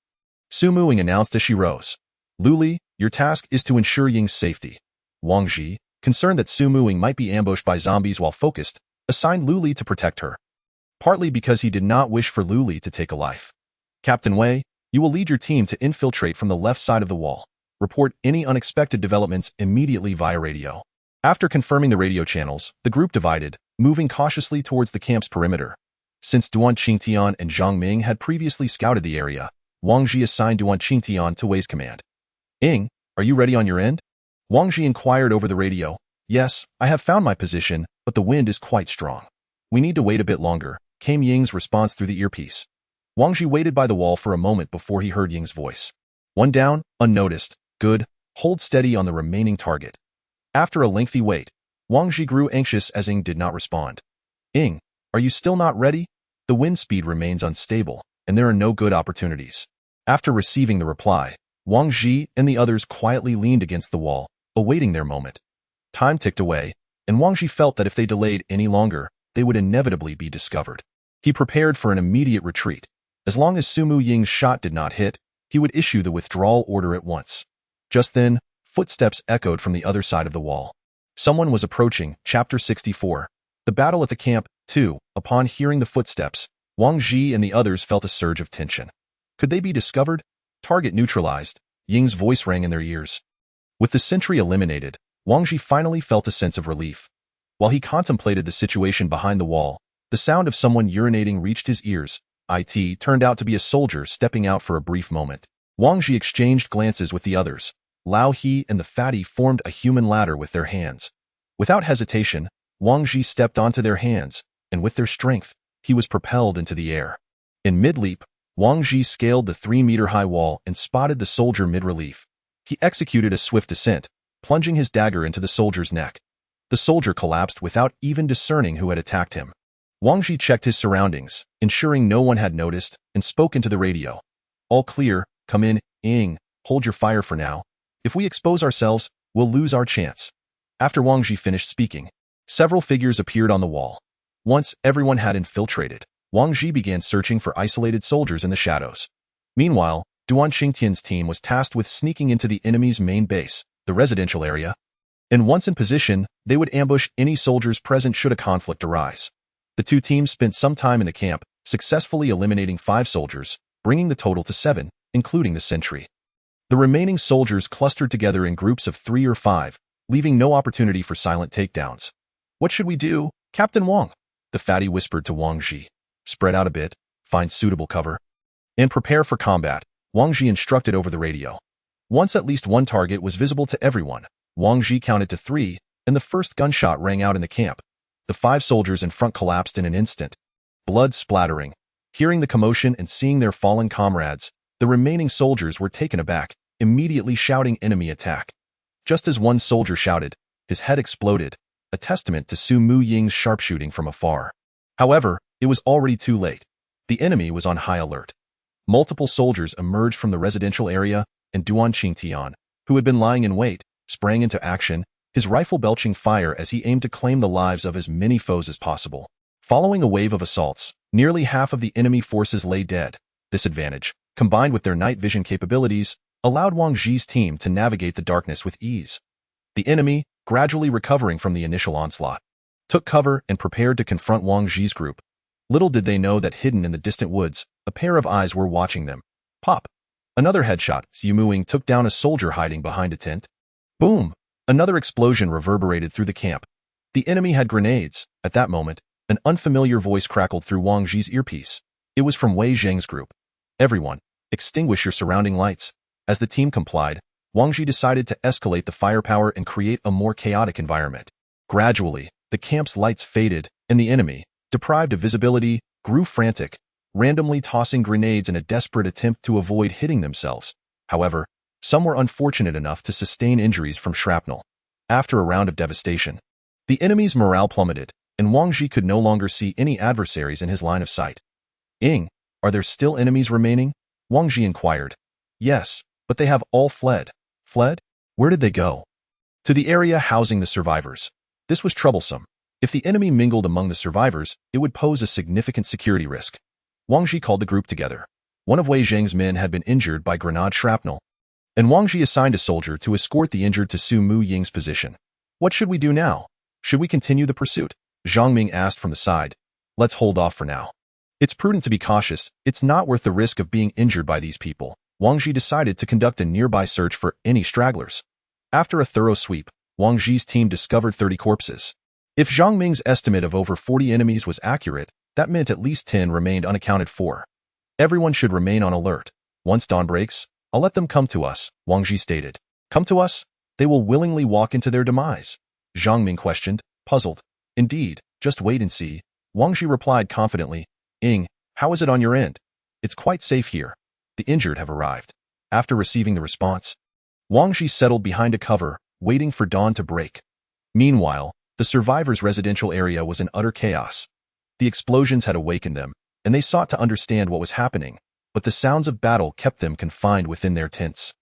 Su Muing announced as she rose. Luli, your task is to ensure Ying's safety. Wang Ji, concerned that Su Muing might be ambushed by zombies while focused, assigned Luli to protect her, partly because he did not wish for Luli to take a life. Captain Wei, you will lead your team to infiltrate from the left side of the wall. Report any unexpected developments immediately via radio. After confirming the radio channels, the group divided, moving cautiously towards the camp's perimeter. Since Duan Qingtian and Zhang Ming had previously scouted the area, Wang Ji assigned Duan Qingtian to Wei's command. Ying, are you ready on your end? Wang Ji inquired over the radio. Yes, I have found my position, but the wind is quite strong. We need to wait a bit longer, came Ying's response through the earpiece. Wang Ji waited by the wall for a moment before he heard Ying's voice. One down, unnoticed. Good, hold steady on the remaining target. After a lengthy wait, Wang Ji grew anxious as Ying did not respond. Ying, are you still not ready? The wind speed remains unstable, and there are no good opportunities. After receiving the reply, Wang Ji and the others quietly leaned against the wall, awaiting their moment. Time ticked away, and Wang Ji felt that if they delayed any longer, they would inevitably be discovered. He prepared for an immediate retreat. As long as Su Ying's shot did not hit, he would issue the withdrawal order at once. Just then, footsteps echoed from the other side of the wall. Someone was approaching. Chapter 64. The battle at the camp, 2. Upon hearing the footsteps, Wang Ji and the others felt a surge of tension. Could they be discovered? Target neutralized. Ying's voice rang in their ears. With the sentry eliminated, Wang Ji finally felt a sense of relief. While he contemplated the situation behind the wall, the sound of someone urinating reached his ears. It turned out to be a soldier stepping out for a brief moment. Wang Ji exchanged glances with the others. Lao He and the fatty formed a human ladder with their hands. Without hesitation, Wang Ji stepped onto their hands, and with their strength, he was propelled into the air. In mid-leap, Wang Ji scaled the 3-meter-high wall and spotted the soldier mid-relief. He executed a swift descent, plunging his dagger into the soldier's neck. The soldier collapsed without even discerning who had attacked him. Wang Ji checked his surroundings, ensuring no one had noticed, and spoke into the radio. All clear, come in, Ying, hold your fire for now. If we expose ourselves, we'll lose our chance. After Wang Ji finished speaking, several figures appeared on the wall. Once everyone had infiltrated, Wang Ji began searching for isolated soldiers in the shadows. Meanwhile, Duan Qingtian's team was tasked with sneaking into the enemy's main base, the residential area. And once in position, they would ambush any soldiers present should a conflict arise. The two teams spent some time in the camp, successfully eliminating 5 soldiers, bringing the total to 7, including the sentry. The remaining soldiers clustered together in groups of 3 or 5, leaving no opportunity for silent takedowns. What should we do, Captain Wang? The fatty whispered to Wang Ji. Spread out a bit, find suitable cover, and prepare for combat, Wang Ji instructed over the radio. Once at least one target was visible to everyone, Wang Ji counted to 3, and the first gunshot rang out in the camp. The 5 soldiers in front collapsed in an instant, blood splattering. Hearing the commotion and seeing their fallen comrades, the remaining soldiers were taken aback, immediately shouting enemy attack. Just as one soldier shouted, his head exploded, a testament to Su Ying's sharpshooting from afar. However, it was already too late. The enemy was on high alert. Multiple soldiers emerged from the residential area, and Duan Qingtian, who had been lying in wait, sprang into action, his rifle belching fire as he aimed to claim the lives of as many foes as possible. Following a wave of assaults, nearly half of the enemy forces lay dead. This advantage, combined with their night vision capabilities, allowed Wang Ji's team to navigate the darkness with ease. The enemy, gradually recovering from the initial onslaught, took cover and prepared to confront Wang Ji's group. Little did they know that hidden in the distant woods, a pair of eyes were watching them. Pop! Another headshot. Xu Muing took down a soldier hiding behind a tent. Boom! Another explosion reverberated through the camp. The enemy had grenades. At that moment, an unfamiliar voice crackled through Wang Ji's earpiece. It was from Wei Zheng's group. Everyone, extinguish your surrounding lights. As the team complied, Wang Ji decided to escalate the firepower and create a more chaotic environment. Gradually, the camp's lights faded, and the enemy, deprived of visibility, grew frantic, randomly tossing grenades in a desperate attempt to avoid hitting themselves. However, some were unfortunate enough to sustain injuries from shrapnel. After a round of devastation, the enemy's morale plummeted, and Wang Ji could no longer see any adversaries in his line of sight. Ying, are there still enemies remaining? Wang Ji inquired. Yes, but they have all fled. Fled? Where did they go? To the area housing the survivors. This was troublesome. If the enemy mingled among the survivors, it would pose a significant security risk. Wang Ji called the group together. One of Wei Zheng's men had been injured by grenade shrapnel, and Wang Ji assigned a soldier to escort the injured to Su Mu Ying's position. What should we do now? Should we continue the pursuit? Zhang Ming asked from the side. Let's hold off for now. It's prudent to be cautious. It's not worth the risk of being injured by these people. Wang Ji decided to conduct a nearby search for any stragglers. After a thorough sweep, Wang Ji's team discovered 30 corpses. If Zhang Ming's estimate of over 40 enemies was accurate, that meant at least 10 remained unaccounted for. Everyone should remain on alert. Once dawn breaks, I'll let them come to us, Wang Ji stated. Come to us? They will willingly walk into their demise. Zhang Ming questioned, puzzled. Indeed, just wait and see. Wang Ji replied confidently. Ying, how is it on your end? It's quite safe here. The injured have arrived. After receiving the response, Wang Ji settled behind a cover, waiting for dawn to break. Meanwhile, the survivors' residential area was in utter chaos. The explosions had awakened them, and they sought to understand what was happening, but the sounds of battle kept them confined within their tents.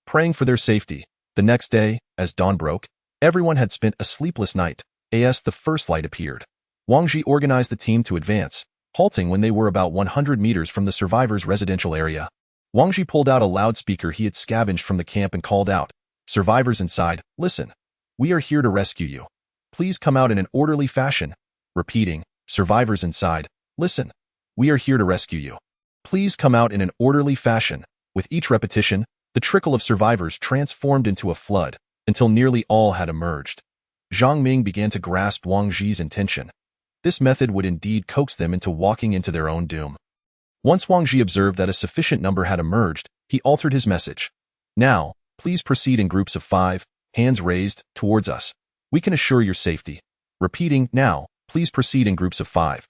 Praying for their safety, the next day, as dawn broke, everyone had spent a sleepless night. As the first light appeared, Wang Ji organized the team to advance, halting when they were about 100 meters from the survivors' residential area. Wang Ji pulled out a loudspeaker he had scavenged from the camp and called out, "Survivors inside, listen. We are here to rescue you. Please come out in an orderly fashion." Repeating, "Survivors inside, listen. We are here to rescue you. Please come out in an orderly fashion." With each repetition, the trickle of survivors transformed into a flood, until nearly all had emerged. Zhang Ming began to grasp Wang Ji's intention. This method would indeed coax them into walking into their own doom. Once Wang Ji observed that a sufficient number had emerged, he altered his message. "Now, please proceed in groups of 5, hands raised, towards us. We can assure your safety." Repeating, "Now, please proceed in groups of 5,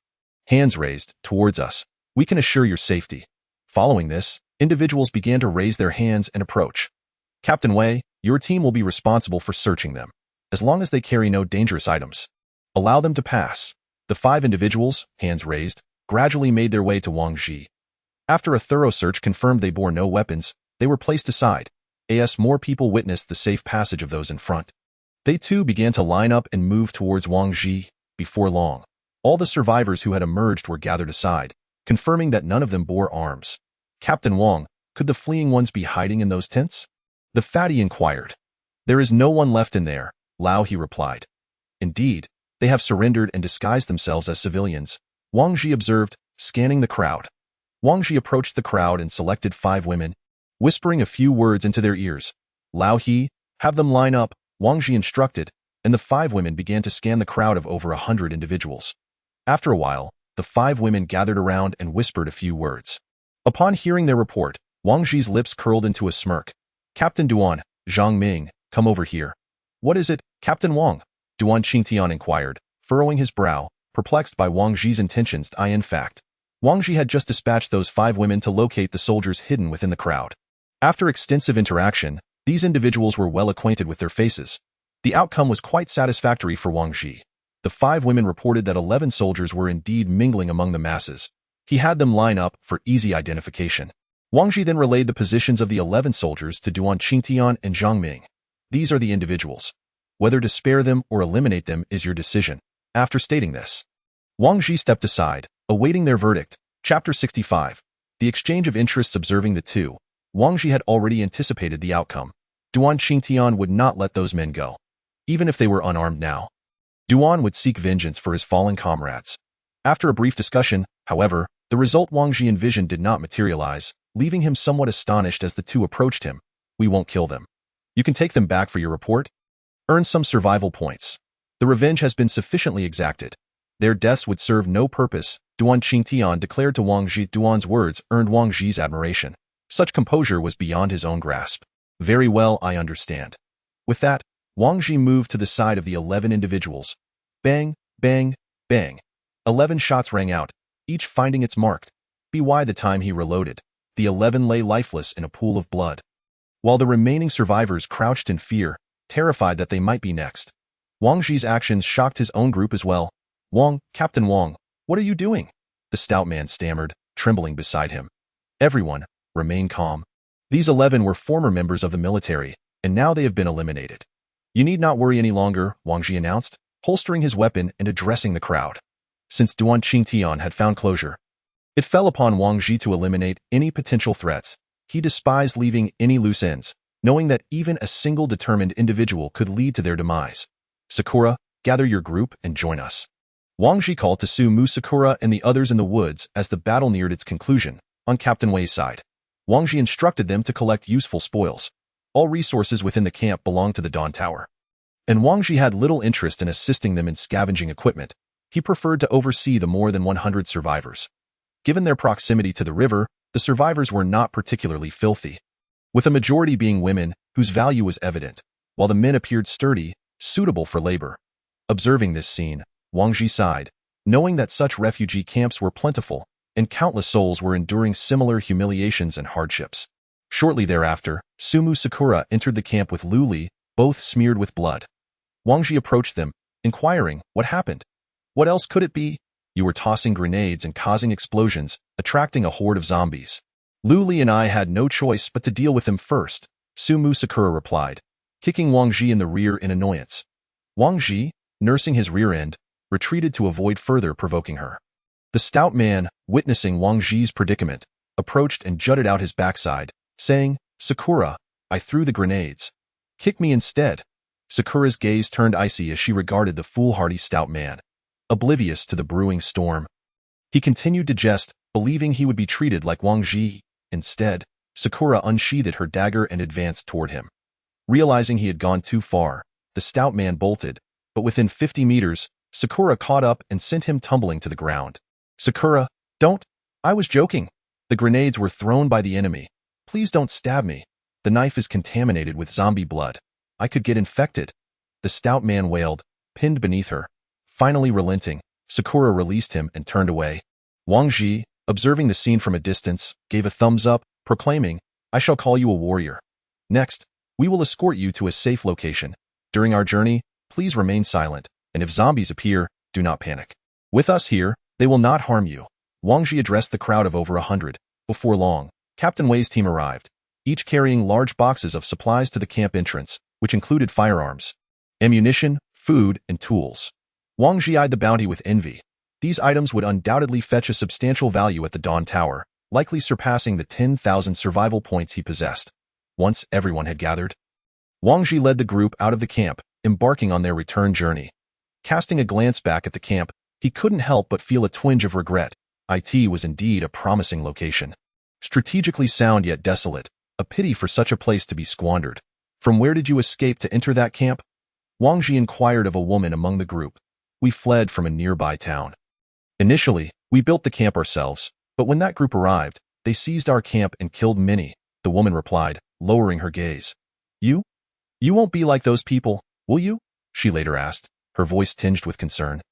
hands raised, towards us. We can assure your safety." Following this, individuals began to raise their hands and approach. "Captain Wei, your team will be responsible for searching them. As long as they carry no dangerous items, allow them to pass." The 5 individuals, hands raised, gradually made their way to Wang Ji. After a thorough search confirmed they bore no weapons, they were placed aside. As more people witnessed the safe passage of those in front, they too began to line up and move towards Wang Ji. Before long, all the survivors who had emerged were gathered aside, confirming that none of them bore arms. "Captain Wang, could the fleeing ones be hiding in those tents?" The fatty inquired. "There is no one left in there," Lao He replied. "Indeed, they have surrendered and disguised themselves as civilians," Wang Ji observed, scanning the crowd. Wang Ji approached the crowd and selected 5 women, whispering a few words into their ears. "Lao He, have them line up," Wang Ji instructed, and the 5 women began to scan the crowd of over 100 individuals. After a while, the 5 women gathered around and whispered a few words. Upon hearing their report, Wang Ji's lips curled into a smirk. "Captain Duan, Zhang Ming, come over here." "What is it, Captain Wang?" Duan Qingtian inquired, furrowing his brow, perplexed by Wang Ji's intentions. In fact, Wang Ji had just dispatched those 5 women to locate the soldiers hidden within the crowd. After extensive interaction, these individuals were well acquainted with their faces. The outcome was quite satisfactory for Wang Ji. The 5 women reported that 11 soldiers were indeed mingling among the masses. He had them line up for easy identification. Wang Ji then relayed the positions of the 11 soldiers to Duan Qingtian and Zhang Ming. "These are the individuals. Whether to spare them or eliminate them is your decision. After stating this, Wang Ji stepped aside, awaiting their verdict. Chapter 65. The exchange of interests. Observing the two, Wang Ji had already anticipated the outcome. Duan Qingtian would not let those men go. Even if they were unarmed now, Duan would seek vengeance for his fallen comrades. After a brief discussion, however, the result Wang Ji envisioned did not materialize, leaving him somewhat astonished as the two approached him. We won't kill them. You can take them back for your report. Earn some survival points. The revenge has been sufficiently exacted. Their deaths would serve no purpose, Duan Qingtian declared to Wang Ji. Duan's words earned Wang Ji's admiration. Such composure was beyond his own grasp. Very well, I understand. With that, Wang Ji moved to the side of the 11 individuals. Bang, bang, bang. 11 shots rang out, each finding its mark. By the time he reloaded, the 11 lay lifeless in a pool of blood, while the remaining survivors crouched in fear, terrified that they might be next. Wang Ji's actions shocked his own group as well. Wang, Captain Wang, what are you doing? The stout man stammered, trembling beside him. Everyone, remain calm. These 11 were former members of the military, and now they have been eliminated. You need not worry any longer, Wang Ji announced, holstering his weapon and addressing the crowd. Since Duan Qingtian had found closure, it fell upon Wang Ji to eliminate any potential threats. He despised leaving any loose ends, knowing that even a single determined individual could lead to their demise. Sakura, gather your group and join us. Wang Ji called to Sumu, Sakura, and the others in the woods as the battle neared its conclusion. On Captain Wei's side, Wang Ji instructed them to collect useful spoils. All resources within the camp belonged to the Dawn Tower, and Wang Ji had little interest in assisting them in scavenging equipment. He preferred to oversee the more than 100 survivors. Given their proximity to the river, the survivors were not particularly filthy, with a majority being women whose value was evident, while the men appeared sturdy, suitable for labor. Observing this scene, Wang Ji sighed, knowing that such refugee camps were plentiful, and countless souls were enduring similar humiliations and hardships. Shortly thereafter, Sumu Sakura entered the camp with Lu Li, both smeared with blood. Wang Ji approached them, inquiring, what happened? What else could it be? You were tossing grenades and causing explosions, attracting a horde of zombies. Lu Li and I had no choice but to deal with them first, Sumu Sakura replied, kicking Wang Ji in the rear in annoyance. Wang Ji, nursing his rear end, retreated to avoid further provoking her. The stout man, witnessing Wang Ji's predicament, approached and jutted out his backside, saying, Sakura, I threw the grenades. Kick me instead. Sakura's gaze turned icy as she regarded the foolhardy stout man, oblivious to the brewing storm. He continued to jest, believing he would be treated like Wang Ji. Instead, Sakura unsheathed her dagger and advanced toward him. Realizing he had gone too far, the stout man bolted, but within 50 meters, Sakura caught up and sent him tumbling to the ground. Sakura, don't! I was joking. The grenades were thrown by the enemy. Please don't stab me. The knife is contaminated with zombie blood. I could get infected. The stout man wailed, pinned beneath her. Finally relenting, Sakura released him and turned away. Wang Ji, observing the scene from a distance, gave a thumbs up, proclaiming, I shall call you a warrior. Next, we will escort you to a safe location. During our journey, please remain silent, and if zombies appear, do not panic. With us here, they will not harm you. Wang Ji addressed the crowd of over 100. Before long, Captain Wei's team arrived, each carrying large boxes of supplies to the camp entrance, which included firearms, ammunition, food, and tools. Wang Ji eyed the bounty with envy. These items would undoubtedly fetch a substantial value at the Dawn Tower, likely surpassing the 10,000 survival points he possessed. Once everyone had gathered, Wang Ji led the group out of the camp, embarking on their return journey. Casting a glance back at the camp, he couldn't help but feel a twinge of regret. It was indeed a promising location. Strategically sound yet desolate, a pity for such a place to be squandered. From where did you escape to enter that camp? Wang Ji inquired of a woman among the group. We fled from a nearby town. Initially, we built the camp ourselves, but when that group arrived, they seized our camp and killed many, the woman replied, lowering her gaze. You won't be like those people, will you? She later asked, her voice tinged with concern.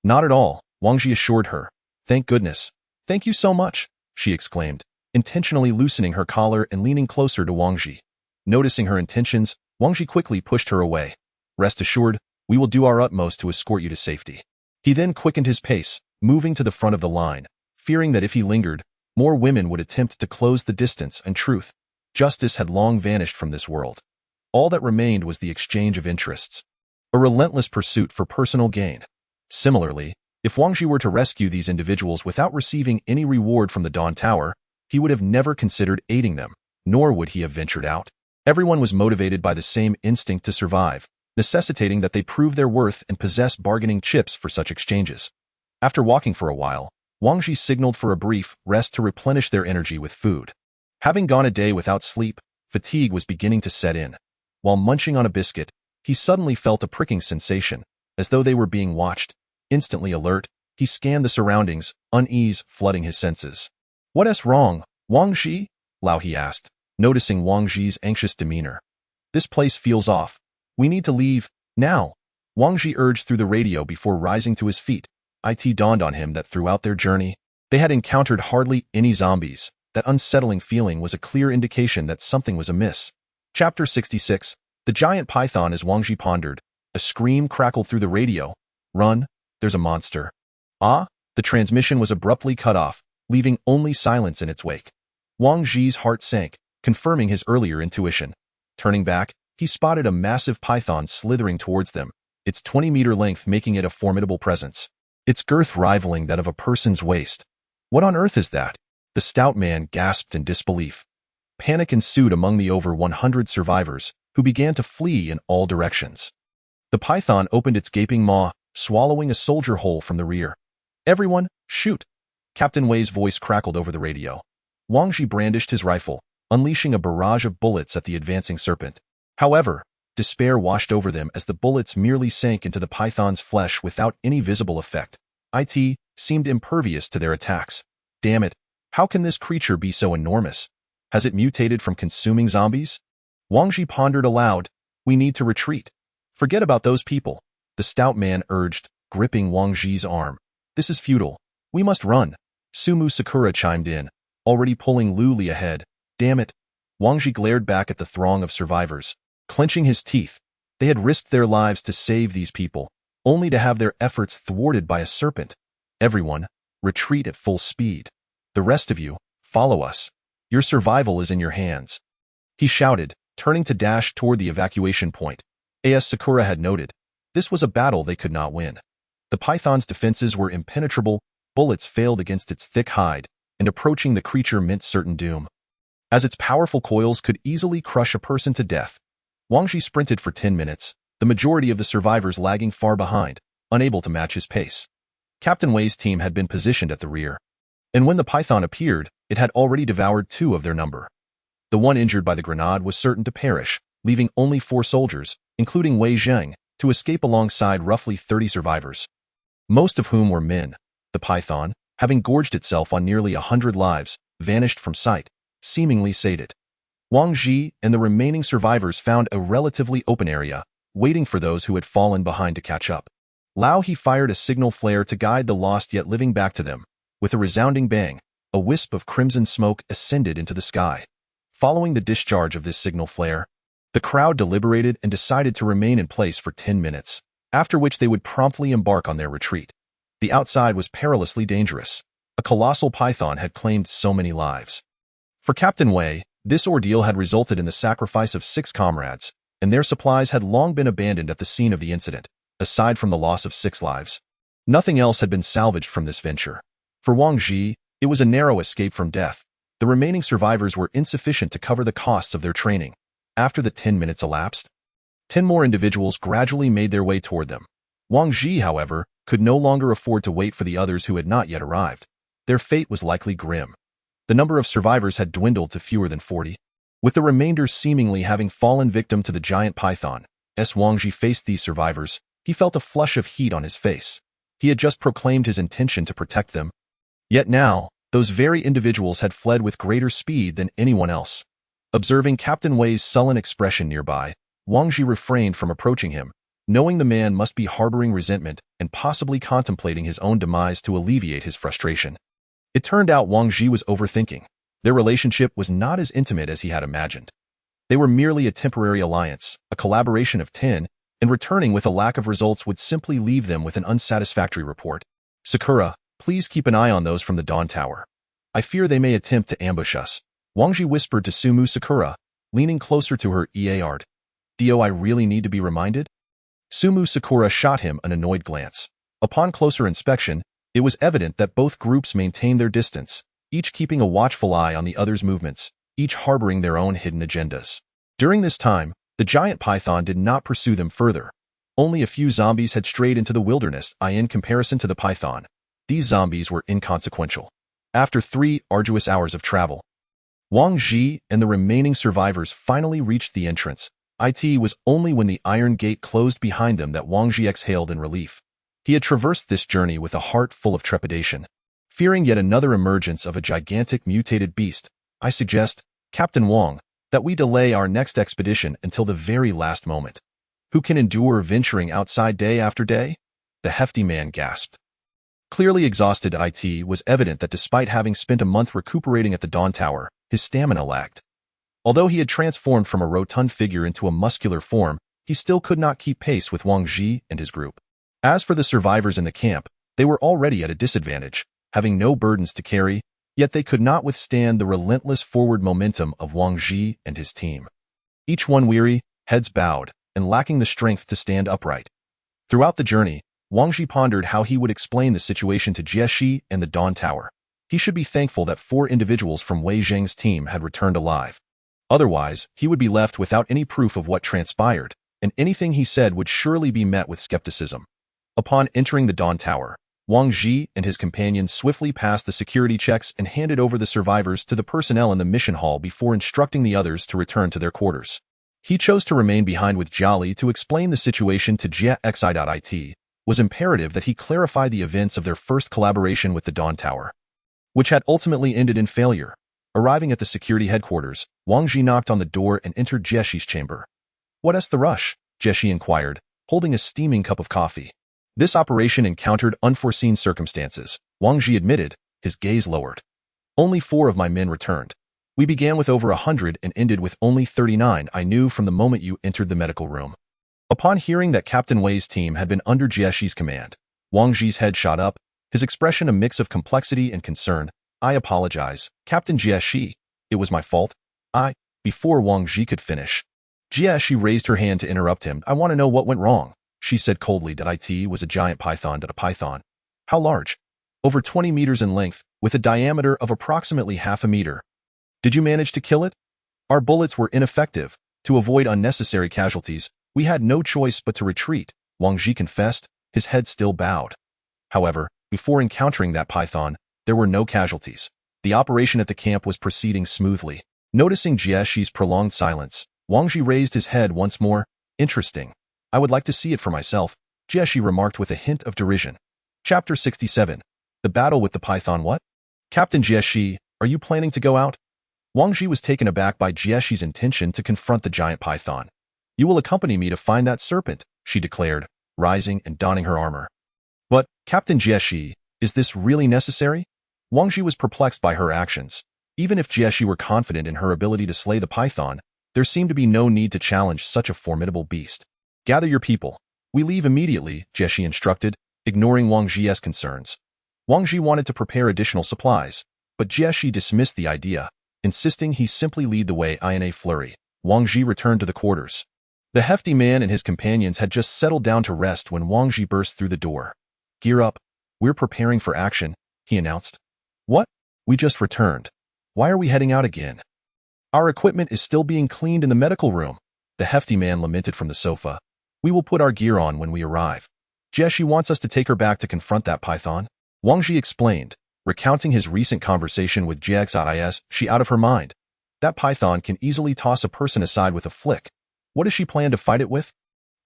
Not at all, Wang Ji assured her. Thank goodness. Thank you so much, she exclaimed, intentionally loosening her collar and leaning closer to Wang Ji. Noticing her intentions, Wang Ji quickly pushed her away. Rest assured, we will do our utmost to escort you to safety. He then quickened his pace, moving to the front of the line, fearing that if he lingered, more women would attempt to close the distance. In truth, justice had long vanished from this world. All that remained was the exchange of interests. a relentless pursuit for personal gain. Similarly, if Wang Zhi were to rescue these individuals without receiving any reward from the Dawn Tower, he would have never considered aiding them, nor would he have ventured out. Everyone was motivated by the same instinct to survive, necessitating that they prove their worth and possess bargaining chips for such exchanges. After walking for a while, Wang Zhi signaled for a brief rest to replenish their energy with food. Having gone a day without sleep, fatigue was beginning to set in. While munching on a biscuit, he suddenly felt a pricking sensation, as though they were being watched. Instantly alert, he scanned the surroundings, unease flooding his senses. "What's wrong, Wang Zhi?" Lao He asked, noticing Wang Zhi's anxious demeanor. "This place feels off. We need to leave, now," Wang Zhi urged through the radio before rising to his feet. It dawned on him that throughout their journey, they had encountered hardly any zombies. That unsettling feeling was a clear indication that something was amiss. Chapter 66. The Giant Python. As Wang Zhi pondered, a scream crackled through the radio. "Run, there's a monster." Ah! The transmission was abruptly cut off, leaving only silence in its wake. Wang Zhi's heart sank, confirming his earlier intuition. Turning back, he spotted a massive python slithering towards them, its 20-meter length making it a formidable presence, its girth rivaling that of a person's waist. "What on earth is that?" The stout man gasped in disbelief. Panic ensued among the over 100 survivors, who began to flee in all directions. The python opened its gaping maw, swallowing a soldier whole from the rear. "Everyone, shoot!" Captain Wei's voice crackled over the radio. Wang Zhi brandished his rifle, unleashing a barrage of bullets at the advancing serpent. However, despair washed over them as the bullets merely sank into the python's flesh without any visible effect. It seemed impervious to their attacks. "Damn it, how can this creature be so enormous? Has it mutated from consuming zombies?" Wang Zhi pondered aloud. "We need to retreat." "Forget about those people," the stout man urged, gripping Wang Zhi's arm. "This is futile. We must run." Sumu Sakura chimed in, already pulling Lu Li ahead. "Damn it." Wang Zhi glared back at the throng of survivors, clenching his teeth. They had risked their lives to save these people, only to have their efforts thwarted by a serpent. "Everyone, retreat at full speed. The rest of you, follow us. Your survival is in your hands," he shouted, turning to dash toward the evacuation point. As Sakura had noted, this was a battle they could not win. The python's defenses were impenetrable, bullets failed against its thick hide, and approaching the creature meant certain doom, as its powerful coils could easily crush a person to death. Wang Zhi sprinted for 10 minutes, the majority of the survivors lagging far behind, unable to match his pace. Captain Wei's team had been positioned at the rear, and when the python appeared, it had already devoured 2 of their number. The one injured by the grenade was certain to perish, leaving only 4 soldiers, including Wei Zheng, to escape alongside roughly 30 survivors, most of whom were men. The python, having gorged itself on nearly 100 lives, vanished from sight, seemingly sated. Wang Zhi and the remaining survivors found a relatively open area, waiting for those who had fallen behind to catch up. Lao He fired a signal flare to guide the lost yet living back to them. With a resounding bang, a wisp of crimson smoke ascended into the sky. Following the discharge of this signal flare, the crowd deliberated and decided to remain in place for 10 minutes, after which they would promptly embark on their retreat. The outside was perilously dangerous. A colossal python had claimed so many lives. For Captain Wei, this ordeal had resulted in the sacrifice of 6 comrades, and their supplies had long been abandoned at the scene of the incident. Aside from the loss of 6 lives, nothing else had been salvaged from this venture. For Wang Zhi, it was a narrow escape from death. The remaining survivors were insufficient to cover the costs of their training. After the 10 minutes elapsed, 10 more individuals gradually made their way toward them. Wang Zhi, however, could no longer afford to wait for the others who had not yet arrived. Their fate was likely grim. The number of survivors had dwindled to fewer than 40, with the remainder seemingly having fallen victim to the giant python. As Wang Zhi faced these survivors, he felt a flush of heat on his face. He had just proclaimed his intention to protect them. Yet now, those very individuals had fled with greater speed than anyone else. Observing Captain Wei's sullen expression nearby, Wang Zhi refrained from approaching him, knowing the man must be harboring resentment and possibly contemplating his own demise to alleviate his frustration. It turned out Wang Zhi was overthinking. Their relationship was not as intimate as he had imagined. They were merely a temporary alliance, a collaboration of 10, and returning with a lack of results would simply leave them with an unsatisfactory report. "Sakura, please keep an eye on those from the Dawn Tower. I fear they may attempt to ambush us," Wang Zhi whispered to Sumu Sakura, leaning closer to her. "I really need to be reminded?" Sumu Sakura shot him an annoyed glance. Upon closer inspection, it was evident that both groups maintained their distance, each keeping a watchful eye on the other's movements, each harboring their own hidden agendas. During this time, the giant python did not pursue them further. Only a few zombies had strayed into the wilderness. In comparison to the python, these zombies were inconsequential. After 3 arduous hours of travel, Wang Ji and the remaining survivors finally reached the entrance. It was only when the iron gate closed behind them that Wang Ji exhaled in relief. He had traversed this journey with a heart full of trepidation. Fearing yet another emergence of a gigantic mutated beast, I suggest, Captain Wang, that we delay our next expedition until the very last moment. Who can endure venturing outside day after day? The hefty man gasped. Clearly exhausted, it was evident that despite having spent a month recuperating at the Dawn Tower, his stamina lacked. Although he had transformed from a rotund figure into a muscular form, he still could not keep pace with Wang Ji and his group. As for the survivors in the camp, they were already at a disadvantage, having no burdens to carry, yet they could not withstand the relentless forward momentum of Wang Ji and his team. Each one weary, heads bowed, and lacking the strength to stand upright. Throughout the journey, Wang Ji pondered how he would explain the situation to Jieshi and the Dawn Tower. He should be thankful that 4 individuals from Wei Zheng's team had returned alive. Otherwise, he would be left without any proof of what transpired, and anything he said would surely be met with skepticism. Upon entering the Dawn Tower, Wang Ji and his companions swiftly passed the security checks and handed over the survivors to the personnel in the mission hall before instructing the others to return to their quarters. He chose to remain behind with Jiali to explain the situation to Jia Xi. It was imperative that he clarify the events of their first collaboration with the Dawn Tower, which had ultimately ended in failure. Arriving at the security headquarters, Wang Ji knocked on the door and entered Jieshi's chamber. "What's the rush?" Jieshi inquired, holding a steaming cup of coffee. This operation encountered unforeseen circumstances, Wang Ji admitted, his gaze lowered. "Only 4 of my men returned. We began with over 100 and ended with only 39. I knew from the moment you entered the medical room." Upon hearing that Captain Wei's team had been under Jieshi's command, Wang Ji's head shot up, his expression a mix of complexity and concern. "I apologize, Captain Jieshi. It was my fault." Before Wang Ji could finish, Jieshi raised her hand to interrupt him. "I want to know what went wrong," she said coldly. "It was a giant python. A python. How large?" "Over 20 meters in length, with a diameter of approximately half a meter." "Did you manage to kill it?" "Our bullets were ineffective. To avoid unnecessary casualties, we had no choice but to retreat," Wang Ji confessed, his head still bowed. However, before encountering that python, there were no casualties. The operation at the camp was proceeding smoothly. Noticing Jieshi's prolonged silence, Wang Ji raised his head once more. "Interesting. I would like to see it for myself," Jieshi remarked with a hint of derision. Chapter 67. The Battle with the Python. "What? Captain Jieshi, are you planning to go out?" Wang Ji was taken aback by Jieshi's intention to confront the giant python. "You will accompany me to find that serpent," she declared, rising and donning her armor. "But, Captain Jieshi, is this really necessary?" Wang Ji was perplexed by her actions. Even if Jieshi were confident in her ability to slay the python, there seemed to be no need to challenge such a formidable beast. "Gather your people. We leave immediately," Jieshi instructed, ignoring Wang Ji's concerns. Wang Ji wanted to prepare additional supplies, but Jieshi dismissed the idea, insisting he simply lead the way in a flurry. Wang Ji returned to the quarters. The hefty man and his companions had just settled down to rest when Wang Ji burst through the door. "Gear up. We're preparing for action," he announced. "What? We just returned. Why are we heading out again?" "Our equipment is still being cleaned in the medical room," the hefty man lamented from the sofa. "We will put our gear on when we arrive. Jieshi wants us to take her back to confront that python," Wang Ji explained, recounting his recent conversation with Jiex. "She out of her mind. That python can easily toss a person aside with a flick. What does she plan to fight it with?"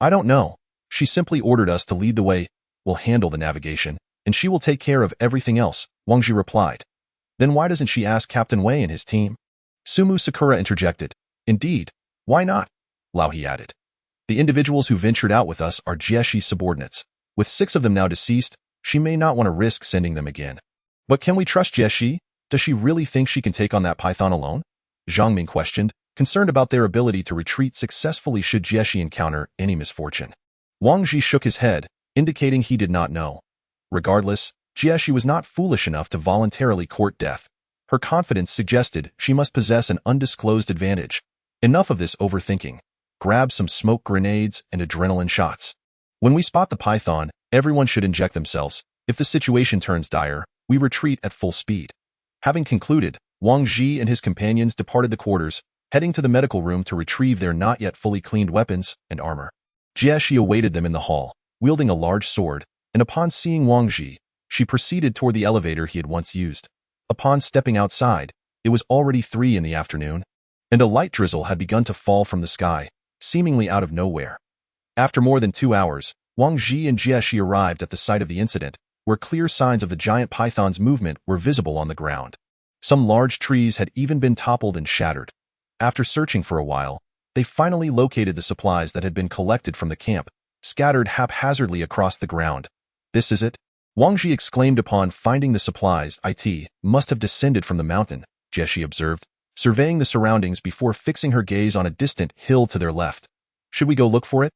"I don't know. She simply ordered us to lead the way. We'll handle the navigation, and she will take care of everything else," Wang Ji replied. "Then why doesn't she ask Captain Wei and his team?" Sumu Sakura interjected. "Indeed, why not?" Lao He added. "The individuals who ventured out with us are Jieshi's subordinates. With 6 of them now deceased, she may not want to risk sending them again." "But can we trust Jieshi? Does she really think she can take on that python alone?" Zhang Ming questioned, concerned about their ability to retreat successfully should Jieshi encounter any misfortune. Wang Ji shook his head, indicating he did not know. Regardless, Jieshi was not foolish enough to voluntarily court death. Her confidence suggested she must possess an undisclosed advantage. Enough of this overthinking. Grab some smoke grenades and adrenaline shots. When we spot the python, everyone should inject themselves. If the situation turns dire, we retreat at full speed. Having concluded, Wang Ji and his companions departed the quarters, heading to the medical room to retrieve their not yet fully cleaned weapons and armor. Jieshi awaited them in the hall, wielding a large sword, and upon seeing Wang Ji, she proceeded toward the elevator he had once used. Upon stepping outside, it was already 3 in the afternoon, and a light drizzle had begun to fall from the sky, seemingly out of nowhere. After more than 2 hours, Wang Ji and Jieshi arrived at the site of the incident, where clear signs of the giant python's movement were visible on the ground. Some large trees had even been toppled and shattered. After searching for a while, they finally located the supplies that had been collected from the camp, scattered haphazardly across the ground. "This is it?" Wang Ji exclaimed upon finding the supplies. "It must have descended from the mountain," Jieshi observed, surveying the surroundings before fixing her gaze on a distant hill to their left. "Should we go look for it?"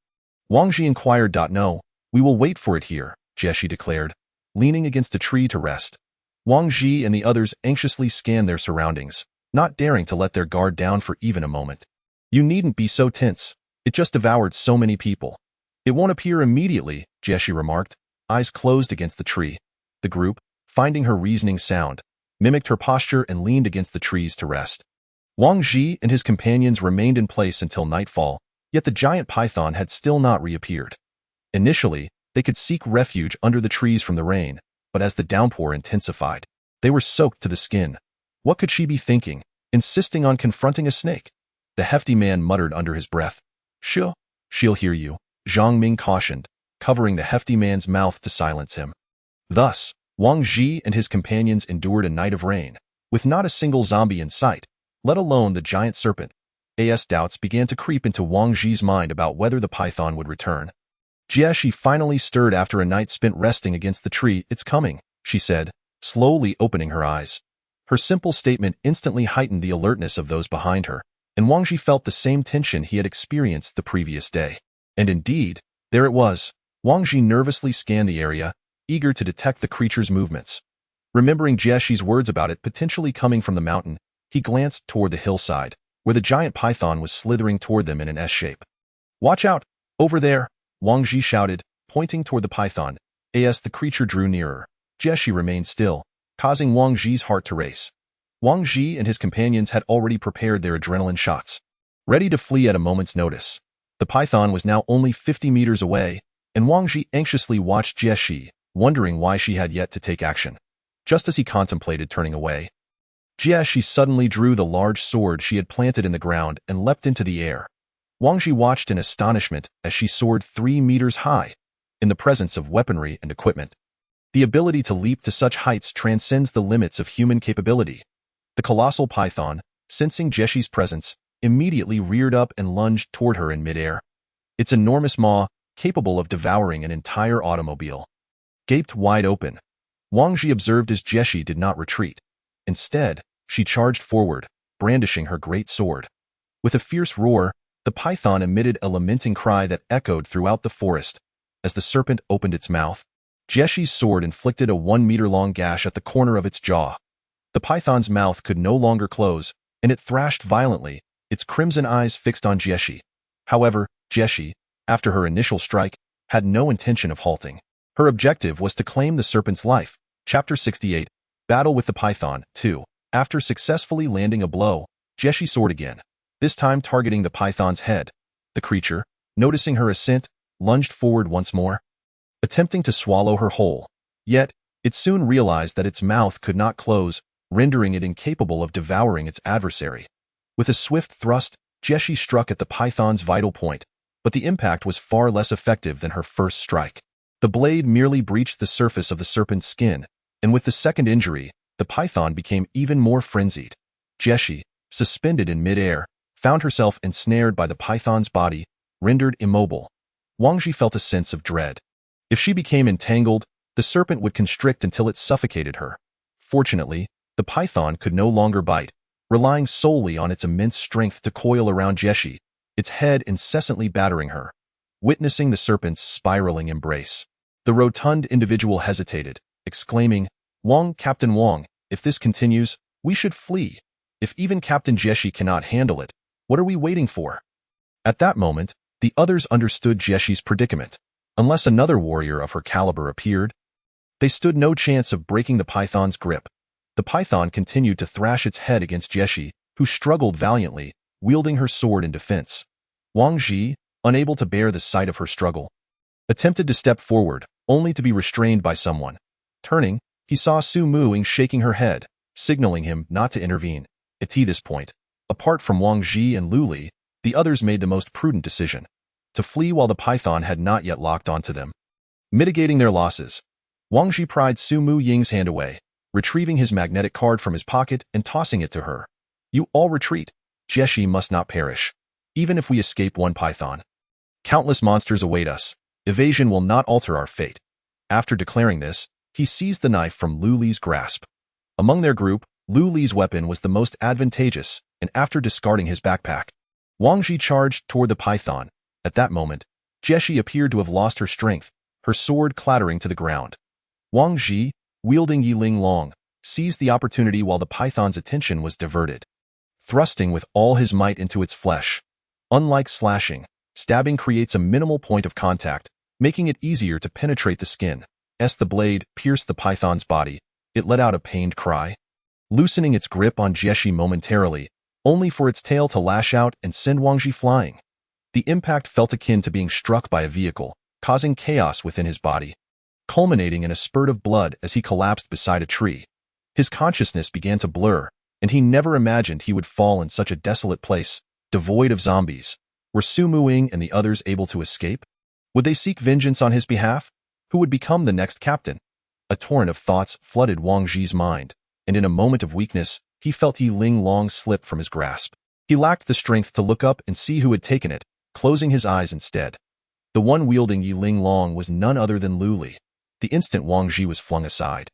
Wang Ji inquired. "No, we will wait for it here," Jieshi declared, leaning against a tree to rest. Wang Ji and the others anxiously scanned their surroundings, not daring to let their guard down for even a moment. "You needn't be so tense. It just devoured so many people. It won't appear immediately," Jieshi remarked, eyes closed against the tree. The group, finding her reasoning sound, mimicked her posture and leaned against the trees to rest. Wang Ji and his companions remained in place until nightfall, yet the giant python had still not reappeared. Initially, they could seek refuge under the trees from the rain, but as the downpour intensified, they were soaked to the skin. What could she be thinking, insisting on confronting a snake? The hefty man muttered under his breath. She'll hear you," Zhang Ming cautioned, covering the hefty man's mouth to silence him. Thus, Wang Ji and his companions endured a night of rain, with not a single zombie in sight, let alone the giant serpent. Doubts began to creep into Wang Ji's mind about whether the python would return. Jieshi finally stirred after a night spent resting against the tree. "It's coming," she said, slowly opening her eyes. Her simple statement instantly heightened the alertness of those behind her, and Wang Ji felt the same tension he had experienced the previous day. And indeed, there it was. Wang Ji nervously scanned the area, eager to detect the creature's movements. Remembering Jieshi's words about it potentially coming from the mountain, he glanced toward the hillside, where the giant python was slithering toward them in an S shape. "Watch out! Over there!" Wang Ji shouted, pointing toward the python. As the creature drew nearer, Jieshi remained still, causing Wang Ji's heart to race. Wang Ji and his companions had already prepared their adrenaline shots, ready to flee at a moment's notice. The python was now only 50 meters away, and Wang Ji anxiously watched Jieshi, wondering why she had yet to take action. Just as he contemplated turning away, Jieshi suddenly drew the large sword she had planted in the ground and leapt into the air. Wang Ji watched in astonishment as she soared 3 meters high, in the presence of weaponry and equipment. The ability to leap to such heights transcends the limits of human capability. The colossal python, sensing Jieshi's presence, immediately reared up and lunged toward her in midair. Its enormous maw, capable of devouring an entire automobile, gaped wide open. Wang Ji observed as Jieshi did not retreat. Instead, she charged forward, brandishing her great sword. With a fierce roar, the python emitted a lamenting cry that echoed throughout the forest. As the serpent opened its mouth, Jieshi's sword inflicted a 1-meter-long gash at the corner of its jaw. The python's mouth could no longer close, and it thrashed violently, its crimson eyes fixed on Jieshi. However, Jieshi, after her initial strike, had no intention of halting. Her objective was to claim the serpent's life. Chapter 68, Battle with the Python, 2. After successfully landing a blow, Jieshi soared again, this time targeting the python's head. The creature, noticing her ascent, lunged forward once more, attempting to swallow her whole. Yet, it soon realized that its mouth could not close, rendering it incapable of devouring its adversary. With a swift thrust, Jieshi struck at the python's vital point, but the impact was far less effective than her first strike. The blade merely breached the surface of the serpent's skin, and with the second injury, the python became even more frenzied. Jieshi, suspended in midair, found herself ensnared by the python's body, rendered immobile. Wang Ji felt a sense of dread. If she became entangled, the serpent would constrict until it suffocated her. Fortunately, the python could no longer bite, relying solely on its immense strength to coil around Jieshi, its head incessantly battering her. Witnessing the serpent's spiraling embrace, the rotund individual hesitated, exclaiming, Captain Wang, if this continues, we should flee. If even Captain Jieshi cannot handle it, what are we waiting for?" At that moment, the others understood Jieshi's predicament. Unless another warrior of her caliber appeared, they stood no chance of breaking the python's grip. The python continued to thrash its head against Jieshi, who struggled valiantly, wielding her sword in defense. Wang Ji, unable to bear the sight of her struggle, attempted to step forward, only to be restrained by someone. Turning, he saw Su Muing shaking her head, signaling him not to intervene. At this point, apart from Wang Ji and Lu Li, the others made the most prudent decision: to flee while the python had not yet locked onto them. Mitigating their losses, Wang Ji pried Su Mu Ying's hand away, retrieving his magnetic card from his pocket and tossing it to her. You all retreat. Jieshi must not perish. Even if we escape one python, countless monsters await us. Evasion will not alter our fate. After declaring this, he seized the knife from Lu Li's grasp. Among their group, Lu Li's weapon was the most advantageous, and after discarding his backpack, Wang Ji charged toward the python. At that moment, Jieshi appeared to have lost her strength, her sword clattering to the ground. Wang Ji, wielding Yiling Long, seized the opportunity while the python's attention was diverted, thrusting with all his might into its flesh. Unlike slashing, stabbing creates a minimal point of contact, making it easier to penetrate the skin. As the blade pierced the python's body, it let out a pained cry, loosening its grip on Jieshi momentarily, only for its tail to lash out and send Wang Ji flying. The impact felt akin to being struck by a vehicle, causing chaos within his body, culminating in a spurt of blood as he collapsed beside a tree. His consciousness began to blur, and he never imagined he would fall in such a desolate place, devoid of zombies. Were Su Muing and the others able to escape? Would they seek vengeance on his behalf? Who would become the next captain? A torrent of thoughts flooded Wang Ji's mind, and in a moment of weakness, he felt Yiling Long slip from his grasp. He lacked the strength to look up and see who had taken it, closing his eyes instead. The one wielding Yiling Long was none other than Lu Li. The instant Wang Ji was flung aside,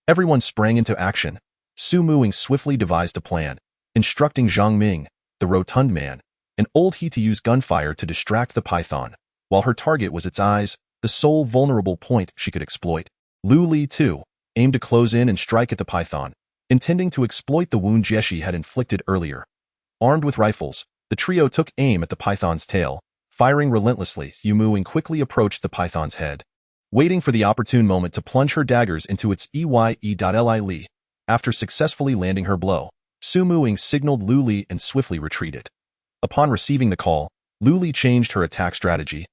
everyone sprang into action. Su Muing swiftly devised a plan, instructing Zhang Ming, the rotund man, and old he to use gunfire to distract the python, while her target was its eyes, the sole vulnerable point she could exploit. Lu Li, too, aimed to close in and strike at the python, intending to exploit the wound Jieshi had inflicted earlier. Armed with rifles, the trio took aim at the python's tail, firing relentlessly. Su Muing quickly approached the python's head, waiting for the opportune moment to plunge her daggers into its Li. After successfully landing her blow, Su Muing signaled Lu Li and swiftly retreated. Upon receiving the call, Lu Li changed her attack strategy,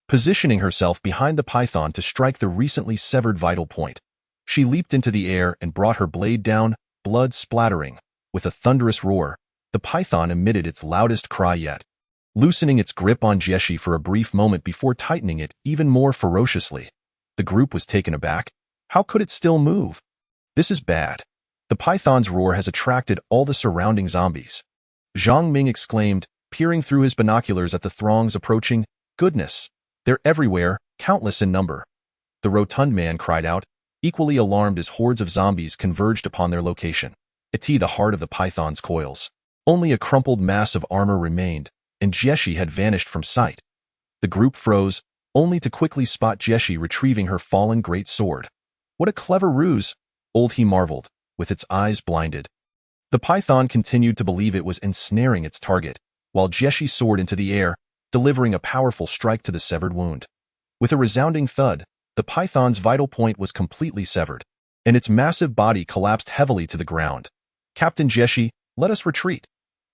positioning herself behind the python to strike the recently severed vital point. She leaped into the air and brought her blade down, blood splattering. With a thunderous roar, the python emitted its loudest cry yet, loosening its grip on Jieshi for a brief moment before tightening it even more ferociously. The group was taken aback. How could it still move? This is bad. The python's roar has attracted all the surrounding zombies. Zhang Ming exclaimed, peering through his binoculars at the throngs approaching. Goodness! They're everywhere, countless in number. The rotund man cried out, equally alarmed as hordes of zombies converged upon their location. At the heart of the python's coils, only a crumpled mass of armor remained, and Jieshi had vanished from sight. The group froze, only to quickly spot Jieshi retrieving her fallen great sword. What a clever ruse! Old he marveled, with its eyes blinded. The python continued to believe it was ensnaring its target, while Jieshi soared into the air, delivering a powerful strike to the severed wound. With a resounding thud, the python's vital point was completely severed, and its massive body collapsed heavily to the ground. Captain Jieshi, let us retreat,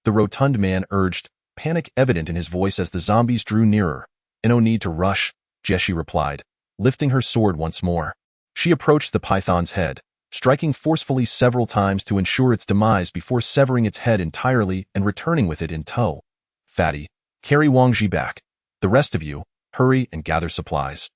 the rotund man urged, panic evident in his voice as the zombies drew nearer. No need to rush, Jieshi replied, lifting her sword once more. She approached the python's head, striking forcefully several times to ensure its demise before severing its head entirely and returning with it in tow. Fatty, carry Wang Ji back. The rest of you, hurry and gather supplies.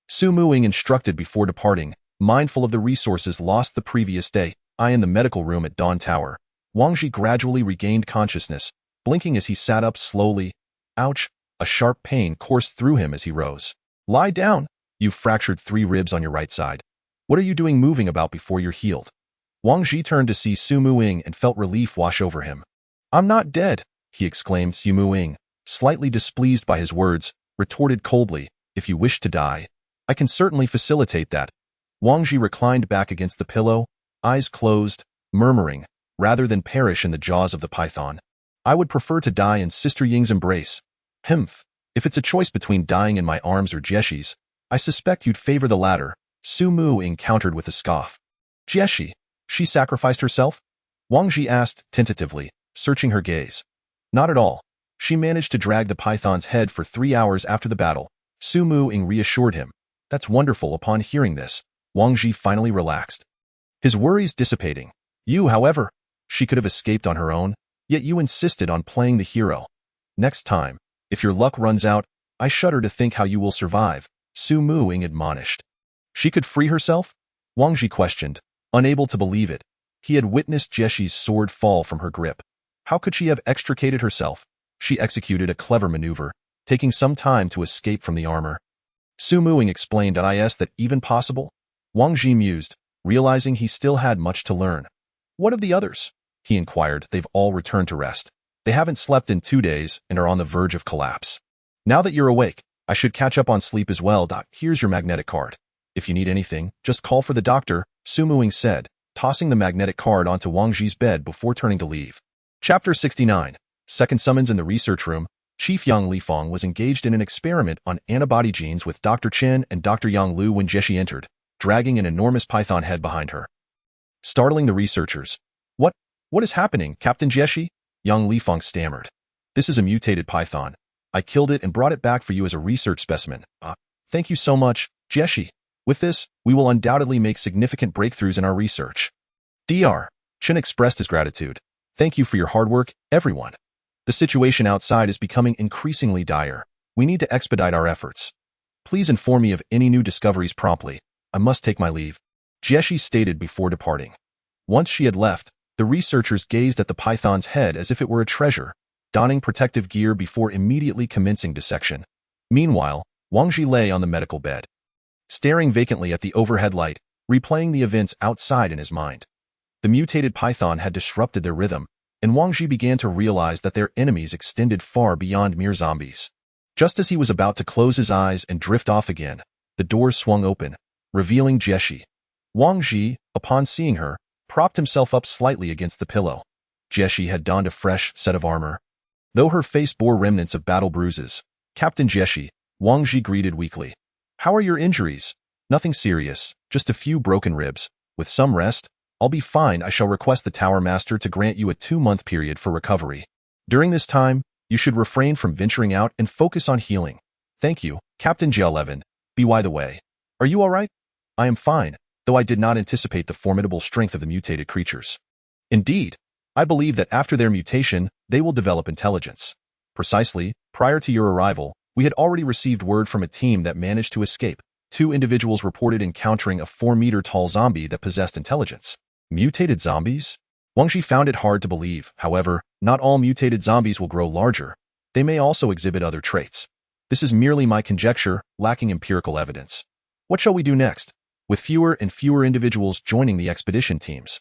Su Muing instructed before departing, mindful of the resources lost the previous day. In the medical room at Dawn Tower, Wang Ji gradually regained consciousness, blinking as he sat up slowly. Ouch! A sharp pain coursed through him as he rose. Lie down! You've fractured 3 ribs on your right side. What are you doing moving about before you're healed? Wang Ji turned to see Su Muing and felt relief wash over him. I'm not dead, he exclaimed. Su Muing, slightly displeased by his words, retorted coldly, if you wish to die, I can certainly facilitate that. Wang Ji reclined back against the pillow, eyes closed, murmuring, rather than perish in the jaws of the python. I would prefer to die in Sister Ying's embrace. If it's a choice between dying in my arms or Jieshi's, I suspect you'd favor the latter, Su Mu encountered with a scoff. Jieshi, she sacrificed herself? Wang Ji asked tentatively, searching her gaze. Not at all. She managed to drag the python's head for 3 hours after the battle. Su Mu reassured him. That's wonderful. Upon hearing this, Wang Ji finally relaxed. His worries dissipating. You, however, she could have escaped on her own, yet you insisted on playing the hero. Next time, if your luck runs out, I shudder to think how you will survive, Su Mu admonished. She could free herself? Wang Ji questioned, unable to believe it. He had witnessed Jieshi's sword fall from her grip. How could she have extricated herself? She executed a clever maneuver, taking some time to escape from the armor. Su Mu explained is that even possible? Wang Ji mused, realizing he still had much to learn. What of the others? He inquired. They've all returned to rest. They haven't slept in 2 days and are on the verge of collapse. Now that you're awake, I should catch up on sleep as well. Here's your magnetic card. If you need anything, just call for the doctor, Su Mu said, tossing the magnetic card onto Wang Ji's bed before turning to leave. Chapter 69. Second summons. In the research room, Chief Yang Lifeng was engaged in an experiment on antibody genes with Dr. Chen and Dr. Yang Lu when Jieshi entered, dragging an enormous python head behind her. Startling the researchers. What is happening, Captain Jieshi? Yang Lifeng stammered. This is a mutated python. I killed it and brought it back for you as a research specimen. Thank you so much, Jieshi. With this, we will undoubtedly make significant breakthroughs in our research. Dr. Chen expressed his gratitude. Thank you for your hard work, everyone. The situation outside is becoming increasingly dire. We need to expedite our efforts. Please inform me of any new discoveries promptly. I must take my leave, Jieshi stated before departing. Once she had left, the researchers gazed at the python's head as if it were a treasure, donning protective gear before immediately commencing dissection. Meanwhile, Wang Ji lay on the medical bed, staring vacantly at the overhead light, replaying the events outside in his mind. The mutated python had disrupted their rhythm, and Wang Ji began to realize that their enemies extended far beyond mere zombies. Just as he was about to close his eyes and drift off again, the door swung open, revealing Jieshi. Wang Ji, upon seeing her, propped himself up slightly against the pillow. Jieshi had donned a fresh set of armor. Though her face bore remnants of battle bruises, Captain Jieshi, Wang Ji greeted weakly. How are your injuries? Nothing serious, just a few broken ribs. With some rest, I'll be fine. I shall request the Tower Master to grant you a 2-month period for recovery. During this time, you should refrain from venturing out and focus on healing. Thank you, Captain J11. By the way, are you all right? I am fine, though I did not anticipate the formidable strength of the mutated creatures. Indeed, I believe that after their mutation, they will develop intelligence. Precisely, prior to your arrival, we had already received word from a team that managed to escape. 2 individuals reported encountering a 4-meter-tall zombie that possessed intelligence. Mutated zombies? Wang Ji found it hard to believe. However, not all mutated zombies will grow larger. They may also exhibit other traits. This is merely my conjecture, lacking empirical evidence. What shall we do next? With fewer and fewer individuals joining the expedition teams,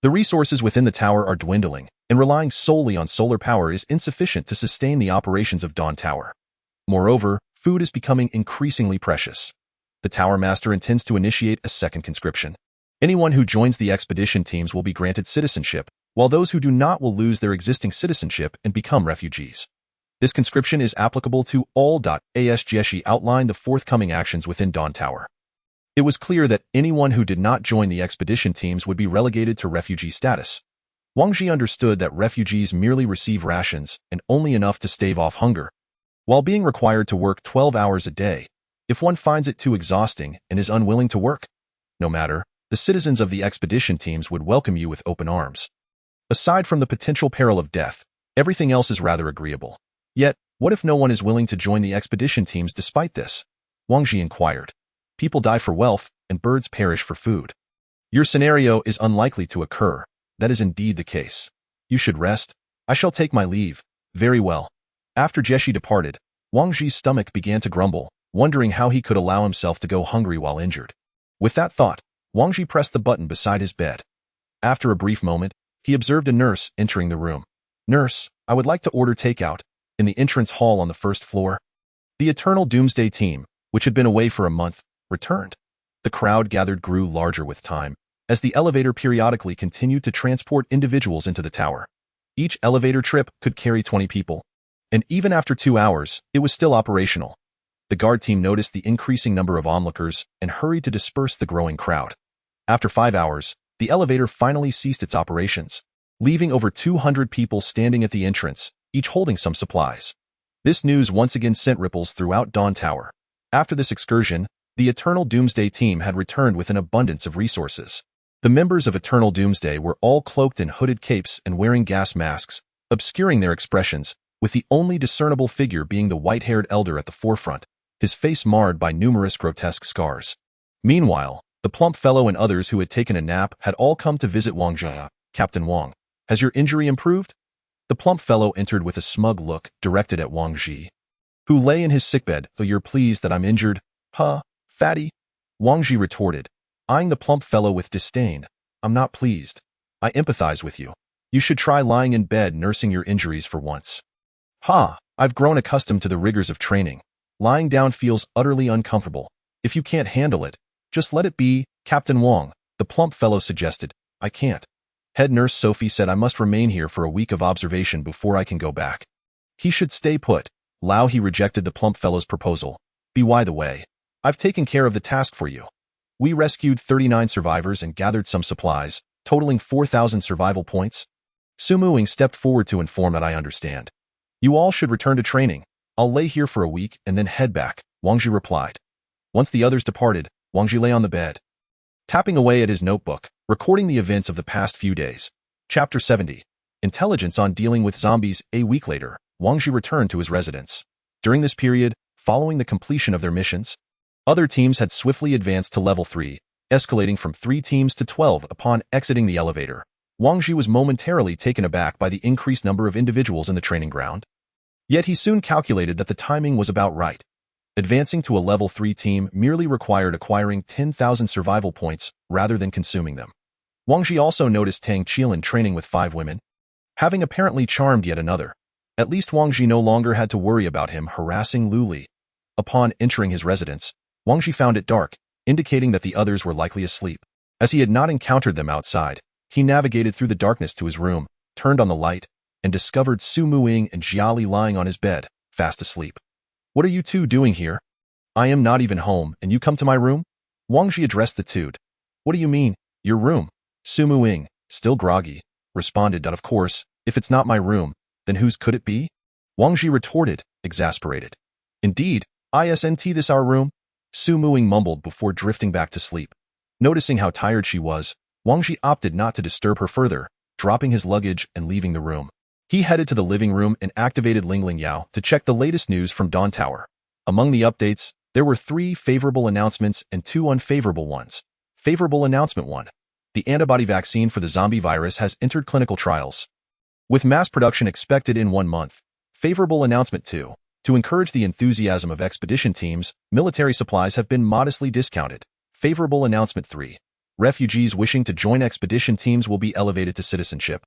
the resources within the tower are dwindling, and relying solely on solar power is insufficient to sustain the operations of Dawn Tower. Moreover, food is becoming increasingly precious. The Tower Master intends to initiate a second conscription. Anyone who joins the expedition teams will be granted citizenship, while those who do not will lose their existing citizenship and become refugees. This conscription is applicable to all. As Jieshi outlined the forthcoming actions within Dawn Tower. It was clear that anyone who did not join the expedition teams would be relegated to refugee status. Wang Ji understood that refugees merely receive rations and only enough to stave off hunger, while being required to work 12 hours a day. If one finds it too exhausting and is unwilling to work, no matter, the citizens of the expedition teams would welcome you with open arms. Aside from the potential peril of death, everything else is rather agreeable. Yet, what if no one is willing to join the expedition teams despite this? Wang Ji inquired. People die for wealth, and birds perish for food. Your scenario is unlikely to occur. That is indeed the case. You should rest. I shall take my leave. Very well. After Jieshi departed, Wang Ji's stomach began to grumble, wondering how he could allow himself to go hungry while injured. With that thought, Wang Ji pressed the button beside his bed. After a brief moment, he observed a nurse entering the room. Nurse, I would like to order takeout. In the entrance hall on the first floor. The Eternal Doomsday team, which had been away for a month, returned. The crowd gathered grew larger with time, as the elevator periodically continued to transport individuals into the tower. Each elevator trip could carry 20 people, and even after 2 hours, it was still operational. The guard team noticed the increasing number of onlookers and hurried to disperse the growing crowd. After 5 hours, the elevator finally ceased its operations, leaving over 200 people standing at the entrance, each holding some supplies. This news once again sent ripples throughout Dawn Tower. After this excursion, the Eternal Doomsday team had returned with an abundance of resources. The members of Eternal Doomsday were all cloaked in hooded capes and wearing gas masks, obscuring their expressions, with the only discernible figure being the white-haired elder at the forefront, his face marred by numerous grotesque scars. Meanwhile, the plump fellow and others who had taken a nap had all come to visit Wang Jia. Captain Wang, has your injury improved? The plump fellow entered with a smug look directed at Wang Ji, who lay in his sickbed. "So you're pleased that I'm injured? Huh, fatty?" Wang Ji retorted, eyeing the plump fellow with disdain. "I'm not pleased. I empathize with you. You should try lying in bed nursing your injuries for once." "Ha, I've grown accustomed to the rigors of training. Lying down feels utterly uncomfortable. If you can't handle it, just let it be, Captain Wang," the plump fellow suggested. "I can't. Head nurse Sophie said I must remain here for a week of observation before I can go back." "He should stay put." Lao He rejected the plump fellow's proposal. "By the way, I've taken care of the task for you. We rescued 39 survivors and gathered some supplies, totaling 4,000 survival points." Su Muing stepped forward to inform that I understand. "You all should return to training. I'll lay here for a week and then head back," Wang Ji replied. Once the others departed, Wang Ji lay on the bed, tapping away at his notebook, recording the events of the past few days. Chapter 70. Intelligence on dealing with zombies. A week later, Wang Ji returned to his residence. During this period, following the completion of their missions, other teams had swiftly advanced to level 3, escalating from 3 teams to 12 upon exiting the elevator. Wang Ji was momentarily taken aback by the increased number of individuals in the training ground. Yet he soon calculated that the timing was about right. Advancing to a level 3 team merely required acquiring 10,000 survival points rather than consuming them. Wang Ji also noticed Tang Qilan training with 5 women, having apparently charmed yet another. At least Wang Ji no longer had to worry about him harassing Lu Li. Upon entering his residence, Wang Ji found it dark, indicating that the others were likely asleep. As he had not encountered them outside, he navigated through the darkness to his room, turned on the light, and discovered Su Muing and Jiali lying on his bed, fast asleep. "What are you two doing here? I am not even home, and you come to my room?" Wang Ji addressed the two. "What do you mean, your room?" Su Muing, still groggy, responded that of course, if it's not my room, then whose could it be? Wang Ji retorted, exasperated. "Indeed, isn't this our room?" Su Muing mumbled before drifting back to sleep. Noticing how tired she was, Wang Ji opted not to disturb her further, dropping his luggage and leaving the room. He headed to the living room and activated Ling Yao to check the latest news from Dawn Tower. Among the updates, there were 3 favorable announcements and 2 unfavorable ones. Favorable announcement 1. The antibody vaccine for the zombie virus has entered clinical trials, with mass production expected in 1 month. Favorable announcement 2. To encourage the enthusiasm of expedition teams, military supplies have been modestly discounted. Favorable announcement 3. Refugees wishing to join expedition teams will be elevated to citizenship,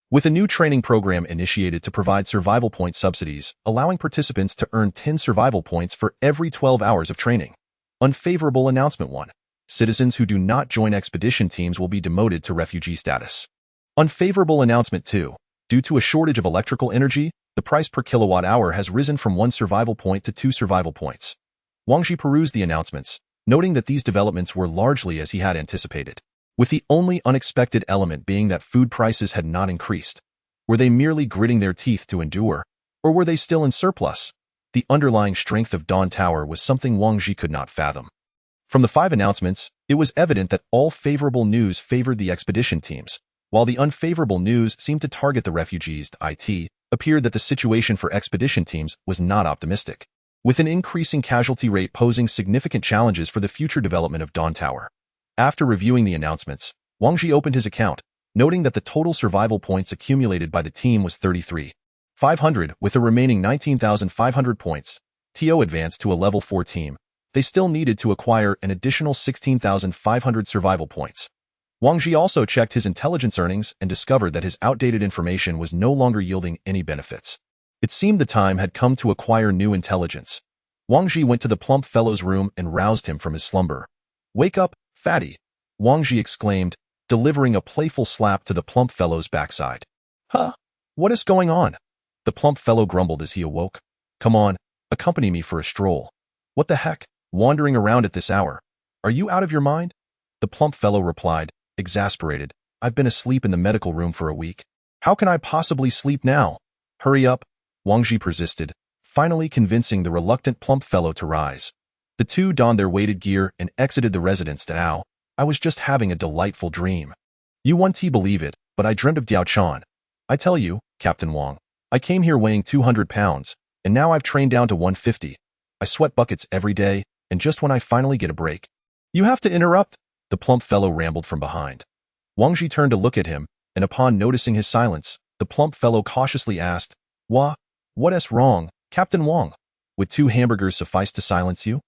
with a new training program initiated to provide survival point subsidies, allowing participants to earn 10 survival points for every 12 hours of training. Unfavorable announcement 1. Citizens who do not join expedition teams will be demoted to refugee status. Unfavorable announcement 2. Due to a shortage of electrical energy, the price per kilowatt hour has risen from 1 survival point to 2 survival points. Wang Ji perused the announcements, noting that these developments were largely as he had anticipated, with the only unexpected element being that food prices had not increased. Were they merely gritting their teeth to endure, or were they still in surplus? The underlying strength of Dawn Tower was something Wang Ji could not fathom. From the 5 announcements, it was evident that all favorable news favored the expedition teams, while the unfavorable news seemed to target the refugees. It appeared that the situation for expedition teams was not optimistic, with an increasing casualty rate posing significant challenges for the future development of Dawn Tower. After reviewing the announcements, Wang Ji opened his account, noting that the total survival points accumulated by the team was 33,500, with the remaining 19,500 points. TO advanced to a level 4 team. They still needed to acquire an additional 16,500 survival points. Wang Ji also checked his intelligence earnings and discovered that his outdated information was no longer yielding any benefits. It seemed the time had come to acquire new intelligence. Wang Ji went to the plump fellow's room and roused him from his slumber. "Wake up, fatty!" Wang Ji exclaimed, delivering a playful slap to the plump fellow's backside. "Huh? What is going on?" The plump fellow grumbled as he awoke. "Come on, accompany me for a stroll." What the heck? Wandering around at this hour. Are you out of your mind? The plump fellow replied, exasperated. I've been asleep in the medical room for a week. How can I possibly sleep now? Hurry up, Wang Ji persisted, finally convincing the reluctant plump fellow to rise. The two donned their weighted gear and exited the residence. Ow, I was just having a delightful dream. You won't believe it, but I dreamt of Diao Chan. I tell you, Captain Wang, I came here weighing 200 pounds, and now I've trained down to 150. I sweat buckets every day, and just when I finally get a break. You have to interrupt, the plump fellow rambled from behind. Wang Ji turned to look at him, and upon noticing his silence, the plump fellow cautiously asked, What's wrong, Captain Wang? Would 2 hamburgers suffice to silence you?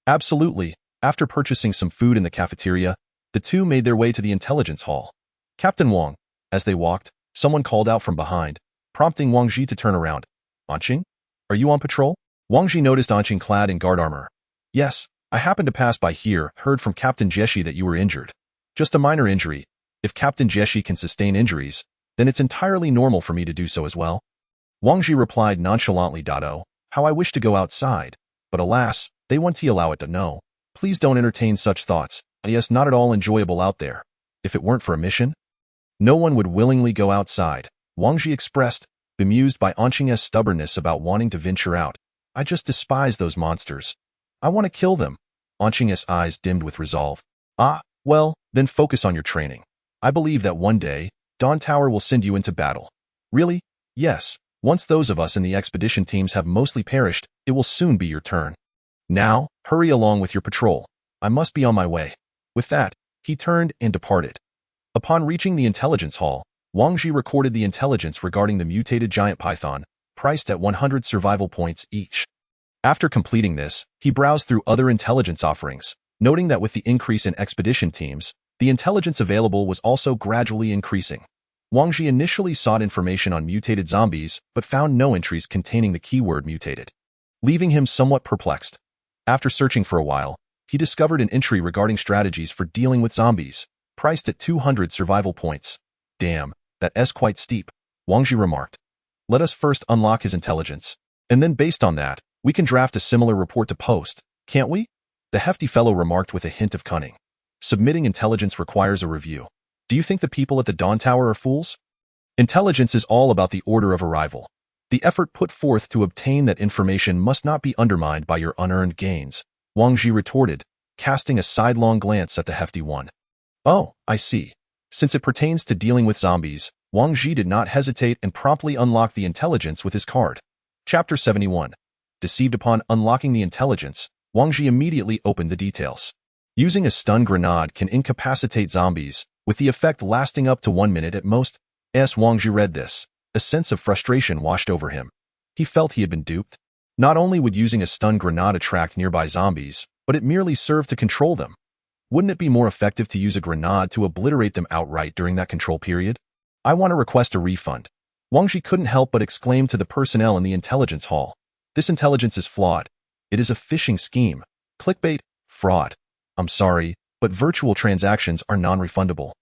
Absolutely. After purchasing some food in the cafeteria, the two made their way to the intelligence hall. Captain Wang, as they walked, someone called out from behind, prompting Wang Ji to turn around. Anqing? Are you on patrol? Wang Ji noticed Anqing clad in guard armor. Yes, I happened to pass by here, heard from Captain Jeshi that you were injured. Just a minor injury. If Captain Jeshi can sustain injuries, then it's entirely normal for me to do so as well. Wang Ji replied nonchalantly. Oh, how I wish to go outside. But alas, they won't allow it. No. Please don't entertain such thoughts. Yes, not at all enjoyable out there. If it weren't for a mission, no one would willingly go outside, Wang Ji expressed, bemused by Anqing's stubbornness about wanting to venture out. I just despise those monsters. I want to kill them. Anqing's eyes dimmed with resolve. Ah, well, then focus on your training. I believe that one day, Dawn Tower will send you into battle. Really? Yes. Once those of us in the expedition teams have mostly perished, it will soon be your turn. Now, hurry along with your patrol. I must be on my way. With that, he turned and departed. Upon reaching the intelligence hall, Wang Ji recorded the intelligence regarding the mutated giant python, priced at 100 survival points each. After completing this, he browsed through other intelligence offerings, noting that with the increase in expedition teams, the intelligence available was also gradually increasing. Wang Ji initially sought information on mutated zombies, but found no entries containing the keyword mutated, leaving him somewhat perplexed. After searching for a while, he discovered an entry regarding strategies for dealing with zombies, priced at 200 survival points. Damn, that's quite steep, Wang Ji remarked. Let us first unlock his intelligence, and then based on that, we can draft a similar report to post, can't we? The hefty fellow remarked with a hint of cunning. Submitting intelligence requires a review. Do you think the people at the Dawn Tower are fools? Intelligence is all about the order of arrival. The effort put forth to obtain that information must not be undermined by your unearned gains, Wang Ji retorted, casting a sidelong glance at the hefty one. Oh, I see. Since it pertains to dealing with zombies, Wang Ji did not hesitate and promptly unlocked the intelligence with his card. Chapter 71. Deceived upon unlocking the intelligence, Wang Ji immediately opened the details. Using a stun grenade can incapacitate zombies, with the effect lasting up to 1 minute at most. As Wang Ji read this, a sense of frustration washed over him. He felt he had been duped. Not only would using a stun grenade attract nearby zombies, but it merely served to control them. Wouldn't it be more effective to use a grenade to obliterate them outright during that control period? I want to request a refund. Wang Ji couldn't help but exclaim to the personnel in the intelligence hall. This intelligence is flawed. It is a phishing scheme. Clickbait, fraud. I'm sorry, but virtual transactions are non-refundable.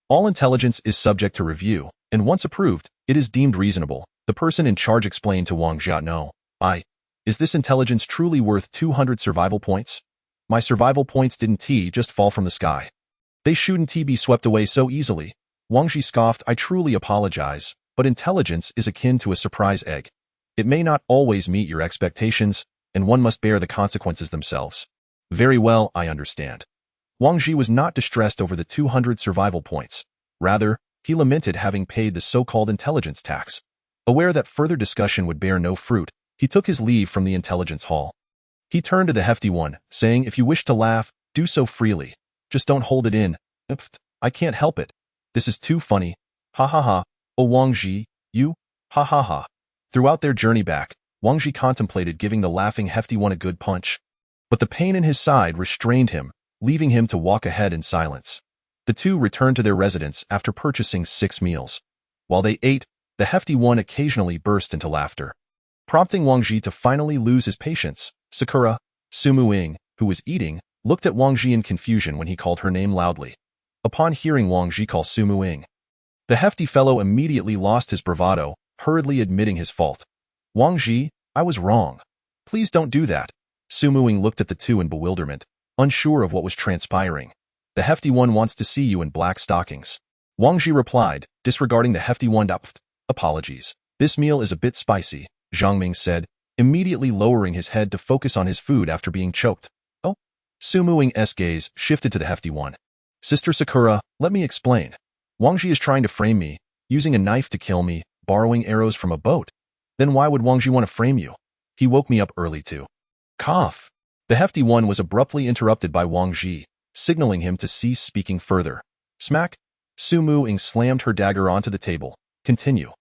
All intelligence is subject to review, and once approved, it is deemed reasonable, the person in charge explained to Wang Ji. No. Is this intelligence truly worth 200 survival points? My survival points didn't just fall from the sky. They shouldn't be swept away so easily. Wang Ji scoffed. I truly apologize, but intelligence is akin to a surprise egg. It may not always meet your expectations, and one must bear the consequences themselves. Very well, I understand. Wang Ji was not distressed over the 200 survival points. Rather, he lamented having paid the so-called intelligence tax. Aware that further discussion would bear no fruit, he took his leave from the intelligence hall. He turned to the hefty one, saying, if you wish to laugh, do so freely. Just don't hold it in. I can't help it. This is too funny. Ha ha ha. Oh Wang Ji, you? Ha ha ha. Throughout their journey back, Wang Ji contemplated giving the laughing hefty one a good punch. But the pain in his side restrained him, leaving him to walk ahead in silence. The two returned to their residence after purchasing 6 meals. While they ate, the hefty one occasionally burst into laughter, prompting Wang Ji to finally lose his patience. Sakura, Sumuing, who was eating, looked at Wang Ji in confusion when he called her name loudly. Upon hearing Wang Ji call Sumuing, the hefty fellow immediately lost his bravado, hurriedly admitting his fault. Wang Ji, I was wrong. Please don't do that. Sumuing looked at the two in bewilderment, unsure of what was transpiring. The hefty one wants to see you in black stockings. Wang Ji replied, disregarding the hefty one. Apologies. This meal is a bit spicy, Zhang Ming said, immediately lowering his head to focus on his food after being choked. Oh? Sumuing's gaze shifted to the hefty one. Sister Sakura, let me explain. Wang Ji is trying to frame me, using a knife to kill me, borrowing arrows from a boat. Then why would Wang Ji want to frame you? He woke me up early too. Cough. The hefty one was abruptly interrupted by Wang Ji, signaling him to cease speaking further. Smack. Sumuing slammed her dagger onto the table. Continue.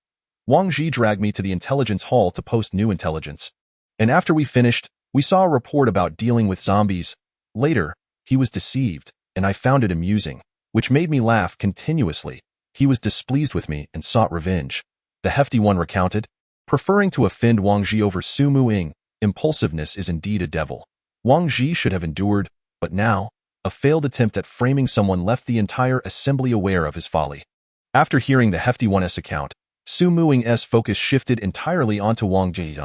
Wang Ji dragged me to the intelligence hall to post new intelligence. And after we finished, we saw a report about dealing with zombies. Later, he was deceived, and I found it amusing, which made me laugh continuously. He was displeased with me and sought revenge. The hefty one recounted, preferring to offend Wang Ji over Sumuing. Impulsiveness is indeed a devil. Wang Ji should have endured, but now, a failed attempt at framing someone left the entire assembly aware of his folly. After hearing the hefty one's account, Sumuing's focus shifted entirely onto Wang Ji.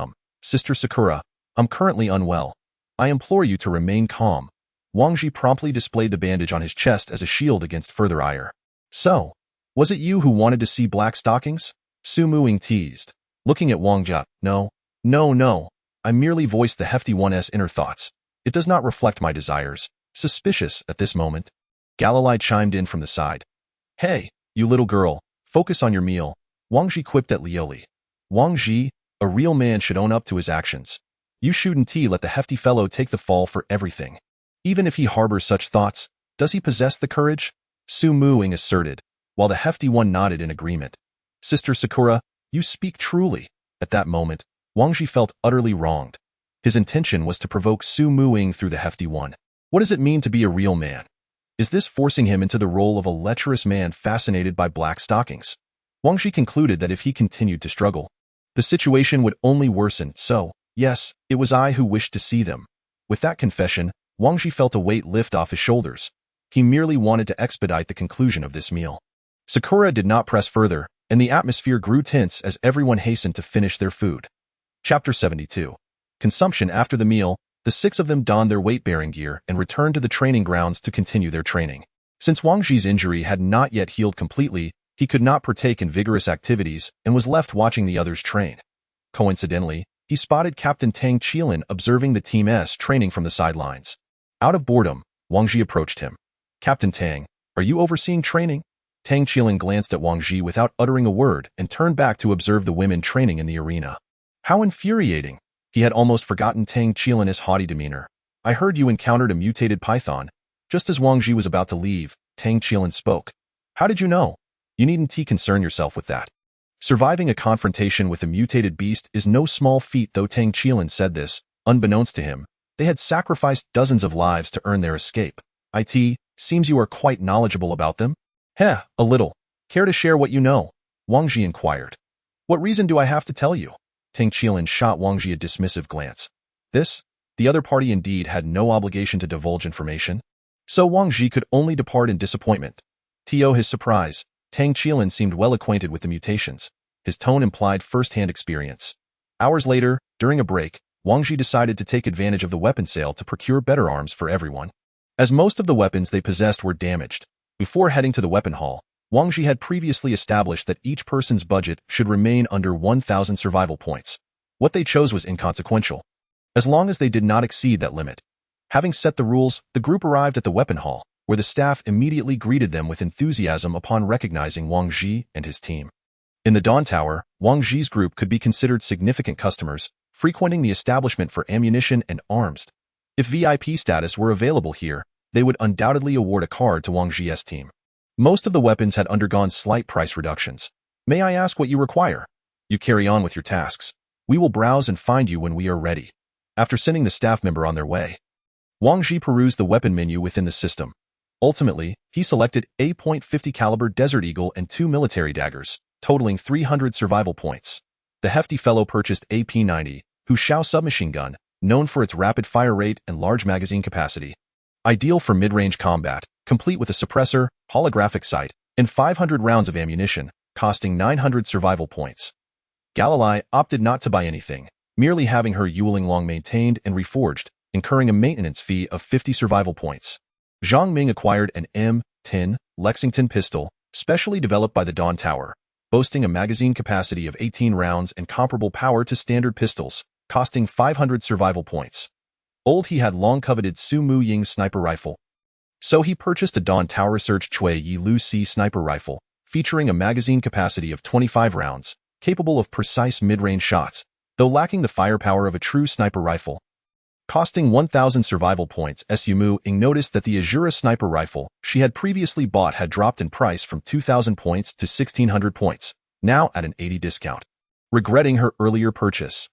Sister Sakura, I'm currently unwell. I implore you to remain calm. Wang Ji promptly displayed the bandage on his chest as a shield against further ire. So, was it you who wanted to see black stockings? Sumuing teased. Looking at Wang Ji, no. I merely voiced the hefty one's inner thoughts. It does not reflect my desires. Suspicious at this moment. Galilei chimed in from the side. Hey, you little girl, focus on your meal. Wang Ji quipped at Lioli. Wang Ji, a real man should own up to his actions. You shouldn't let the hefty fellow take the fall for everything. Even if he harbors such thoughts, does he possess the courage? Sumuing asserted, while the hefty one nodded in agreement. Sister Sakura, you speak truly. At that moment, Wang Ji felt utterly wronged. His intention was to provoke Sumuing through the hefty one. What does it mean to be a real man? Is this forcing him into the role of a lecherous man fascinated by black stockings? Wang Ji concluded that if he continued to struggle, the situation would only worsen, so, yes, it was I who wished to see them. With that confession, Wang Ji felt a weight lift off his shoulders. He merely wanted to expedite the conclusion of this meal. Sakura did not press further, and the atmosphere grew tense as everyone hastened to finish their food. Chapter 72. Consumption. After the meal, the six of them donned their weight-bearing gear and returned to the training grounds to continue their training. Since Wang Ji's injury had not yet healed completely, he could not partake in vigorous activities and was left watching the others train. Coincidentally, he spotted Captain Tang Qilin observing the team's training from the sidelines. Out of boredom, Wang Ji approached him. Captain Tang, are you overseeing training? Tang Qilin glanced at Wang Ji without uttering a word and turned back to observe the women training in the arena. How infuriating! He had almost forgotten Tang Qilin's haughty demeanor. I heard you encountered a mutated python. Just as Wang Ji was about to leave, Tang Qilin spoke. How did you know? You needn't concern yourself with that. Surviving a confrontation with a mutated beast is no small feat. Though Tang Qilin said this, unbeknownst to him, they had sacrificed dozens of lives to earn their escape. Seems you are quite knowledgeable about them? A little. Care to share what you know? Wang Ji inquired. What reason do I have to tell you? Tang Qilin shot Wang Ji a dismissive glance. The other party indeed had no obligation to divulge information. So Wang Ji could only depart in disappointment. To his surprise, Tang Qilin seemed well acquainted with the mutations. His tone implied first-hand experience. Hours later, during a break, Wang Ji decided to take advantage of the weapon sale to procure better arms for everyone. As most of the weapons they possessed were damaged, before heading to the weapon hall, Wang Ji had previously established that each person's budget should remain under 1,000 survival points. What they chose was inconsequential, as long as they did not exceed that limit. Having set the rules, the group arrived at the weapon hall, where the staff immediately greeted them with enthusiasm upon recognizing Wang Ji and his team. In the Dawn Tower, Wang Ji's group could be considered significant customers, frequenting the establishment for ammunition and arms. If VIP status were available here, they would undoubtedly award a card to Wang Ji's team. Most of the weapons had undergone slight price reductions. May I ask what you require? You carry on with your tasks. We will browse and find you when we are ready. After sending the staff member on their way, Wang Ji perused the weapon menu within the system. Ultimately, he selected a .50 caliber Desert Eagle and 2 military daggers, totaling 300 survival points. The hefty fellow purchased a P90, Hushao submachine gun, known for its rapid fire rate and large magazine capacity. Ideal for mid-range combat, complete with a suppressor, holographic sight, and 500 rounds of ammunition, costing 900 survival points. Galilei opted not to buy anything, merely having her Yuling Long maintained and reforged, incurring a maintenance fee of 50 survival points. Zhang Ming acquired an M10 Lexington pistol, specially developed by the Dawn Tower, boasting a magazine capacity of 18 rounds and comparable power to standard pistols, costing 500 survival points. Old He had long coveted Su Mu Ying's sniper rifle, so he purchased a Dawn Tower Research Chui Yi Lu Si sniper rifle, featuring a magazine capacity of 25 rounds, capable of precise mid-range shots, though lacking the firepower of a true sniper rifle. Costing 1,000 survival points, Su Mu Ying noticed that the Azura sniper rifle she had previously bought had dropped in price from 2,000 points to 1,600 points, now at an 80 discount. Regretting her earlier purchase,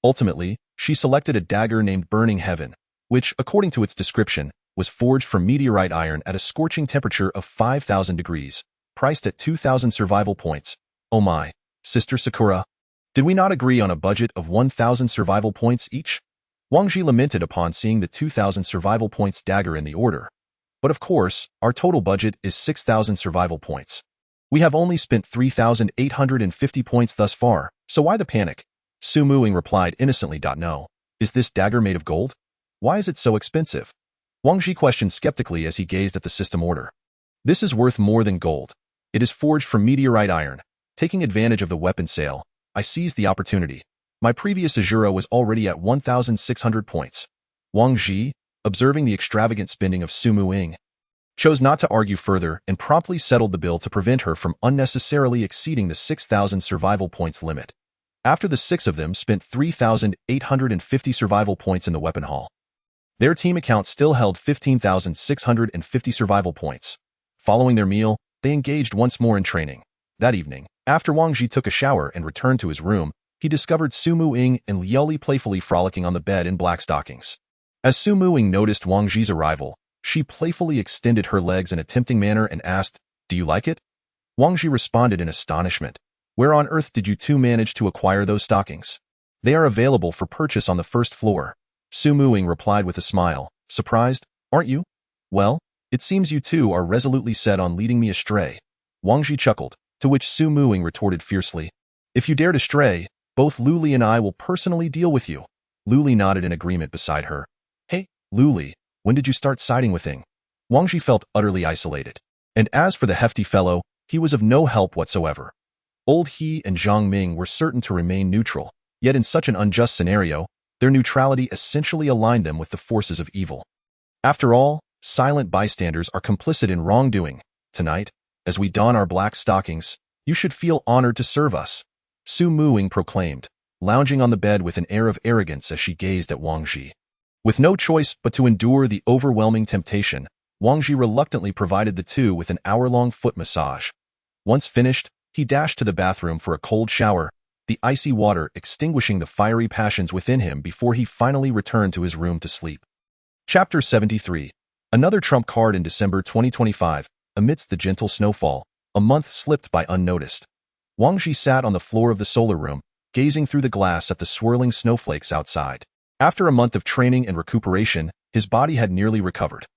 ultimately, she selected a dagger named Burning Heaven, which, according to its description, was forged from meteorite iron at a scorching temperature of 5,000 degrees, priced at 2,000 survival points. Oh my, Sister Sakura, did we not agree on a budget of 1,000 survival points each? Wang Ji lamented upon seeing the 2,000 survival points dagger in the order. But of course, our total budget is 6,000 survival points. We have only spent 3,850 points thus far, so why the panic? Su Mu Ying replied innocently. No. Is this dagger made of gold? Why is it so expensive? Wang Ji questioned skeptically as he gazed at the system order. This is worth more than gold. It is forged from meteorite iron. Taking advantage of the weapon sale, I seized the opportunity. My previous Azura was already at 1,600 points. Wang Ji, observing the extravagant spending of Su Mu Ying, chose not to argue further and promptly settled the bill to prevent her from unnecessarily exceeding the 6,000 survival points limit. After the six of them spent 3,850 survival points in the weapon hall, their team account still held 15,650 survival points. Following their meal, they engaged once more in training. That evening, after Wang Ji took a shower and returned to his room, he discovered Su Mu Ying and Liu Li playfully frolicking on the bed in black stockings. As Su Mu Ying noticed Wang Ji's arrival, she playfully extended her legs in a tempting manner and asked, "Do you like it?" Wang Ji responded in astonishment. "Where on earth did you two manage to acquire those stockings?" "They are available for purchase on the first floor." Su Mu Ying replied with a smile. "Surprised, aren't you? Well, it seems you two are resolutely set on leading me astray." Wang Ji chuckled, to which Su Mu Ying retorted fiercely, "If you dare to stray, both Liu Li and I will personally deal with you." Liu Li nodded in agreement beside her. "Hey, Liu Li, when did you start siding with Ying?" Wang Ji felt utterly isolated. And as for the hefty fellow, he was of no help whatsoever. Old He and Zhang Ming were certain to remain neutral, yet in such an unjust scenario, their neutrality essentially aligned them with the forces of evil. After all, silent bystanders are complicit in wrongdoing. Tonight, as we don our black stockings, you should feel honored to serve us, Su Mu Ying proclaimed, lounging on the bed with an air of arrogance as she gazed at Wang Ji. With no choice but to endure the overwhelming temptation, Wang Ji reluctantly provided the two with an hour-long foot massage. Once finished, he dashed to the bathroom for a cold shower, the icy water extinguishing the fiery passions within him before he finally returned to his room to sleep. Chapter 73. Another trump card in December 2025. Amidst the gentle snowfall, a month slipped by unnoticed. Wang Ji sat on the floor of the solar room, gazing through the glass at the swirling snowflakes outside. After a month of training and recuperation, his body had nearly recovered.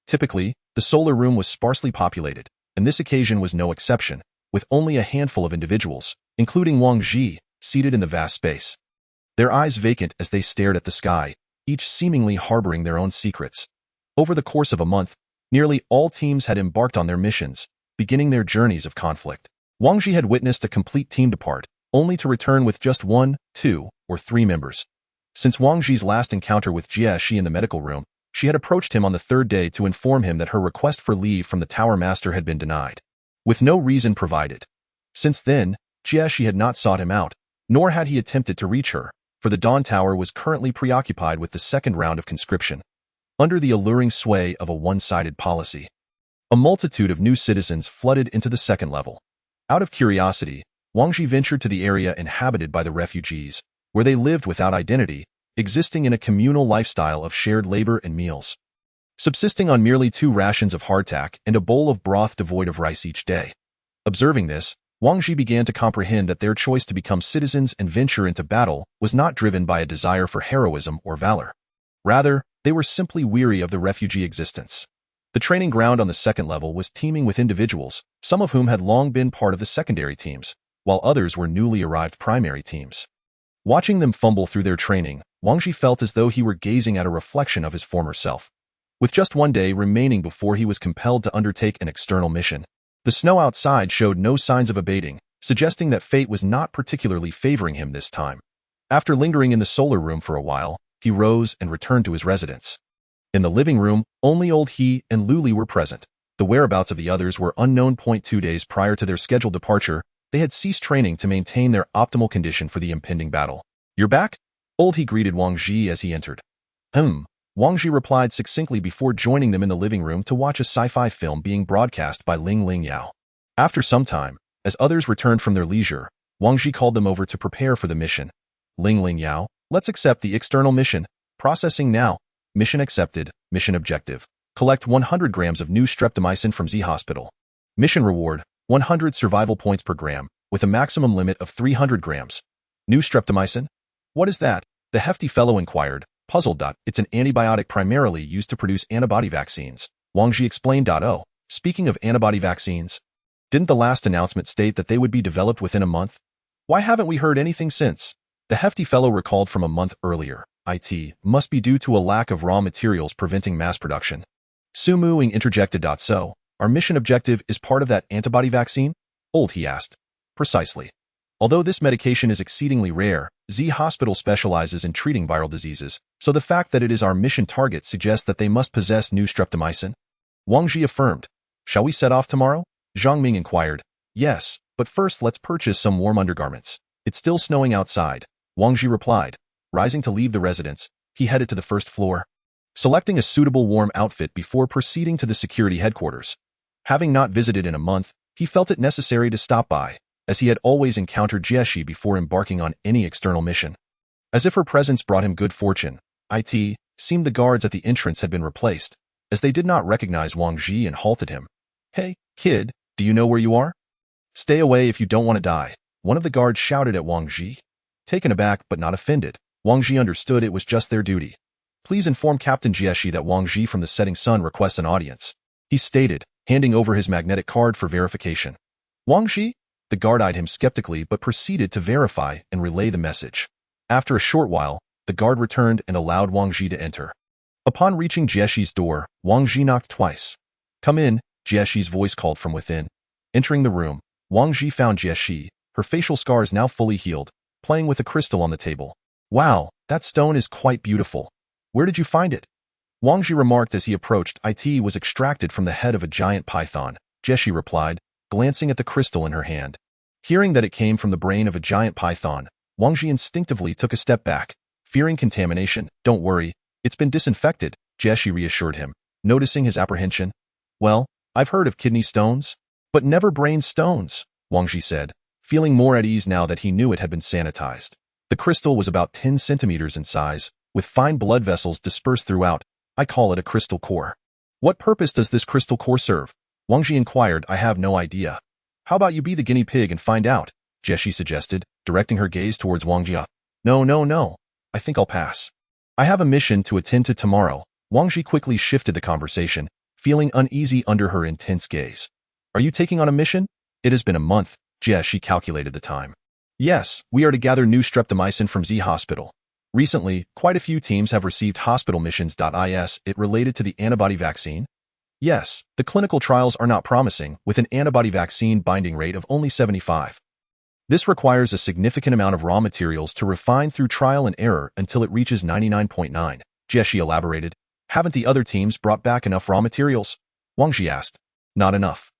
Typically, the solar room was sparsely populated, and this occasion was no exception, with only a handful of individuals, including Wang Ji, seated in the vast space. Their eyes vacant as they stared at the sky, each seemingly harboring their own secrets. Over the course of a month, nearly all teams had embarked on their missions, beginning their journeys of conflict. Wang Ji had witnessed a complete team depart, only to return with just 1, 2, or 3 members. Since Wang Ji's last encounter with Jie Shi in the medical room, she had approached him on the third day to inform him that her request for leave from the Tower Master had been denied, with no reason provided. Since then, Jie Shi had not sought him out, nor had he attempted to reach her, for the Dawn Tower was currently preoccupied with the second round of conscription, under the alluring sway of a one-sided policy. A multitude of new citizens flooded into the second level. Out of curiosity, Wang Ji ventured to the area inhabited by the refugees, where they lived without identity, existing in a communal lifestyle of shared labor and meals, subsisting on merely 2 rations of hardtack and a bowl of broth devoid of rice each day. Observing this, Wang Ji began to comprehend that their choice to become citizens and venture into battle was not driven by a desire for heroism or valor. Rather, they were simply weary of the refugee existence. The training ground on the second level was teeming with individuals, some of whom had long been part of the secondary teams, while others were newly arrived primary teams. Watching them fumble through their training, Wang Ji felt as though he were gazing at a reflection of his former self. With just one day remaining before he was compelled to undertake an external mission, the snow outside showed no signs of abating, suggesting that fate was not particularly favoring him this time. After lingering in the solar room for a while, he rose and returned to his residence. In the living room, only old he and Luli were present. The whereabouts of the others were unknown. 2 days prior to their scheduled departure, they had ceased training to maintain their optimal condition for the impending battle. "You're back?" Old he greeted Wang Ji as he entered. Wang Ji replied succinctly before joining them in the living room to watch a sci-fi film being broadcast by Ling Ling Yao. After some time, as others returned from their leisure, Wang Ji called them over to prepare for the mission. "Ling Ling Yao, let's accept the external mission. Processing now. Mission accepted. Mission objective. Collect 100 grams of new streptomycin from Z Hospital. Mission reward, 100 survival points per gram, with a maximum limit of 300 grams. New streptomycin? What is that?" the hefty fellow inquired, puzzled. "It's an antibiotic primarily used to produce antibody vaccines," Wang Ji explained. "Oh, speaking of antibody vaccines, didn't the last announcement state that they would be developed within a month? Why haven't we heard anything since?" The hefty fellow recalled from a month earlier. "It must be due to a lack of raw materials preventing mass production." Su Muing interjected. "So, our mission objective is part of that antibody vaccine?" Old he asked. "Precisely. Although this medication is exceedingly rare, Z Hospital specializes in treating viral diseases, so the fact that it is our mission target suggests that they must possess new streptomycin." Wang Ji affirmed. "Shall we set off tomorrow?" Zhang Ming inquired. "Yes, but first let's purchase some warm undergarments. It's still snowing outside," Wang Ji replied. Rising to leave the residence, he headed to the first floor, selecting a suitable warm outfit before proceeding to the security headquarters. Having not visited in a month, he felt it necessary to stop by, as he had always encountered Jieshi before embarking on any external mission. As if her presence brought him good fortune, it seemed the guards at the entrance had been replaced, as they did not recognize Wang Ji and halted him. "Hey, kid, do you know where you are? Stay away if you don't want to die," one of the guards shouted at Wang Ji. Taken aback but not offended, Wang Ji understood it was just their duty. "Please inform Captain Jieshi that Wang Ji from the Setting Sun requests an audience," he stated, handing over his magnetic card for verification. "Wang Ji?" The guard eyed him skeptically but proceeded to verify and relay the message. After a short while, the guard returned and allowed Wang Ji to enter. Upon reaching Jieshi's door, Wang Ji knocked twice. "Come in," Jieshi's voice called from within. Entering the room, Wang Ji found Jieshi, her facial scars now fully healed, playing with a crystal on the table. "Wow, that stone is quite beautiful. Where did you find it?" Wang Ji remarked as he approached. "It was extracted from the head of a giant python," Jieshi replied, glancing at the crystal in her hand. Hearing that it came from the brain of a giant python, Wang Ji instinctively took a step back, fearing contamination. "Don't worry, it's been disinfected," Jieshi reassured him, noticing his apprehension. "Well, I've heard of kidney stones, but never brain stones," Wang Ji said, feeling more at ease now that he knew it had been sanitized. The crystal was about 10 centimeters in size, with fine blood vessels dispersed throughout. "I call it a crystal core." "What purpose does this crystal core serve?" Wang Ji inquired. "I have no idea." "How about you be the guinea pig and find out?" Jieshi suggested, directing her gaze towards Wang Ji. No. I think I'll pass. I have a mission to attend to tomorrow." Wang Ji quickly shifted the conversation, feeling uneasy under her intense gaze. "Are you taking on a mission?" "It has been a month," Jieshi calculated the time. "Yes, we are to gather new streptomycin from Z Hospital. Recently, quite a few teams have received hospital missions. Is it related to the antibody vaccine?" "Yes, the clinical trials are not promising, with an antibody vaccine binding rate of only 75. This requires a significant amount of raw materials to refine through trial and error until it reaches 99.9, Jieshi elaborated. "Haven't the other teams brought back enough raw materials?" Wang Ji asked. "Not enough.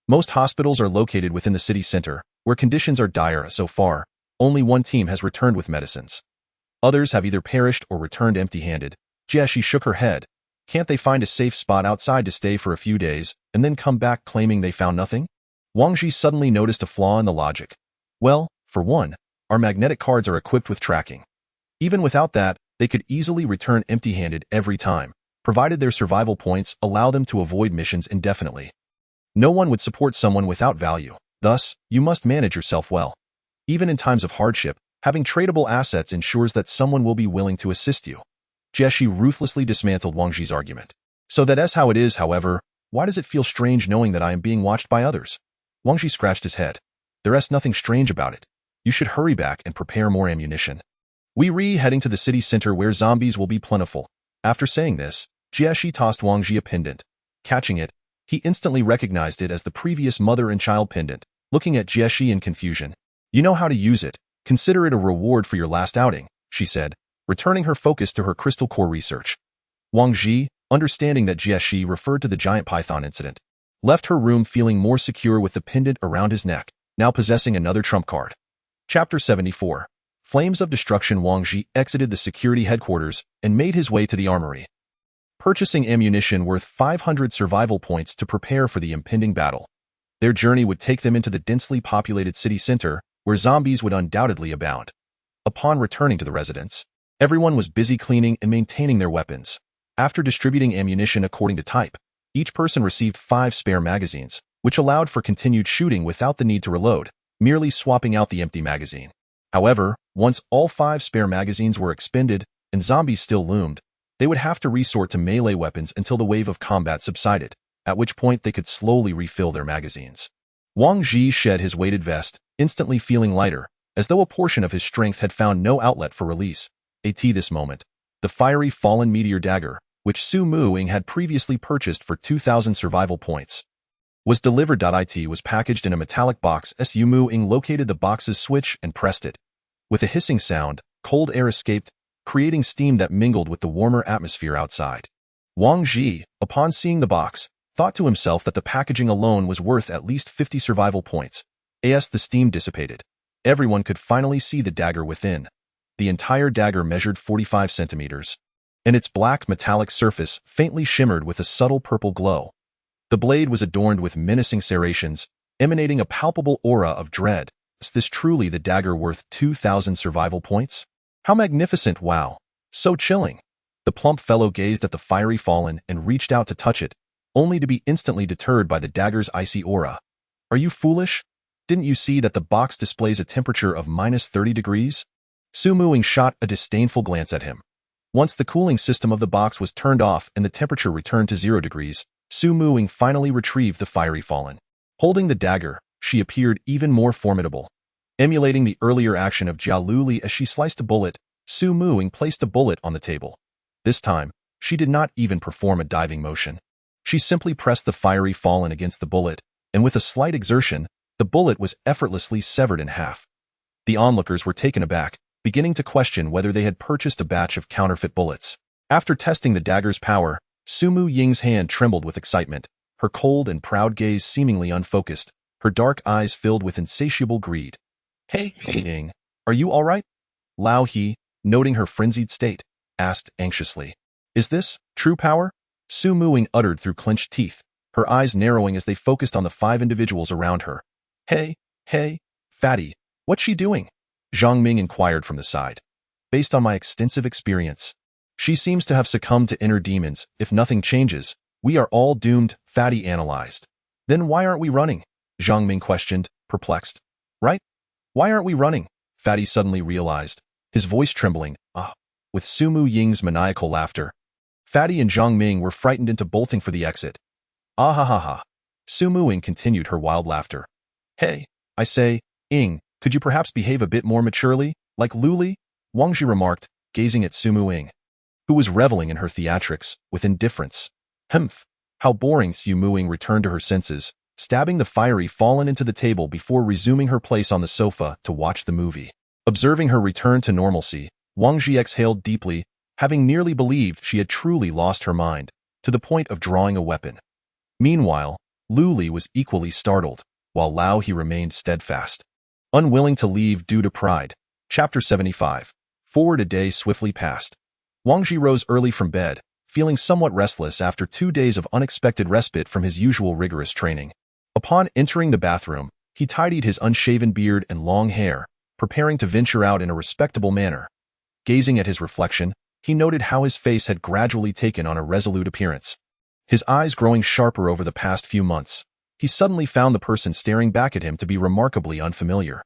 Most hospitals are located within the city center, where conditions are dire. So far, only one team has returned with medicines. Others have either perished or returned empty-handed." Jieshi shook her head. "Can't they find a safe spot outside to stay for a few days, and then come back claiming they found nothing?" Wang Ji suddenly noticed a flaw in the logic. "Well, for one, our magnetic cards are equipped with tracking. Even without that, they could easily return empty-handed every time, provided their survival points allow them to avoid missions indefinitely. No one would support someone without value. Thus, you must manage yourself well. Even in times of hardship, having tradable assets ensures that someone will be willing to assist you." Jieshi ruthlessly dismantled Wang Ji's argument. "So that's how it is. However, why does it feel strange knowing that I am being watched by others?" Wang Ji scratched his head. "There is nothing strange about it. You should hurry back and prepare more ammunition." Heading to the city center where zombies will be plentiful. After saying this, Jieshi tossed Wang Ji a pendant. Catching it, he instantly recognized it as the previous mother and child pendant, looking at Jieshi in confusion. You know how to use it. Consider it a reward for your last outing, she said, returning her focus to her crystal core research. Wang Ji, understanding that Jieshi referred to the giant python incident, left her room feeling more secure with the pendant around his neck, now possessing another trump card. Chapter 74. Flames of Destruction. Wang Ji exited the security headquarters and made his way to the armory, purchasing ammunition worth 500 survival points to prepare for the impending battle. Their journey would take them into the densely populated city center, where zombies would undoubtedly abound. Upon returning to the residence, everyone was busy cleaning and maintaining their weapons. After distributing ammunition according to type, each person received 5 spare magazines, which allowed for continued shooting without the need to reload, merely swapping out the empty magazine. However, once all 5 spare magazines were expended and zombies still loomed, they would have to resort to melee weapons until the wave of combat subsided, at which point they could slowly refill their magazines. Wang Ji shed his weighted vest, instantly feeling lighter, as though a portion of his strength had found no outlet for release. This moment, the fiery fallen meteor dagger, which Su Muing had previously purchased for 2,000 survival points, was delivered. It was packaged in a metallic box. Su Muing located the box's switch and pressed it. With a hissing sound, cold air escaped, creating steam that mingled with the warmer atmosphere outside. Wang Ji, upon seeing the box, thought to himself that the packaging alone was worth at least 50 survival points. As the steam dissipated, everyone could finally see the dagger within. The entire dagger measured 45 centimeters, and its black metallic surface faintly shimmered with a subtle purple glow. The blade was adorned with menacing serrations, emanating a palpable aura of dread. Is this truly the dagger worth 2,000 survival points? How magnificent! Wow! So chilling! The plump fellow gazed at the fiery fallen and reached out to touch it, only to be instantly deterred by the dagger's icy aura. Are you foolish? Didn't you see that the box displays a temperature of -30 degrees? Su Muing shot a disdainful glance at him. Once the cooling system of the box was turned off and the temperature returned to 0 degrees, Su Muing finally retrieved the fiery fallen. Holding the dagger, she appeared even more formidable. Emulating the earlier action of Jia Luli as she sliced a bullet, Su Muing placed a bullet on the table. This time, she did not even perform a diving motion. She simply pressed the fiery fallen against the bullet, and with a slight exertion, the bullet was effortlessly severed in half. The onlookers were taken aback, beginning to question whether they had purchased a batch of counterfeit bullets. After testing the dagger's power, Su Muying's hand trembled with excitement, her cold and proud gaze seemingly unfocused, her dark eyes filled with insatiable greed. Hey, Ying, are you all right? Lao He, noting her frenzied state, asked anxiously. Is this true power? Su Muing uttered through clenched teeth, her eyes narrowing as they focused on the 5 individuals around her. Hey, fatty, what's she doing? Zhang Ming inquired from the side. Based on my extensive experience, she seems to have succumbed to inner demons. If nothing changes, we are all doomed, Fatty analyzed. Then why aren't we running? Zhang Ming questioned, perplexed. Right? Why aren't we running? Fatty suddenly realized, his voice trembling, with Su Muying's maniacal laughter. Fatty and Zhang Ming were frightened into bolting for the exit. Ah ha ha ha. Su Muying continued her wild laughter. Hey, I say, Ying, could you perhaps behave a bit more maturely, like Luli? Wang Ji remarked, gazing at Su Muying, who was reveling in her theatrics, with indifference. Humph, how boring! Su Muying returned to her senses, stabbing the fiery fallen into the table before resuming her place on the sofa to watch the movie. Observing her return to normalcy, Wang Ji exhaled deeply, having nearly believed she had truly lost her mind, to the point of drawing a weapon. Meanwhile, Luli was equally startled, while Lao He remained steadfast, unwilling to leave due to pride. Chapter 75. Forward. A day swiftly passed. Wang Ji rose early from bed, feeling somewhat restless after 2 days of unexpected respite from his usual rigorous training. Upon entering the bathroom, he tidied his unshaven beard and long hair, preparing to venture out in a respectable manner. Gazing at his reflection, he noted how his face had gradually taken on a resolute appearance. His eyes growing sharper over the past few months, he suddenly found the person staring back at him to be remarkably unfamiliar.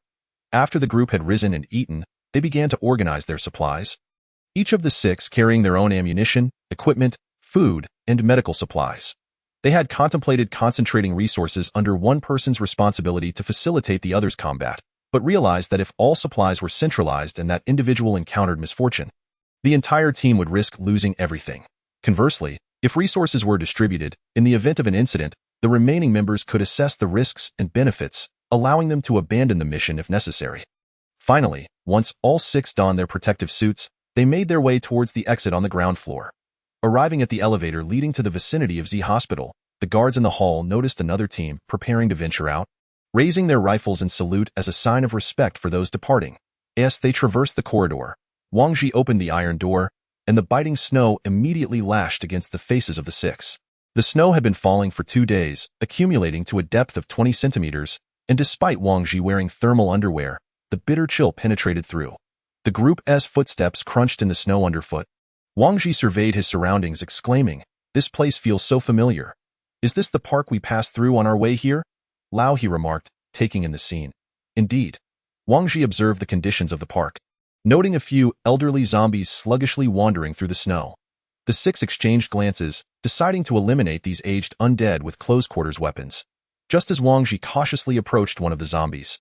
After the group had risen and eaten, they began to organize their supplies. Each of the 6 carrying their own ammunition, equipment, food, and medical supplies. They had contemplated concentrating resources under one person's responsibility to facilitate the other's combat. but realized that if all supplies were centralized and that individual encountered misfortune, the entire team would risk losing everything. Conversely, if resources were distributed, in the event of an incident, the remaining members could assess the risks and benefits, allowing them to abandon the mission if necessary. Finally, once all 6 donned their protective suits, they made their way towards the exit on the ground floor. Arriving at the elevator leading to the vicinity of Z Hospital, the guards in the hall noticed another team preparing to venture out. Raising their rifles in salute as a sign of respect for those departing, as they traversed the corridor, Wang Ji opened the iron door, and the biting snow immediately lashed against the faces of the 6. The snow had been falling for 2 days, accumulating to a depth of 20 centimeters, and despite Wang Ji wearing thermal underwear, the bitter chill penetrated through. The group's footsteps crunched in the snow underfoot. Wang Ji surveyed his surroundings, exclaiming, "This place feels so familiar. Is this the park we passed through on our way here?" Lao, he remarked, taking in the scene. Indeed. Wang Ji observed the conditions of the park, noting a few elderly zombies sluggishly wandering through the snow. The 6 exchanged glances, deciding to eliminate these aged undead with close-quarters weapons. Just as Wang Ji cautiously approached one of the zombies,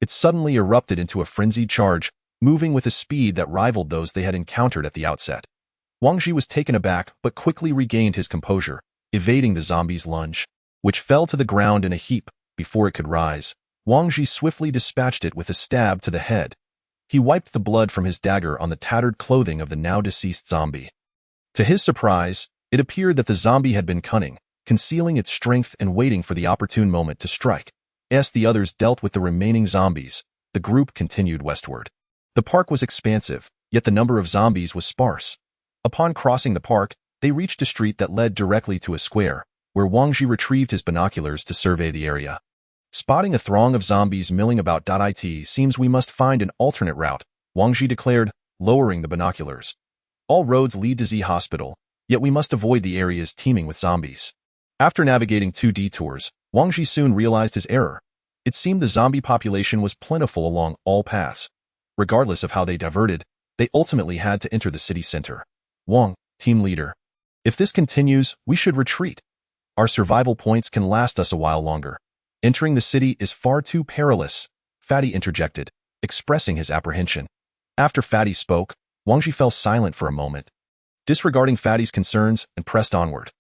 it suddenly erupted into a frenzied charge, moving with a speed that rivaled those they had encountered at the outset. Wang Ji was taken aback but quickly regained his composure, evading the zombie's lunge, which fell to the ground in a heap. Before it could rise, Wang Ji swiftly dispatched it with a stab to the head. He wiped the blood from his dagger on the tattered clothing of the now-deceased zombie. To his surprise, it appeared that the zombie had been cunning, concealing its strength and waiting for the opportune moment to strike. As the others dealt with the remaining zombies, the group continued westward. The park was expansive, yet the number of zombies was sparse. Upon crossing the park, they reached a street that led directly to a square, where Wang Ji retrieved his binoculars to survey the area. Spotting a throng of zombies milling about. It seems we must find an alternate route, Wang Ji declared, lowering the binoculars. All roads lead to Z Hospital, yet we must avoid the areas teeming with zombies. After navigating 2 detours, Wang Ji soon realized his error. It seemed the zombie population was plentiful along all paths. Regardless of how they diverted, they ultimately had to enter the city center. Wang, team leader. If this continues, we should retreat. Our survival points can last us a while longer. Entering the city is far too perilous, Fatty interjected, expressing his apprehension. After Fatty spoke, Wang Ji fell silent for a moment, disregarding Fatty's concerns and pressed onward.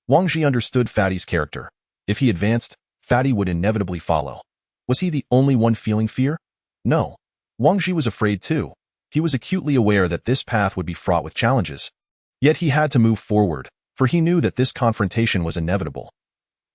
Wang Ji understood Fatty's character. If he advanced, Fatty would inevitably follow. Was he the only one feeling fear? No. Wang Ji was afraid too. He was acutely aware that this path would be fraught with challenges. Yet he had to move forward, for he knew that this confrontation was inevitable.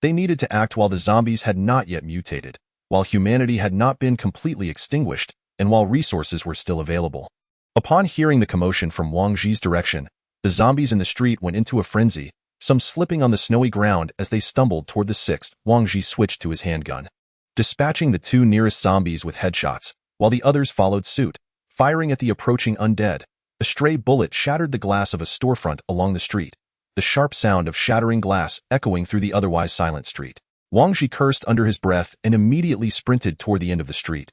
They needed to act while the zombies had not yet mutated, while humanity had not been completely extinguished, and while resources were still available. Upon hearing the commotion from Wang Ji's direction, the zombies in the street went into a frenzy, some slipping on the snowy ground as they stumbled toward the 6th. Wang Ji switched to his handgun, dispatching the 2 nearest zombies with headshots, while the others followed suit, firing at the approaching undead. A stray bullet shattered the glass of a storefront along the street, the sharp sound of shattering glass echoing through the otherwise silent street. Wang Ji cursed under his breath and immediately sprinted toward the end of the street.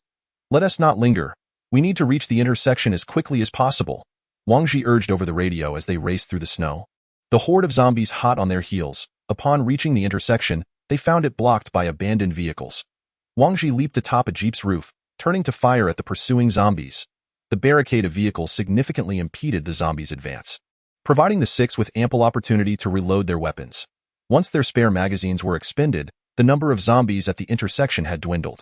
"Let us not linger. We need to reach the intersection as quickly as possible," Wang Ji urged over the radio as they raced through the snow. The horde of zombies hot on their heels. Upon reaching the intersection, they found it blocked by abandoned vehicles. Wang Ji leaped atop a jeep's roof, turning to fire at the pursuing zombies. The barricade of vehicles significantly impeded the zombies' advance, providing the 6 with ample opportunity to reload their weapons. Once their spare magazines were expended, the number of zombies at the intersection had dwindled.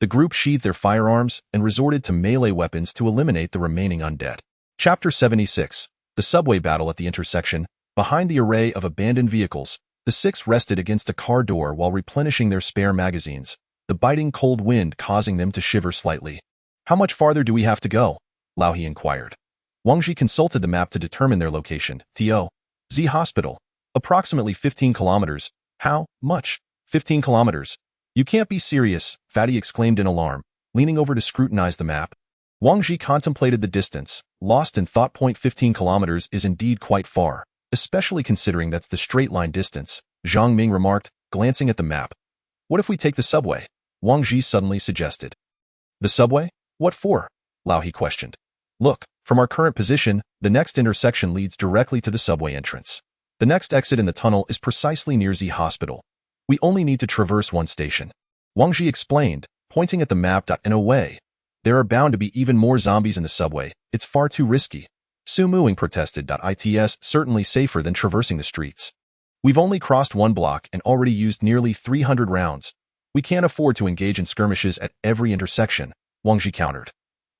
The group sheathed their firearms and resorted to melee weapons to eliminate the remaining undead. Chapter 76. The subway battle at the intersection. Behind the array of abandoned vehicles, the 6 rested against a car door while replenishing their spare magazines, the biting cold wind causing them to shiver slightly. "How much farther do we have to go?" Lao He inquired. Wang Ji consulted the map to determine their location. Z Hospital. Approximately 15 kilometers. How much? 15 kilometers. You can't be serious, Fatty exclaimed in alarm, leaning over to scrutinize the map. Wang Ji contemplated the distance, lost in thought. 15 kilometers is indeed quite far, especially considering that's the straight-line distance, Zhang Ming remarked, glancing at the map. "What if we take the subway?" Wang Ji suddenly suggested. "The subway? What for?" Lao He questioned. "Look, from our current position, the next intersection leads directly to the subway entrance. The next exit in the tunnel is precisely near Z Hospital. We only need to traverse one station," Wang Ji explained, pointing at the map. "In a way, There are bound to be even more zombies in the subway. It's far too risky. Su Muing protested. It's certainly safer than traversing the streets. We've only crossed one block and already used nearly 300 rounds. We can't afford to engage in skirmishes at every intersection, Wang Ji countered.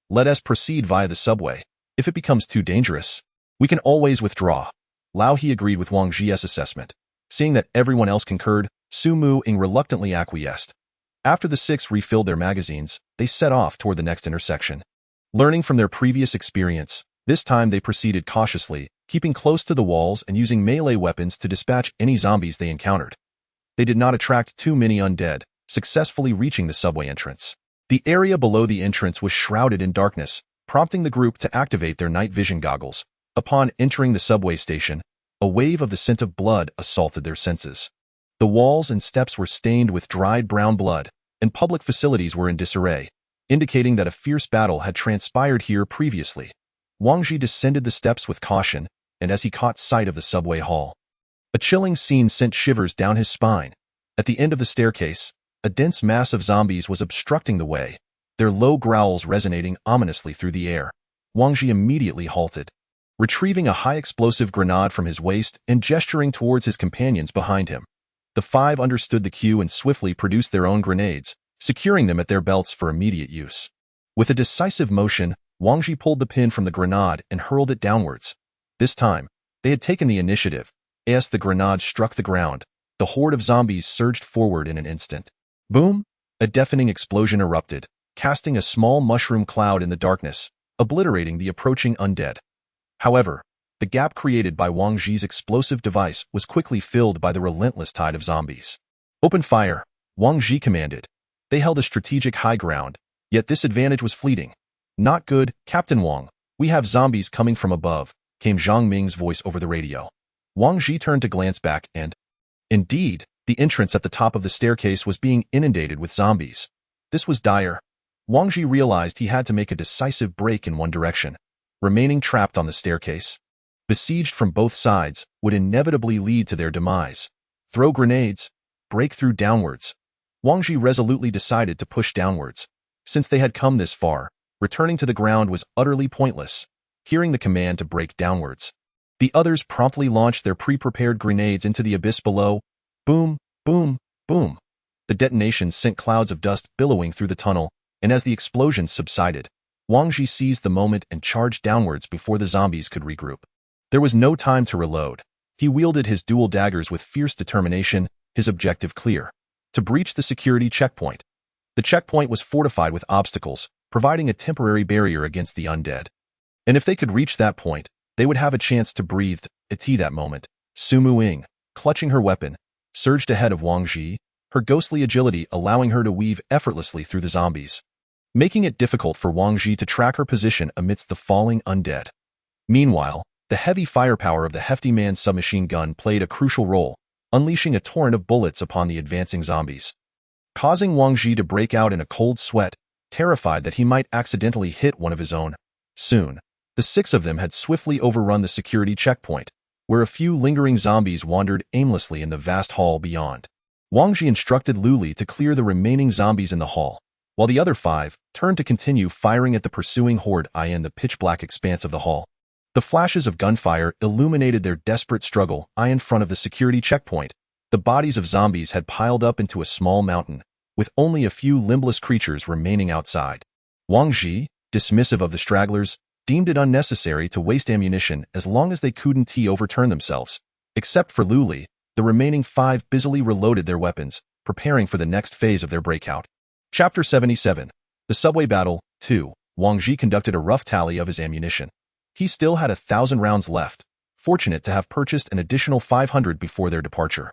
Let us proceed via the subway. If it becomes too dangerous, we can always withdraw. Lao He agreed with Wang Ji's assessment. Seeing that everyone else concurred, Su Muing reluctantly acquiesced. After the six refilled their magazines, they set off toward the next intersection. Learning from their previous experience, this time they proceeded cautiously, keeping close to the walls and using melee weapons to dispatch any zombies they encountered. They did not attract too many undead, successfully reaching the subway entrance. The area below the entrance was shrouded in darkness, prompting the group to activate their night vision goggles. Upon entering the subway station, a wave of the scent of blood assaulted their senses. The walls and steps were stained with dried brown blood, and public facilities were in disarray, indicating that a fierce battle had transpired here previously. Wang Ji descended the steps with caution, and as he caught sight of the subway hall, a chilling scene sent shivers down his spine. At the end of the staircase, a dense mass of zombies was obstructing the way, their low growls resonating ominously through the air. Wang Ji immediately halted, retrieving a high-explosive grenade from his waist and gesturing towards his companions behind him. The five understood the cue and swiftly produced their own grenades, securing them at their belts for immediate use. With a decisive motion, Wang Ji pulled the pin from the grenade and hurled it downwards. This time, they had taken the initiative. As the grenade struck the ground, the horde of zombies surged forward in an instant. Boom! A deafening explosion erupted, casting a small mushroom cloud in the darkness, obliterating the approaching undead. However, the gap created by Wang Ji's explosive device was quickly filled by the relentless tide of zombies. Open fire, Wang Ji commanded. They held a strategic high ground, yet this advantage was fleeting. Not good, Captain Wang. We have zombies coming from above, came Zhang Ming's voice over the radio. Wang Ji turned to glance back and, indeed, the entrance at the top of the staircase was being inundated with zombies. This was dire. Wang Ji realized he had to make a decisive break in one direction. Remaining trapped on the staircase, besieged from both sides, would inevitably lead to their demise. Throw grenades, break through downwards. Wang Ji resolutely decided to push downwards. Since they had come this far, returning to the ground was utterly pointless. Hearing the command to break downwards, the others promptly launched their pre-prepared grenades into the abyss below. Boom, boom, boom. The detonations sent clouds of dust billowing through the tunnel, and as the explosions subsided, Wang Ji seized the moment and charged downwards before the zombies could regroup. There was no time to reload. He wielded his dual daggers with fierce determination, his objective clear: to breach the security checkpoint. The checkpoint was fortified with obstacles, providing a temporary barrier against the undead. And if they could reach that point, they would have a chance to breathe. At that moment, Su Muing, clutching her weapon, surged ahead of Wang Ji, her ghostly agility allowing her to weave effortlessly through the zombies, making it difficult for Wang Ji to track her position amidst the falling undead. Meanwhile, the heavy firepower of the hefty man's submachine gun played a crucial role, unleashing a torrent of bullets upon the advancing zombies, causing Wang Ji to break out in a cold sweat, terrified that he might accidentally hit one of his own. Soon, the six of them had swiftly overrun the security checkpoint, where a few lingering zombies wandered aimlessly in the vast hall beyond. Wang Ji instructed Lu Li to clear the remaining zombies in the hall, while the other five turned to continue firing at the pursuing horde in the pitch-black expanse of the hall. The flashes of gunfire illuminated their desperate struggle in front of the security checkpoint. The bodies of zombies had piled up into a small mountain, with only a few limbless creatures remaining outside. Wang Ji, dismissive of the stragglers, deemed it unnecessary to waste ammunition as long as they couldn't overturn themselves. Except for Lu Li, the remaining five busily reloaded their weapons, preparing for the next phase of their breakout. Chapter 77. The Subway Battle, 2. Wang Ji conducted a rough tally of his ammunition. He still had 1,000 rounds left, fortunate to have purchased an additional 500 before their departure.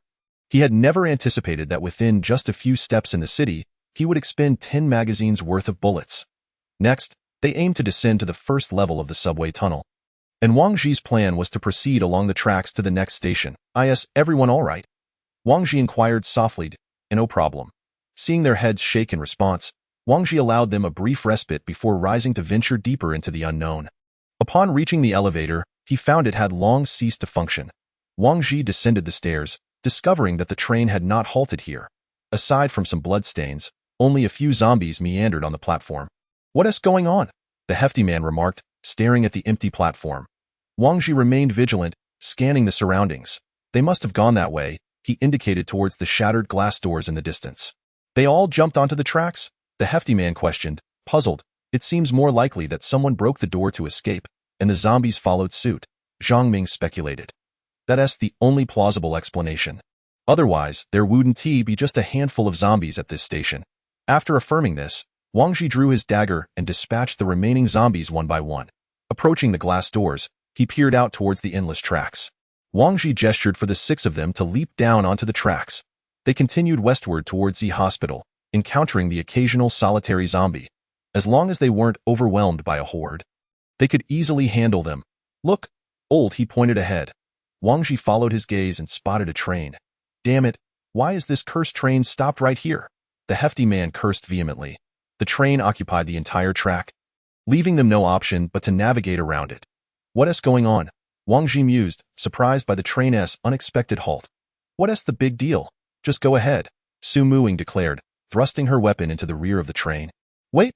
He had never anticipated that within just a few steps in the city, he would expend 10 magazines worth of bullets. Next, they aimed to descend to the first level of the subway tunnel. And Wang Ji's plan was to proceed along the tracks to the next station. Is everyone all right? Wang Ji inquired softly. No problem. Seeing their heads shake in response, Wang Ji allowed them a brief respite before rising to venture deeper into the unknown. Upon reaching the elevator, he found it had long ceased to function. Wang Ji descended the stairs, discovering that the train had not halted here. Aside from some bloodstains, only a few zombies meandered on the platform. What is going on? The hefty man remarked, staring at the empty platform. Wang Ji remained vigilant, scanning the surroundings. They must have gone that way, he indicated towards the shattered glass doors in the distance. They all jumped onto the tracks? The hefty man questioned, puzzled. It seems more likely that someone broke the door to escape, and the zombies followed suit, Zhang Ming speculated. That's the only plausible explanation. Otherwise, there wouldn't be just a handful of zombies at this station. After affirming this, Wang Ji drew his dagger and dispatched the remaining zombies one by one. Approaching the glass doors, he peered out towards the endless tracks. Wang Ji gestured for the 6 of them to leap down onto the tracks. They continued westward towards the hospital, encountering the occasional solitary zombie. As long as they weren't overwhelmed by a horde, they could easily handle them. Look, old, he pointed ahead. Wang Ji followed his gaze and spotted a train. Damn it, why is this cursed train stopped right here? The hefty man cursed vehemently. The train occupied the entire track, leaving them no option but to navigate around it. What is going on? Wang Ji mused, surprised by the train's unexpected halt. What is the big deal? Just go ahead, Su Muing declared, thrusting her weapon into the rear of the train. Wait,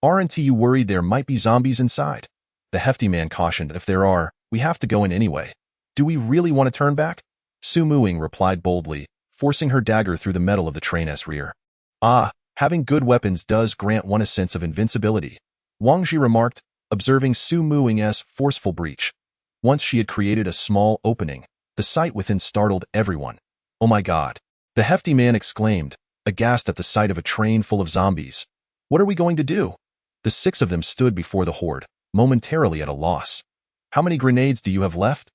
aren't you worried there might be zombies inside? The hefty man cautioned. If there are, we have to go in anyway. Do we really want to turn back? Su Muing replied boldly, forcing her dagger through the metal of the train's rear. Ah, having good weapons does grant one a sense of invincibility, Wang Ji remarked, observing Su Muing's forceful breach. Once she had created a small opening, the sight within startled everyone. Oh my God! The hefty man exclaimed, aghast at the sight of a train full of zombies. What are we going to do? The 6 of them stood before the horde, momentarily at a loss. How many grenades do you have left?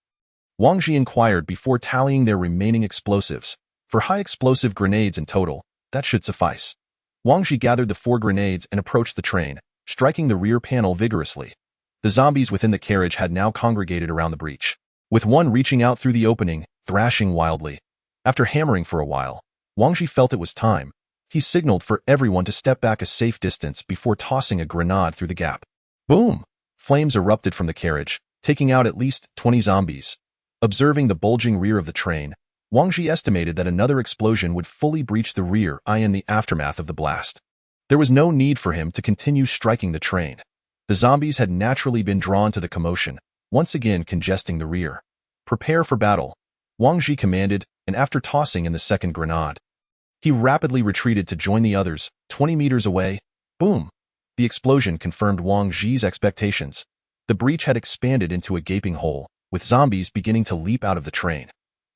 Wang Ji inquired before tallying their remaining explosives. For high explosive grenades in total, that should suffice. Wang Ji gathered the 4 grenades and approached the train, striking the rear panel vigorously. The zombies within the carriage had now congregated around the breach, with one reaching out through the opening, thrashing wildly. After hammering for a while, Wang Ji felt it was time. He signaled for everyone to step back a safe distance before tossing a grenade through the gap. Boom! Flames erupted from the carriage, taking out at least 20 zombies. Observing the bulging rear of the train, Wang Ji estimated that another explosion would fully breach the rear in the aftermath of the blast. There was no need for him to continue striking the train. The zombies had naturally been drawn to the commotion, once again congesting the rear. Prepare for battle, Wang Ji commanded, and after tossing in the second grenade, he rapidly retreated to join the others, 20 meters away. Boom! The explosion confirmed Wang Ji's expectations. The breach had expanded into a gaping hole, with zombies beginning to leap out of the train.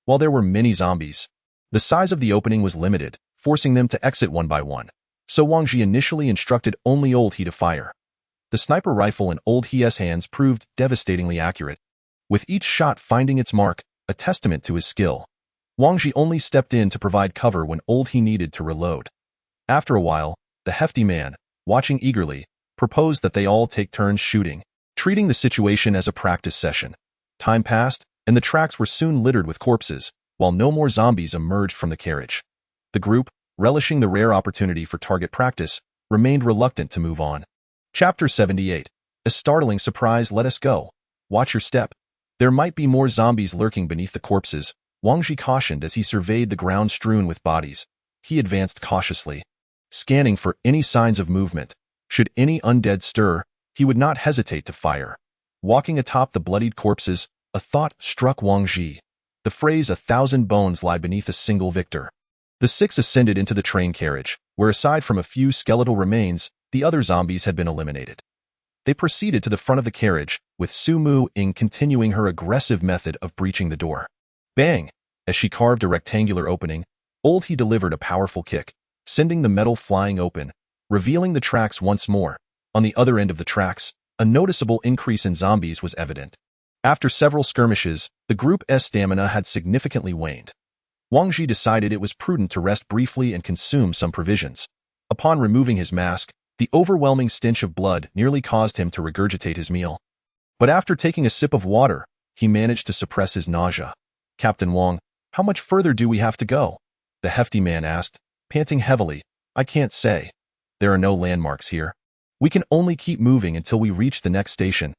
While there were many zombies, the size of the opening was limited, forcing them to exit one by one. So Wang Ji initially instructed only Old He to fire. The sniper rifle in Old He's hands proved devastatingly accurate, with each shot finding its mark, a testament to his skill. Wang Ji only stepped in to provide cover when Old He needed to reload. After a while, the hefty man, watching eagerly, proposed that they all take turns shooting, treating the situation as a practice session. Time passed, and the tracks were soon littered with corpses, while no more zombies emerged from the carriage. The group, relishing the rare opportunity for target practice, remained reluctant to move on. Chapter 78. A startling surprise. Let us go. Watch your step. There might be more zombies lurking beneath the corpses, Wang Ji cautioned as he surveyed the ground strewn with bodies. He advanced cautiously, scanning for any signs of movement. Should any undead stir, he would not hesitate to fire. Walking atop the bloodied corpses, a thought struck Wang Ji. The phrase, 1,000 bones lie beneath a single victor. The 6 ascended into the train carriage, where aside from a few skeletal remains, the other zombies had been eliminated. They proceeded to the front of the carriage, with Su Muing continuing her aggressive method of breaching the door. Bang! As she carved a rectangular opening, Old He delivered a powerful kick, sending the metal flying open, revealing the tracks once more. On the other end of the tracks, a noticeable increase in zombies was evident. After several skirmishes, the group's stamina had significantly waned. Wang Ji decided it was prudent to rest briefly and consume some provisions. Upon removing his mask, the overwhelming stench of blood nearly caused him to regurgitate his meal. But after taking a sip of water, he managed to suppress his nausea. Captain Wang, how much further do we have to go? The hefty man asked, panting heavily. I can't say. There are no landmarks here. We can only keep moving until we reach the next station.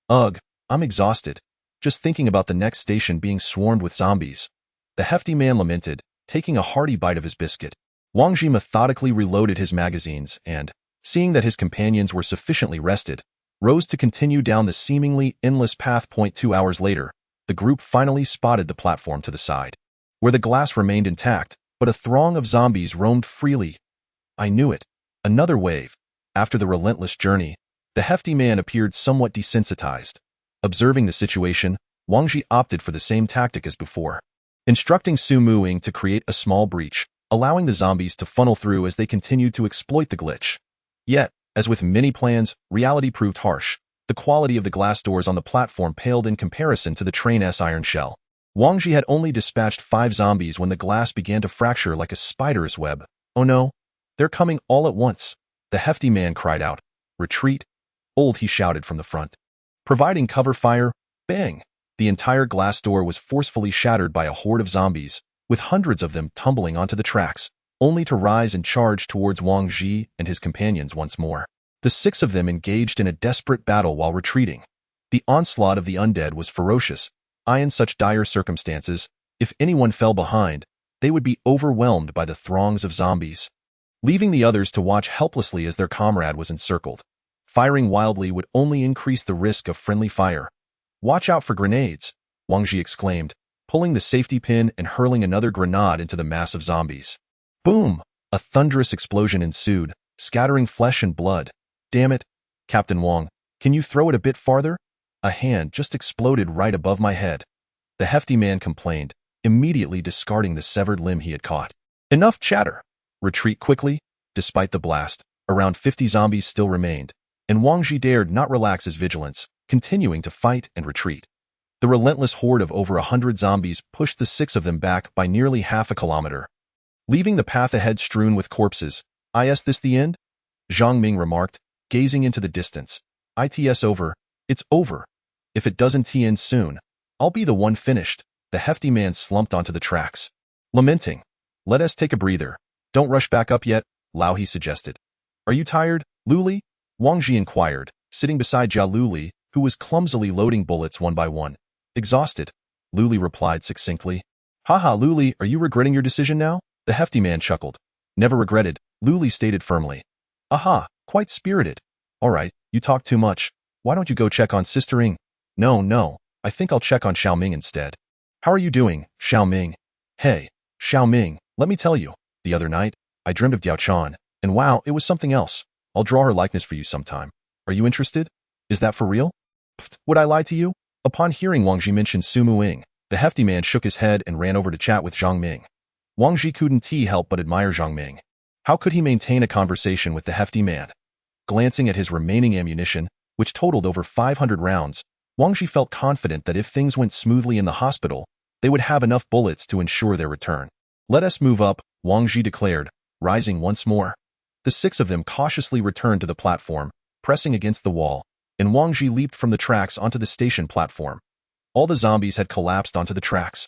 Ugh, I'm exhausted. Just thinking about the next station being swarmed with zombies. The hefty man lamented, taking a hearty bite of his biscuit. Wang Ji methodically reloaded his magazines and, seeing that his companions were sufficiently rested, rose to continue down the seemingly endless path. 2 hours later, the group finally spotted the platform to the side, where the glass remained intact, but a throng of zombies roamed freely. I knew it. Another wave. After the relentless journey, the hefty man appeared somewhat desensitized. Observing the situation, Wang Ji opted for the same tactic as before, instructing Su Muing to create a small breach, allowing the zombies to funnel through as they continued to exploit the glitch. Yet, as with many plans, reality proved harsh. The quality of the glass doors on the platform paled in comparison to the train's iron shell. Wang Ji had only dispatched 5 zombies when the glass began to fracture like a spider's web. Oh no, they're coming all at once. The hefty man cried out. Retreat! Old, he shouted from the front. Providing cover fire, bang! The entire glass door was forcefully shattered by a horde of zombies, with hundreds of them tumbling onto the tracks, only to rise and charge towards Wang Ji and his companions once more. The 6 of them engaged in a desperate battle while retreating. The onslaught of the undead was ferocious. In such dire circumstances, if anyone fell behind, they would be overwhelmed by the throngs of zombies, leaving the others to watch helplessly as their comrade was encircled. Firing wildly would only increase the risk of friendly fire. Watch out for grenades, Wang Ji exclaimed, pulling the safety pin and hurling another grenade into the mass of zombies. Boom! A thunderous explosion ensued, scattering flesh and blood. Damn it, Captain Wang, can you throw it a bit farther? A hand just exploded right above my head. The hefty man complained, immediately discarding the severed limb he had caught. Enough chatter! Retreat quickly. Despite the blast, around 50 zombies still remained, and Wang Ji dared not relax his vigilance, continuing to fight and retreat. The relentless horde of over 100 zombies pushed the 6 of them back by nearly half a kilometer, leaving the path ahead strewn with corpses. Is this the end? Zhang Ming remarked, gazing into the distance. It's over. It's over. If it doesn't end soon, I'll be the one finished. The hefty man slumped onto the tracks, lamenting. Let us take a breather. Don't rush back up yet, Lao He suggested. Are you tired, Luli? Wang Ji inquired, sitting beside Jia Luli, who was clumsily loading bullets one by one. Exhausted, Luli replied succinctly. Haha, Luli, are you regretting your decision now? The hefty man chuckled. Never regretted, Luli stated firmly. Aha, quite spirited. All right, you talk too much. Why don't you go check on Sister Ying? No, I think I'll check on Xiao Ming instead. How are you doing, Xiao Ming? Hey, Xiao Ming, let me tell you, the other night, I dreamed of Diao Chan, and wow, it was something else. I'll draw her likeness for you sometime. Are you interested? Is that for real? Pfft, would I lie to you? Upon hearing Wang Ji mention Su Muing, the hefty man shook his head and ran over to chat with Zhang Ming. Wang Ji couldn't help but admire Zhang Ming. How could he maintain a conversation with the hefty man? Glancing at his remaining ammunition, which totaled over 500 rounds, Wang Ji felt confident that if things went smoothly in the hospital, they would have enough bullets to ensure their return. Let us move up, Wang Ji declared, rising once more. The 6 of them cautiously returned to the platform, pressing against the wall, and Wang Ji leaped from the tracks onto the station platform. All the zombies had collapsed onto the tracks,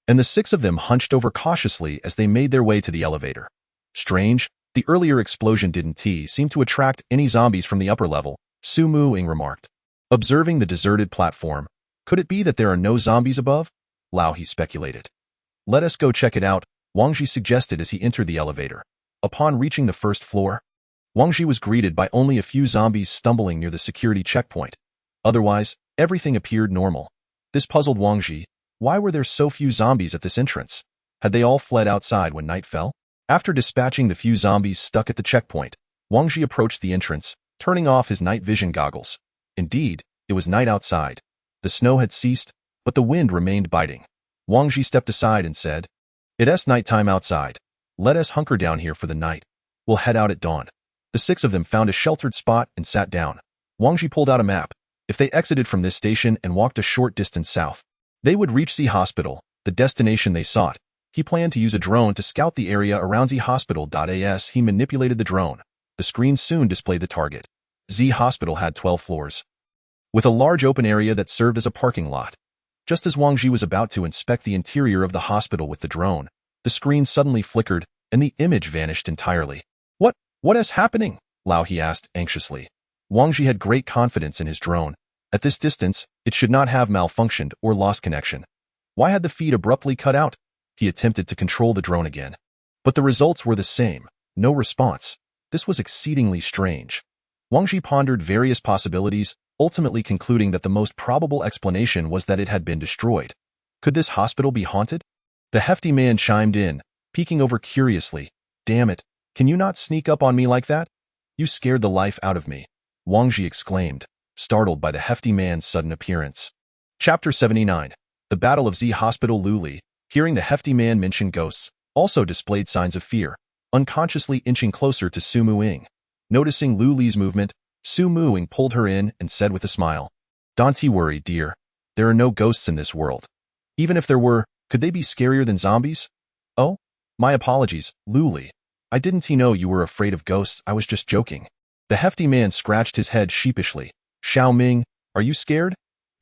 and the 6 of them hunched over cautiously as they made their way to the elevator. Strange, the earlier explosion didn't seem to attract any zombies from the upper level, Su Muing remarked. Observing the deserted platform, could it be that there are no zombies above? Lao He speculated. Let us go check it out, Wang Ji suggested as he entered the elevator. Upon reaching the first floor, Wang Ji was greeted by only a few zombies stumbling near the security checkpoint. Otherwise, everything appeared normal. This puzzled Wang Ji. Why were there so few zombies at this entrance? Had they all fled outside when night fell? After dispatching the few zombies stuck at the checkpoint, Wang Ji approached the entrance, turning off his night vision goggles. Indeed, it was night outside. The snow had ceased, but the wind remained biting. Wang Ji stepped aside and said, It's nighttime outside. Let us hunker down here for the night. We'll head out at dawn. The 6 of them found a sheltered spot and sat down. Wang Ji pulled out a map. If they exited from this station and walked a short distance south, they would reach Z Hospital, the destination they sought. He planned to use a drone to scout the area around Z Hospital. As he manipulated the drone, the screen soon displayed the target. Z Hospital had 12 floors, with a large open area that served as a parking lot. Just as Wang Ji was about to inspect the interior of the hospital with the drone, the screen suddenly flickered and the image vanished entirely. What is happening? Lao He asked anxiously. Wang Ji had great confidence in his drone. At this distance, it should not have malfunctioned or lost connection. Why had the feed abruptly cut out? He attempted to control the drone again, but the results were the same. No response. This was exceedingly strange. Wang Ji pondered various possibilities, ultimately concluding that the most probable explanation was that it had been destroyed. Could this hospital be haunted? The hefty man chimed in, peeking over curiously. Damn it, can you not sneak up on me like that? You scared the life out of me, Wang Ji exclaimed, startled by the hefty man's sudden appearance. Chapter 79. The Battle of Z Hospital. Luli, hearing the hefty man mention ghosts, also displayed signs of fear, unconsciously inching closer to Su Muing. Noticing Luli's movement, Su Muing pulled her in and said with a smile, Don't worry, dear. There are no ghosts in this world. Even if there were, could they be scarier than zombies? Oh, my apologies, Luli. I didn't know you were afraid of ghosts. I was just joking. The hefty man scratched his head sheepishly. Xiao Ming, are you scared?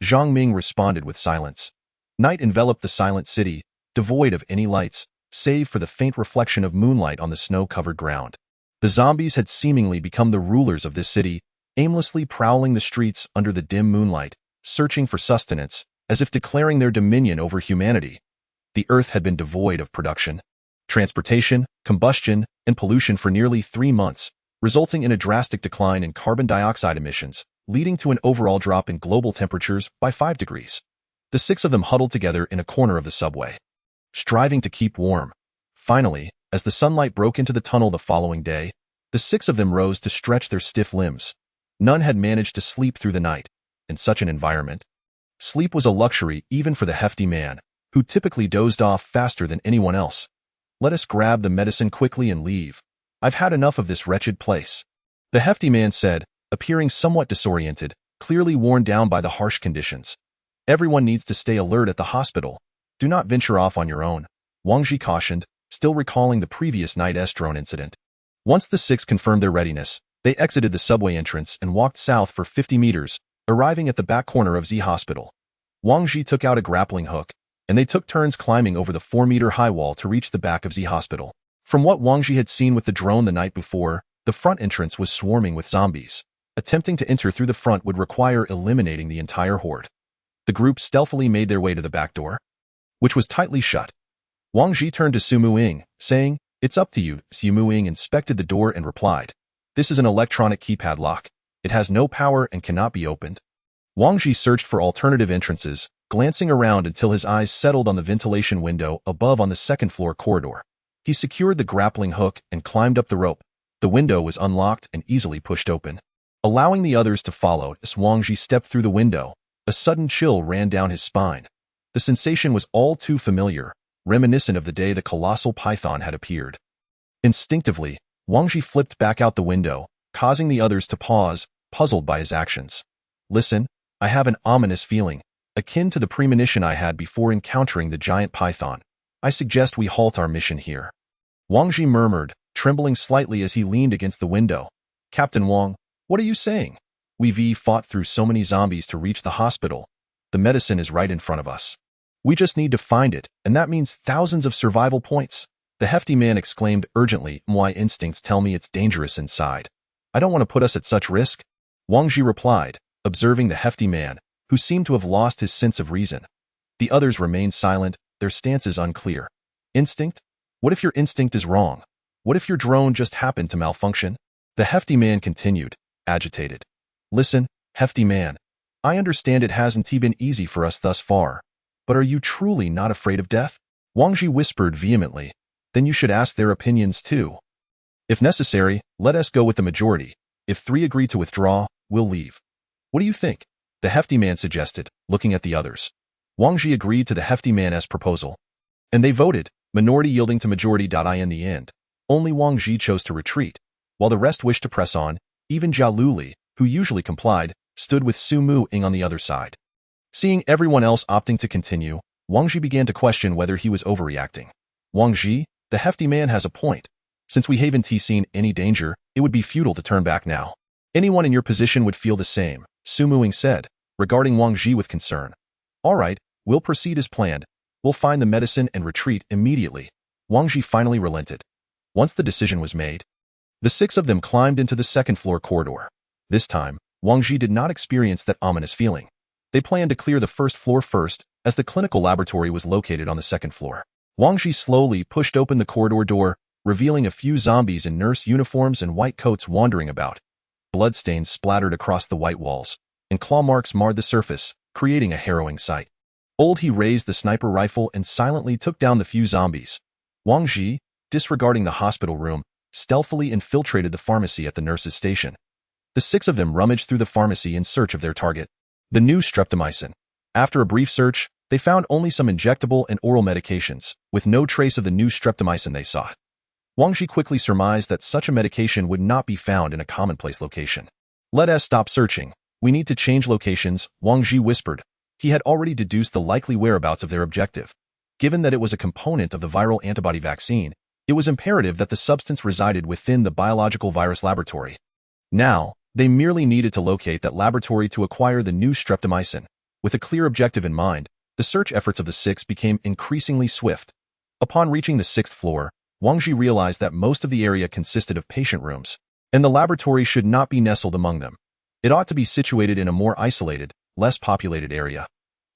Zhang Ming responded with silence. Night enveloped the silent city, devoid of any lights, save for the faint reflection of moonlight on the snow-covered ground. The zombies had seemingly become the rulers of this city, aimlessly prowling the streets under the dim moonlight, searching for sustenance, as if declaring their dominion over humanity. The earth had been devoid of production, transportation, combustion, and pollution for nearly 3 months, resulting in a drastic decline in carbon dioxide emissions, leading to an overall drop in global temperatures by 5 degrees. The 6 of them huddled together in a corner of the subway, striving to keep warm. Finally, as the sunlight broke into the tunnel the following day, the 6 of them rose to stretch their stiff limbs. None had managed to sleep through the night. In such an environment, sleep was a luxury even for the hefty man, who typically dozed off faster than anyone else. Let us grab the medicine quickly and leave. I've had enough of this wretched place, the hefty man said, appearing somewhat disoriented, clearly worn down by the harsh conditions. Everyone needs to stay alert at the hospital. Do not venture off on your own, Wang Ji cautioned, still recalling the previous night's drone incident. Once the 6 confirmed their readiness, they exited the subway entrance and walked south for 50 meters, arriving at the back corner of Z Hospital. Wang Ji took out a grappling hook, and they took turns climbing over the 4-meter high wall to reach the back of Z Hospital. From what Wang Ji had seen with the drone the night before, the front entrance was swarming with zombies. Attempting to enter through the front would require eliminating the entire horde. The group stealthily made their way to the back door, which was tightly shut. Wang Ji turned to Su Muing, saying, It's up to you. Su Muing inspected the door and replied, This is an electronic keypad lock. It has no power and cannot be opened. Wang Ji searched for alternative entrances, glancing around until his eyes settled on the ventilation window above on the second-floor corridor. He secured the grappling hook and climbed up the rope. The window was unlocked and easily pushed open. Allowing the others to follow as Wang Ji stepped through the window, a sudden chill ran down his spine. The sensation was all too familiar, reminiscent of the day the colossal python had appeared. Instinctively, Wang Ji flipped back out the window, causing the others to pause, puzzled by his actions. Listen, I have an ominous feeling, akin to the premonition I had before encountering the giant python. I suggest we halt our mission here. Wang Ji murmured, trembling slightly as he leaned against the window. Captain Wang, what are you saying? We've fought through so many zombies to reach the hospital. The medicine is right in front of us. We just need to find it, and that means thousands of survival points. The hefty man exclaimed urgently, My instincts tell me it's dangerous inside. I don't want to put us at such risk. Wang Ji replied, observing the hefty man, who seemed to have lost his sense of reason. The others remained silent, their stances unclear. Instinct? What if your instinct is wrong? What if your drone just happened to malfunction? The hefty man continued, agitated. Listen, hefty man. I understand it hasn't been easy for us thus far. But are you truly not afraid of death? Wang Ji whispered vehemently. Then you should ask their opinions too. If necessary, let us go with the majority. If 3 agree to withdraw, we'll leave. What do you think? The hefty man suggested, looking at the others. Wang Ji agreed to the hefty man's proposal. And they voted, minority yielding to majority. In the end, only Wang Ji chose to retreat, while the rest wished to press on. Even Jia Luli, who usually complied, stood with Su Muing on the other side. Seeing everyone else opting to continue, Wang Ji began to question whether he was overreacting. Wang Ji, the hefty man has a point. Since we haven't seen any danger, it would be futile to turn back now. Anyone in your position would feel the same, Su Muing said, regarding Wang Ji with concern. All right, we'll proceed as planned. We'll find the medicine and retreat immediately. Wang Ji finally relented. Once the decision was made, the 6 of them climbed into the second-floor corridor. This time, Wang Ji did not experience that ominous feeling. They planned to clear the first floor first, as the clinical laboratory was located on the second floor. Wang Ji slowly pushed open the corridor door, revealing a few zombies in nurse uniforms and white coats wandering about. Bloodstains splattered across the white walls, and claw marks marred the surface, creating a harrowing sight. Old He raised the sniper rifle and silently took down the few zombies. Wang Ji, disregarding the hospital room, stealthily infiltrated the pharmacy at the nurse's station. The 6 of them rummaged through the pharmacy in search of their target, the new streptomycin. After a brief search, they found only some injectable and oral medications, with no trace of the new streptomycin they sought. Wang Ji quickly surmised that such a medication would not be found in a commonplace location. "Let us stop searching. We need to change locations," Wang Ji whispered. He had already deduced the likely whereabouts of their objective. Given that it was a component of the viral antibody vaccine, it was imperative that the substance resided within the biological virus laboratory. Now, they merely needed to locate that laboratory to acquire the new streptomycin. With a clear objective in mind, the search efforts of the 6 became increasingly swift. Upon reaching the 6th floor, Wang Ji realized that most of the area consisted of patient rooms, and the laboratory should not be nestled among them. It ought to be situated in a more isolated, less populated area.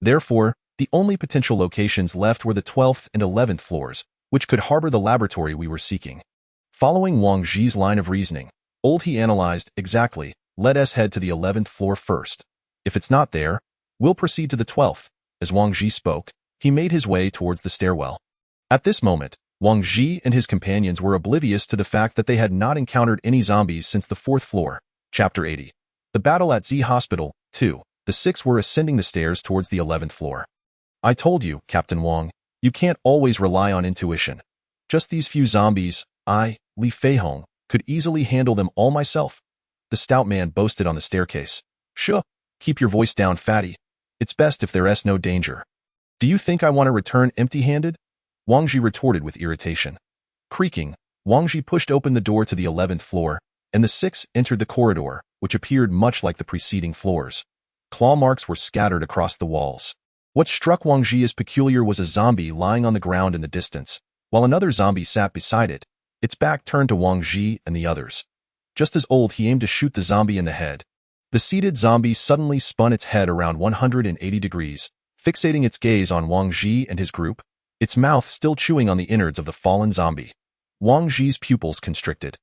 Therefore, the only potential locations left were the 12th and 11th floors, which could harbor the laboratory we were seeking. Following Wang Ji's line of reasoning, Old He analyzed, exactly, let us head to the 11th floor first. If it's not there, we'll proceed to the 12th. As Wang Ji spoke, he made his way towards the stairwell. At this moment, Wang Ji and his companions were oblivious to the fact that they had not encountered any zombies since the 4th floor. Chapter 80. The Battle at Z Hospital, 2. The 6 were ascending the stairs towards the 11th floor. "I told you, Captain Wang, you can't always rely on intuition. Just these few zombies, I, Li Feihong, could easily handle them all myself," the stout man boasted on the staircase. "Shuh, keep your voice down, fatty. It's best if there's no danger." "Do you think I want to return empty-handed?" Wang Ji retorted with irritation. Creaking, Wang Ji pushed open the door to the 11th floor, and the 6 entered the corridor, which appeared much like the preceding floors. Claw marks were scattered across the walls. What struck Wang Ji as peculiar was a zombie lying on the ground in the distance, while another zombie sat beside it, its back turned to Wang Ji and the others. Just as Old He aimed to shoot the zombie in the head, the seated zombie suddenly spun its head around 180 degrees, fixating its gaze on Wang Ji and his group, its mouth still chewing on the innards of the fallen zombie. Wang Ji's pupils constricted.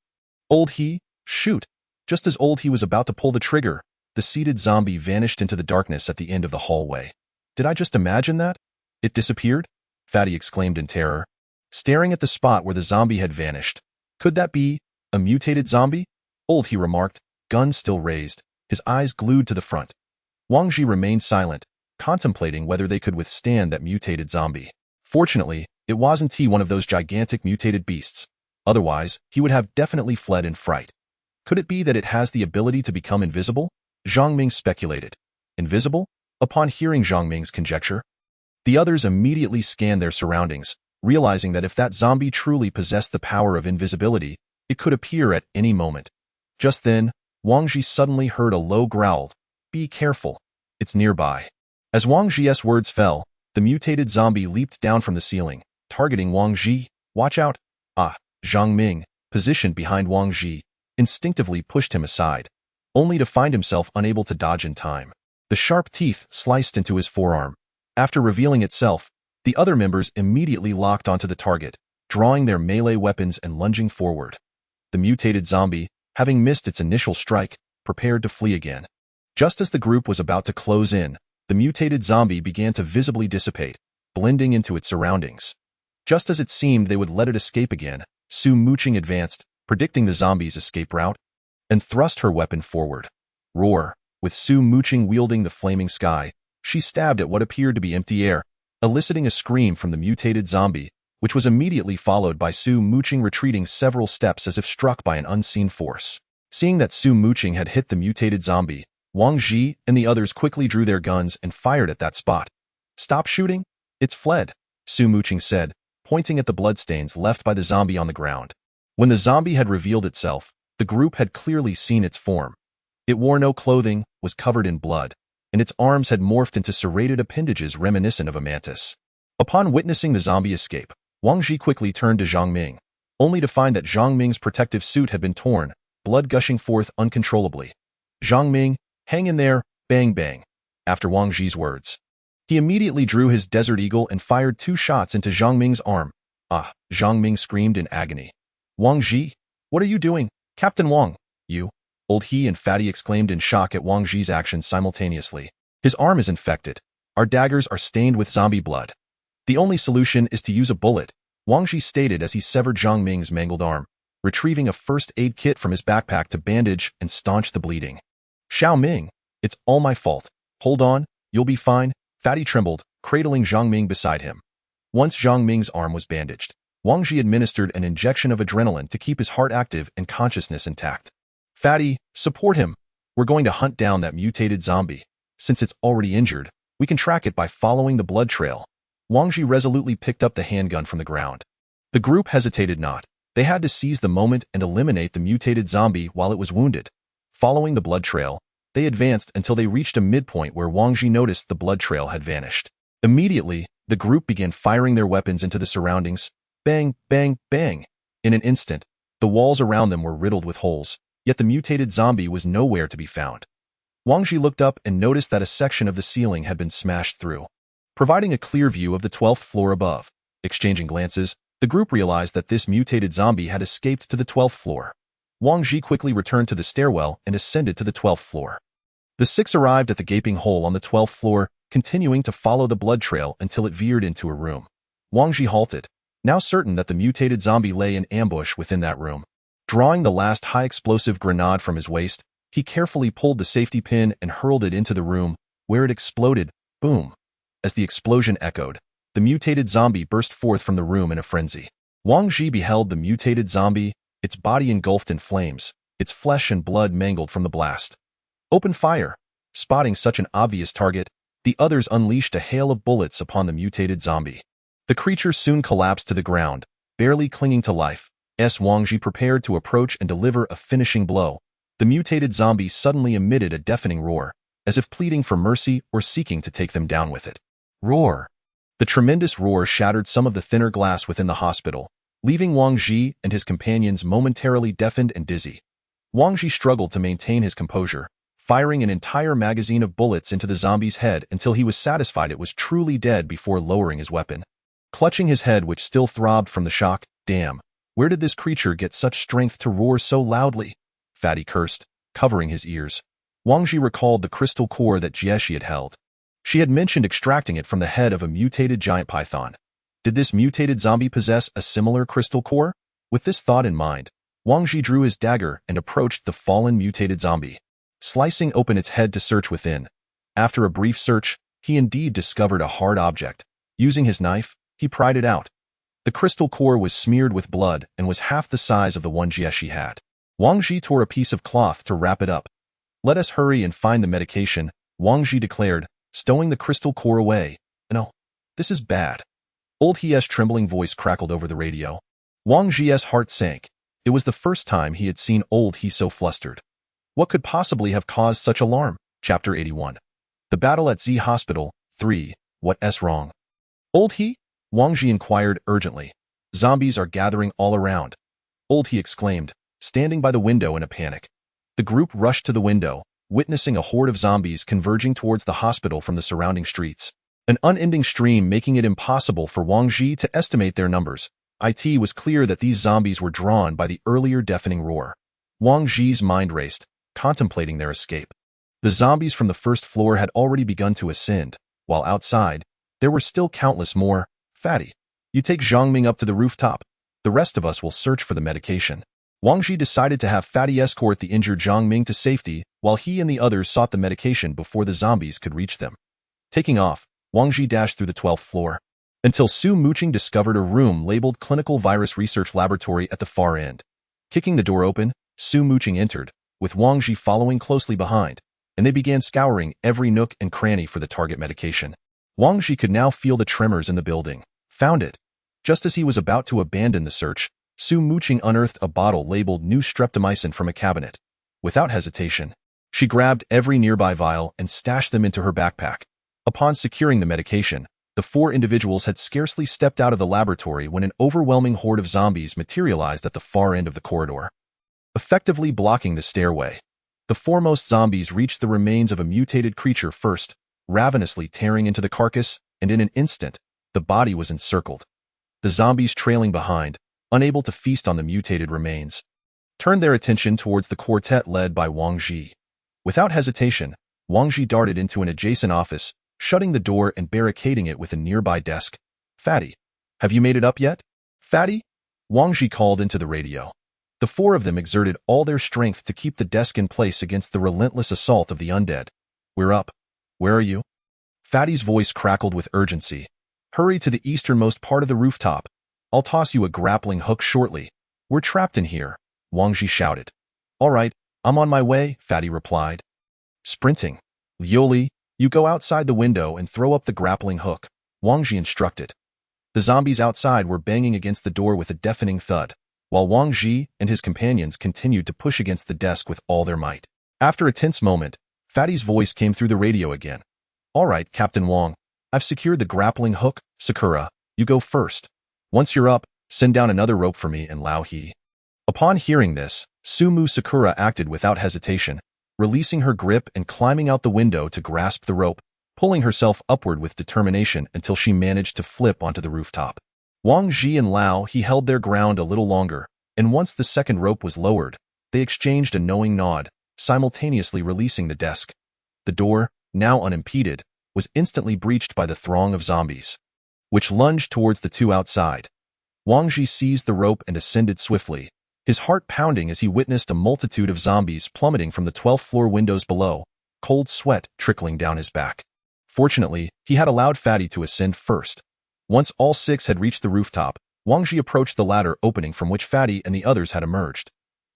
"Old He, shoot!" Just as Old He was about to pull the trigger, the seated zombie vanished into the darkness at the end of the hallway. "Did I just imagine that? It disappeared?" Fatty exclaimed in terror, staring at the spot where the zombie had vanished. "Could that be a mutated zombie?" Old He remarked, gun still raised, his eyes glued to the front. Wang Ji remained silent, contemplating whether they could withstand that mutated zombie. Fortunately, it wasn't he one of those gigantic mutated beasts. Otherwise, he would have definitely fled in fright. Could it be that it has the ability to become invisible? Zhang Ming speculated. Invisible? Upon hearing Zhang Ming's conjecture, the others immediately scanned their surroundings, realizing that if that zombie truly possessed the power of invisibility, it could appear at any moment. Just then, Wang Ji suddenly heard a low growl. "Be careful. It's nearby." As Wang Ji's words fell, the mutated zombie leaped down from the ceiling, targeting Wang Ji. "Watch out!" Zhang Ming, positioned behind Wang Ji, instinctively pushed him aside, only to find himself unable to dodge in time. The sharp teeth sliced into his forearm. After revealing itself, the other members immediately locked onto the target, drawing their melee weapons and lunging forward. The mutated zombie, having missed its initial strike, prepared to flee again. Just as the group was about to close in, the mutated zombie began to visibly dissipate, blending into its surroundings. Just as it seemed they would let it escape again, Su Muqing advanced, predicting the zombie's escape route, and thrust her weapon forward. Roar! With Su Muqing wielding the flaming sky, she stabbed at what appeared to be empty air, eliciting a scream from the mutated zombie, which was immediately followed by Su Muqing retreating several steps as if struck by an unseen force. Seeing that Su Muqing had hit the mutated zombie, Wang Ji and the others quickly drew their guns and fired at that spot. "Stop shooting? It's fled," Su Muqing said, pointing at the bloodstains left by the zombie on the ground. When the zombie had revealed itself, the group had clearly seen its form. It wore no clothing, was covered in blood, and its arms had morphed into serrated appendages reminiscent of a mantis. Upon witnessing the zombie escape, Wang Ji quickly turned to Zhang Ming, only to find that Zhang Ming's protective suit had been torn, blood gushing forth uncontrollably. "Zhang Ming, hang in there, bang bang," after Wang Ji's words. He immediately drew his Desert Eagle and fired 2 shots into Zhang Ming's arm. Zhang Ming screamed in agony. Wang Ji? What are you doing? Captain Wang, you. Old He and Fatty exclaimed in shock at Wang Ji's actions simultaneously. His arm is infected. Our daggers are stained with zombie blood. The only solution is to use a bullet, Wang Ji stated as he severed Zhang Ming's mangled arm, retrieving a first aid kit from his backpack to bandage and staunch the bleeding. Xiao Ming, it's all my fault. Hold on, you'll be fine. Fatty trembled, cradling Zhang Ming beside him. Once Zhang Ming's arm was bandaged, Wang Ji administered an injection of adrenaline to keep his heart active and consciousness intact. Fatty, support him. We're going to hunt down that mutated zombie. Since it's already injured, we can track it by following the blood trail. Wang Ji resolutely picked up the handgun from the ground. The group hesitated not. They had to seize the moment and eliminate the mutated zombie while it was wounded. Following the blood trail, they advanced until they reached a midpoint where Wang Ji noticed the blood trail had vanished. Immediately, the group began firing their weapons into the surroundings. Bang, bang, bang. In an instant, the walls around them were riddled with holes, yet the mutated zombie was nowhere to be found. Wang Ji looked up and noticed that a section of the ceiling had been smashed through, providing a clear view of the 12th floor above. Exchanging glances, the group realized that this mutated zombie had escaped to the 12th floor. Wang Ji quickly returned to the stairwell and ascended to the 12th floor. The six arrived at the gaping hole on the 12th floor, continuing to follow the blood trail until it veered into a room. Wang Ji halted, now certain that the mutated zombie lay in ambush within that room. Drawing the last high-explosive grenade from his waist, he carefully pulled the safety pin and hurled it into the room, where it exploded. Boom! As the explosion echoed, the mutated zombie burst forth from the room in a frenzy. Wang Ji beheld the mutated zombie, its body engulfed in flames, its flesh and blood mangled from the blast. Open fire! Spotting such an obvious target, the others unleashed a hail of bullets upon the mutated zombie. The creature soon collapsed to the ground, barely clinging to life. Wang Ji prepared to approach and deliver a finishing blow. The mutated zombie suddenly emitted a deafening roar, as if pleading for mercy or seeking to take them down with it. Roar! The tremendous roar shattered some of the thinner glass within the hospital, leaving Wang Ji and his companions momentarily deafened and dizzy. Wang Ji struggled to maintain his composure, firing an entire magazine of bullets into the zombie's head until he was satisfied it was truly dead before lowering his weapon. Clutching his head, which still throbbed from the shock, damn, where did this creature get such strength to roar so loudly? Fatty cursed, covering his ears. Wang Ji recalled the crystal core that Jieshi had held. She had mentioned extracting it from the head of a mutated giant python. Did this mutated zombie possess a similar crystal core? With this thought in mind, Wang Ji drew his dagger and approached the fallen mutated zombie, slicing open its head to search within. After a brief search, he indeed discovered a hard object. Using his knife, he pried it out. The crystal core was smeared with blood and was half the size of the one Jieshi had. Wang Ji tore a piece of cloth to wrap it up. Let us hurry and find the medication, Wang Ji declared, stowing the crystal core away. No, this is bad. Old He's trembling voice crackled over the radio. Wang Ji's heart sank. It was the first time he had seen Old He so flustered. What could possibly have caused such alarm? Chapter 81. The battle at Z Hospital, 3. What's wrong? Old He? Wang Ji inquired urgently. Zombies are gathering all around. Old He exclaimed, standing by the window in a panic. The group rushed to the window, witnessing a horde of zombies converging towards the hospital from the surrounding streets. An unending stream making it impossible for Wang Ji to estimate their numbers. It was clear that these zombies were drawn by the earlier deafening roar. Wang Ji's mind raced, contemplating their escape. The zombies from the first floor had already begun to ascend, while outside, there were still countless more. Fatty, you take Zhang Ming up to the rooftop. The rest of us will search for the medication. Wang Ji decided to have Fatty escort the injured Zhang Ming to safety while he and the others sought the medication before the zombies could reach them. Taking off, Wang Ji dashed through the 12th floor, until Su Muqing discovered a room labeled Clinical Virus Research Laboratory at the far end. Kicking the door open, Su Muqing entered, with Wang Ji following closely behind, and they began scouring every nook and cranny for the target medication. Wang Ji could now feel the tremors in the building. Found it. Just as he was about to abandon the search, Su Muqing unearthed a bottle labeled new streptomycin from a cabinet. Without hesitation, she grabbed every nearby vial and stashed them into her backpack. Upon securing the medication, the four individuals had scarcely stepped out of the laboratory when an overwhelming horde of zombies materialized at the far end of the corridor, effectively blocking the stairway. The foremost zombies reached the remains of a mutated creature first, ravenously tearing into the carcass, and in an instant, the body was encircled. The zombies trailing behind, unable to feast on the mutated remains, turned their attention towards the quartet led by Wang Ji. Without hesitation, Wang Ji darted into an adjacent office, shutting the door and barricading it with a nearby desk. "Fatty, have you made it up yet?" "Fatty?" Wang Ji called into the radio. The four of them exerted all their strength to keep the desk in place against the relentless assault of the undead. "We're up. Where are you?" Fatty's voice crackled with urgency. "Hurry to the easternmost part of the rooftop. I'll toss you a grappling hook shortly. We're trapped in here," Wang Ji shouted. "All right, I'm on my way," Fatty replied. Sprinting. "Liuli, you go outside the window and throw up the grappling hook," Wang Ji instructed. The zombies outside were banging against the door with a deafening thud, while Wang Ji and his companions continued to push against the desk with all their might. After a tense moment, Fatty's voice came through the radio again. "All right, Captain Wang, I've secured the grappling hook. Sakura, you go first. Once you're up, send down another rope for me and Lao He." Upon hearing this, Sumu Sakura acted without hesitation, releasing her grip and climbing out the window to grasp the rope, pulling herself upward with determination until she managed to flip onto the rooftop. Wang Ji and Lao He held their ground a little longer, and once the second rope was lowered, they exchanged a knowing nod, simultaneously releasing the desk. The door, now unimpeded, was instantly breached by the throng of zombies, which lunged towards the two outside. Wang Ji seized the rope and ascended swiftly, his heart pounding as he witnessed a multitude of zombies plummeting from the 12th floor windows below, cold sweat trickling down his back. Fortunately, he had allowed Fatty to ascend first. Once all six had reached the rooftop, Wang Ji approached the ladder opening from which Fatty and the others had emerged.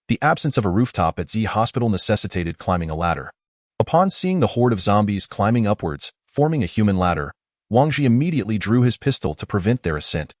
The absence of a rooftop at Z Hospital necessitated climbing a ladder. Upon seeing the horde of zombies climbing upwards, forming a human ladder, Wang Ji immediately drew his pistol to prevent their ascent.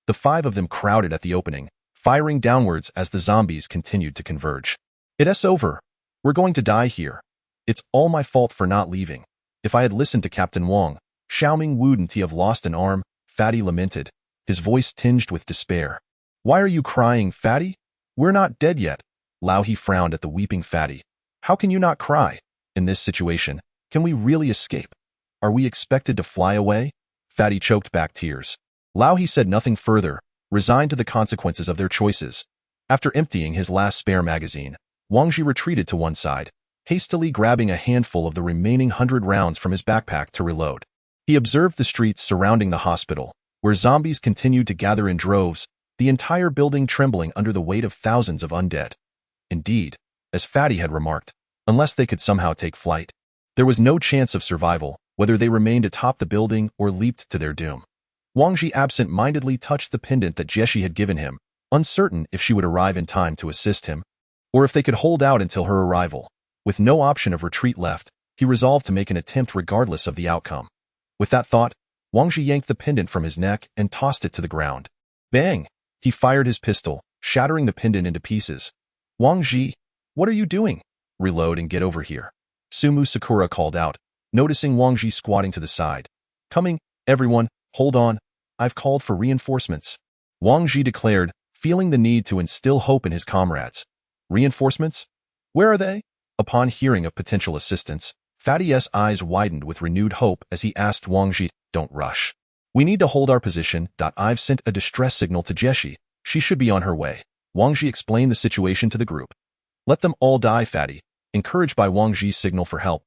The five of them crowded at the opening, firing downwards as the zombies continued to converge. "It's over. We're going to die here. It's all my fault for not leaving. If I had listened to Captain Wang, Xiaoming wouldn't he have lost an arm?" Fatty lamented, his voice tinged with despair. "Why are you crying, Fatty? We're not dead yet." Lao He frowned at the weeping Fatty. "How can you not cry? In this situation, can we really escape? Are we expected to fly away?" Fatty choked back tears. Lao He said nothing further, resigned to the consequences of their choices. After emptying his last spare magazine, Wang Ji retreated to one side, hastily grabbing a handful of the remaining 100 rounds from his backpack to reload. He observed the streets surrounding the hospital, where zombies continued to gather in droves, the entire building trembling under the weight of thousands of undead. Indeed, as Fatty had remarked, unless they could somehow take flight, there was no chance of survival, whether they remained atop the building or leaped to their doom. Wang Ji absent-mindedly touched the pendant that Jessie had given him, uncertain if she would arrive in time to assist him, or if they could hold out until her arrival. With no option of retreat left, he resolved to make an attempt regardless of the outcome. With that thought, Wang Ji yanked the pendant from his neck and tossed it to the ground. Bang! He fired his pistol, shattering the pendant into pieces. "Wang Ji, what are you doing? Reload and get over here," Sumu Sakura called out, noticing Wang Ji squatting to the side. "Coming, everyone, hold on. I've called for reinforcements," Wang Ji declared, feeling the need to instill hope in his comrades. "Reinforcements? Where are they?" Upon hearing of potential assistance, Fatty's eyes widened with renewed hope as he asked Wang Ji, "Don't rush. We need to hold our position. I've sent a distress signal to Jessie. She should be on her way." Wang Ji explained the situation to the group. "Let them all die," Fatty, encouraged by Wang Ji's signal for help,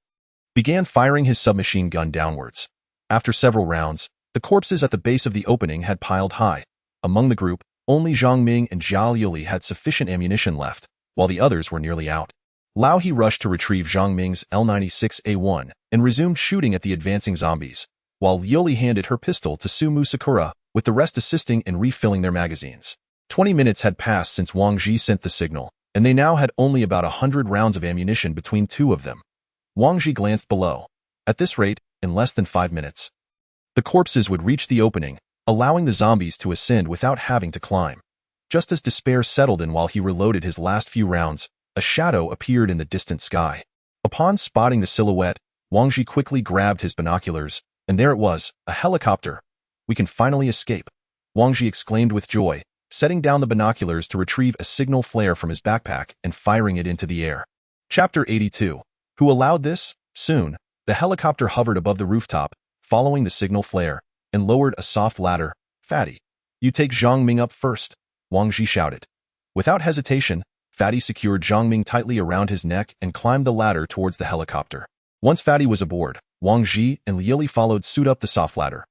began firing his submachine gun downwards. After several rounds, the corpses at the base of the opening had piled high. Among the group, only Zhang Ming and Zhao Yuli had sufficient ammunition left, while the others were nearly out. Lao He rushed to retrieve Zhang Ming's L96A1 and resumed shooting at the advancing zombies, while Yuli handed her pistol to Sumu Sakura, with the rest assisting in refilling their magazines. 20 minutes had passed since Wang Ji sent the signal, and they now had only about 100 rounds of ammunition between two of them. Wang Ji glanced below. At this rate, in less than 5 minutes, the corpses would reach the opening, allowing the zombies to ascend without having to climb. Just as despair settled in while he reloaded his last few rounds, a shadow appeared in the distant sky. Upon spotting the silhouette, Wang Ji quickly grabbed his binoculars, and there it was, a helicopter. "We can finally escape," Wang Ji exclaimed with joy, setting down the binoculars to retrieve a signal flare from his backpack and firing it into the air. Chapter 82. Who allowed this? Soon, the helicopter hovered above the rooftop, following the signal flare, and lowered a soft ladder. "Fatty, you take Zhang Ming up first," Wang Ji shouted. Without hesitation, Fatty secured Zhang Ming tightly around his neck and climbed the ladder towards the helicopter. Once Fatty was aboard, Wang Ji and Liili followed suit up the soft ladder.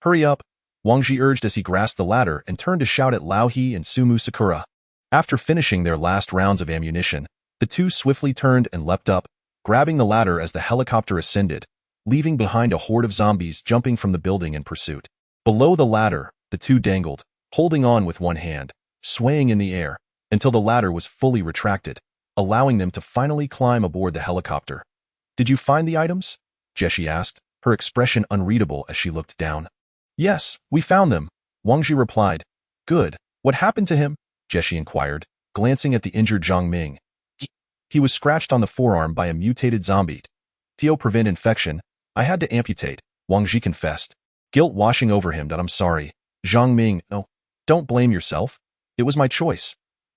Hurry up, Wang Ji urged as he grasped the ladder and turned to shout at Lao He and Sumu Sakura. After finishing their last rounds of ammunition, the two swiftly turned and leapt up, grabbing the ladder as the helicopter ascended, leaving behind a horde of zombies jumping from the building in pursuit. Below the ladder, the two dangled, holding on with one hand, swaying in the air, until the ladder was fully retracted, allowing them to finally climb aboard the helicopter. Did you find the items? Jessie asked, her expression unreadable as she looked down. Yes, we found them, Wang Ji replied. Good. What happened to him? Jessie inquired, glancing at the injured Zhang Ming. He was scratched on the forearm by a mutated zombie. To prevent infection, I had to amputate, Wang Ji confessed, guilt washing over him. I'm sorry. Zhang Ming, no, don't blame yourself. It was my choice.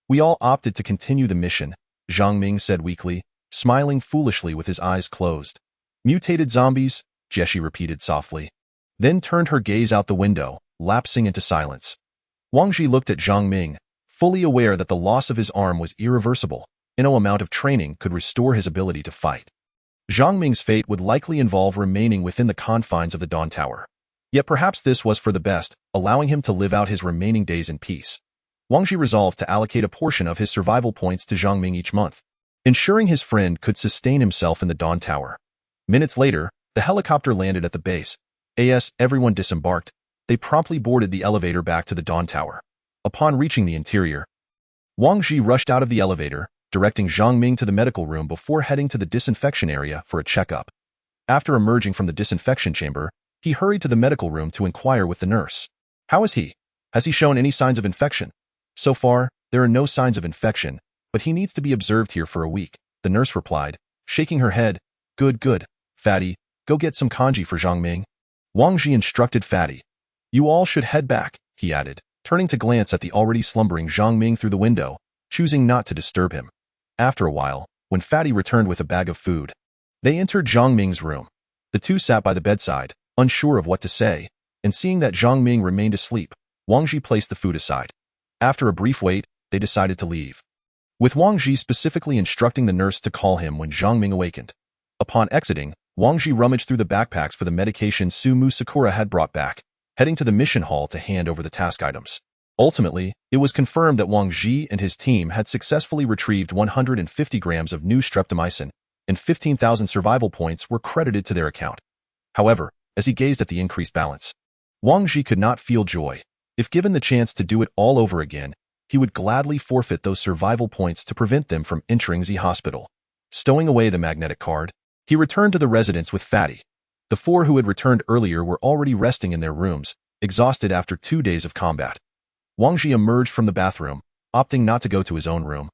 We all opted to continue the mission, Zhang Ming said weakly, smiling foolishly with his eyes closed. Mutated zombies, Jessie repeated softly, then turned her gaze out the window, lapsing into silence. Wang Ji looked at Zhang Ming, fully aware that the loss of his arm was irreversible. No amount of training could restore his ability to fight. Zhang Ming's fate would likely involve remaining within the confines of the Dawn Tower. Yet perhaps this was for the best, allowing him to live out his remaining days in peace. Wang Ji resolved to allocate a portion of his survival points to Zhang Ming each month, ensuring his friend could sustain himself in the Dawn Tower. Minutes later, the helicopter landed at the base. As everyone disembarked, they promptly boarded the elevator back to the Dawn Tower. Upon reaching the interior, Wang Ji rushed out of the elevator, directing Zhang Ming to the medical room before heading to the disinfection area for a checkup. After emerging from the disinfection chamber, he hurried to the medical room to inquire with the nurse. How is he? Has he shown any signs of infection? So far, there are no signs of infection, but he needs to be observed here for a week, the nurse replied, shaking her head. Good. Fatty, go get some kanji for Zhang Ming. Wang Ji instructed Fatty. You all should head back, he added, turning to glance at the already slumbering Zhang Ming through the window, choosing not to disturb him. After a while, when Fatty returned with a bag of food, they entered Zhang Ming's room. The two sat by the bedside, unsure of what to say, and seeing that Zhang Ming remained asleep, Wang Ji placed the food aside. After a brief wait, they decided to leave, with Wang Ji specifically instructing the nurse to call him when Zhang Ming awakened. Upon exiting, Wang Ji rummaged through the backpacks for the medication Sumu Sakura had brought back, heading to the mission hall to hand over the task items. Ultimately, it was confirmed that Wang Ji and his team had successfully retrieved 150 grams of new streptomycin, and 15,000 survival points were credited to their account. However, as he gazed at the increased balance, Wang Ji could not feel joy. If given the chance to do it all over again, he would gladly forfeit those survival points to prevent them from entering the hospital. Stowing away the magnetic card, he returned to the residence with Fatty. The four who had returned earlier were already resting in their rooms, exhausted after 2 days of combat. Wang Ji emerged from the bathroom, opting not to go to his own room,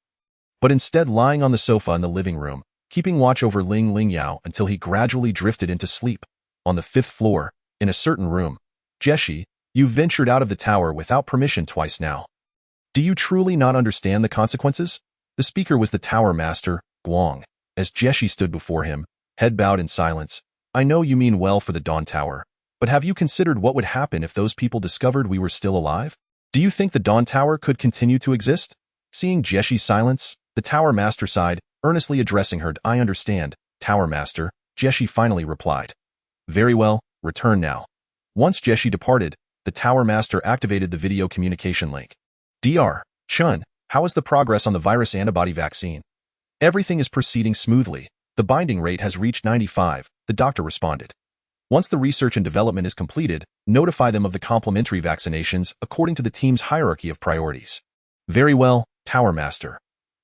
but instead lying on the sofa in the living room, keeping watch over Ling Yao until he gradually drifted into sleep. On the 5th floor, in a certain room, Jessie, you've ventured out of the tower without permission twice now. Do you truly not understand the consequences? The speaker was the tower master, Guang, as Jessie stood before him, head bowed in silence. I know you mean well for the Dawn Tower, but have you considered what would happen if those people discovered we were still alive? Do you think the Dawn Tower could continue to exist? Seeing Jessie's silence, the Tower Master sighed, earnestly addressing her. I understand, Tower Master, Jessie finally replied. Very well, return now. Once Jessie departed, the Tower Master activated the video communication link. Dr. Chun, how is the progress on the virus antibody vaccine? Everything is proceeding smoothly. The binding rate has reached 95, the doctor responded. Once the research and development is completed, notify them of the complementary vaccinations according to the team's hierarchy of priorities. Very well, Tower Master.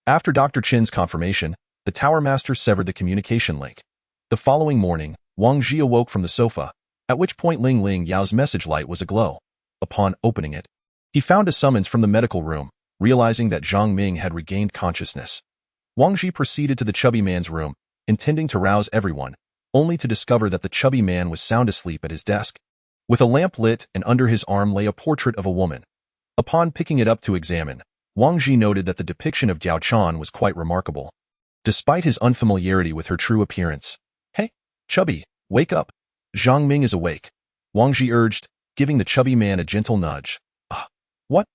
After Dr. Chin's confirmation, the Tower Master severed the communication link. The following morning, Wang Ji awoke from the sofa, at which point Ling Yao's message light was aglow. Upon opening it, he found a summons from the medical room, realizing that Zhang Ming had regained consciousness. Wang Ji proceeded to the chubby man's room, intending to rouse everyone, only to discover that the chubby man was sound asleep at his desk. With a lamp lit and under his arm lay a portrait of a woman. Upon picking it up to examine, Wang Ji noted that the depiction of Diao Chan was quite remarkable, despite his unfamiliarity with her true appearance. Hey, chubby, wake up. Zhang Ming is awake, Wang Ji urged, giving the chubby man a gentle nudge. What?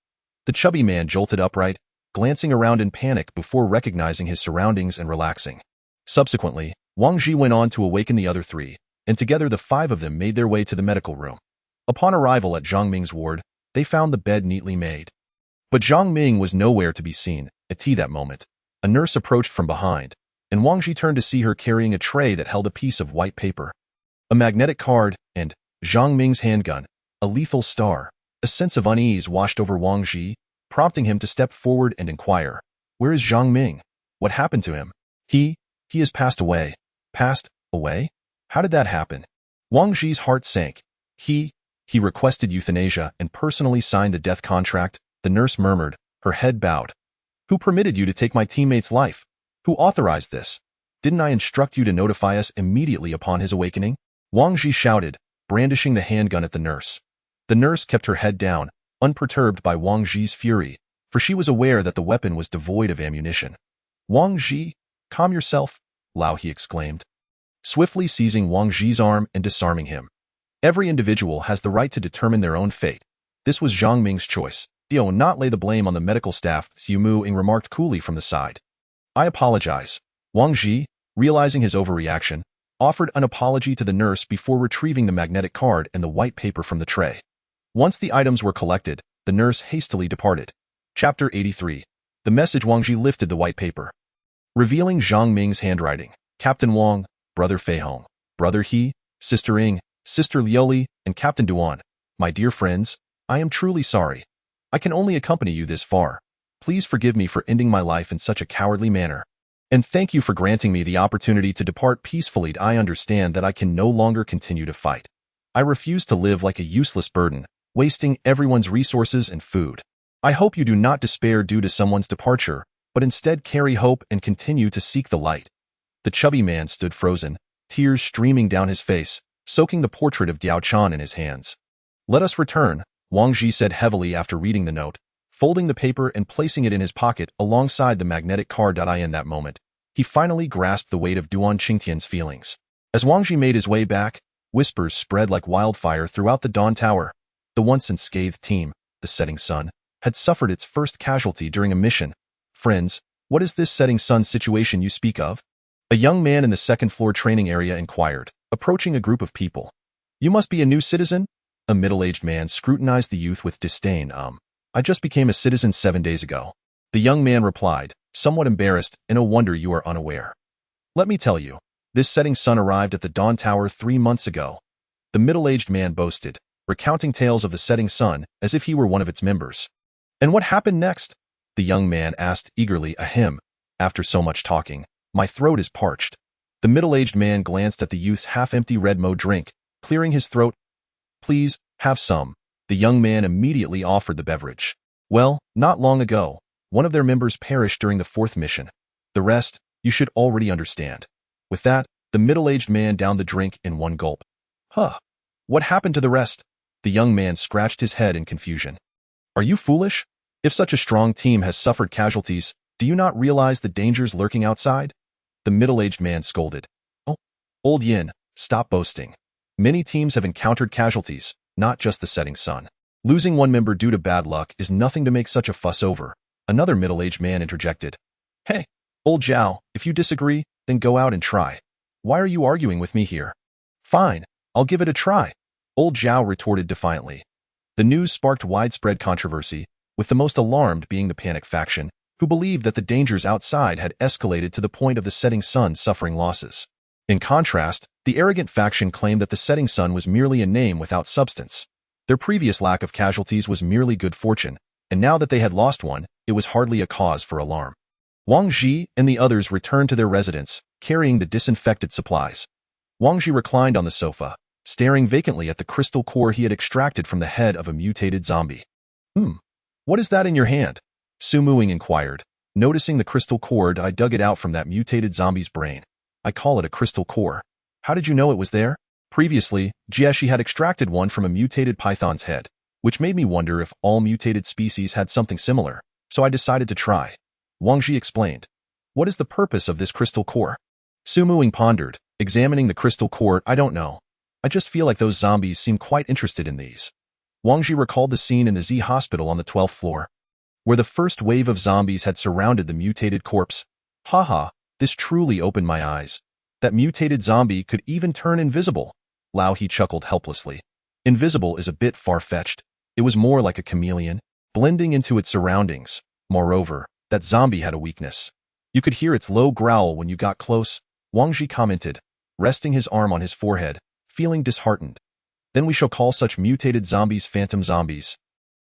The chubby man jolted upright, glancing around in panic before recognizing his surroundings and relaxing. Subsequently, Wang Ji went on to awaken the other three, and together the five of them made their way to the medical room. Upon arrival at Zhang Ming's ward, they found the bed neatly made. But Zhang Ming was nowhere to be seen. At that moment, a nurse approached from behind, and Wang Ji turned to see her carrying a tray that held a piece of white paper, a magnetic card, and Zhang Ming's handgun, a lethal star. A sense of unease washed over Wang Ji, prompting him to step forward and inquire, "Where is Zhang Ming? What happened to him?" He has passed away." "Passed away? How did that happen?" Wang Ji's heart sank. He requested euthanasia and personally signed the death contract," the nurse murmured, her head bowed. "Who permitted you to take my teammate's life? Who authorized this? Didn't I instruct you to notify us immediately upon his awakening?" Wang Ji shouted, brandishing the handgun at the nurse. The nurse kept her head down, unperturbed by Wang Ji's fury, for she was aware that the weapon was devoid of ammunition. "Wang Ji, calm yourself," Lao He exclaimed, swiftly seizing Wang Ji's arm and disarming him. "Every individual has the right to determine their own fate. This was Zhang Ming's choice. Do not lay the blame on the medical staff," Xu Muing remarked coolly from the side. "I apologize." Wang Ji, realizing his overreaction, offered an apology to the nurse before retrieving the magnetic card and the white paper from the tray. Once the items were collected, the nurse hastily departed. Chapter 83. The message. Wang Ji lifted the white paper, revealing Zhang Ming's handwriting. "Captain Wang, Brother Fei Hong, Brother He, Sister Ying, Sister Liuli, and Captain Duan, my dear friends, I am truly sorry. I can only accompany you this far. Please forgive me for ending my life in such a cowardly manner. And thank you for granting me the opportunity to depart peacefully. I understand that I can no longer continue to fight. I refuse to live like a useless burden, wasting everyone's resources and food. I hope you do not despair due to someone's departure, but instead carry hope and continue to seek the light." The chubby man stood frozen, tears streaming down his face, soaking the portrait of Diao Chan in his hands. "Let us return," Wang Ji said heavily after reading the note, folding the paper and placing it in his pocket alongside the magnetic card. In that moment, he finally grasped the weight of Duan Qingtian's feelings. As Wang Ji made his way back, whispers spread like wildfire throughout the Dawn Tower. The once unscathed team, the Setting Sun, had suffered its first casualty during a mission. "Friends, what is this Setting Sun situation you speak of?" a young man in the second-floor training area inquired, approaching a group of people. "You must be a new citizen?" A middle-aged man scrutinized the youth with disdain. I just became a citizen 7 days ago." The young man replied, somewhat embarrassed, "And no wonder you are unaware. Let me tell you, this Setting Sun arrived at the Dawn Tower 3 months ago." The middle-aged man boasted, recounting tales of the Setting Sun as if he were one of its members. "And what happened next?" the young man asked eagerly. "Ahem, after so much talking, my throat is parched." The middle-aged man glanced at the youth's half-empty red mo drink, clearing his throat. "Please, have some." The young man immediately offered the beverage. "Well, not long ago, one of their members perished during the 4th mission. The rest, you should already understand." With that, the middle-aged man downed the drink in one gulp. "Huh. What happened to the rest?" The young man scratched his head in confusion. "Are you foolish? If such a strong team has suffered casualties, do you not realize the dangers lurking outside?" The middle-aged man scolded. "Oh, old Yin, stop boasting. Many teams have encountered casualties, not just the Setting Sun. Losing one member due to bad luck is nothing to make such a fuss over." Another middle-aged man interjected. "Hey, old Zhao, if you disagree, then go out and try. Why are you arguing with me here?" "Fine, I'll give it a try," old Zhao retorted defiantly. The news sparked widespread controversy, with the most alarmed being the panic faction, who believed that the dangers outside had escalated to the point of the Setting Sun suffering losses. In contrast, the arrogant faction claimed that the Setting Sun was merely a name without substance. Their previous lack of casualties was merely good fortune, and now that they had lost one, it was hardly a cause for alarm. Wang Ji and the others returned to their residence, carrying the disinfected supplies. Wang Ji reclined on the sofa, staring vacantly at the crystal core he had extracted from the head of a mutated zombie. What is that in your hand?" Su Muing inquired, noticing the crystal core. "I dug it out from that mutated zombie's brain. I call it a crystal core." "How did you know it was there?" "Previously, Jieshi had extracted one from a mutated python's head, which made me wonder if all mutated species had something similar, so I decided to try." Wang Ji explained. "What is the purpose of this crystal core?" Su Muing pondered, examining the crystal core. "I don't know. I just feel like those zombies seem quite interested in these." Wang Ji recalled the scene in the Z hospital on the 12th floor. where the first wave of zombies had surrounded the mutated corpse. Haha, this truly opened my eyes. That mutated zombie could even turn invisible. Lao He chuckled helplessly. Invisible is a bit far-fetched. It was more like a chameleon, blending into its surroundings. Moreover, that zombie had a weakness. You could hear its low growl when you got close, Wang Ji commented, resting his arm on his forehead, feeling disheartened. Then we shall call such mutated zombies phantom zombies.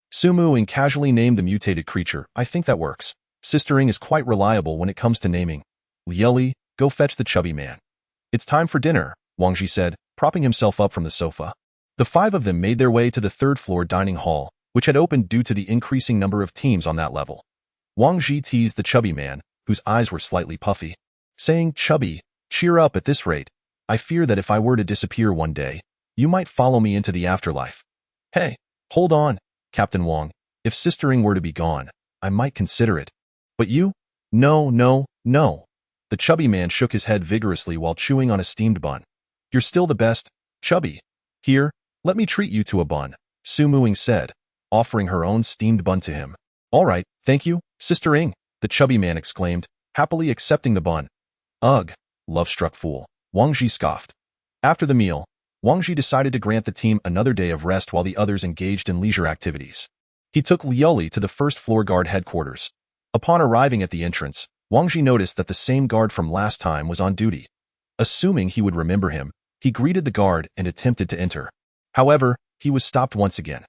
Sumu Ing casually named the mutated creature. I think that works. Sister Ing is quite reliable when it comes to naming. Lieli, go fetch the chubby man. It's time for dinner, Wang Ji said, propping himself up from the sofa. The five of them made their way to the third-floor dining hall, which had opened due to the increasing number of teams on that level. Wang Ji teased the chubby man, whose eyes were slightly puffy, saying, Chubby, cheer up at this rate. I fear that if I were to disappear one day, you might follow me into the afterlife. Hey, hold on, Captain Wang. If Sister Ing were to be gone, I might consider it. But you? No, no, no. The chubby man shook his head vigorously while chewing on a steamed bun. You're still the best, Chubby. Here, let me treat you to a bun, Sumu Ing said, offering her own steamed bun to him. All right, thank you, Sister Ing, the chubby man exclaimed, happily accepting the bun. Ugh, love-struck fool, Wang Ji scoffed. After the meal, Wang Ji decided to grant the team another day of rest while the others engaged in leisure activities. He took Lioli to the first-floor guard headquarters. Upon arriving at the entrance, Wang Ji noticed that the same guard from last time was on duty. Assuming he would remember him, he greeted the guard and attempted to enter. However, he was stopped once again.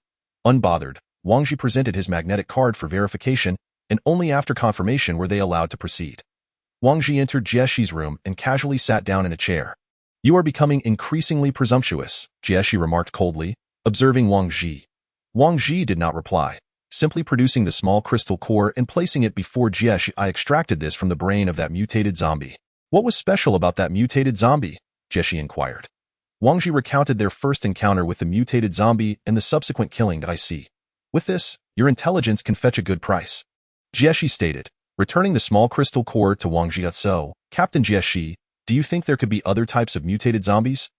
Unbothered, Wang Ji presented his magnetic card for verification, and only after confirmation were they allowed to proceed. Wang Ji entered Jiexi's room and casually sat down in a chair. You are becoming increasingly presumptuous, Jieshi remarked coldly, observing Wang Ji. Wang Ji did not reply, simply producing the small crystal core and placing it before Jieshi. I extracted this from the brain of that mutated zombie. What was special about that mutated zombie? Jieshi inquired. Wang Ji recounted their first encounter with the mutated zombie and the subsequent killing. I see. With this, your intelligence can fetch a good price. Jieshi stated, returning the small crystal core to Wang Ji. So, Captain Jieshi, do you think there could be other types of mutated zombies?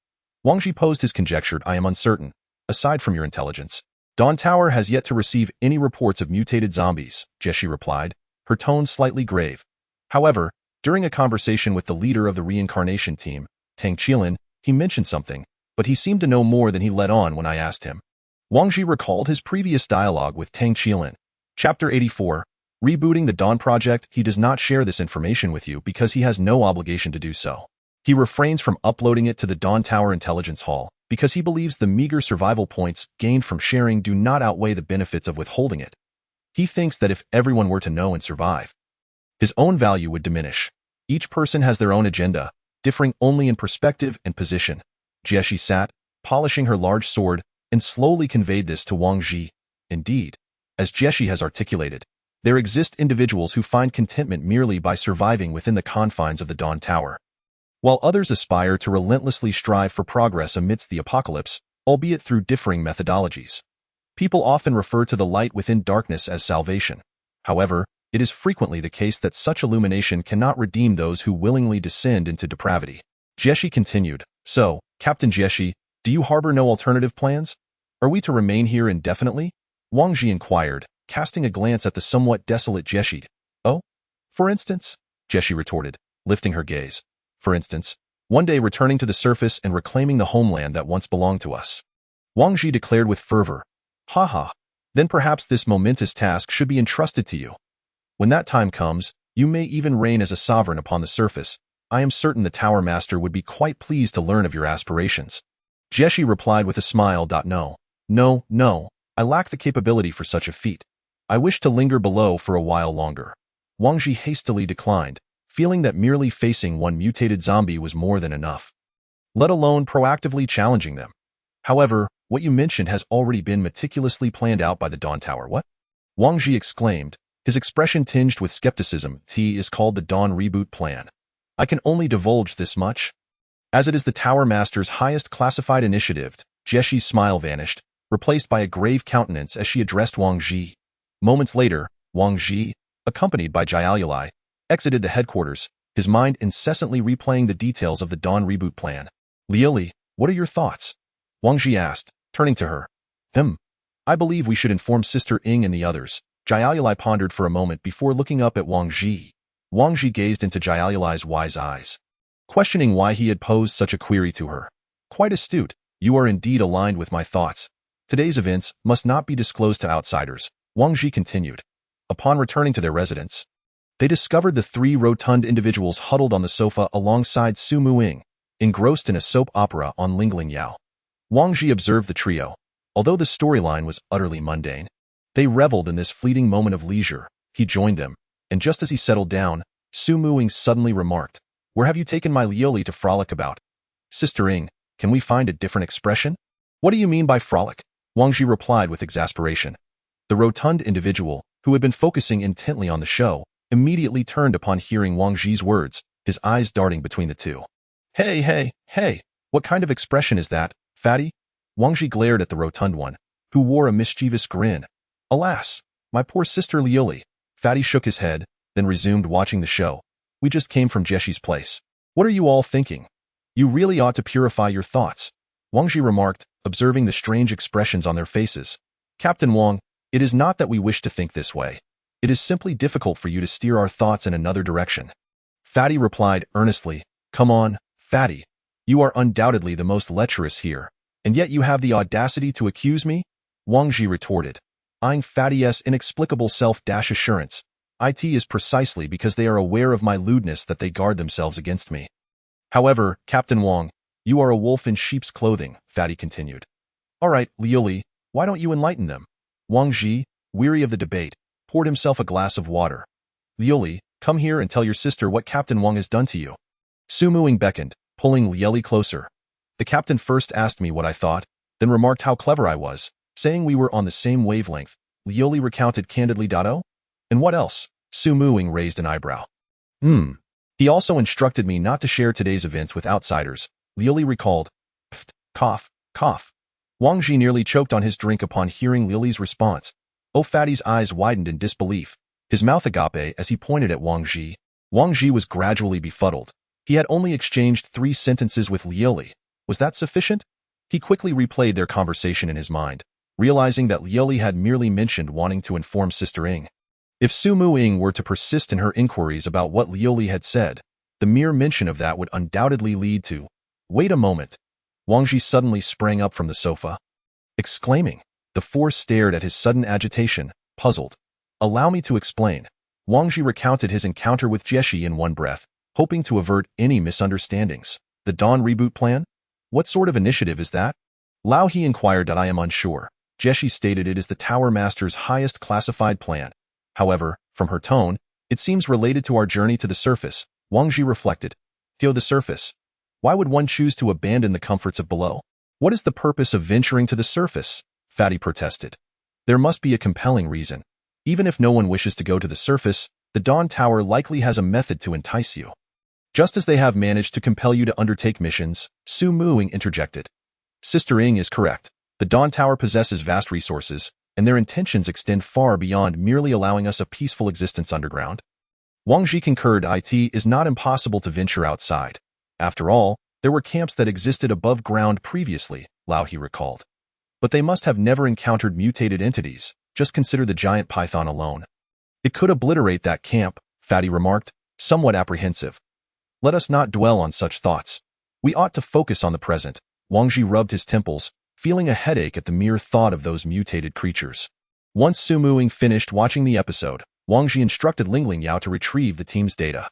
Wang Ji posed his conjecture. I am uncertain. Aside from your intelligence, Dawn Tower has yet to receive any reports of mutated zombies, Jieshi replied, her tone slightly grave. However, during a conversation with the leader of the reincarnation team, Tang Qilin, he mentioned something, but he seemed to know more than he let on when I asked him. Wang Ji recalled his previous dialogue with Tang Qilin. Chapter 84. Rebooting the Dawn Project. He does not share this information with you because he has no obligation to do so. He refrains from uploading it to the Dawn Tower Intelligence Hall because he believes the meager survival points gained from sharing do not outweigh the benefits of withholding it. He thinks that if everyone were to know and survive, his own value would diminish. Each person has their own agenda, differing only in perspective and position. Jieshi sat, polishing her large sword, and slowly conveyed this to Wang Ji. Indeed, as Jieshi has articulated, there exist individuals who find contentment merely by surviving within the confines of the Dawn Tower, while others aspire to relentlessly strive for progress amidst the apocalypse, albeit through differing methodologies. People often refer to the light within darkness as salvation. However, it is frequently the case that such illumination cannot redeem those who willingly descend into depravity. Jieshi continued, So, Captain Jieshi, do you harbor no alternative plans? Are we to remain here indefinitely? Wang Ji inquired, casting a glance at the somewhat desolate Jieshi. Oh? For instance? Jieshi retorted, lifting her gaze. For instance, one day returning to the surface and reclaiming the homeland that once belonged to us. Wang Ji declared with fervor. Haha. Then perhaps this momentous task should be entrusted to you. When that time comes, you may even reign as a sovereign upon the surface. I am certain the Tower Master would be quite pleased to learn of your aspirations. Jieshi replied with a smile. No, I lack the capability for such a feat. I wish to linger below for a while longer. Wang Ji hastily declined, feeling that merely facing one mutated zombie was more than enough, let alone proactively challenging them. However, what you mentioned has already been meticulously planned out by the Dawn Tower. What? Wang Ji exclaimed, his expression tinged with skepticism. It is called the Dawn Reboot Plan. I can only divulge this much, as it is the Tower Master's highest classified initiative. Jieshi's smile vanished, replaced by a grave countenance as she addressed Wang Ji. Moments later, Wang Ji, accompanied by Jiaoyulai, exited the headquarters, his mind incessantly replaying the details of the Dawn Reboot Plan. Lieli, what are your thoughts? Wang Ji asked, turning to her. I believe we should inform Sister Ing and the others, Jiaolai pondered for a moment before looking up at Wang Ji. Wang Ji gazed into Jiaolai's wise eyes, questioning why he had posed such a query to her. Quite astute, you are indeed aligned with my thoughts. Today's events must not be disclosed to outsiders, Wang Ji continued. Upon returning to their residence, they discovered the three rotund individuals huddled on the sofa alongside Su Muing, engrossed in a soap opera on Lingling Yao. Wang Ji observed the trio. Although the storyline was utterly mundane, they reveled in this fleeting moment of leisure. He joined them, and just as he settled down, Su Muing suddenly remarked, "Where have you taken my Lioli to frolic about? Sister Ing, can we find a different expression?" "What do you mean by frolic?" Wang Ji replied with exasperation. The rotund individual, who had been focusing intently on the show, immediately turned upon hearing Wang Ji's words, his eyes darting between the two. Hey, what kind of expression is that, fatty?" Wang Ji glared at the rotund one, who wore a mischievous grin. "Alas, my poor sister Lioli." Fatty shook his head, then resumed watching the show. "We just came from Jeshi's place. What are you all thinking? You really ought to purify your thoughts," Wang Ji remarked, observing the strange expressions on their faces. "Captain Wang, it is not that we wish to think this way. It is simply difficult for you to steer our thoughts in another direction." Fatty replied earnestly, "Come on, Fatty. You are undoubtedly the most lecherous here, and yet you have the audacity to accuse me?" Wang Ji retorted, eyeing Fatty's inexplicable self-assurance. "It is precisely because they are aware of my lewdness that they guard themselves against me." "However, Captain Wang, you are a wolf in sheep's clothing," Fatty continued. "All right, Lioli, why don't you enlighten them?" Wang Ji, weary of the debate, poured himself a glass of water. "Lioli, come here and tell your sister what Captain Wang has done to you." Su Muing beckoned, pulling Lioli closer. "The captain first asked me what I thought, then remarked how clever I was, saying we were on the same wavelength," Lioli recounted candidly. "Oh? And what else?" Su Muing raised an eyebrow. He also instructed me not to share today's events with outsiders," Lioli recalled. Pft, cough. Wang Ji nearly choked on his drink upon hearing Lioli's response. Fatty's eyes widened in disbelief, his mouth agape as he pointed at Wang Ji. Wang Ji was gradually befuddled. He had only exchanged 3 sentences with Lioli. Was that sufficient? He quickly replayed their conversation in his mind, realizing that Lioli had merely mentioned wanting to inform Sister Ing. If Su Muing were to persist in her inquiries about what Lioli had said, the mere mention of that would undoubtedly lead to— Wait a moment. Wang Ji suddenly sprang up from the sofa, exclaiming. The four stared at his sudden agitation, puzzled. "Allow me to explain." Wang Ji recounted his encounter with Jeshi in one breath, hoping to avert any misunderstandings. "The Dawn reboot plan? What sort of initiative is that?" Lao He inquired. "I am unsure." Jeshi stated it is the Tower Master's highest classified plan. However, from her tone, it seems related to our journey to the surface. Wang Ji reflected. To the surface? Why would one choose to abandon the comforts of below? What is the purpose of venturing to the surface? Fatty protested. There must be a compelling reason. Even if no one wishes to go to the surface, the Dawn Tower likely has a method to entice you. Just as they have managed to compel you to undertake missions, Su Muing interjected. Sister Ing is correct. The Dawn Tower possesses vast resources, and their intentions extend far beyond merely allowing us a peaceful existence underground. Wang Ji concurred. It is not impossible to venture outside. After all, there were camps that existed above ground previously, Lao He recalled. But they must have never encountered mutated entities. Just consider the giant python alone. It could obliterate that camp, Fatty remarked, somewhat apprehensive. Let us not dwell on such thoughts. We ought to focus on the present. Wang Ji rubbed his temples, feeling a headache at the mere thought of those mutated creatures. Once Su Muing finished watching the episode, Wang Ji instructed Lingling Yao to retrieve the team's data.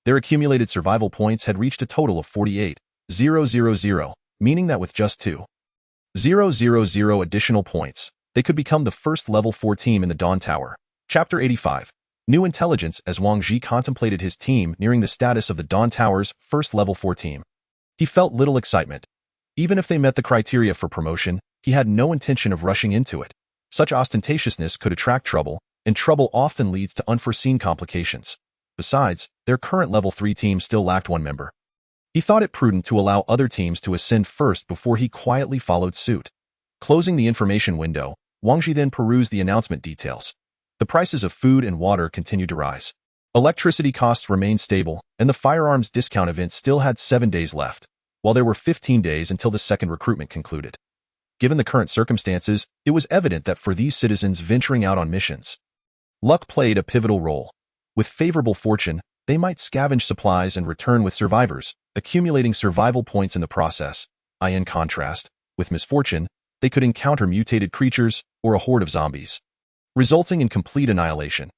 Their accumulated survival points had reached a total of 48,000, meaning that with just 2,000 additional points, they could become the first level 4 team in the Dawn Tower. Chapter 85. New Intelligence. As Wang Ji contemplated his team nearing the status of the Dawn Tower's first level 4 team, he felt little excitement. Even if they met the criteria for promotion, he had no intention of rushing into it. Such ostentatiousness could attract trouble, and trouble often leads to unforeseen complications. Besides, their current level 3 team still lacked 1 member. He thought it prudent to allow other teams to ascend first before he quietly followed suit. Closing the information window, Wang Ji then perused the announcement details. The prices of food and water continued to rise. Electricity costs remained stable, and the firearms discount event still had 7 days left, while there were 15 days until the second recruitment concluded. Given the current circumstances, it was evident that for these citizens venturing out on missions, Luck played a pivotal role. With favorable fortune, they might scavenge supplies and return with survivors, accumulating survival points in the process. In contrast, with misfortune, they could encounter mutated creatures or a horde of zombies, resulting in complete annihilation.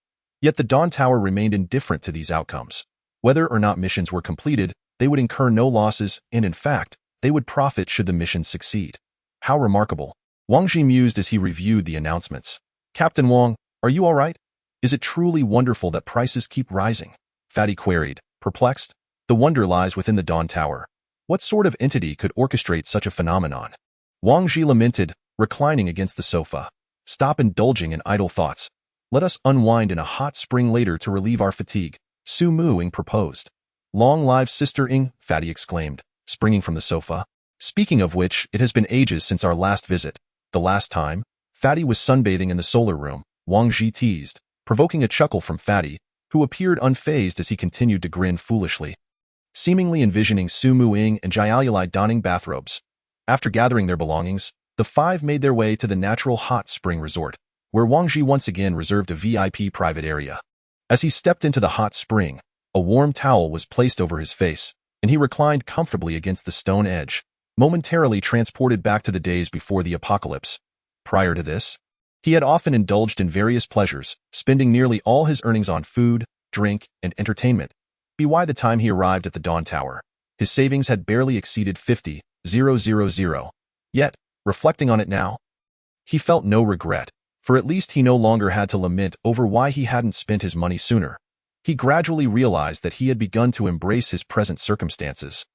Yet the Dawn Tower remained indifferent to these outcomes. Whether or not missions were completed, they would incur no losses, and in fact, they would profit should the missions succeed. How remarkable! Wang Ji mused as he reviewed the announcements. Captain Wang, are you all right? Is it truly wonderful that prices keep rising? Fatty queried, perplexed. The wonder lies within the Dawn Tower. What sort of entity could orchestrate such a phenomenon? Wang Ji lamented, reclining against the sofa. Stop indulging in idle thoughts. Let us unwind in a hot spring later to relieve our fatigue, Su Mu Ing proposed. Long live Sister Ing, Fatty exclaimed, springing from the sofa. Speaking of which, it has been ages since our last visit. The last time, Fatty was sunbathing in the solar room, Wang Ji teased, provoking a chuckle from Fatty, who appeared unfazed as he continued to grin foolishly, seemingly envisioning Su Mu Ing and Jiaoyulai donning bathrobes. After gathering their belongings, the five made their way to the natural hot spring resort, where Wang Ji once again reserved a VIP private area. As he stepped into the hot spring, a warm towel was placed over his face, and he reclined comfortably against the stone edge, momentarily transported back to the days before the apocalypse. Prior to this, he had often indulged in various pleasures, spending nearly all his earnings on food, drink, and entertainment. By the time he arrived at the Dawn Tower, his savings had barely exceeded 50,000. Yet, reflecting on it now, he felt no regret, for at least he no longer had to lament over why he hadn't spent his money sooner. He gradually realized that he had begun to embrace his present circumstances,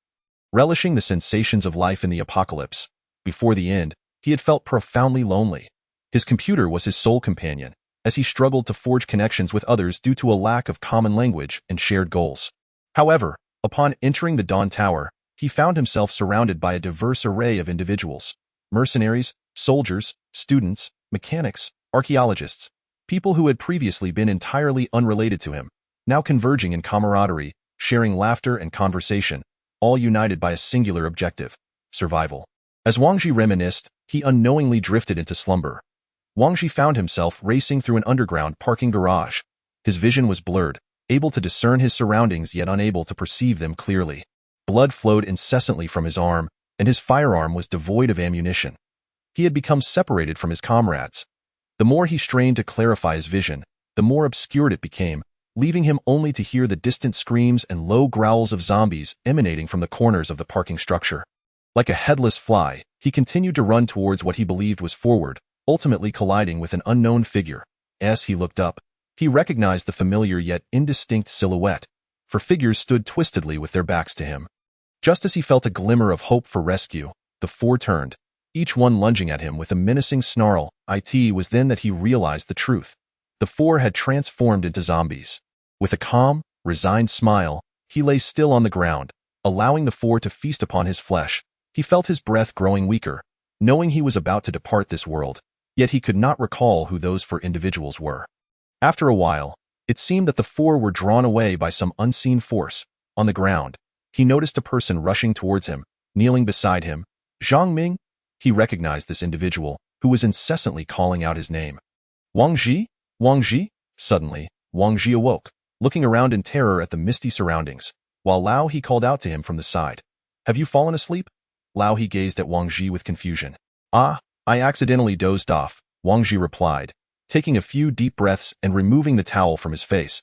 relishing the sensations of life in the apocalypse. Before the end, he had felt profoundly lonely. His computer was his sole companion, as he struggled to forge connections with others due to a lack of common language and shared goals. However, upon entering the Dawn Tower, he found himself surrounded by a diverse array of individuals: mercenaries, soldiers, students, mechanics, archaeologists, people who had previously been entirely unrelated to him, now converging in camaraderie, sharing laughter and conversation, all united by a singular objective: survival. As Wang Ji reminisced, he unknowingly drifted into slumber. Wang Ji found himself racing through an underground parking garage. His vision was blurred, able to discern his surroundings yet unable to perceive them clearly. Blood flowed incessantly from his arm, and his firearm was devoid of ammunition. He had become separated from his comrades. The more he strained to clarify his vision, the more obscured it became, leaving him only to hear the distant screams and low growls of zombies emanating from the corners of the parking structure. Like a headless fly, he continued to run towards what he believed was forward, ultimately colliding with an unknown figure. As he looked up, he recognized the familiar yet indistinct silhouette, for figures stood twistedly with their backs to him. Just as he felt a glimmer of hope for rescue, the four turned, each one lunging at him with a menacing snarl. It was then that he realized the truth. The four had transformed into zombies. With a calm, resigned smile, he lay still on the ground, allowing the four to feast upon his flesh. He felt his breath growing weaker, knowing he was about to depart this world, yet he could not recall who those four individuals were. After a while, it seemed that the four were drawn away by some unseen force. On the ground, he noticed a person rushing towards him, kneeling beside him. Zhang Ming? He recognized this individual, who was incessantly calling out his name. Wang Ji? Wang Ji? Suddenly, Wang Ji awoke, looking around in terror at the misty surroundings, while Lao He called out to him from the side. Have you fallen asleep? Lao He gazed at Wang Ji with confusion. I accidentally dozed off, Wang Ji replied, taking a few deep breaths and removing the towel from his face.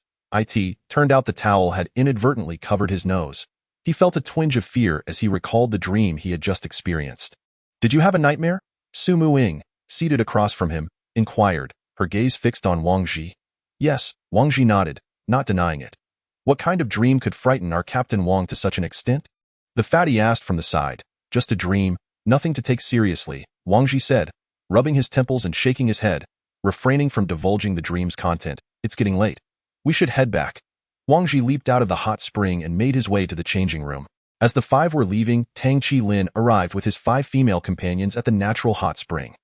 Turned out the towel had inadvertently covered his nose. He felt a twinge of fear as he recalled the dream he had just experienced. Did you have a nightmare? Su Mu Ing, seated across from him, inquired, her gaze fixed on Wang Ji. Yes, Wang Ji nodded, not denying it. What kind of dream could frighten our Captain Wang to such an extent? The fatty asked from the side. Just a dream, nothing to take seriously, Wang Ji said, rubbing his temples and shaking his head, refraining from divulging the dream's content. It's getting late. We should head back. Wang Ji leaped out of the hot spring and made his way to the changing room. As the five were leaving, Tang Qilin arrived with his 5 female companions at the natural hot spring.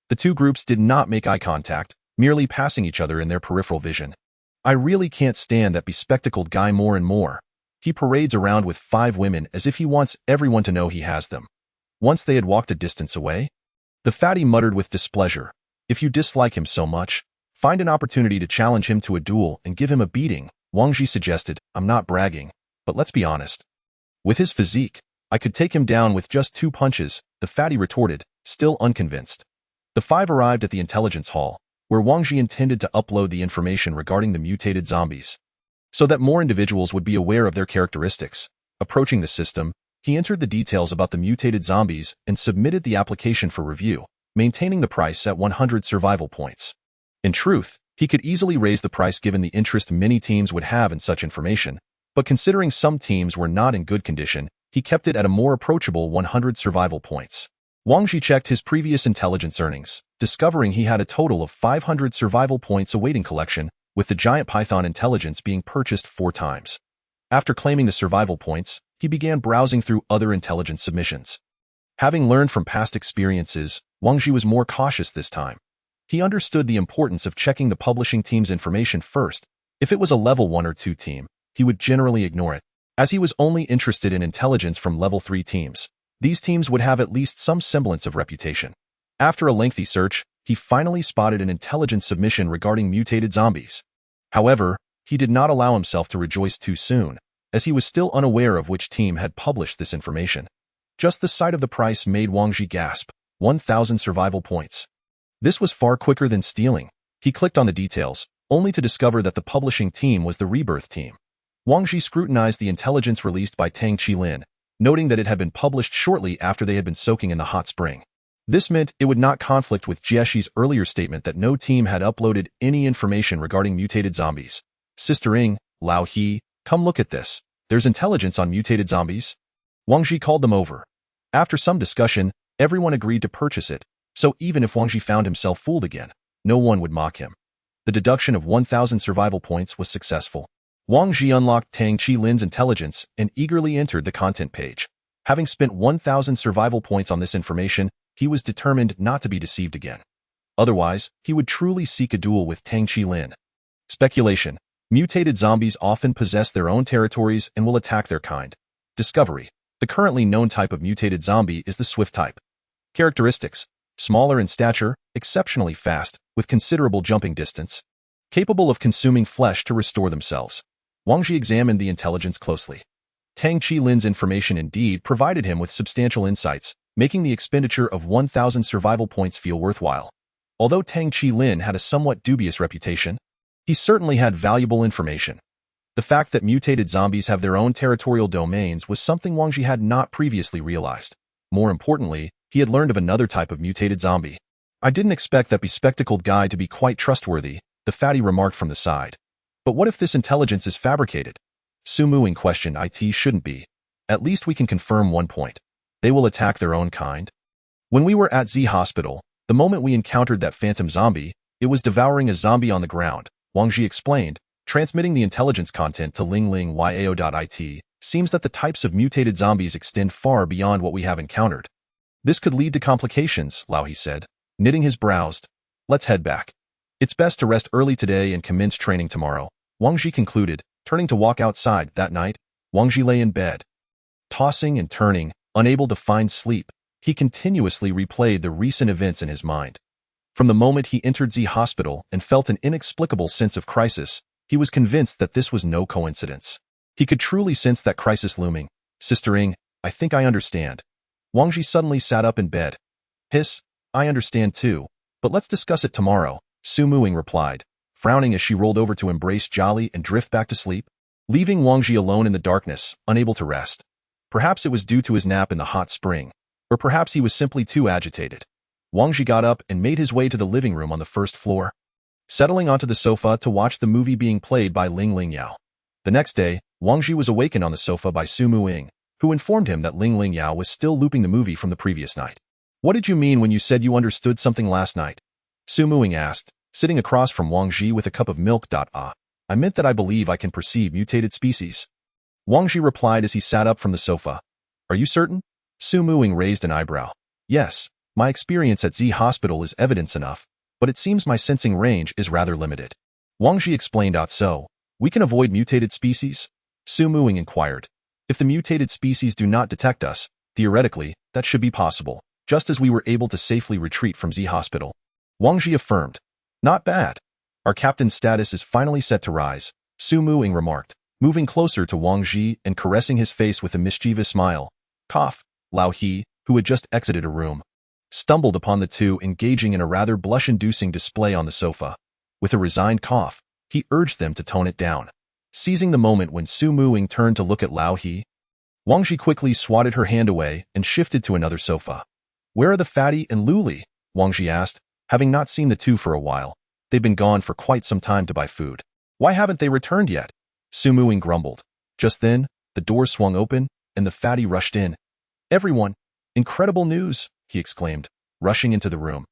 The two groups did not make eye contact, merely passing each other in their peripheral vision. I really can't stand that bespectacled guy more and more. He parades around with 5 women as if he wants everyone to know he has them. Once they had walked a distance away, the fatty muttered with displeasure, if you dislike him so much, Find an opportunity to challenge him to a duel and give him a beating, Wang Ji suggested. I'm not bragging, but let's be honest. With his physique, I could take him down with just 2 punches, the fatty retorted, still unconvinced. The 5 arrived at the intelligence hall, where Wang Ji intended to upload the information regarding the mutated zombies, so that more individuals would be aware of their characteristics. Approaching the system, he entered the details about the mutated zombies and submitted the application for review, maintaining the price at 100 survival points. In truth, he could easily raise the price given the interest many teams would have in such information, but considering some teams were not in good condition, he kept it at a more approachable 100 survival points. Wang Ji checked his previous intelligence earnings, discovering he had a total of 500 survival points awaiting collection, with the giant python intelligence being purchased 4 times. After claiming the survival points, he began browsing through other intelligence submissions. Having learned from past experiences, Wang Ji was more cautious this time. He understood the importance of checking the publishing team's information first. If it was a level 1 or 2 team, he would generally ignore it, as he was only interested in intelligence from level 3 teams. These teams would have at least some semblance of reputation. After a lengthy search, he finally spotted an intelligence submission regarding mutated zombies. However, he did not allow himself to rejoice too soon, as he was still unaware of which team had published this information. Just the sight of the price made Wang Ji gasp, 1,000 survival points. This was far quicker than stealing. He clicked on the details, only to discover that the publishing team was the Rebirth team. Wang Ji scrutinized the intelligence released by Tang Qilin, noting that it had been published shortly after they had been soaking in the hot spring. This meant it would not conflict with Jiexi's earlier statement that no team had uploaded any information regarding mutated zombies. Sister Ing, Lao He, come look at this. There's intelligence on mutated zombies. Wang Ji called them over. After some discussion, everyone agreed to purchase it, so even if Wang Ji found himself fooled again, no one would mock him. The deduction of 1,000 survival points was successful. Wang Ji unlocked Tang Qilin's intelligence and eagerly entered the content page. Having spent 1,000 survival points on this information, he was determined not to be deceived again. Otherwise, he would truly seek a duel with Tang Qilin. Speculation. Mutated zombies often possess their own territories and will attack their kind. Discovery. The currently known type of mutated zombie is the Swift type. Characteristics. Smaller in stature, exceptionally fast, with considerable jumping distance, capable of consuming flesh to restore themselves. Wang Ji examined the intelligence closely. Tang Qilin's information indeed provided him with substantial insights, making the expenditure of 1,000 survival points feel worthwhile. Although Tang Qilin had a somewhat dubious reputation, he certainly had valuable information. The fact that mutated zombies have their own territorial domains was something Wang Ji had not previously realized. More importantly, he had learned of another type of mutated zombie. I didn't expect that bespectacled guy to be quite trustworthy, the fatty remarked from the side. But what if this intelligence is fabricated? Su Muing questioned. It shouldn't be. At least we can confirm one point. They will attack their own kind. When we were at Z Hospital, the moment we encountered that phantom zombie, it was devouring a zombie on the ground, Wang Ji explained, transmitting the intelligence content to linglingYAO.it. Seems that the types of mutated zombies extend far beyond what we have encountered. This could lead to complications, Lao He said, knitting his brows. Let's head back. It's best to rest early today and commence training tomorrow, Wang Ji concluded, turning to walk outside. That night, Wang Ji lay in bed. Tossing and turning, unable to find sleep, he continuously replayed the recent events in his mind. From the moment he entered Z Hospital and felt an inexplicable sense of crisis, he was convinced that this was no coincidence. He could truly sense that crisis looming. Sister Ing, I think I understand. Wang Ji suddenly sat up in bed. Hiss, I understand too, but let's discuss it tomorrow, Su Muing replied, frowning as she rolled over to embrace Jolly and drift back to sleep, leaving Wang Ji alone in the darkness, unable to rest. Perhaps it was due to his nap in the hot spring, or perhaps he was simply too agitated. Wang Ji got up and made his way to the living room on the first floor, settling onto the sofa to watch the movie being played by Ling Ling Yao. The next day, Wang Ji was awakened on the sofa by Su Muing, who informed him that Ling Ling Yao was still looping the movie from the previous night. What did you mean when you said you understood something last night? Su Muing asked, sitting across from Wang Ji with a cup of milk. I meant that I believe I can perceive mutated species. Wang Ji replied as he sat up from the sofa. Are you certain? Su Muing raised an eyebrow. Yes, my experience at Z Hospital is evidence enough, but it seems my sensing range is rather limited. Wang Ji explained. So, we can avoid mutated species? Su Muing inquired. If the mutated species do not detect us, theoretically, that should be possible, just as we were able to safely retreat from Z Hospital. Wang Ji affirmed. Not bad. Our captain's status is finally set to rise, Su Muing remarked, moving closer to Wang Ji and caressing his face with a mischievous smile. Cough. Lao He, who had just exited a room, stumbled upon the two engaging in a rather blush-inducing display on the sofa. With a resigned cough, he urged them to tone it down. Seizing the moment when Su Muing turned to look at Lao He, Wang Ji quickly swatted her hand away and shifted to another sofa. Where are the fatty and Luli? Wang Ji asked, having not seen the two for a while. They've been gone for quite some time to buy food. Why haven't they returned yet? Su Muing grumbled. Just then, the door swung open, and the fatty rushed in. Everyone! Incredible news! He exclaimed, rushing into the room.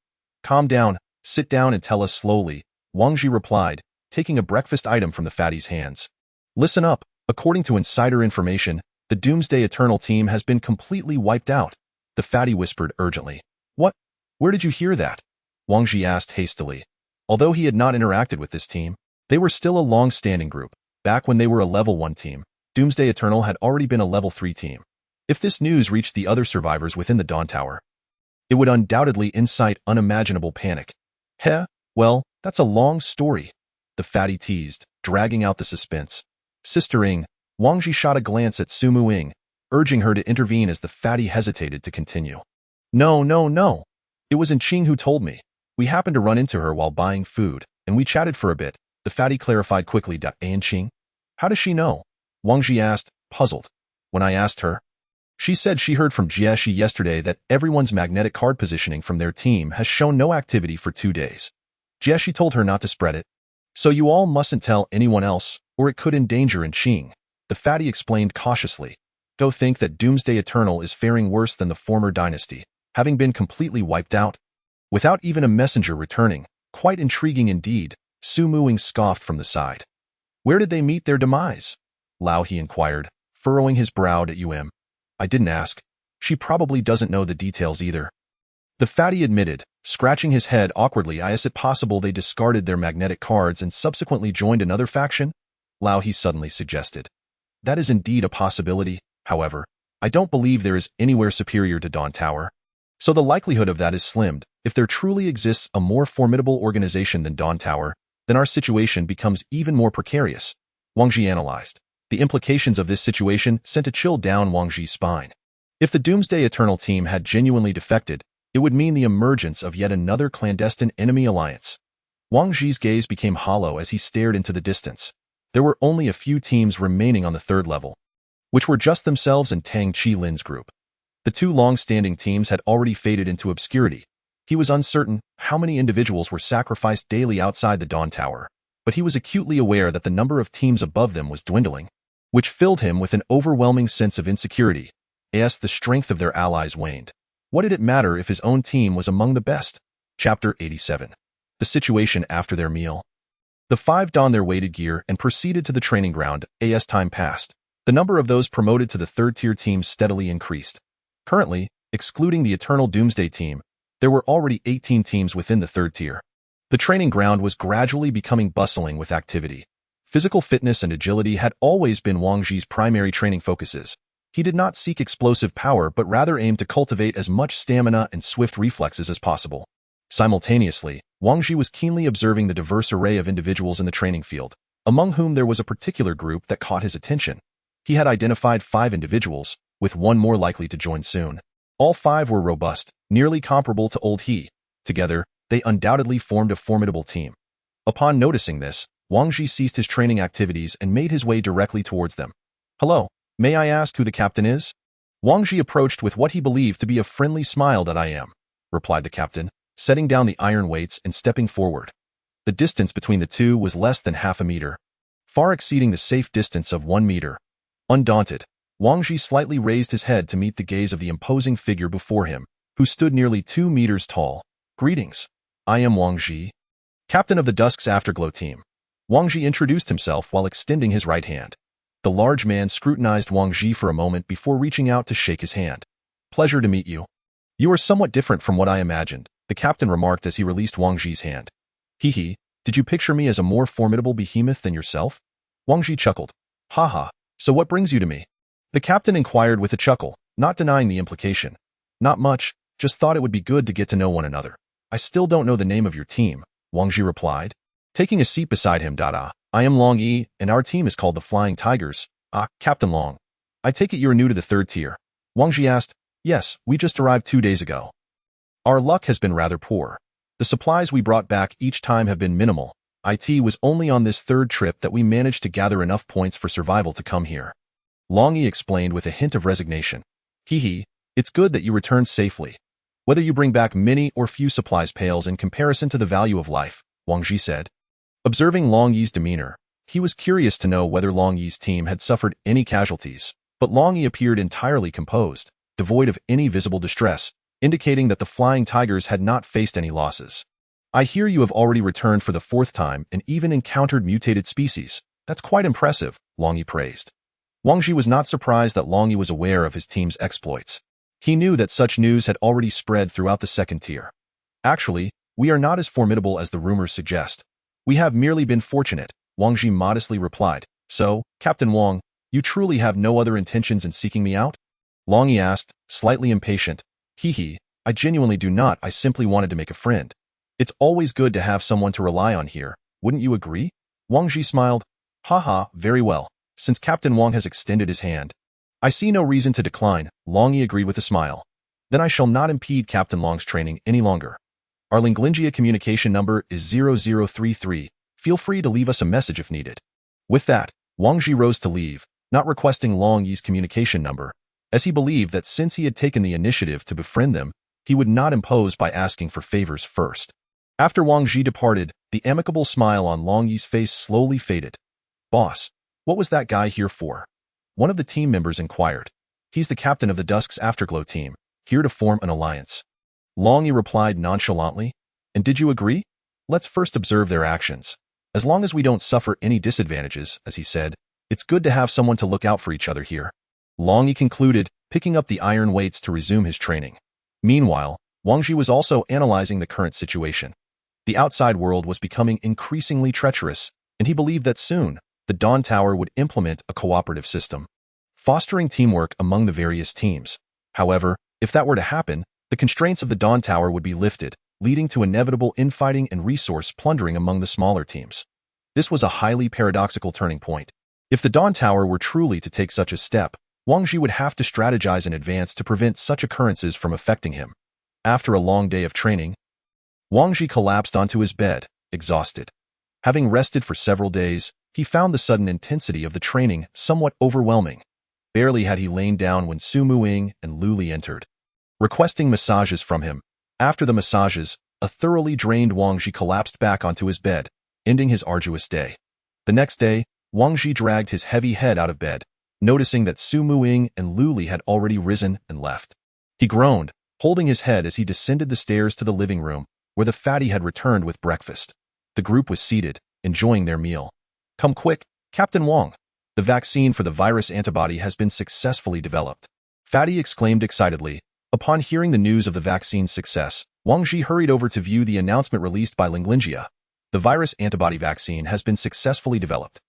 Calm down, sit down and tell us slowly, Wang Ji replied, taking a breakfast item from the fatty's hands. Listen up, according to insider information, the Doomsday Eternal team has been completely wiped out, the fatty whispered urgently. What? Where did you hear that? Wang Ji asked hastily. Although he had not interacted with this team, they were still a long-standing group. Back when they were a level 1 team, Doomsday Eternal had already been a level 3 team. If this news reached the other survivors within the Dawn Tower, it would undoubtedly incite unimaginable panic. Heh, well, that's a long story, the fatty teased, dragging out the suspense. Sister Ing, Wang Ji shot a glance at Su Muing, urging her to intervene as the fatty hesitated to continue. No. It was Ching who told me. We happened to run into her while buying food, and we chatted for a bit, the fatty clarified quickly. Ching? How does she know? Wang Ji asked, puzzled. When I asked her, she said she heard from Jieshi yesterday that everyone's magnetic card positioning from their team has shown no activity for 2 days. Jieshi told her not to spread it. So you all mustn't tell anyone else, or it could endanger Ching, the fatty explained cautiously. Don't think that Doomsday Eternal is faring worse than the former dynasty, having been completely wiped out. Without even a messenger returning, quite intriguing indeed, Su Muing scoffed from the side. Where did they meet their demise? Lao He inquired, furrowing his brow at I didn't ask. She probably doesn't know the details either. The fatty admitted, scratching his head awkwardly. Is it possible they discarded their magnetic cards and subsequently joined another faction? Lao He suddenly suggested. That is indeed a possibility, however. I don't believe there is anywhere superior to Dawn Tower. So the likelihood of that is slimmed. If there truly exists a more formidable organization than Dawn Tower, then our situation becomes even more precarious, Wang Ji analyzed. The implications of this situation sent a chill down Wang Ji's spine. If the Doomsday Eternal team had genuinely defected, it would mean the emergence of yet another clandestine enemy alliance. Wang Ji's gaze became hollow as he stared into the distance. There were only a few teams remaining on the 3rd level, which were just themselves and Tang Chi-lin's group. The 2 long-standing teams had already faded into obscurity. He was uncertain how many individuals were sacrificed daily outside the Dawn Tower, but he was acutely aware that the number of teams above them was dwindling, which filled him with an overwhelming sense of insecurity, as the strength of their allies waned. What did it matter if his own team was among the best? Chapter 87. The situation after their meal. The 5 donned their weighted gear and proceeded to the training ground. As time passed, the number of those promoted to the 3rd-tier teams steadily increased. Currently, excluding the Eternal Doomsday team, there were already 18 teams within the 3rd tier. The training ground was gradually becoming bustling with activity. Physical fitness and agility had always been Wang Ji's primary training focuses. He did not seek explosive power but rather aimed to cultivate as much stamina and swift reflexes as possible. Simultaneously, Wang Ji was keenly observing the diverse array of individuals in the training field, among whom there was a particular group that caught his attention. He had identified 5 individuals, with one more likely to join soon. All 5 were robust, nearly comparable to Old He. Together, they undoubtedly formed a formidable team. Upon noticing this, Wang Ji ceased his training activities and made his way directly towards them. Hello, may I ask who the captain is? Wang Ji approached with what he believed to be a friendly smile. I am, replied the captain, setting down the iron weights and stepping forward. The distance between the two was less than half a meter, far exceeding the safe distance of 1 meter. Undaunted, Wang Ji slightly raised his head to meet the gaze of the imposing figure before him, who stood nearly 2 meters tall. Greetings. I am Wang Ji, captain of the Dusk's Afterglow team. Wang Ji introduced himself while extending his right hand. The large man scrutinized Wang Ji for a moment before reaching out to shake his hand. Pleasure to meet you. You are somewhat different from what I imagined, the captain remarked as he released Wang Ji's hand. Hee, did you picture me as a more formidable behemoth than yourself? Wang Ji chuckled. Haha, so what brings you to me? The captain inquired with a chuckle, not denying the implication. Not much, just thought it would be good to get to know one another. I still don't know the name of your team, Wang Ji replied. taking a seat beside him. I am Long Yi, and our team is called the Flying Tigers. Captain Long. I take it you are new to the third tier. Wang Ji asked. Yes, we just arrived 2 days ago. Our luck has been rather poor. The supplies we brought back each time have been minimal. It was only on this third trip that we managed to gather enough points for survival to come here. Long Yi explained with a hint of resignation. It's good that you returned safely. Whether you bring back many or few supplies pales in comparison to the value of life, Wang Ji said. Observing Long Yi's demeanor, he was curious to know whether Long Yi's team had suffered any casualties, but Long Yi appeared entirely composed, devoid of any visible distress, indicating that the Flying Tigers had not faced any losses. I hear you have already returned for the 4th time and even encountered mutated species. That's quite impressive, Long Yi praised. Wang Ji was not surprised that Long Yi was aware of his team's exploits. He knew that such news had already spread throughout the 2nd tier. Actually, we are not as formidable as the rumors suggest. We have merely been fortunate, Wang Ji modestly replied. So, Captain Wang, you truly have no other intentions in seeking me out? Long Yi asked, slightly impatient. I genuinely do not. I simply wanted to make a friend. It's always good to have someone to rely on here, wouldn't you agree? Wang Ji smiled. Very well. Since Captain Wang has extended his hand, I see no reason to decline, Long Yi agreed with a smile. Then I shall not impede Captain Long's training any longer. Our Linglingia communication number is 0033. Feel free to leave us a message if needed. With that, Wang Ji rose to leave, not requesting Long Yi's communication number, as he believed that since he had taken the initiative to befriend them, he would not impose by asking for favors first. After Wang Ji departed, the amicable smile on Long Yi's face slowly faded. Boss, what was that guy here for? One of the team members inquired. He's the captain of the Dusk's Afterglow team, here to form an alliance. Long Yi replied nonchalantly. And did you agree? Let's first observe their actions. As long as we don't suffer any disadvantages, as he said, it's good to have someone to look out for each other here. Long Yi concluded, picking up the iron weights to resume his training. Meanwhile, Wang Ji was also analyzing the current situation. The outside world was becoming increasingly treacherous, and he believed that soon, the Dawn Tower would implement a cooperative system, fostering teamwork among the various teams. However, if that were to happen, the constraints of the Dawn Tower would be lifted, leading to inevitable infighting and resource plundering among the smaller teams. This was a highly paradoxical turning point. If the Dawn Tower were truly to take such a step, Wang Ji would have to strategize in advance to prevent such occurrences from affecting him. After a long day of training, Wang Ji collapsed onto his bed, exhausted. Having rested for several days, he found the sudden intensity of the training somewhat overwhelming. Barely had he lain down when Su Muing and Lu Li entered, requesting massages from him. After the massages, a thoroughly drained Wang Ji collapsed back onto his bed, ending his arduous day. The next day, Wang Ji dragged his heavy head out of bed, noticing that Su Muing and Lu Li had already risen and left. He groaned, holding his head as he descended the stairs to the living room, where the fatty had returned with breakfast. The group was seated, enjoying their meal. Come quick, Captain Wang. The vaccine for the virus antibody has been successfully developed. Fatty exclaimed excitedly. Upon hearing the news of the vaccine's success, Wang Ji hurried over to view the announcement released by Linglingia. The virus antibody vaccine has been successfully developed.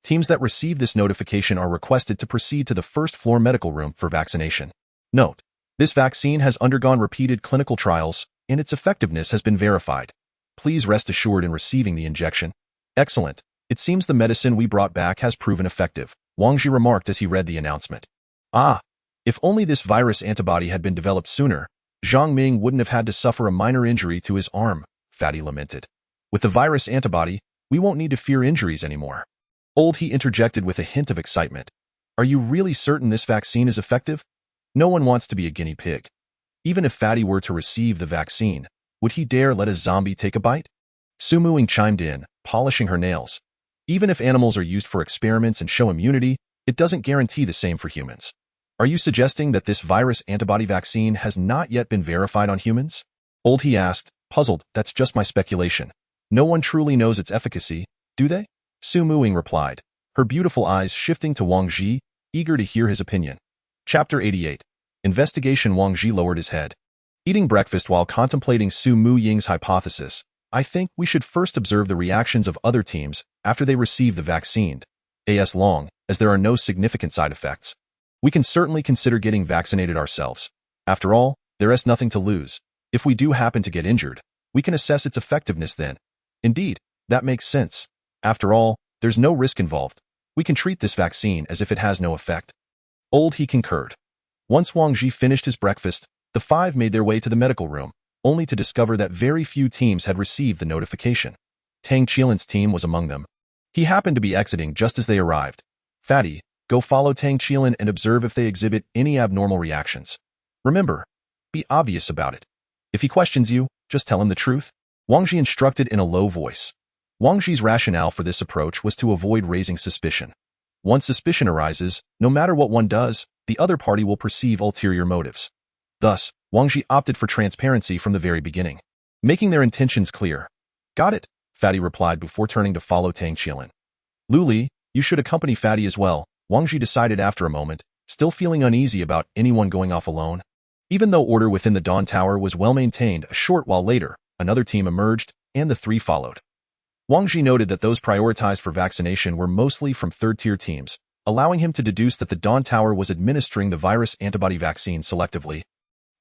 Teams that receive this notification are requested to proceed to the first-floor medical room for vaccination. Note: this vaccine has undergone repeated clinical trials, and its effectiveness has been verified. Please rest assured in receiving the injection. Excellent. It seems the medicine we brought back has proven effective, Wang Ji remarked as he read the announcement. If only this virus antibody had been developed sooner, Zhang Ming wouldn't have had to suffer a minor injury to his arm, Fatty lamented. With the virus antibody, we won't need to fear injuries anymore. He interjected with a hint of excitement. Are you really certain this vaccine is effective? No one wants to be a guinea pig. Even if Fatty were to receive the vaccine, would he dare let a zombie take a bite? Su Muing chimed in, polishing her nails. Even if animals are used for experiments and show immunity, it doesn't guarantee the same for humans. Are you suggesting that this virus antibody vaccine has not yet been verified on humans? He asked, puzzled. That's just my speculation. No one truly knows its efficacy, do they? Su Muing replied, her beautiful eyes shifting to Wang Ji, eager to hear his opinion. Chapter 88. Investigation. Wang Ji lowered his head. Eating breakfast while contemplating Su Muying's hypothesis, I think we should first observe the reactions of other teams after they receive the vaccine. As long as there are no significant side effects, we can certainly consider getting vaccinated ourselves. After all, there is nothing to lose. If we do happen to get injured, we can assess its effectiveness then. Indeed, That makes sense. After all, there's no risk involved. We can treat this vaccine as if it has no effect. He concurred. Once Wang Ji finished his breakfast, the five made their way to the medical room, only to discover that very few teams had received the notification. Tang Qilin's team was among them. He happened to be exiting just as they arrived. Fatty, go follow Tang Qilin and observe if they exhibit any abnormal reactions. Remember, be obvious about it. If he questions you, just tell him the truth. Wang Ji instructed in a low voice. Wang Ji's rationale for this approach was to avoid raising suspicion. Once suspicion arises, no matter what one does, the other party will perceive ulterior motives. Thus, Wang Ji opted for transparency from the very beginning, making their intentions clear. Got it, Fatty replied before turning to follow Tang Qilin. Luli, you should accompany Fatty as well, Wang Ji decided after a moment, still feeling uneasy about anyone going off alone. Even though order within the Dawn Tower was well maintained, a short while later, another team emerged, and the three followed. Wang Ji noted that those prioritized for vaccination were mostly from third-tier teams, allowing him to deduce that the Dawn Tower was administering the virus antibody vaccine selectively.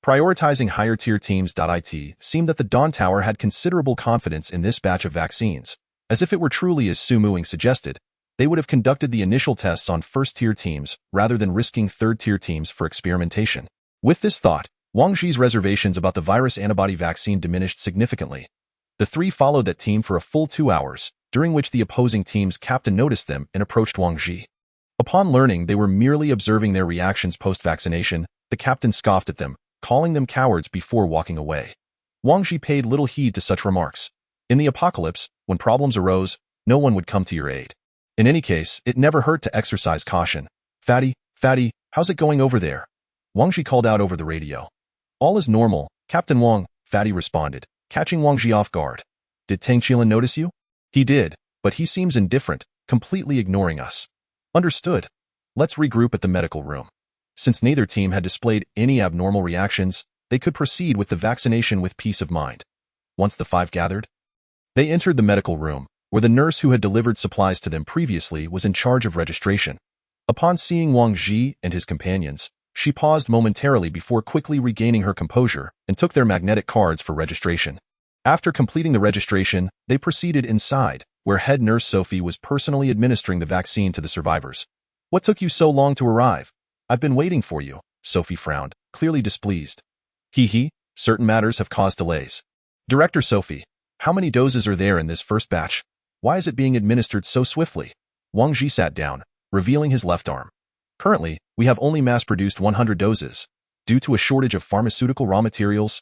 Prioritizing higher-tier teams. It seemed that the Dawn Tower had considerable confidence in this batch of vaccines. As if it were truly as Su Muing suggested, they would have conducted the initial tests on first-tier teams rather than risking third-tier teams for experimentation. With this thought, Wang Ji's reservations about the virus antibody vaccine diminished significantly. The three followed that team for a full 2 hours, during which the opposing team's captain noticed them and approached Wang Ji. Upon learning they were merely observing their reactions post-vaccination, the captain scoffed at them, calling them cowards before walking away. Wang Ji paid little heed to such remarks. In the apocalypse, when problems arose, no one would come to your aid. In any case, it never hurt to exercise caution. Fatty, how's it going over there? Wang Ji called out over the radio. All is normal, Captain Wang, Fatty responded, catching Wang Ji off guard. Did Tang Qilin notice you? He did, but he seems indifferent, completely ignoring us. Understood. Let's regroup at the medical room. Since neither team had displayed any abnormal reactions, they could proceed with the vaccination with peace of mind. Once the five gathered, they entered the medical room, where the nurse who had delivered supplies to them previously was in charge of registration. Upon seeing Wang Ji and his companions, she paused momentarily before quickly regaining her composure and took their magnetic cards for registration. After completing the registration, they proceeded inside, where head nurse Sophie was personally administering the vaccine to the survivors. What took you so long to arrive? I've been waiting for you, Sophie frowned, clearly displeased. Certain matters have caused delays. Director Sophie, how many doses are there in this first batch? Why is it being administered so swiftly? Wang Ji sat down, revealing his left arm. Currently, we have only mass-produced 100 doses. Due to a shortage of pharmaceutical raw materials,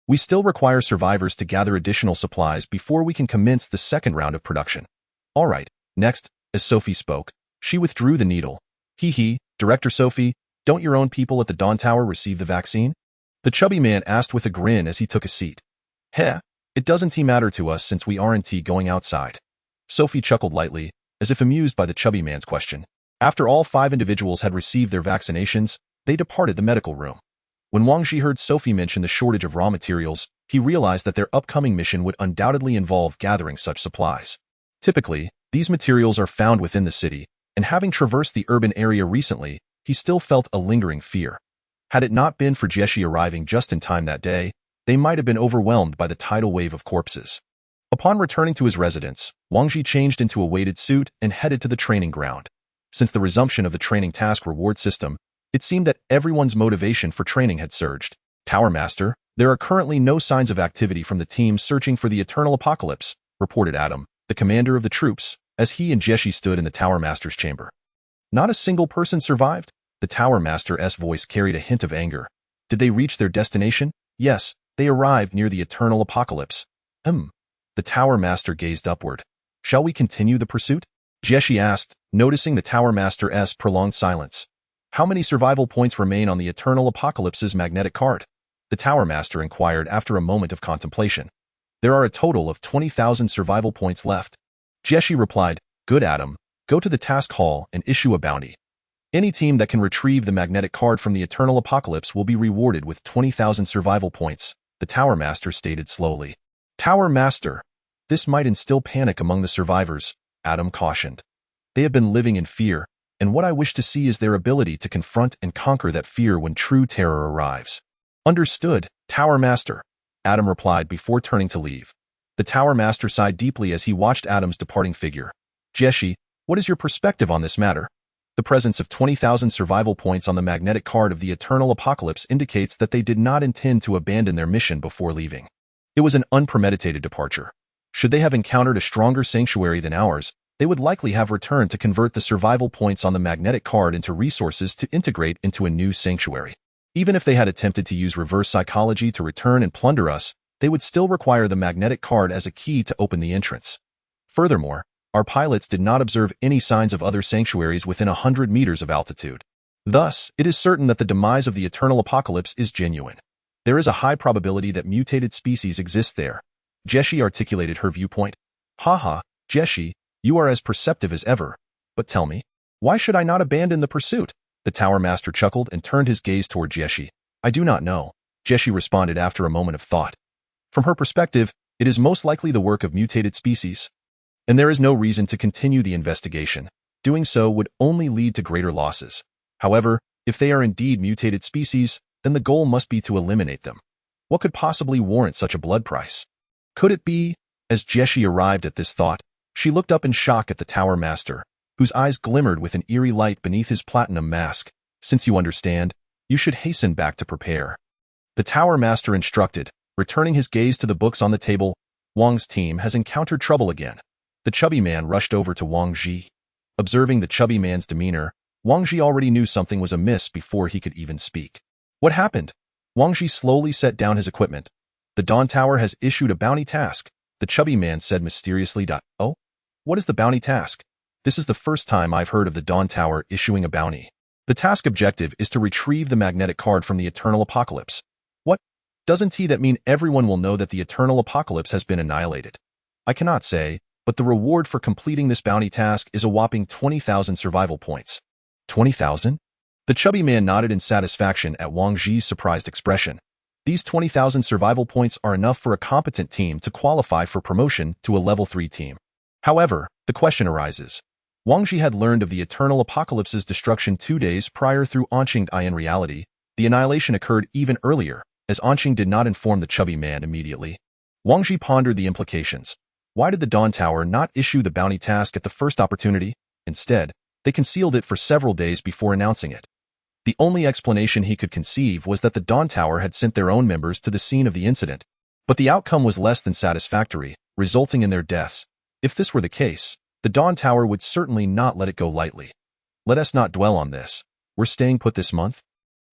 we still require survivors to gather additional supplies before we can commence the second round of production. All right, next, as Sophie spoke, she withdrew the needle. Director Sophie, don't your own people at the Dawn Tower receive the vaccine? The chubby man asked with a grin as he took a seat. It doesn't matter to us since we aren't going outside. Sophie chuckled lightly, as if amused by the chubby man's question. After all 5 individuals had received their vaccinations, they departed the medical room. When Wang Ji heard Sophie mention the shortage of raw materials, he realized that their upcoming mission would undoubtedly involve gathering such supplies. Typically, these materials are found within the city, and having traversed the urban area recently, he still felt a lingering fear. Had it not been for Jieshi arriving just in time that day, they might have been overwhelmed by the tidal wave of corpses. Upon returning to his residence, Wang Ji changed into a weighted suit and headed to the training ground. Since the resumption of the training task reward system, it seemed that everyone's motivation for training had surged. Tower Master, there are currently no signs of activity from the team searching for the Eternal Apocalypse, reported Adam, the commander of the troops, as he and Jieshi stood in the Tower Master's chamber. Not a single person survived? The Tower Master's voice carried a hint of anger. Did they reach their destination? Yes, they arrived near the Eternal Apocalypse. The Tower Master gazed upward. Shall we continue the pursuit? Jieshi asked, noticing the Tower Master's prolonged silence. How many survival points remain on the Eternal Apocalypse's magnetic card? The Tower Master inquired after a moment of contemplation. There are a total of 20,000 survival points left. Jieshi replied, Good Adam, go to the task hall and issue a bounty. Any team that can retrieve the magnetic card from the Eternal Apocalypse will be rewarded with 20,000 survival points, the Tower Master stated slowly. Tower Master, this might instill panic among the survivors, Adam cautioned. They have been living in fear, and what I wish to see is their ability to confront and conquer that fear when true terror arrives. Understood, Tower Master, Adam replied before turning to leave. The tower master sighed deeply as he watched Adam's departing figure. Jeshi, what is your perspective on this matter? The presence of 20,000 survival points on the magnetic card of the Eternal Apocalypse indicates that they did not intend to abandon their mission before leaving. It was an unpremeditated departure. Should they have encountered a stronger sanctuary than ours, they would likely have returned to convert the survival points on the magnetic card into resources to integrate into a new sanctuary. Even if they had attempted to use reverse psychology to return and plunder us, they would still require the magnetic card as a key to open the entrance. Furthermore, our pilots did not observe any signs of other sanctuaries within 100 meters of altitude. Thus, it is certain that the demise of the Eternal Apocalypse is genuine. There is a high probability that mutated species exist there. Jeshi articulated her viewpoint. Haha, Jeshi, you are as perceptive as ever. But tell me, why should I not abandon the pursuit? The tower master chuckled and turned his gaze toward Jeshi. I do not know, Jeshi responded after a moment of thought. From her perspective, it is most likely the work of mutated species, and there is no reason to continue the investigation. Doing so would only lead to greater losses. However, if they are indeed mutated species, then the goal must be to eliminate them. What could possibly warrant such a blood price? Could it be? As Jeshi arrived at this thought, she looked up in shock at the tower master, whose eyes glimmered with an eerie light beneath his platinum mask. Since you understand, you should hasten back to prepare. The tower master instructed, returning his gaze to the books on the table. Wang's team has encountered trouble again. The chubby man rushed over to Wang Ji. Observing the chubby man's demeanor, Wang Ji already knew something was amiss before he could even speak. What happened? Wang Ji slowly set down his equipment. The Dawn Tower has issued a bounty task, the chubby man said mysteriously. Oh? What is the bounty task? This is the first time I've heard of the Dawn Tower issuing a bounty. The task objective is to retrieve the magnetic card from the Eternal Apocalypse. What? Doesn't that mean everyone will know that the Eternal Apocalypse has been annihilated? I cannot say, but the reward for completing this bounty task is a whopping 20,000 survival points. 20,000? The chubby man nodded in satisfaction at Wang Ji's surprised expression. These 20,000 survival points are enough for a competent team to qualify for promotion to a level 3 team. However, the question arises. Wang Ji had learned of the Eternal Apocalypse's destruction 2 days prior through Anqing. In reality, the annihilation occurred even earlier, as Anqing did not inform the chubby man immediately. Wang Ji pondered the implications. Why did the Dawn Tower not issue the bounty task at the first opportunity? Instead, they concealed it for several days before announcing it. The only explanation he could conceive was that the Dawn Tower had sent their own members to the scene of the incident. But the outcome was less than satisfactory, resulting in their deaths. If this were the case, the Dawn Tower would certainly not let it go lightly. Let us not dwell on this. We're staying put this month.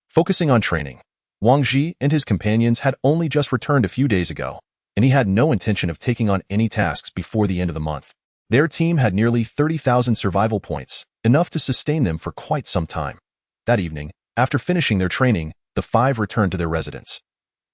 Focusing on training. Wang Ji and his companions had only just returned a few days ago, and he had no intention of taking on any tasks before the end of the month. Their team had nearly 30,000 survival points, enough to sustain them for quite some time. That evening, after finishing their training, the 5 returned to their residence.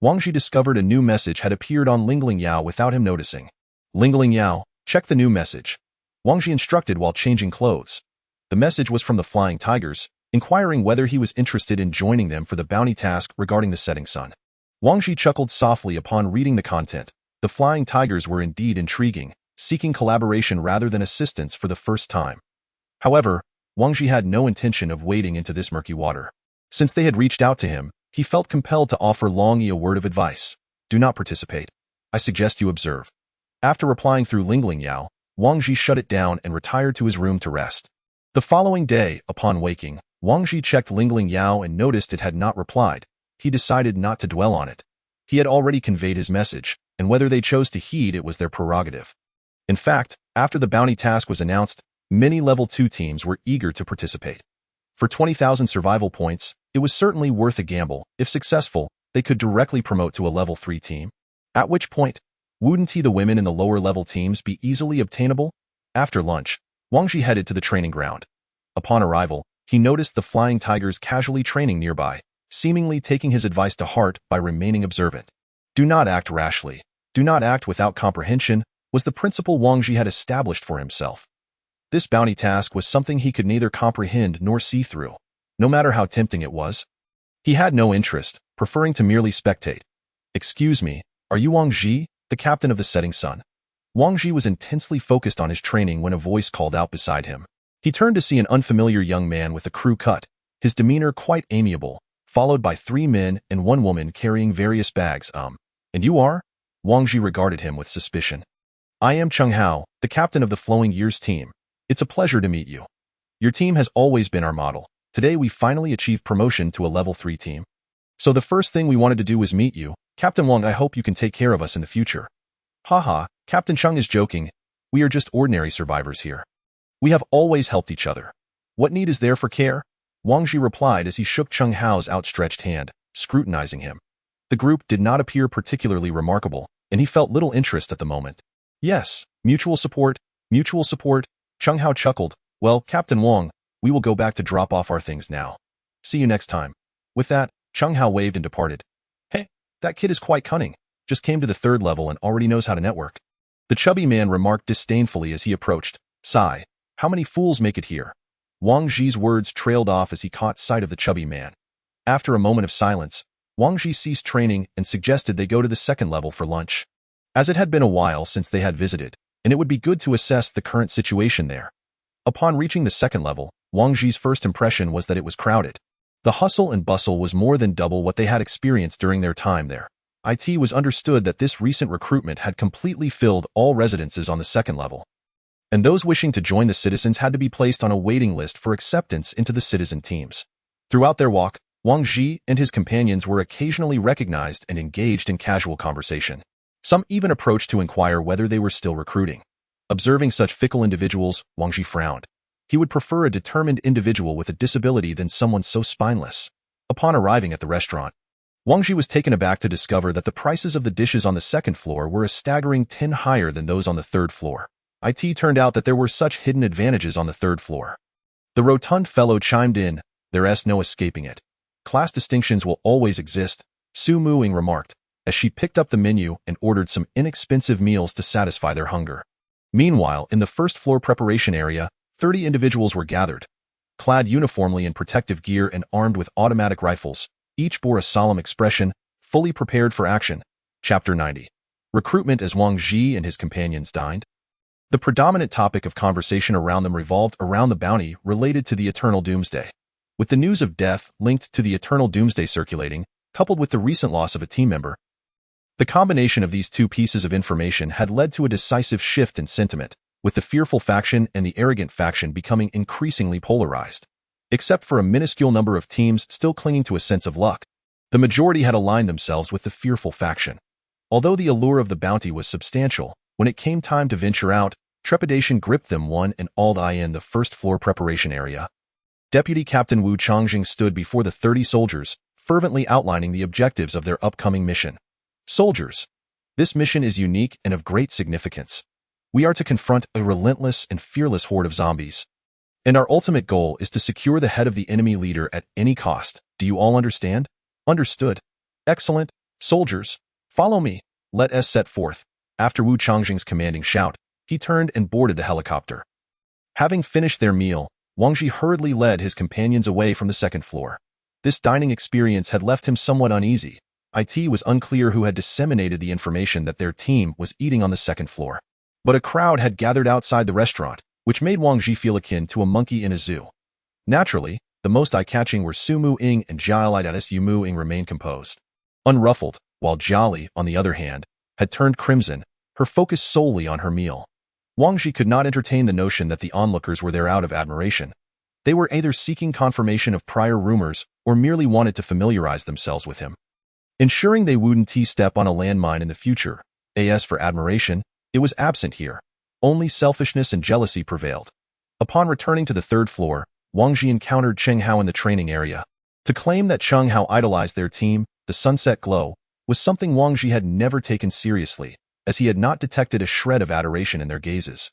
Wang Ji discovered a new message had appeared on Lingling Yao without him noticing. Lingling Yao, check the new message. Wang Ji instructed while changing clothes. The message was from the Flying Tigers, inquiring whether he was interested in joining them for the bounty task regarding the setting sun. Wang Ji chuckled softly upon reading the content. The Flying Tigers were indeed intriguing, seeking collaboration rather than assistance for the first time. However, Wang Ji had no intention of wading into this murky water. Since they had reached out to him, he felt compelled to offer Long Yi a word of advice. Do not participate. I suggest you observe. After replying through Lingling Yao, Wang Ji shut it down and retired to his room to rest. The following day, upon waking, Wang Ji checked Lingling Yao and noticed it had not replied. He decided not to dwell on it. He had already conveyed his message, and whether they chose to heed it was their prerogative. In fact, after the bounty task was announced, many level 2 teams were eager to participate. For 20,000 survival points, it was certainly worth a gamble. If successful, they could directly promote to a level 3 team. At which point, wouldn't the women in the lower level teams be easily obtainable? After lunch, Wang Ji headed to the training ground. Upon arrival, he noticed the Flying Tigers casually training nearby, seemingly taking his advice to heart by remaining observant. Do not act rashly. Do not act without comprehension, was the principle Wang Ji had established for himself. This bounty task was something he could neither comprehend nor see through, no matter how tempting it was. He had no interest, preferring to merely spectate. Excuse me, are you Wang Ji, the captain of the setting sun? Wang Ji was intensely focused on his training when a voice called out beside him. He turned to see an unfamiliar young man with a crew cut, his demeanor quite amiable, followed by 3 men and 1 woman carrying various bags. And you are? Wang Ji regarded him with suspicion. I am Cheng Hao, the captain of the Flowing Years team. It's a pleasure to meet you. Your team has always been our model. Today we finally achieved promotion to a level 3 team. So the first thing we wanted to do was meet you. Captain Wang, I hope you can take care of us in the future. Haha, Captain Cheng is joking. We are just ordinary survivors here. We have always helped each other. What need is there for care? Wang Ji replied as he shook Cheng Hao's outstretched hand, scrutinizing him. The group did not appear particularly remarkable, and he felt little interest at the moment. Yes, mutual support, Cheng Hao chuckled. Well, Captain Wang, we will go back to drop off our things now. See you next time. With that, Cheng Hao waved and departed. Hey, that kid is quite cunning. Just came to the 3rd level and already knows how to network. The chubby man remarked disdainfully as he approached. Sigh, how many fools make it here? Wang Ji's words trailed off as he caught sight of the chubby man. After a moment of silence, Wang Ji ceased training and suggested they go to the 2nd level for lunch. As it had been a while since they had visited, and it would be good to assess the current situation there. Upon reaching the 2nd level, Wang Ji's first impression was that it was crowded. The hustle and bustle was more than double what they had experienced during their time there. It was understood that this recent recruitment had completely filled all residences on the 2nd level, and those wishing to join the citizens had to be placed on a waiting list for acceptance into the citizen teams. Throughout their walk, Wang Ji and his companions were occasionally recognized and engaged in casual conversation. Some even approached to inquire whether they were still recruiting. Observing such fickle individuals, Wang Ji frowned. He would prefer a determined individual with a disability than someone so spineless. Upon arriving at the restaurant, Wang Ji was taken aback to discover that the prices of the dishes on the 2nd floor were a staggering 10 higher than those on the 3rd floor. It turned out that there were such hidden advantages on the 3rd floor. The rotund fellow chimed in, there's no escaping it. Class distinctions will always exist, Su Muing remarked, as she picked up the menu and ordered some inexpensive meals to satisfy their hunger. Meanwhile, in the 1st floor preparation area, 30 individuals were gathered. Clad uniformly in protective gear and armed with automatic rifles, each bore a solemn expression, fully prepared for action. Chapter 90. Recruitment. As Wang Ji and his companions dined, the predominant topic of conversation around them revolved around the bounty related to the eternal doomsday. With the news of death linked to the eternal doomsday circulating, coupled with the recent loss of a team member, the combination of these two pieces of information had led to a decisive shift in sentiment, with the fearful faction and the arrogant faction becoming increasingly polarized. Except for a minuscule number of teams still clinging to a sense of luck, the majority had aligned themselves with the fearful faction. Although the allure of the bounty was substantial, when it came time to venture out, trepidation gripped them one and all. In the 1st floor preparation area, Deputy Captain Wu Changjing stood before the 30 soldiers, fervently outlining the objectives of their upcoming mission. Soldiers, this mission is unique and of great significance. We are to confront a relentless and fearless horde of zombies, and our ultimate goal is to secure the head of the enemy leader at any cost. Do you all understand? Understood. Excellent. Soldiers, follow me. Let us set forth. After Wu Changjing's commanding shout, he turned and boarded the helicopter. Having finished their meal, Wang Ji hurriedly led his companions away from the 2nd floor. This dining experience had left him somewhat uneasy. It was unclear who had disseminated the information that their team was eating on the 2nd floor. But a crowd had gathered outside the restaurant, which made Wang Ji feel akin to a monkey in a zoo. Naturally, the most eye-catching were Su Muing and Jiali. Su Muing remained composed, unruffled, while Jiali, on the other hand, had turned crimson, her focus solely on her meal. Wang Ji could not entertain the notion that the onlookers were there out of admiration. They were either seeking confirmation of prior rumors or merely wanted to familiarize themselves with him, ensuring they wouldn't step on a landmine in the future. As for admiration, it was absent here. Only selfishness and jealousy prevailed. Upon returning to the 3rd floor, Wang Ji encountered Cheng Hao in the training area. To claim that Cheng Hao idolized their team, the sunset glow, was something Wang Ji had never taken seriously, as he had not detected a shred of adoration in their gazes.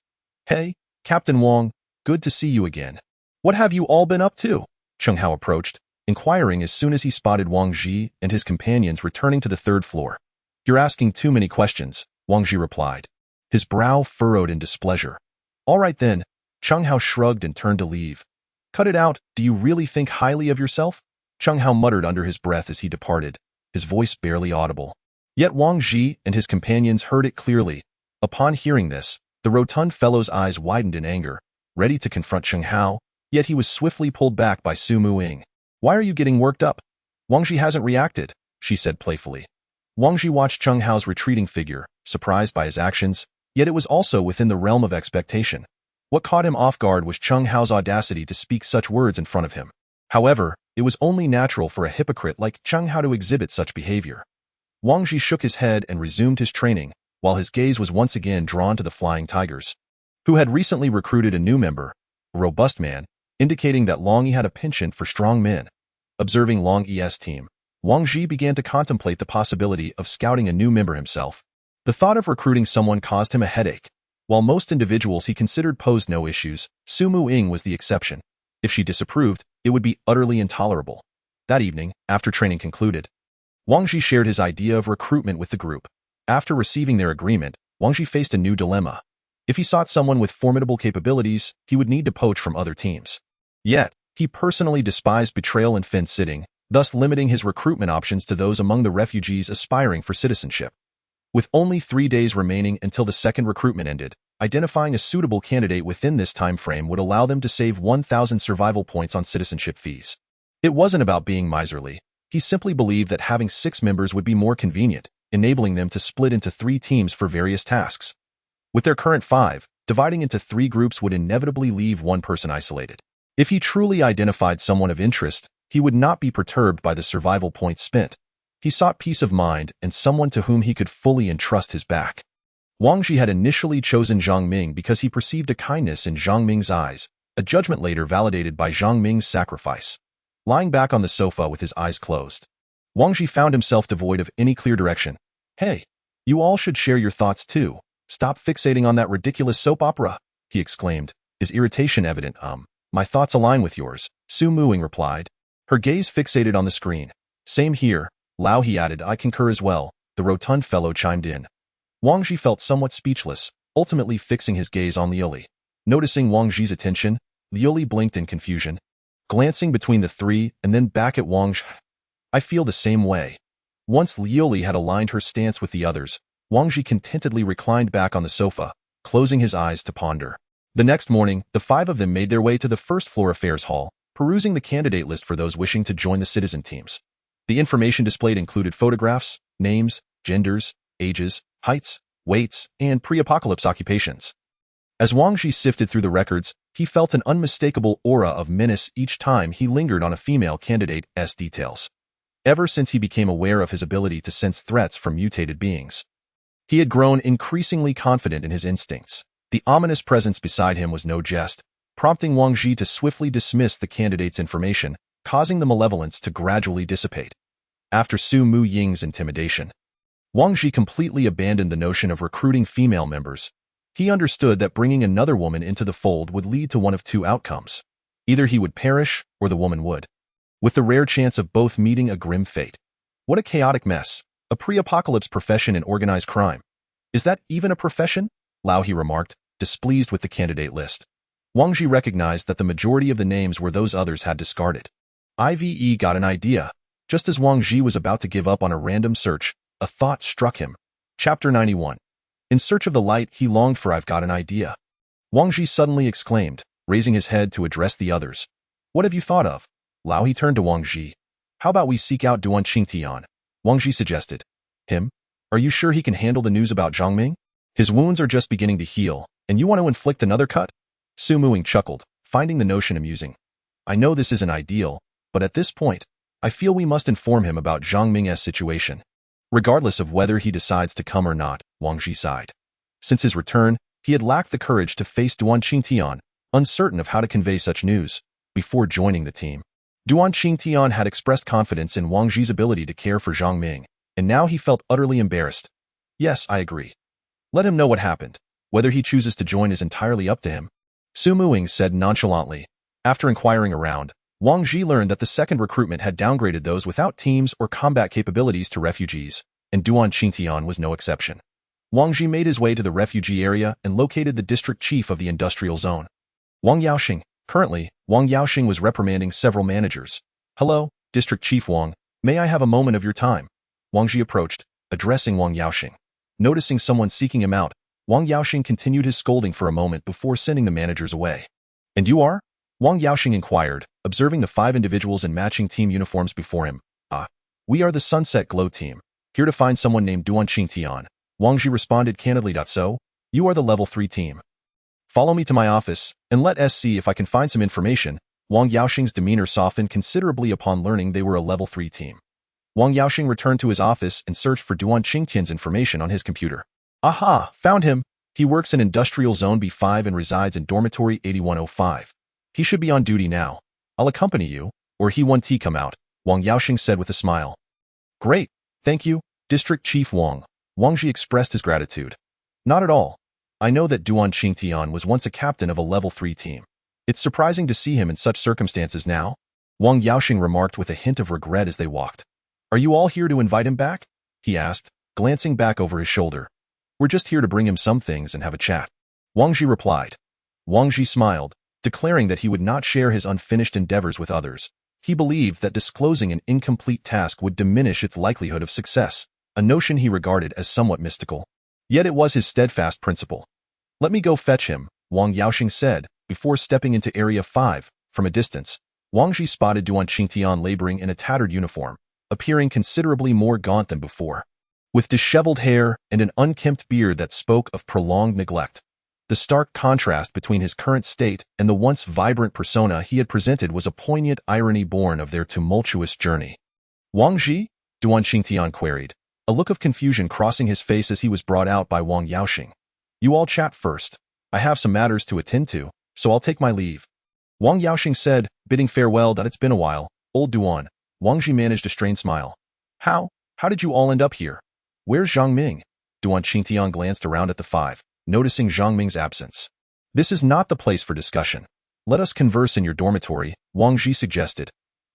Hey, Captain Wang, good to see you again. What have you all been up to? Cheng Hao approached, inquiring as soon as he spotted Wang Ji and his companions returning to the 3rd floor. You're asking too many questions, Wang Ji replied, his brow furrowed in displeasure. All right then, Cheng Hao shrugged and turned to leave. Cut it out, do you really think highly of yourself? Cheng Hao muttered under his breath as he departed, his voice barely audible. Yet Wang Ji and his companions heard it clearly. Upon hearing this, the rotund fellow's eyes widened in anger, ready to confront Cheng Hao, yet he was swiftly pulled back by Su Muing. Why are you getting worked up? Wang Ji hasn't reacted, she said playfully. Wang Ji watched Cheng Hao's retreating figure, surprised by his actions, yet it was also within the realm of expectation. What caught him off guard was Cheng Hao's audacity to speak such words in front of him. However, it was only natural for a hypocrite like Cheng Hao to exhibit such behavior. Wang Ji shook his head and resumed his training, while his gaze was once again drawn to the Flying Tigers, who had recently recruited a new member, a robust man, indicating that Long Yi had a penchant for strong men. Observing Long Yi's team, Wang Ji began to contemplate the possibility of scouting a new member himself. The thought of recruiting someone caused him a headache. While most individuals he considered posed no issues, Su Muing was the exception. If she disapproved, it would be utterly intolerable. That evening, after training concluded, Wang Ji shared his idea of recruitment with the group. After receiving their agreement, Wang Ji faced a new dilemma. If he sought someone with formidable capabilities, he would need to poach from other teams. Yet, he personally despised betrayal and fence-sitting, thus limiting his recruitment options to those among the refugees aspiring for citizenship. With only 3 days remaining until the second recruitment ended, identifying a suitable candidate within this time frame would allow them to save 1,000 survival points on citizenship fees. It wasn't about being miserly. He simply believed that having 6 members would be more convenient, enabling them to split into 3 teams for various tasks. With their current 5, dividing into 3 groups would inevitably leave one person isolated. If he truly identified someone of interest, he would not be perturbed by the survival points spent. He sought peace of mind and someone to whom he could fully entrust his back. Wang Ji had initially chosen Zhang Ming because he perceived a kindness in Zhang Ming's eyes, a judgment later validated by Zhang Ming's sacrifice. Lying back on the sofa with his eyes closed, Wang Ji found himself devoid of any clear direction. Hey, you all should share your thoughts too. Stop fixating on that ridiculous soap opera, he exclaimed, his irritation evident. My thoughts align with yours, Su Muing replied, her gaze fixated on the screen. Same here, Lao, he added. I concur as well, the rotund fellow chimed in. Wang Ji felt somewhat speechless, ultimately fixing his gaze on Liuli. Noticing Wang Ji's attention, Liuli blinked in confusion, glancing between the 3 and then back at Wang Ji. I feel the same way. Once Liuli had aligned her stance with the others, Wang Ji contentedly reclined back on the sofa, closing his eyes to ponder. The next morning, the 5 of them made their way to the first floor affairs hall, perusing the candidate list for those wishing to join the citizen teams. The information displayed included photographs, names, genders, ages, heights, weights, and pre-apocalypse occupations. As Wang Ji sifted through the records, he felt an unmistakable aura of menace each time he lingered on a female candidate's details. Ever since he became aware of his ability to sense threats from mutated beings, he had grown increasingly confident in his instincts. The ominous presence beside him was no jest, prompting Wang Ji to swiftly dismiss the candidate's information, causing the malevolence to gradually dissipate. After Su Muying's intimidation, Wang Ji completely abandoned the notion of recruiting female members. He understood that bringing another woman into the fold would lead to one of 2 outcomes. Either he would perish, or the woman would, with the rare chance of both meeting a grim fate. What a chaotic mess. A pre-apocalypse profession in organized crime. Is that even a profession? Lao, he remarked, displeased with the candidate list. Wang Ji recognized that the majority of the names were those others had discarded. IVE got an idea. Just as Wang Ji was about to give up on a random search, a thought struck him. Chapter 91. In search of the light he longed for. I've got an idea. Wang Ji suddenly exclaimed, raising his head to address the others. What have you thought of? Lao, he turned to Wang Ji. How about we seek out Duan Qingtian? Wang Ji suggested. Him? Are you sure he can handle the news about Zhang Ming? His wounds are just beginning to heal, and you want to inflict another cut? Su Muing chuckled, finding the notion amusing. I know this isn't ideal, but at this point, I feel we must inform him about Zhang Ming's situation. Regardless of whether he decides to come or not, Wang Ji sighed. Since his return, he had lacked the courage to face Duan Qingtian, uncertain of how to convey such news, before joining the team. Duan Qingtian had expressed confidence in Wang Ji's ability to care for Zhang Ming, and now he felt utterly embarrassed. Yes, I agree. Let him know what happened. Whether he chooses to join is entirely up to him, Su Muing said nonchalantly. After inquiring around, Wang Ji learned that the second recruitment had downgraded those without teams or combat capabilities to refugees, and Duan Qingtian was no exception. Wang Ji made his way to the refugee area and located the district chief of the industrial zone, Wang Yaoxing. Currently, Wang Yaoxing was reprimanding several managers. Hello, District Chief Wang, may I have a moment of your time? Wang Ji approached, addressing Wang Yaoxing. Noticing someone seeking him out, Wang Yaoxing continued his scolding for a moment before sending the managers away. And you are? Wang Yaoxing inquired, observing the 5 individuals in matching team uniforms before him. We are the Sunset Glow team. Here to find someone named Duan Qingtian. Wang Ji responded candidly. So, you are the level 3 team. Follow me to my office, and let us see if I can find some information. Wang Yaoxing's demeanor softened considerably upon learning they were a level 3 team. Wang Yaoxing returned to his office and searched for Duan Qingtian's information on his computer. Aha, found him. He works in Industrial Zone B5 and resides in Dormitory 8105. He should be on duty now. I'll accompany you, or he won't come out, Wang Yaoxing said with a smile. Great, thank you, District Chief Wang. Wang Ji expressed his gratitude. Not at all. I know that Duan Qingtian was once a captain of a level 3 team. It's surprising to see him in such circumstances now, Wang Yaoxing remarked with a hint of regret as they walked. Are you all here to invite him back? He asked, glancing back over his shoulder. We're just here to bring him some things and have a chat. Wang Ji replied. Wang Ji smiled, declaring that he would not share his unfinished endeavors with others. He believed that disclosing an incomplete task would diminish its likelihood of success, a notion he regarded as somewhat mystical. Yet it was his steadfast principle. Let me go fetch him, Wang Yaoxing said, before stepping into Area 5. From a distance, Wang Ji spotted Duan Qingtian laboring in a tattered uniform, appearing considerably more gaunt than before. With disheveled hair and an unkempt beard that spoke of prolonged neglect. The stark contrast between his current state and the once vibrant persona he had presented was a poignant irony born of their tumultuous journey. Wang Ji? Duan Qingtian queried, a look of confusion crossing his face as he was brought out by Wang Yaoxing. You all chat first. I have some matters to attend to, so I'll take my leave. Wang Yaoxing said, bidding farewell. It's been a while, old Duan. Wang Ji managed a strained smile. How did you all end up here? Where's Zhang Ming? Duan Qingtian glanced around at the 5, noticing Zhang Ming's absence. This is not the place for discussion. Let us converse in your dormitory, Wang Ji suggested.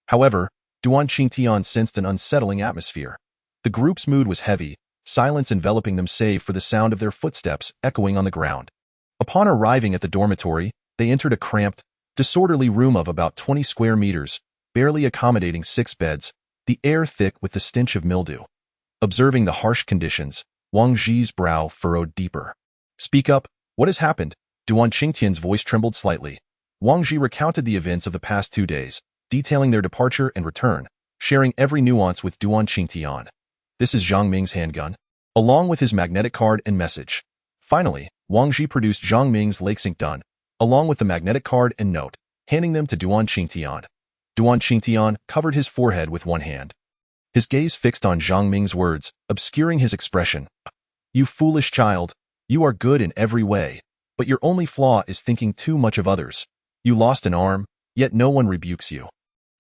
However, Duan Qingtian sensed an unsettling atmosphere. The group's mood was heavy, silence enveloping them save for the sound of their footsteps echoing on the ground. Upon arriving at the dormitory, they entered a cramped, disorderly room of about 20 square meters, barely accommodating 6 beds, the air thick with the stench of mildew. Observing the harsh conditions, Wang Ji's brow furrowed deeper. Speak up, what has happened? Duan Qingtian's voice trembled slightly. Wang Ji recounted the events of the past 2 days, detailing their departure and return, sharing every nuance with Duan Qingtian. This is Zhang Ming's handgun, along with his magnetic card and message. Finally, Wang Ji produced Zhang Ming's LakeSync gun, along with the magnetic card and note, handing them to Duan Qingtian. Duan Qingtian covered his forehead with one hand. His gaze fixed on Zhang Ming's words, obscuring his expression. You foolish child, you are good in every way, but your only flaw is thinking too much of others. You lost an arm, yet no one rebukes you.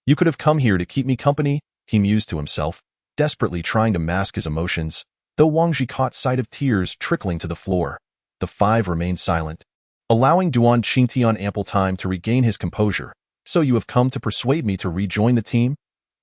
You could have come here to keep me company, he mused to himself, desperately trying to mask his emotions. Though Wang Ji caught sight of tears trickling to the floor, the 5 remained silent, allowing Duan Qingtian ample time to regain his composure. So you have come to persuade me to rejoin the team?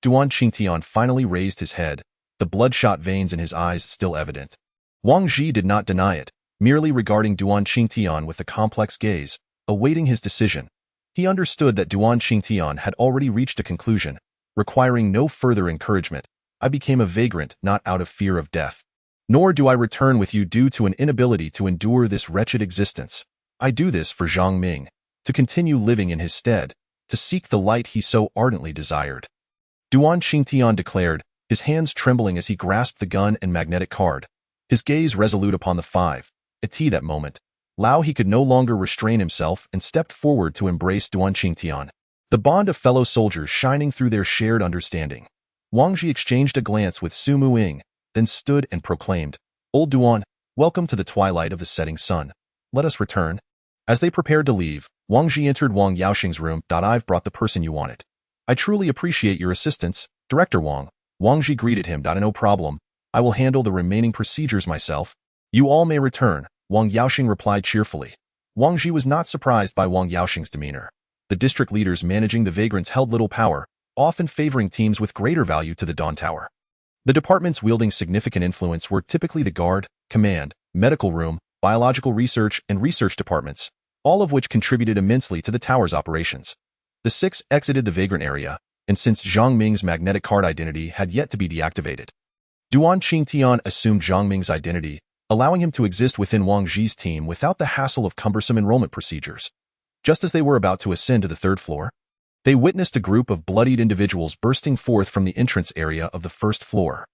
Duan Qingtian finally raised his head, the bloodshot veins in his eyes still evident. Wang Ji did not deny it, merely regarding Duan Qingtian with a complex gaze, awaiting his decision. He understood that Duan Qingtian had already reached a conclusion, requiring no further encouragement. I became a vagrant not out of fear of death. Nor do I return with you due to an inability to endure this wretched existence. I do this for Zhang Ming, to continue living in his stead, to seek the light he so ardently desired. Duan Qingtian declared, his hands trembling as he grasped the gun and magnetic card, his gaze resolute upon the 5. At that moment, Lao he could no longer restrain himself and stepped forward to embrace Duan Qingtian, the bond of fellow soldiers shining through their shared understanding. Wang Ji exchanged a glance with Su Muing, then stood and proclaimed, Old Duan, welcome to the twilight of the setting sun. Let us return. As they prepared to leave, Wang Ji entered Wang Yaoxing's room. I've brought the person you wanted. I truly appreciate your assistance, Director Wang. Wang Ji greeted him. No problem. I will handle the remaining procedures myself. You all may return, Wang Yaoxing replied cheerfully. Wang Ji was not surprised by Wang Yaoxing's demeanor. The district leaders managing the vagrants held little power, often favoring teams with greater value to the Dawn Tower. The departments wielding significant influence were typically the Guard, Command, Medical Room, Biological Research, and Research departments, all of which contributed immensely to the tower's operations. The 6 exited the vagrant area, and since Zhang Ming's magnetic card identity had yet to be deactivated, Duan Qingtian assumed Zhang Ming's identity, allowing him to exist within Wang Ji's team without the hassle of cumbersome enrollment procedures. Just as they were about to ascend to the 3rd floor, they witnessed a group of bloodied individuals bursting forth from the entrance area of the 1st floor.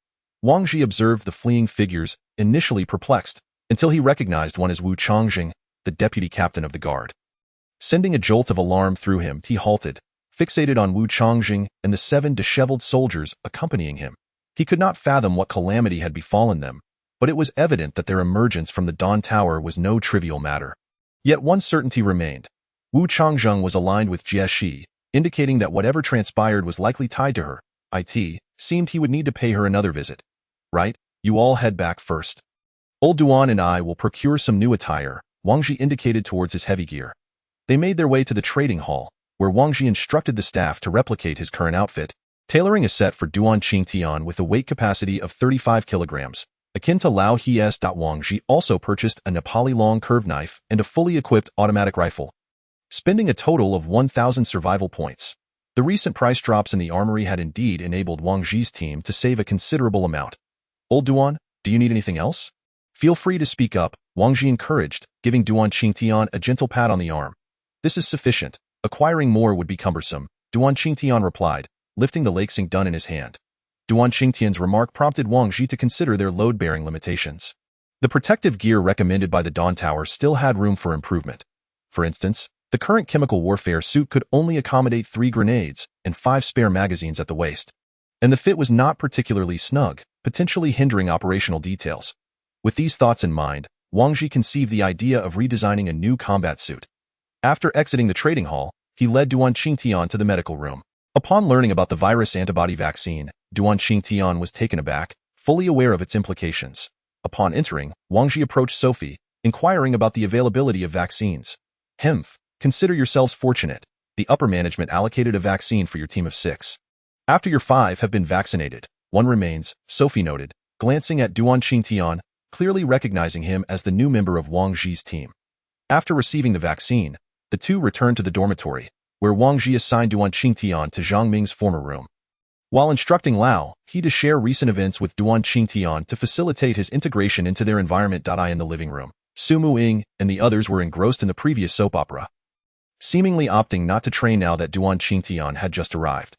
Wang Ji observed the fleeing figures, initially perplexed, until he recognized one as Wu Changjing, the deputy captain of the guard. Sending a jolt of alarm through him, he halted, fixated on Wu Changjing and the 7 disheveled soldiers accompanying him. He could not fathom what calamity had befallen them, but it was evident that their emergence from the Dawn Tower was no trivial matter. Yet one certainty remained. Wu Changjing was aligned with Jie Shi, indicating that whatever transpired was likely tied to her. It seemed he would need to pay her another visit. Right, you all head back first. Old Duan and I will procure some new attire, Wang Ji indicated towards his heavy gear. They made their way to the trading hall, where Wang Ji instructed the staff to replicate his current outfit, tailoring a set for Duan Qingtian with a weight capacity of 35 kilograms, akin to Lao He's. Wang Ji also purchased a Nepali long curved knife and a fully equipped automatic rifle, spending a total of 1,000 survival points. The recent price drops in the armory had indeed enabled Wang Ji's team to save a considerable amount. Old Duan, do you need anything else? Feel free to speak up, Wang Ji encouraged, giving Duan Qingtian a gentle pat on the arm. This is sufficient. Acquiring more would be cumbersome, Duan Qingtian replied, lifting the Lakesing Dun in his hand. Duan Qingtian's remark prompted Wang Ji to consider their load-bearing limitations. The protective gear recommended by the Dawn Tower still had room for improvement. For instance, the current chemical warfare suit could only accommodate 3 grenades and 5 spare magazines at the waist, and the fit was not particularly snug, potentially hindering operational details. With these thoughts in mind, Wang Ji conceived the idea of redesigning a new combat suit. After exiting the trading hall, he led Duan Qingtian to the medical room. Upon learning about the virus antibody vaccine, Duan Qingtian was taken aback, fully aware of its implications. Upon entering, Wang Ji approached Sophie, inquiring about the availability of vaccines. Hemph, consider yourselves fortunate. The upper management allocated a vaccine for your team of 6. After your 5 have been vaccinated, 1 remains, Sophie noted, glancing at Duan Qingtian, clearly recognizing him as the new member of Wang Ji's team. After receiving the vaccine, the 2 returned to the dormitory, where Wang Ji assigned Duan Qingtian to Zhang Ming's former room. While instructing Lao, he to share recent events with Duan Qingtian to facilitate his integration into their environment. In the living room, Su Muing and the others were engrossed in the previous soap opera, seemingly opting not to train now that Duan Qingtian had just arrived.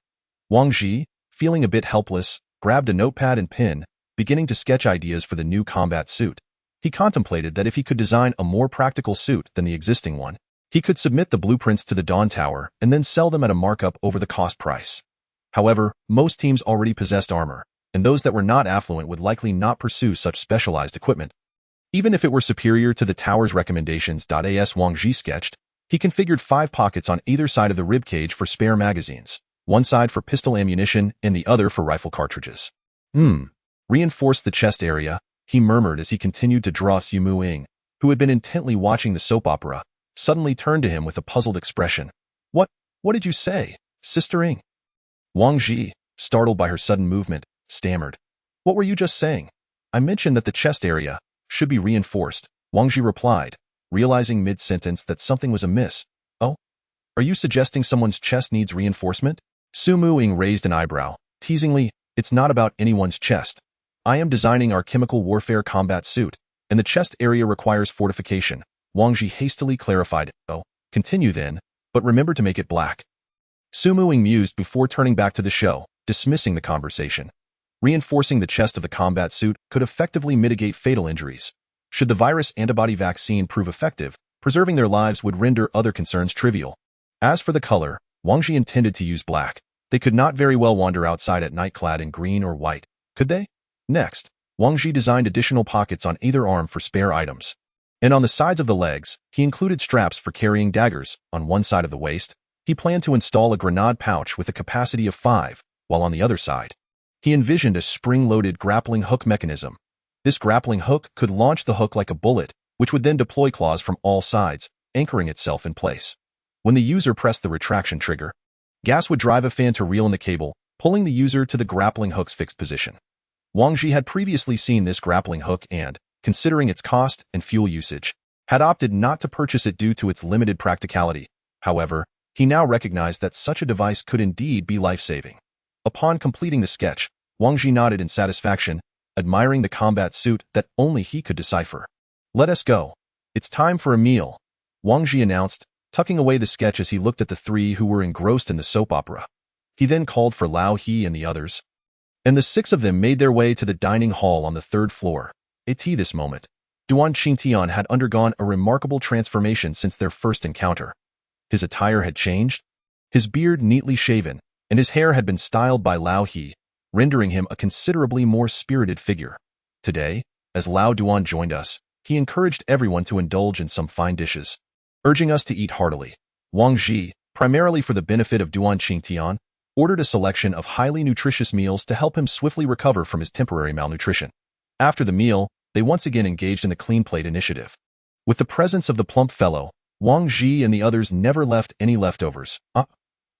Wang Ji, feeling a bit helpless, grabbed a notepad and pen, beginning to sketch ideas for the new combat suit. He contemplated that if he could design a more practical suit than the existing one, he could submit the blueprints to the Dawn Tower and then sell them at a markup over the cost price. However, most teams already possessed armor, and those that were not affluent would likely not pursue such specialized equipment. Even if it were superior to the tower's recommendations. As Wang Ji sketched, he configured 5 pockets on either side of the ribcage for spare magazines, one side for pistol ammunition and the other for rifle cartridges. Reinforce the chest area, he murmured as he continued to draw. Su Muing, who had been intently watching the soap opera, suddenly turned to him with a puzzled expression. What did you say, Sister Ing? Wang Ji, startled by her sudden movement, stammered. What were you just saying? I mentioned that the chest area should be reinforced, Wang Ji replied, realizing mid-sentence that something was amiss. Oh? Are you suggesting someone's chest needs reinforcement? Su Muing raised an eyebrow, teasingly. It's not about anyone's chest. I am designing our chemical warfare combat suit, and the chest area requires fortification. Wang Ji hastily clarified. Oh, continue then, but remember to make it black. Su Muing mused before turning back to the show, dismissing the conversation. Reinforcing the chest of the combat suit could effectively mitigate fatal injuries. Should the virus antibody vaccine prove effective, preserving their lives would render other concerns trivial. As for the color, Wang Ji intended to use black. They could not very well wander outside at night clad in green or white, could they? Next, Wang Ji designed additional pockets on either arm for spare items. And on the sides of the legs, he included straps for carrying daggers. On one side of the waist, he planned to install a grenade pouch with a capacity of 5, while on the other side, he envisioned a spring-loaded grappling hook mechanism. This grappling hook could launch the hook like a bullet, which would then deploy claws from all sides, anchoring itself in place. When the user pressed the retraction trigger, gas would drive a fan to reel in the cable, pulling the user to the grappling hook's fixed position. Wang Ji had previously seen this grappling hook and, considering its cost and fuel usage, had opted not to purchase it due to its limited practicality. However, he now recognized that such a device could indeed be life-saving. Upon completing the sketch, Wang Ji nodded in satisfaction, admiring the combat suit that only he could decipher. Let us go. It's time for a meal, Wang Ji announced, tucking away the sketch as he looked at the 3 who were engrossed in the soap opera. He then called for Lao He and the others. and the six of them made their way to the dining hall on the third floor. At this moment, Duan Qingtian had undergone a remarkable transformation since their first encounter. His attire had changed, his beard neatly shaven, and his hair had been styled by Lao He, rendering him a considerably more spirited figure. Today, as Lao Duan joined us, he encouraged everyone to indulge in some fine dishes, urging us to eat heartily. Wang Ji, primarily for the benefit of Duan Qingtian, ordered a selection of highly nutritious meals to help him swiftly recover from his temporary malnutrition. After the meal, they once again engaged in the clean plate initiative. With the presence of the plump fellow, Wang Ji and the others never left any leftovers.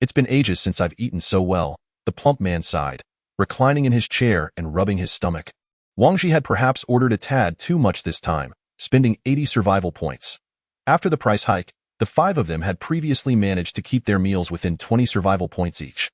It's been ages since I've eaten so well, the plump man sighed, reclining in his chair and rubbing his stomach. Wang Ji had perhaps ordered a tad too much this time, spending 80 survival points. After the price hike, the five of them had previously managed to keep their meals within 20 survival points each.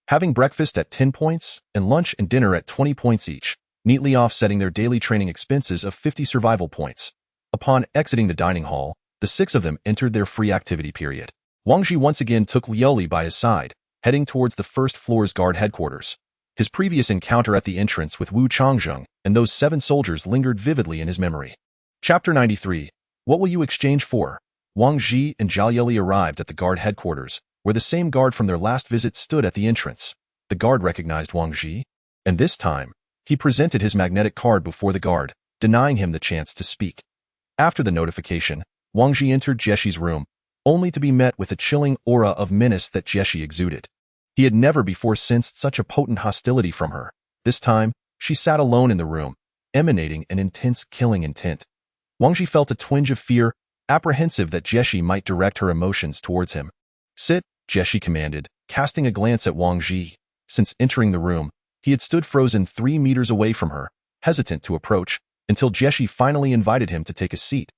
Having breakfast at 10 points and lunch and dinner at 20 points each, neatly offsetting their daily training expenses of 50 survival points. Upon exiting the dining hall, the six of them entered their free activity period. Wang Ji once again took Liuli by his side, heading towards the first floor's guard headquarters. His previous encounter at the entrance with Wu Changzheng and those 7 soldiers lingered vividly in his memory. Chapter 93. What will you exchange for? Wang Ji and Zhao Yeli arrived at the guard headquarters, where the same guard from their last visit stood at the entrance. The guard recognized Wang Ji, and this time, he presented his magnetic card before the guard, denying him the chance to speak. After the notification, Wang Ji entered Jeshi's room, only to be met with a chilling aura of menace that Jeshi exuded. He had never before sensed such a potent hostility from her. This time, she sat alone in the room, emanating an intense killing intent. Wang Ji felt a twinge of fear, apprehensive that Jeshi might direct her emotions towards him. Sit, Jeshi commanded, casting a glance at Wang Ji. Since entering the room, he had stood frozen 3 meters away from her, hesitant to approach, until Jeshi finally invited him to take a seat.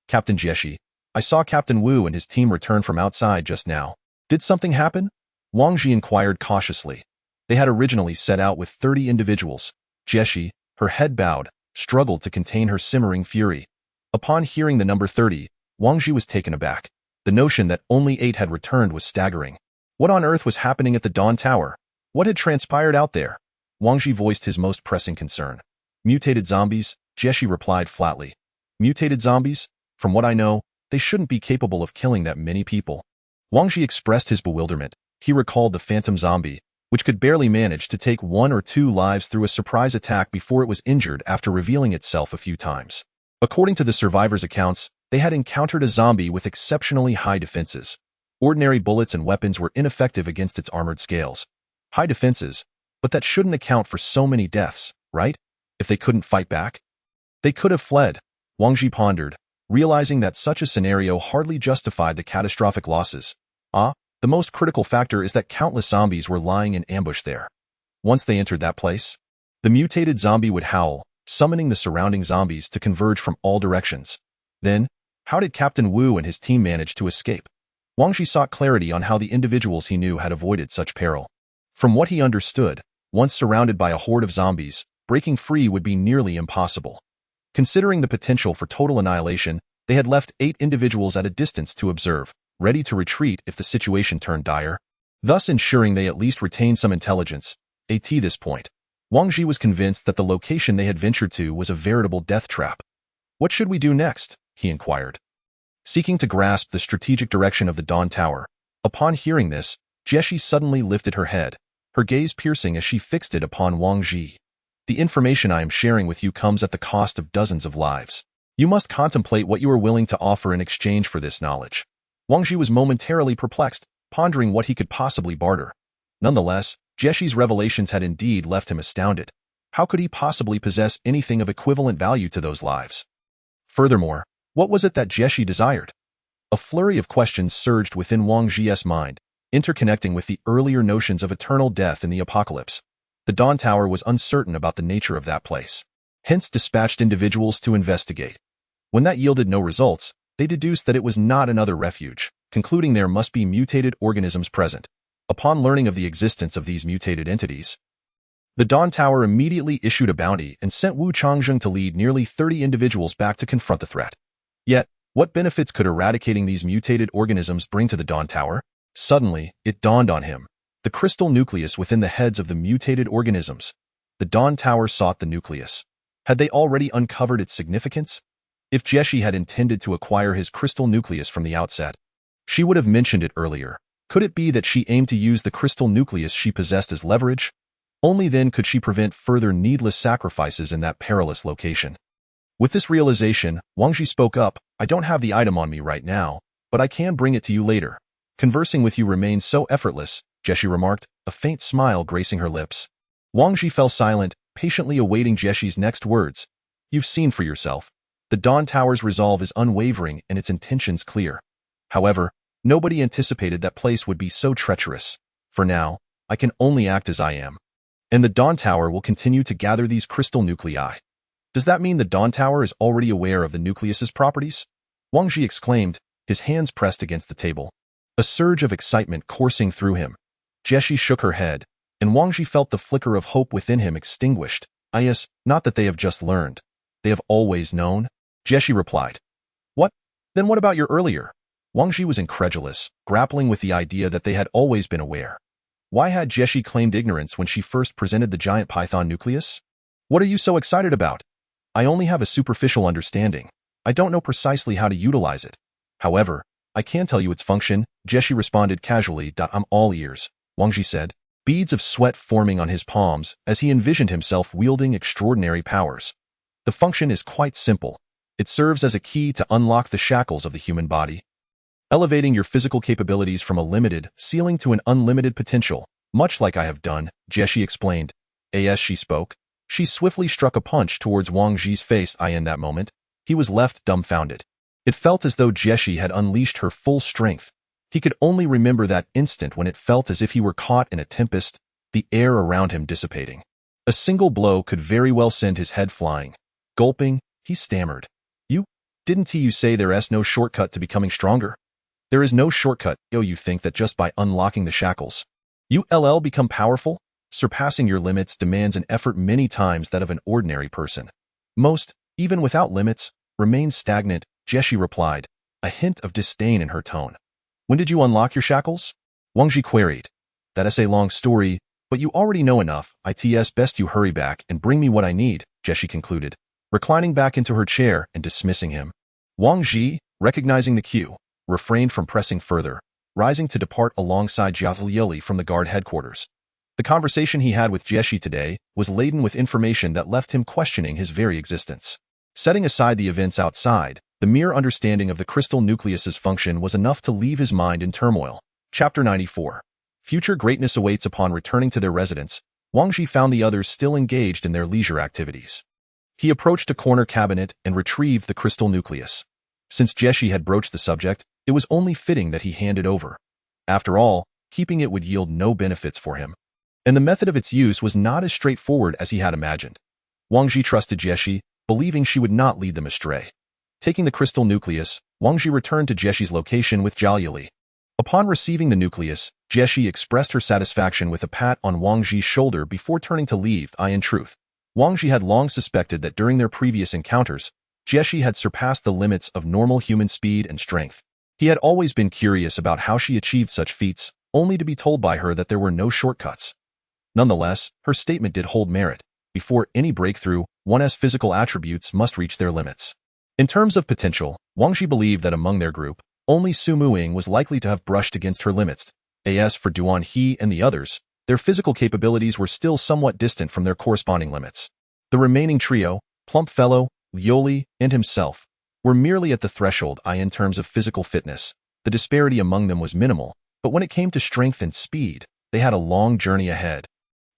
Captain Jeshi, I saw Captain Wu and his team return from outside just now. Did something happen? Wang Ji inquired cautiously. They had originally set out with 30 individuals. Jeshi, her head bowed, struggled to contain her simmering fury. Upon hearing the number 30, Wang Ji was taken aback. The notion that only 8 had returned was staggering. What on earth was happening at the Dawn Tower? What had transpired out there? Wang Ji voiced his most pressing concern. Mutated zombies, Jeshi replied flatly. Mutated zombies? From what I know, they shouldn't be capable of killing that many people. Wang Ji expressed his bewilderment. He recalled the phantom zombie, which could barely manage to take 1 or 2 lives through a surprise attack before it was injured after revealing itself a few times. According to the survivors' accounts, they had encountered a zombie with exceptionally high defenses. Ordinary bullets and weapons were ineffective against its armored scales. High defenses, but that shouldn't account for so many deaths, right? If they couldn't fight back? They could have fled, Wang Ji pondered, realizing that such a scenario hardly justified the catastrophic losses. The most critical factor is that countless zombies were lying in ambush there. Once they entered that place, the mutated zombie would howl, summoning the surrounding zombies to converge from all directions. Then, how did Captain Wu and his team manage to escape? Wang Ji sought clarity on how the individuals he knew had avoided such peril. From what he understood, once surrounded by a horde of zombies, breaking free would be nearly impossible. Considering the potential for total annihilation, they had left 8 individuals at a distance to observe, ready to retreat if the situation turned dire, thus ensuring they at least retained some intelligence. At this point, Wang Ji was convinced that the location they had ventured to was a veritable death trap. What should we do next? He inquired, seeking to grasp the strategic direction of the Dawn Tower. Upon hearing this, Jeshi suddenly lifted her head, her gaze piercing as she fixed it upon Wang Ji. The information I am sharing with you comes at the cost of dozens of lives. You must contemplate what you are willing to offer in exchange for this knowledge. Wang Ji was momentarily perplexed, pondering what he could possibly barter. Nonetheless, Jeshi's revelations had indeed left him astounded. How could he possibly possess anything of equivalent value to those lives? Furthermore, what was it that Jeshi desired? A flurry of questions surged within Wang Ji's mind, interconnecting with the earlier notions of eternal death in the apocalypse. The Dawn Tower was uncertain about the nature of that place, hence dispatched individuals to investigate. When that yielded no results, they deduced that it was not another refuge, concluding there must be mutated organisms present. Upon learning of the existence of these mutated entities, the Dawn Tower immediately issued a bounty and sent Wu Changzheng to lead nearly 30 individuals back to confront the threat. Yet, what benefits could eradicating these mutated organisms bring to the Dawn Tower? Suddenly, it dawned on him. The crystal nucleus within the heads of the mutated organisms. The Dawn Tower sought the nucleus. Had they already uncovered its significance? If Jeshi had intended to acquire his crystal nucleus from the outset, she would have mentioned it earlier. Could it be that she aimed to use the crystal nucleus she possessed as leverage? Only then could she prevent further needless sacrifices in that perilous location. With this realization, Wang Ji spoke up, "I don't have the item on me right now, but I can bring it to you later. Conversing with you remains so effortless," Jeshi remarked, a faint smile gracing her lips. Wang Ji fell silent, patiently awaiting Jeshi's next words. "You've seen for yourself. The Dawn Tower's resolve is unwavering and its intentions clear. However, nobody anticipated that place would be so treacherous. For now, I can only act as I am. And the Dawn Tower will continue to gather these crystal nuclei." "Does that mean the Dawn Tower is already aware of the nucleus's properties?" Wang Ji exclaimed, his hands pressed against the table. A surge of excitement coursing through him. Jeshi shook her head, and Wang Ji felt the flicker of hope within him extinguished. "Yes, not that they have just learned. They have always known," Jeshi replied. "What? Then what about your earlier?" Wang Ji was incredulous, grappling with the idea that they had always been aware. Why had Jeshi claimed ignorance when she first presented the giant python nucleus? "What are you so excited about?" "I only have a superficial understanding. I don't know precisely how to utilize it. However, I can tell you its function," Jeshi responded casually. "I'm all ears," Wang Ji said, beads of sweat forming on his palms as he envisioned himself wielding extraordinary powers. "The function is quite simple. It serves as a key to unlock the shackles of the human body, elevating your physical capabilities from a limited ceiling to an unlimited potential, much like I have done," Jeshi explained. As she spoke, she swiftly struck a punch towards Wang Ji's face. In that moment, he was left dumbfounded. It felt as though Jeshi had unleashed her full strength. He could only remember that instant when it felt as if he were caught in a tempest, the air around him dissipating. A single blow could very well send his head flying. Gulping, he stammered. Didn't you say there's no shortcut to becoming stronger?" "There is no shortcut. You think that just by unlocking the shackles, you'll become powerful? Surpassing your limits demands an effort many times that of an ordinary person. Most, even without limits, remain stagnant," Jeshi replied, a hint of disdain in her tone. "When did you unlock your shackles?" Wang Ji queried. "That's a long story, but you already know enough. It's best you hurry back and bring me what I need," Jeshi concluded, reclining back into her chair and dismissing him. Wang Ji, recognizing the cue, refrained from pressing further, rising to depart alongside Jiao Yili from the guard headquarters. The conversation he had with Jeshi today was laden with information that left him questioning his very existence. Setting aside the events outside, the mere understanding of the crystal nucleus's function was enough to leave his mind in turmoil. Chapter 94. Future greatness awaits. Upon returning to their residence, Wang Ji found the others still engaged in their leisure activities. He approached a corner cabinet and retrieved the crystal nucleus. Since Jeshi had broached the subject, it was only fitting that he hand it over. After all, keeping it would yield no benefits for him. And the method of its use was not as straightforward as he had imagined. Wang Ji trusted Jeshi, believing she would not lead them astray. Taking the crystal nucleus, Wang Ji returned to Jeshi's location with Jiao Yili. Upon receiving the nucleus, Jeshi expressed her satisfaction with a pat on Wang Ji's shoulder before turning to leave. In truth, Wang Ji had long suspected that during their previous encounters, Jeshi had surpassed the limits of normal human speed and strength. He had always been curious about how she achieved such feats, only to be told by her that there were no shortcuts. Nonetheless, her statement did hold merit. Before any breakthrough, one's physical attributes must reach their limits. In terms of potential, Wang Ji believed that among their group, only Su Muing was likely to have brushed against her limits. As for Duan He and the others, their physical capabilities were still somewhat distant from their corresponding limits. The remaining trio, Plump Fellow, Lioli, and himself, were merely at the threshold. In terms of physical fitness, the disparity among them was minimal, but when it came to strength and speed, they had a long journey ahead.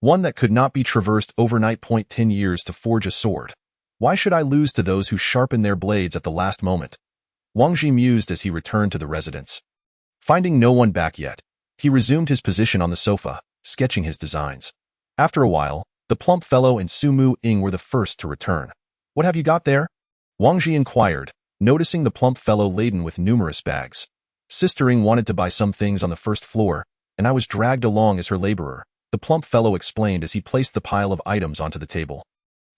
One that could not be traversed overnight. 10 years to forge a sword. Why should I lose to those who sharpen their blades at the last moment? Wang Ji mused as he returned to the residence. Finding no one back yet, he resumed his position on the sofa, sketching his designs. After a while, the Plump Fellow and Su Muing were the first to return. "What have you got there?" Wang Ji inquired, noticing the Plump Fellow laden with numerous bags. "Sister Ing wanted to buy some things on the first floor, and I was dragged along as her laborer," the Plump Fellow explained as he placed the pile of items onto the table.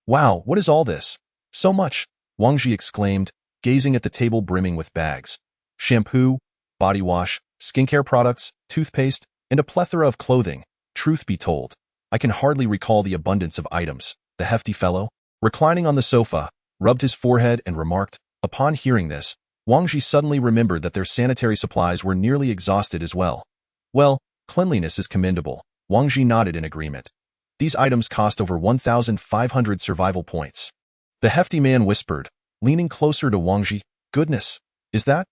"Wow, what is all this? So much," Wang Ji exclaimed, gazing at the table brimming with bags. Shampoo, body wash, skincare products, toothpaste, and a plethora of clothing. Truth be told, I can hardly recall the abundance of items. The hefty fellow, reclining on the sofa, rubbed his forehead and remarked. Upon hearing this, Wang Ji suddenly remembered that their sanitary supplies were nearly exhausted as well. Well, cleanliness is commendable. Wang Ji nodded in agreement. These items cost over 1,500 survival points. The hefty man whispered, leaning closer to Wang Ji. Goodness, is that?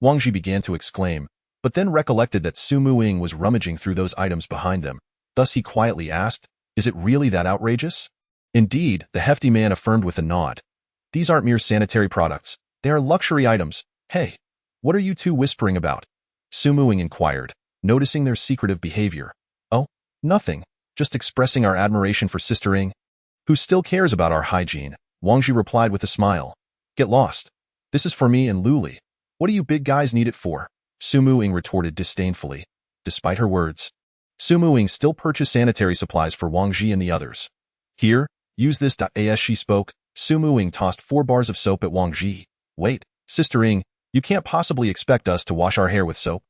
Wang Ji began to exclaim, but then recollected that Su Muing was rummaging through those items behind them. Thus he quietly asked, is it really that outrageous? Indeed, the hefty man affirmed with a nod. These aren't mere sanitary products. They are luxury items. Hey, what are you two whispering about? Su Muing inquired, noticing their secretive behavior. Oh, nothing. Just expressing our admiration for Sister Ying, who still cares about our hygiene. Wang Ji replied with a smile. Get lost. This is for me and Luli. What do you big guys need it for? Su Muing retorted disdainfully. Despite her words, Su Muing still purchased sanitary supplies for Wang Ji and the others. Here, use this. As she spoke, Su Muing tossed 4 bars of soap at Wang Ji. Wait, Sister Ying, you can't possibly expect us to wash our hair with soap.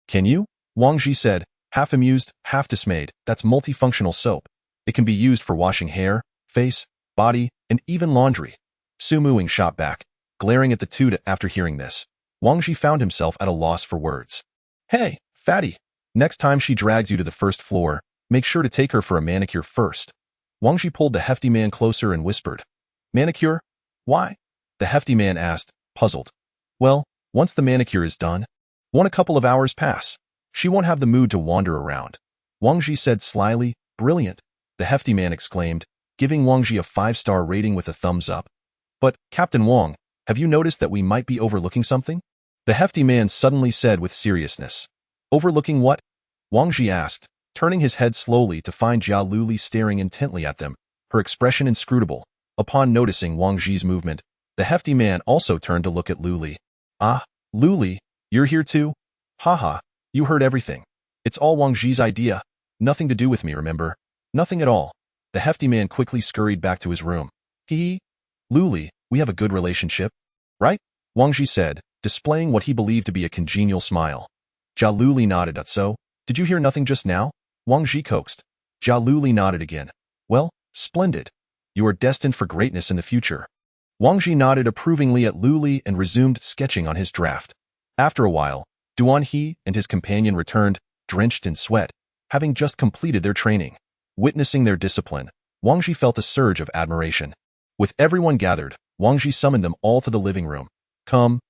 Can you? Wang Ji said, half amused, half dismayed. That's multifunctional soap. It can be used for washing hair, face, body, and even laundry. Su Muing shot back, glaring at the two. After hearing this, Wang Ji found himself at a loss for words. Hey, fatty, next time she drags you to the first floor, make sure to take her for a manicure first. Wang Ji pulled the hefty man closer and whispered. Manicure? Why? The hefty man asked, puzzled. Well, once the manicure is done, won't a couple of hours pass? She won't have the mood to wander around. Wang Ji said slyly. Brilliant, the hefty man exclaimed, giving Wang Ji a 5-star rating with a thumbs up. But, Captain Wang, have you noticed that we might be overlooking something? The hefty man suddenly said with seriousness. Overlooking what? Wang Ji asked, turning his head slowly to find Jia Luli staring intently at them, her expression inscrutable. Upon noticing Wang Ji's movement, the hefty man also turned to look at Luli. Ah, Luli, you're here too? Haha, you heard everything. It's all Wang Ji's idea. Nothing to do with me, remember? Nothing at all. The hefty man quickly scurried back to his room. Hee. Luli, we have a good relationship, right? Wang Ji said, displaying what he believed to be a congenial smile. Jia Luli nodded. So, did you hear nothing just now? Wang Ji coaxed. Jia Luli nodded again. Well, splendid. You are destined for greatness in the future. Wang Ji nodded approvingly at Luli and resumed sketching on his draft. After a while, Duan He and his companion returned, drenched in sweat, having just completed their training. Witnessing their discipline, Wang Ji felt a surge of admiration. With everyone gathered, Wang Ji summoned them all to the living room. Come,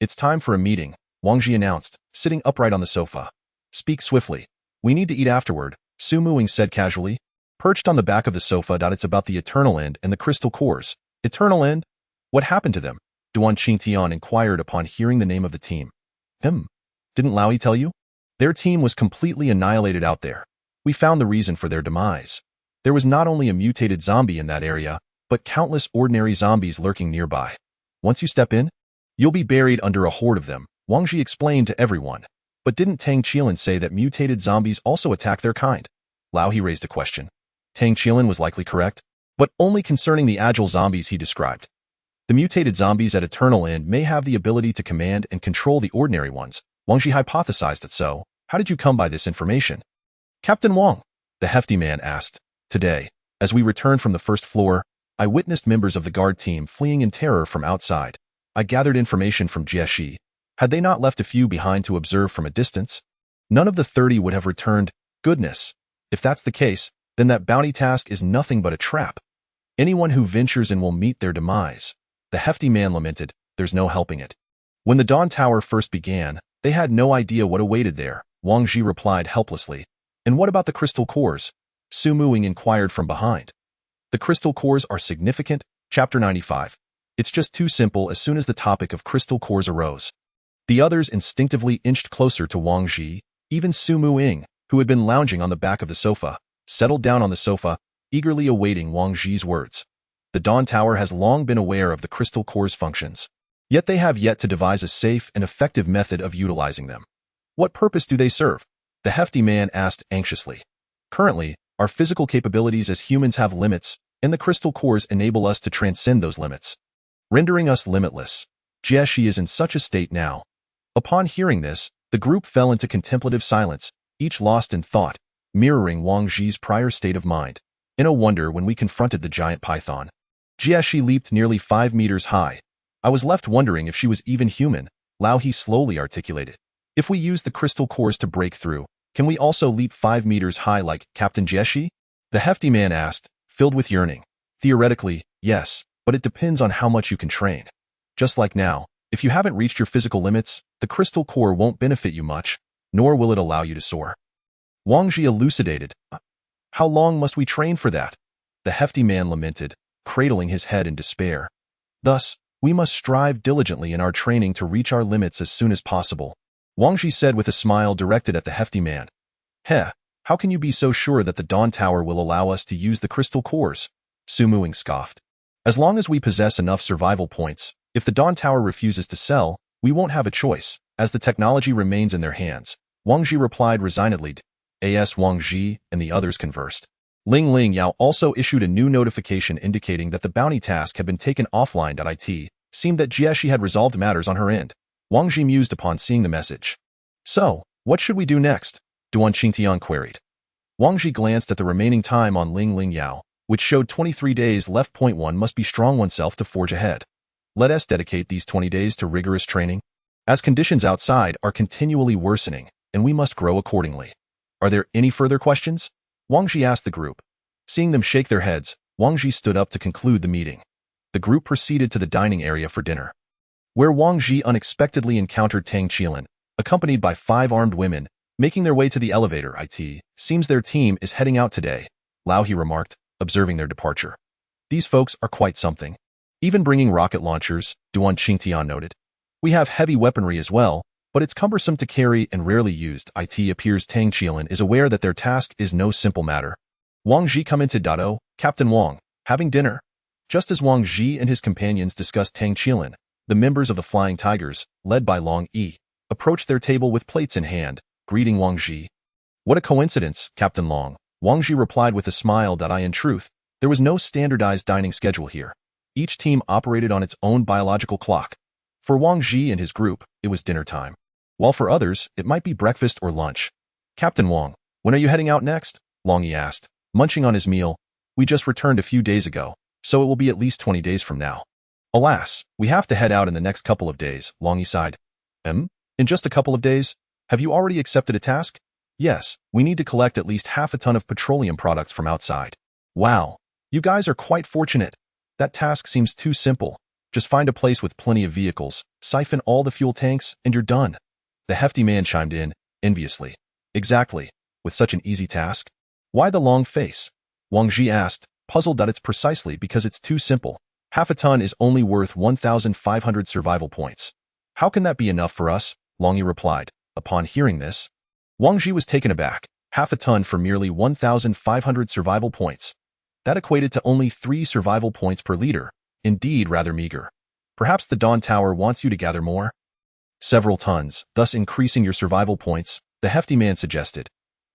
it's time for a meeting, Wang Ji announced, sitting upright on the sofa. Speak swiftly. We need to eat afterward, Su Muing said casually. Perched on the back of the sofa. It's about the eternal end and the crystal cores. Eternal end? What happened to them? Duan Qingtian inquired upon hearing the name of the team. Didn't Laoyi tell you? Their team was completely annihilated out there. We found the reason for their demise. There was not only a mutated zombie in that area, but countless ordinary zombies lurking nearby. Once you step in, you'll be buried under a horde of them, Wang Ji explained to everyone. But didn't Tang Qilin say that mutated zombies also attack their kind? Lao He raised a question. Tang Qilin was likely correct, but only concerning the agile zombies he described. The mutated zombies at Eternal End may have the ability to command and control the ordinary ones. Wang Ji hypothesized it. So, how did you come by this information? Captain Wang, the hefty man asked. Today, as we returned from the first floor, I witnessed members of the guard team fleeing in terror from outside. I gathered information from Jieshi. Had they not left a few behind to observe from a distance, none of the 30 would have returned. Goodness, if that's the case, then that bounty task is nothing but a trap. Anyone who ventures in will meet their demise. The hefty man lamented. There's no helping it. When the Dawn Tower first began, they had no idea what awaited there, Wang Ji replied helplessly. And what about the crystal cores? Su Muing inquired from behind. The crystal cores are significant, Chapter 95. It's just too simple. As soon as the topic of crystal cores arose, the others instinctively inched closer to Wang Ji. Even Su Muing, who had been lounging on the back of the sofa, settled down on the sofa, eagerly awaiting Wang Ji's words. The Dawn Tower has long been aware of the crystal core's functions, yet they have yet to devise a safe and effective method of utilizing them. What purpose do they serve? The hefty man asked anxiously. Currently, our physical capabilities as humans have limits, and the crystal cores enable us to transcend those limits, rendering us limitless. Jieshi is in such a state now. Upon hearing this, the group fell into contemplative silence. each lost in thought, mirroring Wang Zhi's prior state of mind. No wonder when we confronted the giant python. Jieshi leaped nearly 5 meters high. I was left wondering if she was even human, Lao He slowly articulated. If we use the crystal cores to break through, can we also leap 5 meters high like Captain Jieshi? The hefty man asked, filled with yearning. Theoretically, yes, but it depends on how much you can train. Just like now, if you haven't reached your physical limits, the crystal core won't benefit you much, nor will it allow you to soar. Wang Zhi elucidated. How long must we train for that? The hefty man lamented, cradling his head in despair. Thus, we must strive diligently in our training to reach our limits as soon as possible. Wang Zhi said with a smile directed at the hefty man. Heh, how can you be so sure that the Dawn Tower will allow us to use the crystal cores? Su Muing scoffed. As long as we possess enough survival points, if the Dawn Tower refuses to sell, we won't have a choice, as the technology remains in their hands. Wang Zhi replied resignedly. As Wang Zhi and the others conversed, Ling Yao also issued a new notification indicating that the bounty task had been taken offline. It seemed that Jieshi had resolved matters on her end. Wang Zhi mused upon seeing the message. So, what should we do next? Duan Qingtian queried. Wang Zhi glanced at the remaining time on Ling Yao, which showed 23 days left. One must be strong oneself to forge ahead. Let us dedicate these 20 days to rigorous training, as conditions outside are continually worsening, and we must grow accordingly. Are there any further questions? Wang Zhi asked the group. Seeing them shake their heads, Wang Zhi stood up to conclude the meeting. The group proceeded to the dining area for dinner, where Wang Zhi unexpectedly encountered Tang Qilan, accompanied by 5 armed women, making their way to the elevator. It seems their team is heading out today, Lao He remarked, observing their departure. These folks are quite something. Even bringing rocket launchers, Duan Qingtian noted. We have heavy weaponry as well, but it's cumbersome to carry and rarely used. It appears Tang Qilan is aware that their task is no simple matter. Wang Zhi commented. Oh, Captain Wang, having dinner. Just as Wang Zhi and his companions discussed Tang Qilan, the members of the Flying Tigers, led by Long Yi, approached their table with plates in hand, greeting Wang Zhi. What a coincidence, Captain Long, Wang Zhi replied with a smile. In truth, there was no standardized dining schedule here. Each team operated on its own biological clock. For Wang Zhi and his group, it was dinner time, while for others, it might be breakfast or lunch. Captain Wang, when are you heading out next? Long Yi asked, munching on his meal. We just returned a few days ago, so it will be at least 20 days from now. Alas, we have to head out in the next couple of days, Long Yi sighed. In just a couple of days? Have you already accepted a task? Yes, we need to collect at least half a ton of petroleum products from outside. Wow, you guys are quite fortunate. That task seems too simple. Just find a place with plenty of vehicles, siphon all the fuel tanks, and you're done. The hefty man chimed in, enviously. Exactly, with such an easy task. Why the long face? Wang Zhi asked, puzzled that it's precisely because it's too simple. Half a ton is only worth 1,500 survival points. How can that be enough for us? Long Yi replied. Upon hearing this, Wang Zhi was taken aback. Half a ton for merely 1,500 survival points. That equated to only 3 survival points per liter. Indeed, rather meager. Perhaps the Dawn Tower wants you to gather more? Several tons, thus increasing your survival points, the hefty man suggested.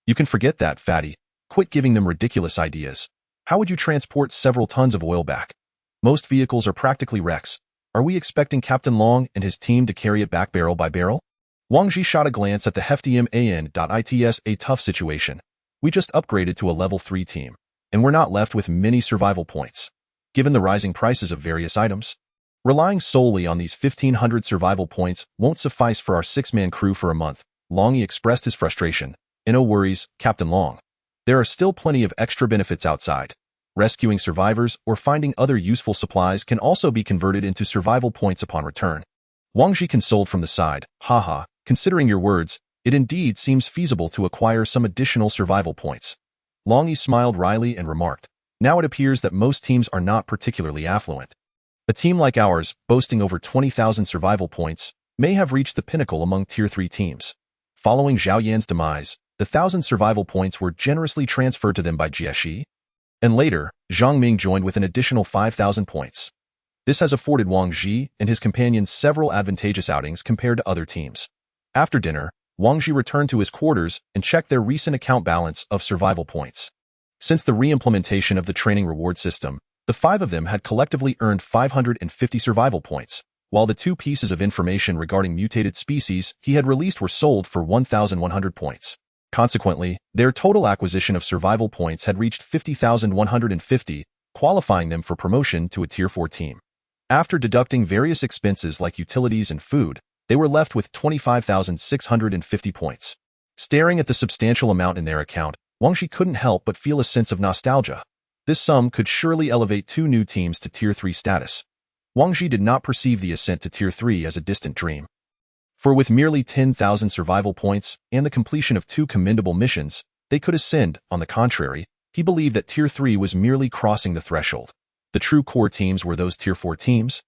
You can forget that, fatty. Quit giving them ridiculous ideas. How would you transport several tons of oil back? Most vehicles are practically wrecks. Are we expecting Captain Long and his team to carry it back barrel by barrel? Wang Zhi shot a glance at the hefty man. It's a tough situation. We just upgraded to a level 3 team, and we're not left with many survival points. Given the rising prices of various items, relying solely on these 1,500 survival points won't suffice for our 6-man crew for a month. Long Yi expressed his frustration. No worries, Captain Long. There are still plenty of extra benefits outside. Rescuing survivors or finding other useful supplies can also be converted into survival points upon return. Wang Zhi consoled from the side. Haha, considering your words, it indeed seems feasible to acquire some additional survival points. Long Yi smiled wryly and remarked. Now it appears that most teams are not particularly affluent. A team like ours, boasting over 20,000 survival points, may have reached the pinnacle among Tier 3 teams. Following Zhao Yan's demise, the 1,000 survival points were generously transferred to them by Jieshi, and later, Zhang Ming joined with an additional 5,000 points. This has afforded Wang Zhi and his companions several advantageous outings compared to other teams. After dinner, Wang Zhi returned to his quarters and checked their recent account balance of survival points. Since the re-implementation of the training reward system, the 5 of them had collectively earned 550 survival points, while the 2 pieces of information regarding mutated species he had released were sold for 1,100 points. Consequently, their total acquisition of survival points had reached 50,150, qualifying them for promotion to a Tier 4 team. After deducting various expenses like utilities and food, they were left with 25,650 points. Staring at the substantial amount in their account, Wang Ji couldn't help but feel a sense of nostalgia. This sum could surely elevate two new teams to Tier 3 status. Wang Ji did not perceive the ascent to Tier 3 as a distant dream. For with merely 10,000 survival points and the completion of two commendable missions, they could ascend. On the contrary, he believed that Tier 3 was merely crossing the threshold. The true core teams were those Tier 4 teams,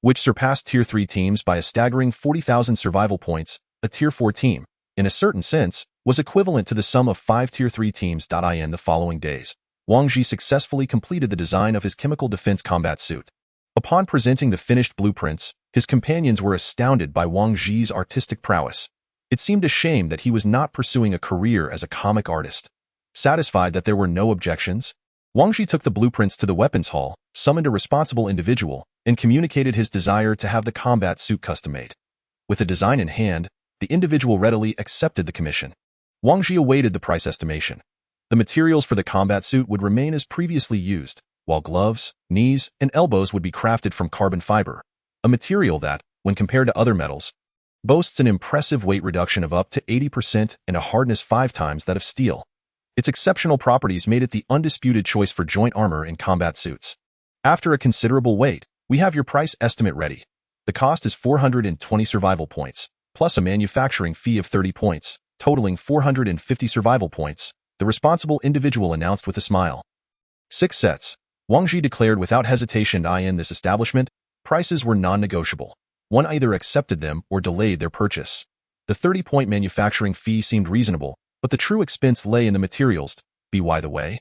which surpassed Tier 3 teams by a staggering 40,000 survival points. A Tier 4 team, in a certain sense, was equivalent to the sum of 5 Tier 3 teams. In the following days, Wang Ji successfully completed the design of his chemical defense combat suit. Upon presenting the finished blueprints, his companions were astounded by Wang Ji's artistic prowess. It seemed a shame that he was not pursuing a career as a comic artist. Satisfied that there were no objections, Wang Ji took the blueprints to the weapons hall, summoned a responsible individual, and communicated his desire to have the combat suit custom-made. With the design in hand, the individual readily accepted the commission. Wang Ji awaited the price estimation. The materials for the combat suit would remain as previously used, while gloves, knees, and elbows would be crafted from carbon fiber, a material that, when compared to other metals, boasts an impressive weight reduction of up to 80% and a hardness 5 times that of steel. Its exceptional properties made it the undisputed choice for joint armor in combat suits. After a considerable wait, we have your price estimate ready. The cost is 420 survival points, plus a manufacturing fee of 30 points, totaling 450 survival points, the responsible individual announced with a smile. 6 sets. Wang Ji declared without hesitation. In this establishment, prices were non-negotiable. One either accepted them or delayed their purchase. The 30-point manufacturing fee seemed reasonable, but the true expense lay in the materials. By the way,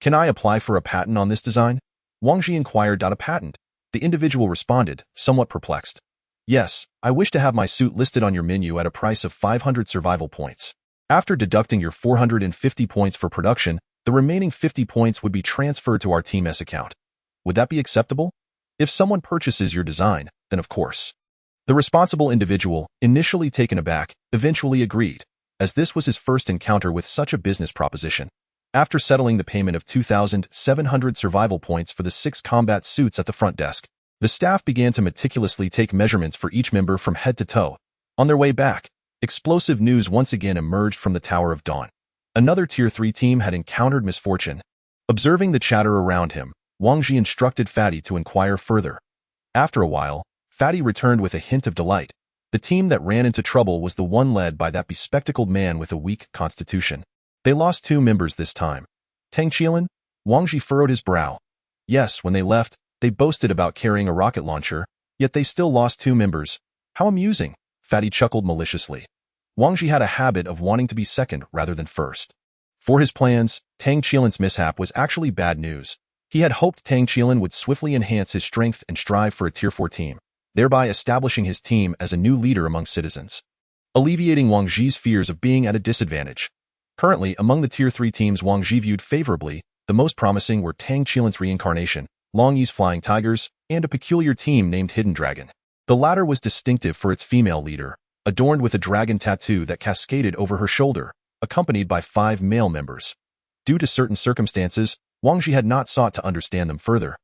can I apply for a patent on this design? Wang Ji inquired. A patent? The individual responded, somewhat perplexed. Yes, I wish to have my suit listed on your menu at a price of 500 survival points. After deducting your 450 points for production, the remaining 50 points would be transferred to our Team S account. Would that be acceptable? If someone purchases your design, then of course. The responsible individual, initially taken aback, eventually agreed, as this was his first encounter with such a business proposition. After settling the payment of 2,700 survival points for the 6 combat suits at the front desk, the staff began to meticulously take measurements for each member from head to toe. On their way back, explosive news once again emerged from the Tower of Dawn. Another Tier 3 team had encountered misfortune. Observing the chatter around him, Wang Ji instructed Fatty to inquire further. After a while, Fatty returned with a hint of delight. The team that ran into trouble was the one led by that bespectacled man with a weak constitution. They lost 2 members this time. Tang Qielin? Wang Ji furrowed his brow. Yes, when they left, they boasted about carrying a rocket launcher, yet they still lost 2 members. How amusing, Fatty chuckled maliciously. Wang Ji had a habit of wanting to be second rather than first. For his plans, Tang Qielin's mishap was actually bad news. He had hoped Tang Qielin would swiftly enhance his strength and strive for a Tier 4 team, thereby establishing his team as a new leader among citizens, alleviating Wang Ji's fears of being at a disadvantage. Currently, among the Tier 3 teams Wang Ji viewed favorably, the most promising were Tang Qielin's reincarnation, Long Yi's Flying Tigers, and a peculiar team named Hidden Dragon. The latter was distinctive for its female leader, adorned with a dragon tattoo that cascaded over her shoulder, accompanied by 5 male members. Due to certain circumstances, Wang Ji had not sought to understand them further,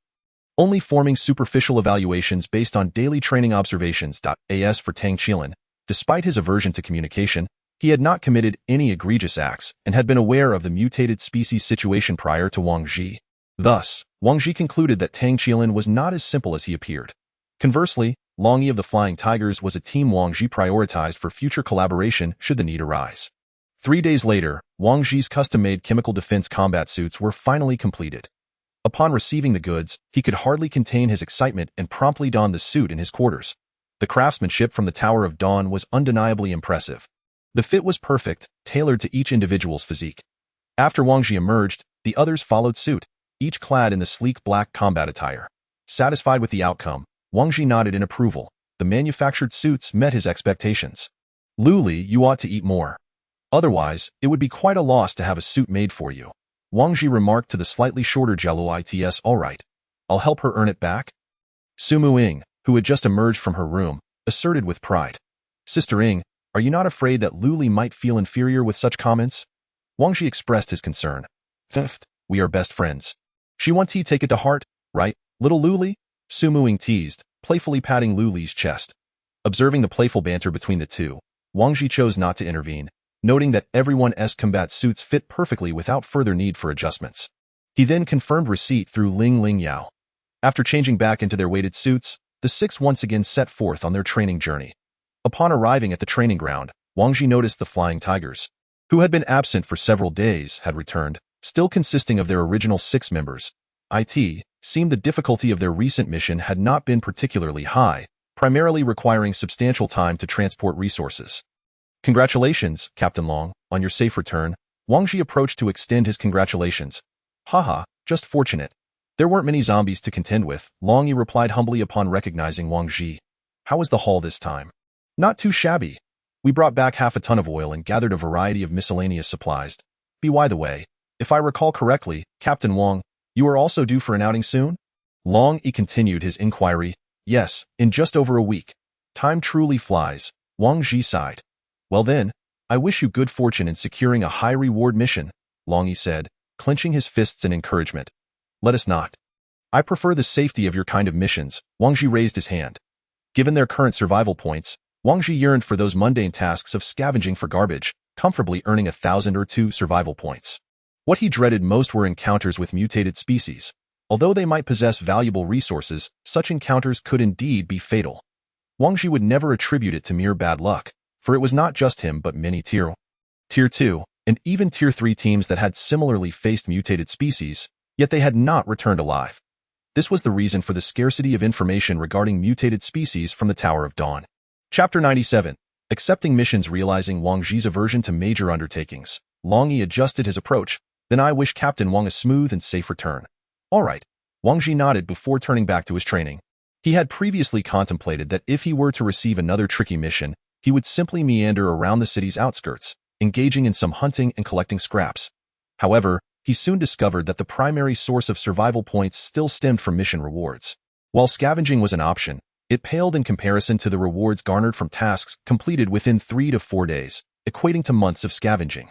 only forming superficial evaluations based on daily training observations. As for Tang Qielin, despite his aversion to communication, he had not committed any egregious acts and had been aware of the mutated species situation prior to Wang Ji. Thus, Wang Ji concluded that Tang Qielin was not as simple as he appeared. Conversely, Long Yi of the Flying Tigers was a team Wang Ji prioritized for future collaboration should the need arise. 3 days later, Wang Ji's custom-made chemical defense combat suits were finally completed. Upon receiving the goods, he could hardly contain his excitement and promptly donned the suit in his quarters. The craftsmanship from the Tower of Dawn was undeniably impressive. The fit was perfect, tailored to each individual's physique. After Wang Ji emerged, the others followed suit, each clad in the sleek black combat attire. Satisfied with the outcome, Wang Ji nodded in approval. The manufactured suits met his expectations. Lu Li, you ought to eat more. Otherwise, it would be quite a loss to have a suit made for you. Wang Ji remarked to the slightly shorter Jello. It's all right. I'll help her earn it back. Sumu Ying, who had just emerged from her room, asserted with pride. Sister Ying, Are you not afraid that Luli might feel inferior with such comments? Wang Ji expressed his concern. Fifth, we are best friends. She won't take it to heart, right, little Luli? Su Muing teased, playfully patting Luli's chest. Observing the playful banter between the two, Wang Ji chose not to intervene, noting that everyone's combat suits fit perfectly without further need for adjustments. He then confirmed receipt through Ling Yao. After changing back into their weighted suits, the six once again set forth on their training journey. Upon arriving at the training ground, Wang Ji noticed the Flying Tigers, who had been absent for several days, had returned, still consisting of their original 6 members. It seemed the difficulty of their recent mission had not been particularly high, primarily requiring substantial time to transport resources. Congratulations, Captain Long, on your safe return. Wang Ji approached to extend his congratulations. Haha, just fortunate. There weren't many zombies to contend with, Long Yi replied humbly upon recognizing Wang Ji. How was the haul this time? Not too shabby. We brought back half a ton of oil and gathered a variety of miscellaneous supplies. By the way, if I recall correctly, Captain Wang, you are also due for an outing soon? Long Yi continued his inquiry. Yes, in just over a week. Time truly flies, Wang Ji sighed. Well then, I wish you good fortune in securing a high-reward mission, Long Yi said, clenching his fists in encouragement. Let us not. I prefer the safety of your kind of missions, Wang Ji raised his hand. Given their current survival points, Wang Ji yearned for those mundane tasks of scavenging for garbage, comfortably earning 1,000 or 2 survival points. What he dreaded most were encounters with mutated species. Although they might possess valuable resources, such encounters could indeed be fatal. Wang Ji would never attribute it to mere bad luck, for it was not just him but many Tier 2, and even Tier 3 teams that had similarly faced mutated species, yet they had not returned alive. This was the reason for the scarcity of information regarding mutated species from the Tower of Dawn. Chapter 97. Accepting missions. Realizing Wang Ji's aversion to major undertakings, Long Yi adjusted his approach. Then I wish Captain Wang a smooth and safe return. All right. Wang Ji nodded before turning back to his training. He had previously contemplated that if he were to receive another tricky mission, he would simply meander around the city's outskirts, engaging in some hunting and collecting scraps. However, he soon discovered that the primary source of survival points still stemmed from mission rewards. While scavenging was an option, it paled in comparison to the rewards garnered from tasks completed within 3 to 4 days, equating to months of scavenging.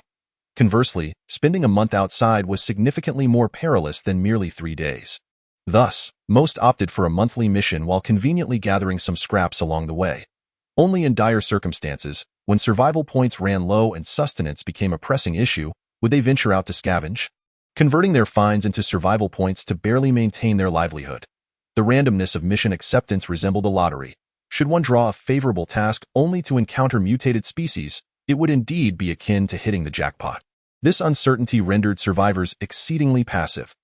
Conversely, spending a month outside was significantly more perilous than merely 3 days. Thus, most opted for a monthly mission while conveniently gathering some scraps along the way. Only in dire circumstances, when survival points ran low and sustenance became a pressing issue, would they venture out to scavenge, converting their finds into survival points to barely maintain their livelihood. The randomness of mission acceptance resembled a lottery. Should one draw a favorable task only to encounter mutated species, it would indeed be akin to hitting the jackpot. This uncertainty rendered survivors exceedingly passive.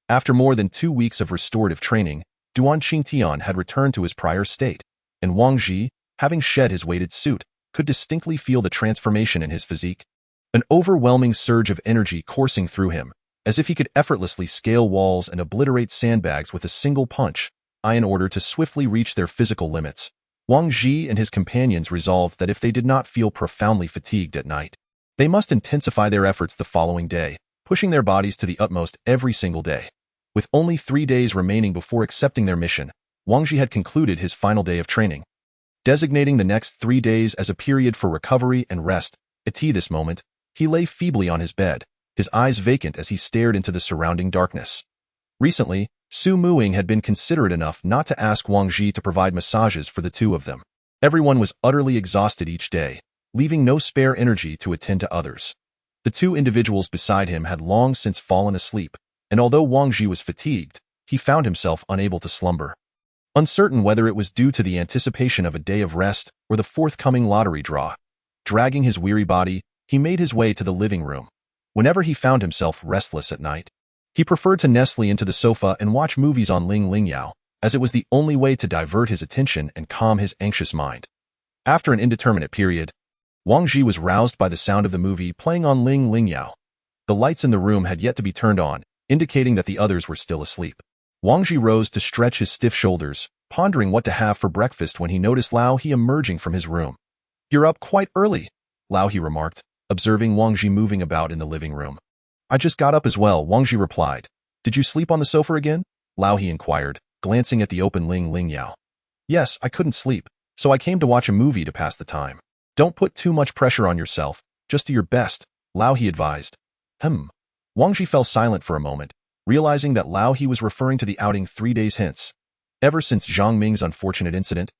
After more than 2 weeks of restorative training, Duan Qingtian had returned to his prior state, and Wang Ji, having shed his weighted suit, could distinctly feel the transformation in his physique. An overwhelming surge of energy coursing through him, as if he could effortlessly scale walls and obliterate sandbags with a single punch, in order to swiftly reach their physical limits. Wang Ji and his companions resolved that if they did not feel profoundly fatigued at night, they must intensify their efforts the following day, pushing their bodies to the utmost every single day. With only 3 days remaining before accepting their mission, Wang Ji had concluded his final day of training. Designating the next 3 days as a period for recovery and rest, at this moment, he lay feebly on his bed, his eyes vacant as he stared into the surrounding darkness. Recently, Su Muing had been considerate enough not to ask Wang Ji to provide massages for the two of them. Everyone was utterly exhausted each day, leaving no spare energy to attend to others. The 2 individuals beside him had long since fallen asleep, and although Wang Ji was fatigued, he found himself unable to slumber. Uncertain whether it was due to the anticipation of a day of rest or the forthcoming lottery draw, dragging his weary body, he made his way to the living room. Whenever he found himself restless at night, he preferred to nestle into the sofa and watch movies on Ling Yao, as it was the only way to divert his attention and calm his anxious mind. After an indeterminate period, Wang Ji was roused by the sound of the movie playing on Ling Yao. The lights in the room had yet to be turned on, indicating that the others were still asleep. Wang Ji rose to stretch his stiff shoulders, pondering what to have for breakfast when he noticed Lao He emerging from his room. "You're up quite early," Lao He remarked, observing Wang Ji moving about in the living room. "I just got up as well," Wang Ji replied. "Did you sleep on the sofa again?" Lao He inquired, glancing at the open Ling Yao. "Yes, I couldn't sleep, so I came to watch a movie to pass the time." Don't put too much pressure on yourself, just do your best, Lao He advised. Wang Ji fell silent for a moment, realizing that Lao He was referring to the outing 3 days hence. Ever since Zhang Ming's unfortunate incident,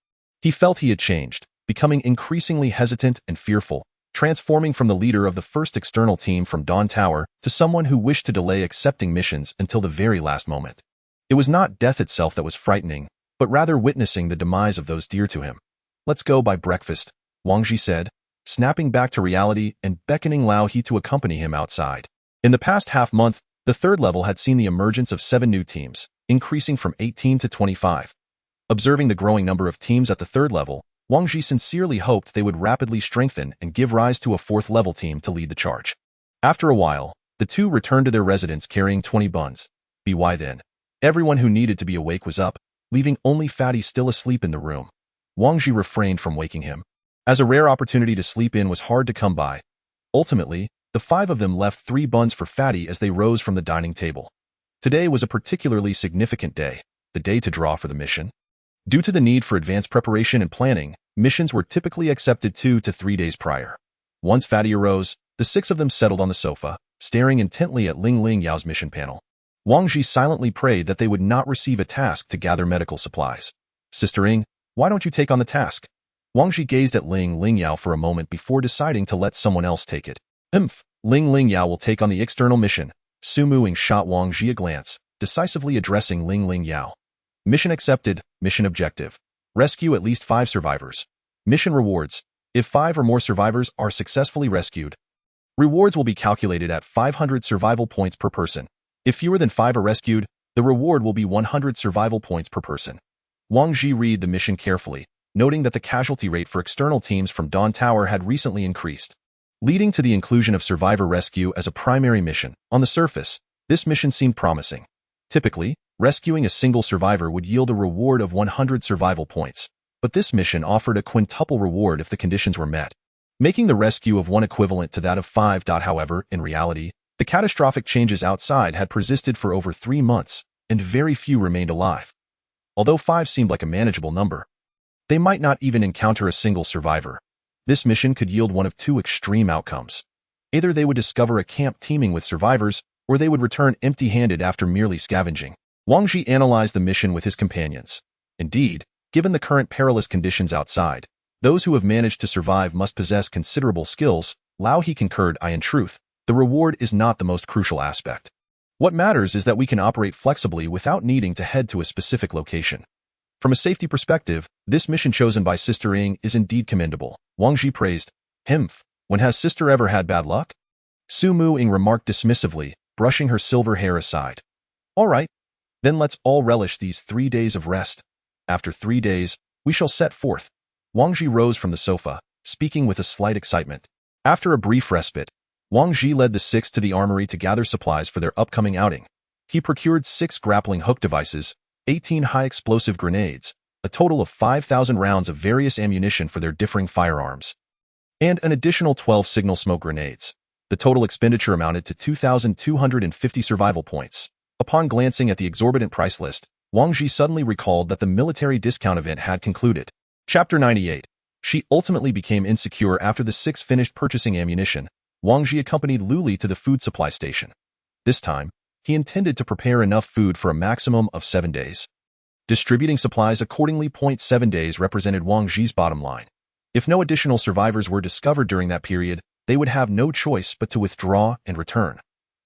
he felt he had changed, becoming increasingly hesitant and fearful, transforming from the leader of the first external team from Dawn Tower to someone who wished to delay accepting missions until the very last moment. It was not death itself that was frightening, but rather witnessing the demise of those dear to him. Let's go by breakfast, Wang Ji said, snapping back to reality and beckoning Lao He to accompany him outside. In the past half-month, the third level had seen the emergence of 7 new teams, increasing from 18 to 25. Observing the growing number of teams at the third level, Wang Ji sincerely hoped they would rapidly strengthen and give rise to a 4th level team to lead the charge. After a while, the two returned to their residence carrying 20 buns. By then, everyone who needed to be awake was up, leaving only Fatty still asleep in the room. Wang Ji refrained from waking him, as a rare opportunity to sleep in was hard to come by. Ultimately, the 5 of them left 3 buns for Fatty as they rose from the dining table. Today was a particularly significant day, the day to draw for the mission. Due to the need for advanced preparation and planning, missions were typically accepted 2 to 3 days prior. Once Fatty arose, the 6 of them settled on the sofa, staring intently at Ling Yao's mission panel. Wang Ji silently prayed that they would not receive a task to gather medical supplies. Sister Ing, why don't you take on the task? Wang Ji gazed at Ling Yao for a moment before deciding to let someone else take it. Ling Yao will take on the external mission. Su Muing shot Wang Ji a glance, decisively addressing Ling Yao. Mission accepted. Mission objective: rescue at least 5 survivors. Mission rewards: if 5 or more survivors are successfully rescued, rewards will be calculated at 500 survival points per person. If fewer than 5 are rescued, the reward will be 100 survival points per person. Wang Ji read the mission carefully, noting that the casualty rate for external teams from Dawn Tower had recently increased, leading to the inclusion of survivor rescue as a primary mission. On the surface, this mission seemed promising. Typically, rescuing a single survivor would yield a reward of 100 survival points, but this mission offered a quintuple reward if the conditions were met, making the rescue of 1 equivalent to that of 5. However, in reality, the catastrophic changes outside had persisted for over 3 months, and very few remained alive. Although 5 seemed like a manageable number, they might not even encounter a single survivor. This mission could yield one of 2 extreme outcomes. Either they would discover a camp teeming with survivors, or they would return empty-handed after merely scavenging. Wang Ji analyzed the mission with his companions. Indeed, given the current perilous conditions outside, those who have managed to survive must possess considerable skills. Lao He concurred. In truth, the reward is not the most crucial aspect. What matters is that we can operate flexibly without needing to head to a specific location. From a safety perspective, this mission chosen by Sister Ing is indeed commendable. Wang Ji praised. When has Sister ever had bad luck? Su Muing remarked dismissively, brushing her silver hair aside. All right, then let's all relish these 3 days of rest. After 3 days, we shall set forth. Wang Ji rose from the sofa, speaking with a slight excitement. After a brief respite, Wang Ji led the 6 to the armory to gather supplies for their upcoming outing. He procured 6 grappling hook devices, 18 high-explosive grenades, a total of 5,000 rounds of various ammunition for their differing firearms, and an additional 12 signal smoke grenades. The total expenditure amounted to 2,250 survival points. Upon glancing at the exorbitant price list, Wang Ji suddenly recalled that the military discount event had concluded. Chapter 98. She ultimately became insecure after the 6 finished purchasing ammunition. Wang Ji accompanied Luli to the food supply station. This time, he intended to prepare enough food for a maximum of 7 days. Distributing supplies accordingly. 7 days represented Wang Ji's bottom line. If no additional survivors were discovered during that period, they would have no choice but to withdraw and return.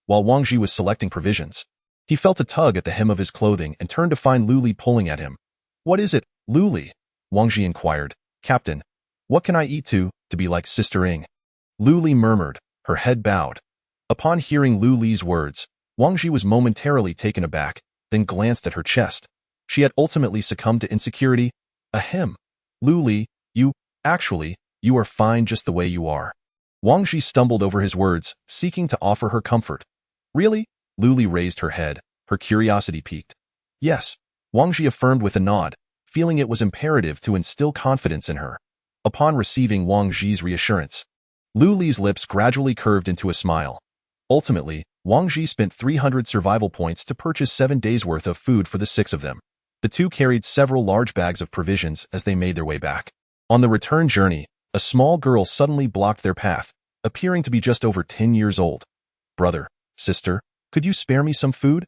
While Wang Ji was selecting provisions, he felt a tug at the hem of his clothing and turned to find Luli pulling at him. What is it, Luli? Wang Ji inquired. Captain, what can I eat to be like Sister Ing? Luli murmured, her head bowed. Upon hearing Luli's words, Wang Ji was momentarily taken aback, then glanced at her chest. She had ultimately succumbed to insecurity. Ahem. Luli, you are fine just the way you are. Wang Ji stumbled over his words, seeking to offer her comfort. Really? Luli raised her head, her curiosity piqued. Yes, Wang Ji affirmed with a nod, feeling it was imperative to instill confidence in her. Upon receiving Wang Ji's reassurance, Luli's lips gradually curved into a smile. Ultimately, Wang Ji spent 300 survival points to purchase 7 days' worth of food for the 6 of them. The 2 carried several large bags of provisions as they made their way back. On the return journey, A small girl suddenly blocked their path, appearing to be just over 10 years old. "Brother, sister, could you spare me some food?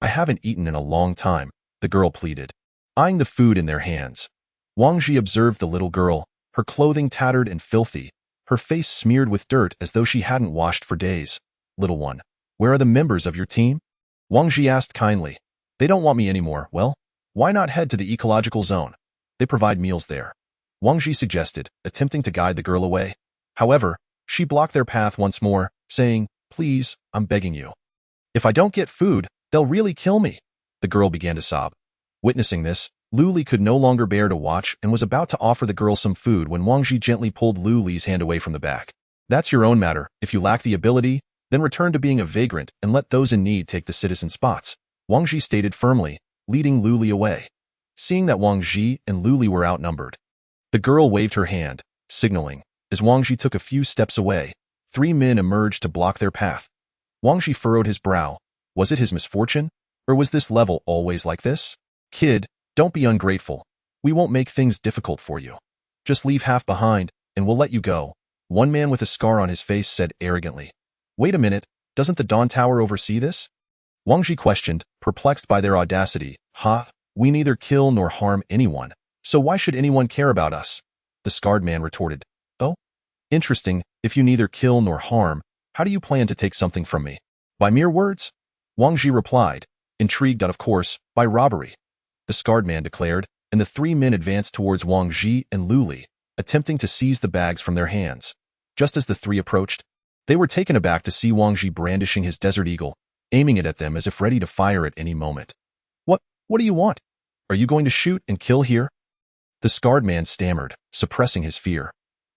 I haven't eaten in a long time," the girl pleaded, eyeing the food in their hands. Wang Ji observed the little girl, her clothing tattered and filthy, her face smeared with dirt as though she hadn't washed for days. "Little one, where are the members of your team?" Wang Ji asked kindly. "They don't want me anymore. Well, why not head to the ecological zone? They provide meals there," Wang Ji suggested, attempting to guide the girl away. However, she blocked their path once more, saying, "Please, I'm begging you. If I don't get food, they'll really kill me." The girl began to sob. Witnessing this, Lu Li could no longer bear to watch and was about to offer the girl some food when Wang Ji gently pulled Lu Li's hand away from the back. "That's your own matter. If you lack the ability, then return to being a vagrant and let those in need take the citizen spots," Wang Ji stated firmly, leading Lu Li away. Seeing that Wang Ji and Lu Li were outnumbered, the girl waved her hand, signaling. As Wang Ji took a few steps away, 3 men emerged to block their path. Wang Ji furrowed his brow. Was it his misfortune? Or was this level always like this? "Kid, don't be ungrateful. We won't make things difficult for you. Just leave half behind, and we'll let you go," one man with a scar on his face said arrogantly. "Wait a minute, doesn't the Dawn Tower oversee this?" Wang Ji questioned, perplexed by their audacity. "Ha, we neither kill nor harm anyone, so why should anyone care about us?" The scarred man retorted. "Oh? Interesting, if you neither kill nor harm, how do you plan to take something from me? By mere words?" Wang Ji replied, intrigued of course, by robbery. The scarred man declared, and the 3 men advanced towards Wang Ji and Lu Li, attempting to seize the bags from their hands. Just as the 3 approached, they were taken aback to see Wang Ji brandishing his Desert Eagle, aiming it at them as if ready to fire at any moment. What do you want? Are you going to shoot and kill here?" The scarred man stammered, suppressing his fear.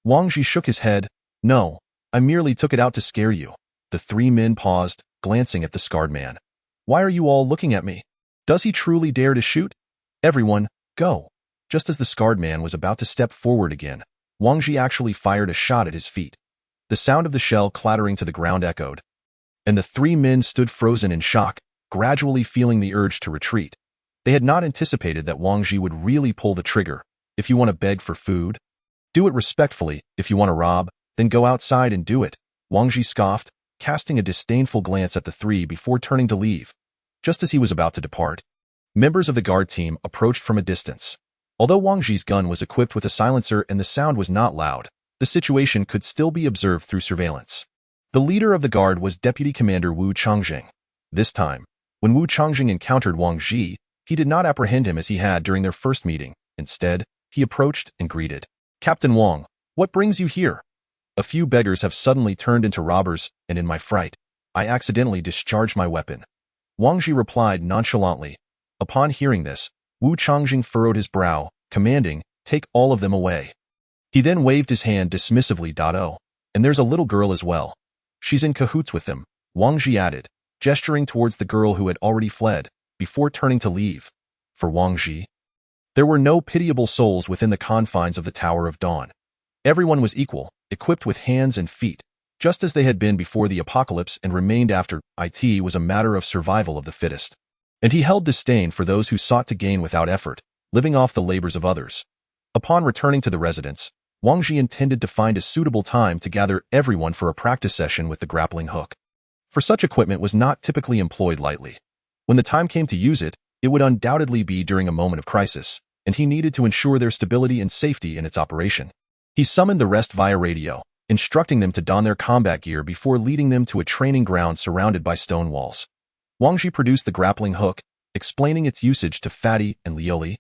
Wang Ji shook his head. "No, I merely took it out to scare you." The 3 men paused, glancing at the scarred man. "Why are you all looking at me? Does he truly dare to shoot? Everyone, go." Just as the scarred man was about to step forward again, Wang Ji actually fired a shot at his feet. The sound of the shell clattering to the ground echoed, and the 3 men stood frozen in shock, gradually feeling the urge to retreat. They had not anticipated that Wang Ji would really pull the trigger. "If you want to beg for food, do it respectfully. If you want to rob, then go outside and do it," Wang Ji scoffed, casting a disdainful glance at the 3 before turning to leave. Just as he was about to depart, members of the guard team approached from a distance. Although Wang Ji's gun was equipped with a silencer and the sound was not loud, the situation could still be observed through surveillance. The leader of the guard was Deputy Commander Wu Changjing. This time, when Wu Changjing encountered Wang Ji, he did not apprehend him as he had during their first meeting. Instead, he approached and greeted. "Captain Wang, what brings you here?" "A few beggars have suddenly turned into robbers, and in my fright, I accidentally discharged my weapon," Wang Ji replied nonchalantly. Upon hearing this, Wu Changjing furrowed his brow, commanding, "Take all of them away." He then waved his hand dismissively. "Oh, and there's a little girl as well. She's in cahoots with them," Wang Ji added, gesturing towards the girl who had already fled, before turning to leave. For Wang Ji, there were no pitiable souls within the confines of the Tower of Dawn. Everyone was equal, equipped with hands and feet, just as they had been before the apocalypse and remained after. It was a matter of survival of the fittest. And he held disdain for those who sought to gain without effort, living off the labors of others. Upon returning to the residence, Wang Ji intended to find a suitable time to gather everyone for a practice session with the grappling hook. For such equipment was not typically employed lightly. When the time came to use it, it would undoubtedly be during a moment of crisis, and he needed to ensure their stability and safety in its operation. He summoned the rest via radio, instructing them to don their combat gear before leading them to a training ground surrounded by stone walls. Wang Ji produced the grappling hook, explaining its usage to Fatty and Lioli,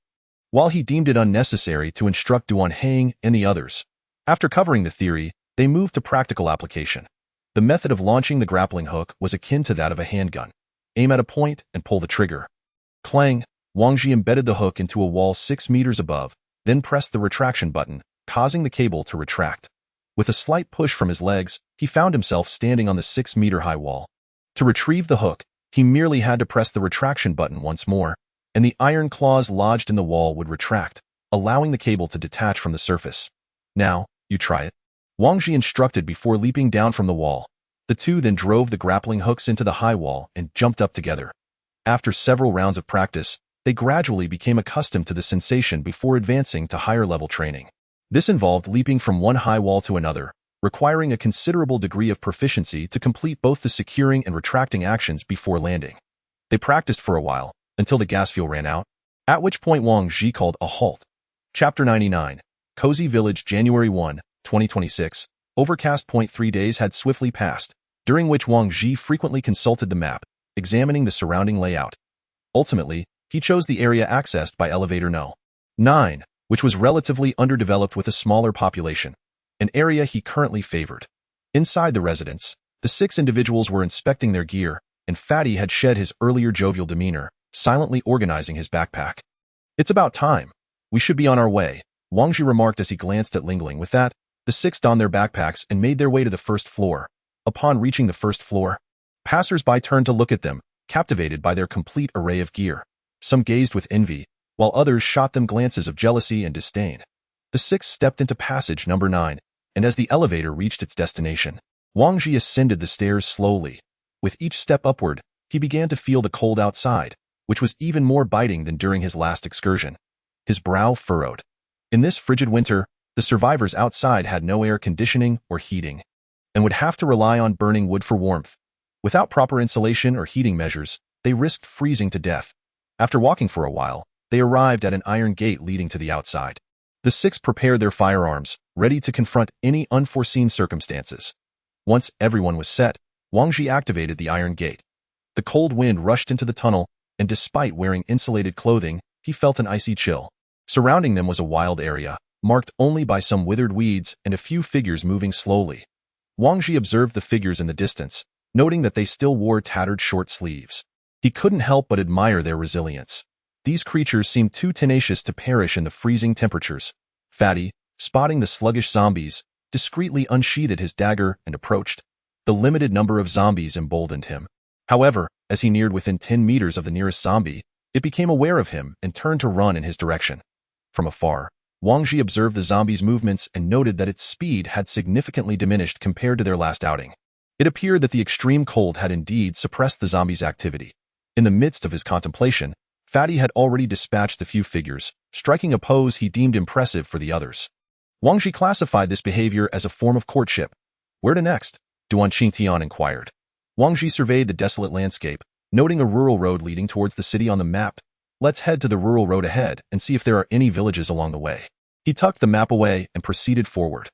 while he deemed it unnecessary to instruct Duan Hang and the others. After covering the theory, they moved to practical application. The method of launching the grappling hook was akin to that of a handgun. Aim at a point and pull the trigger. Clang! Wang Ji embedded the hook into a wall 6 meters above, then pressed the retraction button, causing the cable to retract. With a slight push from his legs, he found himself standing on the 6-meter-high wall. To retrieve the hook, he merely had to press the retraction button once more, and the iron claws lodged in the wall would retract, allowing the cable to detach from the surface. "Now, you try it," Wang Ji instructed before leaping down from the wall. The 2 then drove the grappling hooks into the high wall and jumped up together. After several rounds of practice, they gradually became accustomed to the sensation before advancing to higher-level training. This involved leaping from one high wall to another, requiring a considerable degree of proficiency to complete both the securing and retracting actions before landing. They practiced for a while, until the gas fuel ran out, at which point Wang Ji called a halt. Chapter 99. Cozy Village, January 1, 2026. Overcast. 3 days had swiftly passed, during which Wang Ji frequently consulted the map, examining the surrounding layout. Ultimately, he chose the area accessed by Elevator No. 9, which was relatively underdeveloped with a smaller population, an area he currently favored. Inside the residence, the 6 individuals were inspecting their gear, and Fatty had shed his earlier jovial demeanor, silently organizing his backpack. "It's about time. We should be on our way," Wang Ji remarked as he glanced at Lingling. With that, the 6 donned their backpacks and made their way to the first floor. Upon reaching the first floor, passers-by turned to look at them, captivated by their complete array of gear. Some gazed with envy, while others shot them glances of jealousy and disdain. The 6 stepped into passage number 9, and as the elevator reached its destination, Wang Ji ascended the stairs slowly. With each step upward, he began to feel the cold outside, which was even more biting than during his last excursion. His brow furrowed. In this frigid winter, the survivors outside had no air conditioning or heating, and would have to rely on burning wood for warmth. Without proper insulation or heating measures, they risked freezing to death. After walking for a while, they arrived at an iron gate leading to the outside. The 6 prepared their firearms, ready to confront any unforeseen circumstances. Once everyone was set, Wang Ji activated the iron gate. The cold wind rushed into the tunnel, and despite wearing insulated clothing, he felt an icy chill. Surrounding them was a wild area, marked only by some withered weeds and a few figures moving slowly. Wang Ji observed the figures in the distance, noting that they still wore tattered short sleeves. He couldn't help but admire their resilience. These creatures seemed too tenacious to perish in the freezing temperatures. Fatty, spotting the sluggish zombies, discreetly unsheathed his dagger and approached. The limited number of zombies emboldened him. However, as he neared within 10 meters of the nearest zombie, it became aware of him and turned to run in his direction. From afar, Wang Ji observed the zombie's movements and noted that its speed had significantly diminished compared to their last outing. It appeared that the extreme cold had indeed suppressed the zombie's activity. In the midst of his contemplation, Fatty had already dispatched the few figures, striking a pose he deemed impressive for the others. Wang Ji classified this behavior as a form of courtship. "Where to next?" Duan Qingtian inquired. Wang Ji surveyed the desolate landscape, noting a rural road leading towards the city on the map. "Let's head to the rural road ahead and see if there are any villages along the way." He tucked the map away and proceeded forward.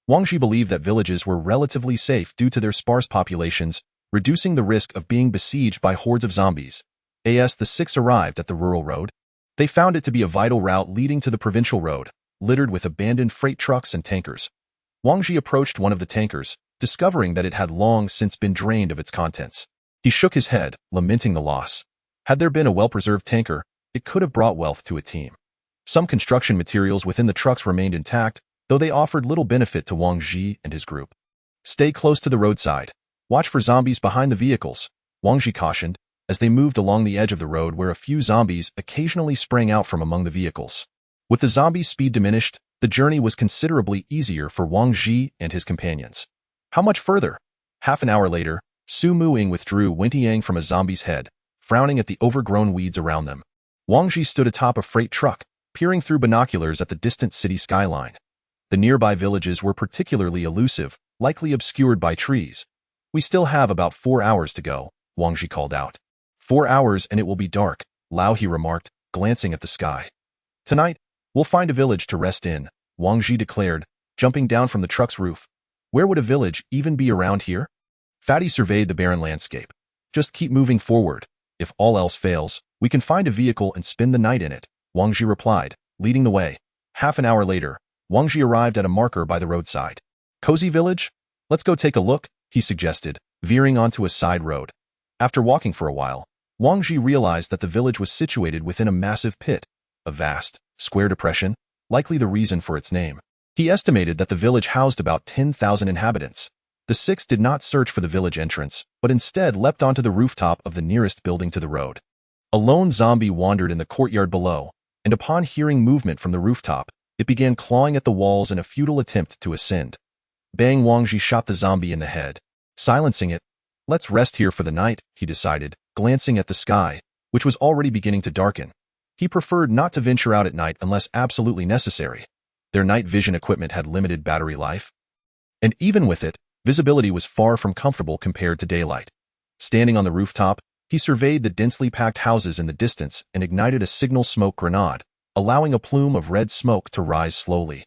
Wang Ji believed that villages were relatively safe due to their sparse populations, reducing the risk of being besieged by hordes of zombies. As the 6 arrived at the rural road, they found it to be a vital route leading to the provincial road, littered with abandoned freight trucks and tankers. Wang Ji approached one of the tankers, discovering that it had long since been drained of its contents. He shook his head, lamenting the loss. Had there been a well-preserved tanker, it could have brought wealth to a team. Some construction materials within the trucks remained intact, though they offered little benefit to Wang Ji and his group. "Stay close to the roadside. Watch for zombies behind the vehicles," Wang Ji cautioned, as they moved along the edge of the road where a few zombies occasionally sprang out from among the vehicles. With the zombies' speed diminished, the journey was considerably easier for Wang Ji and his companions. How much further? Half an hour later, Su Muing withdrew Wentiang from a zombie's head, frowning at the overgrown weeds around them. Wang Ji stood atop a freight truck, peering through binoculars at the distant city skyline. The nearby villages were particularly elusive, likely obscured by trees. "We still have about 4 hours to go," Wang Ji called out. 4 hours and it will be dark," Lao He remarked, glancing at the sky. "Tonight, we'll find a village to rest in," Wang Ji declared, jumping down from the truck's roof. "Where would a village even be around here?" Fatty surveyed the barren landscape. "Just keep moving forward. If all else fails, we can find a vehicle and spend the night in it," Wang Ji replied, leading the way. Half an hour later, Wang Ji arrived at a marker by the roadside. "Cozy village? Let's go take a look," he suggested, veering onto a side road. After walking for a while, Wang Ji realized that the village was situated within a massive pit, a vast, square depression, likely the reason for its name. He estimated that the village housed about 10,000 inhabitants. The 6 did not search for the village entrance, but instead leapt onto the rooftop of the nearest building to the road. A lone zombie wandered in the courtyard below, and upon hearing movement from the rooftop, it began clawing at the walls in a futile attempt to ascend. Bang! Wang Ji shot the zombie in the head, silencing it. "Let's rest here for the night," he decided, glancing at the sky, which was already beginning to darken. He preferred not to venture out at night unless absolutely necessary. Their night vision equipment had limited battery life, and even with it, visibility was far from comfortable compared to daylight. Standing on the rooftop, he surveyed the densely packed houses in the distance and ignited a signal smoke grenade, allowing a plume of red smoke to rise slowly.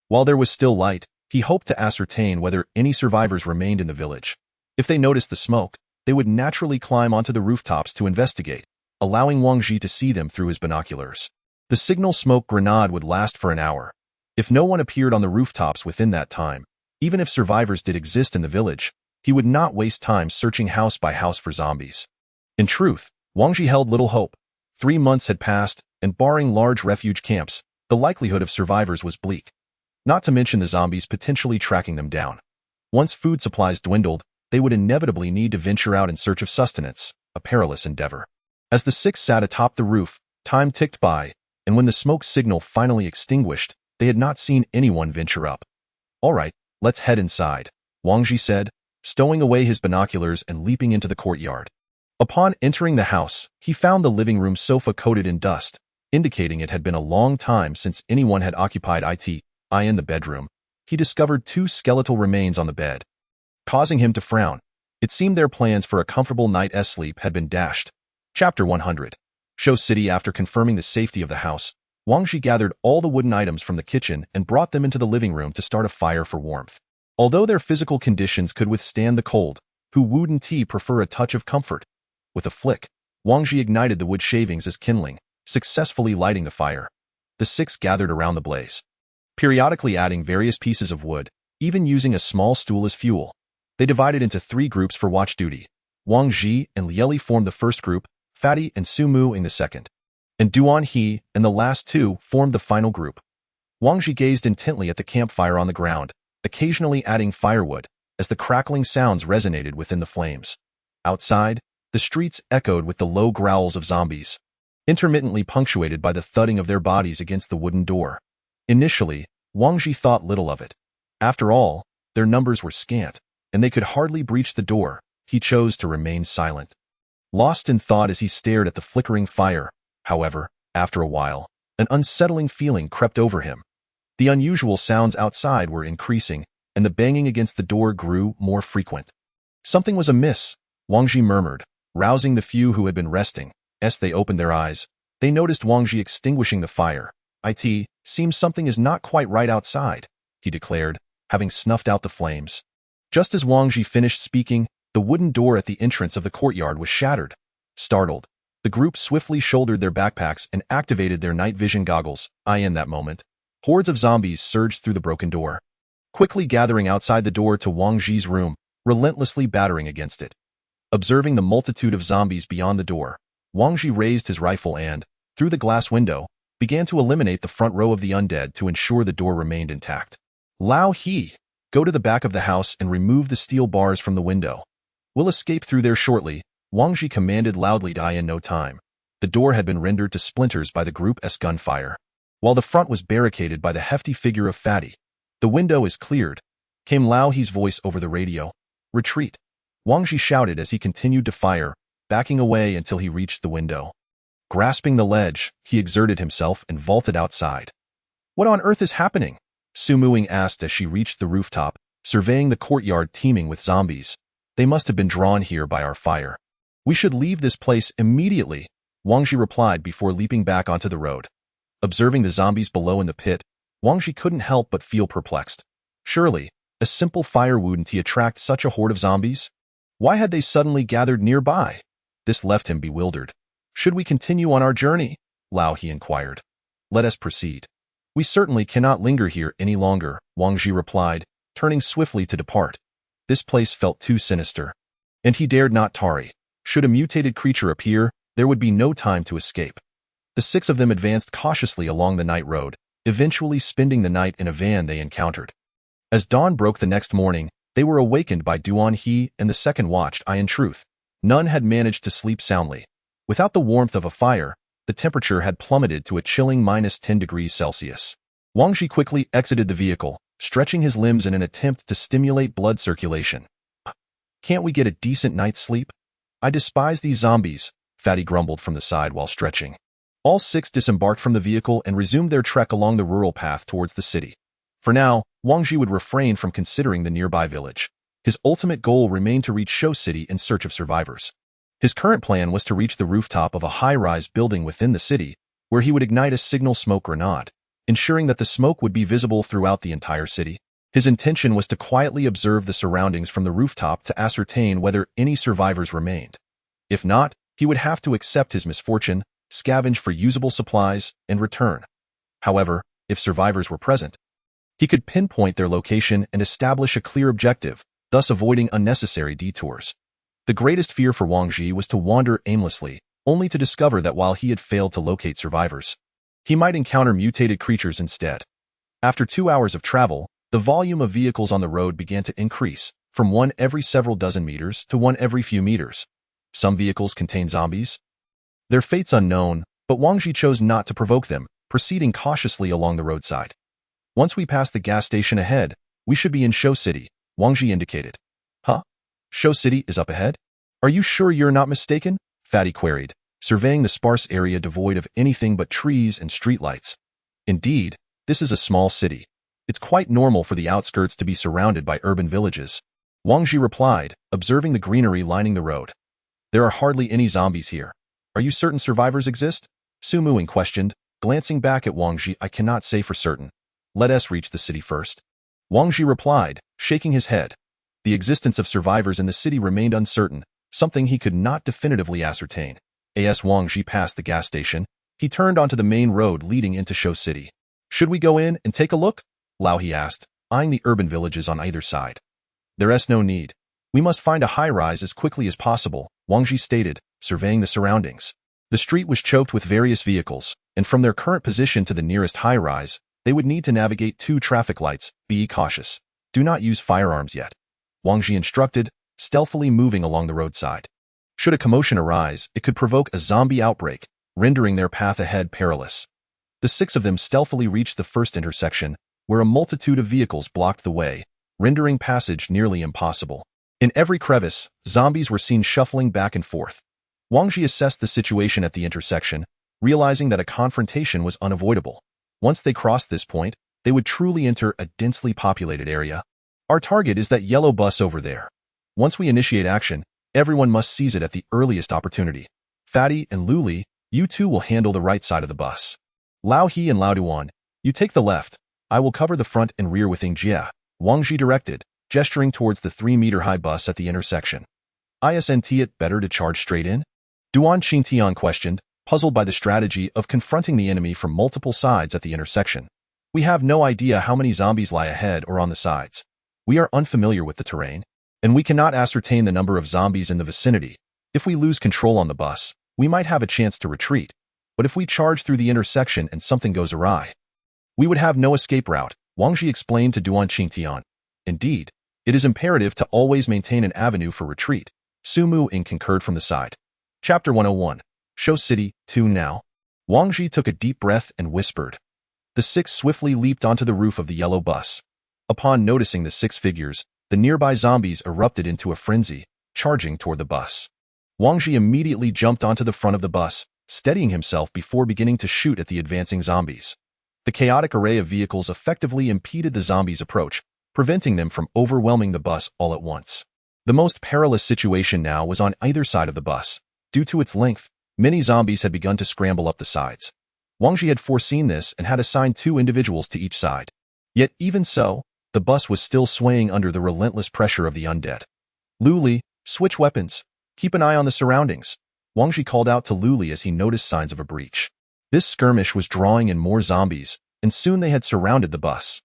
While there was still light, he hoped to ascertain whether any survivors remained in the village. If they noticed the smoke, they would naturally climb onto the rooftops to investigate, allowing Wang Ji to see them through his binoculars. The signal smoke grenade would last for an hour. If no one appeared on the rooftops within that time, even if survivors did exist in the village, he would not waste time searching house by house for zombies. In truth, Wang Ji held little hope. 3 months had passed, and barring large refuge camps, the likelihood of survivors was bleak. Not to mention the zombies potentially tracking them down. Once food supplies dwindled, they would inevitably need to venture out in search of sustenance, a perilous endeavor. As the 6 sat atop the roof, time ticked by, and when the smoke signal finally extinguished, they had not seen anyone venture up. "All right, let's head inside," Wang Ji said, stowing away his binoculars and leaping into the courtyard. Upon entering the house, he found the living room sofa coated in dust, indicating it had been a long time since anyone had occupied it. In the bedroom, he discovered 2 skeletal remains on the bed, causing him to frown. It seemed their plans for a comfortable night's sleep had been dashed. Chapter 100. Show City. After confirming the safety of the house, Wang Ji gathered all the wooden items from the kitchen and brought them into the living room to start a fire for warmth. Although their physical conditions could withstand the cold, Hu Wood and Tea prefer a touch of comfort. With a flick, Wang Ji ignited the wood shavings as kindling, successfully lighting the fire. The 6 gathered around the blaze, periodically adding various pieces of wood, even using a small stool as fuel. They divided into 3 groups for watch duty. Wang Ji and Lieli formed the first group, Fatty and Su Mu in the second, and Duan He and the last 2 formed the final group. Wang Ji gazed intently at the campfire on the ground, occasionally adding firewood, as the crackling sounds resonated within the flames. Outside, the streets echoed with the low growls of zombies, intermittently punctuated by the thudding of their bodies against the wooden door. Initially, Wang Ji thought little of it. After all, their numbers were scant, and they could hardly breach the door. He chose to remain silent, lost in thought as he stared at the flickering fire. However, after a while, an unsettling feeling crept over him. The unusual sounds outside were increasing, and the banging against the door grew more frequent. Something was amiss, Wang Ji murmured, rousing the few who had been resting. As they opened their eyes, they noticed Wang Ji extinguishing the fire. "It seems something is not quite right outside," he declared, having snuffed out the flames. Just as Wang Ji finished speaking, the wooden door at the entrance of the courtyard was shattered. Startled, the group swiftly shouldered their backpacks and activated their night vision goggles. In that moment, hordes of zombies surged through the broken door, quickly gathering outside the door to Wang Ji's room, relentlessly battering against it. Observing the multitude of zombies beyond the door, Wang Ji raised his rifle and, through the glass window, began to eliminate the front row of the undead to ensure the door remained intact. "Lao He, go to the back of the house and remove the steel bars from the window. We'll escape through there shortly," Wang Ji commanded loudly. In no time, the door had been rendered to splinters by the group's gunfire, while the front was barricaded by the hefty figure of Fatty. "The window is cleared," came Lao He's voice over the radio. "Retreat," Wang Ji shouted as he continued to fire, backing away until he reached the window. Grasping the ledge, he exerted himself and vaulted outside. "What on earth is happening?" Su Muing asked as she reached the rooftop, surveying the courtyard teeming with zombies. "They must have been drawn here by our fire. We should leave this place immediately," Wang Ji replied before leaping back onto the road. Observing the zombies below in the pit, Wang Ji couldn't help but feel perplexed. Surely, a simple fire wouldn't attract such a horde of zombies? Why had they suddenly gathered nearby? This left him bewildered. "Should we continue on our journey?" Lao He inquired. "Let us proceed. We certainly cannot linger here any longer," Wang Ji replied, turning swiftly to depart. This place felt too sinister, and he dared not tarry. Should a mutated creature appear, there would be no time to escape. The 6 of them advanced cautiously along the night road, eventually spending the night in a van they encountered. As dawn broke the next morning, they were awakened by Duan He and the second watch. In truth, none had managed to sleep soundly. Without the warmth of a fire, the temperature had plummeted to a chilling -10 degrees Celsius. Wang Ji quickly exited the vehicle, stretching his limbs in an attempt to stimulate blood circulation. "Can't we get a decent night's sleep? I despise these zombies," Fatty grumbled from the side while stretching. All 6 disembarked from the vehicle and resumed their trek along the rural path towards the city. For now, Wang Ji would refrain from considering the nearby village. His ultimate goal remained to reach Shou City in search of survivors. His current plan was to reach the rooftop of a high-rise building within the city, where he would ignite a signal smoke grenade, ensuring that the smoke would be visible throughout the entire city. His intention was to quietly observe the surroundings from the rooftop to ascertain whether any survivors remained. If not, he would have to accept his misfortune, scavenge for usable supplies, and return. However, if survivors were present, he could pinpoint their location and establish a clear objective, thus avoiding unnecessary detours. The greatest fear for Wang Ji was to wander aimlessly, only to discover that while he had failed to locate survivors, he might encounter mutated creatures instead. After 2 hours of travel, the volume of vehicles on the road began to increase, from one every several dozen meters to one every few meters. Some vehicles contained zombies. Their fates unknown, but Wang Ji chose not to provoke them, proceeding cautiously along the roadside. Once we pass the gas station ahead, we should be in Shou City, Wang Ji indicated. Huh? Shou City is up ahead? Are you sure you're not mistaken? Fatty queried, surveying the sparse area devoid of anything but trees and streetlights. Indeed, this is a small city. It's quite normal for the outskirts to be surrounded by urban villages. Wang Ji replied, observing the greenery lining the road. There are hardly any zombies here. Are you certain survivors exist? Su Muing questioned, glancing back at Wang Ji. I cannot say for certain. Let us reach the city first. Wang Ji replied, shaking his head. The existence of survivors in the city remained uncertain, something he could not definitively ascertain. As Wang Ji passed the gas station, he turned onto the main road leading into Shou City. Should we go in and take a look? Lao He asked, eyeing the urban villages on either side. There's no need. We must find a high-rise as quickly as possible, Wang Ji stated, surveying the surroundings. The street was choked with various vehicles, and from their current position to the nearest high-rise, they would need to navigate 2 traffic lights. Be cautious. Do not use firearms yet, Wang Ji instructed, stealthily moving along the roadside. Should a commotion arise, it could provoke a zombie outbreak, rendering their path ahead perilous. The 6 of them stealthily reached the first intersection, where a multitude of vehicles blocked the way, rendering passage nearly impossible. In every crevice, zombies were seen shuffling back and forth. Wang Ji assessed the situation at the intersection, realizing that a confrontation was unavoidable. Once they crossed this point, they would truly enter a densely populated area. Our target is that yellow bus over there. Once we initiate action, everyone must seize it at the earliest opportunity. Fatty and Luli, you two will handle the right side of the bus. Lao He and Lao Duan, you take the left. I will cover the front and rear with Jia, Wang Ji directed, gesturing towards the 3-meter-high bus at the intersection. Isn't it better to charge straight in? Duan Qingtian questioned, puzzled by the strategy of confronting the enemy from multiple sides at the intersection. We have no idea how many zombies lie ahead or on the sides. We are unfamiliar with the terrain, and we cannot ascertain the number of zombies in the vicinity. If we lose control on the bus, we might have a chance to retreat. But if we charge through the intersection and something goes awry, we would have no escape route, Wang Ji explained to Duan Qingtian. Indeed, it is imperative to always maintain an avenue for retreat, Su Muing concurred from the side. Chapter 101. Shou City, 2 now. Wang Ji took a deep breath and whispered. The 6 swiftly leaped onto the roof of the yellow bus. Upon noticing the 6 figures, the nearby zombies erupted into a frenzy, charging toward the bus. Wang Ji immediately jumped onto the front of the bus, steadying himself before beginning to shoot at the advancing zombies. The chaotic array of vehicles effectively impeded the zombies' approach, preventing them from overwhelming the bus all at once. The most perilous situation now was on either side of the bus. Due to its length, many zombies had begun to scramble up the sides. Wang Ji had foreseen this and had assigned 2 individuals to each side. Yet even so, the bus was still swaying under the relentless pressure of the undead. Luli, switch weapons. Keep an eye on the surroundings, Wang Ji called out to Luli as he noticed signs of a breach. This skirmish was drawing in more zombies, and soon they had surrounded the bus.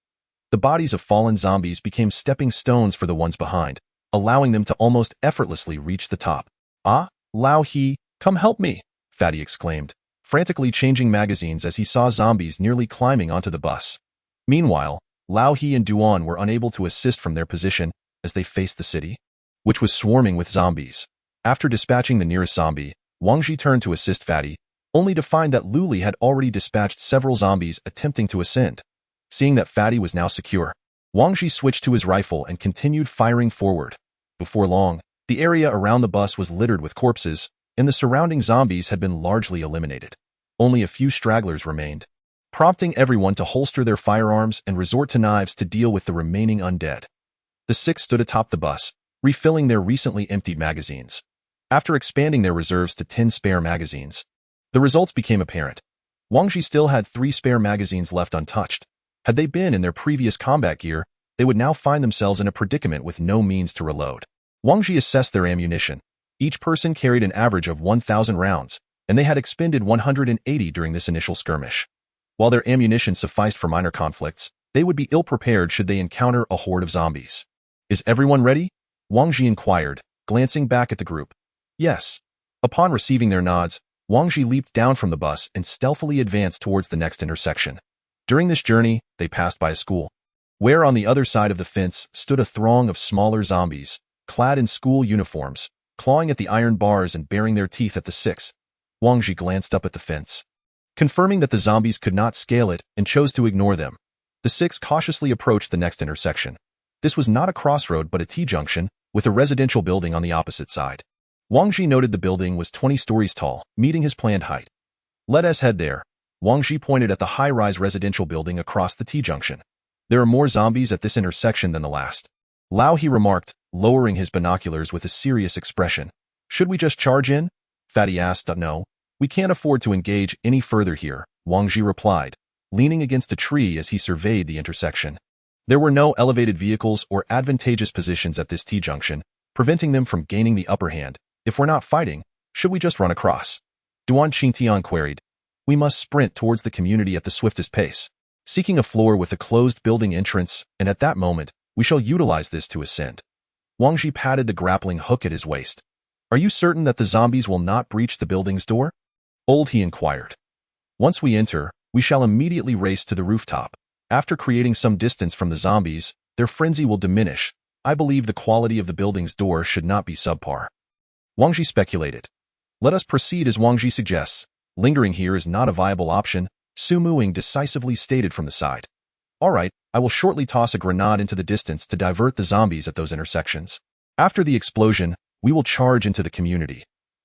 The bodies of fallen zombies became stepping stones for the ones behind, allowing them to almost effortlessly reach the top. Ah, Lao He, come help me, Fatty exclaimed, frantically changing magazines as he saw zombies nearly climbing onto the bus. Meanwhile, Lao He and Duan were unable to assist from their position as they faced the city, which was swarming with zombies. After dispatching the nearest zombie, Wang Ji turned to assist Fatty, only to find that Luli had already dispatched several zombies attempting to ascend. Seeing that Fatty was now secure, Wang Ji switched to his rifle and continued firing forward. Before long, the area around the bus was littered with corpses, and the surrounding zombies had been largely eliminated. Only a few stragglers remained, prompting everyone to holster their firearms and resort to knives to deal with the remaining undead. The six stood atop the bus, refilling their recently emptied magazines. After expanding their reserves to 10 spare magazines, the results became apparent. Wang Ji still had 3 spare magazines left untouched. Had they been in their previous combat gear, they would now find themselves in a predicament with no means to reload. Wang Ji assessed their ammunition. Each person carried an average of 1,000 rounds, and they had expended 180 during this initial skirmish. While their ammunition sufficed for minor conflicts, they would be ill-prepared should they encounter a horde of zombies. "Is everyone ready?" Wang Ji inquired, glancing back at the group. "Yes." Upon receiving their nods, Wang Ji leaped down from the bus and stealthily advanced towards the next intersection. During this journey, they passed by a school, where on the other side of the fence stood a throng of smaller zombies, clad in school uniforms, clawing at the iron bars and baring their teeth at the six. Wang Ji glanced up at the fence, confirming that the zombies could not scale it and chose to ignore them. The six cautiously approached the next intersection. This was not a crossroad but a T-junction, with a residential building on the opposite side. Wang Ji noted the building was 20 stories tall, meeting his planned height. "Let us head there." Wang Ji pointed at the high-rise residential building across the T-junction. "There are more zombies at this intersection than the last." "Lao," he remarked, lowering his binoculars with a serious expression. "Should we just charge in?" Fatty asked. "No. We can't afford to engage any further here," Wang Ji replied, leaning against a tree as he surveyed the intersection. There were no elevated vehicles or advantageous positions at this T-junction, preventing them from gaining the upper hand. "If we're not fighting, should we just run across?" Duan Qingtian queried. "We must sprint towards the community at the swiftest pace, seeking a floor with a closed building entrance, and at that moment, we shall utilize this to ascend." Wang Ji patted the grappling hook at his waist. "Are you certain that the zombies will not breach the building's door?" He inquired. "Once we enter, we shall immediately race to the rooftop. After creating some distance from the zombies, their frenzy will diminish. I believe the quality of the building's door should not be subpar." Wang Ji speculated. "Let us proceed as Wang Ji suggests. Lingering here is not a viable option," Su Muing decisively stated from the side. "All right, I will shortly toss a grenade into the distance to divert the zombies at those intersections. After the explosion, we will charge into the community."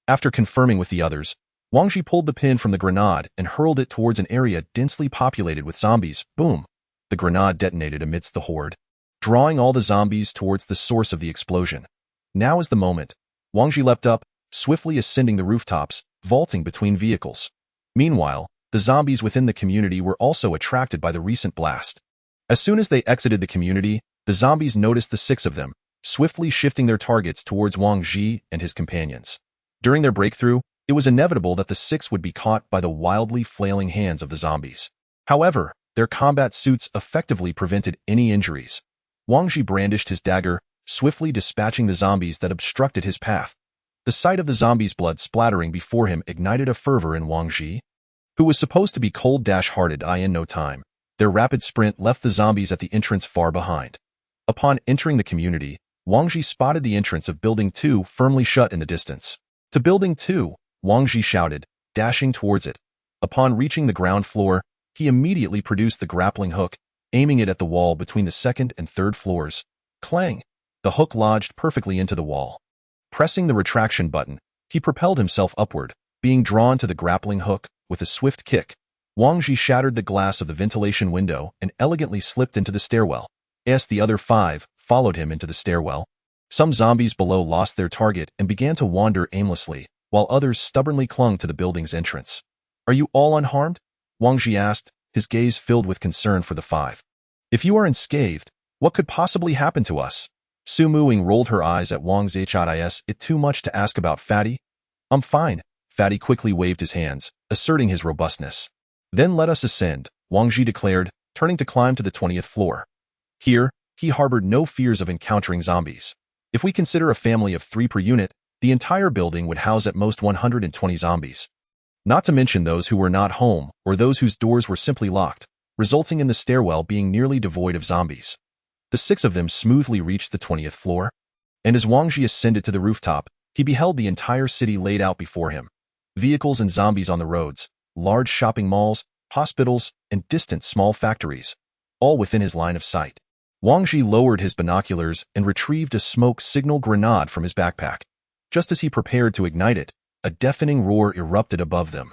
After confirming with the others, Wang Ji pulled the pin from the grenade and hurled it towards an area densely populated with zombies. Boom! The grenade detonated amidst the horde, drawing all the zombies towards the source of the explosion. Now is the moment. Wang Ji leapt up, swiftly ascending the rooftops, vaulting between vehicles. Meanwhile, the zombies within the community were also attracted by the recent blast. As soon as they exited the community, the zombies noticed the 6 of them, swiftly shifting their targets towards Wang Ji and his companions. During their breakthrough, it was inevitable that the 6 would be caught by the wildly flailing hands of the zombies. However, their combat suits effectively prevented any injuries. Wang Ji brandished his dagger, swiftly dispatching the zombies that obstructed his path. The sight of the zombies' blood splattering before him ignited a fervor in Wang Ji, who was supposed to be cold-hearted. In no time, their rapid sprint left the zombies at the entrance far behind. Upon entering the community, Wang Ji spotted the entrance of Building 2 firmly shut in the distance. "To Building 2, Wang Ji shouted, dashing towards it. Upon reaching the ground floor, he immediately produced the grappling hook, aiming it at the wall between the 2nd and 3rd floors. Clang! The hook lodged perfectly into the wall. Pressing the retraction button, he propelled himself upward, being drawn to the grappling hook. With a swift kick, Wang Ji shattered the glass of the ventilation window and elegantly slipped into the stairwell. The other 5 followed him into the stairwell. Some zombies below lost their target and began to wander aimlessly, while others stubbornly clung to the building's entrance. "Are you all unharmed?" Wang Ji asked, his gaze filled with concern for the 5. "If you are unscathed, what could possibly happen to us?" Su Muing rolled her eyes at Wang Zhi. "Is it too much to ask about Fatty?" "I'm fine." Fatty quickly waved his hands, asserting his robustness. "Then let us ascend," Wang Ji declared, turning to climb to the 20th floor. Here, he harbored no fears of encountering zombies. If we consider a family of 3 per unit, the entire building would house at most 120 zombies. Not to mention those who were not home or those whose doors were simply locked, resulting in the stairwell being nearly devoid of zombies. The 6 of them smoothly reached the 20th floor, and as Wang Ji ascended to the rooftop, he beheld the entire city laid out before him. Vehicles and zombies on the roads, large shopping malls, hospitals, and distant small factories, all within his line of sight. Wang Ji lowered his binoculars and retrieved a smoke signal grenade from his backpack. Just as he prepared to ignite it, a deafening roar erupted above them.